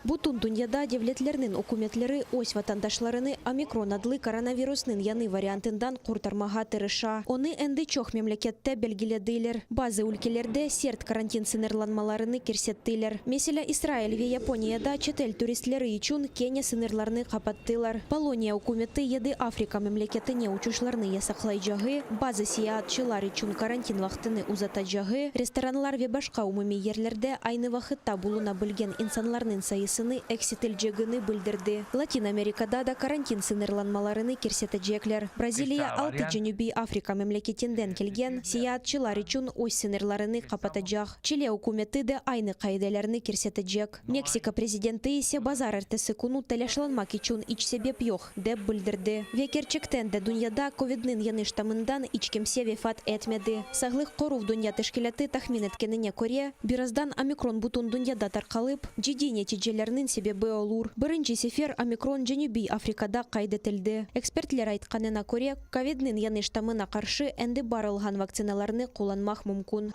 Бутун дуньяда девлетлернин окуметлери ось ватандашларыны омикрон адлы коронавируснын яны вариантындан куртармага тырыша. Оны энди чох мемлекетте белгиледейлер. Базы өлкелерде серт карантин сынырланмаларыны керсеттейлер. Меселя Израиль ве Японияда четел туристлери үчүн Кения сынырларны капаттылар. Полония окуметы еді Африка мемлекетине учушларны ясаклай жагы, базы сияатчылар үчүн карантин вактыны узата жагы, ресторанлар ве башка умумий ерлерде айны вакытта булуна билген инсанларнын сайысыны эксителжегыны билдирди. Латин Америкада да карантин сынырланмаларыны керсетежеклер. Бразилия 6 Женубий Африка мемлекетинден келген сияатчылар үчүн ось сынырларыны капатажак. Чили окуметы да айны кайделерни керсетежек. Мексика президенты исе базар эртеси куну телешланмак үчүн ич себеп жок деп билдирди. Векерчектен де дуньяда ковиднын яны штамындан ич кимсе вефат этмеди. Саглык кору в дунья тешкилаты тахмин эткенине көре, бираздан омикрон бутун дуньяда таркалып, жиди нетижелернин себеби олур. Биринчи сефер омикрон Женубий Африкада кайдетилди. Экспертлер айтканына көре, ковиднын яны штамына каршы энди барылган вакциналарны кулланмак мумкун.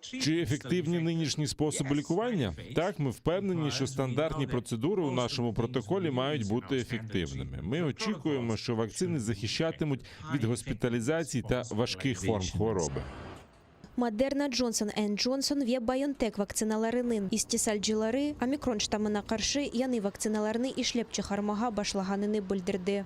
Чи ефективні нинішні способи лікування? Так, ми впевнені, що стандартні процедури у нашому протоколі мають бути ефективними. Ми очікуємо, що вакцини захищатимуть від госпіталізації та важких форм хвороби. Модерна, Джонсон & Джонсон ве BioNTech вакциналарынын истисалчылары омикрон штамына каршы яны вакциналарны ишлеп чыгармага башлаганын билдирди.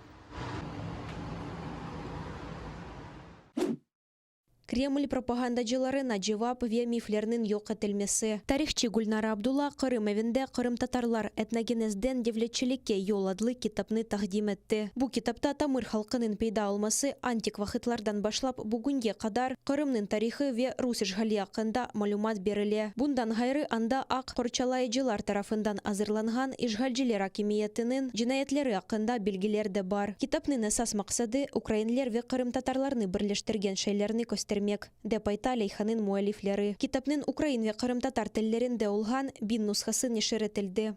Кремль пропагандачыларына жевап ве мифлернин yok этилмеси. Тарихчи Гульнара Абдулла Кырым эвинде Кырым татарлар этногенезден девлетчиликке yol адлы китапны тагдим этти. Бу китапта тамыр халкынын пейда алмасы антик вакытлардан башлап бугунге кадар Кырымнын тарихы ве Рус ишгали акында малумат бериле. Бундан гайры анда ак корчалайчылар тарафындан азырланган ишгалчилер акимиятынын жинаятлери акында билгилер де бар. Китапнын эсас максаты украинлер ве Кырым татарларны бирлештирген шейлерни көстөрмөк деп айта Лейханын муалифлери. Китапнын украин ве Кырым татар тилдеринде улган бин нусхасы нешеретилди.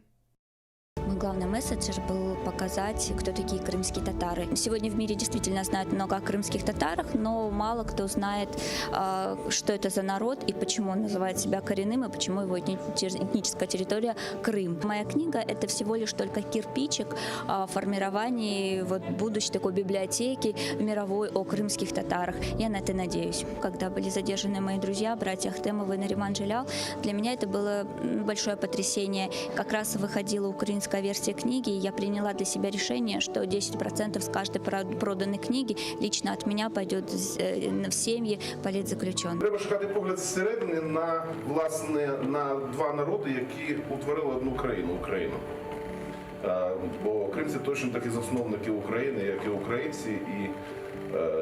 Мой главный месседж был показать, кто такие крымские татары. Сегодня в мире действительно знают много о крымских татарах, но мало кто знает, что это за народ и почему он называет себя коренным, и почему его этническая территория Крым. Моя книга – это всего лишь только кирпичик в формировании будущей такой библиотеки мировой о крымских татарах. Я на это надеюсь. Когда были задержаны мои друзья, братья Ахтемовы и Нариман Джелял, для меня это было большое потрясение. Как раз выходила украинская версия книги, и я приняла для себя решение, что 10% с каждой проданной книги лично от меня пойдет в семьи политзаключенных. Треба шукати погляд зсередини на, власне, на два народи, які утворили одну країну – Україну. Бо кримці точно такі засновники України, як і українці, і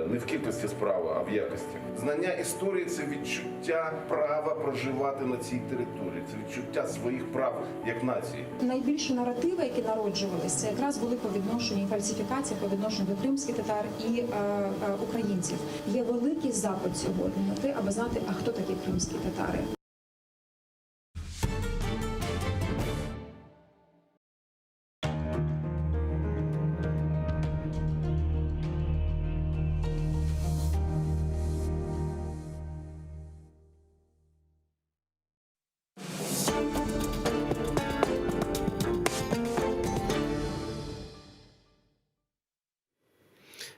не в кількості справа, а в якості. Знання історії – це відчуття права проживати на цій території, це відчуття своїх прав як нації. Найбільші наративи, які народжувалися, це якраз були по відношенню, фальсифікації по відношенню до кримських татар і українців. Є великий запит сьогодні на те, аби знати, а хто такі кримські татари.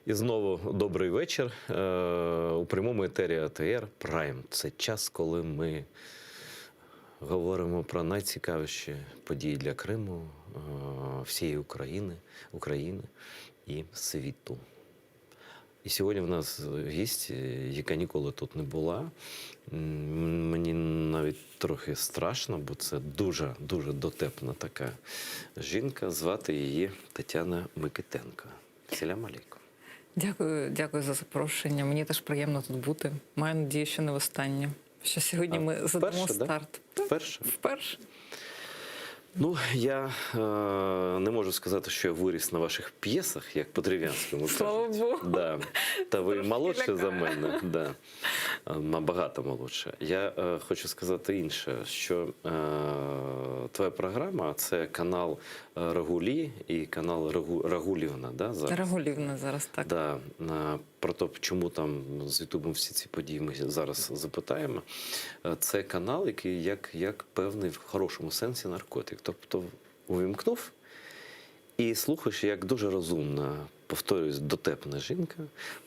І знову добрий вечір. У прямому етері АТР Прайм. Це час, коли ми говоримо про найцікавіші події для Криму, всієї України і світу. І сьогодні в нас гість, яка ніколи тут не була. Мені навіть трохи страшно, бо це дуже дотепна така жінка. Звати її Тетяна Микитенко. Салям алейкум. Дякую за запрошення. Мені теж приємно тут бути. Маю надію, що не востаннє. Що сьогодні ми задамо старт. Вперше? Вперше. Ну, я не можу сказати, що я виріс на ваших п'єсах, як по-древ'янському. Слава Богу. Да. Та ви молодші за мене. Да. набагато молодша. Я хочу сказати інше, що твоя програма – це канал Рагулі і канал Рагулівна, да, зараз? Рагулівна зараз, так. Да, про те, чому там з Ютубом всі ці події ми зараз запитаємо. Це канал, який як певний в хорошому сенсі наркотик. Тобто увімкнув і слухаєш, як дуже розумна, повторюсь, дотепна жінка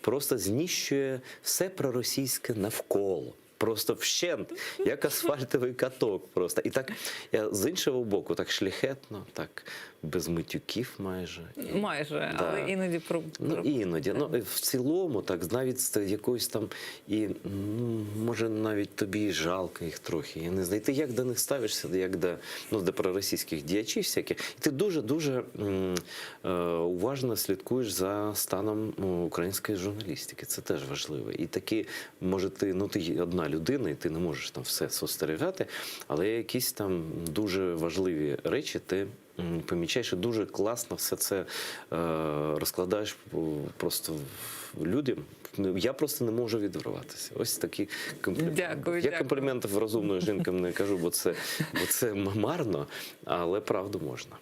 просто знищує все проросійське навколо. Просто вщент, як асфальтовий каток просто. І так, з іншого боку, так шляхетно, так без матюків майже. Майже, да. Але іноді Іноді. В цілому, так, навіть з якоюсь там, і може навіть тобі і жалко їх трохи. Я не знаю. Ти як до них ставишся, як до проросійських діячів всяких. І ти дуже-дуже уважно слідкуєш за станом української журналістики. Це теж важливо. І такі, може, ти одна людина, і ти не можеш там все спостерігати, але якісь там дуже важливі речі ти помічаєш і дуже класно все це розкладаєш просто людям. Я просто не можу відірватися. Ось такі компліменти. Дякую. Я компліментів розумною жінкам не кажу, бо це марно, але правду можна.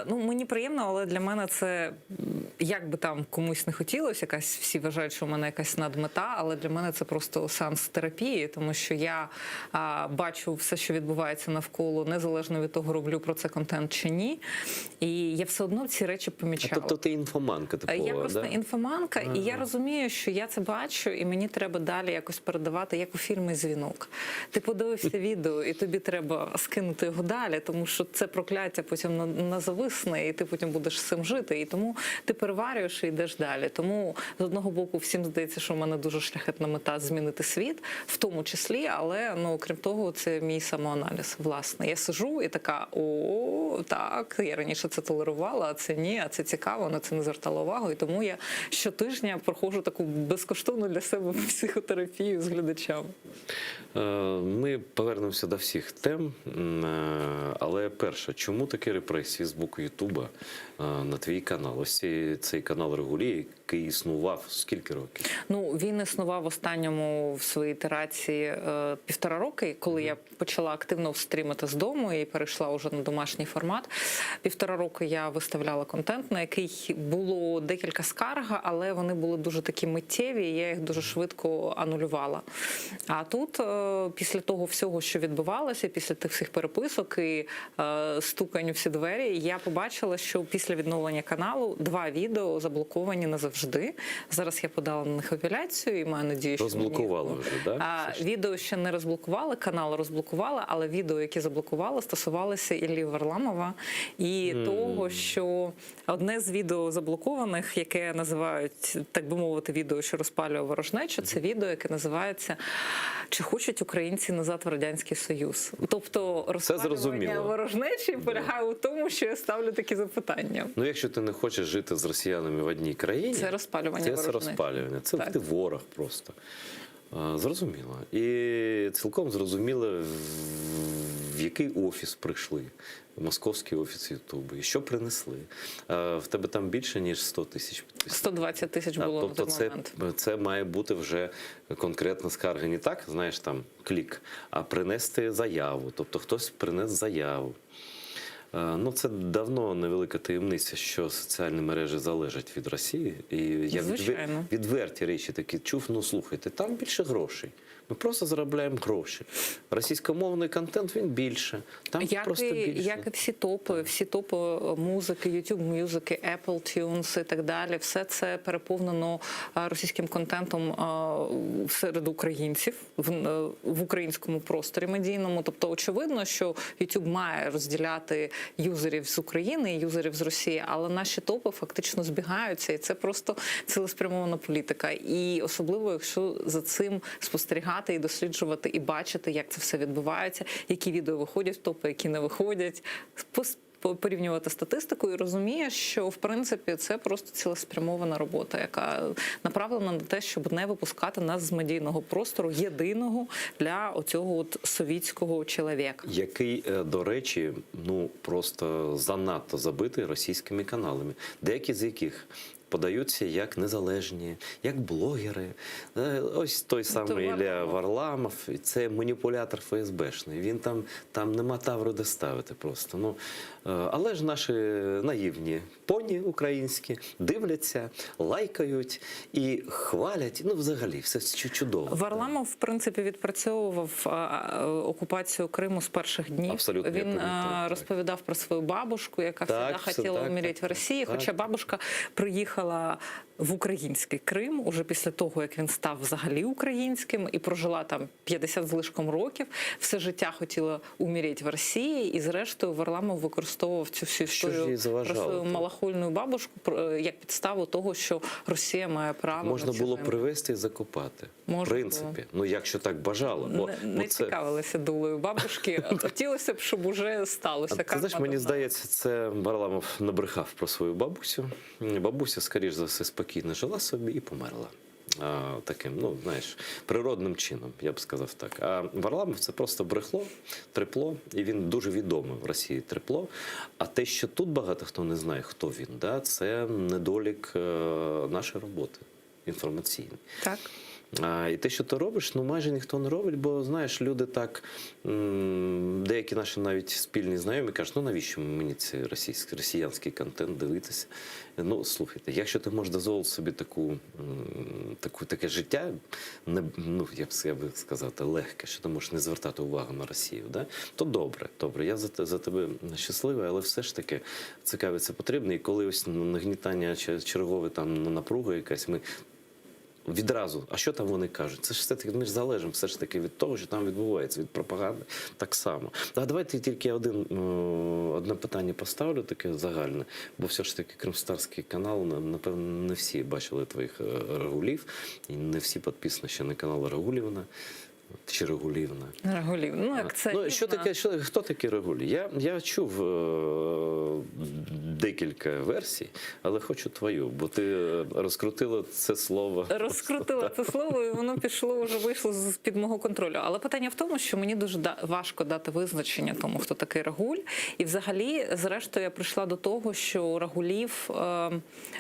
Мені приємно, але для мене це, як би там комусь не хотілося, всі вважають, що в мене якась надмета, але для мене це просто сеанс терапії, тому що я бачу все, що відбувається навколо, незалежно від того, роблю про це контент чи ні, і я все одно ці речі помічаю. Тобто ти інфоманка типова, я просто да? інфоманка, і я розумію, що я це бачу, і мені треба далі якось передавати, як у фільмі «Дзвінок». Ти подивився відео, і тобі треба скинути його далі, тому що це прокляття потім на зависне, і ти потім будеш з цим жити. І тому ти переварюєш і йдеш далі. Тому, з одного боку, всім здається, що в мене дуже шляхетна мета змінити світ, в тому числі, але, крім того, це мій самоаналіз, власне. Я сижу і така, так, я раніше це толерувала, а це ні, а це цікаво, на це не звертала увагу. І тому я щотижня проходжу таку безкоштовну для себе психотерапію з глядачами. Ми повернемося до всіх тем, але перше, чому такі репресії з боку Ютуба на твій канал? Ось цей канал Рагулі, який існував скільки років? Він існував останньому в своїй ітерації 1,5 роки, коли я почала активно стрімити з дому і перейшла вже на домашній формат. 1,5 роки я виставляла контент, на який було декілька скарг, але вони були дуже такі миттєві, і я їх дуже швидко анулювала. А тут, після того всього, що відбувалося, після тих всіх переписок і стукань у всі двері, я побачила, що після відновлення каналу 2 відео заблоковані назавжди. Зараз я подала на них апеляцію і маю надію, що розблокували вже, так? Відео ще не розблокували, канал розблокували, але відео, які заблокували, стосувалися Іллі Варламова і того, що одне з відео заблокованих, яке називають, так би мовити, відео, що розпалює ворожнечу, це відео, яке називається «Чи хочуть українці назад в Радянський Союз?». Тобто розпалювання ворожнечі полягає у тому, що я ставлю такі запитання. Якщо ти не хочеш жити з росіянами в одній країні, це розпалювання ворожнечі. Це розпалювання. Це ти ворог просто. Зрозуміло. І цілком зрозуміло, в який офіс прийшли. Московський офіс Ютубу. І що принесли? В тебе там більше, ніж 100 тисяч підписів? 120 тисяч було на той момент. Це має бути вже конкретна скарга. Не так, знаєш, там, клік, а принести заяву. Тобто хтось принес заяву. Це давно невелика таємниця, що соціальні мережі залежать від Росії. І я відверті речі такі чув, слухайте, там більше грошей. Ми просто заробляємо гроші. Російськомовний контент, він більше. Там просто більше. Як і всі топи музики, YouTube музики, Apple Tunes і так далі, все це переповнено російським контентом серед українців в українському просторі медійному. Тобто, очевидно, що YouTube має розділяти юзерів з України і юзерів з Росії, але наші топи фактично збігаються, і це просто цілеспрямована політика. І особливо, якщо за цим спостерігати і досліджувати, і бачити, як це все відбувається, які відео виходять в топи, які не виходять, порівнювати статистику і розумієш, що, в принципі, це просто цілеспрямована робота, яка направлена на те, щоб не випускати нас з медійного простору єдиного для оцього совітського чоловіка. Який, до речі, просто занадто забитий російськими каналами. Деякі з яких подаються як незалежні, як блогери. Ось той самий Ілля Варламов, це маніпулятор ФСБшний. Він там нема тавру де ставити просто. Ну, але ж наші наївні поні українські дивляться, лайкають і хвалять. Ну, взагалі, все чудово. Варламов, в принципі, відпрацьовував окупацію Криму з перших днів. Абсолютно, Він розповідав про свою бабушку, яка завжди хотіла умереть в Росії, хоча бабушка приїхала в український Крим уже після того, як він став взагалі українським і прожила там 50 з лишком років. Все життя хотіла умереть в Росії, і зрештою Варламов використовував цю всю історію про свою малахольну бабушку як підставу того, що Росія має право. Можна було привезти і закопати. В принципі. Ну, якщо так бажало. Не цікавилися долею бабушки. Хотілося б, щоб уже сталося. Ти знаєш, мені здається, це Варламов набрехав про свою бабусю. Бабуся, скоріш за все, спокійно жила собі і померла. Таким, ну, знаєш, природним чином, я б сказав так. А Варламов – це просто брехло, трепло, і він дуже відомий в Росії трепло. А те, що тут багато хто не знає, хто він, да, це недолік нашої роботи інформаційної. Так. І те, що ти робиш, ну майже ніхто не робить, бо, знаєш, люди так, деякі наші навіть спільні знайомі кажуть, ну навіщо мені цей росіянський контент дивитися? Ну, слухайте, якщо ти можеш дозволити собі таке життя, ну, я би сказати, легке, що ти можеш не звертати увагу на Росію, да? То добре, я за тебе щасливий, але все ж таки цікаві це потрібно. І коли ось нагнітання чергове там напруга якась, ми відразу, а що там вони кажуть? Це ж все-таки, ми ж залежимо все ж таки від того, що там відбувається, від пропаганди так само. А давайте тільки одне питання поставлю, таке загальне, бо все ж таки Кримстарський канал, напевно, не всі бачили твоїх Рагулів, і не всі підписані ще на канал Рагулівна. Чи Рагулівна? Рагулівна. Ну, як це? Ну, хто такі Рагулі? Я чув декілька версій, але хочу твою, бо ти розкрутила це слово. Розкрутила це слово, і воно вийшло з-під мого контролю. Але питання в тому, що мені дуже важко дати визначення тому, хто такий Рагуль. І взагалі, зрештою, я прийшла до того, що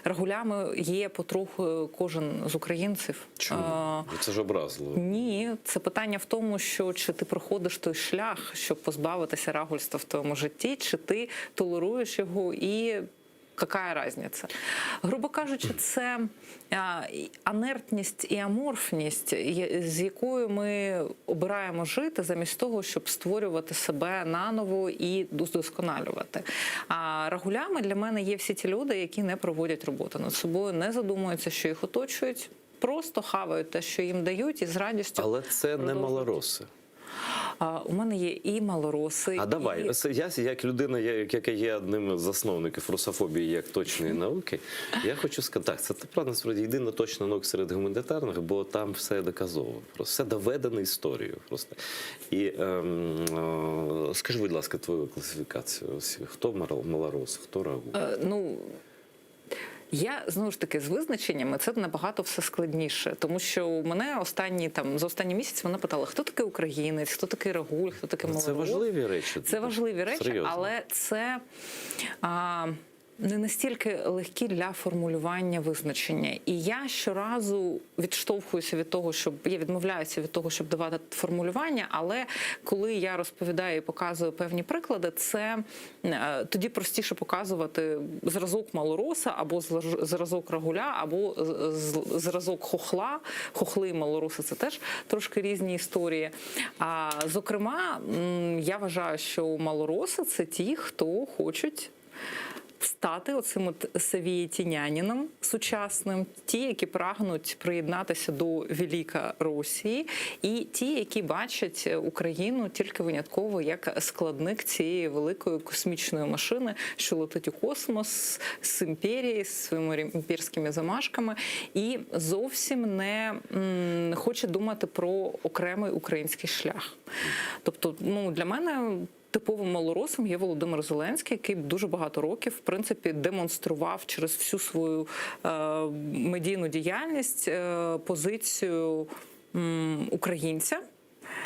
Рагулями є потроху кожен з українців. Чому? Це ж образливо. Ні, це питання в тому, що чи ти проходиш той шлях, щоб позбавитися рагульства в твоєму житті, чи ти толеруєш його і яка різниця? Грубо кажучи, це анертність і аморфність, з якою ми обираємо жити, замість того, щоб створювати себе наново і удосконалювати. А рагулями для мене є всі ті люди, які не проводять роботу над собою, не задумуються, що їх оточують, просто хавають те, що їм дають, і з радістю. Але це не малороси. У мене є і малороси. А давай, я як людина, яка є одним з засновників русофобії як точної науки, я хочу сказати, так, це правда, насправді єдина точна наука серед гуманітарних, бо там все доказово, просто все доведено історією. Просто. І скажи, будь ласка, твою класифікацію. Хто малорос, хто Рагуль? Я, знову ж таки, з визначеннями це набагато все складніше, тому що мене за останній місяць мене питали, хто такий українець, хто такий Рагуль, хто такий малорос. Це важливі речі. Це важливі речі, серйозно. Але це не настільки легкі для формулювання визначення. І я щоразу відштовхуюся від того, я відмовляюся від того, щоб давати формулювання, але коли я розповідаю і показую певні приклади, це тоді простіше показувати зразок малороса, або зразок Рагуля, або зразок хохла. Хохли і малороси – це теж трошки різні історії. Зокрема, я вважаю, що малороси – це ті, хто хочуть стати оцим совєтінянином сучасним, ті, які прагнуть приєднатися до Велика Росії, і ті, які бачать Україну тільки винятково як складник цієї великої космічної машини, що летить у космос з імперії, з своїми імперськими замашками, і зовсім не хоче думати про окремий український шлях. Тобто, для мене типовим малоросом є Володимир Зеленський, який дуже багато років, в принципі, демонстрував через всю свою медійну діяльність позицію українця,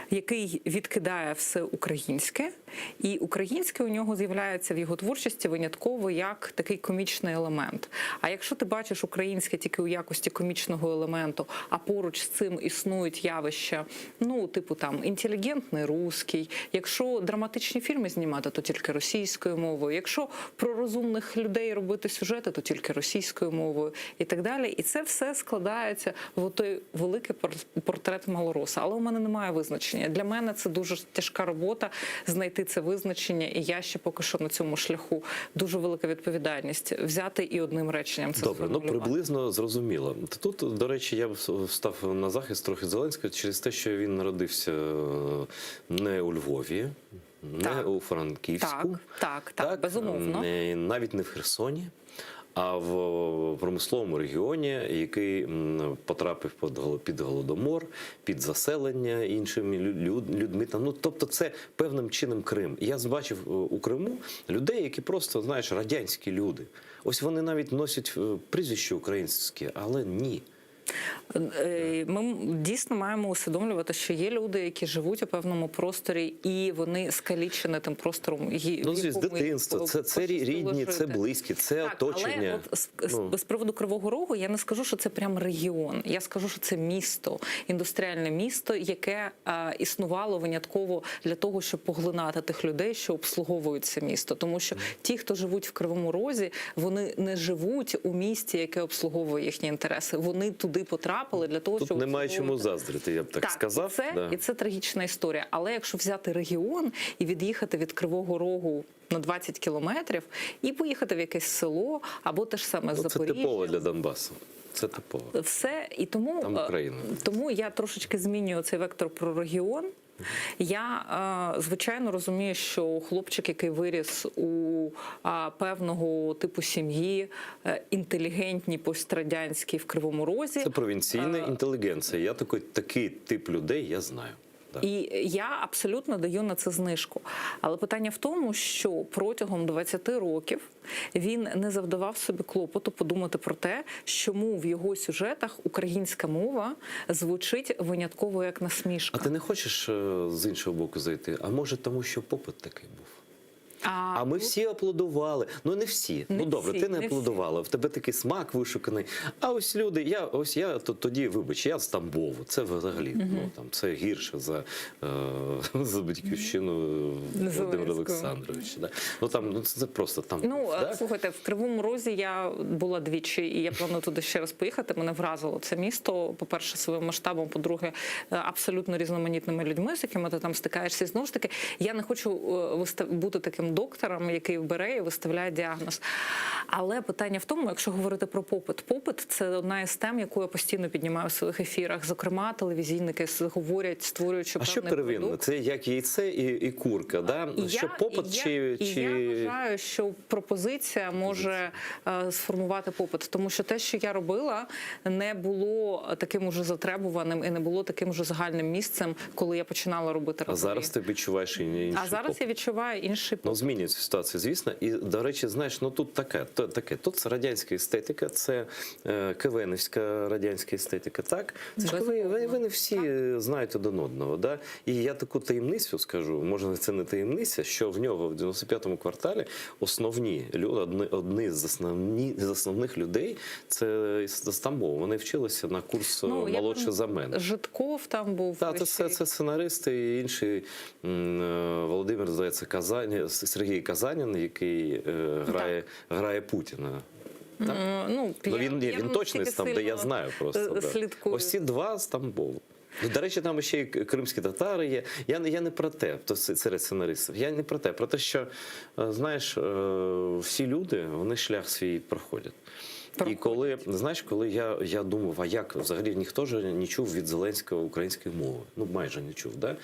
який відкидає все українське, і українське у нього з'являється в його творчості винятково як такий комічний елемент. А якщо ти бачиш українське тільки у якості комічного елементу, а поруч з цим існують явища, ну, типу там інтелігентний русський, якщо драматичні фільми знімати, то тільки російською мовою, якщо про розумних людей робити сюжети, то тільки російською мовою і так далі. І це все складається в той великий портрет Малороса. Але у мене немає визначення. Для мене це дуже тяжка робота знайти це визначення, і я ще поки що на цьому шляху. Дуже велика відповідальність взяти і одним реченням це Добре, ну сформулювати. приблизно зрозуміло. Тут, до речі, я б став на захист трохи Зеленського через те, що він народився не у Львові, не у Франківську. Так, безумовно. Навіть не в Херсоні, а в промисловому регіоні, який потрапив під голодомор, під заселення іншими людьми. Ну, тобто це певним чином Крим. І я бачив у Криму людей, які просто, знаєш, радянські люди. Ось вони навіть носять прізвище українське, але ні. Ми дійсно маємо усвідомлювати, що є люди, які живуть у певному просторі, і вони скалічені тим простором. Ну, з дитинства, це рідні, це близькі, це оточення. Але з приводу Кривого Рогу я не скажу, що це прям регіон. Я скажу, що це місто, індустріальне місто, яке існувало винятково для того, щоб поглинати тих людей, що обслуговують це місто. Тому що ті, хто живуть в Кривому Розі, вони не живуть у місті, яке обслуговує їхні інтереси. Вони туди потрапили для того, Тут щоб немає чому заздрити, я б так сказав. І це трагічна історія. Але якщо взяти регіон і від'їхати від Кривого Рогу на 20 кілометрів і поїхати в якесь село або те ж саме Запоріжжя. Це типово для Донбасу. Це типово. Все. І тому я трошечки змінюю цей вектор про регіон. Я, звичайно, розумію, що хлопчик, який виріс у певного типу сім'ї, інтелігентні, пострадянські в Кривому Розі. Це провінційна інтелігенція. Я такий тип людей, я знаю. І я абсолютно даю на це знижку. Але питання в тому, що протягом 20 років він не завдавав собі клопоту подумати про те, чому в його сюжетах українська мова звучить винятково як насмішка. А ти не хочеш з іншого боку зайти? А може тому, що попит такий був? А ми всі аплодували. Ну не всі. Ну добре, ти не аплодувала. В тебе такий смак вишуканий. А ось люди, я тоді, вибач, я з Тамбову. Це взагалі, це гірше за батьківщину Володимира Олександровича. Це просто там. Слухайте, в Кривому Розі я була двічі, і я планую туди ще раз поїхати. Мене вразило це місто. По-перше, своїм масштабом, по-друге, абсолютно різноманітними людьми, з якими ти там стикаєшся. І знову ж таки, я не хочу бути таким доктором, який бере і виставляє діагноз. Але питання в тому, якщо говорити про попит. Попит – це одна із тем, яку я постійно піднімаю в своїх ефірах. Зокрема, телевізійники говорять, створюючи певний продукт. А що первинно? Це як яйце і курка, да? Що попит чи... Я вважаю, що пропозиція може сформувати попит. Тому що те, що я робила, не було таким уже затребуваним і не було таким уже загальним місцем, коли я починала робити роботи. А зараз ти відчуваєш інший попит. А зараз я відчуваю інший попит. Змінюється ситуація, звісно. І, до речі, знаєш, тут таке. Тут радянська естетика, це КВНівська радянська естетика, так? Це ж ви не всі знають один одного, да? І я таку таємницю скажу, може це не таємниця, що в нього в 95-му кварталі одні з основних людей, це з Тамбова. Вони вчилися на курс молодше за мене. Житков там був. Так, це сценаристи і інший Володимир, здається, Сергій Казанін, який грає Путіна. Він точно з там, де я знаю просто. Ось ці два з Тамбову. До речі, там ще й кримські татари є. Я не про те, серед сценаристів. Я не про те. Про те, що, знаєш, всі люди, вони шлях свій проходять. І коли я думав, а як взагалі ніхто ж не чув від Зеленського української мови. Ну, майже не чув, да?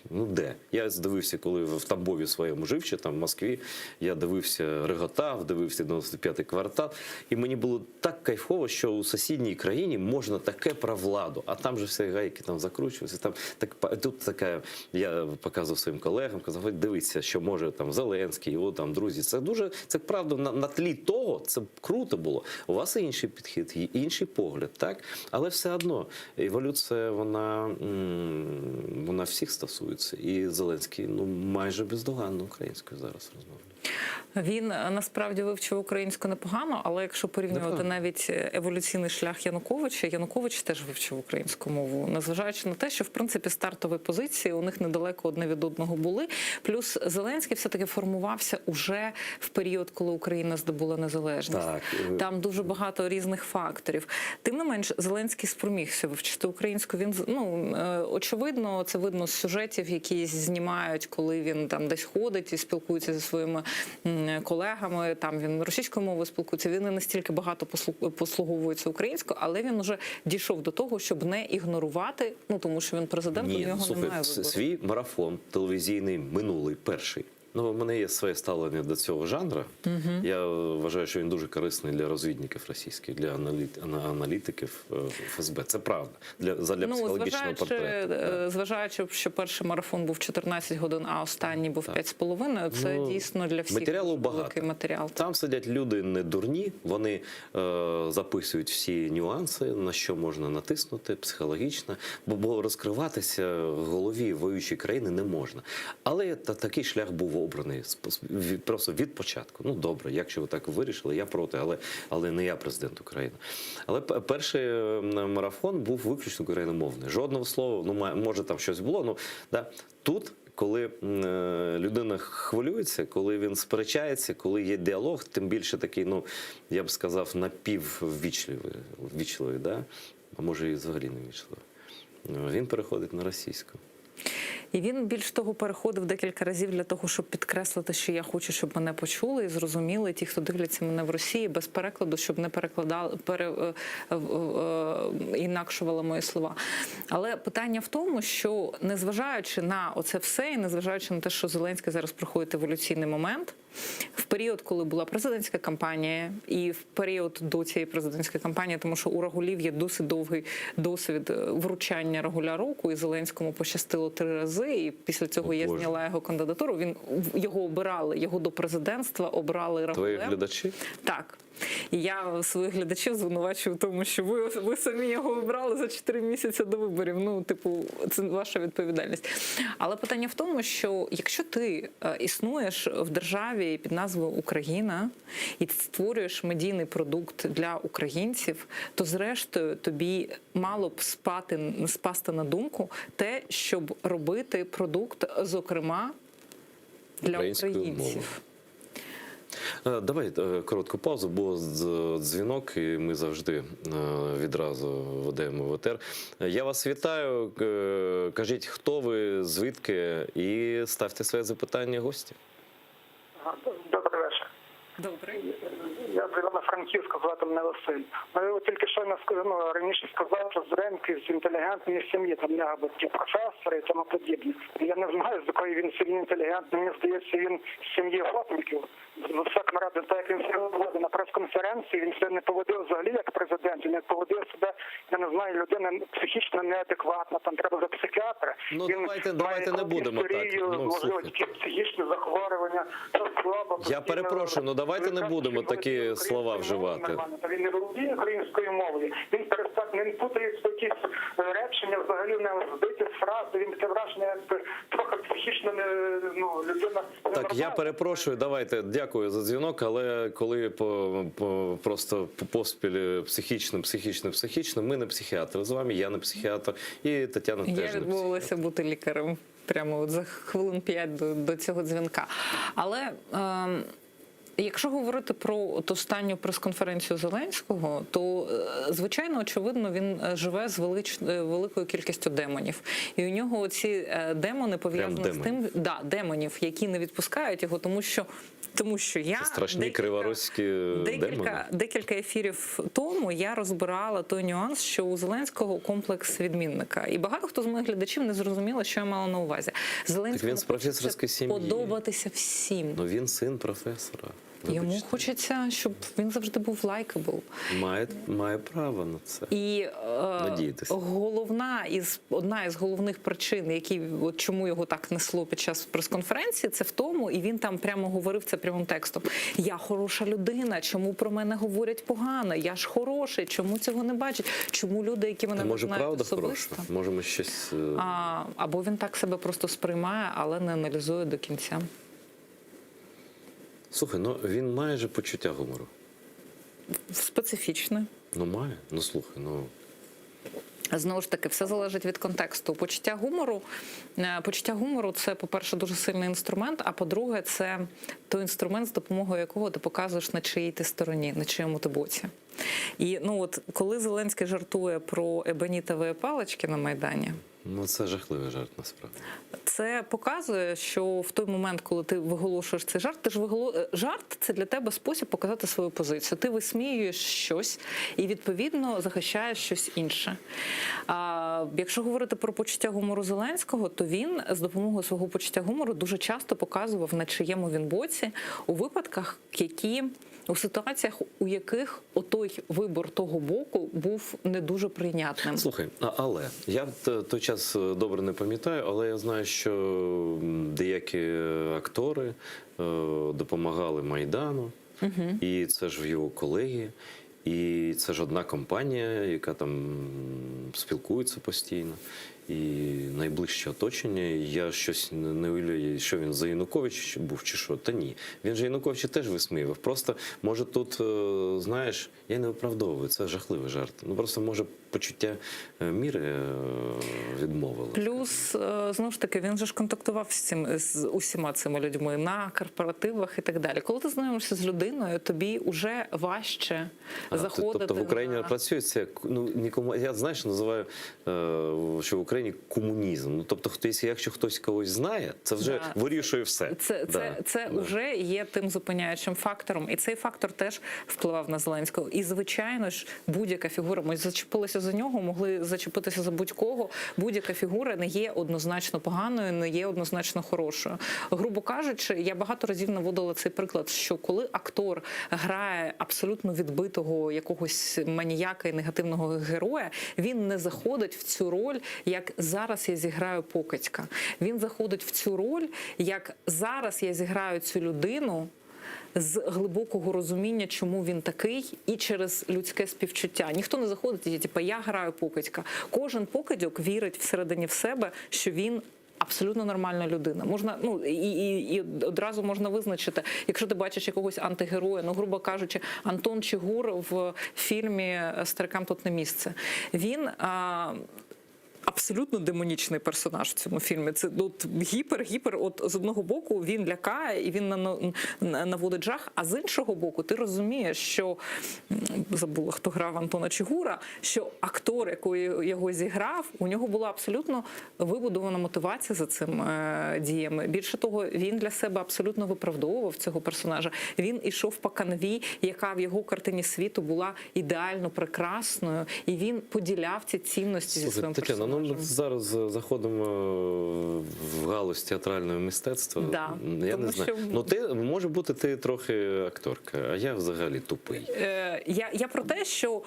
ну де? Я дивився, коли в Тамбові своєму жив, ще там в Москві, я дивився Реготав, дивився 95-й квартал, і мені було так кайфово, що у сусідній країні можна таке про владу, а там же всі гайки там закручуються. Там, тут така, я показував своїм колегам, казав, дивіться, що може там Зеленський, його там друзі. Це дуже, це правда, на тлі того, це круто було. У вас інший підхід, інший погляд, так? Але все одно, еволюція, вона всіх стосується. І Зеленський, ну, майже бездоганно українською зараз розмовляє. Він насправді вивчив українську непогано, але якщо порівнювати навіть еволюційний шлях Януковича, Янукович теж вивчив українську мову, незважаючи на те, що в принципі стартові позиції у них недалеко одне від одного були. Плюс Зеленський все-таки формувався уже в період, коли Україна здобула незалежність. Так. Там дуже багато різних факторів. Тим не менш, Зеленський спромігся вивчити українську. Він, ну, очевидно, це видно з сюжетів, які знімають, коли він там десь ходить і спілкується зі своїми колегами, там він російською мовою спілкується, він не настільки багато послуговується українською, але він вже дійшов до того, щоб не ігнорувати, ну тому що він президент, у нього немає вибору. Свій марафон телевізійний минулий, перший. Ну, в мене є своє ставлення до цього жанру. Я вважаю, що він дуже корисний для розвідників російських, для аналітиків ФСБ. Це правда. Для психологічного портрету. Зважаючи, що перший марафон був 14 годин, а останній був 5,5, це дійсно для всіх великий матеріал. Там сидять люди не дурні, вони записують всі нюанси, на що можна натиснути психологічно, бо розкриватися в голові воюючої країни не можна. Але такий шлях був обраний просто від початку. Ну, добре, якщо ви так вирішили, я проти, але не я президент України. Але перший марафон був виключно україномовний. Жодного слова, ну, може там щось було, ну, да. Тут, коли людина хвилюється, коли він сперечається, коли є діалог, тим більше такий, ну, я б сказав, напіввічливий, да? А може і взагалі не вічливий. Він переходить на російську. І він, більш того, переходив декілька разів для того, щоб підкреслити, що я хочу, щоб мене почули і зрозуміли ті, хто дивляться мене в Росії, без перекладу, щоб не перекладали, інакшували мої слова. Але питання в тому, що незважаючи на оце все, і незважаючи на те, що Зеленський зараз проходить еволюційний момент, в період, коли була президентська кампанія, і в період до цієї президентської кампанії, тому що у Рагулів є досить довгий досвід вручання Рагуля року, і Зеленському пощастило 3 рази, і після цього я зняла його кандидатуру. Його обирали, його до президентства обрали Рагулем. Твої глядачі? Так. І я своїх глядачів звинувачую в тому, що ви самі його обрали за 4 місяці до виборів. Ну, типу, це ваша відповідальність. Але питання в тому, що якщо ти існуєш в державі під назвою Україна і ти створюєш медійний продукт для українців, то зрештою тобі мало б спасти на думку те, щоб робити продукт, зокрема, для українців. Давай коротку паузу, бо дзвінок, і ми завжди відразу ведемо в етер. Я вас вітаю, кажіть, хто ви, звідки, і ставте своє запитання гості. Добрий вечір. Добрий. Я з Івано-Франківська, звати мене Василь. Ви тільки що раніше сказав, що Зеленський з інтелігентної сім'ї, там в нього батьки професори і тому подібне. Я не знаю, з якої він сім'ї інтелігентної. Мені здається, він з сім'ї гопників. З всяким разом, так як він себе поводив на прес-конференції, він себе не поводив взагалі як президент, він не поводив себе, я не знаю, людина психічно неадекватна, там треба за психіатра. Ну, він давайте не будемо так. Можливо, тільки психічні захворювання, хвороба. Я перепрошую, ну давайте не будемо такі слова вживати. Він не володіє українською мовою, він путає якісь речення, взагалі не збиті фрази, він таке враження, як трохи психічно людина. Так, я перепрошую, давайте, дякую за дзвінок, але коли просто поспіль психічно, ми не психіатри з вами, я не психіатр, і Тетяна теж не психіатр. Я відмовилася бути лікарем прямо от за хвилин 5 до цього дзвінка. Але Якщо говорити про от останню прес-конференцію Зеленського, то, звичайно, очевидно, він живе з великою кількістю демонів. І у нього ці демони пов'язані з тим, демонів, які не відпускають його, тому що я Це страшні криворозькі демони. Декілька ефірів тому я розбирала той нюанс, що у Зеленського комплекс відмінника. І багато хто з моїх глядачів не зрозуміло, що я мала на увазі. Зеленському він з професорської сім'ї. подобатися всім. Ну він син професора. Йому хочеться, щоб він завжди був лайкабл. Має право на це. І надіятися. одна із головних причин, чому його так несло під час прес-конференції, це в тому, і він там прямо говорив це прямим текстом. Я хороша людина, чому про мене говорять погано? Я ж хороший, чому цього не бачать? Чому люди, які мене не знають особисто? Може, ми щось... Або він так себе просто сприймає, але не аналізує до кінця. Слухай, він має же почуття гумору. Специфічне. Має. Слухай, Знову ж таки, все залежить від контексту. Почуття гумору – це, по-перше, дуже сильний інструмент, а по-друге, це той інструмент, з допомогою якого ти показуєш, на чиїй ти стороні, на чиєму ти боці. І коли Зеленський жартує про ебонітові палички на Майдані, це жахливий жарт, насправді. це показує, що в той момент, коли ти виголошуєш цей жарт, жарт – це для тебе спосіб показати свою позицію. Ти висміюєш щось і, відповідно, захищаєш щось інше. Якщо говорити про почуття гумору Зеленського, то він з допомогою свого почуття гумору дуже часто показував, на чиєму він боці, у ситуаціях, у яких отой вибор того боку був не дуже прийнятним. Слухай, але я той час добре не пам'ятаю, але я знаю, що деякі актори допомагали Майдану, і це ж його колеги, і це ж одна компанія, яка там спілкується постійно. І найближче оточення, я щось не уявляю, що він за Януковича був чи що. Та ні. Він же Януковича теж висміював. Просто, може, тут, знаєш, я не виправдовую, це жахливий жарт. Просто, може, почуття міри відмовило. Плюс, знову ж таки, він же ж контактував з усіма цими людьми на корпоративах і так далі. Коли ти знайомишся з людиною, тобі вже важче заходити. Тобто в Україні працює це, нікому, я, знаєш, називаю, що в Україні комунізм. Тобто, якщо хтось когось знає, це вже вирішує все. Це вже є тим зупиняючим фактором. І цей фактор теж впливав на Зеленського. І, звичайно ж, будь-яка фігура, ми зачепилися за нього, могли зачепитися за будь-кого. Будь-яка фігура не є однозначно поганою, не є однозначно хорошою. Грубо кажучи, я багато разів наводила цей приклад, що коли актор грає абсолютно відбитого якогось маніяка і негативного героя, він не заходить в цю роль, як зараз я зіграю покидька. Він заходить в цю роль, як зараз я зіграю цю людину з глибокого розуміння, чому він такий, і через людське співчуття. Ніхто не заходить і я граю покидька. Кожен покидьок вірить всередині в себе, що він абсолютно нормальна людина. Можна, і одразу можна визначити, якщо ти бачиш якогось антигероя, грубо кажучи, Антон Чигур в фільмі «Старикам тут не місце». Він абсолютно демонічний персонаж в цьому фільмі. Це гіпер. От з одного боку він лякає і він наводить жах, а з іншого боку ти розумієш, що забула, хто грав Антона Чигура, що актор, який його зіграв, у нього була абсолютно вибудована мотивація за цим діями. Більше того, він для себе абсолютно виправдовував цього персонажа. Він ішов по канві, яка в його картині світу була ідеально прекрасною, і він поділяв ці цінності зі своїм персонажем. Ми зараз заходимо в галузь театрального мистецтва. Я не знаю. Може бути, ти трохи акторка, а я взагалі тупий. Я про те, що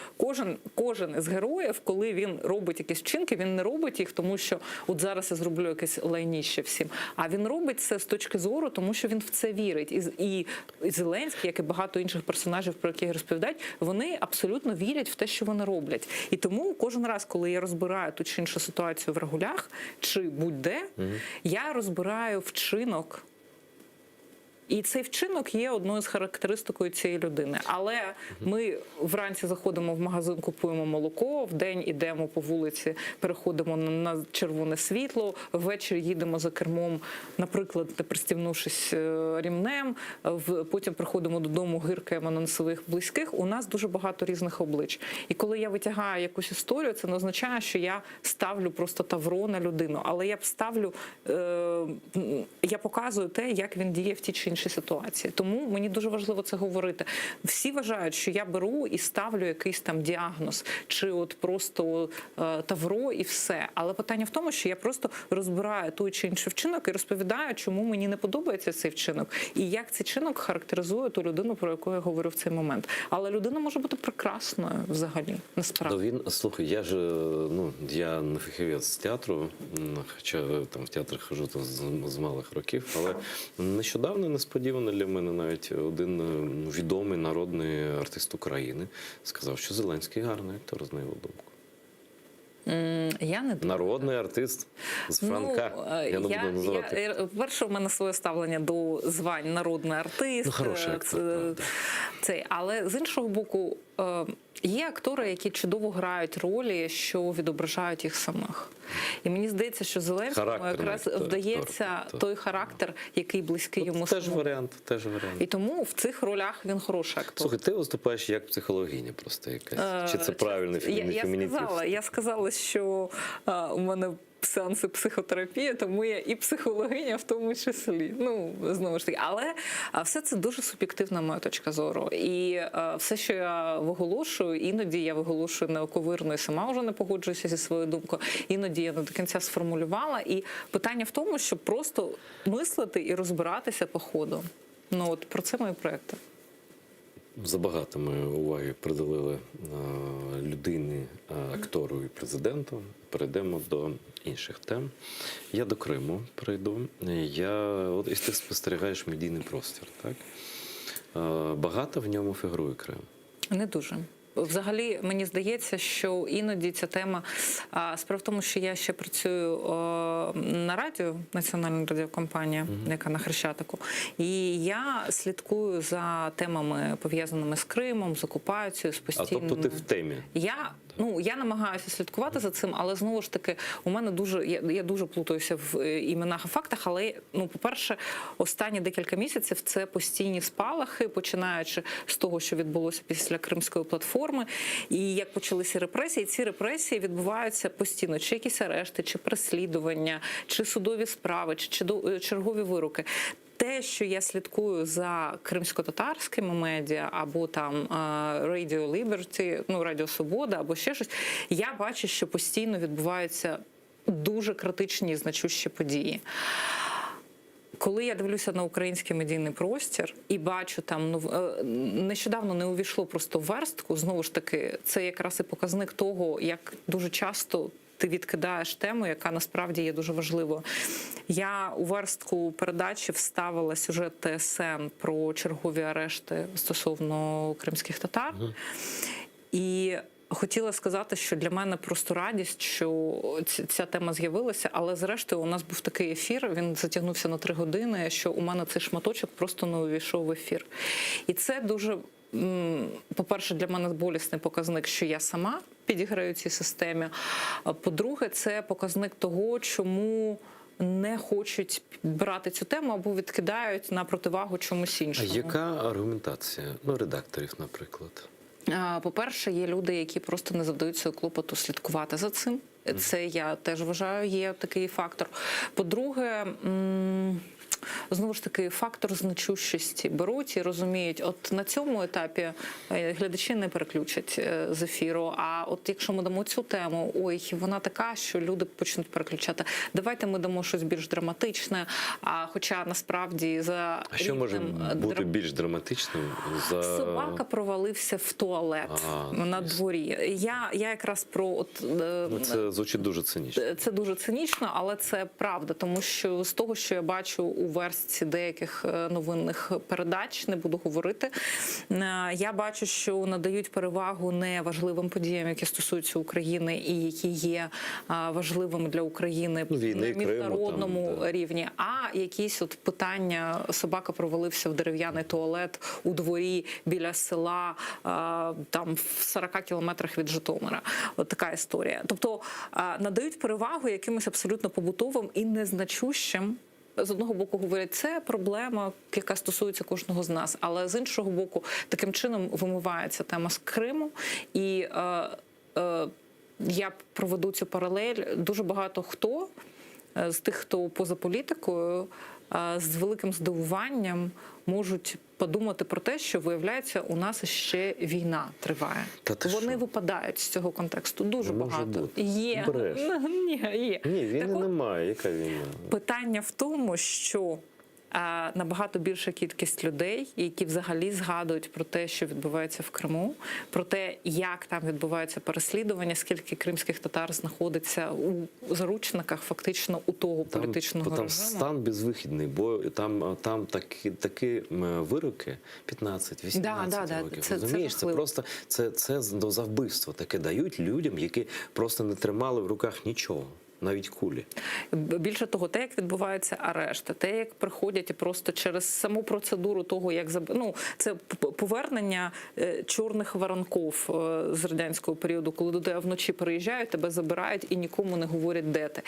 кожен із героїв, коли він робить якісь вчинки, він не робить їх, тому що от зараз я зроблю якесь лайніще всім. А він робить це з точки зору, тому що він в це вірить. І Зеленський, як і багато інших персонажів, про яких розповідають, вони абсолютно вірять в те, що вони роблять. І тому кожен раз, коли я розбираю ту чи іншу ситуацію в Рагулях, чи будь-де, я розбираю вчинок І цей вчинок є одною з характеристикою цієї людини. Але ми вранці заходимо в магазин, купуємо молоко, вдень ідемо по вулиці, переходимо на червоне світло, ввечері їдемо за кермом, наприклад, не пристібнувшись рівнем, потім приходимо додому, гиркаємо на своїх близьких. У нас дуже багато різних облич. І коли я витягаю якусь історію, це не означає, що я ставлю просто тавро на людину, але я ставлю, я показую те, як він діє в тій чи іншій ситуації. Тому мені дуже важливо це говорити. Всі вважають, що я беру і ставлю якийсь там діагноз, чи от просто тавро і все. Але питання в тому, що я просто розбираю той чи інший вчинок і розповідаю, чому мені не подобається цей вчинок, і як цей вчинок характеризує ту людину, про яку я говорю в цей момент. Але людина може бути прекрасною взагалі, насправді. Слухай, я не фахівець з театру, хоча там в театр хожу з малих років, але нещодавно, несподівано для мене, навіть один відомий народний артист України сказав, що Зеленський гарний актор, на його думку. Я не народний артист з Франка. Я не буду називати. Перше, в мене своє ставлення до звань народний артист. Хороший актор, але з іншого боку, є актори, які чудово грають ролі, що відображають їх самих. І мені здається, що Зеленському якраз вдається той характер, який близький йому самому. Теж варіант. І тому в цих ролях він хороший актор. Слухай, ти виступаєш як психологиня просто якась. Чи це правильний фемінітив? Я сказала, що у мене сеанси психотерапії, тому я і психологиня в тому числі. Знову ж таки. Але все це дуже суб'єктивна моя точка зору. І все, що я виголошую, іноді я виголошую неоковирно і сама вже не погоджуюся зі своєю думкою. Іноді я не до кінця сформулювала. І питання в тому, щоб просто мислити і розбиратися по ходу. Про це мої проекти. Забагато ми уваги приділили людині, актору і президенту. Перейдемо до інших тем. Я до Криму прийду. І ти спостерігаєш медійний простір, так? Багато в ньому фігурує Крим? Не дуже. Взагалі, мені здається, що іноді ця тема... Справа в тому, що я ще працюю на радіо, національна радіокомпанія, яка на Хрещатику, і я слідкую за темами, пов'язаними з Кримом, з окупацією, з постійним... Тобто ти в темі? Я намагаюся слідкувати за цим, але знову ж таки, у мене я дуже плутаюся в іменах і фактах, але, по-перше, останні декілька місяців це постійні спалахи, починаючи з того, що відбулося після Кримської платформи, і як почалися репресії. Ці репресії відбуваються постійно, чи якісь арешти, чи переслідування, чи судові справи, чи чергові вироки. Те, що я слідкую за кримсько-татарськими медіа, або там Radio Liberty, Радіо Свобода, або ще щось, я бачу, що постійно відбуваються дуже критичні і значущі події. Коли я дивлюся на український медійний простір і бачу там, нещодавно не увійшло просто в верстку, знову ж таки, це якраз і показник того, як дуже часто ти відкидаєш тему, яка насправді є дуже важливою. Я у верстку передачі вставила сюжет ТСН про чергові арешти стосовно кримських татар. І хотіла сказати, що для мене просто радість, що ця тема з'явилася, але зрештою у нас був такий ефір, він затягнувся на 3 години, що у мене цей шматочок просто не увійшов в ефір. І це дуже, по-перше, для мене болісний показник, що я сама підіграю цій системі. По-друге, це показник того, чому не хочуть брати цю тему або відкидають на противагу чомусь іншому. А яка аргументація? Редакторів, наприклад? По-перше, є люди, які просто не завдаються клопоту слідкувати за цим. Це, я теж вважаю, є такий фактор. По-друге, знову ж таки, фактор значущості. Беруть і розуміють, от на цьому етапі глядачі не переключать з ефіру, а от якщо ми дамо цю тему, вона така, що люди почнуть переключати. Давайте ми дамо щось більш драматичне, хоча насправді за А що може бути більш драматичним? Собака провалився в туалет на дворі. Я якраз про... Це звучить дуже цинічно. Це дуже цинічно, але це правда, тому що з того, що я бачу у версії частці деяких новинних передач, не буду говорити. Я бачу, що надають перевагу не важливим подіям, які стосуються України і які є важливими для України на міжнародному рівні, а якісь от питання: собака провалився в дерев'яний туалет у дворі біля села, там в 40 кілометрах від Житомира. От така історія. Тобто надають перевагу якимось абсолютно побутовим і незначущим. З одного боку говорять, це проблема, яка стосується кожного з нас, але з іншого боку, таким чином вимивається тема з Криму. І я проведу цю паралель. Дуже багато хто з тих, хто поза політикою, з великим здивуванням можуть подумати про те, що, виявляється, у нас ще війна триває. Вони випадають з цього контексту. Дуже багато. Є. Є. Ні, війни немає. Яка війна? Питання в тому, що набагато більша кількість людей, які взагалі згадують про те, що відбувається в Криму, про те, як там відбувається переслідування, скільки кримських татар знаходиться у заручниках, фактично у того політичного режиму. Там стан безвихідний, бо там такі вироки 15-18 років. Розумієш, це просто це за вбивство таке дають людям, які просто не тримали в руках нічого. Навіть кулі. Більше того, те, як відбуваються арешти, те, як приходять і просто через саму процедуру того, як це повернення чорних воронков з радянського періоду, коли до тебе вночі приїжджають, тебе забирають і нікому не говорять, де ти.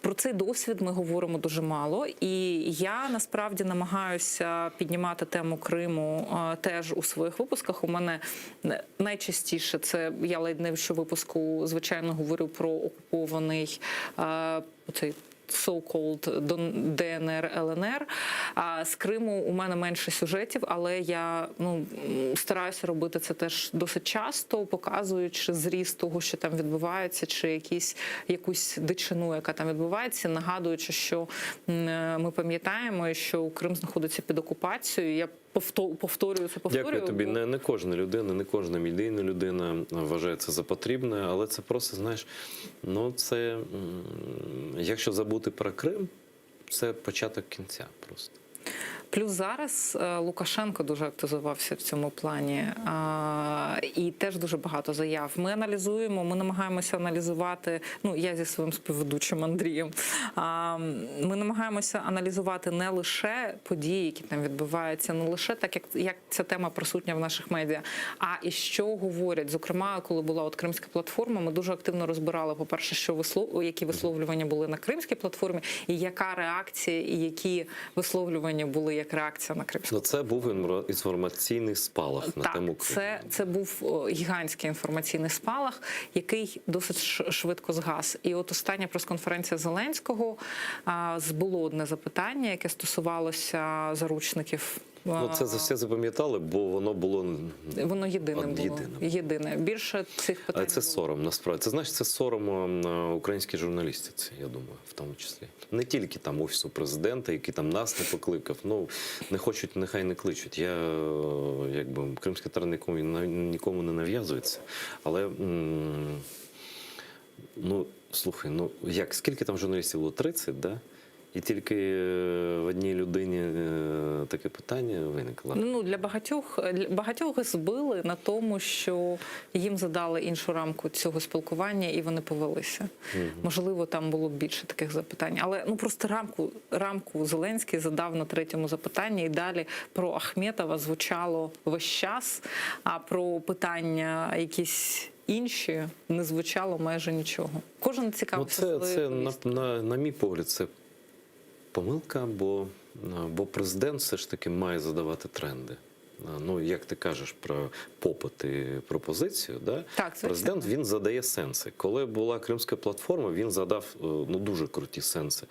Про цей досвід ми говоримо дуже мало. І я насправді намагаюся піднімати тему Криму теж у своїх випусках. У мене найчастіше це, я ледь не що випуску, звичайно, говорю про окупований оцей so-called ДНР, ЛНР. А з Криму у мене менше сюжетів, але я стараюся робити це теж досить часто, показуючи зріст того, що там відбувається, чи якусь дичину, яка там відбувається, нагадуючи, що ми пам'ятаємо, що Крим знаходиться під окупацією. Я повторюю. Дякую тобі. Не кожна людина, не кожна медійна людина вважає це за потрібне, але це просто, знаєш, це, якщо забути про Крим, це початок кінця просто. Плюс зараз Лукашенко дуже активізувався в цьому плані, і теж дуже багато заяв. Ми намагаємося аналізувати, я зі своїм співведучим Андрієм, ми намагаємося аналізувати не лише події, які там відбуваються, не лише так, як ця тема присутня в наших медіа, а і що говорять. Зокрема, коли була от Кримська платформа, ми дуже активно розбирали, по-перше, які висловлювання були на Кримській платформі, і яка реакція, і які висловлювання були як реакція на Кримську. Це був інформаційний спалах на тему Криму. Це був гігантський інформаційний спалах, який досить швидко згас. І от остання прес-конференція Зеленського, було одне запитання, яке стосувалося заручників. Це все запам'ятали, бо воно єдине було. Єдине. Більше цих питань. Але це сором, насправді. Це, знаєш, це сором українській журналістиці, я думаю, в тому числі. Не тільки там Офісу Президента, який там нас не покликав. Не хочуть, нехай не кличуть. Кримські татари нікому не нав'язується. Але, слухай, скільки там журналістів було? 30, да? І тільки в одній людині таке питання виникло. Для багатьох збили на тому, що їм задали іншу рамку цього спілкування, і вони повелися. Можливо, там було б більше таких запитань. Але просто рамку Зеленський задав на третьому запитанні, і далі про Ахметова звучало весь час, а про питання якісь інші не звучало майже нічого. Кожен цікавився своєю. На мій погляд, це помилка, бо президент все ж таки має задавати тренди. Як ти кажеш про попит і пропозицію, да? Президент, він задає сенси. Коли була Кримська платформа, він задав дуже круті сенси.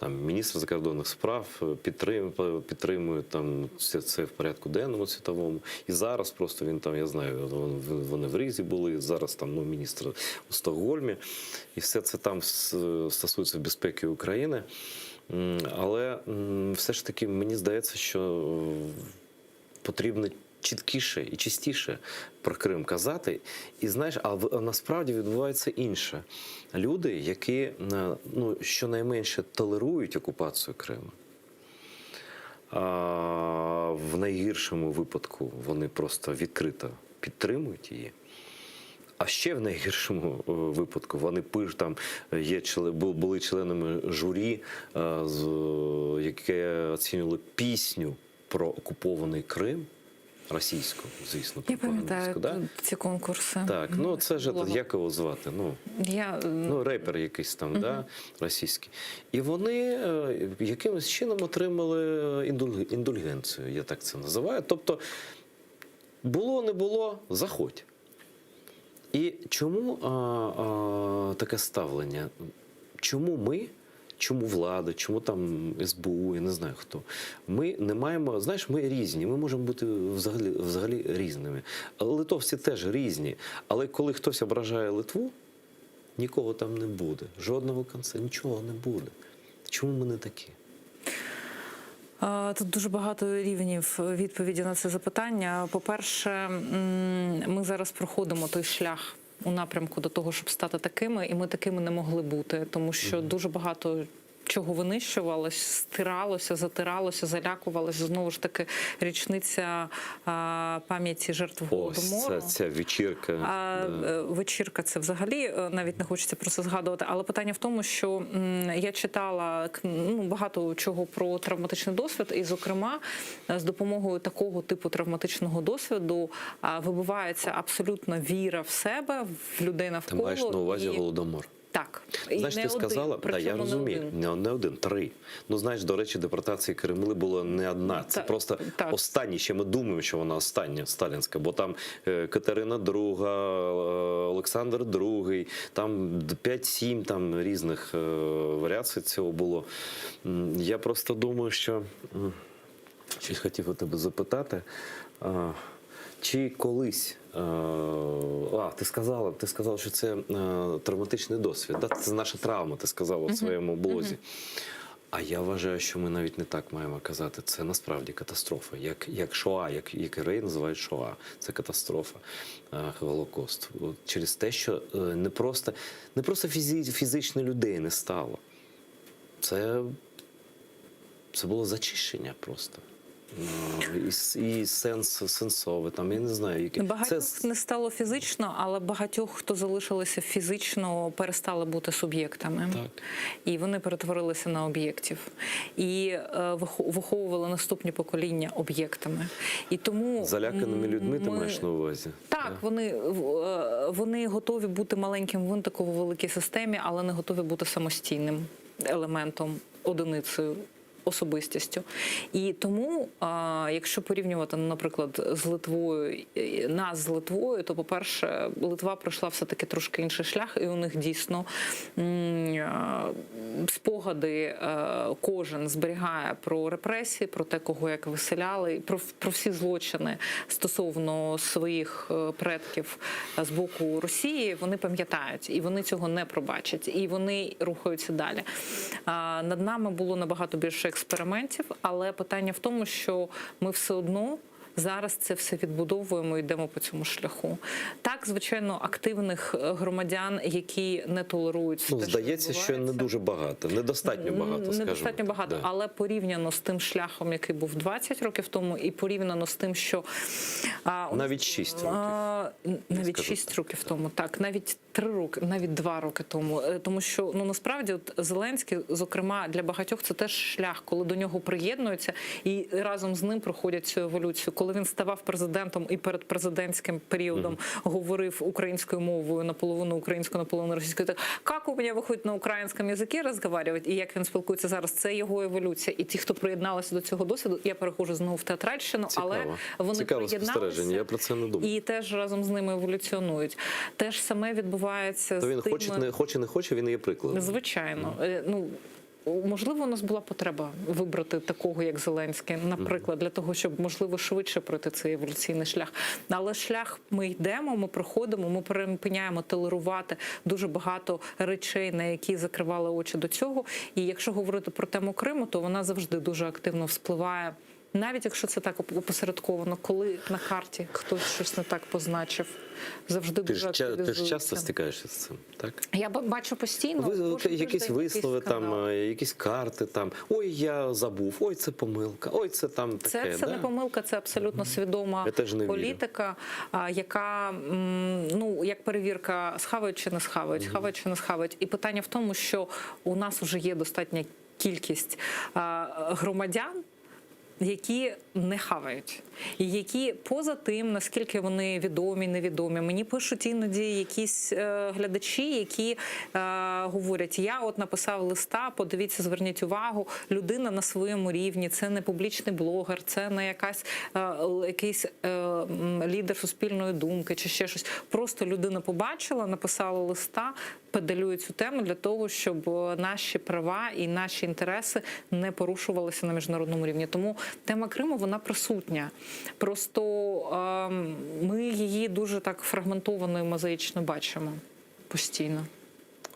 Міністр закордонних справ підтримує це в порядку денному світовому. І зараз просто він я знаю, вони в Ризі були, зараз міністр у Стокгольмі. І все це там стосується безпеки України. Але все ж таки мені здається, що потрібно чіткіше і частіше про Крим казати. І знаєш, а насправді відбувається інше. Люди, які щонайменше толерують окупацію Криму, в найгіршому випадку вони просто відкрито підтримують її. А ще в найгіршому випадку вони там були членами журі, яке оцінювало пісню про окупований Крим, російську, звісно, Я пам'ятаю да? ці конкурси. Так, ну це ж як його звати? Ну, репер якийсь там, да, російський. І вони якимось чином отримали індульгенцію, я так це називаю. Тобто, було, не було, заходь. І чому таке ставлення? Чому влада, чому там СБУ, я не знаю хто. Ми не маємо, знаєш, ми різні, ми можемо бути взагалі різними. Литовці теж різні, але коли хтось ображає Литву, нікого там не буде, жодного концерту, нічого не буде. Чому ми не такі? Тут дуже багато рівнів відповіді на це запитання. По-перше, ми зараз проходимо той шлях у напрямку до того, щоб стати такими, і ми такими не могли бути, тому що дуже багато чого винищувалось, стиралося, затиралося, залякувалося. Знову ж таки, річниця пам'яті жертв Голодомору. Ось ця вечірка. Вечірка – це взагалі навіть не хочеться про це згадувати. Але питання в тому, що я читала багато чого про травматичний досвід, і, зокрема, з допомогою такого типу травматичного досвіду вибивається абсолютна віра в себе, в людей навколо. Ти маєш на увазі Голодомор? Так. Знаєш, ти сказала, я розумію, не один, 3. Ну, знаєш, до речі, депортації Кремли було не одна. Це просто останні, ще ми думаємо, що вона остання, сталінська, бо там Катерина II, Олександр II, там 5-7 там різних варіацій цього було. Я просто думаю, що щось хотів у тебе запитати. Чи колись, ти сказала, що це травматичний досвід, да? Це наша травма, ти сказала в своєму блозі. А я вважаю, що ми навіть не так маємо казати. Це насправді катастрофа, як Шоа, як євреї називають Шоа. Це катастрофа, Голокост. Через те, що не просто фізично людей не стало. Це було зачищення просто. І сенсове, там, я не знаю, які. Багатьох не стало фізично, але багатьох, хто залишилися фізично, перестали бути суб'єктами. Так. І вони перетворилися на об'єктів. І виховували наступні покоління об'єктами. І тому заляканими людьми ти маєш на увазі? Так, вони готові бути маленьким винтиком у великій системі, але не готові бути самостійним елементом, одиницею, особистістю. І тому, якщо порівнювати, наприклад, з Литвою, нас з Литвою, то, по-перше, Литва пройшла все-таки трошки інший шлях, і у них дійсно спогади кожен зберігає про репресії, про те, кого як виселяли, про всі злочини стосовно своїх предків з боку Росії, вони пам'ятають, і вони цього не пробачать, і вони рухаються далі. Над нами було набагато більше експериментів, але питання в тому, що ми все одно зараз це все відбудовуємо і йдемо по цьому шляху. Так, звичайно, активних громадян, які не толерують те, здається, що не дуже багато, недостатньо багато, скажімо. Недостатньо багато, але порівняно з тим шляхом, який був 20 років тому, і порівняно з тим, що... навіть 6 років. Навіть 6 років тому, так, навіть 3 роки, навіть 2 роки тому. Тому що, насправді, Зеленський, зокрема, для багатьох це теж шлях, коли до нього приєднуються і разом з ним проходять цю еволюцію. Коли він ставав президентом і перед президентським періодом говорив українською мовою, наполовину українською, наполовину російською, так, як у мене виходить на українському язикі розмовляти, і як він спілкується зараз, це його еволюція. І ті, хто приєдналися до цього досвіду, я перехожу знову в театральщину, але вони приєдналися я про це не думав. І теж разом з ними еволюціонують. Те ж саме відбувається то він з тими... хоче, не хоче, він і є прикладом. Звичайно. Можливо, у нас була потреба вибрати такого, як Зеленський, наприклад, для того, щоб, можливо, швидше пройти цей еволюційний шлях. Але шлях ми йдемо, ми проходимо, ми припиняємо толерувати дуже багато речей, на які закривали очі до цього. І якщо говорити про тему Криму, то вона завжди дуже активно вспливає навіть якщо це так опосередковано, коли на карті хтось щось не так позначив, завжди дуже активізується. Ти ж часто стикаєшся з цим, так? Я бачу постійно. Якісь вислови, там, якісь карти, там, ой, я забув, ой, це помилка, ой, це там таке. Це не помилка, це абсолютно свідома політика, яка, ну, як перевірка, схавають чи не схавають, схавають чи не схавають. І питання в тому, що у нас вже є достатня кількість громадян, які не хавають. І які поза тим, наскільки вони відомі, невідомі. Мені пишуть іноді якісь глядачі, які говорять, я от написав листа, подивіться, зверніть увагу, людина на своєму рівні, це не публічний блогер, це не якийсь лідер суспільної думки чи ще щось. Просто людина побачила, написала листа, педалює цю тему для того, щоб наші права і наші інтереси не порушувалися на міжнародному рівні. Тому тема Криму, вона присутня. Просто ми її дуже так фрагментовано і мозаїчно бачимо постійно.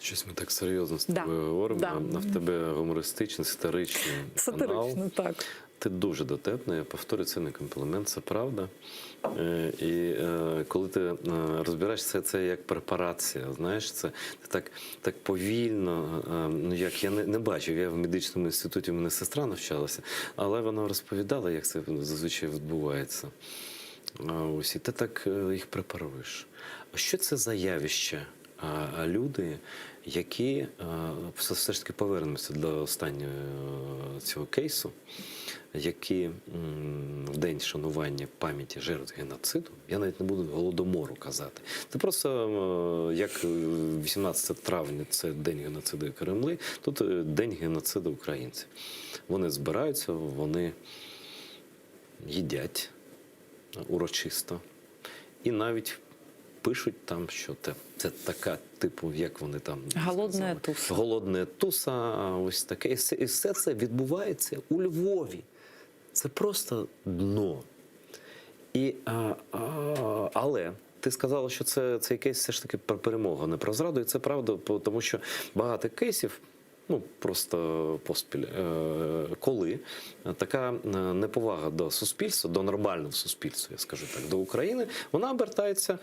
Щось ми так серйозно з тобою говоримо, а в тебе гумористичний, сатиричний канал. Сатирично, так. Ти дуже дотепна, я повторю, це не комплімент, це правда. І коли ти розбираєшся, це як препарація, знаєш, це так повільно, ну як я не бачив, я в медичному інституті, в мене сестра навчалася, але вона розповідала, як це зазвичай відбувається. Ось, і ти так їх препаруєш. А що це за явище? Люди, які, все ж таки повернемося до останнього цього кейсу, які в день шанування пам'яті жертв геноциду, я навіть не буду голодомору казати, це просто як 18 травня це день геноциду Кремли, тут день геноциду українців. Вони збираються, вони їдять урочисто і навіть пишуть там, що це така, типу, як вони там... Голодна туса. Голодна туса, ось таке. І все це відбувається у Львові. Це просто дно. Але ти сказала, що цей кейс все ж таки про перемогу, а не про зраду. І це правда, тому що багато кейсів, ну, просто поспіль, коли така неповага до суспільства, до нормального суспільства, я скажу так, до України, вона обертається,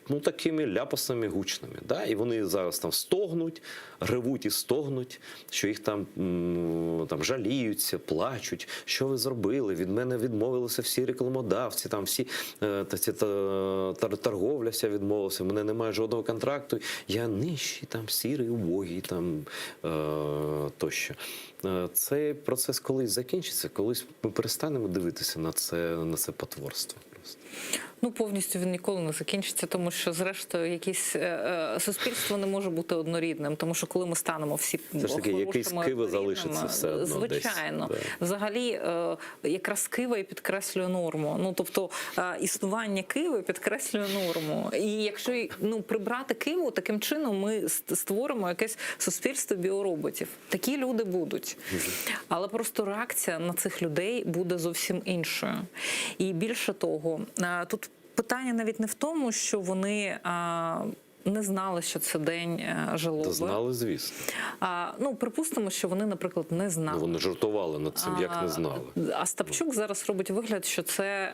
ну, такими ляпасами гучними. Да? І вони зараз там стогнуть, ревуть і стогнуть, що їх там жаліються, плачуть, що ви зробили, від мене відмовилися всі рекламодавці, там всі торговля вся відмовилася, в мене немає жодного контракту, я нижчий, там сірий, убогий, там тощо. Цей процес колись закінчиться, колись ми перестанемо дивитися на це потворство. Ну, повністю він ніколи не закінчиться, тому що, зрештою, суспільство не може бути однорідним, тому що коли ми станемо всі якийсь киви залишиться все одно. Звичайно. Десь, взагалі, якраз кива і підкреслює норму. Ну, тобто, існування киви підкреслює норму. І якщо прибрати киву, таким чином ми створимо якесь суспільство біороботів. Такі люди будуть. Але просто реакція на цих людей буде зовсім іншою. І більше того, тут питання навіть не в тому, що вони не знали, що це день жалоби. Та знали, звісно. Припустимо, що вони, наприклад, не знали. Вони жартували над цим, як не знали. А Стапчук зараз робить вигляд, що це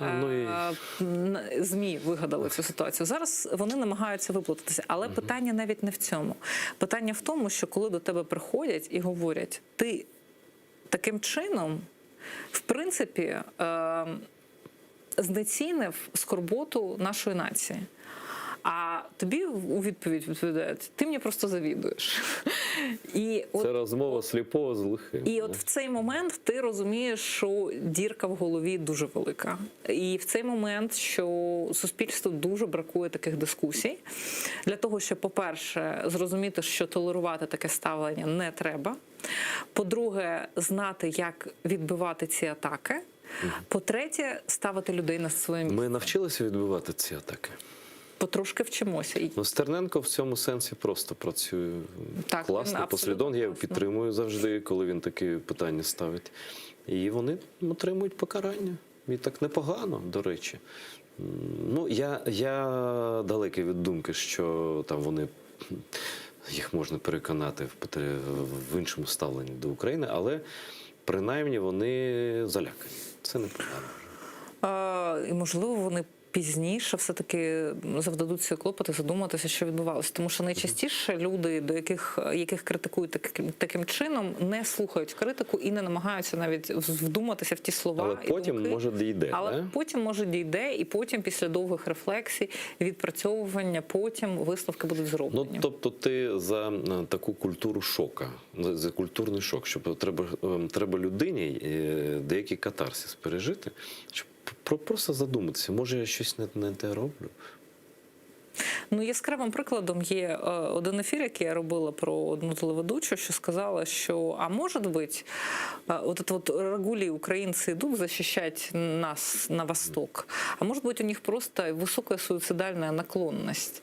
ЗМІ вигадали цю ситуацію. Зараз вони намагаються виплутатися. Але питання навіть не в цьому. Питання в тому, що коли до тебе приходять і говорять, ти таким чином, в принципі, знецінив скорботу нашої нації. А тобі у відповідь відповідають, ти мені просто завідуєш. Це розмова сліпого з лихим. І от в цей момент ти розумієш, що дірка в голові дуже велика. І в цей момент, що суспільству дуже бракує таких дискусій. Для того, щоб, по-перше, зрозуміти, що толерувати таке ставлення не треба. По-друге, знати, як відбивати ці атаки. По-третє, ставити людей на своє місце. Ми навчилися відбивати ці атаки? Потрошки вчимося. Стерненко в цьому сенсі просто працює класно, послідовно. Я його підтримую завжди, коли він такі питання ставить. І вони отримують покарання. І так непогано, до речі. Ну, я далекий від думки, що там їх можна переконати в іншому ставленні до України, але принаймні вони залякані. Це непогано. І, можливо, вони пізніше все-таки завдадуться клопоти задуматися, що відбувалося. Тому що найчастіше люди, до яких критикують таким чином, не слухають критику і не намагаються навіть вдуматися в ті слова. Але потім, може, дійде. Але потім, може, дійде, і потім, після довгих рефлексій, відпрацьовування, потім висновки будуть зроблені. Ну, тобто ти за таку культуру шока, за культурний шок, щоб треба людині деякий катарсис пережити, щоб просто задуматися, може я щось не те роблю? Ну, яскравим прикладом є один ефір, який я робила про одну телеведучу, що сказала, що, а може бути, вот рагули украинцы идут защищать нас на восток, а может быть у них просто высокая суицидальная наклонность.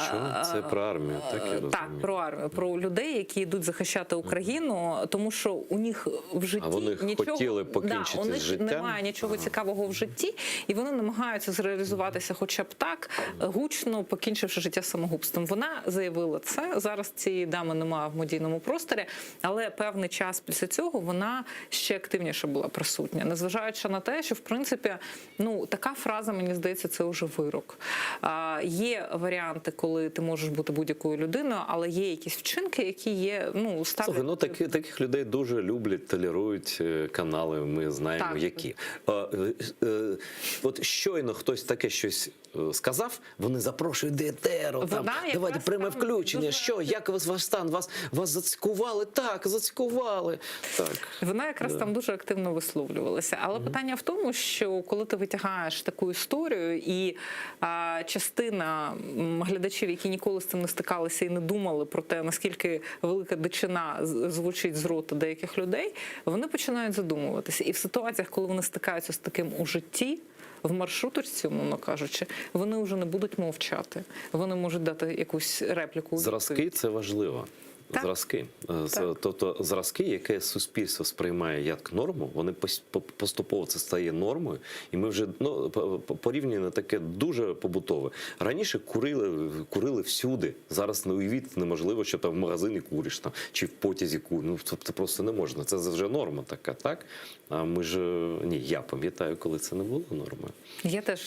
Що? Це про армію, так я розумію? Так, про армію, про людей, які йдуть захищати Україну, тому що у них в житті вони хотіли покінчити з життям? Немає нічого цікавого в житті, і вони намагаються зреалізуватися хоча б так, гучно покінчивши життя самогубством. Вона заявила це. Зараз цієї дами немає в медійному просторі, але певний час після цього вона ще активніше була присутня. Незважаючи на те, що, в принципі, ну, така фраза, мені здається, це вже вирок. Є варіанти, коли ти можеш бути будь-якою людиною, але є якісь вчинки, які є, ну, ставлять... Слухай, ну таких людей дуже люблять, толерують канали, ми знаємо, так, які. От щойно хтось таке щось сказав, вони запрошують до етеру, там, давайте пряме включення, дуже... що, як ваш стан, вас зацькували, так, зацькували. Так. Вона якраз там дуже активно висловлювалася. Але питання в тому, що коли ти витягаєш таку історію, і частина глядачів, які ніколи з цим не стикалися і не думали про те, наскільки велика дичина звучить з рота деяких людей, вони починають задумуватися. І в ситуаціях, коли вони стикаються з таким у житті, в маршруточці, умовно кажучи, вони вже не будуть мовчати. Вони можуть дати якусь репліку. Зразки – це важливо. Так. Зразки. Так. Тобто зразки, яке суспільство сприймає як норму, вони поступово це стає нормою, і ми вже порівняно таке дуже побутове. Раніше курили всюди, зараз уявити неможливо, що там в магазині куриш, там, чи в потязі куриш, ну це просто не можна, це вже норма така, так? А ми ж, ні, я пам'ятаю, коли це не було нормою.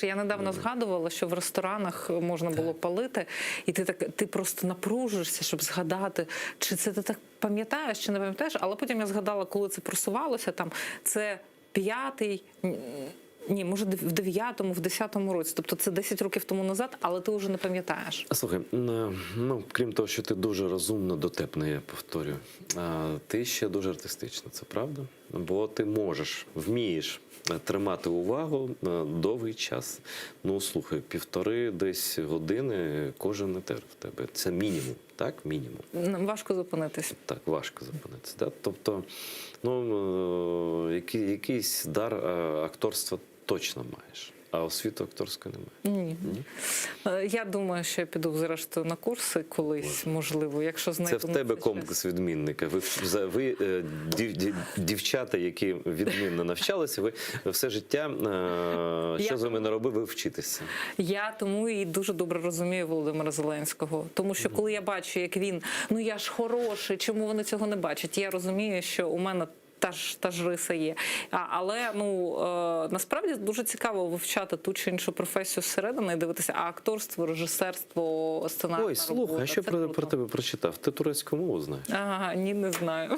Я недавно згадувала, що в ресторанах можна було палити, і ти просто напружишся, щоб згадати, чи це ти так пам'ятаєш, чи не пам'ятаєш, але потім я згадала, коли це просувалося, там, це 5-й, ні, може в 9-му, в 10-му році, тобто це 10 років тому назад, але ти вже не пам'ятаєш. Слухай, ну, крім того, що ти дуже розумно, дотепна, я повторюю, ти ще дуже артистична, це правда? Бо ти вмієш тримати увагу довгий час. Ну, слухай, 1,5 десь години кожен етер в тебе. Це мінімум, так? Мінімум. Важко зупинитись. Так, важко зупинитись. Да? Тобто, ну, якийсь дар акторства точно маєш. А освіту акторської немає? Ні. Я думаю, що я піду, зрештою, на курси колись, можливо, якщо знайду. Це в тебе комплекс відмінника. Ви дівчата, які відмінно навчалися, ви все життя, що з вами не робив, ви вчитеся. Я тому і дуже добре розумію Володимира Зеленського. Тому що коли я бачу, як він, ну я ж хороший, чому вони цього не бачать? Я розумію, що у мене та ж риса є. Але, ну, насправді дуже цікаво вивчати ту чи іншу професію зсередини і дивитися, акторство, режисерство, сценарна робота. Ой, слухай, а що про тебе прочитав? Ти турецьку мову знаєш? Ага, ні, не знаю.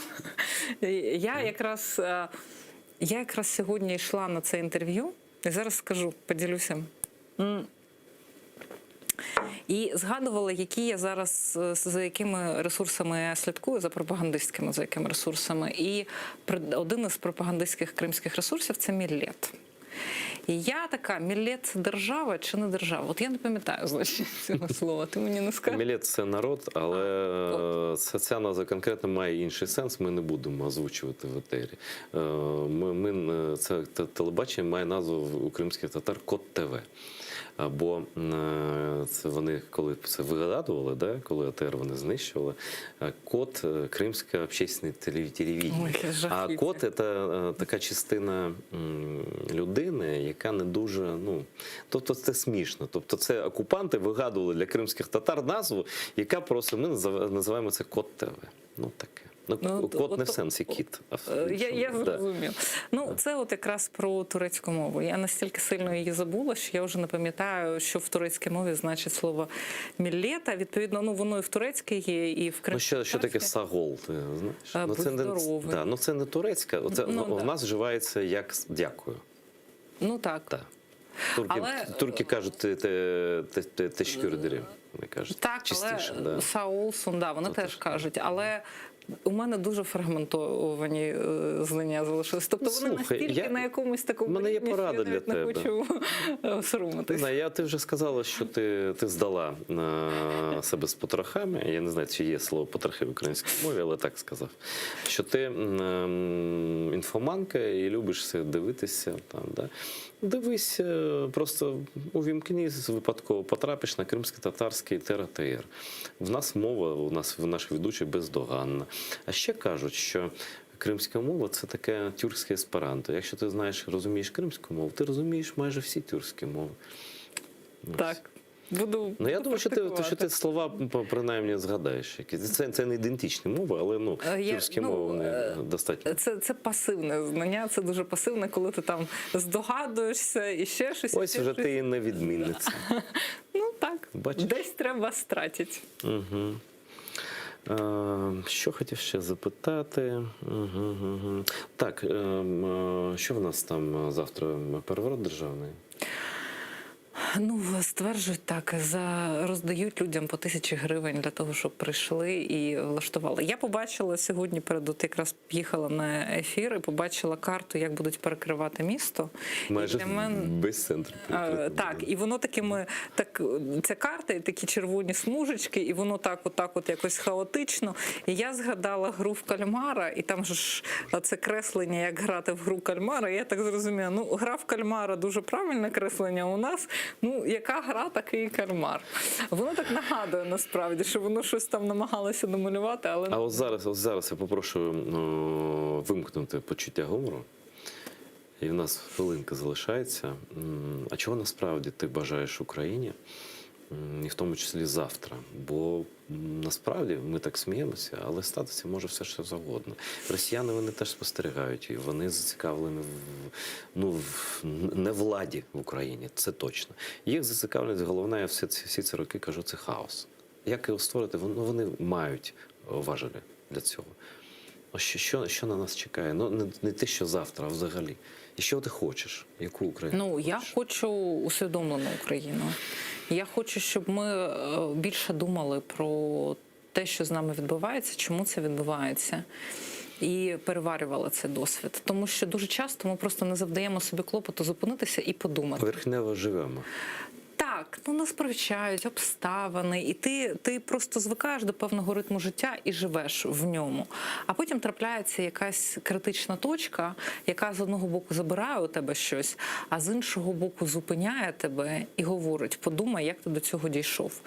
Я якраз сьогодні йшла на це інтерв'ю, і зараз скажу, поділюся. І згадувала, які я зараз, за якими ресурсами я слідкую, за пропагандистськими, за якими ресурсами. І один із пропагандистських кримських ресурсів – це Міллет. І я така, Міллет – це держава чи не держава? От я не пам'ятаю значення цього слова, ти мені не скажеш? Міллет – це народ, але ця назва конкретно має інший сенс, ми не будемо озвучувати в етері. Це телебачення має назву у кримських татар «Кот ТВ». Бо це вони, коли це вигадували, да, коли АТР вони знищували, код – кримське общественне телевідення. А код – це така частина людини, яка не дуже, ну, тобто це смішно. Тобто це окупанти вигадували для кримських татар назву, яка просто, ми називаємо це «Кот ТВ». Ну, таке. Кот не в сенсі кіт. Я зрозумів. Ну, це от якраз про турецьку мову. Я настільки сильно її забула, що я вже не пам'ятаю, що в турецькій мові значить слово «міллета». Відповідно, ну, воно і в турецькій є, і в кримській. Що таке «сагол», ти знаєш? Будь Це не турецька, в нас вживається як «дякую». Ну, так. Турки кажуть «teşekkür вони кажуть. Так, частіше, але «саолсун», вони теж кажуть. Але у мене дуже фрагментовані знання залишились. Тобто вони настільки на якомусь такому рівні, що я навіть не хочу соромитись. Ти вже сказала, що ти здала себе з потрохами. Я не знаю, чи є слово «потрохи» в українській мові, але так сказав. Що ти інфоманка і любиш дивитися там, да? Дивись, просто увімкні, випадково потрапиш на кримсько-татарський ТР. В нас мова, в наших ведучих бездоганна. А ще кажуть, що кримська мова – це таке тюркське есперанто. Якщо ти знаєш, розумієш кримську мову, ти розумієш майже всі тюркські мови. Так. Я думаю, що ти слова принаймні згадаєш. Це не ідентичні мови, але тюркські мови вони достатньо. Це пасивне знання, це дуже пасивне, коли ти там здогадуєшся і ще щось. Ось вже ти і не відмінниця. Ну так, бачиш? Десь треба стратити. Угу. Що хотів ще запитати? Так, що в нас там завтра? Переворот державний? Ну, стверджують так, роздають людям по 1000 гривень для того, щоб прийшли і влаштували. Я побачила сьогодні, якраз їхала на ефір і побачила карту, як будуть перекривати місто. Майже без центру. Так, і воно такими, ця карта, і такі червоні смужечки, і воно так якось хаотично. І я згадала гру в кальмара, і там ж це креслення, як грати в гру кальмара. І я так зрозуміла, гра в кальмара дуже правильне креслення у нас. Яка гра, такий і кальмар. Воно так нагадує, насправді, що воно щось там намагалося намалювати, але... А зараз я попрошу вимкнути почуття гумору. І в нас хвилинка залишається. А чого насправді ти бажаєш Україні? І в тому числі завтра. Бо насправді ми так сміємося, але статися може все що завгодно. Росіяни, вони теж спостерігають, і вони зацікавлені не владі в Україні, це точно. Їх зацікавленість головна, я всі ці роки кажу, це хаос. Як його створити? Вони мають важелі для цього. Що на нас чекає? Не те, що завтра, а взагалі. І що ти хочеш? Яку Україну? Я хочу усвідомлену Україну. Я хочу, щоб ми більше думали про те, що з нами відбувається, чому це відбувається, і переварювали цей досвід. Тому що дуже часто ми просто не завдаємо собі клопоту зупинитися і подумати. Поверхнево живемо. Так, нас привчають обставини, і ти просто звикаєш до певного ритму життя і живеш в ньому. А потім трапляється якась критична точка, яка з одного боку забирає у тебе щось, а з іншого боку зупиняє тебе і говорить: подумай, як ти до цього дійшов.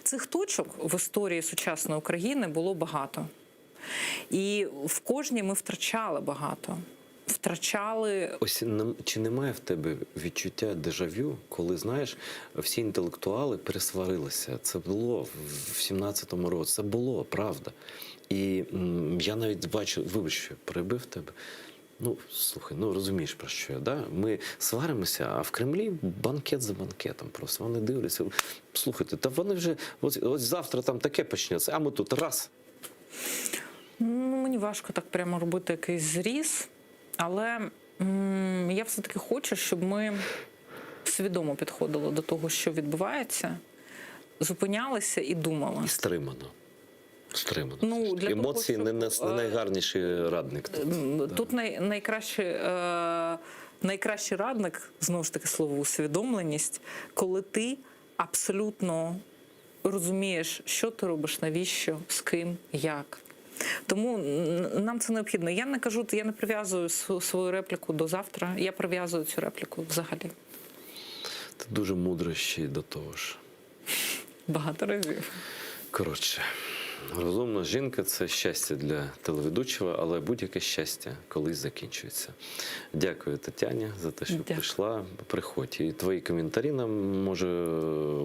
Цих точок в історії сучасної України було багато. І в кожній ми втрачали багато. Ось чи немає в тебе відчуття дежавю, коли, знаєш, всі інтелектуали пересварилися? Це було в 17-му році, це було, правда. І я навіть бачу, вибач, що перебив тебе. Слухай, розумієш, про що я, да? Ми сваримося, а в Кремлі банкет за банкетом просто. Вони дивляться, слухайте, та вони вже, ось завтра там таке почнеться, а ми тут раз. Мені важко так прямо робити якийсь зріз. Але я все-таки хочу, щоб ми свідомо підходили до того, що відбувається, зупинялися і думали. І стримано. Емоції не найгарніший радник. Тут найкращий радник, знову ж таки слово усвідомленість, коли ти абсолютно розумієш, що ти робиш, навіщо, з ким, як. Тому нам це необхідно. Я не прив'язую свою репліку до завтра, я прив'язую цю репліку взагалі. Ти дуже мудра ще й до того ж. Багато разів. Коротше, розумна жінка – це щастя для телеведучого, але будь-яке щастя колись закінчується. Дякую, Тетяні, за те, що прийшла. Приходь. І твої коментарі нам, може,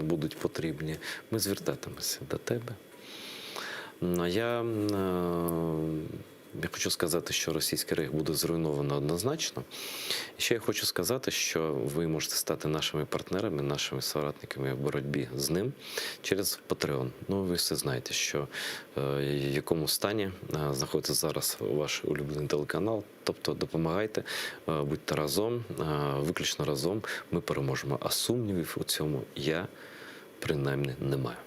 будуть потрібні. Ми звертатимемося до тебе. Я хочу сказати, що російський рейх буде зруйновано однозначно. І ще я хочу сказати, що ви можете стати нашими партнерами, нашими соратниками в боротьбі з ним через Patreon. Ну, ви все знаєте, що в якому стані знаходиться зараз ваш улюблений телеканал. Тобто допомагайте, будьте разом, виключно разом ми переможемо. А сумнівів у цьому я, принаймні, не маю.